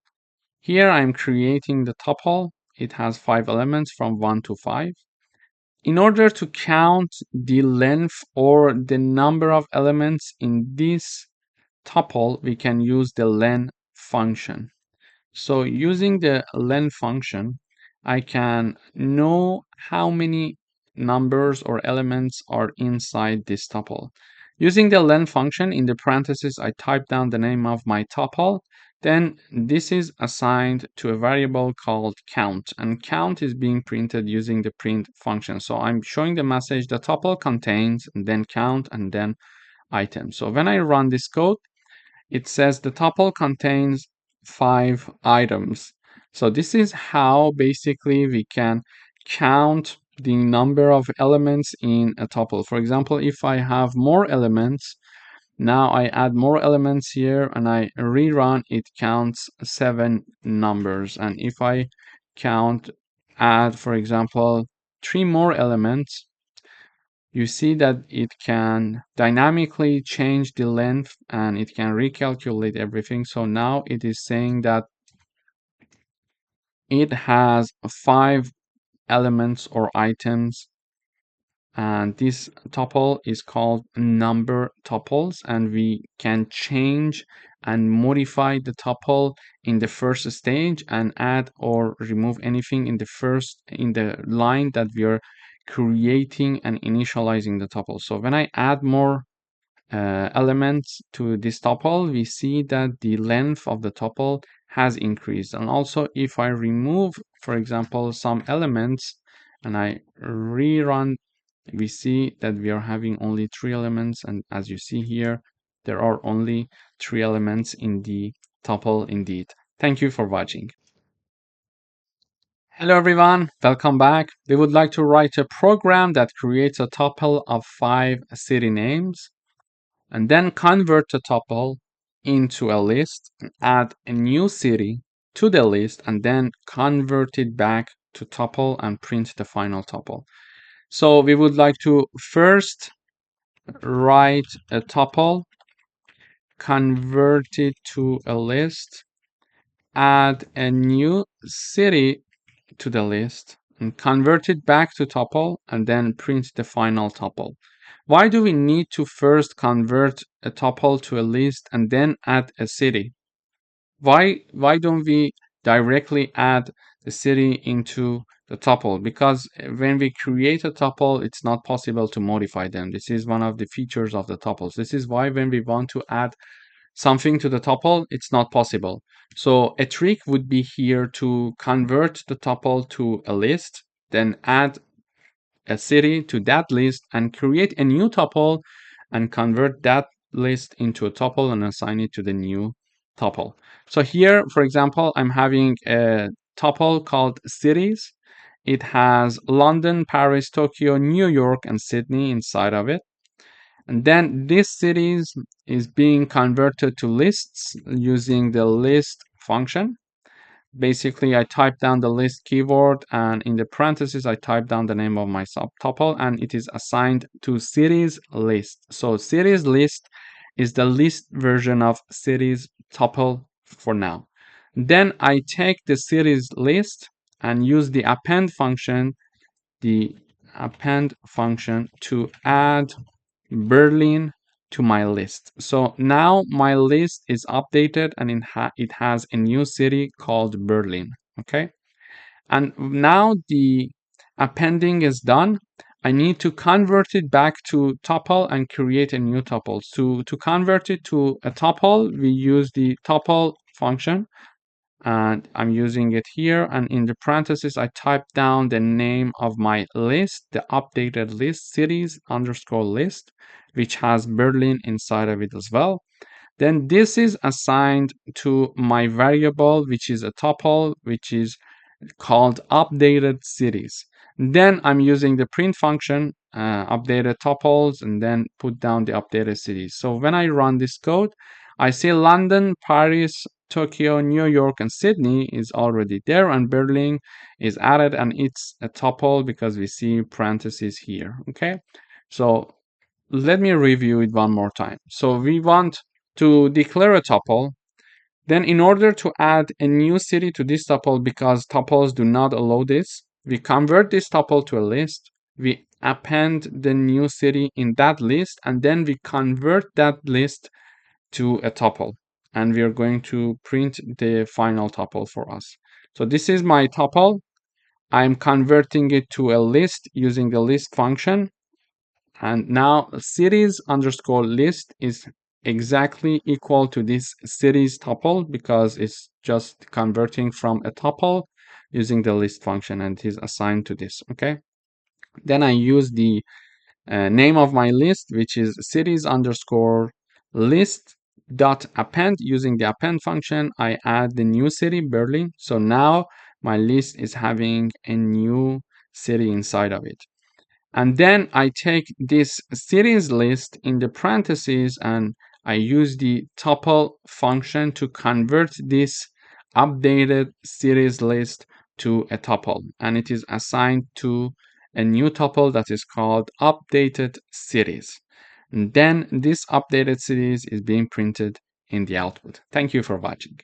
S1: Here I'm creating the tuple. It has 5 elements from 1 to 5. In order to count the length or the number of elements in this tuple, we can use the len function. So using the len function, I can know how many numbers or elements are inside this tuple. Using the len function, in the parentheses, I type down the name of my tuple. Then this is assigned to a variable called count, and count is being printed using the print function. So I'm showing the message the tuple contains, and then count, and then item. So when I run this code, it says the tuple contains 5 items. So this is how basically we can count the number of elements in a tuple. For example, if I have more elements, now I add more elements here and I rerun, it counts 7 numbers. And if I add, for example, 3 more elements, you see that it can dynamically change the length and it can recalculate everything. So now it is saying that it has 5 elements or items, and this tuple is called number tuples, and we can change and modify the tuple in the first stage and add or remove anything in the line that we are creating and initializing the tuple. So when I add more elements to this tuple, we see that the length of the tuple has increased. And also, if I remove, for example, some elements and I rerun, we see that we are having only 3 elements. And as you see here, there are only 3 elements in the tuple indeed. Thank you for watching. Hello everyone, welcome back. We would like to write a program that creates a tuple of 5 city names, and then convert the tuple into a list, add a new city to the list, and then convert it back to tuple and print the final tuple. So we would like to first write a tuple, convert it to a list, add a new city to the list, and convert it back to tuple, and then print the final tuple. Why do we need to first convert a tuple to a list and then add a city? Why don't we directly add the city into the tuple, because when we create a tuple, it's not possible to modify them. This is one of the features of the tuples. This is why when we want to add something to the tuple, it's not possible. So a trick would be here to convert the tuple to a list, then add a city to that list and create a new tuple and convert that list into a tuple and assign it to the new tuple. So here, for example, I'm having a tuple called cities. It has London, Paris, Tokyo, New York, and Sydney inside of it. And then this cities is being converted to lists using the list function. Basically, I type down the list keyword, and in the parentheses, I type down the name of my subtuple, and it is assigned to cities list. So cities list is the list version of cities tuple for now. Then I take the cities list and use the append function to add Berlin to my list. So now my list is updated and it has a new city called Berlin. Okay. And now the appending is done. I need to convert it back to tuple and create a new tuple. To convert it to a tuple, we use the tuple function, and I'm using it here. And in the parentheses, I type down the name of my list, the updated list, cities underscore list, which has Berlin inside of it as well. Then this is assigned to my variable, which is a tuple, which is called updated cities. Then I'm using the print function, updated tuples, and then put down the updated cities. So when I run this code, I see London, Paris, Tokyo, New York, and Sydney is already there, and Berlin is added, and it's a tuple because we see parentheses here. Okay, so let me review it one more time. So we want to declare a tuple. Then in order to add a new city to this tuple, because tuples do not allow this, we convert this tuple to a list, we append the new city in that list, and then we convert that list to a tuple. And we are going to print the final tuple for us. So this is my tuple. I'm converting it to a list using the list function. And now cities underscore list is exactly equal to this cities tuple because it's just converting from a tuple using the list function, and it is assigned to this. Okay. Then I use the name of my list, which is cities underscore list dot append. Using the append function, I add the new city, Berlin. So now my list is having a new city inside of it. And then I take this cities list in the parentheses and I use the tuple function to convert this updated cities list to a tuple. And it is assigned to a new tuple that is called updated cities. And then this updated cities is being printed in the output. Thank you for watching.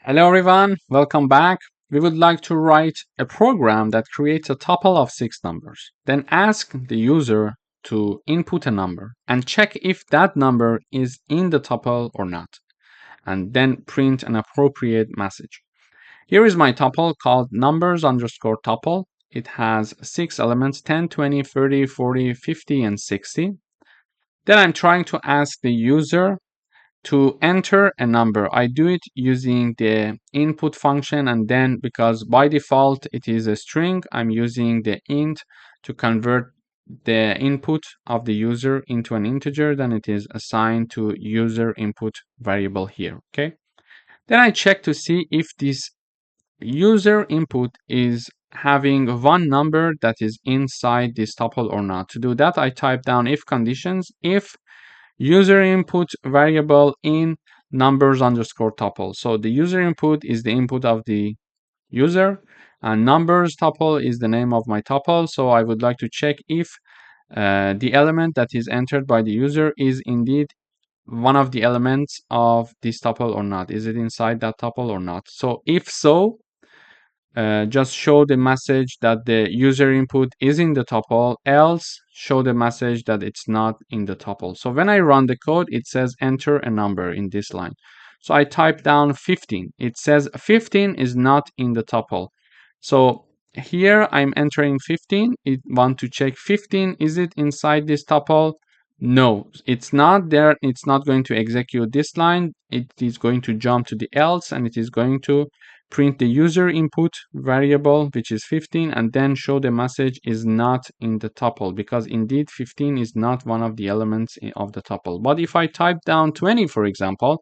S1: Hello everyone, welcome back. We would like to write a program that creates a tuple of 6 numbers. Then ask the user to input a number and check if that number is in the tuple or not. And then print an appropriate message. Here is my tuple called numbers underscore tuple. It has 6 elements, 10, 20, 30, 40, 50, and 60. Then I'm trying to ask the user to enter a number. I do it using the input function, and then because by default it is a string, I'm using the int to convert the input of the user into an integer. Then it is assigned to user input variable here. Okay. Then I check to see if this user input is having one number that is inside this tuple or not. To do that, I type down if conditions, if user input variable in numbers underscore tuple. So the user input is the input of the user, and numbers tuple is the name of my tuple. So I would like to check if the element that is entered by the user is indeed one of the elements of this tuple or not. Is it inside that tuple or not? So if so, just show the message that the user input is in the tuple, else show the message that it's not in the tuple. So when I run the code, it says enter a number in this line. So I type down 15. It says 15 is not in the tuple. So here I'm entering 15. It want to check 15. Is it inside this tuple? No, it's not there. It's not going to execute this line. It is going to jump to the else, and it is going to print the user input variable, which is 15, and then show the message is not in the tuple, because indeed 15 is not one of the elements of the tuple. But if I type down 20, for example,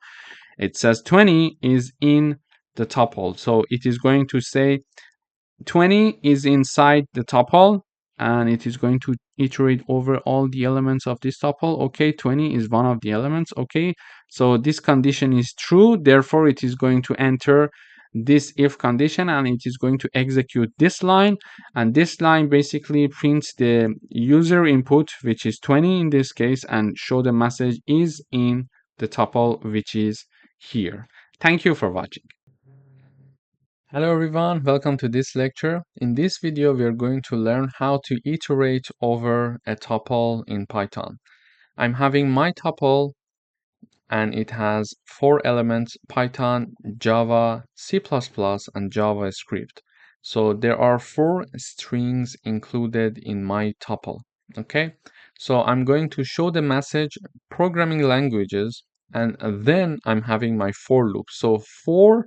S1: it says 20 is in the tuple. So it is going to say 20 is inside the tuple, and it is going to iterate over all the elements of this tuple. Okay, 20 is one of the elements. Okay, so this condition is true, therefore it is going to enter this if condition, and it is going to execute this line, and this line basically prints the user input, which is 20 in this case, and show the message is in the tuple, which is here. Thank you for watching. Hello everyone, welcome to this lecture. In this video, we are going to learn how to iterate over a tuple in Python. I'm having my tuple and it has 4 elements: Python, Java, C++, and JavaScript. So there are 4 strings included in my tuple. Okay, so I'm going to show the message programming languages, and then I'm having my for loop. So for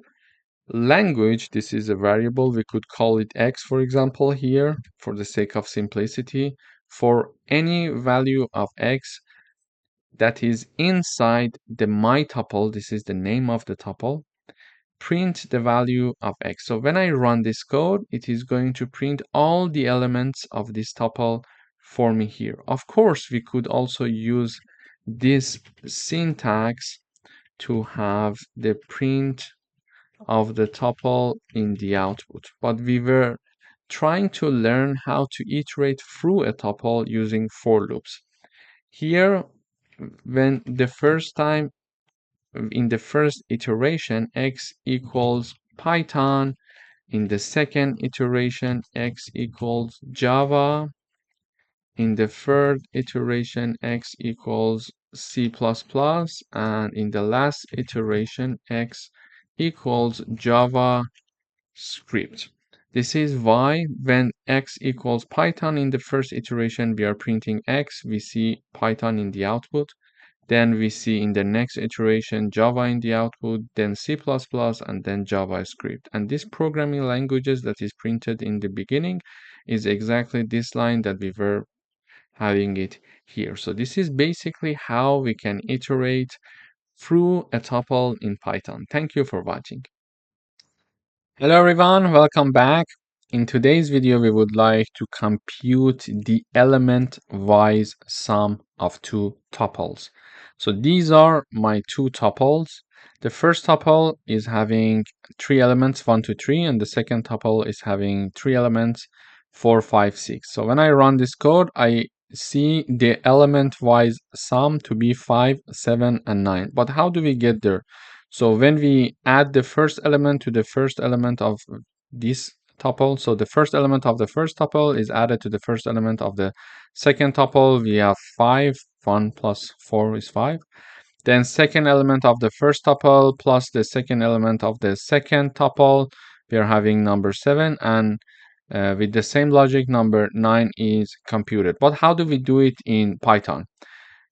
S1: language, this is a variable. We could call it x, for example, here for the sake of simplicity. For any value of x that is inside the my tuple, this is the name of the tuple, print the value of x. So when I run this code, it is going to print all the elements of this tuple for me here. Of course, we could also use this syntax to have the print of the tuple in the output, but we were trying to learn how to iterate through a tuple using for loops. Here, when the first time in the first iteration x equals Python, in the second iteration x equals Java, in the third iteration x equals C++, and in the last iteration x equals Java script. This is why when x equals Python in the first iteration, we are printing x, we see Python in the output. Then we see in the next iteration Java in the output, then C++, and then JavaScript. And this programming languages that is printed in the beginning is exactly this line that we were having it here. So this is basically how we can iterate through a tuple in Python. Thank you for watching. Hello everyone, welcome back. In today's video, we would like to compute the element-wise sum of 2 tuples. So these are my 2 tuples. The first tuple is having 3 elements, 1, 2, 3, and the second tuple is having 3 elements, 4, 5, 6. So when I run this code, I see the element-wise sum to be 5, 7, and 9. But how do we get there? So when we add the first element to the first element of this tuple, so the first element of the first tuple is added to the first element of the second tuple, we have 5. 1 plus 4 is 5. Then second element of the first tuple plus the second element of the second tuple, we are having number 7, and with the same logic, number 9 is computed. But how do we do it in Python?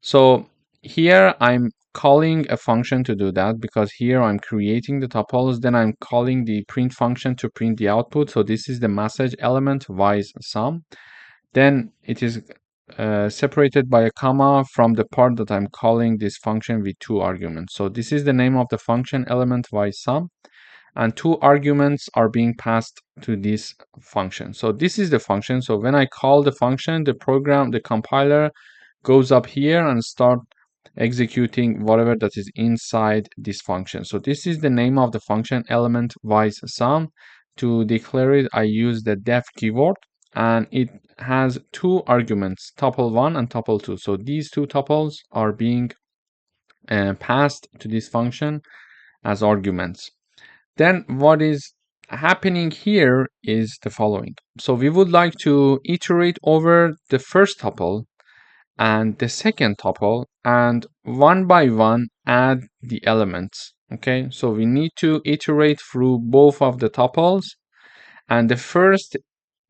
S1: So here I'm calling a function to do that, because here I'm creating the tuples, then I'm calling the print function to print the output. So this is the message element wise sum. Then it is separated by a comma from the part that I'm calling this function with 2 arguments. So this is the name of the function, element wise sum, and 2 arguments are being passed to this function. So this is the function. So when I call the function, the program, the compiler goes up here and start executing whatever that is inside this function. So this is the name of the function, element wise sum. To declare it, I use the def keyword, and it has 2 arguments, tuple 1 and tuple 2. So these 2 tuples are being passed to this function as arguments. Then what is happening here is the following. So we would like to iterate over the first tuple and the second tuple, and one by one add the elements. Okay, so we need to iterate through both of the tuples, And the first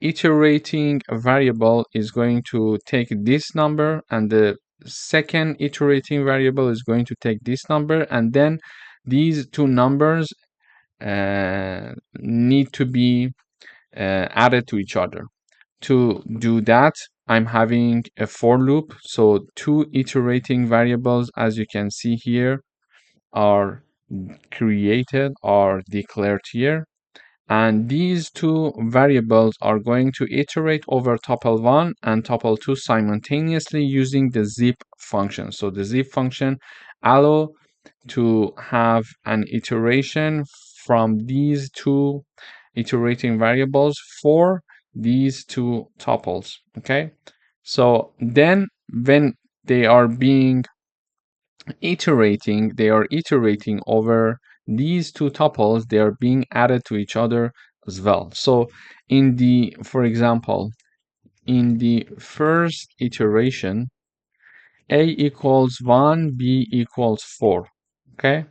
S1: iterating variable is going to take this number, and the second iterating variable is going to take this number, and then these two numbers need to be added to each other. To do that, I'm having a for loop. So two iterating variables, as you can see here, are created, are declared here. And these two variables are going to iterate over tuple1 and tuple2 simultaneously using the zip function. So the zip function allow to have an iteration from these two iterating variables for these two tuples. Okay, so then when they are being they are iterating over these two tuples, they are being added to each other as well. So in the, for example, in the first iteration, a equals 1, b equals 4. Okay,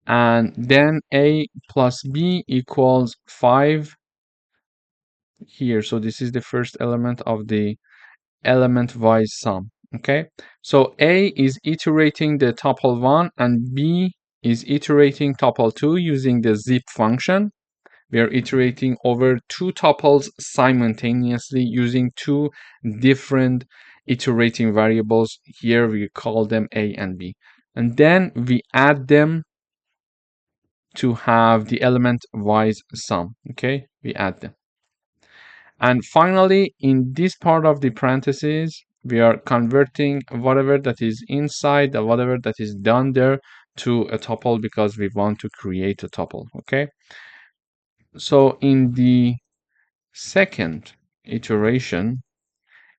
S1: and then a plus b equals 5 here. So this is the first element of the element-wise sum. Okay, so a is iterating the tuple 1 and b is iterating tuple 2 using the zip function. We are iterating over two tuples simultaneously using two different iterating variables. Here we call them a and b, and then we add them to have the element-wise sum. Okay, we add them. And finally, in this part of the parentheses, we are converting whatever that is inside or whatever that is done there to a tuple because we want to create a tuple. Okay. So in the second iteration,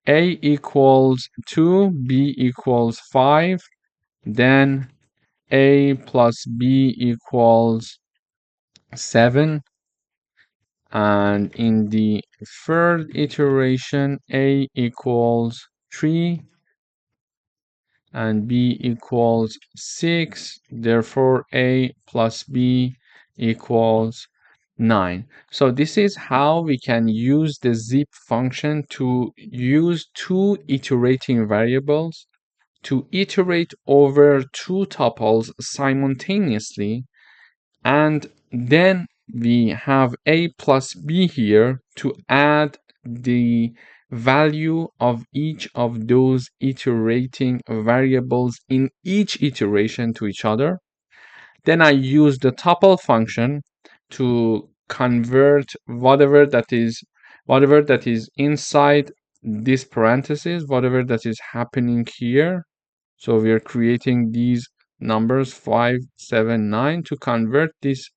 S1: a equals 2, b equals 5, then a plus b equals 7, and in the third iteration, a equals 3 and b equals 6. Therefore, a plus b equals 9. So this is how we can use the zip function to use two iterating variables to iterate over two tuples simultaneously, and then we have a plus b here to add the value of each of those iterating variables in each iteration to each other. Then I use the tuple function to convert whatever that is inside this parenthesis, whatever that is happening here. So we are creating these numbers 5, 7, 9 to convert this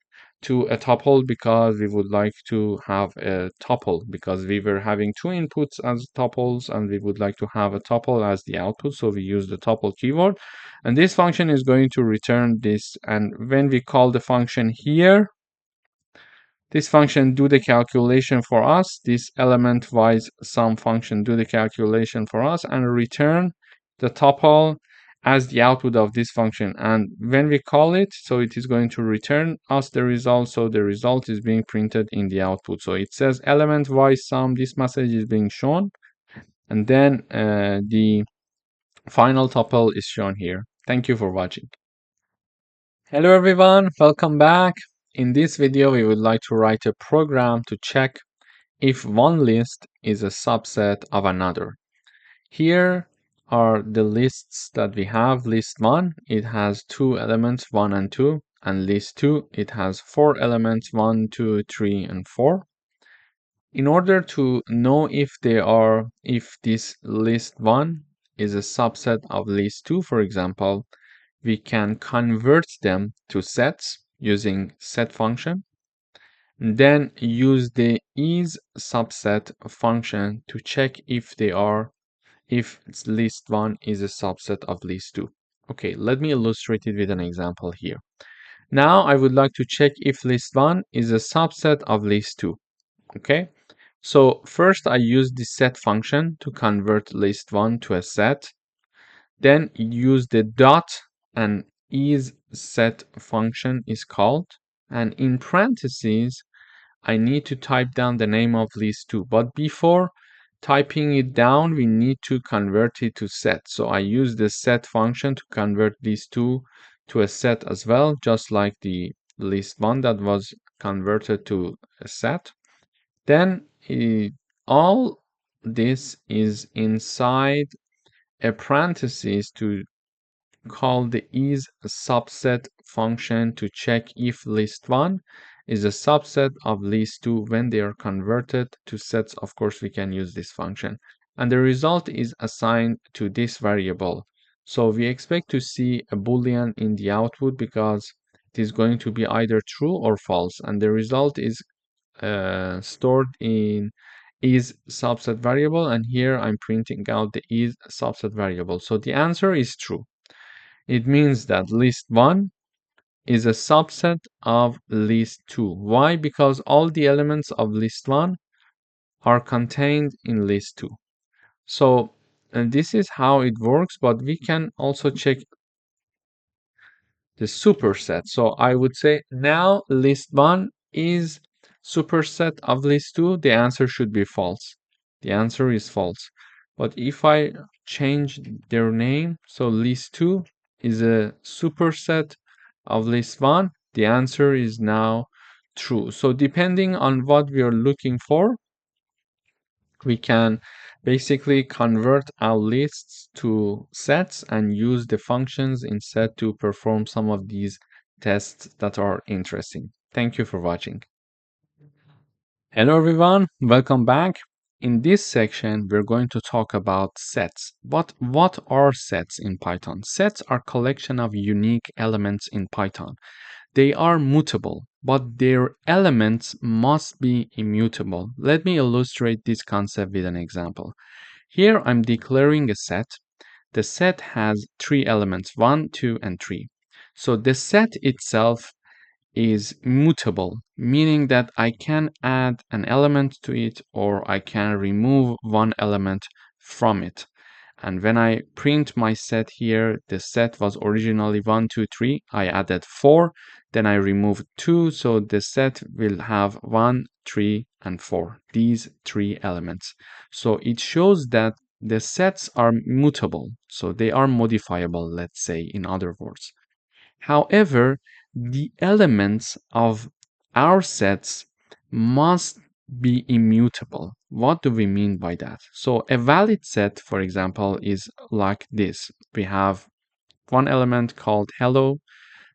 S1: to a tuple because we would like to have a tuple because we were having two inputs as tuples and we would like to have a tuple as the output. So we use the tuple keyword, and this function is going to return this. And when we call the function here, this function do the calculation for us, this element-wise sum function do the calculation for us and return the tuple as the output of this function. And when we call it, so it is going to return us the result. So the result is being printed in the output. So it says element-wise sum, this message is being shown. And then the final tuple is shown here. Thank you for watching. Hello everyone, welcome back. In this video, we would like to write a program to check if one list is a subset of another. Here are the lists that we have. List 1, it has two elements, 1 and 2, and list 2, it has four elements, 1, 2, 3, and 4. In order to know if this list 1 is a subset of list 2, for example, we can convert them to sets using set function, then use the is subset function to check if list 1 is a subset of list 2. Okay, let me illustrate it with an example here. Now I would like to check if list 1 is a subset of list 2. Okay, so first I use the set function to convert list 1 to a set, then use the dot and is set function is called, and in parentheses I need to type down the name of list2. But before typing it down, we need to convert it to set. So I use the set function to convert list2 to a set as well, just like the list1 that was converted to a set. Then all this is inside a parenthesis to call the is subset function to check if list1 is a subset of list2 when they are converted to sets. Of course, we can use this function. And the result is assigned to this variable. So we expect to see a boolean in the output because it is going to be either true or false. And the result is stored in is subset variable. And here I'm printing out the is subset variable. So the answer is true. It means that list1 is a subset of list2. Why? Because all the elements of list1 are contained in list2. So and this is how it works, but we can also check the superset. So I would say now list1 is superset of list2. The answer should be false. The answer is false. But if I change their name, so list2 is a superset of list1, the answer is now true. So depending on what we are looking for, we can basically convert our lists to sets and use the functions instead to perform some of these tests that are interesting. Thank you for watching. Hello everyone, welcome back. In this section, we're going to talk about sets. But what are sets in Python? Sets are collection of unique elements in Python. They are mutable, but their elements must be immutable. Let me illustrate this concept with an example. Here I'm declaring a set. The set has three elements, 1, 2, and 3. So the set itself is mutable, meaning that I can add an element to it or I can remove one element from it. And when I print my set here, the set was originally 1, 2, 3. I added 4, then I removed 2, so the set will have 1, 3, and 4, these three elements. So it shows that the sets are mutable, so they are modifiable, let's say, in other words. However, the elements of our sets must be immutable. What do we mean by that? So a valid set, for example, is like this. We have one element called hello,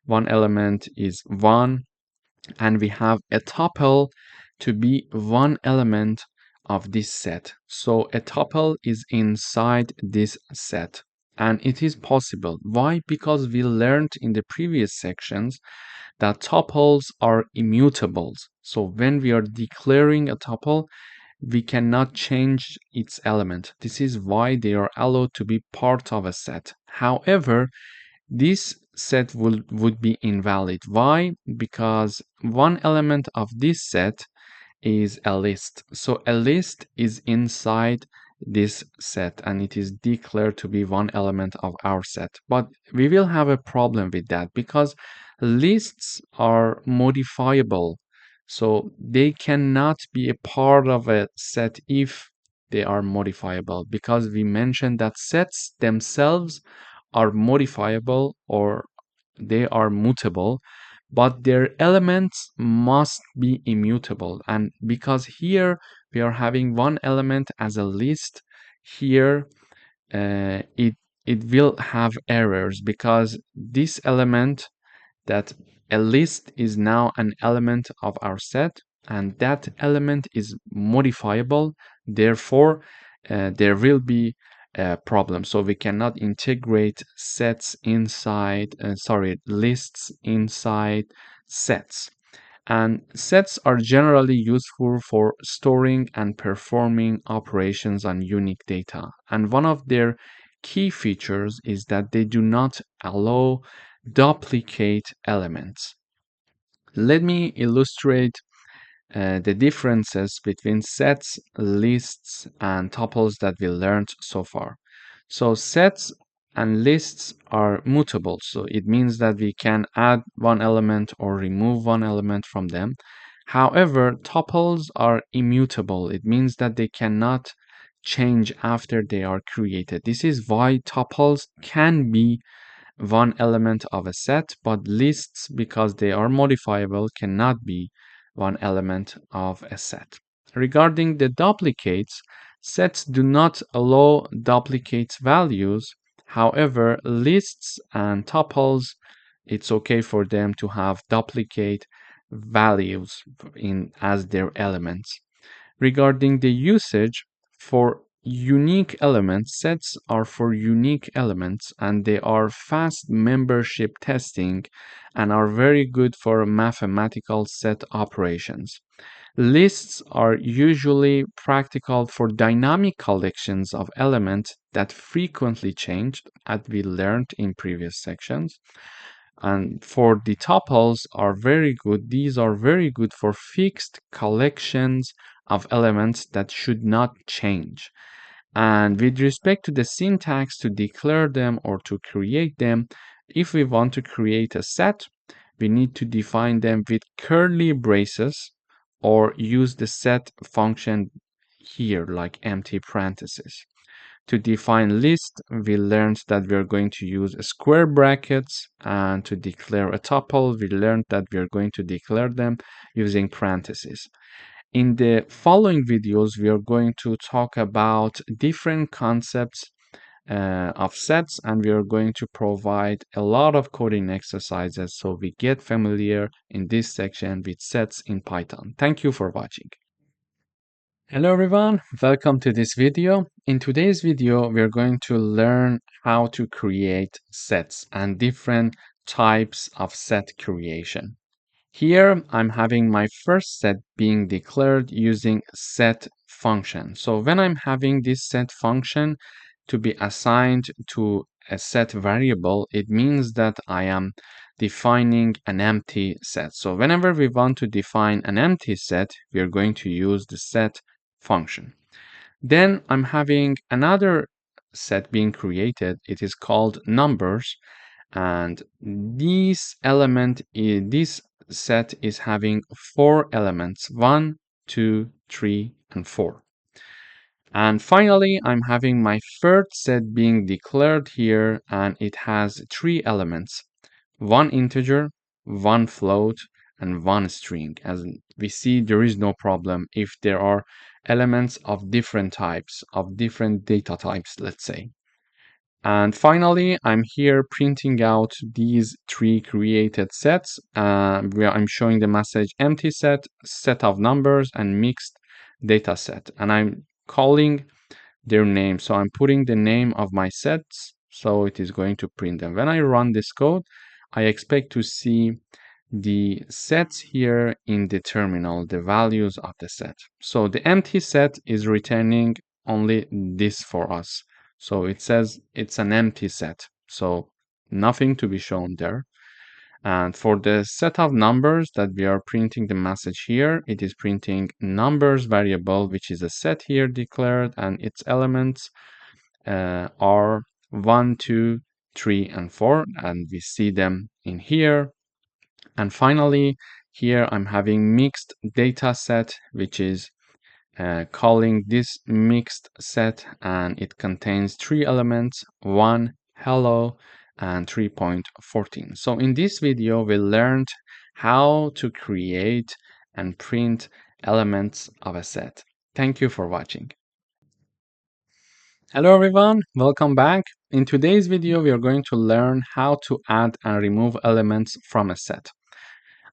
S1: one element is 1, and we have a tuple to be one element of this set. So a tuple is inside this set. And it is possible. Why? Because we learned in the previous sections that tuples are immutables. So when we are declaring a tuple, we cannot change its element. This is why they are allowed to be part of a set. However, this set would be invalid. Why? Because one element of this set is a list. So a list is inside this set and it is declared to be one element of our set. But we will have a problem with that because lists are modifiable. So they cannot be a part of a set if they are modifiable because we mentioned that sets themselves are modifiable or they are mutable, but their elements must be immutable. And because here we are having one element as a list, here it will have errors because this element, that a list is now an element of our set and that element is modifiable. Therefore, there will be a problem. So we cannot integrate sets inside, lists inside sets. And sets are generally useful for storing and performing operations on unique data. And one of their key features is that they do not allow duplicate elements. Let me illustrate the differences between sets, lists, and tuples that we learned so far. So sets and lists are mutable. So it means that we can add one element or remove one element from them. However, tuples are immutable. It means that they cannot change after they are created. This is why tuples can be one element of a set, but lists, because they are modifiable, cannot be one element of a set. Regarding the duplicates, sets do not allow duplicates values. However, lists and tuples, it's okay for them to have duplicate values in as their elements. Regarding the usage, for unique elements, sets are for unique elements and they are fast membership testing and are very good for mathematical set operations. Lists are usually practical for dynamic collections of elements that frequently change, as we learned in previous sections. And for the tuples are very good. These are very good for fixed collections of elements that should not change. And with respect to the syntax to declare them or to create them, if we want to create a set, we need to define them with curly braces or use the set function here, like empty parentheses. To define list, we learned that we are going to use square brackets, and to declare a tuple, we learned that we are going to declare them using parentheses. In the following videos, we are going to talk about different concepts of sets, and we are going to provide a lot of coding exercises so we get familiar in this section with sets in Python. Thank you for watching. Hello everyone, welcome to this video. In today's video, we're going to learn how to create sets and different types of set creation. Here, I'm having my first set being declared using set function. So when I'm having this set function to be assigned to a set variable, it means that I am defining an empty set. So whenever we want to define an empty set, we are going to use the set function. Then I'm having another set being created. It is called numbers, and this set is having 4 elements: 1, 2, 3, and 4. And finally, I'm having my third set being declared here, and it has 3 elements: 1 integer, 1 float, and 1 string. As we see, there is no problem if there are elements of different types, of different data types, let's say. And finally, I'm here printing out these 3 created sets, where I'm showing the message empty set, set of numbers, and mixed data set. And I'm calling their name. So I'm putting the name of my sets, so it is going to print them. When I run this code, I expect to see the sets here in the terminal, the values of the set. So the empty set is returning only this for us. So it says it's an empty set, so nothing to be shown there. And for the set of numbers that we are printing the message here, it is printing numbers variable, which is a set here declared, and its elements are 1, 2, 3, and 4, and we see them in here. And finally, here I'm having mixed data set, which is calling this mixed set, and it contains 3 elements: 1, hello, and 3.14. So in this video, we learned how to create and print elements of a set. Thank you for watching. Hello everyone, welcome back. In today's video, we are going to learn how to add and remove elements from a set.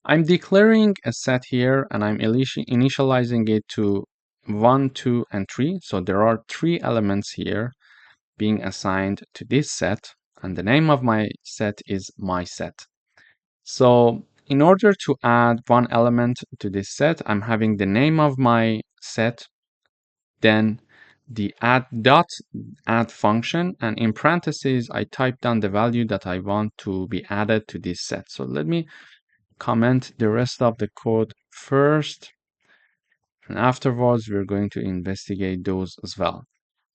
S1: I'm declaring a set here, and I'm initializing it to 1, 2, and 3. So there are 3 elements here being assigned to this set, and the name of my set is my set. So in order to add one element to this set, I'm having the name of my set, then the add function, and in parentheses, I type down the value that I want to be added to this set. So let me comment the rest of the code first, and afterwards we're going to investigate those as well.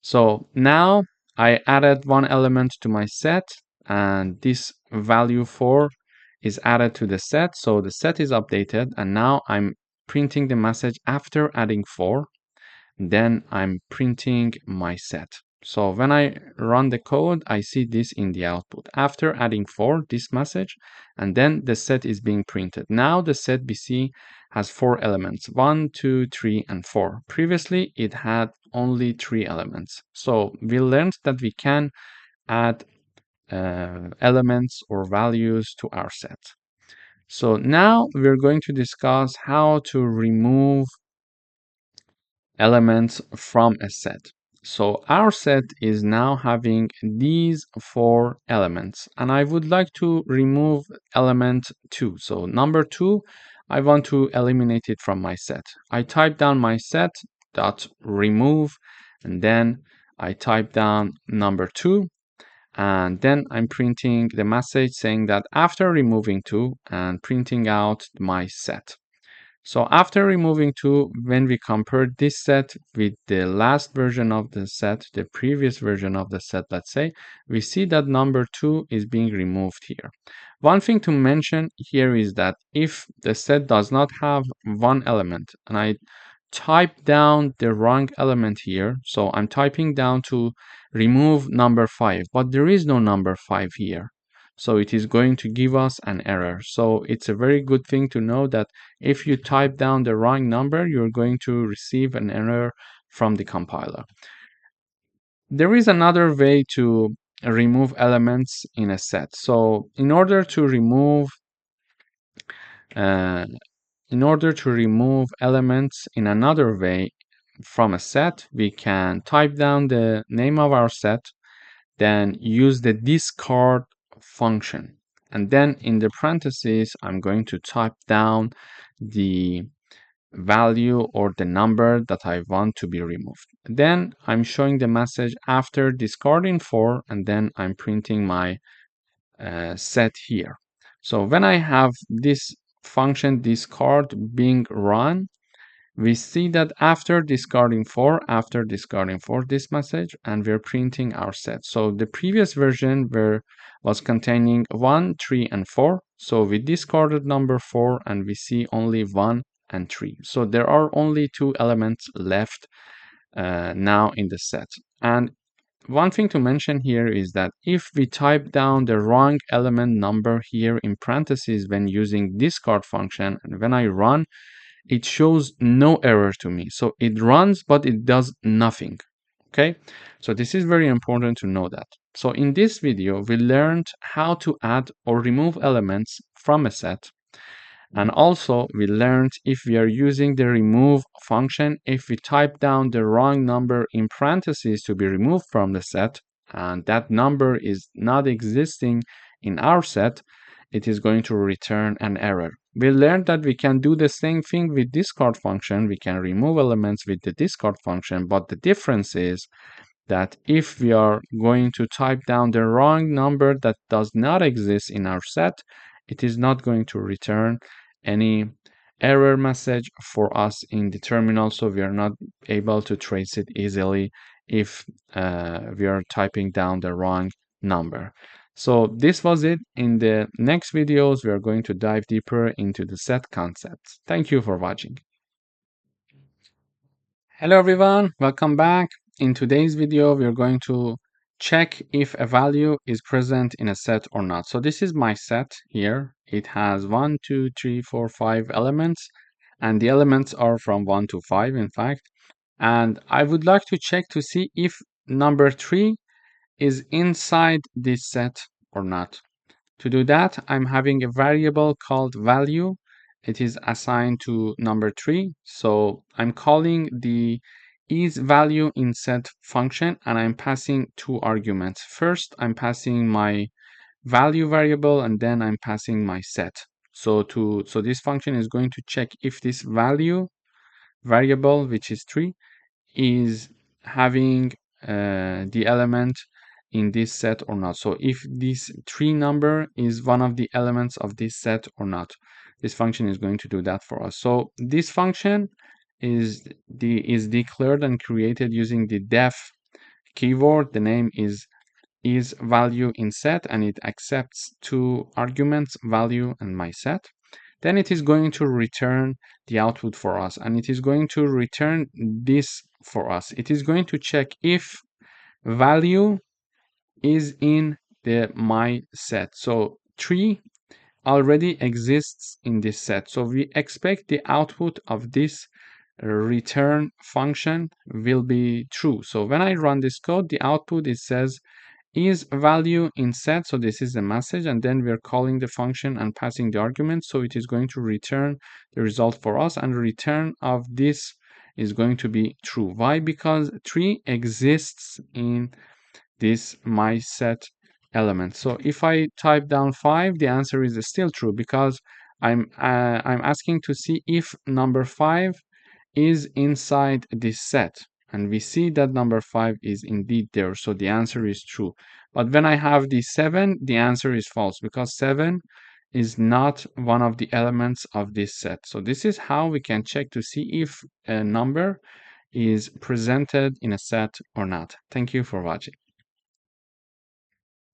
S1: So now I added one element to my set, and this value 4 is added to the set. So the set is updated, and now I'm printing the message after adding 4. Then I'm printing my set. So when I run the code, I see this in the output. After adding 4, this message, and then the set is being printed. Now the set BC has 4 elements, 1, 2, 3, and 4. Previously, it had only 3 elements. So we learned that we can add elements or values to our set. So now we're going to discuss how to remove elements from a set. So our set is now having these 4 elements, and I would like to remove element 2. So number 2, I want to eliminate it from my set. I type down my set dot remove, and then I type down number 2, and then I'm printing the message saying that after removing 2 and printing out my set. So after removing 2, when we compare this set with the last version of the set, the previous version of the set, let's say, we see that number 2 is being removed here. One thing to mention here is that if the set does not have one element, and I type down the wrong element here, so I'm typing down to remove number 5, but there is no number 5 here. So it is going to give us an error. So it's a very good thing to know that if you type down the wrong number, you're going to receive an error from the compiler. There is another way to remove elements in a set. So in order to remove uh, elements in another way from a set, we can type down the name of our set, then use the discard function. And then in the parentheses, I'm going to type down the value or the number that I want to be removed. Then I'm showing the message after discarding 4, and then I'm printing my set here. So when I have this function discard being run, we see that after discarding 4, this message, and we're printing our set. So the previous version was containing 1, 3, and 4. So we discarded number 4, and we see only 1 and 3. So there are only 2 elements left now in the set. And one thing to mention here is that if we type down the wrong element number here in parentheses when using discard function, and when I run, it shows no error to me. So it runs, but it does nothing. Okay, so this is very important to know that. So in this video, we learned how to add or remove elements from a set. And also we learned if we are using the remove function, if we type down the wrong number in parentheses to be removed from the set, and that number is not existing in our set, it is going to return an error. We learned that we can do the same thing with discard function. We can remove elements with the discard function, but the difference is that if we are going to type down the wrong number that does not exist in our set, it is not going to return any error message for us in the terminal, so we are not able to trace it easily if we are typing down the wrong number. So this was it. In the next videos, we are going to dive deeper into the set concepts. Thank you for watching. Hello everyone, welcome back. In today's video, we are going to check if a value is present in a set or not. So this is my set here. It has 1, 2, 3, 4, 5 elements, and the elements are from 1 to 5, in fact. And I would like to check to see if number 3 is inside this set or not. To do that, I'm having a variable called value. It is assigned to number 3. So I'm calling the isValue in set function, and I'm passing 2 arguments. First, I'm passing my value variable, and then I'm passing my set. So this function is going to check if this value variable, which is 3, is having the element in this set or not. So if this 3 number is one of the elements of this set or not, this function is going to do that for us. So this function is declared and created using the def keyword. The name is value in set, and it accepts 2 arguments, value and my set. then it is going to return the output for us, and it is going to return this for us. It is going to check if value is in the my set. So 3 already exists in this set. So we expect the output of this return function will be true. So when I run this code, the output, it says is value in set. So this is the message, and then we're calling the function and passing the argument. So it is going to return the result for us, and the return of this is going to be true. Why? Because 3 exists in this my set element. So if I type down 5, the answer is still true, because I'm asking to see if number 5 is inside this set, and we see that number 5 is indeed there, so the answer is true. But when I have the 7, the answer is false, because 7 is not one of the elements of this set. So this is how we can check to see if a number is presented in a set or not. Thank you for watching.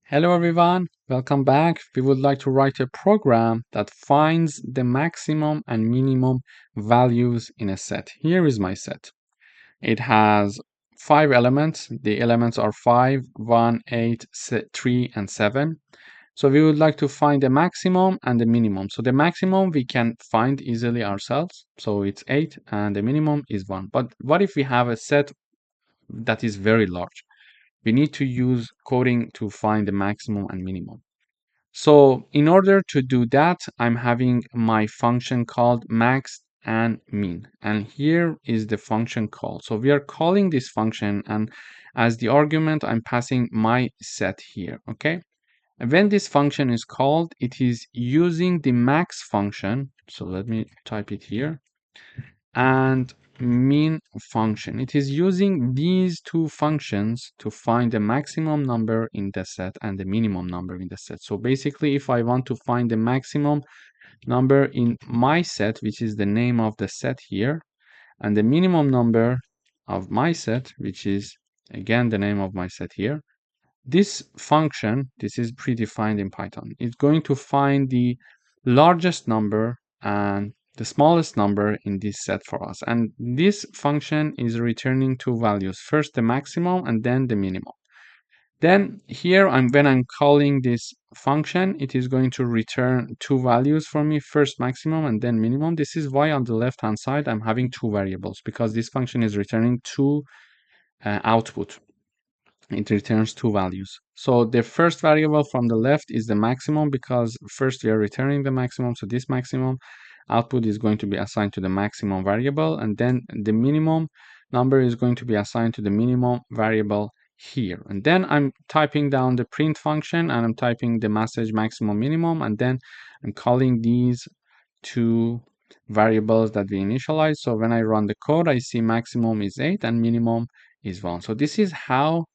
S1: Hello everyone, welcome back. We would like to write a program that finds the maximum and minimum values in a set. Here is my set. It has 5 elements. The elements are 5, 1, 8, 3, and 7. So we would like to find the maximum and the minimum. So the maximum we can find easily ourselves. So it's 8, and the minimum is 1. But what if we have a set that is very large? We need to use coding to find the maximum and minimum. So in order to do that, I'm having my function called max and min. And here is the function call. So we are calling this function, and as the argument, I'm passing my set here, okay? And when this function is called, it is using the max function. So let me type it here. And min function. It is using these two functions to find the maximum number in the set and the minimum number in the set. So basically, if I want to find the maximum number in my set, which is the name of the set here, and the minimum number of my set, which is again the name of my set here, this function, this is predefined in Python, is going to find the largest number and the smallest number in this set for us. And this function is returning two values, first the maximum and then the minimum. Then here, when I'm calling this function, it is going to return two values for me, first maximum and then minimum. This is why on the left-hand side, I'm having two variables, because this function is returning two output. It returns two values. So the first variable from the left is the maximum, because first we are returning the maximum. So this maximum output is going to be assigned to the maximum variable, and then the minimum number is going to be assigned to the minimum variable here. And then I'm typing down the print function, and I'm typing the message maximum minimum, and then I'm calling these two variables that we initialize. So when I run the code, I see maximum is 8 and minimum is 1. So this is how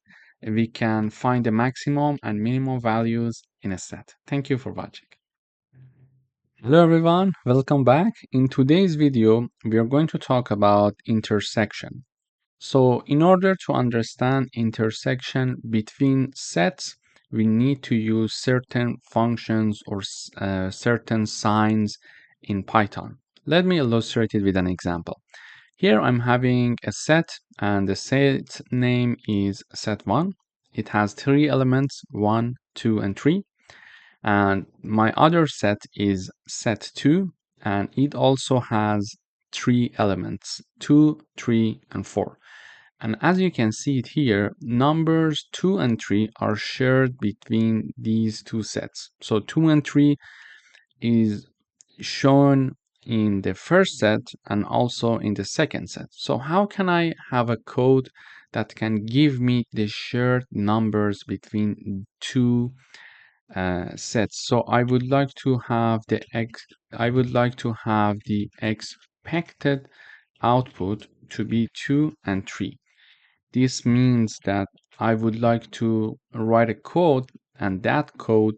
S1: we can find the maximum and minimum values in a set. Thank you for watching. Hello everyone, welcome back. In today's video, we are going to talk about intersection. So in order to understand intersection between sets, we need to use certain functions or certain signs in Python. Let me illustrate it with an example. Here I'm having a set, and the set name is set1. It has 3 elements, 1, 2, and 3. And my other set is set2, and it also has 3 elements, 2, 3, and 4. And as you can see it here, numbers 2 and 3 are shared between these two sets. So 2 and 3 is shown in the first set and also in the second set. So how can I have a code that can give me the shared numbers between two sets? So I would like to have the expected output to be 2 and 3. This means that I would like to write a code, and that code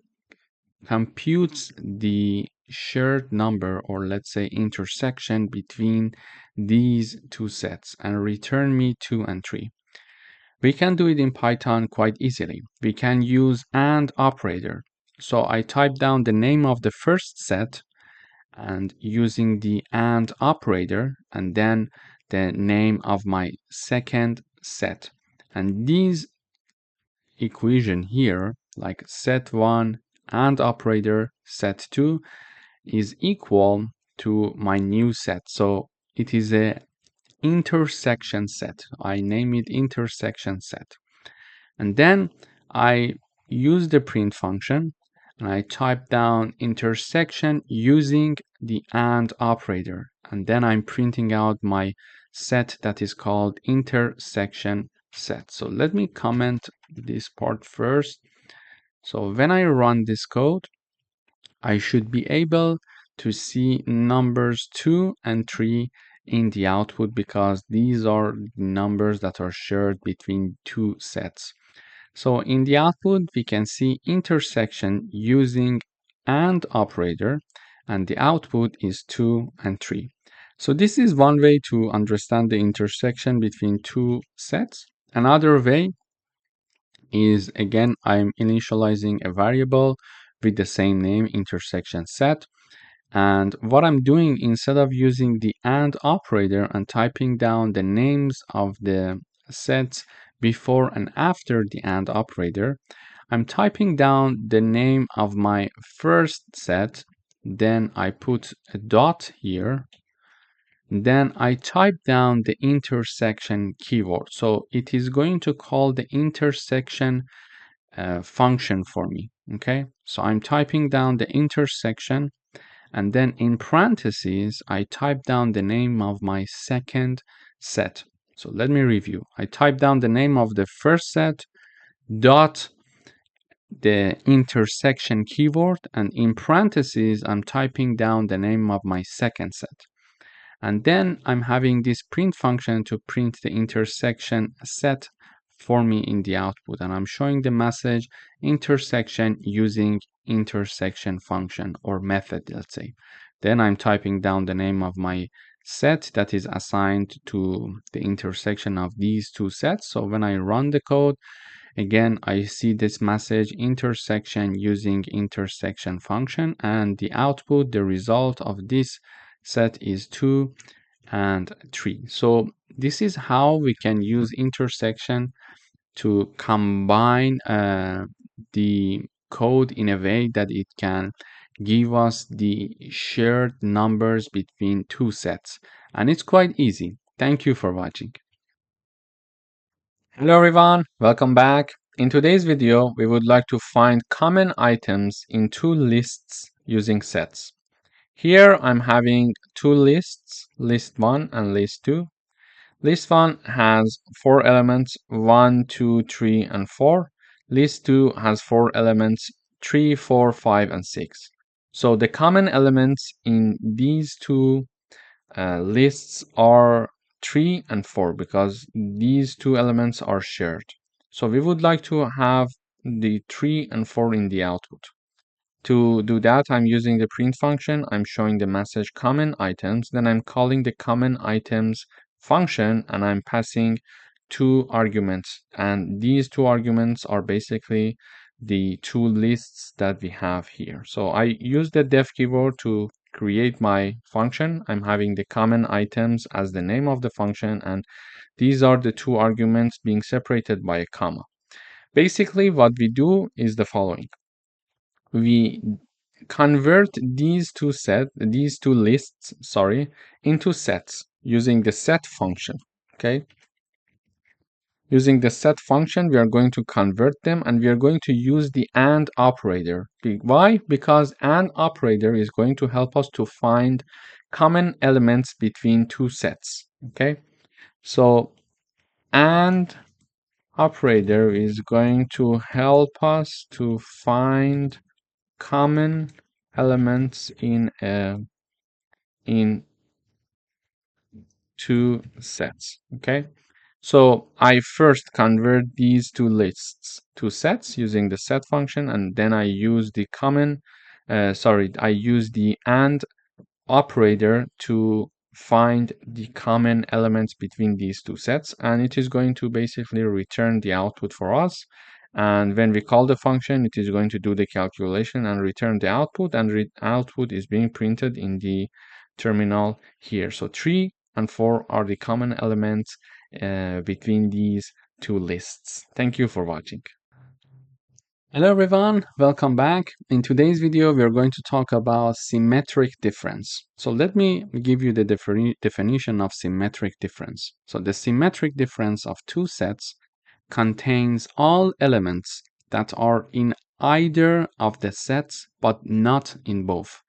S1: computes the shared number, or let's say intersection, between these two sets and return me 2 and 3. We can do it in Python quite easily. We can use AND operator. So I type down the name of the first set, and using the AND operator, and then the name of my second set. And these equation here, like set1 AND operator set2, is equal to my new set. So it is a intersection set. I name it intersection set. And then I use the print function and I type down intersection using the AND operator. And then I'm printing out my set that is called intersection set. So let me comment this part first. So when I run this code, I should be able to see numbers 2 and 3 in the output because these are numbers that are shared between two sets. So in the output, we can see intersection using AND operator, and the output is 2 and 3. So this is one way to understand the intersection between two sets. Another way is, again, I'm initializing a variable with the same name, intersection set. And what I'm doing, instead of using the AND operator and typing down the names of the sets before and after the AND operator, I'm typing down the name of my first set, then I put a dot here, then I type down the intersection keyword. So it is going to call the intersection function for me. Okay, so I'm typing down the intersection, and then in parentheses, I type down the name of my second set. So let me review. I type down the name of the first set, dot the intersection keyword, and in parentheses, I'm typing down the name of my second set. And then I'm having this print function to print the intersection set for me in the output. And I'm showing the message intersection using intersection function or method, let's say. Then I'm typing down the name of my set that is assigned to the intersection of these two sets. So when I run the code, again, I see this message intersection using intersection function, and the output, the result of this set is 2 and 3. So this is how we can use intersection to combine the code in a way that it can give us the shared numbers between two sets. And it's quite easy. Thank you for watching. Hello everyone, welcome back. In today's video, we would like to find common items in two lists using sets. Here I'm having two lists, list 1 and list 2. List 1 has 4 elements, 1, 2, 3, and 4. List 2 has 4 elements, 3, 4, 5, and 6. So the common elements in these two lists are 3 and 4 because these two elements are shared. So we would like to have the 3 and 4 in the output. To do that, I'm using the print function. I'm showing the message common items. Then I'm calling the common items function and I'm passing two arguments. And these two arguments are basically the two lists that we have here. So I use the def keyword to create my function. I'm having the common items as the name of the function, and these are the two arguments being separated by a comma. Basically, what we do is the following. We convert these two lists, into sets using the set function. Okay. Using the set function, we are going to convert them and we are going to use the AND operator. Why? Because AND operator is going to help us to find common elements between two sets. Okay. So AND operator is going to help us to find common elements in two sets. Okay, so I first convert these two lists to sets using the set function, and then I use the I use the AND operator to find the common elements between these two sets, and it is going to basically return the output for us.
S2: And when we call the function, it is going to do the calculation and return the output, and output is being printed in the terminal here. So 3 and 4 are the common elements between these two lists. Thank you for watching.
S1: Hello everyone, welcome back. In today's video, we are going to talk about symmetric difference. So let me give you the definition of symmetric difference. So the symmetric difference of two sets contains all elements that are in either of the sets but not in both.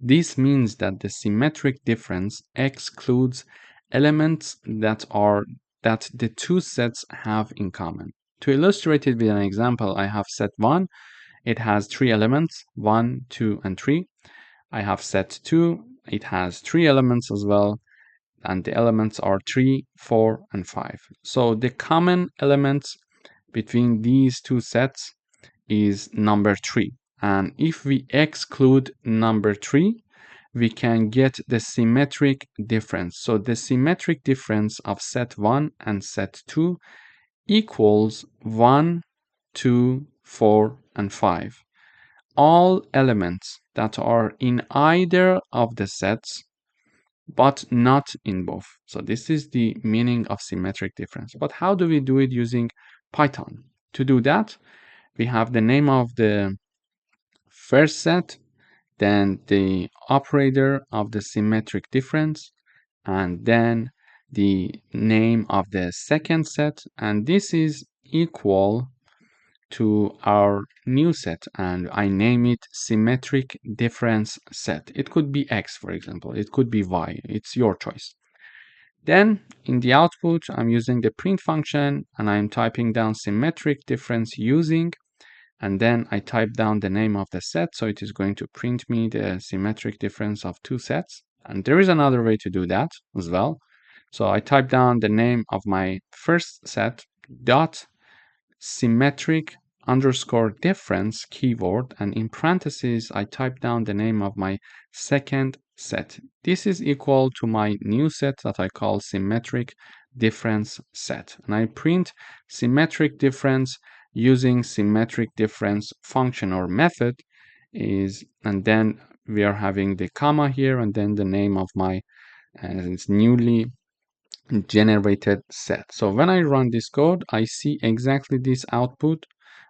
S1: This means that the symmetric difference excludes elements that the two sets have in common. To illustrate it with an example, I have set 1. It has 3 elements, 1, 2, and 3. I have set 2. It has 3 elements as well, and the elements are 3, 4, and 5. So the common elements between these two sets is number 3. And if we exclude number 3, we can get the symmetric difference. So the symmetric difference of set 1 and set 2 equals 1, 2, 4, and 5. All elements that are in either of the sets but not in both. So this is the meaning of symmetric difference. But how do we do it using Python? To do that, we have the name of the first set, then the operator of the symmetric difference, and then the name of the second set, and this is equal to our new set, and I name it symmetric difference set. It could be X, for example. It could be Y. It's your choice. Then in the output, I'm using the print function and I'm typing down symmetric difference using, and then I type down the name of the set. So it is going to print me the symmetric difference of two sets. And there is another way to do that as well. So I type down the name of my first set dot symmetric underscore difference keyword, and in parentheses I type down the name of my second set. This is equal to my new set that I call symmetric difference set, and I print symmetric difference using symmetric difference function or method is, and then we are having the comma here and then the name of my newly generated set. So when I run this code, I see exactly this output: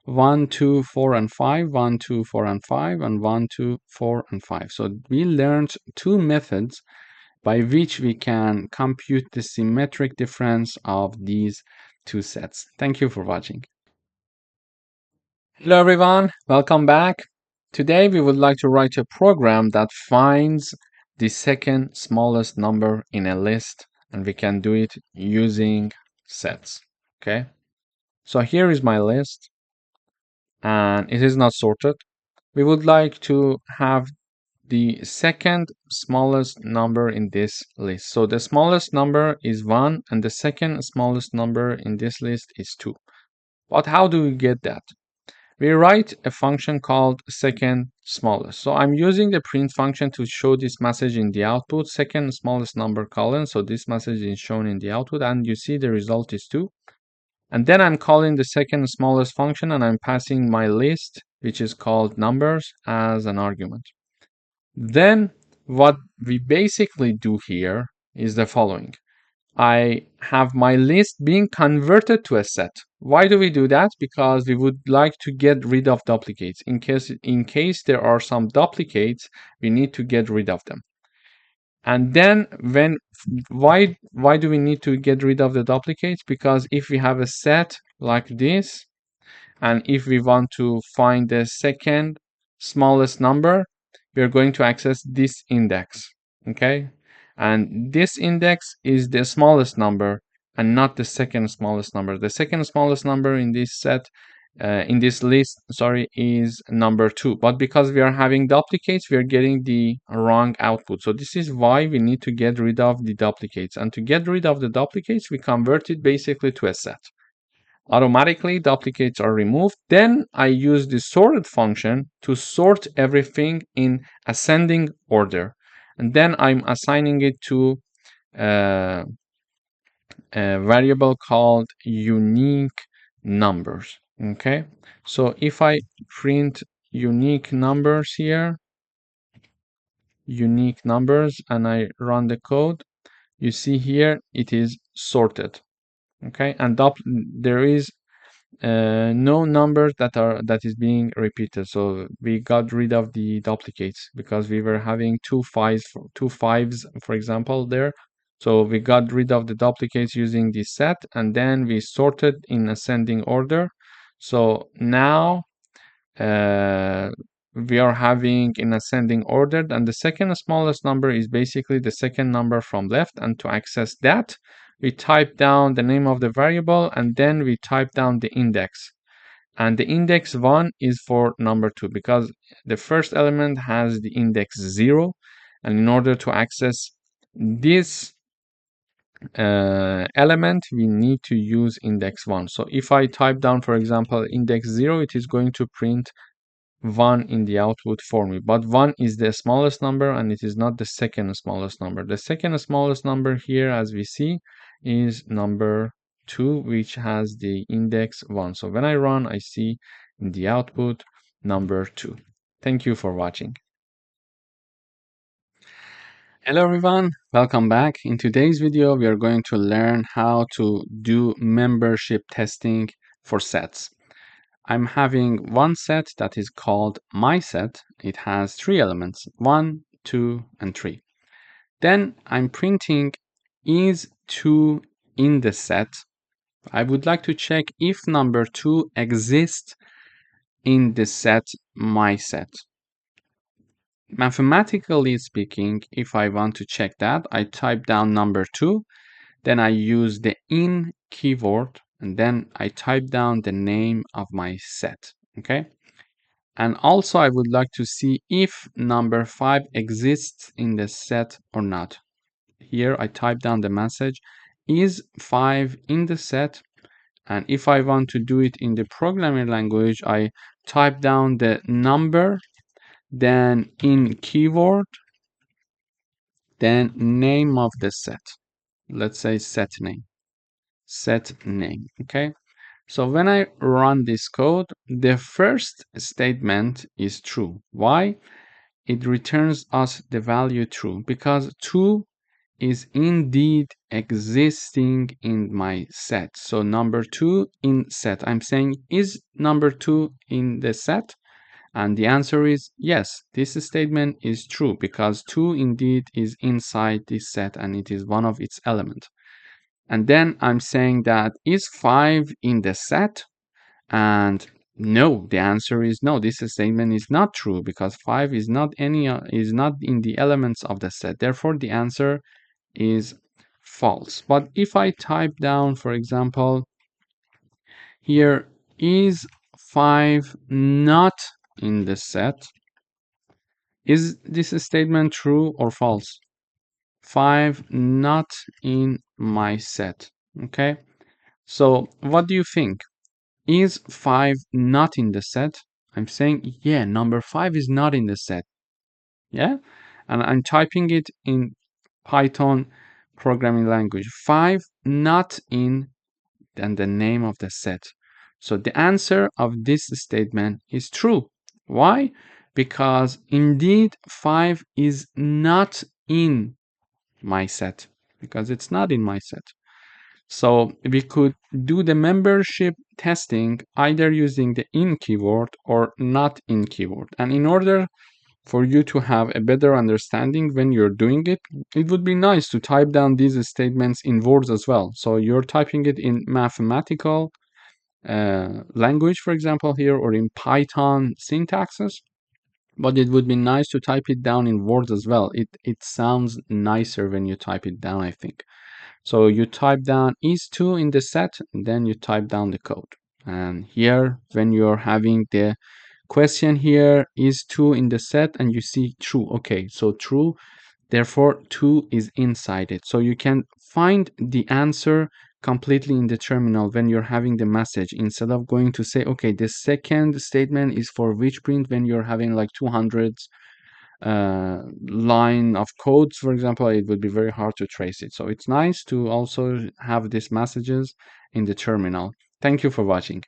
S1: 1, 2, 4, and 5, 1, 2, 4, and 5, and 1, 2, 4, and 5. So we learned two methods by which we can compute the symmetric difference of these two sets. Thank you for watching. Hello everyone, welcome back. Today we would like to write a program that finds the second smallest number in a list, and we can do it using sets. Okay, so here is my list and it is not sorted. We would like to have the second smallest number in this list. So the smallest number is 1 and the second smallest number in this list is 2. But how do we get that? We write a function called second smallest. So I'm using the print function to show this message in the output, second smallest number colon. So this message is shown in the output and you see the result is 2. And then I'm calling the second smallest function and I'm passing my list, which is called numbers, as an argument. Then what we basically do here is the following. I have my list being converted to a set. Why do we do that? Because we would like to get rid of duplicates. In case there are some duplicates, we need to get rid of them. And then why do we need to get rid of the duplicates? Because if we have a set like this, and if we want to find the second smallest number, we are going to access this index. Okay, and this index is the smallest number and not the second smallest number. The second smallest number in this set, in this list, sorry, is number 2. But because we are having duplicates, we are getting the wrong output. So this is why we need to get rid of the duplicates. And to get rid of the duplicates, we convert it basically to a set. Automatically, duplicates are removed. Then I use the sorted function to sort everything in ascending order. And then I'm assigning it to a variable called unique numbers. Okay, so if I print unique numbers here, unique numbers, and I run the code, you see here it is sorted. Okay, and there is no numbers that is being repeated. So we got rid of the duplicates because we were having two fives, for example, there. So we got rid of the duplicates using the set, and then we sorted in ascending order. So now uh, we are having in ascending order, and the second smallest number is basically the second number from left. And to access that, we type down the name of the variable, and then we type down the index. And the index 1 is for number 2 because the first element has the index 0. And in order to access this element, we need to use index 1. So if I type down, for example, index 0, it is going to print 1 in the output for me. But 1 is the smallest number and it is not the second smallest number. The second smallest number here, as we see, is number 2, which has the index 1. So when I run, I see in the output number 2. Thank you for watching. Hello everyone, welcome back. In today's video, we are going to learn how to do membership testing for sets. I'm having one set that is called my set. It has 3 elements, 1, 2, and 3. Then I'm printing is 2 in the set. I would like to check if number 2 exists in the set my set. Mathematically speaking, if I want to check that, I type down number 2, then I use the in keyword, and then I type down the name of my set. Okay. And also I would like to see if number 5 exists in the set or not. Here I type down the message, is 5 in the set? And if I want to do it in the programming language, I type down the number, then in keyword, then name of the set. Let's say set name. Set name. Okay. So when I run this code, the first statement is true. Why? It returns us the value true because 2 is indeed existing in my set. So number 2 in set. I'm saying, is number 2 in the set? And the answer is yes. This statement is true because 2 indeed is inside this set and it is one of its elements. And then I'm saying that is 5 in the set? And no, the answer is no. This statement is not true because 5 is not in the elements of the set. Therefore, the answer is false. But if I type down, for example, here is 5 not in the set, is this statement true or false? 5 not in my set. Okay. So what do you think? Is 5 not in the set? I'm saying, yeah, number 5 is not in the set. Yeah? And I'm typing it in Python programming language. 5 not in, and the name of the set. So the answer of this statement is true. Why? Because indeed 5 is not in my set. Because it's not in my set. So we could do the membership testing either using the in keyword or not in keyword. And in order for you to have a better understanding when you're doing it, it would be nice to type down these statements in words as well. So you're typing it in mathematical language, for example, here, or in Python syntaxes. But it would be nice to type it down in words as well. It sounds nicer when you type it down, I think. So you type down is 2 in the set, and then you type down the code. And here, when you're having the question here, is 2 in the set, and you see true. Okay, so true, therefore 2 is inside it. So you can find the answer completely in the terminal when you're having the message instead of going to say, okay, the second statement is for which print when you're having like 200 line of codes, for example, it would be very hard to trace it. So it's nice to also have these messages in the terminal. Thank you for watching.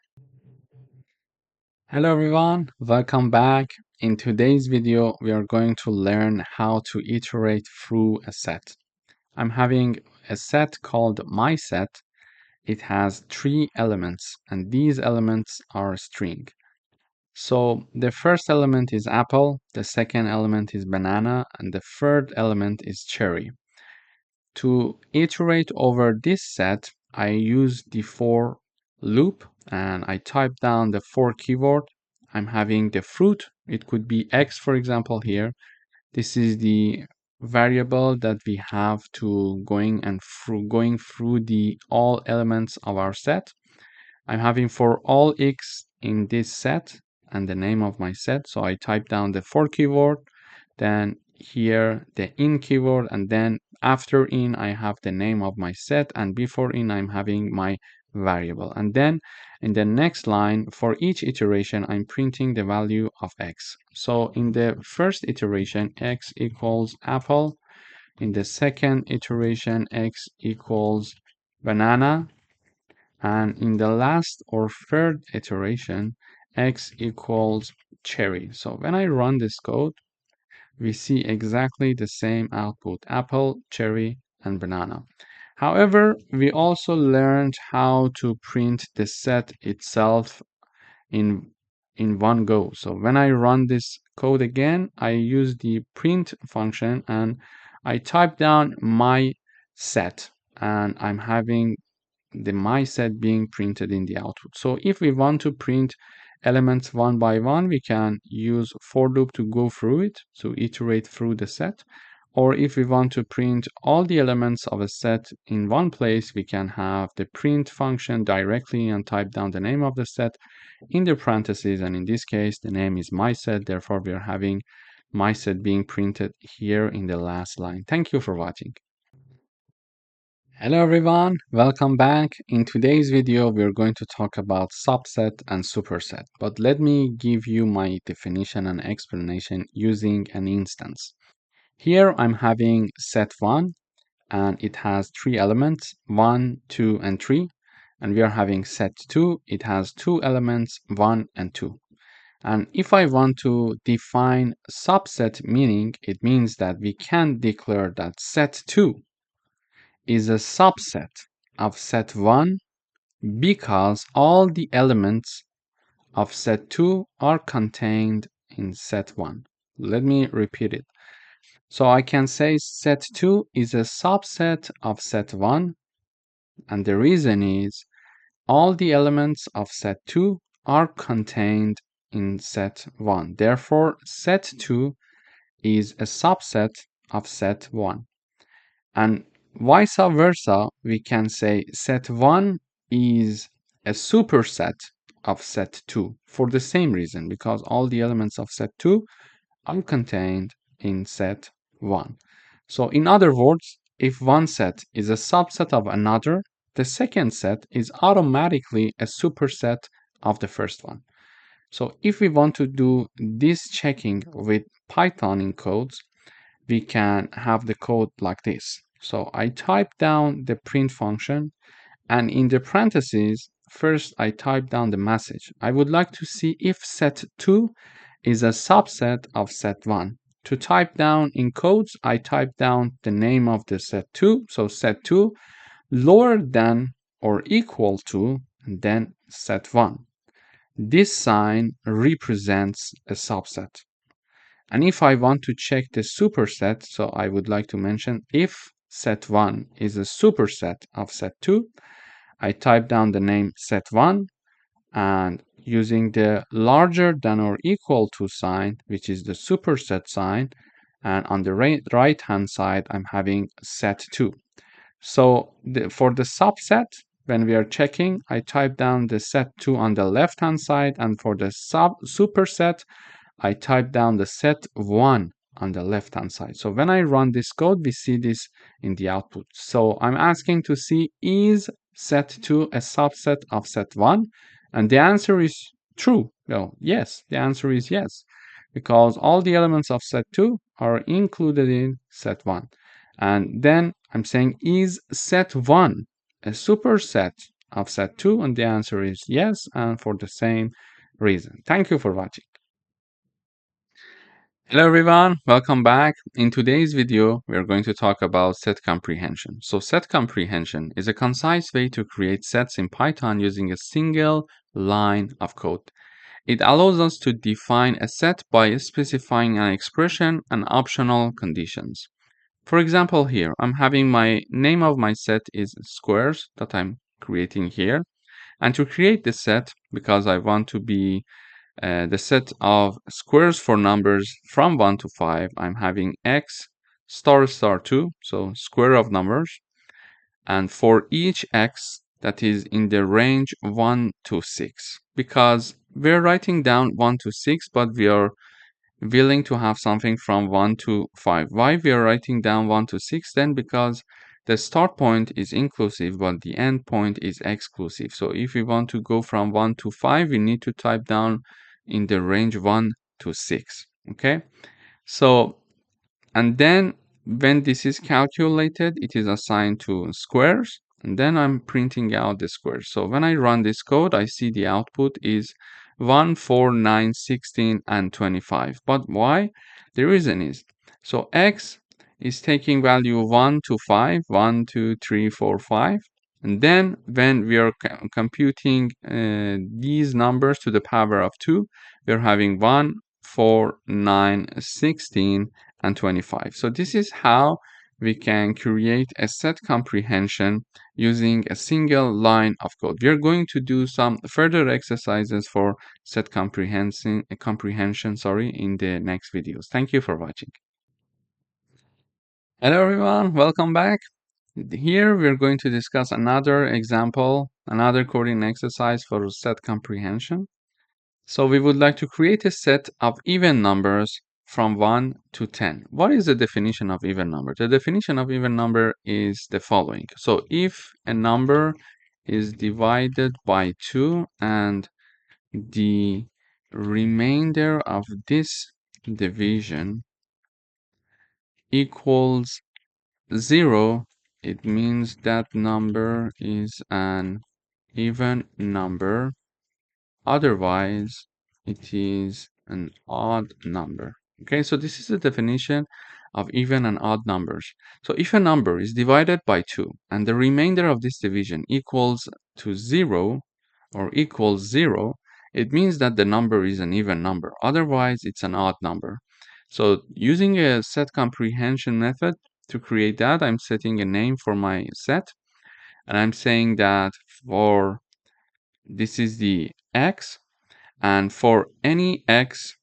S1: Hello everyone, welcome back. In today's video, we are going to learn how to iterate through a set. I'm having a set called my set. It has 3 elements, and these elements are string. So the first element is apple, the second element is banana, and the third element is cherry. To iterate over this set, I use the for loop and I type down the for keyword. I'm having the fruit. It could be X, for example, here. This is the variable that we have to going through the all elements of our set. I'm having for all X in this set and the name of my set. So I type down the for keyword, then here the in keyword, and then after in I have the name of my set, and before in I'm having my variable. And then in the next line, for each iteration, I'm printing the value of X. So in the first iteration, X equals apple. In the second iteration, X equals banana. And in the last or third iteration, X equals cherry. So when I run this code, we see exactly the same output, apple, cherry, and banana. However, we also learned how to print the set itself in, in one go. So when I run this code again, I use the print function and I type down my set, and I'm having the my set being printed in the output. So if we want to print elements one by one, we can use for loop to go through it, to iterate through the set. Or if we want to print all the elements of a set in one place, we can have the print function directly and type down the name of the set in the parentheses. And in this case, the name is my set. Therefore, we are having my set being printed here in the last line. Thank you for watching. Hello everyone, welcome back. In today's video, we're going to talk about subset and superset. But let me give you my definition and explanation using an instance. Here I'm having set 1 and it has 3 elements, 1, 2, and 3. And we are having set 2, it has 2 elements, 1 and 2. And if I want to define subset meaning, it means that we can declare that set 2 is a subset of set 1 because all the elements of set 2 are contained in set 1. Let me repeat it. So I can say set 2 is a subset of set 1, and the reason is all the elements of set 2 are contained in set 1. Therefore, set 2 is a subset of set 1. And vice versa, we can say set 1 is a superset of set 2 for the same reason, because all the elements of set 2 are contained in set 1. So in other words, if one set is a subset of another, the second set is automatically a superset of the first one. So if we want to do this checking with Python in codes, we can have the code like this. So I type down the print function, and in the parentheses, first I type down the message. I would like to see if set 2 is a subset of set 1. To type down in codes, I type down the name of the set 2. So set 2 lower than or equal to, and then set 1. This sign represents a subset. And if I want to check the superset, so I would like to mention if set 1 is a superset of set 2, I type down the name set 1 and using the larger than or equal to sign, which is the superset sign, and on the right hand side, I'm having set 2. So for the subset, when we are checking, I type down the set 2 on the left hand side, and for the superset, I type down the set 1 on the left hand side. So when I run this code, we see this in the output. So I'm asking to see, is set 2 a subset of set 1? And the answer is true. Well, yes, the answer is yes, because all the elements of set 2 are included in set 1. And then I'm saying, is set 1 a superset of set 2? And the answer is yes. And for the same, Reza. Thank you for watching. Hello everyone, welcome back. In today's video, we are going to talk about set comprehension. So set comprehension is a concise way to create sets in Python using a single line of code. It allows us to define a set by specifying an expression and optional conditions. For example, here, I'm having my name of my set is squares that I'm creating here. And to create the set, because I want to be the set of squares for numbers from 1 to 5, I'm having x star star 2, so square of numbers. And for each x that is in the range 1 to 6, because we're writing down 1 to 6, but we are willing to have something from 1 to 5. Why we are writing down 1 to 6 then? Because the start point is inclusive, but the end point is exclusive. So if we want to go from 1 to 5, we need to type down in the range 1 to 6. Okay? So, and then when this is calculated, it is assigned to squares, and then I'm printing out the squares. So when I run this code, I see the output is 1, 4, 9, 16, and 25. But why? The reason is, so x is taking value 1 to 5, 1, 2, 3, 4, 5. And then when we are computing these numbers to the power of 2, we're having 1, 4, 9, 16, and 25. So this is how we can create a set comprehension using a single line of code. We are going to do some further exercises for set comprehension in the next videos. Thank you for watching. Hello everyone, welcome back. Here we're going to discuss another example, another coding exercise for set comprehension. So we would like to create a set of even numbers from 1 to 10. What is the definition of even number? The definition of even number is the following. So if a number is divided by 2 and the remainder of this division equals 0, it means that number is an even number. Otherwise, it is an odd number. Okay, so this is the definition of even and odd numbers. So if a number is divided by 2 and the remainder of this division equals to 0 or equals 0, it means that the number is an even number. Otherwise, it's an odd number. So using a set comprehension method to create that, I'm setting a name for my set, and I'm saying that for this is the x, and for any x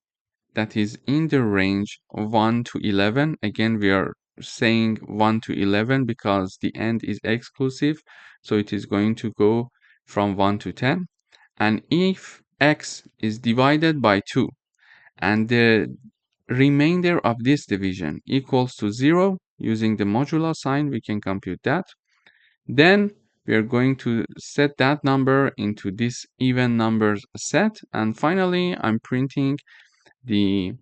S1: that is in the range of 1 to 11, again, we are saying 1 to 11 because the end is exclusive. So it is going to go from 1 to 10. And if x is divided by 2 and the remainder of this division equals to 0, using the modulo sign, we can compute that. Then we are going to set that number into this even numbers set. And finally, I'm printing the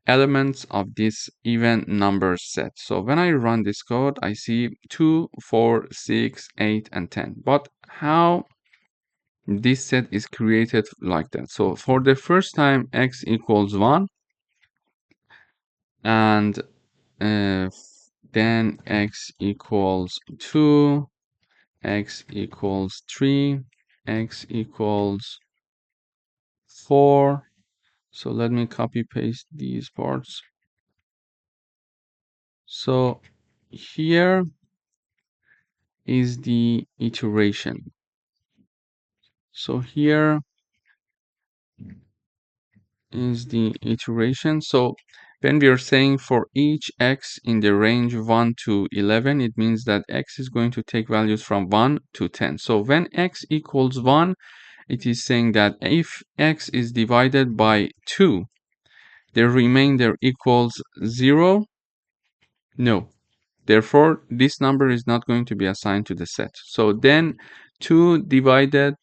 S1: elements of this even numbers set. So when I run this code, I see 2, 4, 6, 8, and 10. But how this set is created like that? So for the first time, x equals 1, and then x equals 2, x equals 3, x equals 4. So let me copy paste these parts. So here is the iteration. So here is the iteration. So when we are saying for each x in the range 1 to 11, it means that x is going to take values from 1 to 10. So when x equals 1, it is saying that if x is divided by 2, the remainder equals 0. No. Therefore, this number is not going to be assigned to the set. So then 2 divided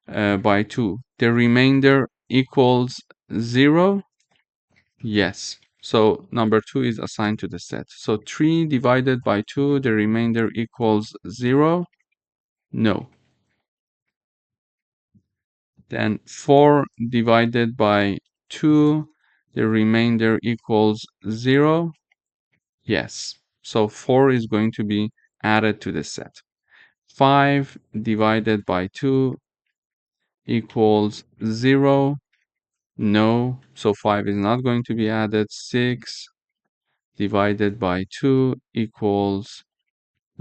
S1: by 2, the remainder equals 0. Yes. So number 2 is assigned to the set. So 3 divided by 2, the remainder equals 0. No. Then 4 divided by 2, the remainder equals 0. Yes. So 4 is going to be added to the set. 5 divided by 2 equals 0. No. So 5 is not going to be added. 6 divided by 2 equals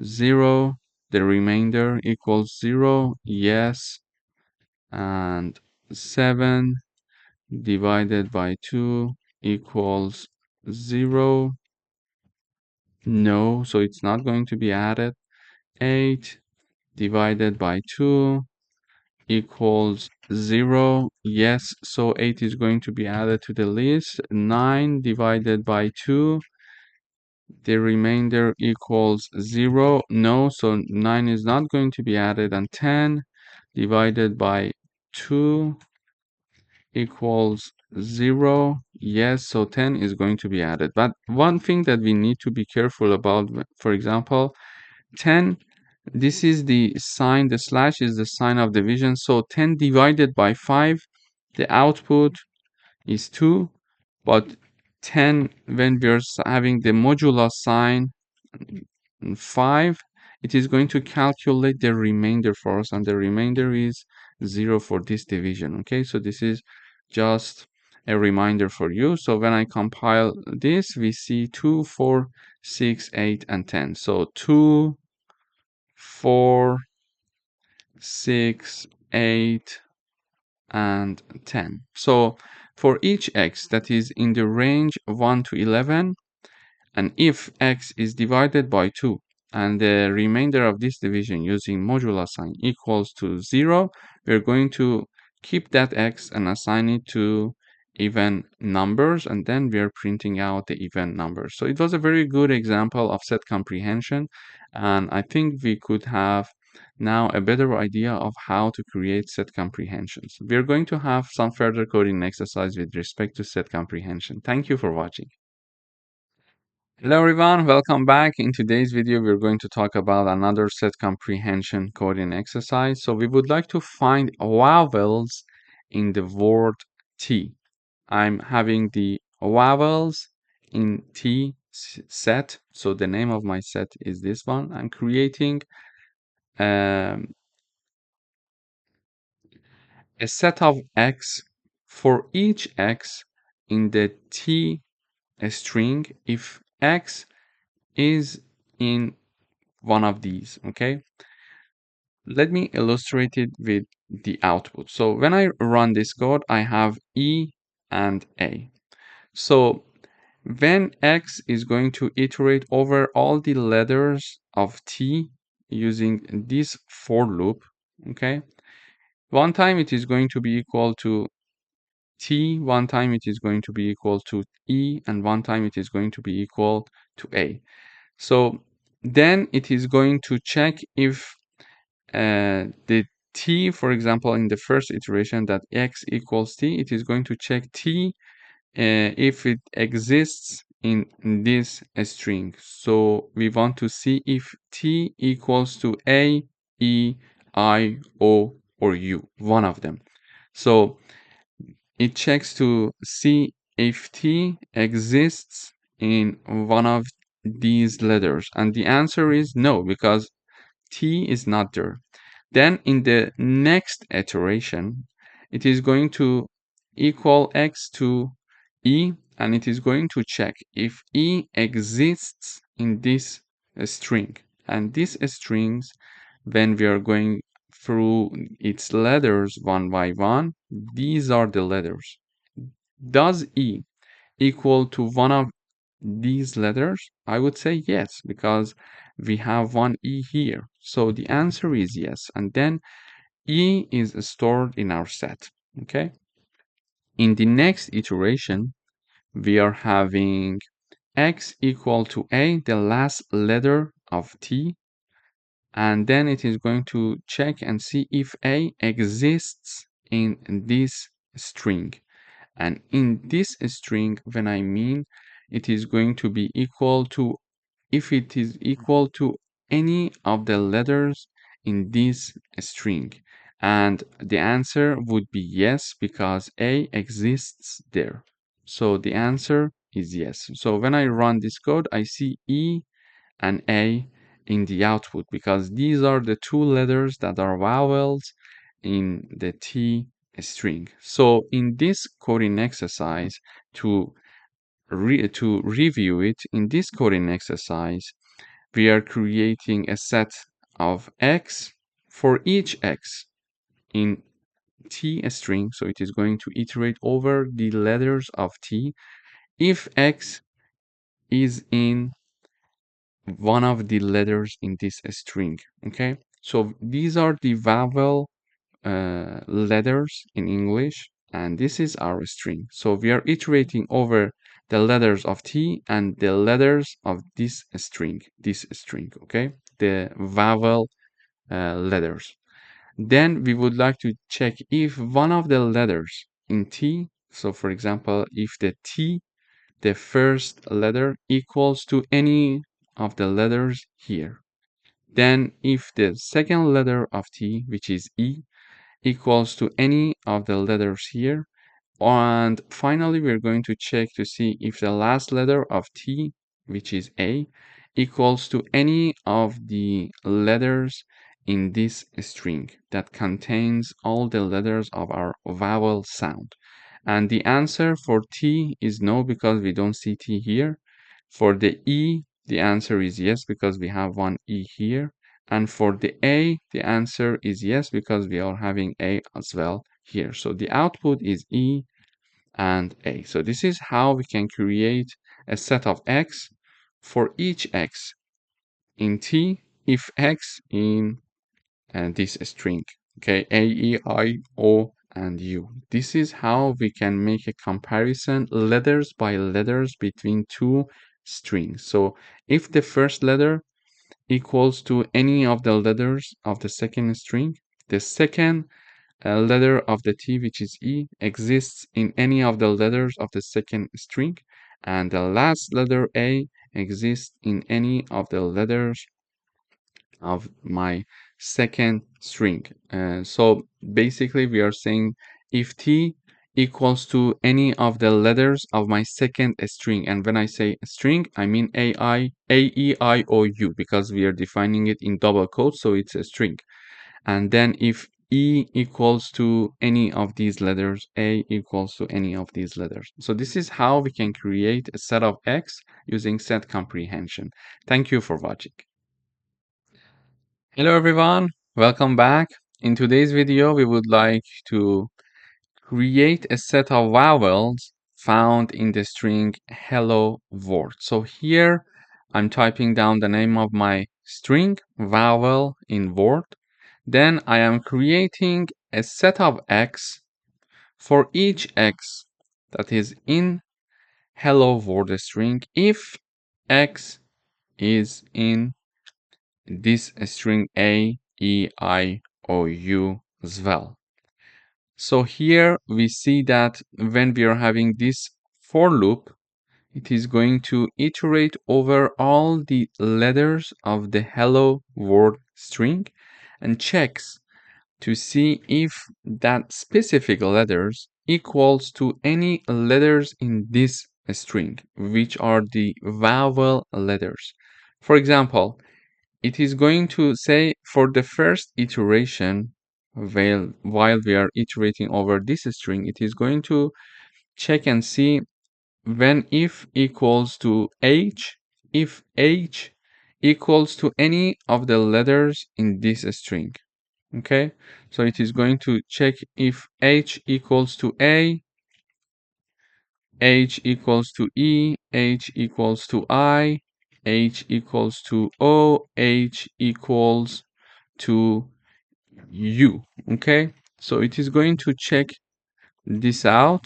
S1: 0. The remainder equals 0. Yes. And 7 divided by 2 equals 0. No, so it's not going to be added. 8 divided by 2 equals 0. Yes, so 8 is going to be added to the list. 9 divided by 2, the remainder equals 0. No, so 9 is not going to be added. And 10 divided by 2 equals 0. Yes, so 10 is going to be added. But one thing that we need to be careful about, for example, 10, this is the sign, the slash is the sign of division. So 10 divided by 5, the output is 2. But 10, when we're having the modulo sign, 5, it is going to calculate the remainder for us, and the remainder is 0 for this division. Okay, so this is just a reminder for you. So when I compile this, we see 2, 4, 6, 8, and 10. So 2, 4, 6, 8, and 10. So for each x that is in the range 1 to 11, and if x is divided by 2 and the remainder of this division using modulo sign equals to 0, we're going to keep that x and assign it to even numbers, and then we are printing out the even numbers. So it was a very good example of set comprehension, and I think we could have now a better idea of how to create set comprehensions. We're going to have some further coding exercise with respect to set comprehension. Thank you for watching. Hello everyone, welcome back. In today's video, we're going to talk about another set comprehension coding exercise. So we would like to find vowels in the word T. I'm having the vowels in T set. So the name of my set is this one. I'm creating um, a set of X for each X in the T string if X is in one of these. Okay, let me illustrate it with the output. So when I run this code, I have E and A. So when X is going to iterate over all the letters of T using this for loop, okay, one time it is going to be equal to T, one time it is going to be equal to E, and one time it is going to be equal to A. So then it is going to check if the T, for example, in the first iteration that X equals T, it is going to check T if it exists in this string. So we want to see if T equals to A, E, I, O, or U, one of them. So it checks to see if T exists in one of these letters. And the answer is no, because T is not there. Then in the next iteration, it is going to equal X to E, and it is going to check if E exists in this string. And these strings, when we are going through its letters one by one, these are the letters. Does E equal to one of these letters? I would say yes, because we have one E here. So the answer is yes. And then E is stored in our set. Okay. In the next iteration, we are having X equal to A, the last letter of T, and then it is going to check and see if A exists in this string. And in this string, when I mean it is going to be equal to, if it is equal to any of the letters in this string. And the answer would be yes, because A exists there. So the answer is yes. So when I run this code, I see E and A in the output, because these are the two letters that are vowels in the T string. So in this coding exercise, to review it, in this coding exercise, we are creating a set of X for each X in T string. So it is going to iterate over the letters of T if X is in one of the letters in this string. Okay, so these are the vowel letters in English, and this is our string. So we are iterating over the letters of T and the letters of this string, okay, the vowel letters. Then we would like to check if one of the letters in T, so for example, if the T, the first letter, equals to any of the letters here. Then if the second letter of T, which is E, equals to any of the letters here. And finally, we're going to check to see if the last letter of T, which is A, equals to any of the letters in this string that contains all the letters of our vowel sound. And the answer for T is no, because we don't see T here. For the E, the answer is yes, because we have one E here. And for the A, the answer is yes, because we are having A as well here. So the output is E and A. So this is how we can create a set of X for each X in T if X in this string. Okay, A, E, I, O, and U. This is how we can make a comparison letters by letters between two strings. So if the first letter equals to any of the letters of the second string, the second letter of the T, which is E, exists in any of the letters of the second string, and the last letter A exists in any of the letters of my second string. So basically, we are saying if T equals to any of the letters of my second string, and when I say string, I mean E, I, O, U, because we are defining it in double quotes, so it's a string. And then if E equals to any of these letters, A equals to any of these letters. So this is how we can create a set of X using set comprehension. Thank you for watching. Hello everyone, welcome back. In today's video, we would like to create a set of vowels found in the string hello world. So here I'm typing down the name of my string vowel in word. Then I am creating a set of X for each X that is in hello world string if X is in this string A, E, I, O, U as well. So here we see that when we are having this for loop, it is going to iterate over all the letters of the hello world string and checks to see if that specific letters equals to any letters in this string, which are the vowel letters. For example, it is going to say for the first iteration, while we are iterating over this string, it is going to check and see when if equals to H, if H equals to any of the letters in this string. Okay, so it is going to check if H equals to A, H equals to E, H equals to I, H equals to O, H equals to U. Okay, so it is going to check this out.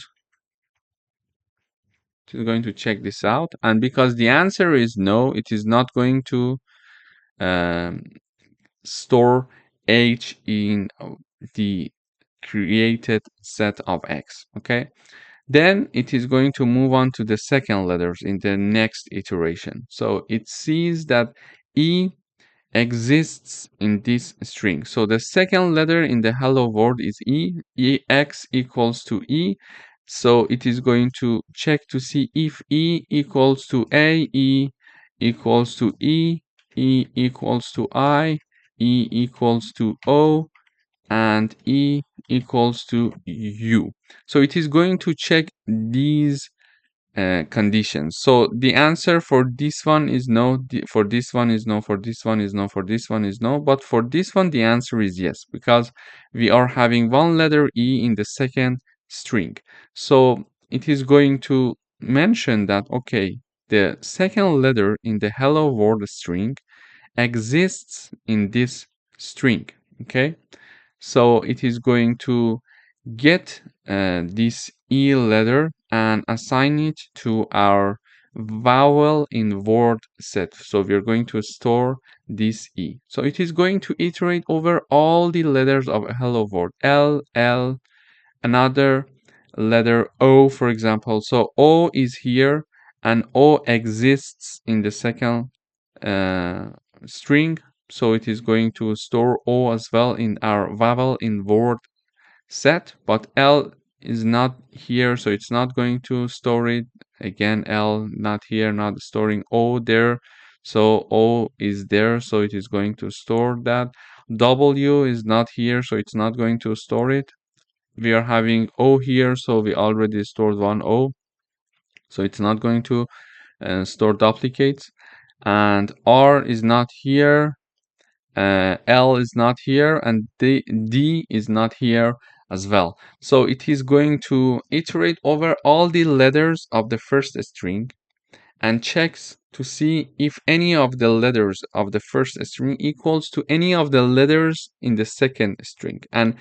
S1: It is going to check this out, and because the answer is no, it is not going to um, store H in the created set of X. Okay, then it is going to move on to the second letters in the next iteration. So it sees that E
S2: exists in this string. So the second letter in the hello world is E. X equals to E. So it is going to check to see if E equals to A, E equals to E, E equals to I, E equals to O, and E equals to U. So it is going to check these conditions. So the answer for this one is no, for this one is no, for this one is no, for this one is no, but for this one the answer is yes, because we are having one letter E in the second string. So it is going to mention that, okay, the second letter in the hello world string exists in this string, okay? So it is going to get this E letter and assign it to our vowel in word set. So we're going to store this E. So it is going to iterate over all the letters of a hello world. L, another letter O, for example. So O is here and O exists in the second uh, string. So it is going to store O as well in our vowel in word set, but L is not here, so it's not going to store it. Again, L not here, not storing O there. So O is there, so it is going to store that. W is not here, so it's not going to store it. We are having O here, so we already stored one O, so it's not going to store duplicates. And R is not here, L is not here, and D is not here as well. So it is going to iterate over all the letters of the first string and checks to see if any of the letters of the first string equals to any of the letters in the second string. And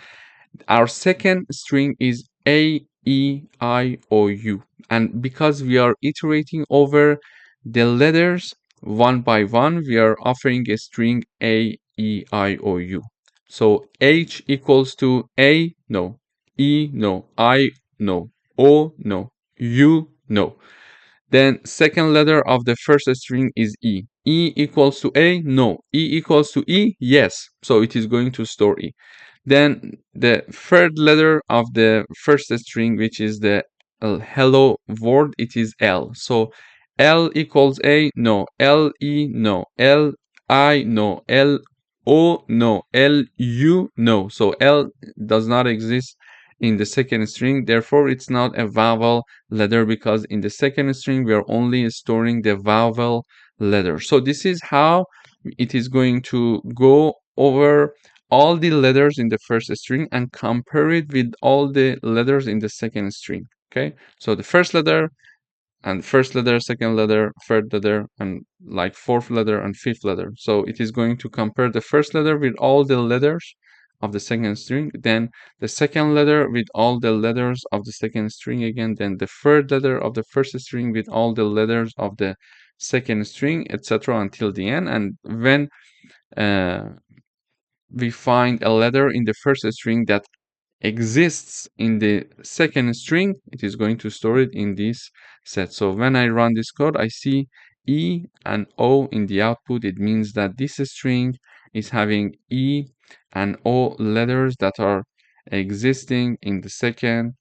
S2: our second string is A, E, I, O, U. And because we are iterating over the letters one by one, we are offering a string A, E, I, O, U. So H equals to A, no. E, no. I, no. O, no. U, no. Then second letter of the first string is E. E equals to A, no. E equals to E, yes. So it is going to store E. Then the third letter of the first string, which is the hello word, it is L. So L equals A, no. L E, no. L I, no. L O, no. L U, no. So L does not exist in the second string. Therefore, it's not a vowel letter because in the second string we are only storing the vowel letter. So this is how it is going to go over all the letters in the first string and compare it with all the letters in the second string. Okay, so the first letter and first letter, second letter, third letter, and like fourth letter and fifth letter. So it is going to compare the first letter with all the letters of the second string, then the second letter with all the letters of the second string again, then the third letter of the first string with all the letters of the second string, etc. until the end. And when uh, we find a letter in the first string that exists in the second string, it is going to store it in this set. So when I run this code, I see E and O in the output. It means that this string is having E and O letters that are existing in the second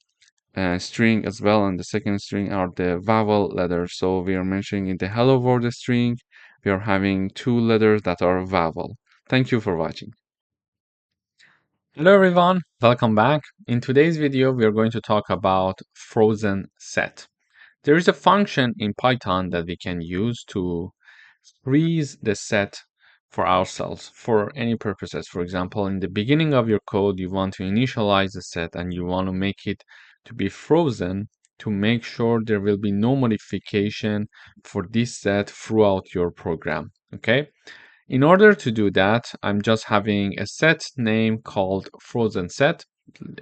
S2: string as well, and the second string are the vowel letters. So we are mentioning in the hello world string, we are having two letters that are vowel. Thank you for watching.
S1: Hello everyone, welcome back. In today's video, we are going to talk about frozen set. There is a function in Python that we can use to freeze the set for ourselves for any purposes. For example, in the beginning of your code, you want to initialize the set and you want to make it to be frozen to make sure there will be no modification for this set throughout your program. Okay. In order to do that, I'm just having a set name called frozen set.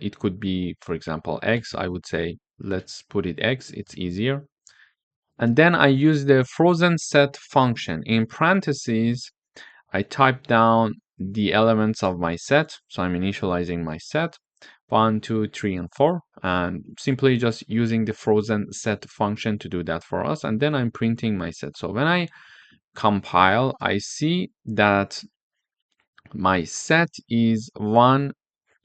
S1: It could be, for example, X. I would say, let's put it X. It's easier. And then I use the frozen set function. In parentheses, I type down the elements of my set. So I'm initializing my set, 1, 2, 3, and 4, and simply just using the frozen set function to do that for us. And then I'm printing my set. So when I compile, I see that my set is 1,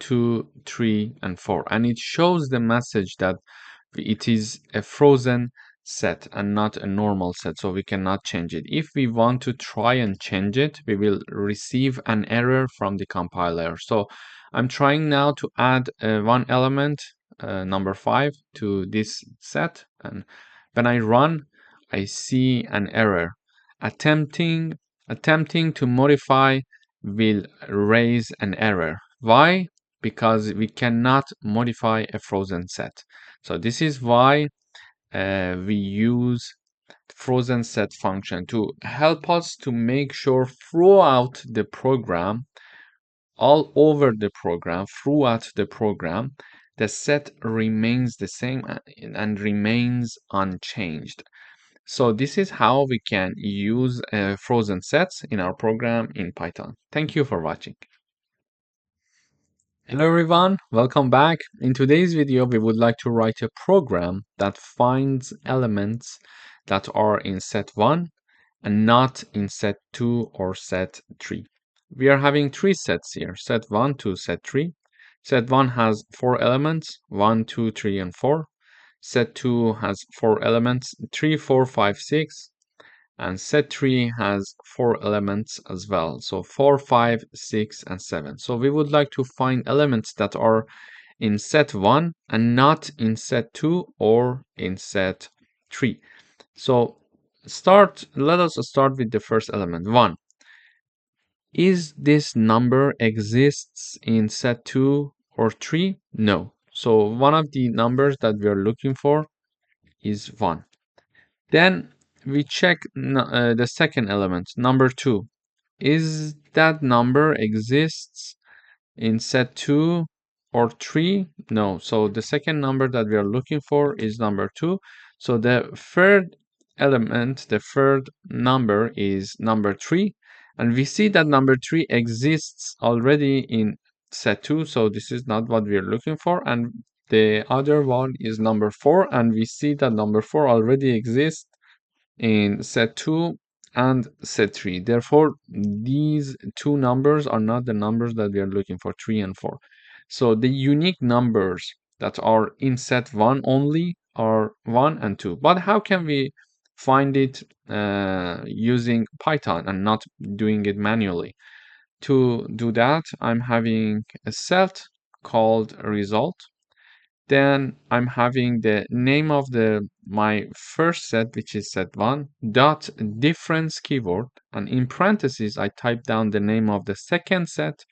S1: 2, 3, and 4, and it shows the message that it is a frozen set and not a normal set, so we cannot change it. If we want to try and change it, we will receive an error from the compiler. So I'm trying now to add one element, number 5, to this set, and when I run, I see an error. Attempting to modify will raise an error. Why? Because we cannot modify a frozen set. So this is why we use frozen set function to help us to make sure throughout the program, all over the program, throughout the program, the set remains the same and remains unchanged. So this is how we can use frozen sets in our program in Python. Thank you for watching. Hello everyone, welcome back. In today's video, we would like to write a program that finds elements that are in set 1 and not in set 2 or set 3. We are having three sets here, set 1 to set 3. Set 1 has 4 elements, 1, 2, 3, and 4. Set 2 has 4 elements, 3, 4, 5, 6. And set 3 has 4 elements as well. So 4, 5, 6, and 7. So we would like to find elements that are in set 1 and not in set 2 or in set 3. So let us start with the first element, 1. Is this number exists in set 2 or 3? No. So one of the numbers that we are looking for is 1. Then we check the second element, number 2. Is that number exists in set 2 or 3? No. So the second number that we are looking for is number 2. So the third element, the third number is number 3. And we see that number 3 exists already in set 2. So this is not what we are looking for. And the other one is number 4. And we see that number 4 already exists in set 2 and set 3. Therefore, these two numbers are not the numbers that we are looking for, 3 and 4. So the unique numbers that are in set 1 only are 1 and 2. But how can we find it using Python and not doing it manually? To do that, I'm having a set called result. Then I'm having the name of my first set, which is set 1, dot difference keyword, and in parentheses I type down the name of the second set,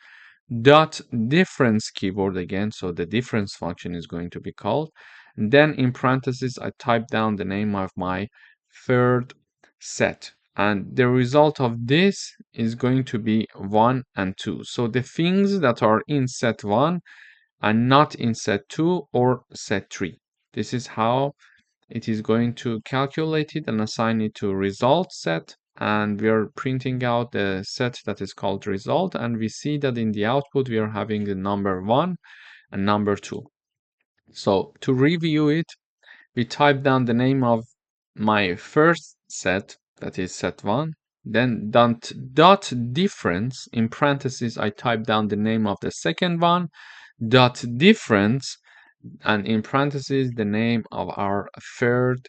S1: dot difference keyword again, so the difference function is going to be called. And then in parentheses I type down the name of my third set. And the result of this is going to be 1 and 2. So the things that are in set 1 and not in set 2 or set 3. This is how it is going to calculate it and assign it to result set. And we are printing out the set that is called result. And we see that in the output, we are having the number 1 and number 2. So to review it, we type down the name of my first set, that is set 1. Then dot difference, in parentheses, I type down the name of the second one, dot difference, and in parentheses the name of our third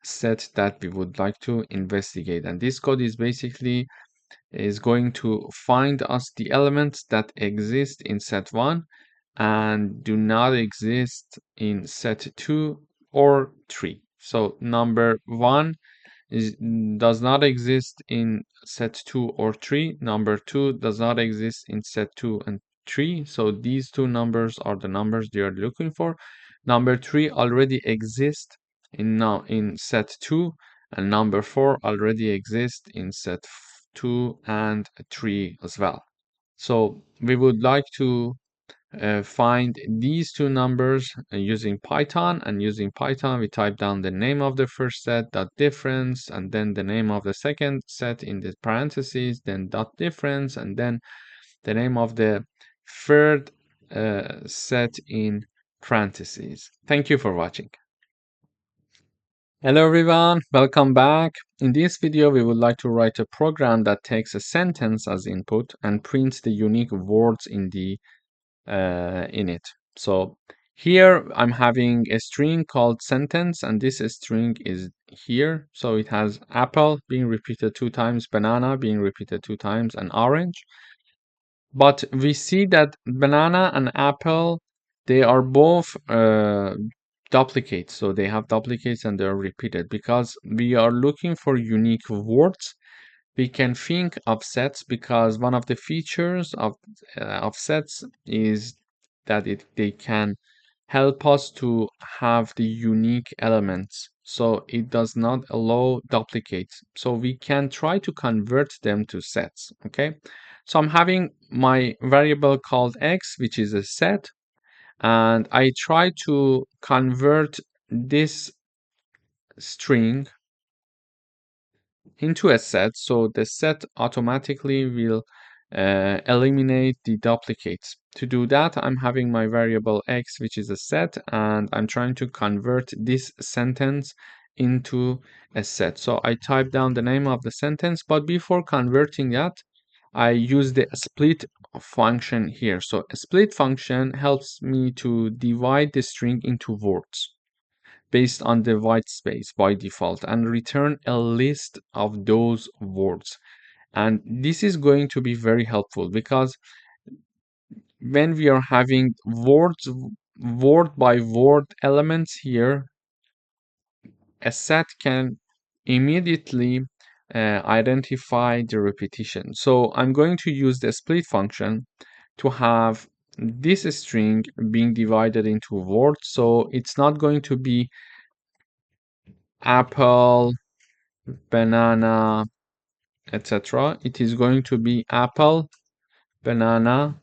S1: set that we would like to investigate. And this code is basically going to find us the elements that exist in set 1 and do not exist in set 2 or 3. So number 1 does not exist in set 2 or 3. Number 2 does not exist in set 2 and 3. So these two numbers are the numbers they are looking for. Number 3 already exists in set 2, and number 4 already exists in set 2 and 3 as well. So we would like to find these two numbers using Python, and using Python we type down the name of the first set, dot difference, and then the name of the second set in the parentheses, then dot difference, and then the name of the third set in parentheses. Thank you for watching. Hello everyone, welcome back. In this video, we would like to write a program that takes a sentence as input and prints the unique words in it. So here I'm having a string called sentence, and this string is here. So it has apple being repeated 2 times, banana being repeated 2 times, and orange. But we see that banana and apple, they are both duplicates. So they have duplicates and they're repeated because we are looking for unique words. We can think of sets because one of the features of sets is that they can help us to have the unique elements. So it does not allow duplicates. So we can try to convert them to sets. Okay. So I'm having my variable called x, which is a set, and I try to convert this string into a set, so the set automatically will eliminate the duplicates. To do that, I'm having my variable x, which is a set, and I'm trying to convert this sentence into a set. So I type down the name of the sentence, but before converting that, I use the split function here. So a split function helps me to divide the string into words based on the white space by default and return a list of those words. And this is going to be very helpful because when we are having words, word by word elements here, a set can immediately identify the repetition. So I'm going to use the split function to have this string being divided into words. So it's not going to be apple, banana, etc. It is going to be apple, banana.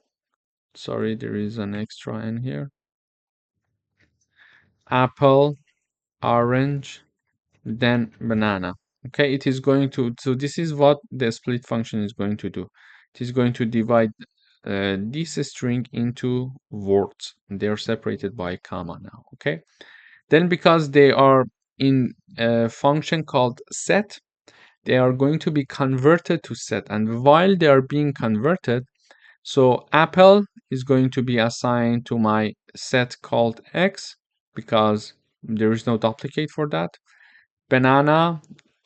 S1: Sorry, there is an extra in here. Apple, orange, then banana. Okay, it is going to, so this is what the split function is going to do. It is going to divide this string into words. They are separated by a comma now. Okay, then because they are in a function called set, they are going to be converted to set. And while they are being converted, so apple is going to be assigned to my set called x because there is no duplicate for that. Banana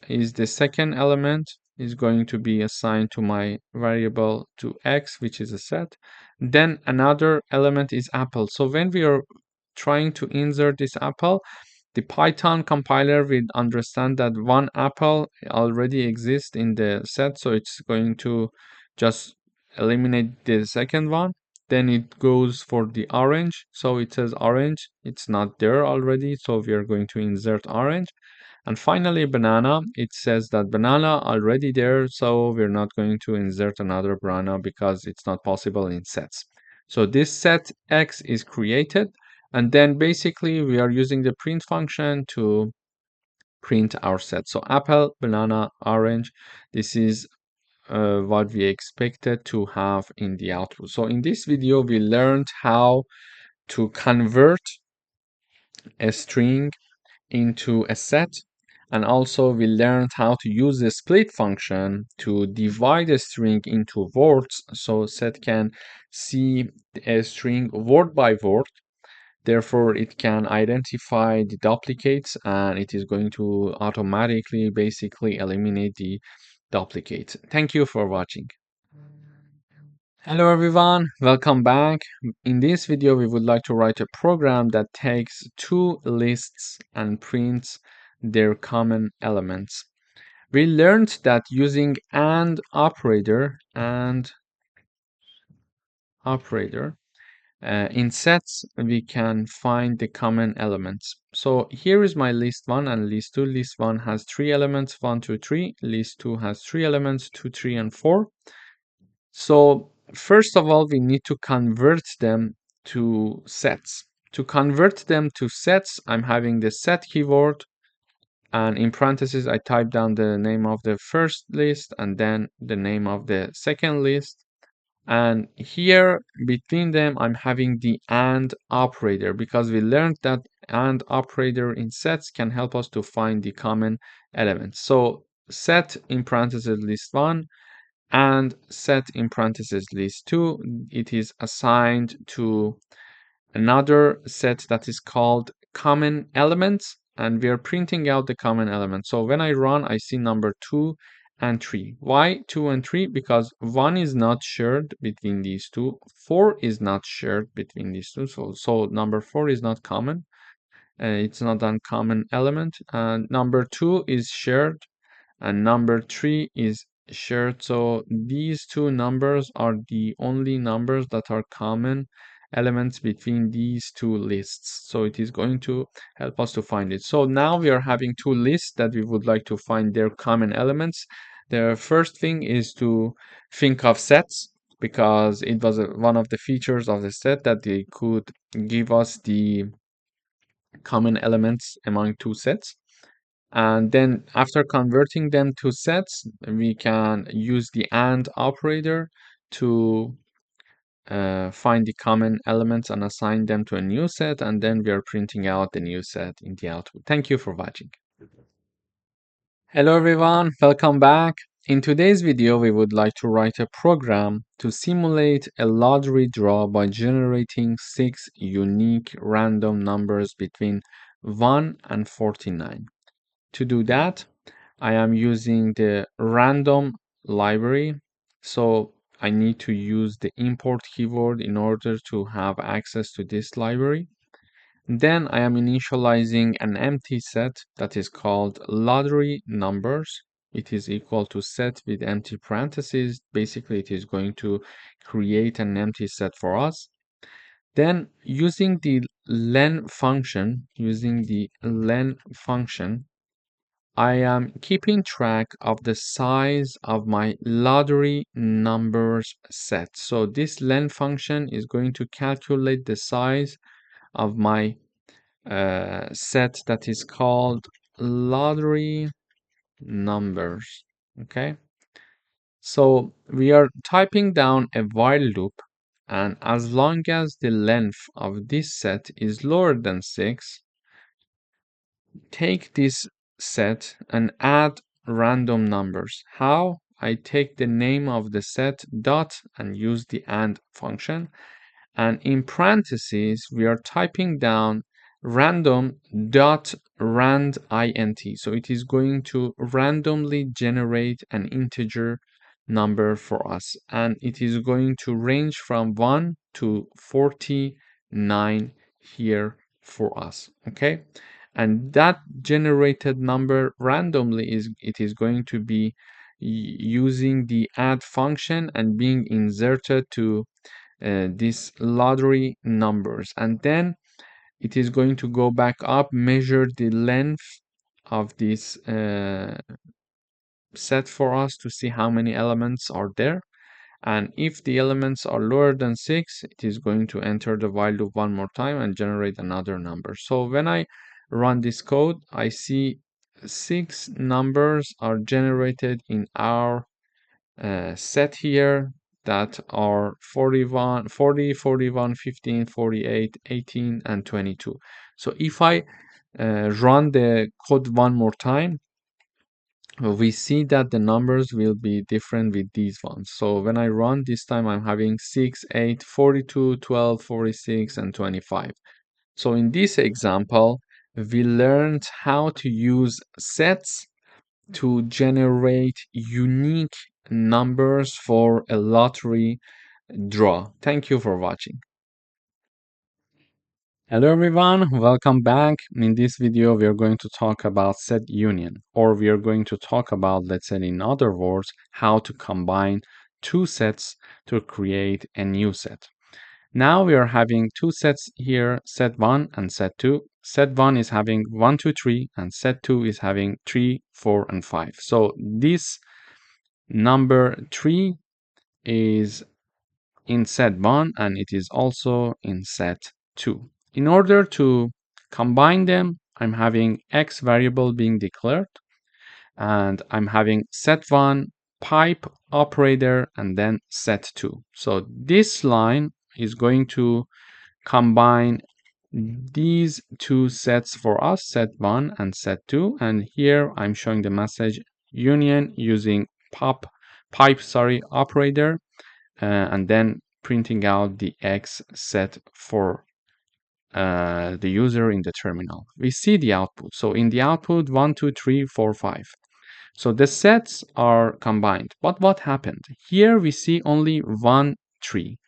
S1: is the second element, is going to be assigned to my variable to x, which is a set. Then another element is apple. So when we are trying to insert this apple, the Python compiler will understand that one apple already exists in the set, so it's going to just eliminate the second one. Then it goes for the orange, so it says orange, it's not there already, so we are going to insert orange. And finally, banana, it says that banana already there, so we're not going to insert another banana because it's not possible in sets. So this set x is created, and then basically we are using the print function to print our set. So apple, banana, orange, this is what we expected to have in the output. So in this video, we learned how to convert a string into a set, and also we learned how to use the split function to divide a string into words so set can see a string word by word. Therefore, it can identify the duplicates and it is going to automatically basically eliminate the duplicates. Thank you for watching. Hello everyone, welcome back. In this video, we would like to write a program that takes two lists and prints their common elements. We learned that using AND operator in sets, we can find the common elements. So here is my list 1 and list 2. List 1 has 3 elements, 1, 2, 3. List 2 has 3 elements, 2, 3, and 4. So first of all, we need to convert them to sets. To convert them to sets, I'm having the set keyword, and in parentheses, I type down the name of the first list and then the name of the second list. And here between them, I'm having the AND operator because we learned that AND operator in sets can help us to find the common elements. So
S2: set in parentheses list1 and set in parentheses list2, it is assigned to another set that is called common elements, and we are printing out the common element. So when I run, I see number 2 and 3. Why 2 and 3? Because 1 is not shared between these two, 4 is not shared between these two, so number 4 is not common, it's not a common element, and number 2 is shared, and number 3 is shared. So these two numbers are the only numbers that are common elements between these two lists. So it is going to help us to find it. So now we are having two lists that we would like to find their common elements. The first thing is to think of sets, because it was one of the features of the set that they could give us the common elements among two sets. And then after converting them to sets, we can use the AND operator to find the common elements and assign them to a new set, and then we are printing out the new set in the output. Thank you for watching. Hello everyone, welcome back. In today's video, we would like to write a program to simulate a lottery draw by generating 6 unique random numbers between 1 and 49. To do that, I am using the random library. So I need to use the import keyword in order to have access to this library. Then I am initializing an empty set that is called lottery numbers. It is equal to set with empty parentheses. Basically, it is going to create an empty set for us. Then using the len function, I am keeping track of the size of my lottery numbers set. So this len function is going to calculate the size of my set that is called lottery numbers. Okay. So we are typing down a while loop, and as long as the length of this set is lower than 6, take this set and add random numbers. How? I take the name of the set dot and use the AND function, and in parentheses we are typing down random dot rand int. So it is going to randomly generate an integer number for us, and it is going to range from 1 to 49 here for us. Okay, and that generated number randomly is going to be using the add function and being inserted to these lottery numbers, and then it is going to go back up, measure the length of this set for us to see how many elements are there, and if the elements are lower than 6, it is going to enter the while loop one more time and generate another number. So when I run this code, I see 6 numbers are generated in our set here that are 41, 40, 41, 15, 48, 18, and 22. So if I run the code one more time, we see that the numbers will be different with these ones. So when I run this time, I'm having 6, 8, 42, 12, 46, and 25. So in this example, we learned how to use sets to generate unique numbers for a lottery draw. Thank you for watching.
S1: Hello everyone, welcome back. In this video, we are going to talk about set union, or we are going to talk about, let's say in other words, how to combine two sets to create a new set. Now we are having two sets here, set 1 and set 2. Set 1 is having 1, 2, 3, and set 2 is having 3, 4, and 5. So this number 3 is in set 1 and it is also in set 2. In order to combine them, I'm having x variable being declared, and I'm having set1 pipe operator and then set2. So this line is going to combine these two sets for us, set1 and set2, and here I'm showing the message union using pipe operator, and then printing out the X set for the user in the terminal. We see the output. So in the output, 1, 2, 3, 4, 5. So the sets are combined. But what happened? Here we see only one tree.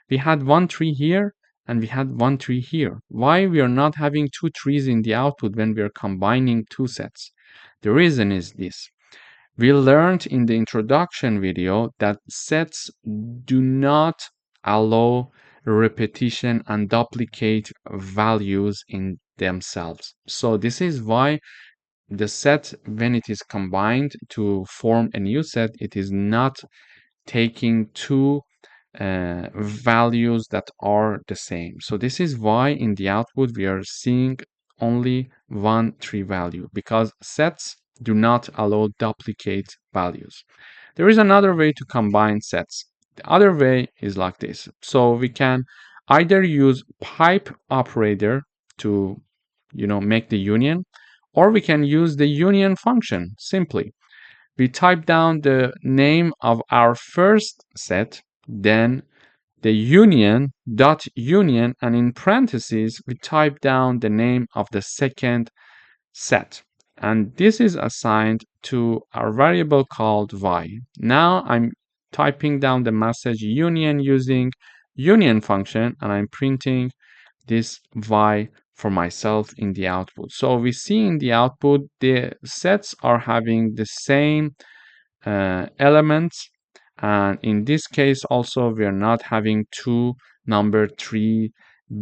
S1: We had one tree here and we had one tree here. Why we are not having two trees in the output when we are combining two sets? The reason is this. We learned in the introduction video that sets do not allow repetition and duplicate values in themselves. So this is why the set, when it is combined to form a new set, it is not taking two values that are the same. So this is why in the output we are seeing only one tree value, because sets do not allow duplicate values. There is another way to combine sets. The other way is like this. So we can either use pipe operator to make the union, or we can use the union function simply. We type down the name of our first set, then the union, and in parentheses, we type down the name of the second set. And this is assigned to our variable called y. Now I'm typing down the message union using union function, and I'm printing this y for myself in the output. So we see in the output the sets are having the same elements, and in this case also we are not having two number 3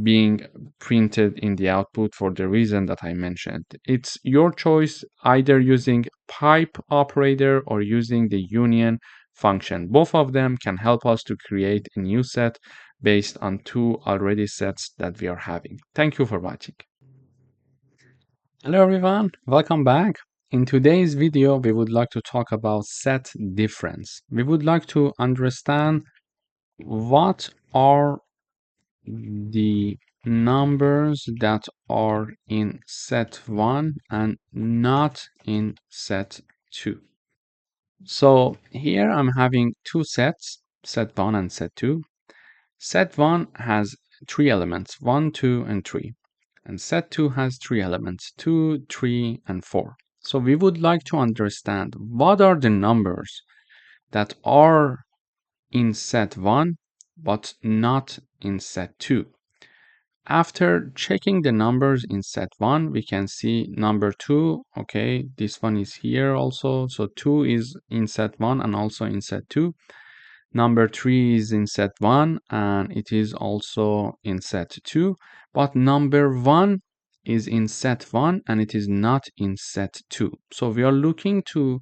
S1: being printed in the output for the reason that I mentioned. It's your choice, either using pipe operator or using the union function. Both of them can help us to create a new set based on two already sets that we are having. Thank you for watching. Hello everyone, welcome back. In today's video, we would like to talk about set difference. We would like to understand what are the numbers that are in set 1 and not in set 2. So here I'm having two sets, set 1 and set 2. Set 1 has three elements, 1, 2, and 3. And set 2 has three elements, 2, 3, and 4. So we would like to understand what are the numbers that are in set 1 but not in set 2. After checking the numbers in set 1, we can see number 2, okay, this one is here also. So 2 is in set 1 and also in set 2. Number 3 is in set 1 and it is also in set 2. But number 1 is in set 1 and it is not in set 2. So we are looking to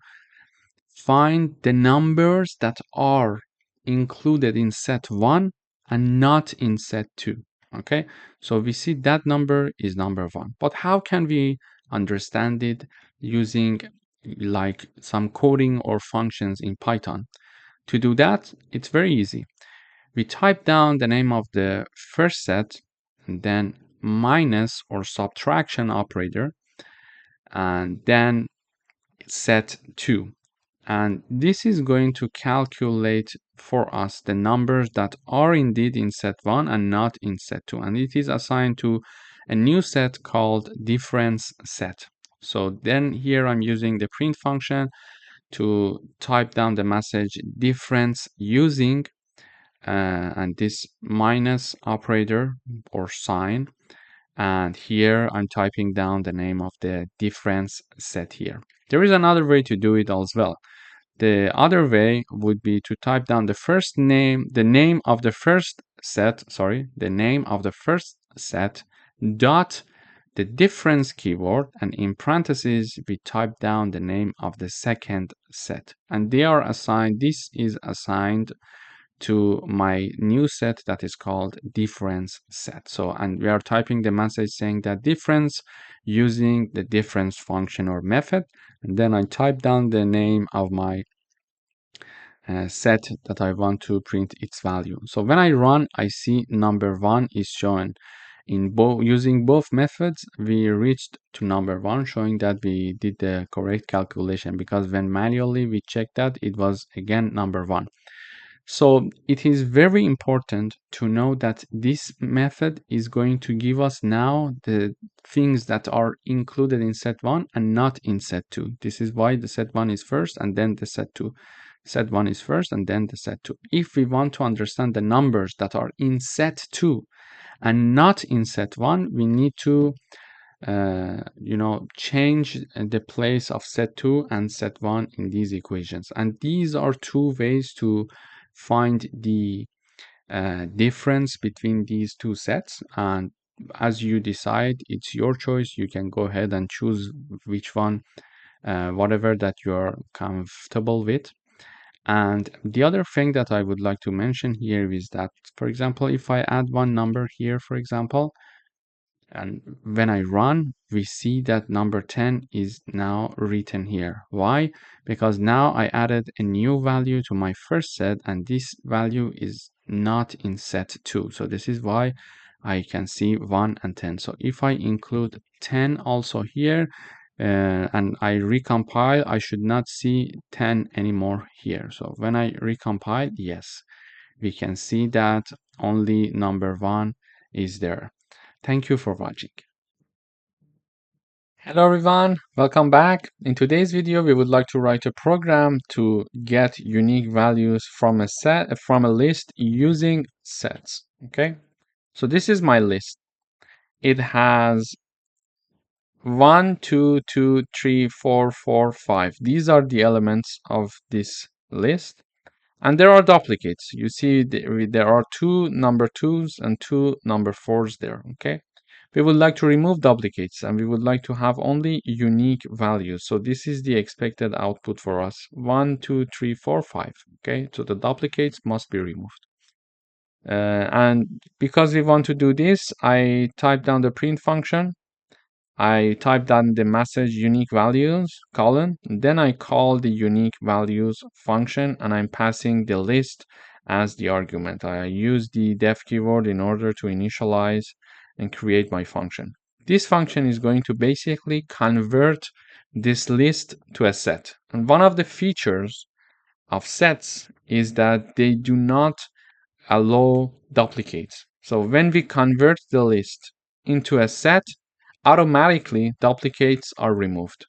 S1: find the numbers that are included in set 1 and not in set 2. Okay, so we see that number is number 1. But how can we understand it using like some coding or functions in Python? To do that, it's very easy. We type down the name of the first set and then minus or subtraction operator and then set 2. And this is going to calculate for us the numbers that are indeed in set 1 and not in set 2. And it is assigned to a new set called difference set. So then here I'm using the print function to type down the message difference using and this minus operator or sign, and here I'm typing down the name of the difference set here. There is another way to do it as well. The other way would be to type down the name of the first set dot the difference keyword, and in parentheses we type down the name of the second set, and this is assigned to my new set that is called difference set. So, and we are typing the message saying that difference using the difference function or method, and then I type down the name of my set that I want to print its value. So when I run, I see number 1 is shown using both methods, we reached to number 1, showing that we did the correct calculation, because when manually we checked that, it was again number 1. So it is very important to know that this method is going to give us now the things that are included in set 1 and not in set 2. This is why the set 1 is first and then the set 2. Set 1 is first and then the set 2. If we want to understand the numbers that are in set 2 and not in set 1, we need to change the place of set 2 and set 1 in these equations. And these are two ways to find the difference between these two sets. And as you decide, it's your choice. You can go ahead and choose which one, whatever that you're comfortable with. And the other thing that I would like to mention here is that, for example, if I add one number here, for example, and when I run, we see that number 10 is now written here. Why? Because now I added a new value to my first set, and this value is not in set 2. So this is why I can see 1 and 10. So if I include 10 also here, and I recompile, I should not see 10 anymore here. So when I recompile, yes, we can see that only number 1 is there. Thank you for watching. Hello everyone, welcome back. In today's video, we would like to write a program to get unique values from a list using sets. Okay, so this is my list. It has 1, 2, 2, 3, 4, 4, 5. These are the elements of this list. And there are duplicates. You see there are 2 number 2s and 2 number 4s there, okay? We would like to remove duplicates and we would like to have only unique values. So this is the expected output for us. 1, 2, 3, 4, 5, okay? So the duplicates must be removed. And because we want to do this, I type down the print function. I type down the message unique values colon, then I call the unique values function and I'm passing the list as the argument. I use the def keyword in order to initialize and create my function. This function is going to basically convert this list to a set. And one of the features of sets is that they do not allow duplicates. So when we convert the list into a set, automatically duplicates are removed.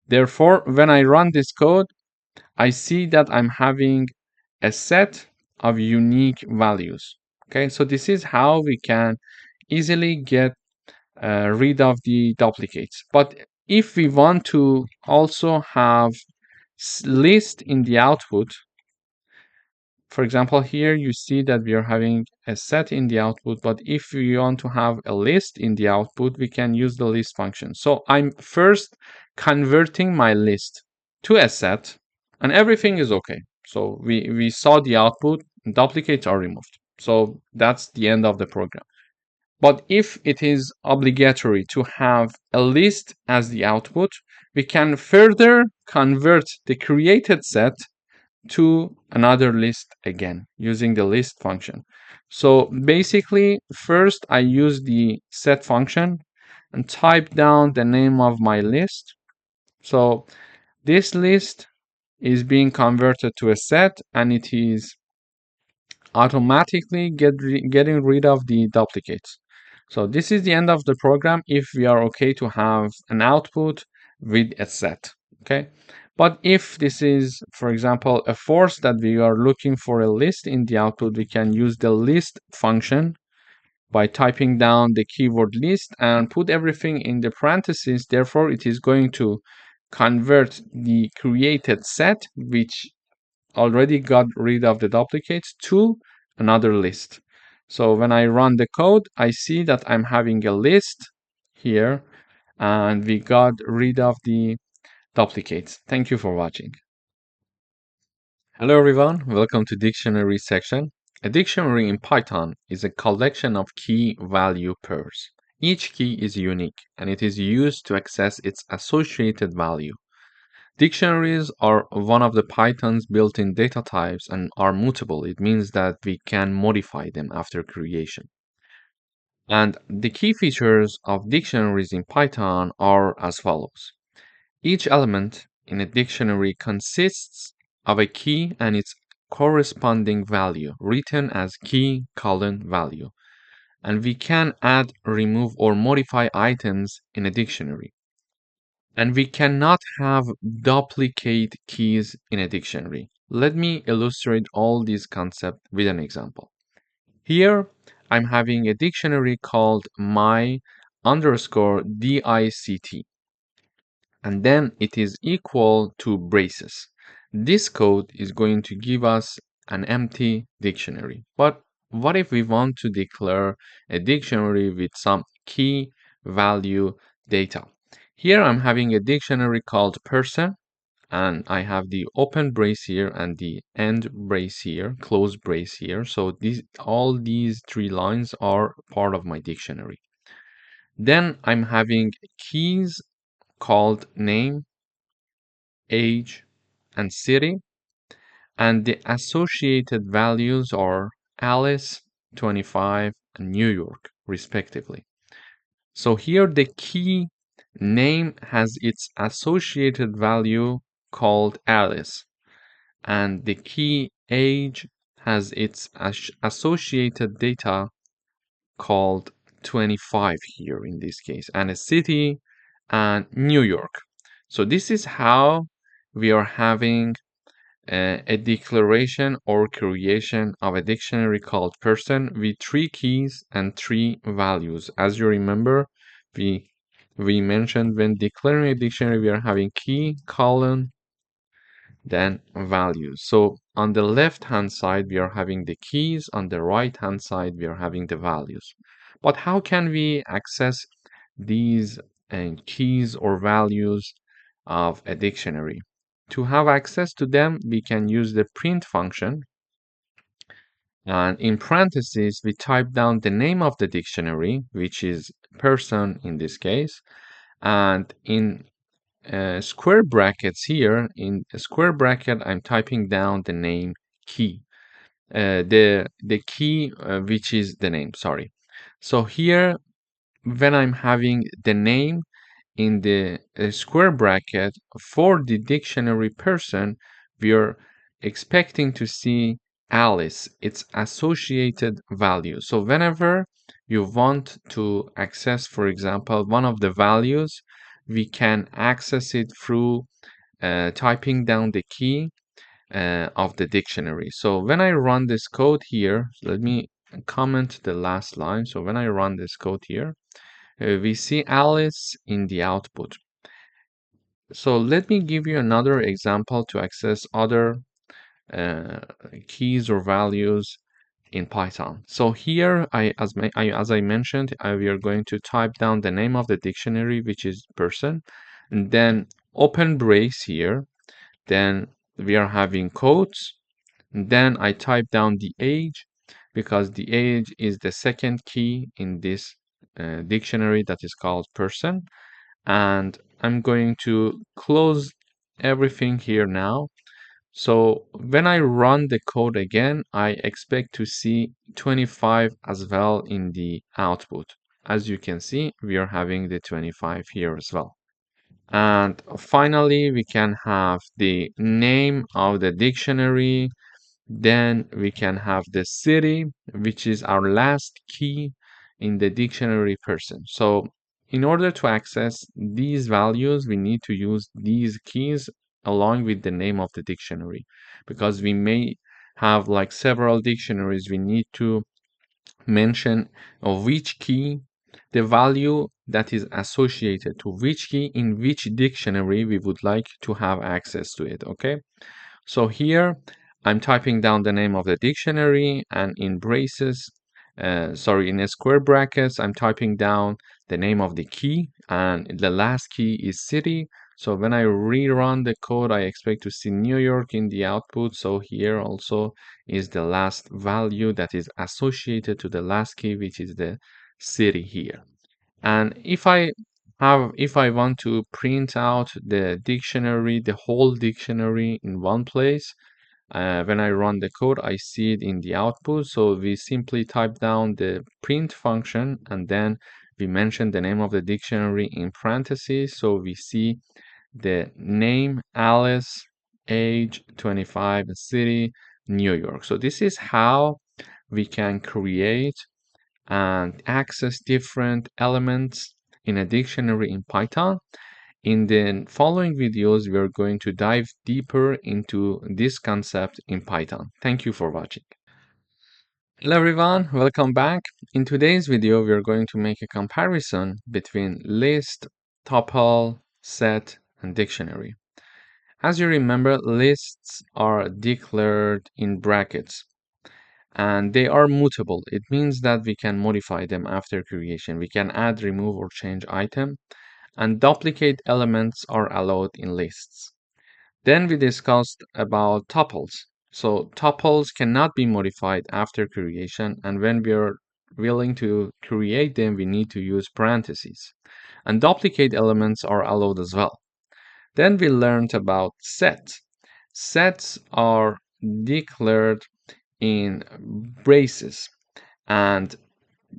S1: Therefore, when I run this code, I see that I'm having a set of unique values. Okay, so this is how we can easily get rid of the duplicates. But if we want to also have list in the output, for example, here you see that we are having a set in the output, but if we want to have a list in the output, we can use the list function. So I'm first converting my list to a set and everything is okay. So we saw the output, duplicates are removed. So that's the end of the program. But if it is obligatory to have a list as the output, we can further convert the created set to another list again using the list function. So basically, first I use the set function and type down the name of my list. So this list is being converted to a set and it is automatically getting rid of the duplicates. So this is the end of the program if we are okay to have an output with a set. Okay. But if this is, for example, a force that we are looking for a list in the output, we can use the list function by typing down the keyword list and put everything in the parentheses. Therefore, it is going to convert the created set, which already got rid of the duplicates, to another list. So when I run the code, I see that I'm having a list here and we got rid of the duplicates. Thank you for watching. Hello everyone, welcome to dictionary section. A dictionary in Python is a collection of key value pairs. Each key is unique and it is used to access its associated value. Dictionaries are one of the Python's built-in data types and are mutable. It means that we can modify them after creation.
S2: And the key features of dictionaries in Python are as follows. Each element in a dictionary consists of a key and its corresponding value, written as key colon value. And we can add, remove, or modify items in a dictionary. And we cannot have duplicate keys in a dictionary. Let me illustrate all these concepts with an example. Here, I'm having a dictionary called my underscore dict, and then it is equal to braces. This code is going to give us an empty dictionary. But what if we want to declare a dictionary with some key value data? Here I'm having a dictionary called person, and I have the open brace here and the end brace here, close brace here. So all these three lines are part of my dictionary. Then I'm having keys called name, age, and city, and the associated values are Alice, 25, and New York, respectively. So here the key name has its associated value called Alice, and the key age has its associated data called 25 here in this case, and a city and New York. So this is how we are having a declaration or creation of a dictionary called person with three keys and three values. As you remember, we we mentioned when declaring a dictionary, we are having key, colon, then values. So on the left hand side, we are having the keys. On the right hand side, we are having the values. But how can we access these keys or values of a dictionary? To have access to them, we can use the print function. And in parentheses, we type down the name of the dictionary, which is person in this case. And in square brackets here, in a square bracket, I'm typing down the name key, the key which is the name, sorry. So here, when I'm having the name in the square bracket for the dictionary person, we are expecting to see Alice, its associated value. So whenever you want to access, for example, one of the values, we can access it through typing down the key of the dictionary. So when I run this code here, let me comment the last line. So when I run this code here, we see Alice in the output. So let me give you another example to access other uh, keys or values in Python. So here, as I mentioned, we are going to type down the name of the dictionary, which is person, and then open brace here. Then we are having quotes. And then I type down the age because the age is the second key in this dictionary that is called person. And I'm going to close everything here now. So when I run the code again, I expect to see 25 as well in the output. As you can see, we are having the 25 here as well. And finally, we can have the name of the dictionary. Then we can have the city, which is our last key in the dictionary person. So in order to access these values, we need to use these keys along with the name of the dictionary, because we may have like several dictionaries. We need to mention of which key, the value that is associated to which key in which dictionary we would like to have access to it. Okay. So here I'm typing down the name of the dictionary, and in braces, sorry, in a square brackets, I'm typing down the name of the key, and the last key is city. So when I rerun the code, I expect to see New York in the output. So here also is the last value that is associated to the last key, which is the city here. And if I want to print out the dictionary, the whole dictionary in one place, When I run the code, I see it in the output. So we simply type down the print function, and then we mention the name of the dictionary in parentheses. So we see the name Alice, age 25, city New York. So this is how we can create and access different elements in a dictionary in Python. In the following videos, we are going to dive deeper into this concept in Python. Thank you for watching. Hello everyone, welcome back. In today's video, we are going to make a comparison between list, tuple, set, and dictionary. As you remember, lists are declared in brackets and they are mutable. It means that we can modify them after creation. We can add, remove, or change item, and duplicate elements are allowed in lists. Then we discussed about tuples. So tuples cannot be modified after creation, and when we are willing to create them, we need to use parentheses. And duplicate elements are allowed as well. Then we learned about sets. Sets are declared in braces, and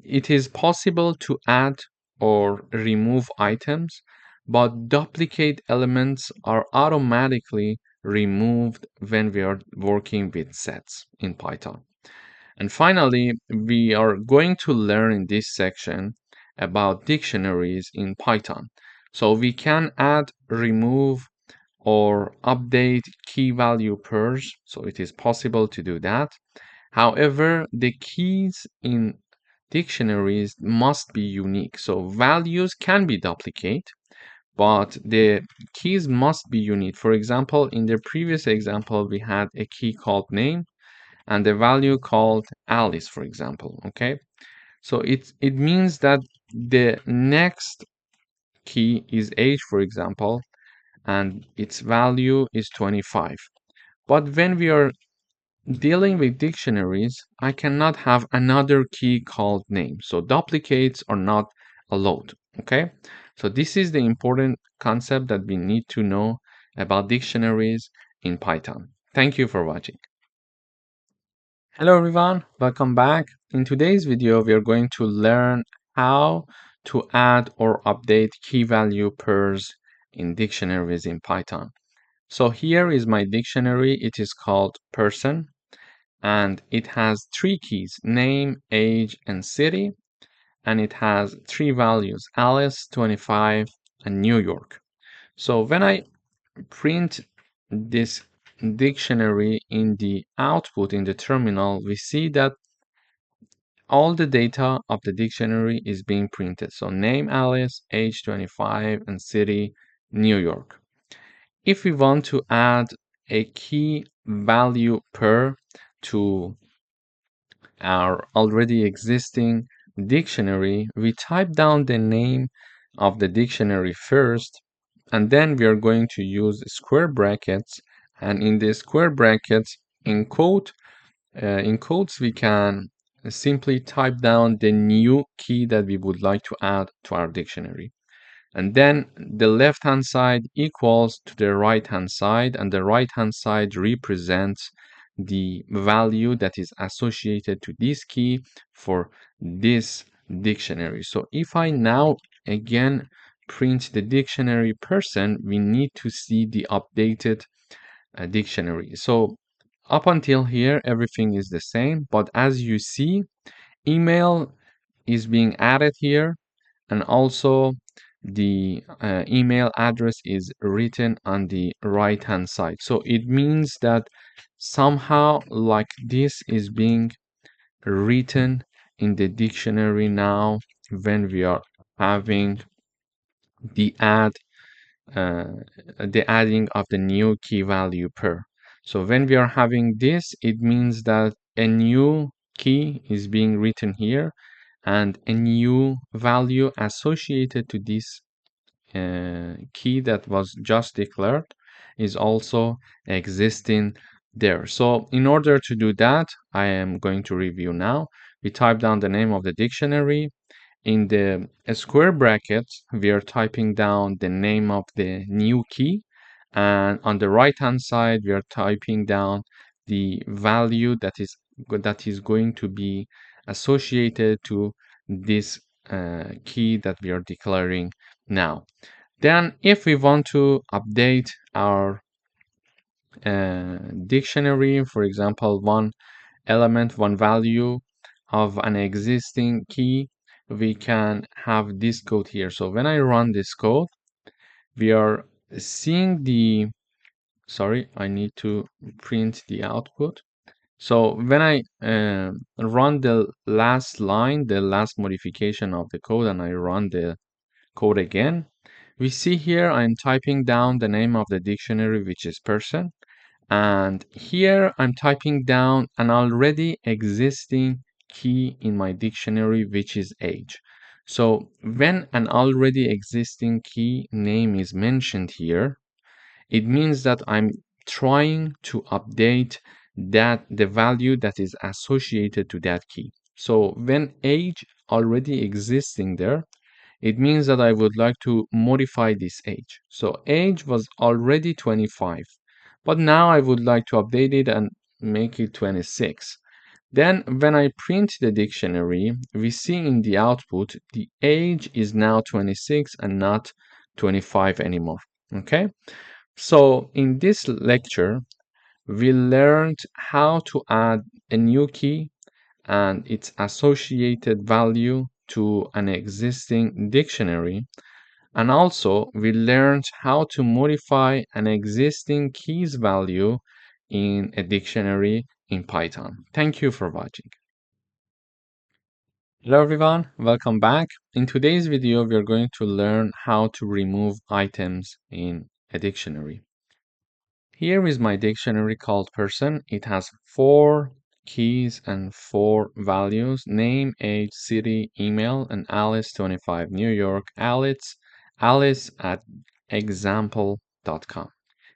S2: it is possible to add or remove items, but duplicate elements are automatically removed when we are working with sets in Python. And finally, we are going to learn in this section about dictionaries in Python. So we can add, remove, or update key value pairs. So it is possible to do that. However, the keys in dictionaries must be unique. So values can be duplicate, but the keys must be unique. For example, in the previous example, we had a key called name and the value called Alice, for example. Okay, so it means that the next key is age, for example, and its value is 25. But when we are dealing with dictionaries, I cannot have another key called name. So duplicates are not allowed. Okay, so this is the important concept that we need to know about dictionaries in Python. Thank you for watching.
S1: Hello everyone, welcome back. In today's video, we are going to learn how to add or update key value pairs in dictionaries in Python. So here is my dictionary. It is called person and it has three keys, name, age, and city. And it has three values, Alice, 25, and New York. So when I print this dictionary in the output in the terminal, we see that all the data of the dictionary is being printed. So name Alice, age 25, and city New York. If we want to add a key value pair to our already existing dictionary, we type down the name of the dictionary first, and then we are going to use square brackets. And in the square brackets, in quotes, we can simply type down the new key that we would like to add to our dictionary. And then the left hand side equals to the right hand side, and the right hand side represents the value that is associated to this key for this dictionary. So if I now again print the dictionary person, we need to see the updated dictionary. So up until here, everything is the same, but as you see, email is being added here, and also the email address is written on the right hand side. So it means that somehow like this is being written in the dictionary now when we are having the uh, adding of the new key value pair. So when we are having this, it means that a new key is being written here and a new value associated to this key that was just declared is also existing there. So in order to do that, I am going to review now. We type down the name of the dictionary. In the square brackets, we are typing down the name of the new key. And on the right hand side, we are typing down
S2: the value that is going to be associated to this key that we are declaring now. Then if we want to update our dictionary, for example, one element, one value of an existing key, we can have this code here. So when I run this code, we are seeing the, sorry, I need to print the output. So when I run the last line, the last modification of the code, and I run the code again, we see here I'm typing down the name of the dictionary, which is person. And here I'm typing down an already existing key in my dictionary, which is age. So when an already existing key name is mentioned here, it means that I'm trying to update the value that is associated to that key. So when age already existing there, it means that I would like to modify this age. So age was already 25, but now I would like to update it and make it 26. Then when I print the dictionary, we see in the output the age is now 26 and not 25 anymore. Okay? So in this lecture, we learned how to add a new key and its associated value to an existing dictionary. And also, we learned how to modify an existing key's value in a dictionary in Python. Thank you for watching.
S1: Hello everyone, welcome back. In today's video, we are going to learn how to remove items in a dictionary. Here is my dictionary called person. It has 4 keys and 4 values: name, age, city, email, and Alice 25 New York, Alice at example.com.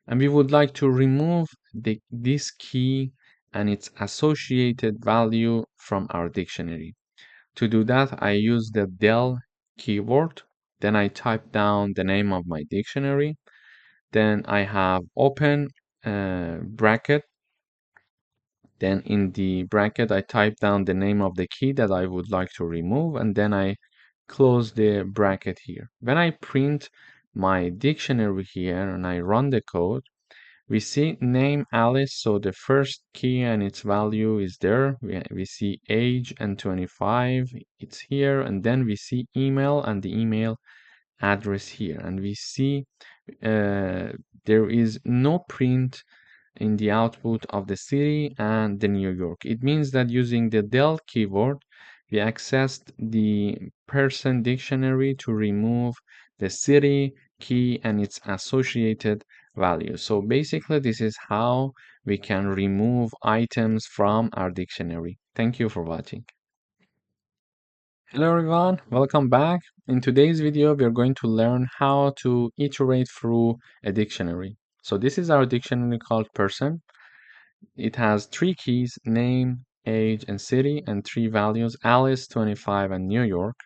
S1: And we would like to remove this key and its associated value from our dictionary. To do that, I use the del keyword. Then I type down the name of my dictionary. Then I have open bracket. Then in the bracket, I type down the name of the key that I would like to remove, and then I close the bracket here. When I print my dictionary here and I run the code, we see name Alice, so the first key and its value is there. We see age and 25, it's here, and then we see email and the email address here, and we see there is no print in the output of the city and the New York. It means that using the del keyword, we accessed the person dictionary to remove the city key and its associated value. So basically, this is how we can remove items from our dictionary. Thank you for watching. Hello everyone, welcome back. In today's video, we are going to learn how to iterate through a dictionary. So this is our dictionary called person. It has 3 keys: name, age, and city, and 3 values: Alice, 25, and New York.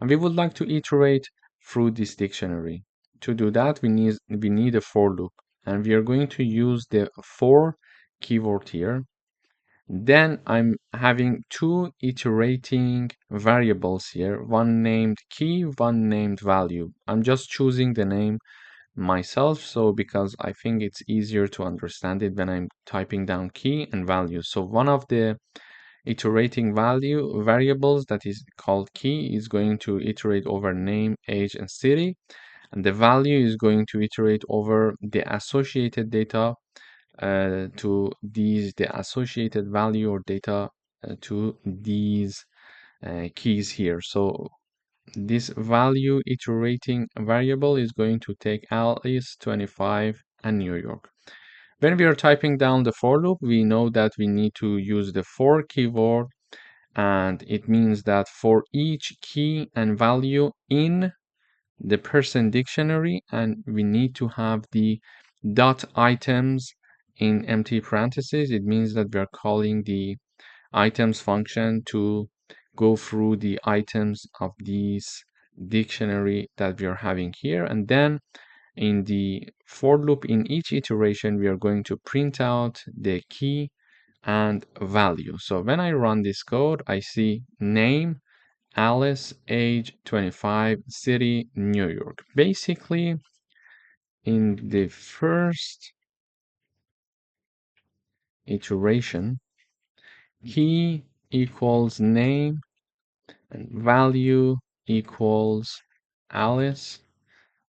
S1: And we would like to iterate through this dictionary. To do that, we need a for loop, and we are going to use the for keyword here. Then I'm having 2 iterating variables here, one named key, one named value. I'm just choosing the name myself, so because I think it's easier to understand it when I'm typing down key and value. So one of the iterating value variables that is called key is going to iterate over name, age, and city, and the value is going to iterate over the associated data to the associated value or data to these keys here. So this value iterating variable is going to take Alice, 25, and New York. When we are typing down the for loop, we know that we need to use the for keyword, and it means that for each key and value in the person dictionary, and we need to have the dot items in empty parentheses. It means that we are calling the items function to go through the items of these dictionary that we are having here. And then
S2: in the for loop, in each iteration, we are going to print out the key and value. So when I run this code, I see name, Alice, age 25, city, New York. Basically, in the first iteration, key equals name and value equals Alice.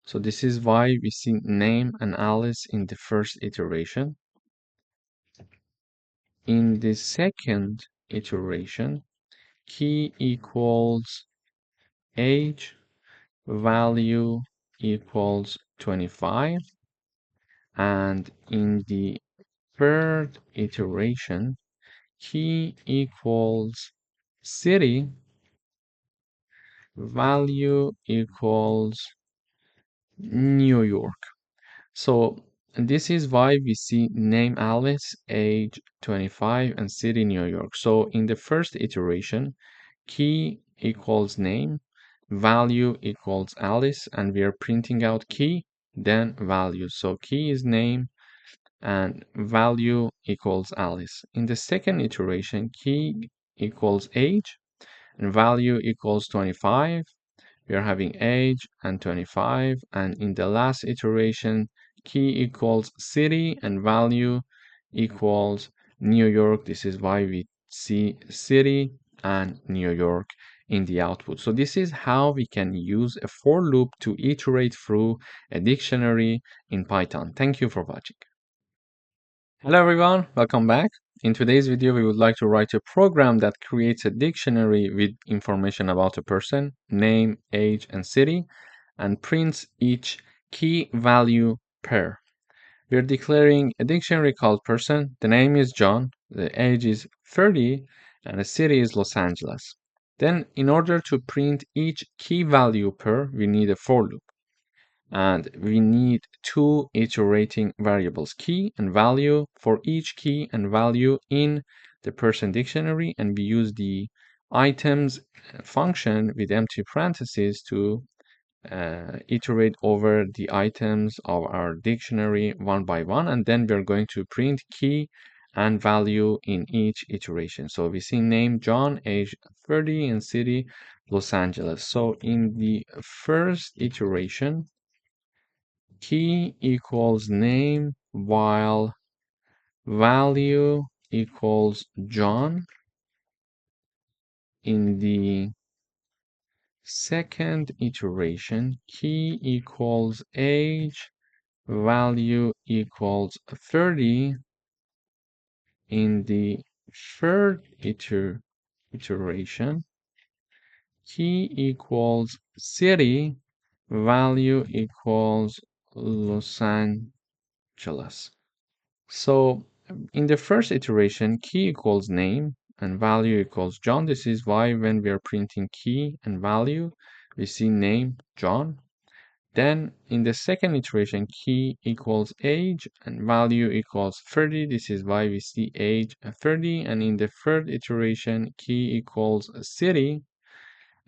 S2: So this is why we see name and Alice in the first iteration. In the second iteration, key equals age, value equals 25. And in the third iteration, key equals city, value equals New York. So this is why we see name Alice, age 25, and city New York. So in the first iteration, key equals name, value equals Alice, and we are printing out key, then value. So key is name and value equals Alice. In the second iteration, key equals age and value equals 25. We are having age and 25. And in the last iteration, key equals city and value equals New York. This is why we see city and New York in the output. So this is how we can use a for loop to iterate through a dictionary in Python. Thank you for watching. Hello everyone, welcome back. In today's video, we would like to write a program that creates a dictionary with information about a person, name, age, and city, and prints each key value pair. We're declaring a dictionary called person. The name is John, the age is 30, and the city is Los Angeles. Then, in order to print each key value pair, we need a for loop. And we need two iterating variables, key and value, for each key and value in the person dictionary, and we use the items function with empty parentheses to iterate over the items of our dictionary one by one, and then we're going to print key and value in each iteration. So we see name John, age 30, and city Los Angeles. So in the first iteration, key equals name while value equals John. In the second iteration, key equals age, value equals 30. In the third iteration, key equals city, value equals Los Angeles. So in the first iteration, key equals name and value equals John. This is why when we are printing key and value, we see name John. Then in the second iteration, key equals age and value equals 30. This is why we see age 30. And in the third iteration, key equals city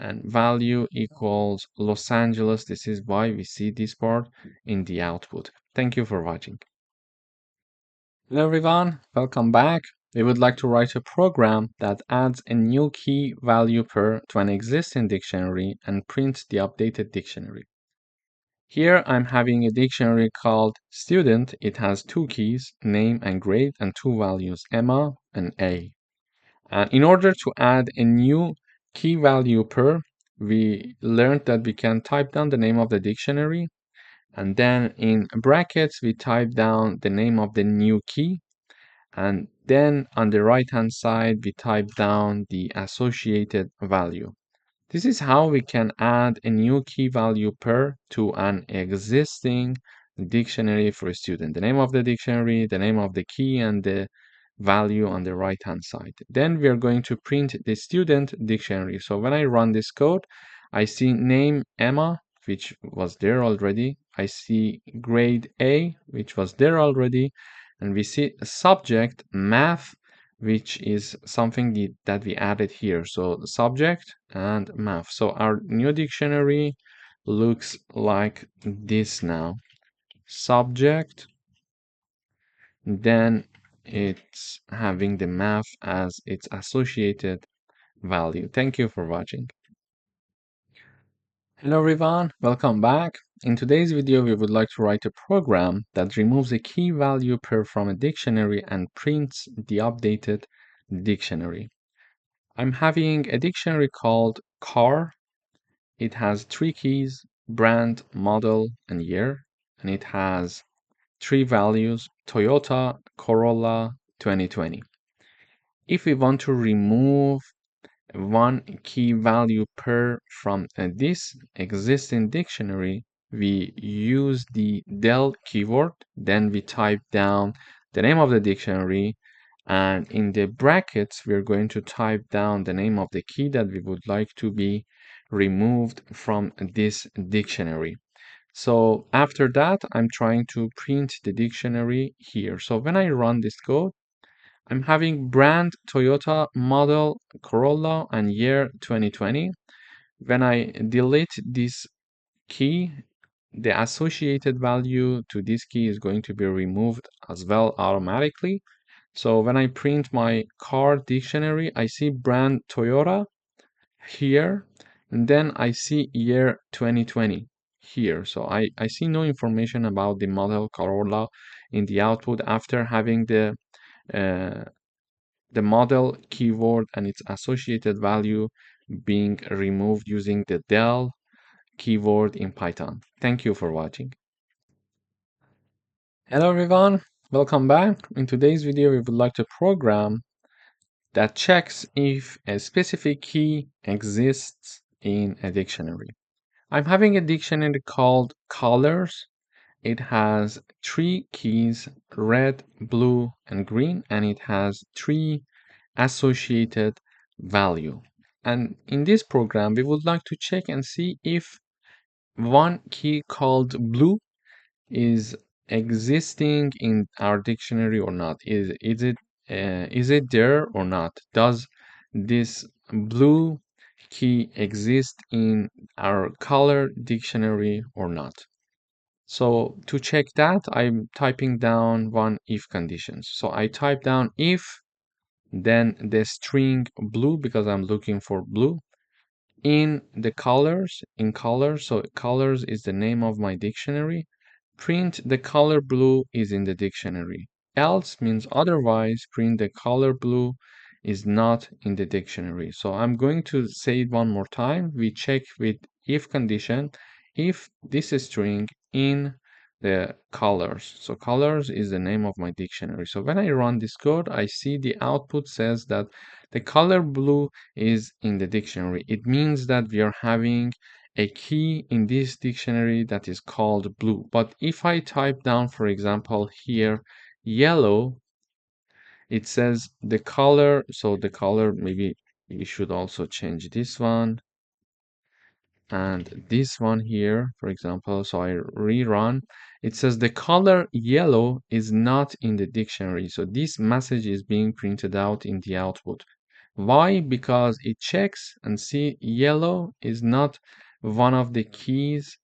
S2: and value equals Los Angeles. This is why we see this part in the output. Thank you for watching.
S1: Hello everyone, welcome back. We would like to write a program that adds a new key value pair to an existing dictionary and prints the updated dictionary. Here I'm having a dictionary called student. It has two keys, name and grade, and two values, Emma and A. In order to add a new key value pair, we learned that we can type down the name of the dictionary, and then in brackets we type down the name of the new key, and then on the right hand side we type down the associated value. This is how we can add a new key value pair to an existing dictionary for a student. The name of the dictionary, the name of the key, and the value on the right hand side. Then we are going to print the student dictionary. So when I run this code, I see name Emma, which was there already. I see grade A, which was there already. And we see subject math, which is something that we added here. So the subject and math. So our new dictionary looks like this now.
S2: subject, then it's having the math as its associated value. Thank you for watching.
S1: Hello everyone, welcome back. In today's video, we would like to write a program that removes a key value pair from a dictionary and prints the updated dictionary. I'm having a dictionary called car. It has three keys: brand, model, and year. And it has three values: Toyota, Corolla, 2020. If we want to remove one key value per from this existing dictionary, we use the del keyword, then we type down the name of the dictionary, and in the brackets, we're going to type down the name of the key that we would like to be removed from this dictionary. So after that, I'm trying to print the dictionary here. So when I run this code, I'm having brand Toyota, model Corolla, and year 2020. When I delete this key, the associated value to this key is going to be removed as well automatically. So when I print my car dictionary, I see brand Toyota here, and then I see year 2020 here. So I see no information about the model Corolla in the output after having uh, the model keyword and its associated value being removed using the del keyword in Python. Thank you for watching. Hello everyone, welcome back. In today's video, we would like to program that checks if a specific key exists in a dictionary. I'm having a dictionary called colors. It has three keys: red, blue, and green, and it has three associated value. And in this program, we would like to check and see if one key called blue is existing in our dictionary or not. Is it there or not? Does this blue key exist in our color dictionary or not? So to check that, I'm typing down one if conditions. So I type down if, then the string blue because I'm looking for blue, in the colors, in colors, so colors is the name of my dictionary, print the color blue is in the dictionary. Else means otherwise, print the color blue is not in the dictionary. So I'm going to say it one more time. We check with if condition if this string in the colors. So colors is the name of my dictionary. So when I run this code, I see the output says that the color blue is in the dictionary. It means that we are having a key in this dictionary that is called blue. But if I type down, for example, here, yellow, it says the color. So the color, maybe we should also change this one and this one here, for example. So I rerun. It says the color yellow is not in the dictionary. So this message is being printed out in the output. Why? Because it checks and see yellow is not one of the keys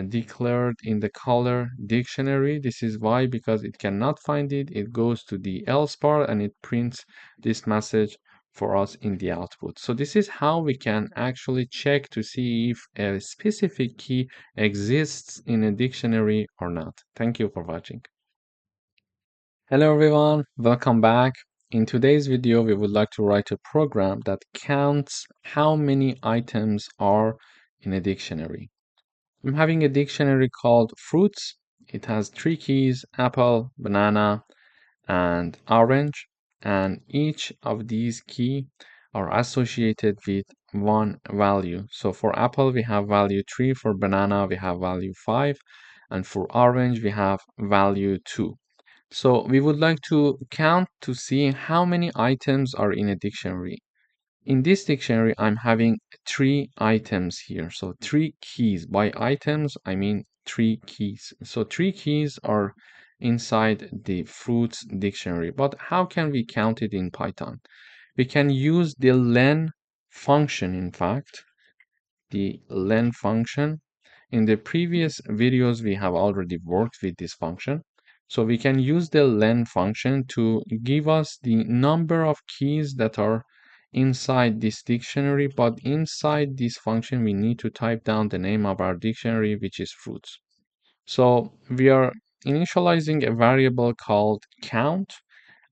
S1: declared in the color dictionary. This is why, because it cannot find it. It goes to the else part and it prints this message for us in the output. So this is how we can actually check to see if a specific key exists in a dictionary or not. Thank you for watching. Hello everyone, welcome back. In today's video, we would like to write a program that counts how many items are in a dictionary. I'm having a dictionary called fruits. It has three keys: apple, banana, and orange. And each of these keys are associated with one value. So for apple, we have value 3. For banana, we have value 5. And for orange, we have value 2. So we would like to count to see how many items are in a dictionary. In this dictionary, I'm having three items here. So three keys. By items, I mean three keys. So three keys are inside the fruits dictionary. But how can we count it in Python? We can use the len function, in fact, the len function.
S2: In the previous videos, we have already worked with this function. So we can use the len function to give us the number of keys that are inside this dictionary, but inside this function, we need to type down the name of our dictionary, which is fruits. So we are initializing a variable called count,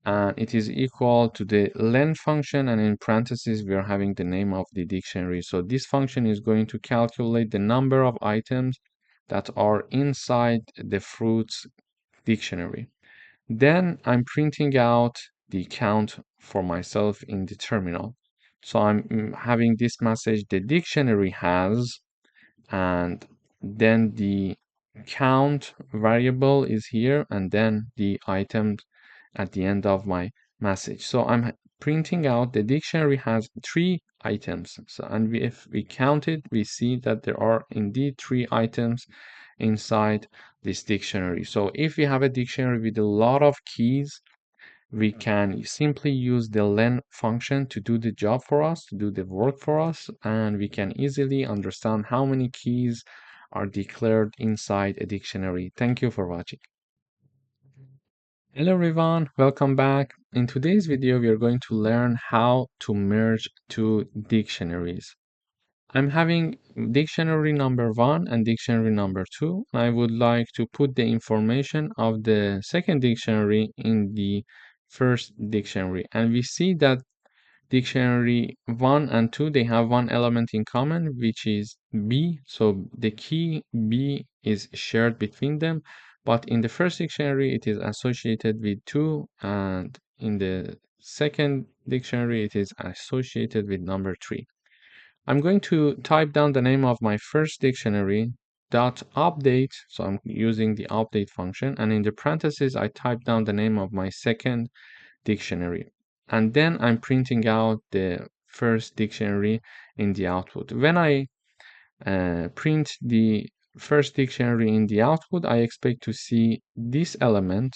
S2: and it is equal to the len function, and in parentheses we are having the name of the dictionary. So this function is going to calculate the number of items that are inside the fruits dictionary. Then I'm printing out the count for myself in the terminal. So I'm having this message: the dictionary has, and then the count variable is here, and then the items at the end of my message. So I'm printing out the dictionary has 3 items. So, and if we count it, we see that there are indeed 3 items inside this dictionary. So if we have a dictionary with a lot of keys, we can simply use the len function to do the job for us, to do the work for us, and we can easily understand how many keys are declared inside a dictionary. Thank you for watching. Hello everyone, welcome back. In today's video, we are going to learn how to merge 2 dictionaries. I'm having dictionary number 1 and dictionary number 2. I would like to put the information of the second dictionary in the first dictionary. And we see that dictionary 1 and 2, they have one element in common, which is B. So the key B is shared between them. But in the first dictionary, it is associated with 2. And in the second dictionary, it is associated with number 3. I'm going to type down the name of my first dictionary dot update. So I'm using the update function, and in the parentheses I type down the name of my second dictionary, and then I'm printing out the first dictionary in the output. When I print the first dictionary in the output, I expect to see this element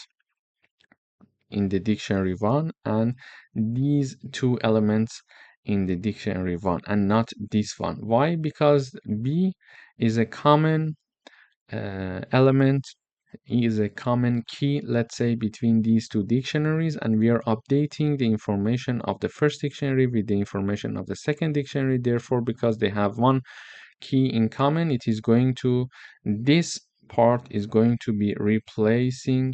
S2: in the dictionary 1 and these 2 elements in the dictionary 1 and not this one. Why? Because B is a common element, is a common key, let's say, between these 2 dictionaries, and we are updating the information of the first dictionary with the information of the second dictionary. Therefore, because they have one key in common, it is going to, this part is going to be replacing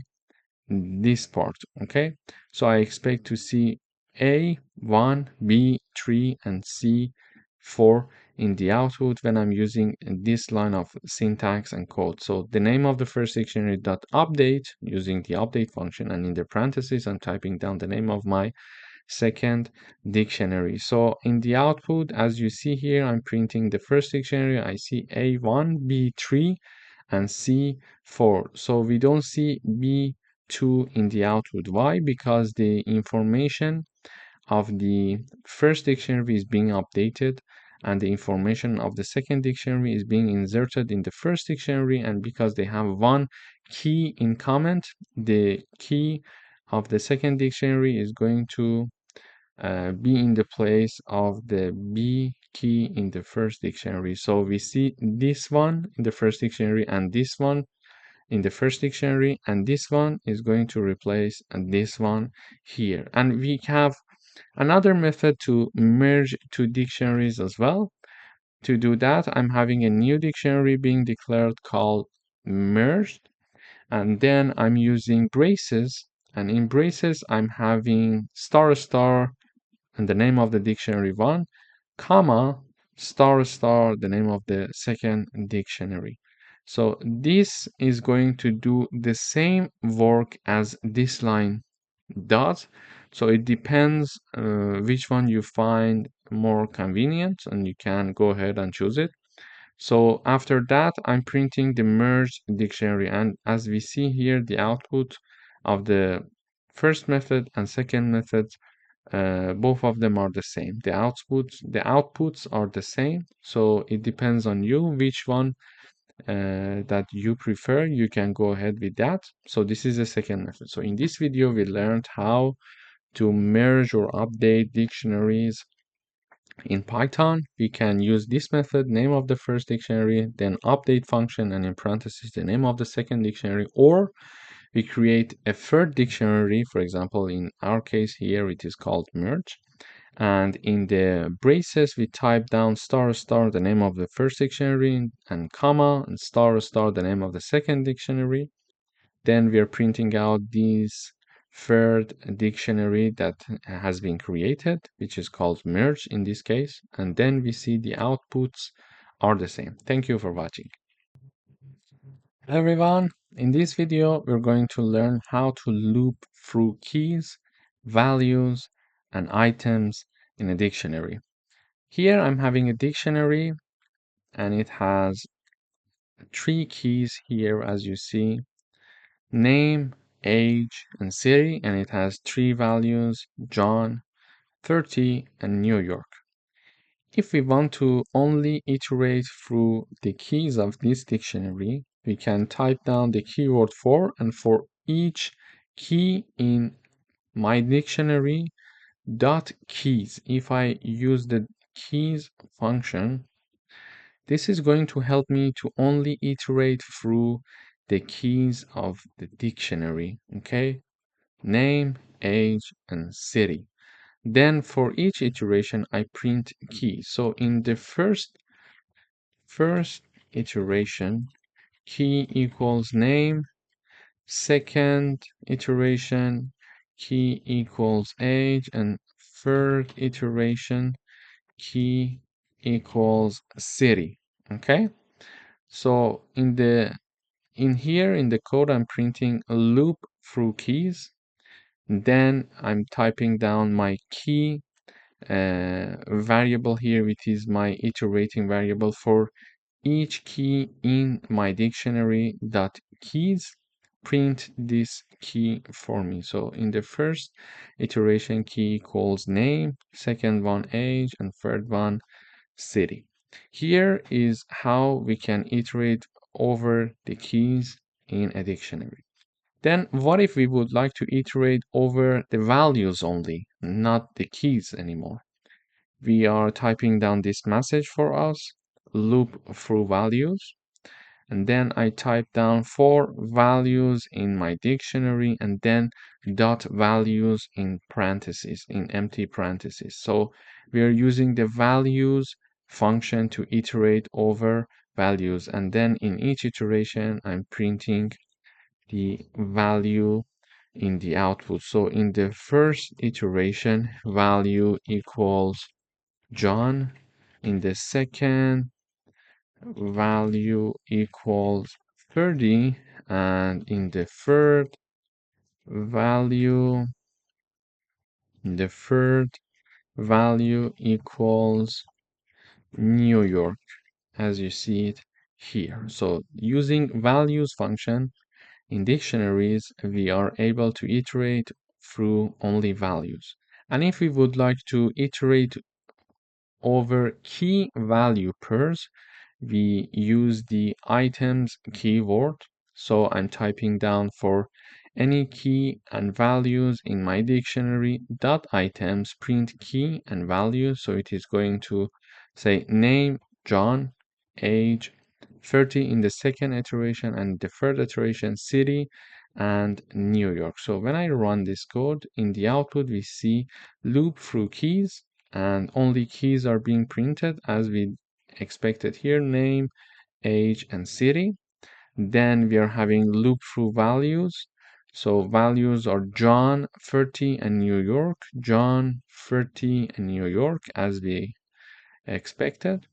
S2: this part. Okay, so I expect to see A1, B3, and C4 in the output when I'm using this line of syntax and code. So the name of the first dictionary dot update using the update function, and in the parentheses I'm typing down the name of my second dictionary. So in the output, as you see here, I'm printing the first dictionary. I see A1, B3, and C4. So we don't see B2 in the output. Why? Because the information of the first dictionary is being updated, and the information of the second dictionary is being inserted in the first dictionary, and because they have one key in common, the key of the second dictionary is going to be in the place of the B key in the first dictionary. So we see this one in the first dictionary and this one in the first dictionary, and this one is going to replace this one here. And we have another method to merge 2 dictionaries as well. To do that, I'm having a new dictionary being declared called merged, and then I'm using braces, and in braces I'm having star star and the name of the dictionary 1, comma, star star, the name of the second dictionary. So this is going to do the same work as this line does. So it depends which one you find more convenient, and you can go ahead and choose it. So after that, I'm printing the merged dictionary, and as we see here, the output of the first method and second method, both of them are the same. The outputs are the same. So it depends on you which one that you prefer. You can go ahead with that. So this is the second method. So in this video, we learned how to merge or update dictionaries In Python, we can use this method, name of the first dictionary, then update function, and in parentheses, the name of the second dictionary, or we create a third dictionary. For example, in our case here, it is called merge. And in the braces, we type down star star the name of the first dictionary and comma and star star the name of the second dictionary. Then we are printing out this third dictionary that has been created, which is called merge in this case. And then we see the outputs are the same. Thank you for watching. Hello everyone. In this video, we're going to learn how to loop through keys, values, and items in a dictionary. Here I'm having a dictionary and it has 3 keys here as you see, name, age, and city, and it has 3 values, John, 30, and New York. If we want to only iterate through the keys of this dictionary, we can type down the keyword for, and for each key in my dictionary dot keys. If I use the keys function, this is going to help me to only iterate through the keys of the dictionary, okay? Name, age, and city. Then for each iteration, I print key. So in the first iteration, key equals name. Second iteration, key equals age. And third iteration, key equals city. Okay? So in here in the code, I'm printing a loop through keys. Then I'm typing down my key variable here, which is my iterating variable for each key in my dictionary dot keys. Print this key for me. So in the first iteration, key equals name, second one age, and third one city. Here is how we can iterate over the keys in a dictionary. Then what if we would like to iterate over the values only, not the keys anymore? We are typing down this message for us, loop through values, and then I type down 4 values in my dictionary and then dot values in parentheses, in empty parentheses. So we are using the values function to iterate over values, and then in each iteration I'm printing the value in the output. So in the first iteration, value equals John. In the second, value equals 30. And in the third value, equals New York, as you see it here. So using values function in dictionaries, we are able to iterate through only values. And if we would like to iterate over key value pairs, we use the items keyword. So I'm typing down for any key and values in my dictionary dot items print key and value. So it is going to say name John, age 30 in the second iteration, and the third iteration city and New York. So when I run this code, in the output we see loop through keys, and only keys are being printed as we expected here, name, age, and city. Then we are having loop through values. So values are John, 30, and New York. John, 30, and New York as we expected.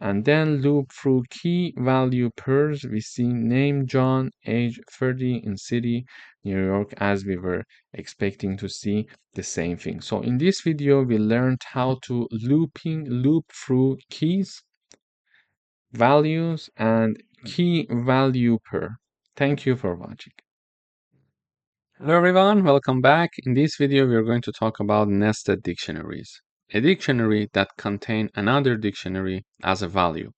S2: And then loop through key value pairs. We see name John, age 30 in city, New York, as we were expecting to see the same thing. So in this video, we learned how to loop through keys, values, and key value pair. Thank you for watching.
S1: Hello everyone, welcome back. In this video, we are going to talk about nested dictionaries, a dictionary that contains another dictionary as a value.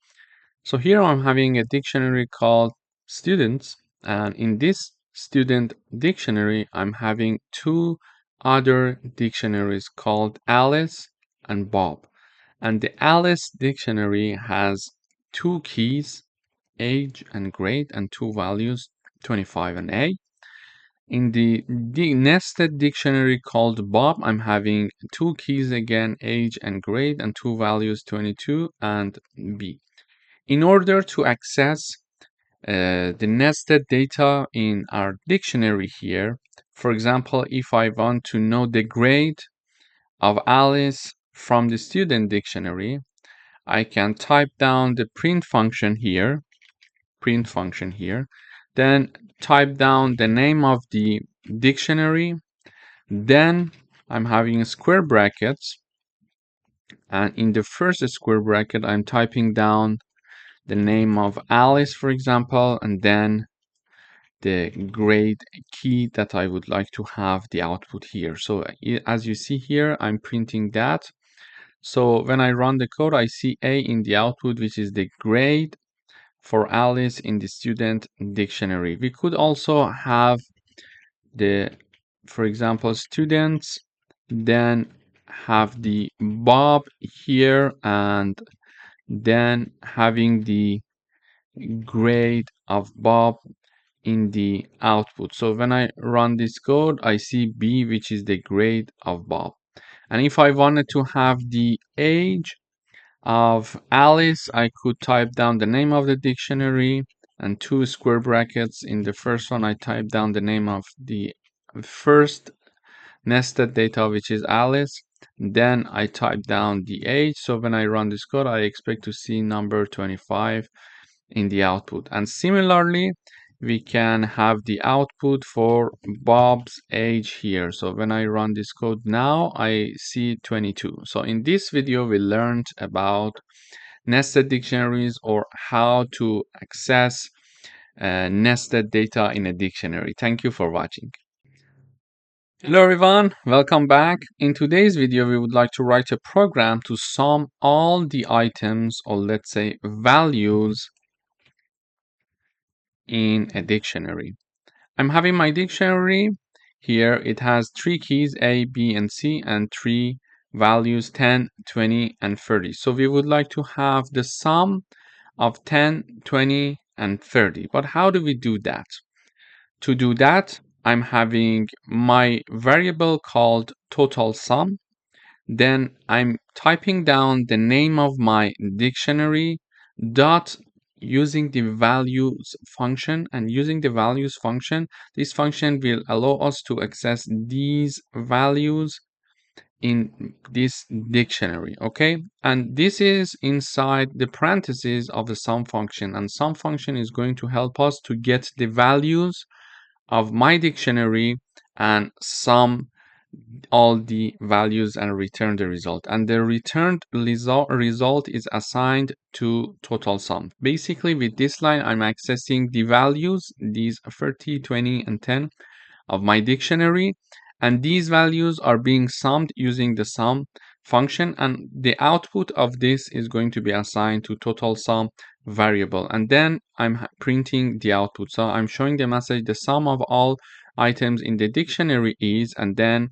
S1: So here I'm having a dictionary called students, and in this student dictionary, I'm having 2 other dictionaries called Alice and Bob. And the Alice dictionary has two keys, age and grade, and two values, 25 and A. In the nested dictionary called Bob, I'm having two keys again, age and grade, and two values, 22 and B. In order to access the nested data in our dictionary here, for example, if I want to know the grade of Alice from the student dictionary, I can type down the print function here, then type down the name of the dictionary, then I'm having square brackets, and in the first square bracket I'm typing down the name of Alice, for example, and then the grade key that I would like to have the output here. So as you see here, I'm printing that. So when I run the code, I see A in the output, which is the grade for Alice in the student dictionary. We could also have the, for example, students, then have the Bob here, and then having the grade of Bob in the output. So when I run this code, I see B, which is the grade of Bob. And if I wanted to have the age of Alice, I could type down the name of the dictionary and two square brackets. In the first one, I type down the name of the first nested data, which is Alice. Then I type down the age. So when I run this code, I expect to see number 25 in the output. And similarly, we can have the output for Bob's age here. So when I run this code now, I see 22. So in this video, we learned about nested dictionaries, or how to access nested data in a dictionary. Thank you for watching. Hello everyone, welcome back. In today's video, we would like to write a program to sum all the items, or let's say values, in a dictionary. I'm having my dictionary here. It has three keys, A, B, and C, and three values, 10, 20, and 30. So we would like to have the sum of 10, 20, and 30. But how do we do that? To do that, I'm having my variable called total sum. Then I'm typing down the name of my dictionary dot using the values function, and using the values function, this function will allow us to access these values in this dictionary. Okay, and this is inside the parentheses of the sum function, and sum function is going to help us to get the values of my dictionary and sum all the values and return the result. And the returned result is assigned to total sum. Basically, with this line, I'm accessing the values, these 30, 20, and 10 of my dictionary. And these values are being summed using the sum function. And the output of this is going to be assigned to total sum variable. And then I'm printing the output. So I'm showing the message, the sum of all items in the dictionary is, and then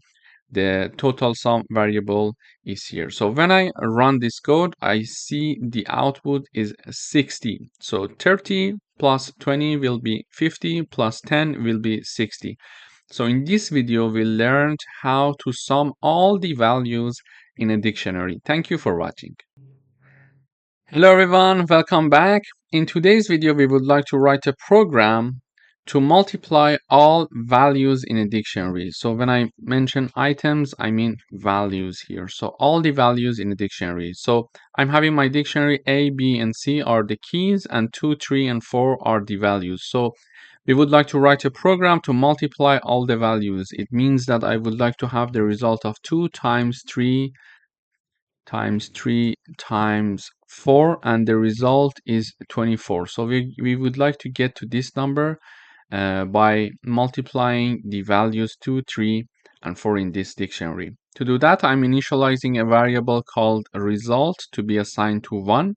S1: the total sum variable is here. So when I run this code, I see the output is 60. So 30 plus 20 will be 50, plus 10 will be 60. So in this video, we learned how to sum all the values in a dictionary. Thank you for watching. Hello everyone, welcome back. In today's video, we would like to write a program to multiply all values in a dictionary. So when I mention items, I mean values here. So all the values in a dictionary. So I'm having my dictionary, A, B, and C are the keys, and 2, 3, and 4 are the values. So we would like to write a program to multiply all the values. It means that I would like to have the result of 2 times 3 times 3 times 4, and the result is 24. So we would like to get to this number by multiplying the values 2, 3, and 4 in this dictionary. To do that, I'm initializing a variable called result to be assigned to 1.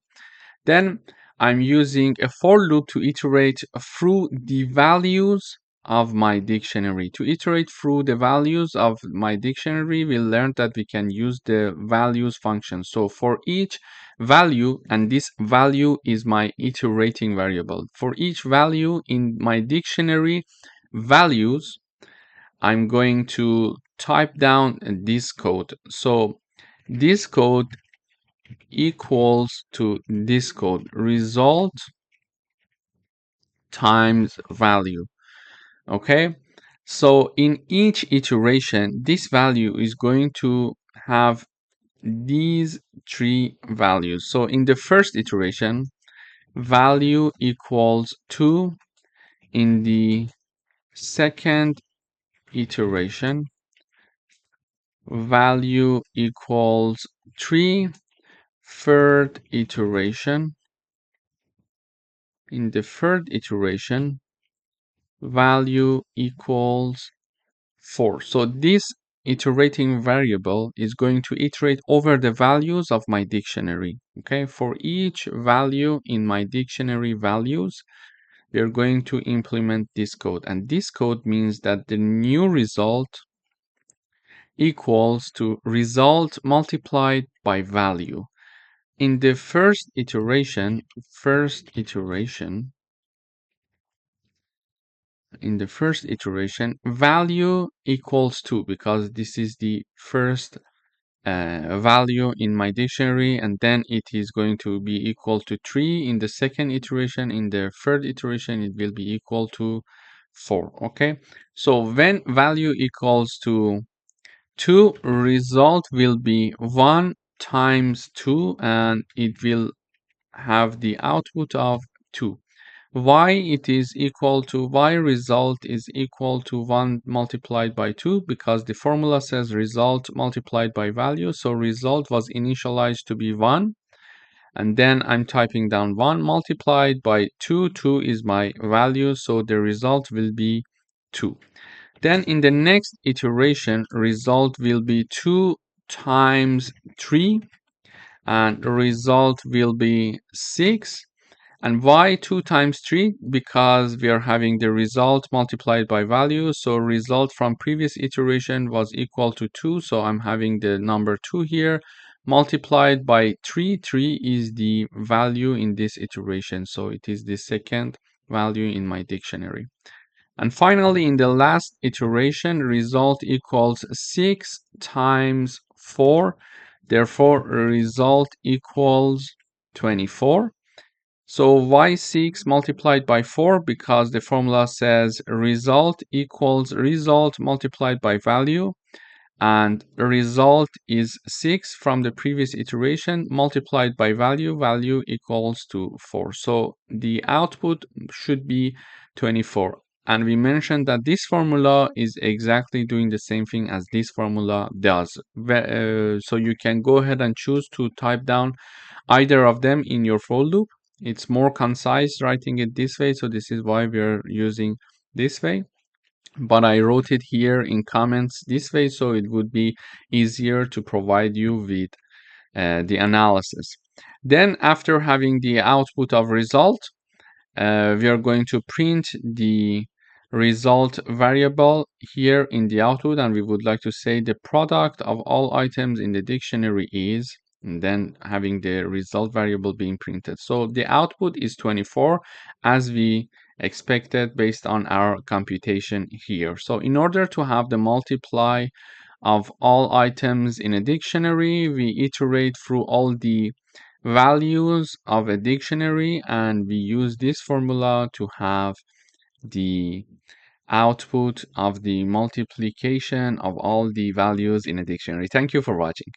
S1: Then I'm using a for loop to iterate through the values of my dictionary. To iterate through the values of my dictionary, we learned that we can use the values function. So for each value, and this value is my iterating variable, for each value in my dictionary values, I'm going to type down this code. So this code equals to this code, result times value. Okay, so in each iteration, this value is going to have these three values. So in the first iteration, value equals 2. In the second iteration, value equals 3. Third iteration, in the third iteration, value equals 4. So this iterating variable is going to iterate over the values of my dictionary. Okay, for each value in my dictionary values, we are going to implement this code. And this code means that the new result equals to result multiplied by value. In the first iteration, value equals 2 because this is the first value in my dictionary, and then it is going to be equal to 3 in the second iteration. In the third iteration, it will be equal to 4. Okay, so when value equals to 2, result will be 1 times 2, and it will have the output of 2. Y it is equal to y result is equal to 1 multiplied by 2 because the formula says result multiplied by value. So result was initialized to be 1, and then I'm typing down 1 multiplied by 2. 2 is my value, so the result will be 2. Then in the next iteration, result will be 2 times 3, and result will be 6. And why 2 times 3? Because we are having the result multiplied by value. So result from previous iteration was equal to 2. So I'm having the number 2 here multiplied by 3. 3 is the value in this iteration. So it is the second value in my dictionary. And finally, in the last iteration, result equals 6 times 4. Therefore, result equals 24. So y6 multiplied by 4 because the formula says result equals result multiplied by value, and result is 6 from the previous iteration multiplied by value. Value equals to 4. So the output should be 24. And we mentioned that this formula is exactly doing the same thing as this formula does. So you can go ahead and choose to type down either of them in your for loop. It's more concise writing it this way, so this is why we're using this way. But I wrote it here in comments this way, so it would be easier to provide you with the analysis. Then after having the output of result, we are going to print the result variable here in the output, and we would like to say the product of all items in the dictionary is, and then having the result variable being printed. So the output is 24 as we expected based on our computation here. So in order to have the multiply of all items in a dictionary, we iterate through all the values of a dictionary, and we use this formula to have the output of the multiplication of all the values in a dictionary. Thank you for watching.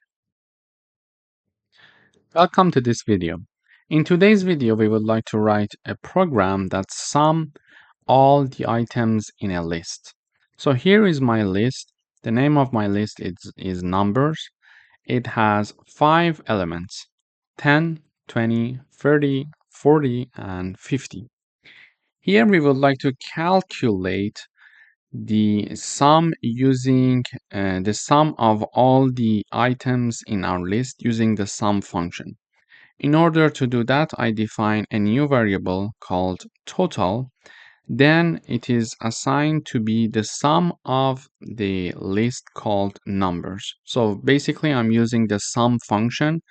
S1: Welcome to this video. In today's video, we would like to write a program that sums all the items in a list. So here is my list. The name of my list is numbers. It has 5 elements: 10, 20, 30, 40, and 50. Here we would like to calculate the sum using the sum of all the items in our list using the sum function. In order to do that, I define a new variable called total Then it is assigned to be the sum of the list called numbers. So basically I'm using the sum function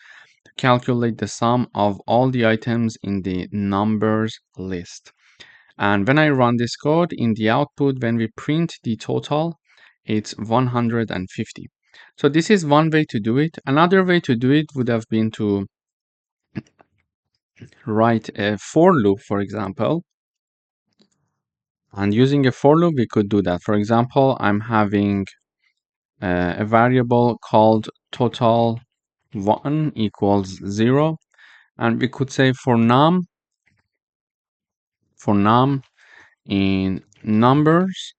S1: to calculate the sum of all the items in the numbers list. And when I run this code in the output, when we print the total, it's 150. So this is one way to do it. Another way to do it would have been to write a for loop, for example. And using a for loop, we could do that. For example, I'm having a variable called total1 equals 0. And we could say for num in numbers,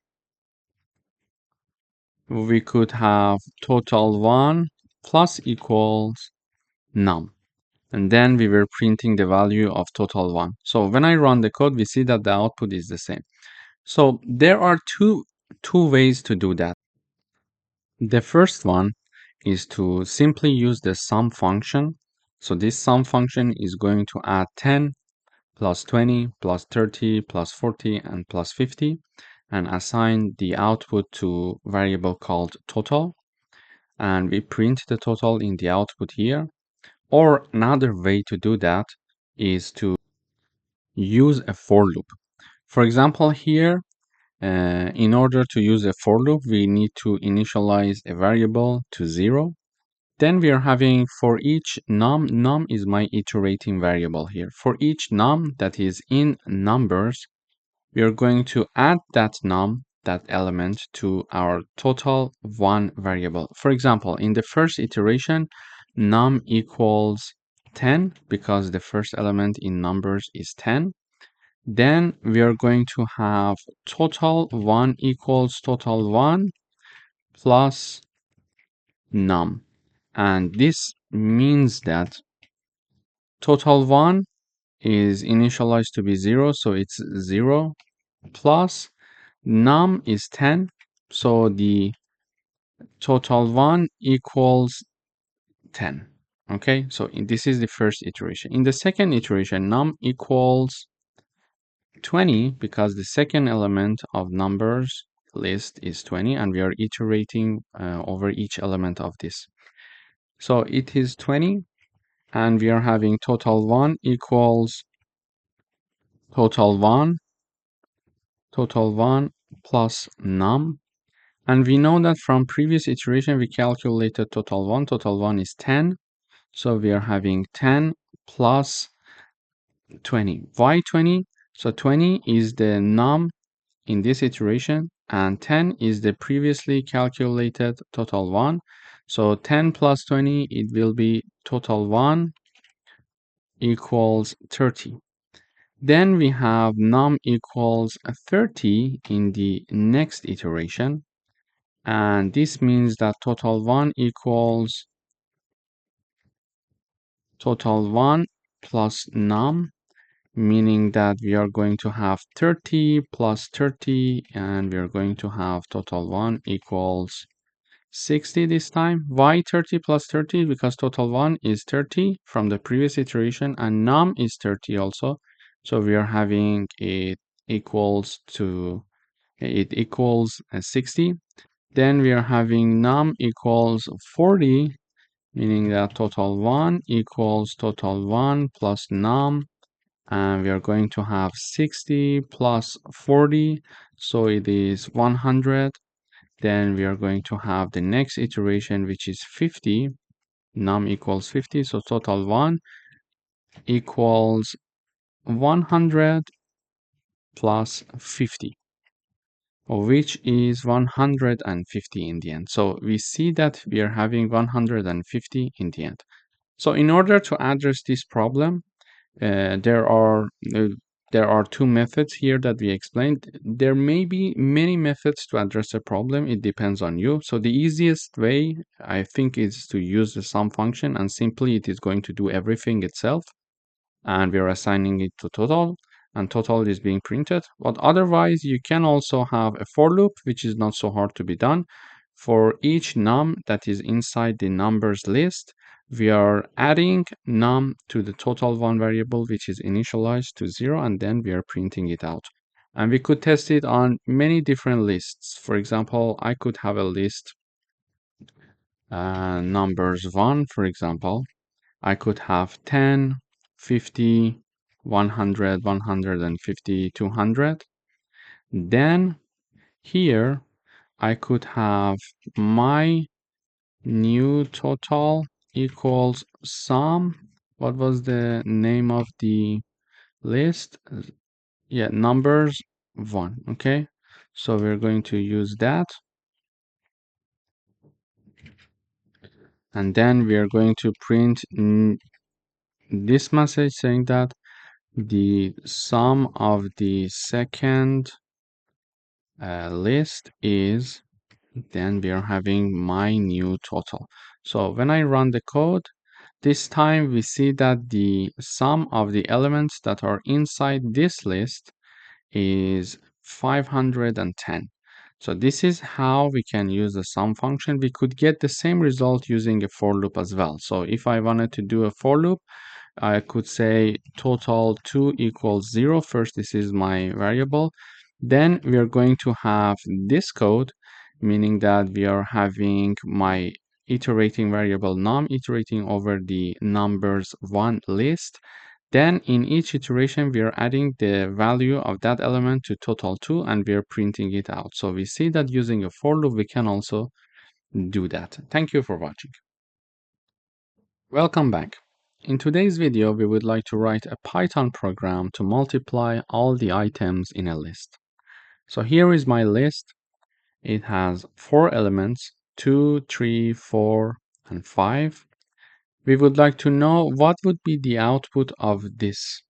S1: we could have total1 plus equals num. And then we were printing the value of total1. So when I run the code, we see that the output is the same. So there are two ways to do that. The first one is to simply use the sum function. So this sum function is going to add 10 plus 20 plus 30 plus 40 and plus 50 and assign the output to variable called total. And we print the total in the output here. Or another way to do that is to use a for loop. For example, here, in order to use a for loop, we need to initialize a variable to 0. Then we are having for each num is my iterating variable here. For each num that is in numbers, we are going to add that element to our total1 variable. For example, in the first iteration, num equals 10 because the first element in numbers is 10. Then we are going to have total1 equals total1 plus num. And this means that total1 is initialized to be 0, so it's 0 plus num is 10, so the total1 equals 10. Okay, so this is the first iteration. In the second iteration, num equals 20 because the second element of numbers list is 20 and we are iterating over each element of this. So it is 20 and we are having total1 equals total1 plus num. And we know that from previous iteration, we calculated total1. Total1 is 10. So we are having 10 plus 20. Why 20? So 20 is the num in this iteration and 10 is the previously calculated total1. So 10 plus 20, it will be total1 equals 30. Then we have num equals 30 in the next iteration. And this means that total1 equals total1 plus num, meaning that we are going to have 30 plus 30 and we are going to have total1 equals 60 this time. Why 30 plus 30? Because total1 is 30 from the previous iteration and num is 30 also. So we are having it equals 60. Then we are having num equals 40, meaning that total1 equals total1 plus num, and we are going to have 60 plus 40, so it is 100. Then we are going to have the next iteration, which is 50, num equals 50, so total1 equals 100 plus 50, which is 150 in the end. So we see that we are having 150 in the end. So in order to address this problem, there are two methods here that we explained. There may be many methods to address a problem. It depends on you. So the easiest way, I think, is to use the sum function, and simply it is going to do everything itself. And we are assigning it to total, and total is being printed. But otherwise, you can also have a for loop, which is not so hard to be done. For each num that is inside the numbers list, we are adding num to the total1 variable, which is initialized to 0, and then we are printing it out. And we could test it on many different lists. For example, I could have a list, numbers 1, for example. I could have 10, 50, 100, 150, 200. Then here I could have my new total equals sum. What was the name of the list? Yeah, numbers 1. Okay, so we're going to use that, and then we are going to print this message saying that the sum of the second list is, then we are having my new total. So when I run the code, this time we see that the sum of the elements that are inside this list is 510. So this is how we can use the sum function. We could get the same result using a for loop as well. So if I wanted to do a for loop, I could say total 2 equals 0. First, this is my variable. Then we are going to have this code, meaning that we are having my iterating variable num iterating over the numbers 1 list. Then in each iteration, we are adding the value of that element to total 2 and we are printing it out. So we see that using a for loop, we can also do that. Thank you for watching. Welcome back. In today's video, we would like to write a Python program to multiply all the items in a list. So here is my list. It has 4 elements, 2, 3, 4, and 5. We would like to know what would be the output of this.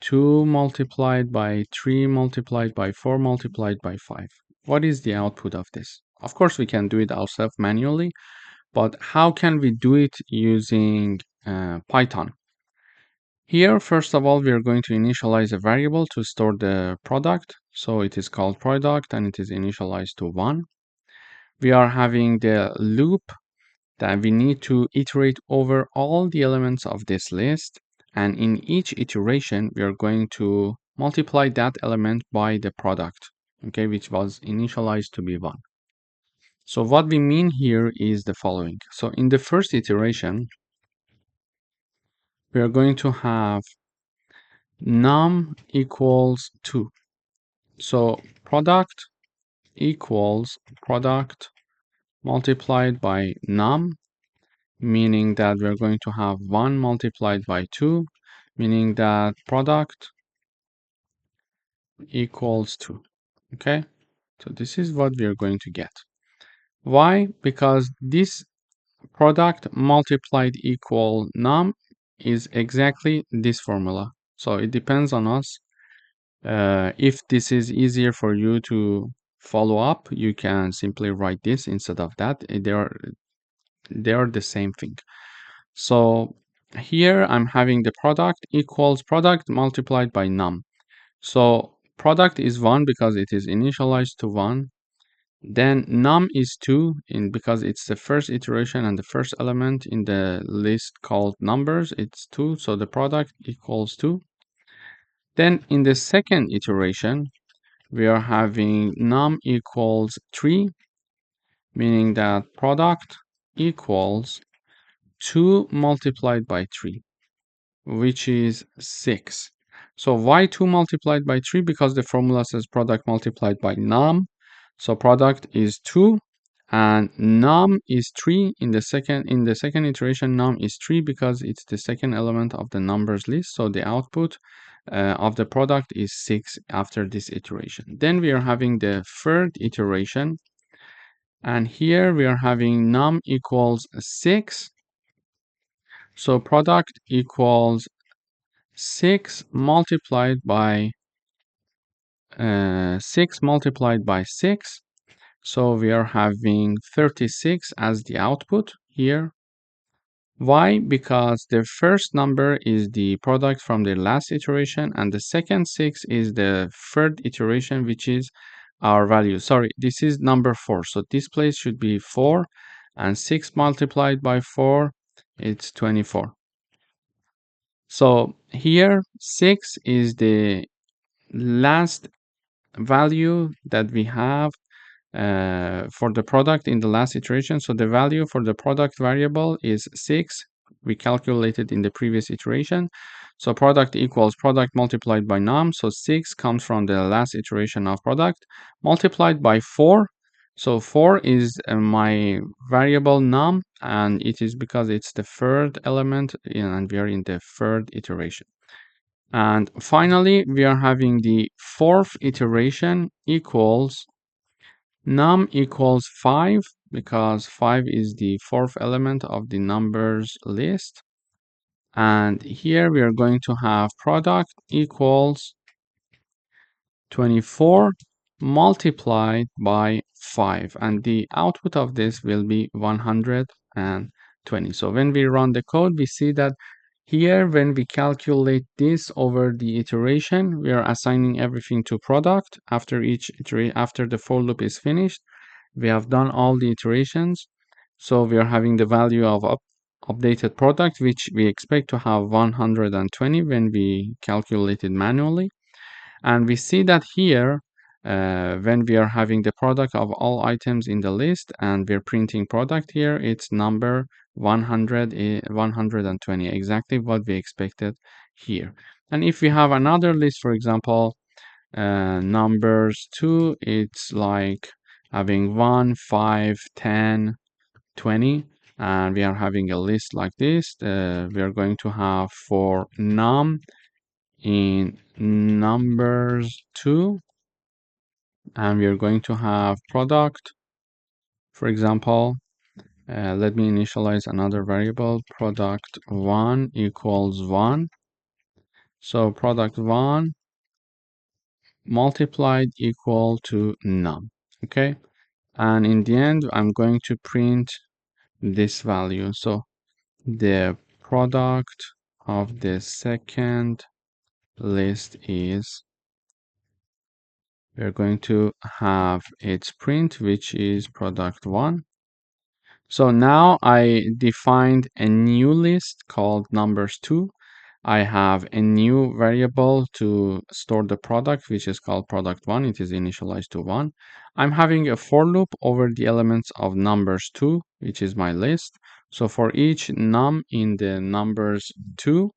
S1: 2 multiplied by 3 multiplied by 4 multiplied by 5. What is the output of this? Of course, we can do it ourselves manually, but how can we do it using Python? Here, first of all, we are going to initialize a variable to store the product. So it is called product and it is initialized to 1. We are having the loop that we need to iterate over all the elements of this list. And in each iteration, we are going to multiply that element by the product, okay, which was initialized to be 1. So what we mean here is the following. So in the first iteration, we are going to have num equals 2. So product equals product multiplied by num, meaning that we're going to have 1 multiplied by 2, meaning that product equals 2. Okay, so this is what we're going to get. Why? Because this product multiplied equal num is exactly this formula. So it depends on us. If this is easier for you to follow up, you can simply write this instead of that. They are the same thing. So here I'm having the product equals product multiplied by num. So product is 1 because it is initialized to 1. Then num is 2 because it's the first iteration and the first element in the list called numbers. It's 2, so the product equals 2. Then in the second iteration, we are having num equals 3, meaning that product equals 2 multiplied by 3, which is 6. So why 2 multiplied by 3? Because the formula says product multiplied by num. So product is 2 and num is 3. In the second iteration, num is 3 because it's the second element of the numbers list. So the output of the product is 6 after this iteration. Then we are having the third iteration, and here we are having num equals 6. So product equals 6 multiplied by 6. So we are having 36 as the output here. Why? Because the first number is the product from the last iteration and the second 6 is the third iteration, which is our value. Sorry, this is number 4. So this place should be 4 and 6 multiplied by 4, it's 24. So here 6 is the last value that we have for the product in the last iteration. So the value for the product variable is 6. We calculated in the previous iteration. So product equals product multiplied by num. So 6 comes from the last iteration of product multiplied by 4. So 4 is my variable num, and it is because it's the third element and we are in the third iteration. And finally, we are having the fourth iteration equals num equals 5 because 5 is the fourth element of the numbers list. And here we are going to have product equals 24 multiplied by 5. And the output of this will be 120. So when we run the code, we see that here, when we calculate this over the iteration, we are assigning everything to product. After after the for loop is finished, we have done all the iterations. So we are having the value of updated product, which we expect to have 120 when we calculate it manually. And we see that here, when we are having the product of all items in the list and we're printing product here, it's number 120, exactly what we expected here. And if we have another list, for example, numbers 2, it's like having 1, 5, 10, 20, and we are having a list like this. We are going to have for num in numbers 2, and we are going to have product. For example, let me initialize another variable, product 1 equals 1. So product 1 multiplied equal to num. Okay, and in the end I'm going to print this value. So the product of the second list is, we're going to have its print, which is product 1. So now I defined a new list called numbers 2. I have a new variable to store the product, which is called product 1. It is initialized to 1. I'm having a for loop over the elements of numbers 2, which is my list. So for each num in the numbers 2,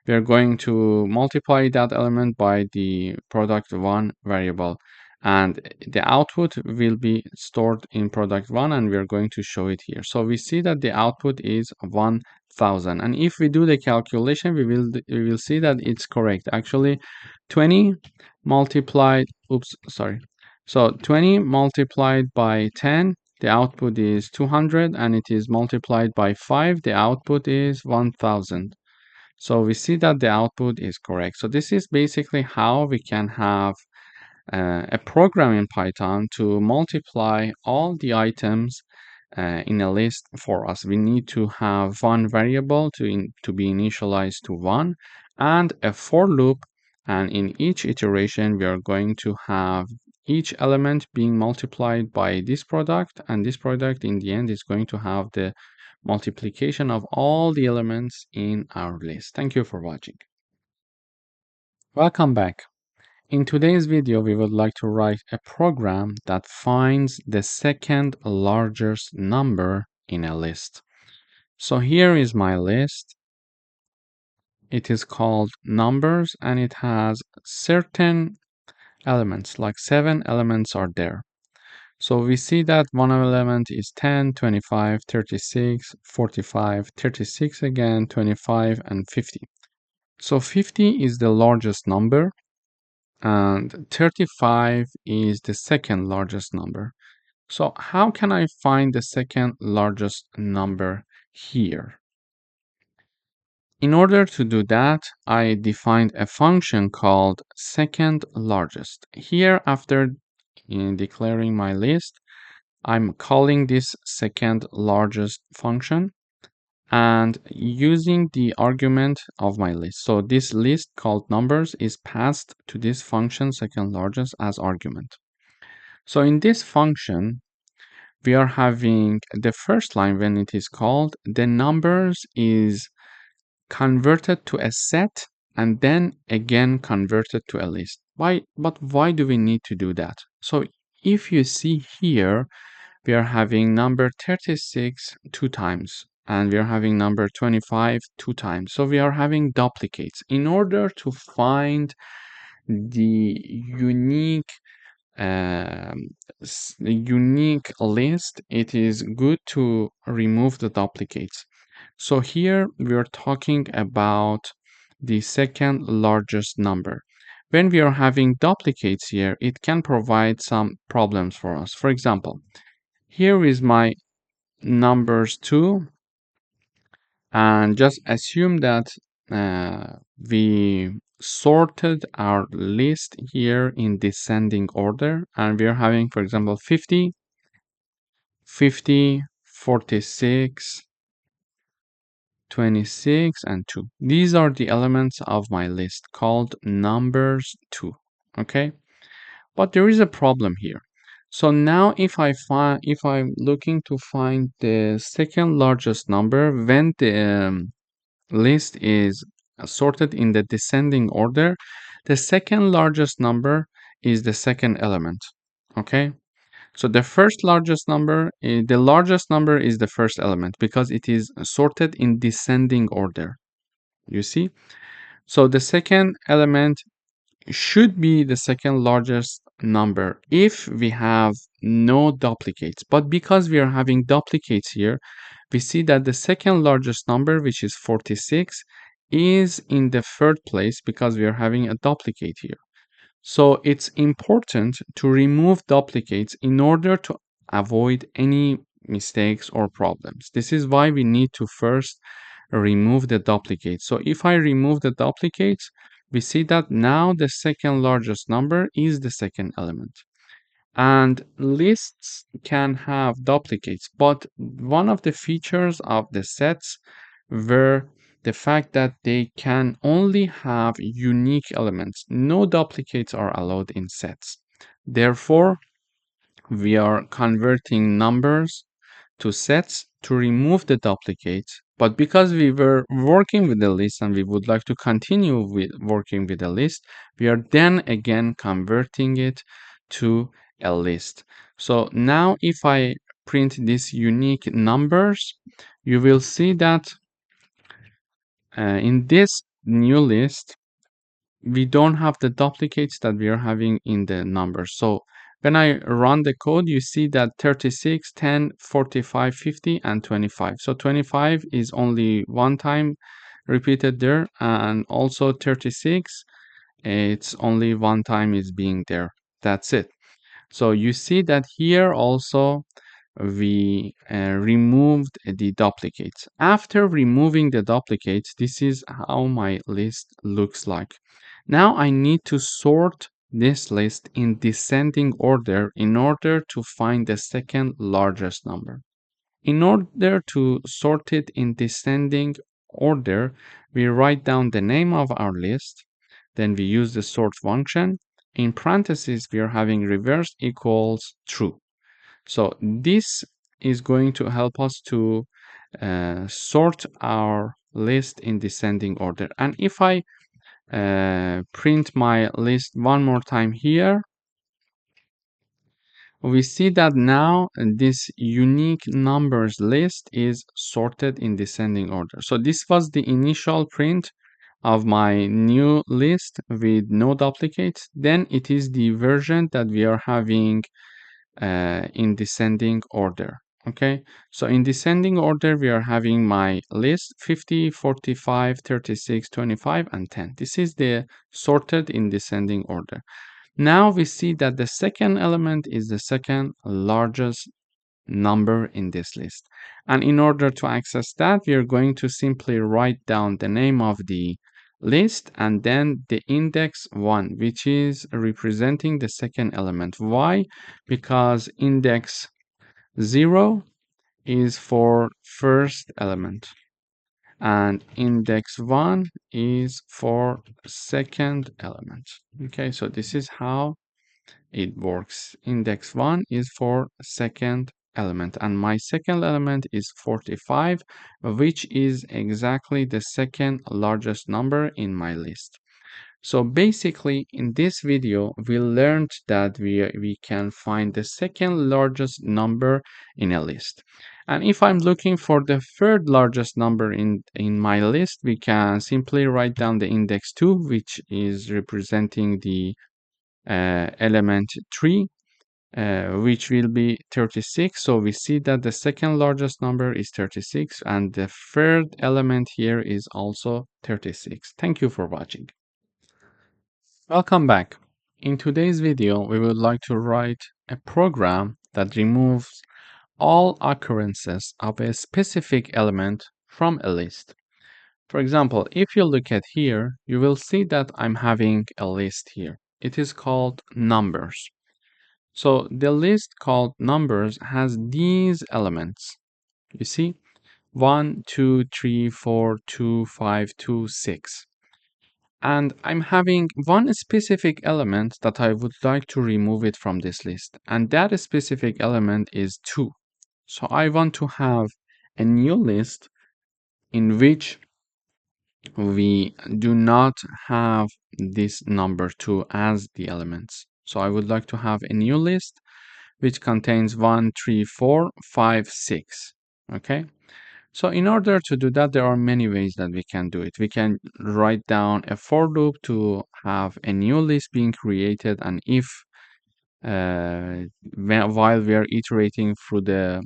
S1: we are going to multiply that element by the product 1 variable. And the output will be stored in product 1, and we are going to show it here. So we see that the output is 1000. And if we do the calculation, we will see that it's correct. Actually, 20 multiplied, So 20 multiplied by 10, the output is 200, and it is multiplied by 5, the output is 1000. So we see that the output is correct. So this is basically how we can have a program in Python to multiply all the items in a list for us. We need to have one variable to be initialized to 1 and a for loop. And in each iteration, we are going to have each element being multiplied by this product. And this product in the end is going to have the multiplication of all the elements in our list. Thank you for watching. Welcome back. In today's video, we would like to write a program that finds the second largest number in a list. So here is my list. It is called numbers and it has certain elements, like 7 elements are there. So we see that one element is 10, 25, 36, 45, 36 again, 25, and 50. So 50 is the largest number, and 35 is the second largest number. So how can I find the second largest number here? In order to do that, I defined a function called second largest. Here, after declaring my list, I'm calling this second largest function and using the argument of my list. So this list called numbers is passed to this function second largest as argument. So in this function, we are having the first line when it is called, the numbers is converted to a set and then again converted to a list. Why do we need to do that? So if you see here, we are having number 36 two times, and we are having number 25 two times. So we are having duplicates. In order to find the um, unique list, it is good to remove the duplicates. So here we are talking about the second largest number. When we are having duplicates here, it can provide some problems for us. For example, here is my numbers 2, and just assume that we sorted our list here in descending order, and we are having, for example, 50, 50, 46, 26, and 2. These are the elements of my list called numbers 2. Okay, but there is a problem here. So now if I'm looking to find the second largest number when the list is sorted in the descending order, the second largest number is the second element. Okay, so the first largest number, the largest number is the first element because it is sorted in descending order. You see? So the second element should be the second largest number if we have no duplicates. But because we are having duplicates here, we see that the second largest number, which is 46, is in the third place because we are having a duplicate here. So it's important to remove duplicates in order to avoid any mistakes or problems. This is why we need to first remove the duplicates. So if I remove the duplicates, we see that now the second largest number is the second element. And lists can have duplicates, but one of the features of the sets were the fact that they can only have unique elements. No duplicates are allowed in sets. Therefore, we are converting numbers to sets to remove the duplicates. But because we were working with the list and we would like to continue with working with the list, we are then again converting it to a list. So now if I print these unique numbers, you will see that in this new list, we don't have the duplicates that we are having in the numbers. So when I run the code, you see that 36, 10, 45, 50, and 25. So 25 is only one time repeated there, and also 36, it's only one time is being there. That's it. So you see that here also we removed the duplicates. After removing the duplicates, this is how my list looks like. Now I need to sort this list in descending order in order to find the second largest number. In order to sort it in descending order, we write down the name of our list, then we use the sort function. In parentheses, we are having reverse equals true. So this is going to help us to sort our list in descending order. And if I print my list one more time here, we see that now this unique numbers list is sorted in descending order. So this was the initial print of my new list with no duplicates. Then it is the version that we are having in descending order. Okay, so in descending order, we are having my list 50, 45, 36, 25, and 10. This is the sorted in descending order. Now we see that the second element is the second largest number in this list. And in order to access that, we are going to simply write down the name of the list and then the index 1, which is representing the second element. Why? Because index 0 is for first element and index 1 is for second element. Okay, so this is how it works. Index 1 is for second element and my second element is 45, which is exactly the second largest number in my list. So basically, in this video, we learned that we can find the second largest number in a list. And if I'm looking for the third largest number in my list, we can simply write down the index 2, which is representing the element 3, which will be 36. So we see that the second largest number is 36, and the third element here is also 36. Thank you for watching. Welcome back. In today's video, we would like to write a program that removes all occurrences of a specific element from a list. For example, if you look at here, you will see that I'm having a list here. It is called numbers. So the list called numbers has these elements. You see, 1, 2, 3, 4, 2, 5, 2, 6. And I'm having one specific element that I would like to remove it from this list. And that specific element is 2. So I want to have a new list in which we do not have this number 2 as the elements. So I would like to have a new list which contains 1, 3, 4, 5, 6. Okay. So in order to do that, there are many ways that we can do it. We can write down a for loop to have a new list being created, and if while we are iterating through the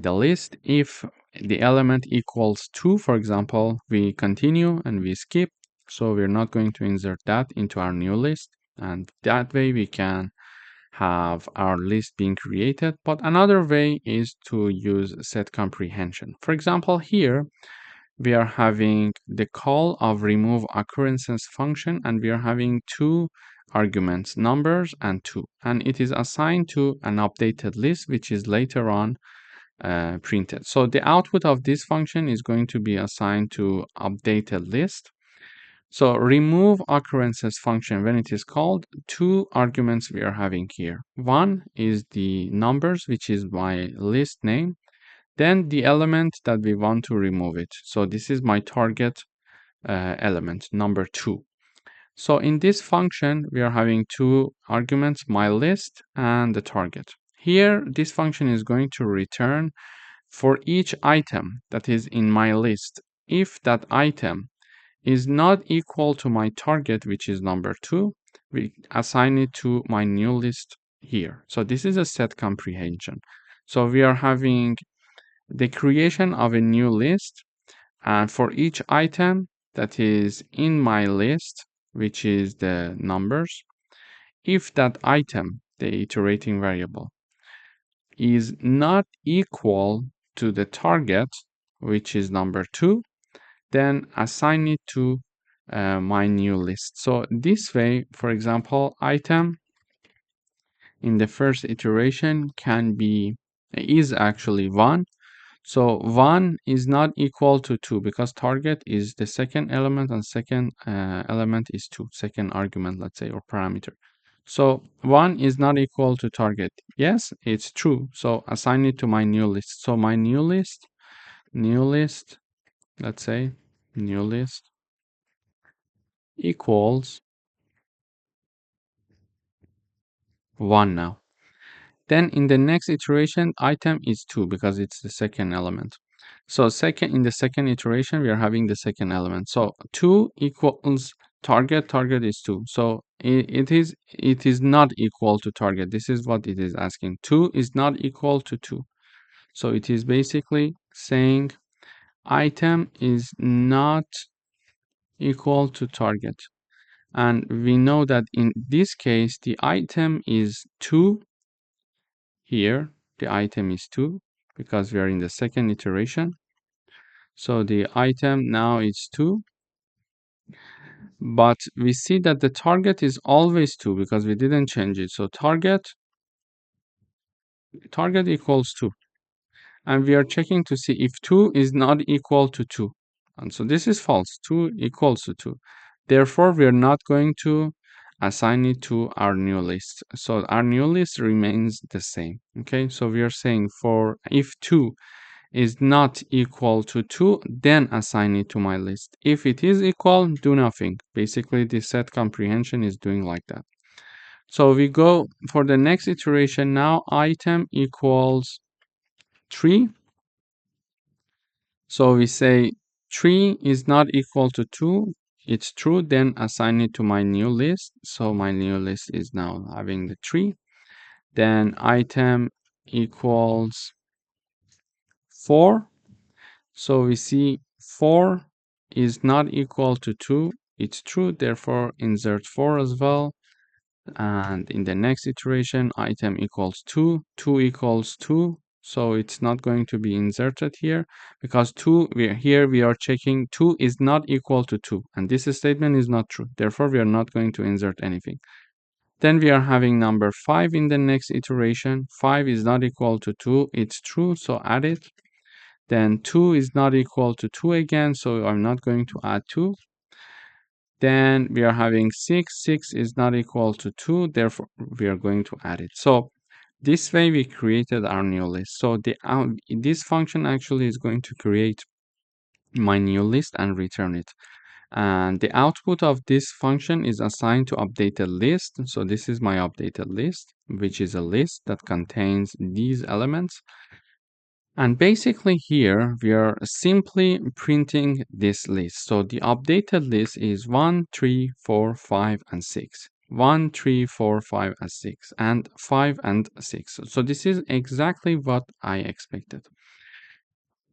S1: list, if the element equals 2, for example, we continue and we skip. So we're not going to insert that into our new list, and that way we can have our list being created. But another way is to use set comprehension. For example, here we are having the call of remove occurrences function, and we are having two arguments, numbers and 2, and it is assigned to an updated list, which is later on printed. So the output of this function is going to be assigned to updated list. So remove occurrences function, when it is called, two arguments we are having here. One is the numbers, which is my list name, then the element that we want to remove it. So this is my target element, number 2. So in this function, we are having two arguments, my list and the target. Here, this function is going to return for each item that is in my list. If that item is not equal to my target, which is number 2, we assign it to my new list here. So this is a set comprehension. So we are having the creation of a new list, and for each item that is in my list, which is the numbers, if that item, the iterating variable, is not equal to the target, which is number 2, then assign it to my new list. So this way, for example, item in the first iteration is actually 1. So 1 is not equal to 2 because target is the second element and second element is 2, second argument, let's say, or parameter. So 1 is not equal to target. Yes, it's true. So assign it to my new list. So my new list, let's say, new list equals 1 now. Then in the next iteration, item is 2 because it's the second element. So in the second iteration, we are having the second element. So 2 equals target is 2. So it is not equal to target. This is what it is asking. 2 is not equal to 2. So it is basically saying item is not equal to target. And we know that in this case, the item is 2. Here, the item is 2 because we are in the second iteration. So the item now is 2. But we see that the target is always 2 because we didn't change it. So target equals 2. And we are checking to see if 2 is not equal to 2. And so this is false. 2 equals to 2. Therefore, we are not going to assign it to our new list. So our new list remains the same. Okay, so we are saying for if 2 is not equal to 2, then assign it to my list. If it is equal, do nothing. Basically, the set comprehension is doing like that. So we go for the next iteration now, item equals 3. So we say 3 is not equal to 2. It's true, then assign it to my new list. So my new list is now having the 3. Then item equals 4. So we see 4 is not equal to 2. It's true, therefore insert 4 as well. And in the next iteration, item equals 2. 2 equals 2. So it's not going to be inserted here because 2, we are checking 2 is not equal to 2. And this statement is not true. Therefore, we are not going to insert anything. Then we are having number 5 in the next iteration. 5 is not equal to 2. It's true, so add it. Then 2 is not equal to 2 again, so I'm not going to add 2. Then we are having 6. 6 is not equal to 2, therefore we are going to add it. So this way we created our new list. So this function actually is going to create my new list and return it. And the output of this function is assigned to updated list. So this is my updated list, which is a list that contains these elements. And basically here we are simply printing this list. So the updated list is 1, 3, 4, 5, and 6. 1, 3, 4, 5, and 6, and 5 and 6. So this is exactly what I expected.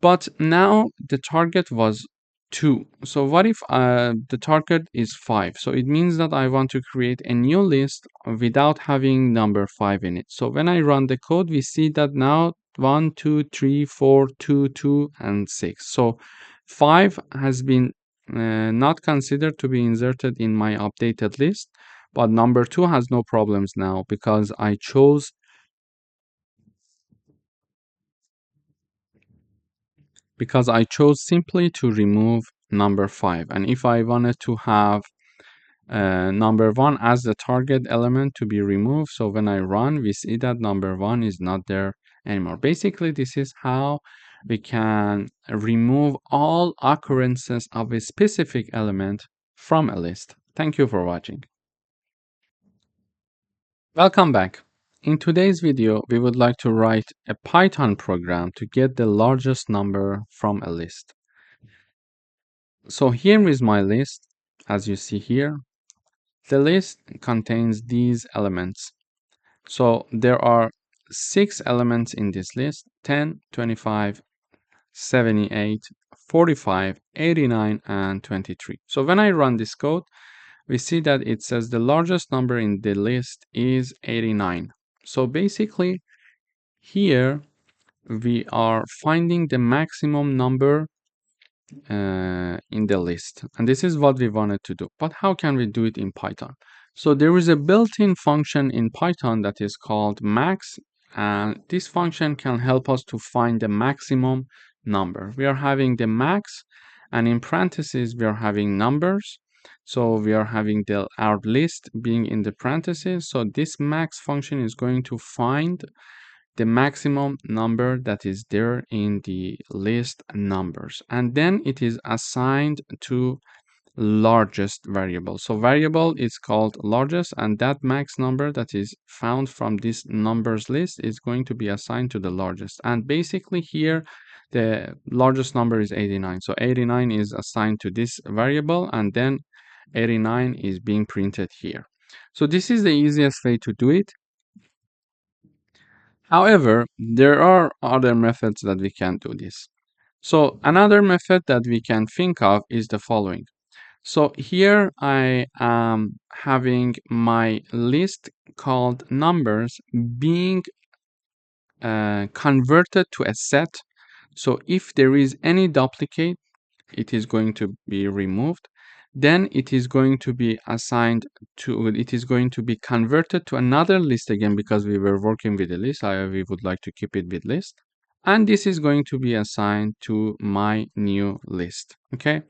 S1: But now the target was 2. So what if the target is 5? So it means that I want to create a new list without having number 5 in it. So when I run the code, we see that now 1, 2, 3, 4, 2, 2, and 6. So 5 has been not considered to be inserted in my updated list, but number 2 has no problems now because I chose simply to remove number 5. And if I wanted to have number 1 as the target element to be removed, so when I run, we see that number 1 is not there anymore. Basically, this is how we can remove all occurrences of a specific element from a list. Thank you for watching. Welcome back. In today's video, we would like to write a Python program to get the largest number from a list. So here is my list. As you see here, the list contains these elements. So there are 6 elements in this list: 10, 25, 78, 45, 89, and 23. So when I run this code, we see that it says the largest number in the list is 89. So basically, here we are finding the maximum number in the list, and this is what we wanted to do. But how can we do it in Python? So there is a built-in function in Python that is called max, and this function can help us to find the maximum number. We are having the max, and in parentheses we are having numbers. So we are having our list being in the parentheses. So this max function is going to find the maximum number that is there in the list numbers, and then it is assigned to largest variable. So variable is called largest, and that max number that is found from this numbers list is going to be assigned to the largest. And basically here the largest number is 89. So 89 is assigned to this variable, and then 89 is being printed here. So this is the easiest way to do it. However, there are other methods that we can do this. So another method that we can think of is the following. So here I am having my list called numbers being converted to a set. So if there is any duplicate, it is going to be removed. Then it is going to be assigned to, it is going to be converted to another list again, because we were working with a list. We would like to keep it with list. And this is going to be assigned to my new list. Okay.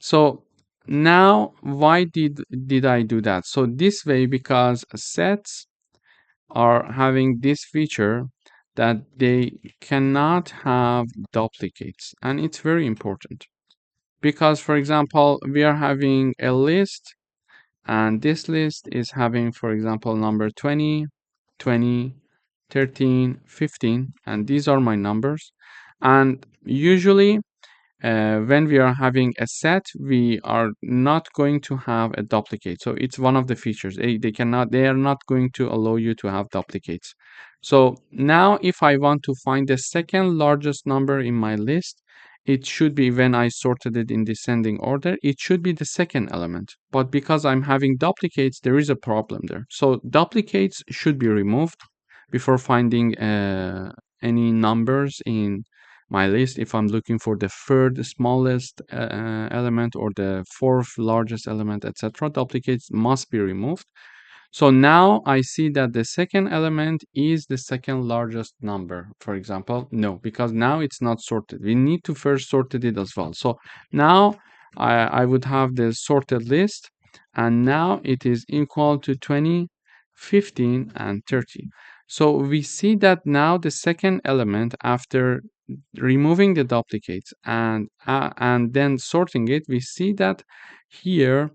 S1: So now why did I do that? So this way, because sets are having this feature that they cannot have duplicates, and it's very important because, for example, we are having a list, and this list is having, for example, number 20, 20, 13, 15, and these are my numbers. And usually when we are having a set, we are not going to have a duplicate. So it's one of the features. They are not going to allow you to have duplicates. So now if I want to find the second largest number in my list, it should be, when I sorted it in descending order, it should be the second element. But because I'm having duplicates, there is a problem there. So duplicates should be removed before finding any numbers in my list. If I'm looking for the third smallest element or the fourth largest element, etc., duplicates must be removed. So now I see that the second element is the second largest number, for example. No, because now it's not sorted. We need to first sort it as well. So now I would have the sorted list, and now it is equal to 20, 15, and 30. So we see that now the second element, after removing the duplicates and then sorting it, we see that here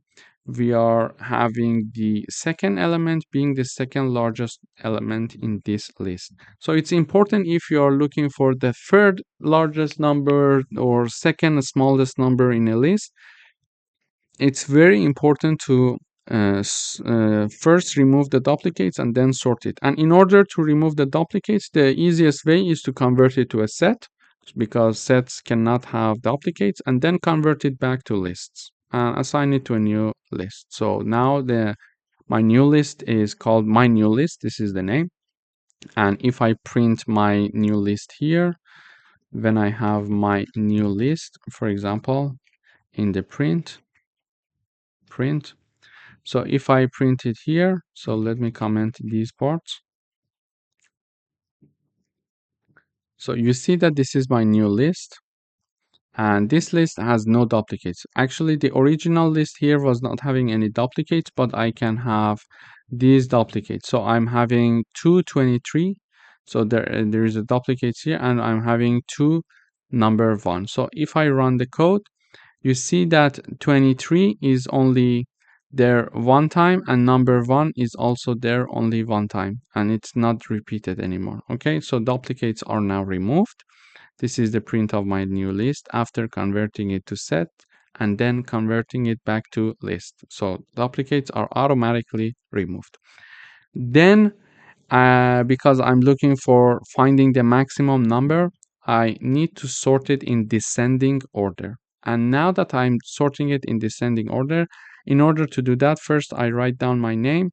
S1: we are having the second element being the second largest element in this list. So it's important, if you are looking for the third largest number or second smallest number in a list, it's very important to first remove the duplicates and then sort it. And in order to remove the duplicates, the easiest way is to convert it to a set, because sets cannot have duplicates, and then convert it back to lists and assign it to a new list. So now my new list is called my new list. This is the name. And if I print my new list here, when I have my new list, for example, in the print, so if I print it here, so let me comment these parts. So you see that this is my new list, and this list has no duplicates. Actually, the original list here was not having any duplicates, but I can have these duplicates. So I'm having 223. So there is a duplicates here, and I'm having two number 1. So if I run the code, you see that 23 is only there one time, and number 1 is also there only one time, and it's not repeated anymore. Okay, so duplicates are now removed. This is the print of my new list after converting it to set and then converting it back to list. So duplicates are automatically removed. Then because I'm looking for finding the maximum number, I need to sort it in descending order. And now that I'm sorting it in descending order, in order to do that, first I write down my name,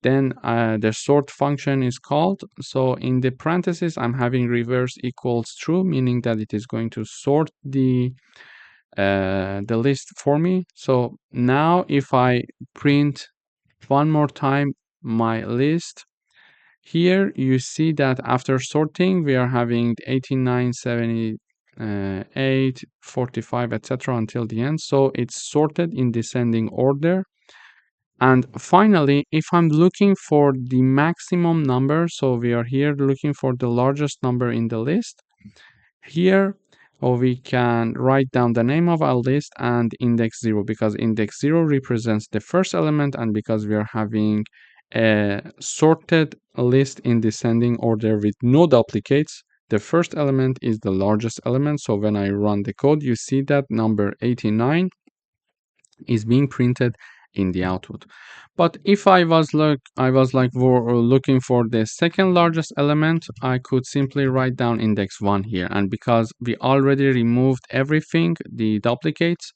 S1: then the sort function is called. So in the parentheses, I'm having reverse equals true, meaning that it is going to sort the list for me. So now if I print one more time my list, here you see that after sorting, we are having 89, 78, 45, etc. until the end. So it's sorted in descending order. And finally, if I'm looking for the maximum number, so we are here looking for the largest number in the list. Here, we can write down the name of our list and index 0, because index 0 represents the first element, and because we are having a sorted list in descending order with no duplicates, the first element is the largest element. So when I run the code, you see that number 89 is being printed in the output. But if I was looking for the second largest element, I could simply write down index 1 here. And because we already removed everything, the duplicates,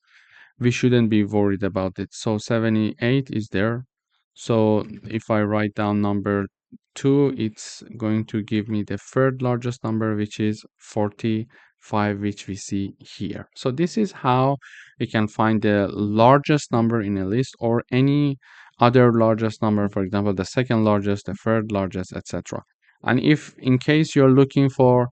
S1: we shouldn't be worried about it. So 78 is there. So if I write down number 2, it's going to give me the third largest number, which is 45, which we see here. So this is how we can find the largest number in a list, or any other largest number, for example, the second largest, the third largest, etc. And if in case you're looking for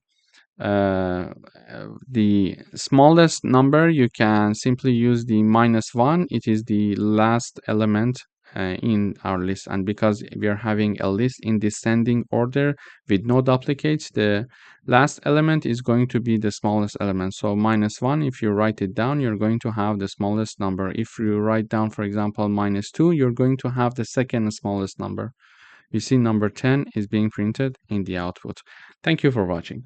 S1: the smallest number, you can simply use the -1. It is the last element in our list. And because we are having a list in descending order with no duplicates, the last element is going to be the smallest element. So -1, if you write it down, you're going to have the smallest number. If you write down, for example, -2, you're going to have the second smallest number. You see number 10 is being printed in the output. Thank you for watching.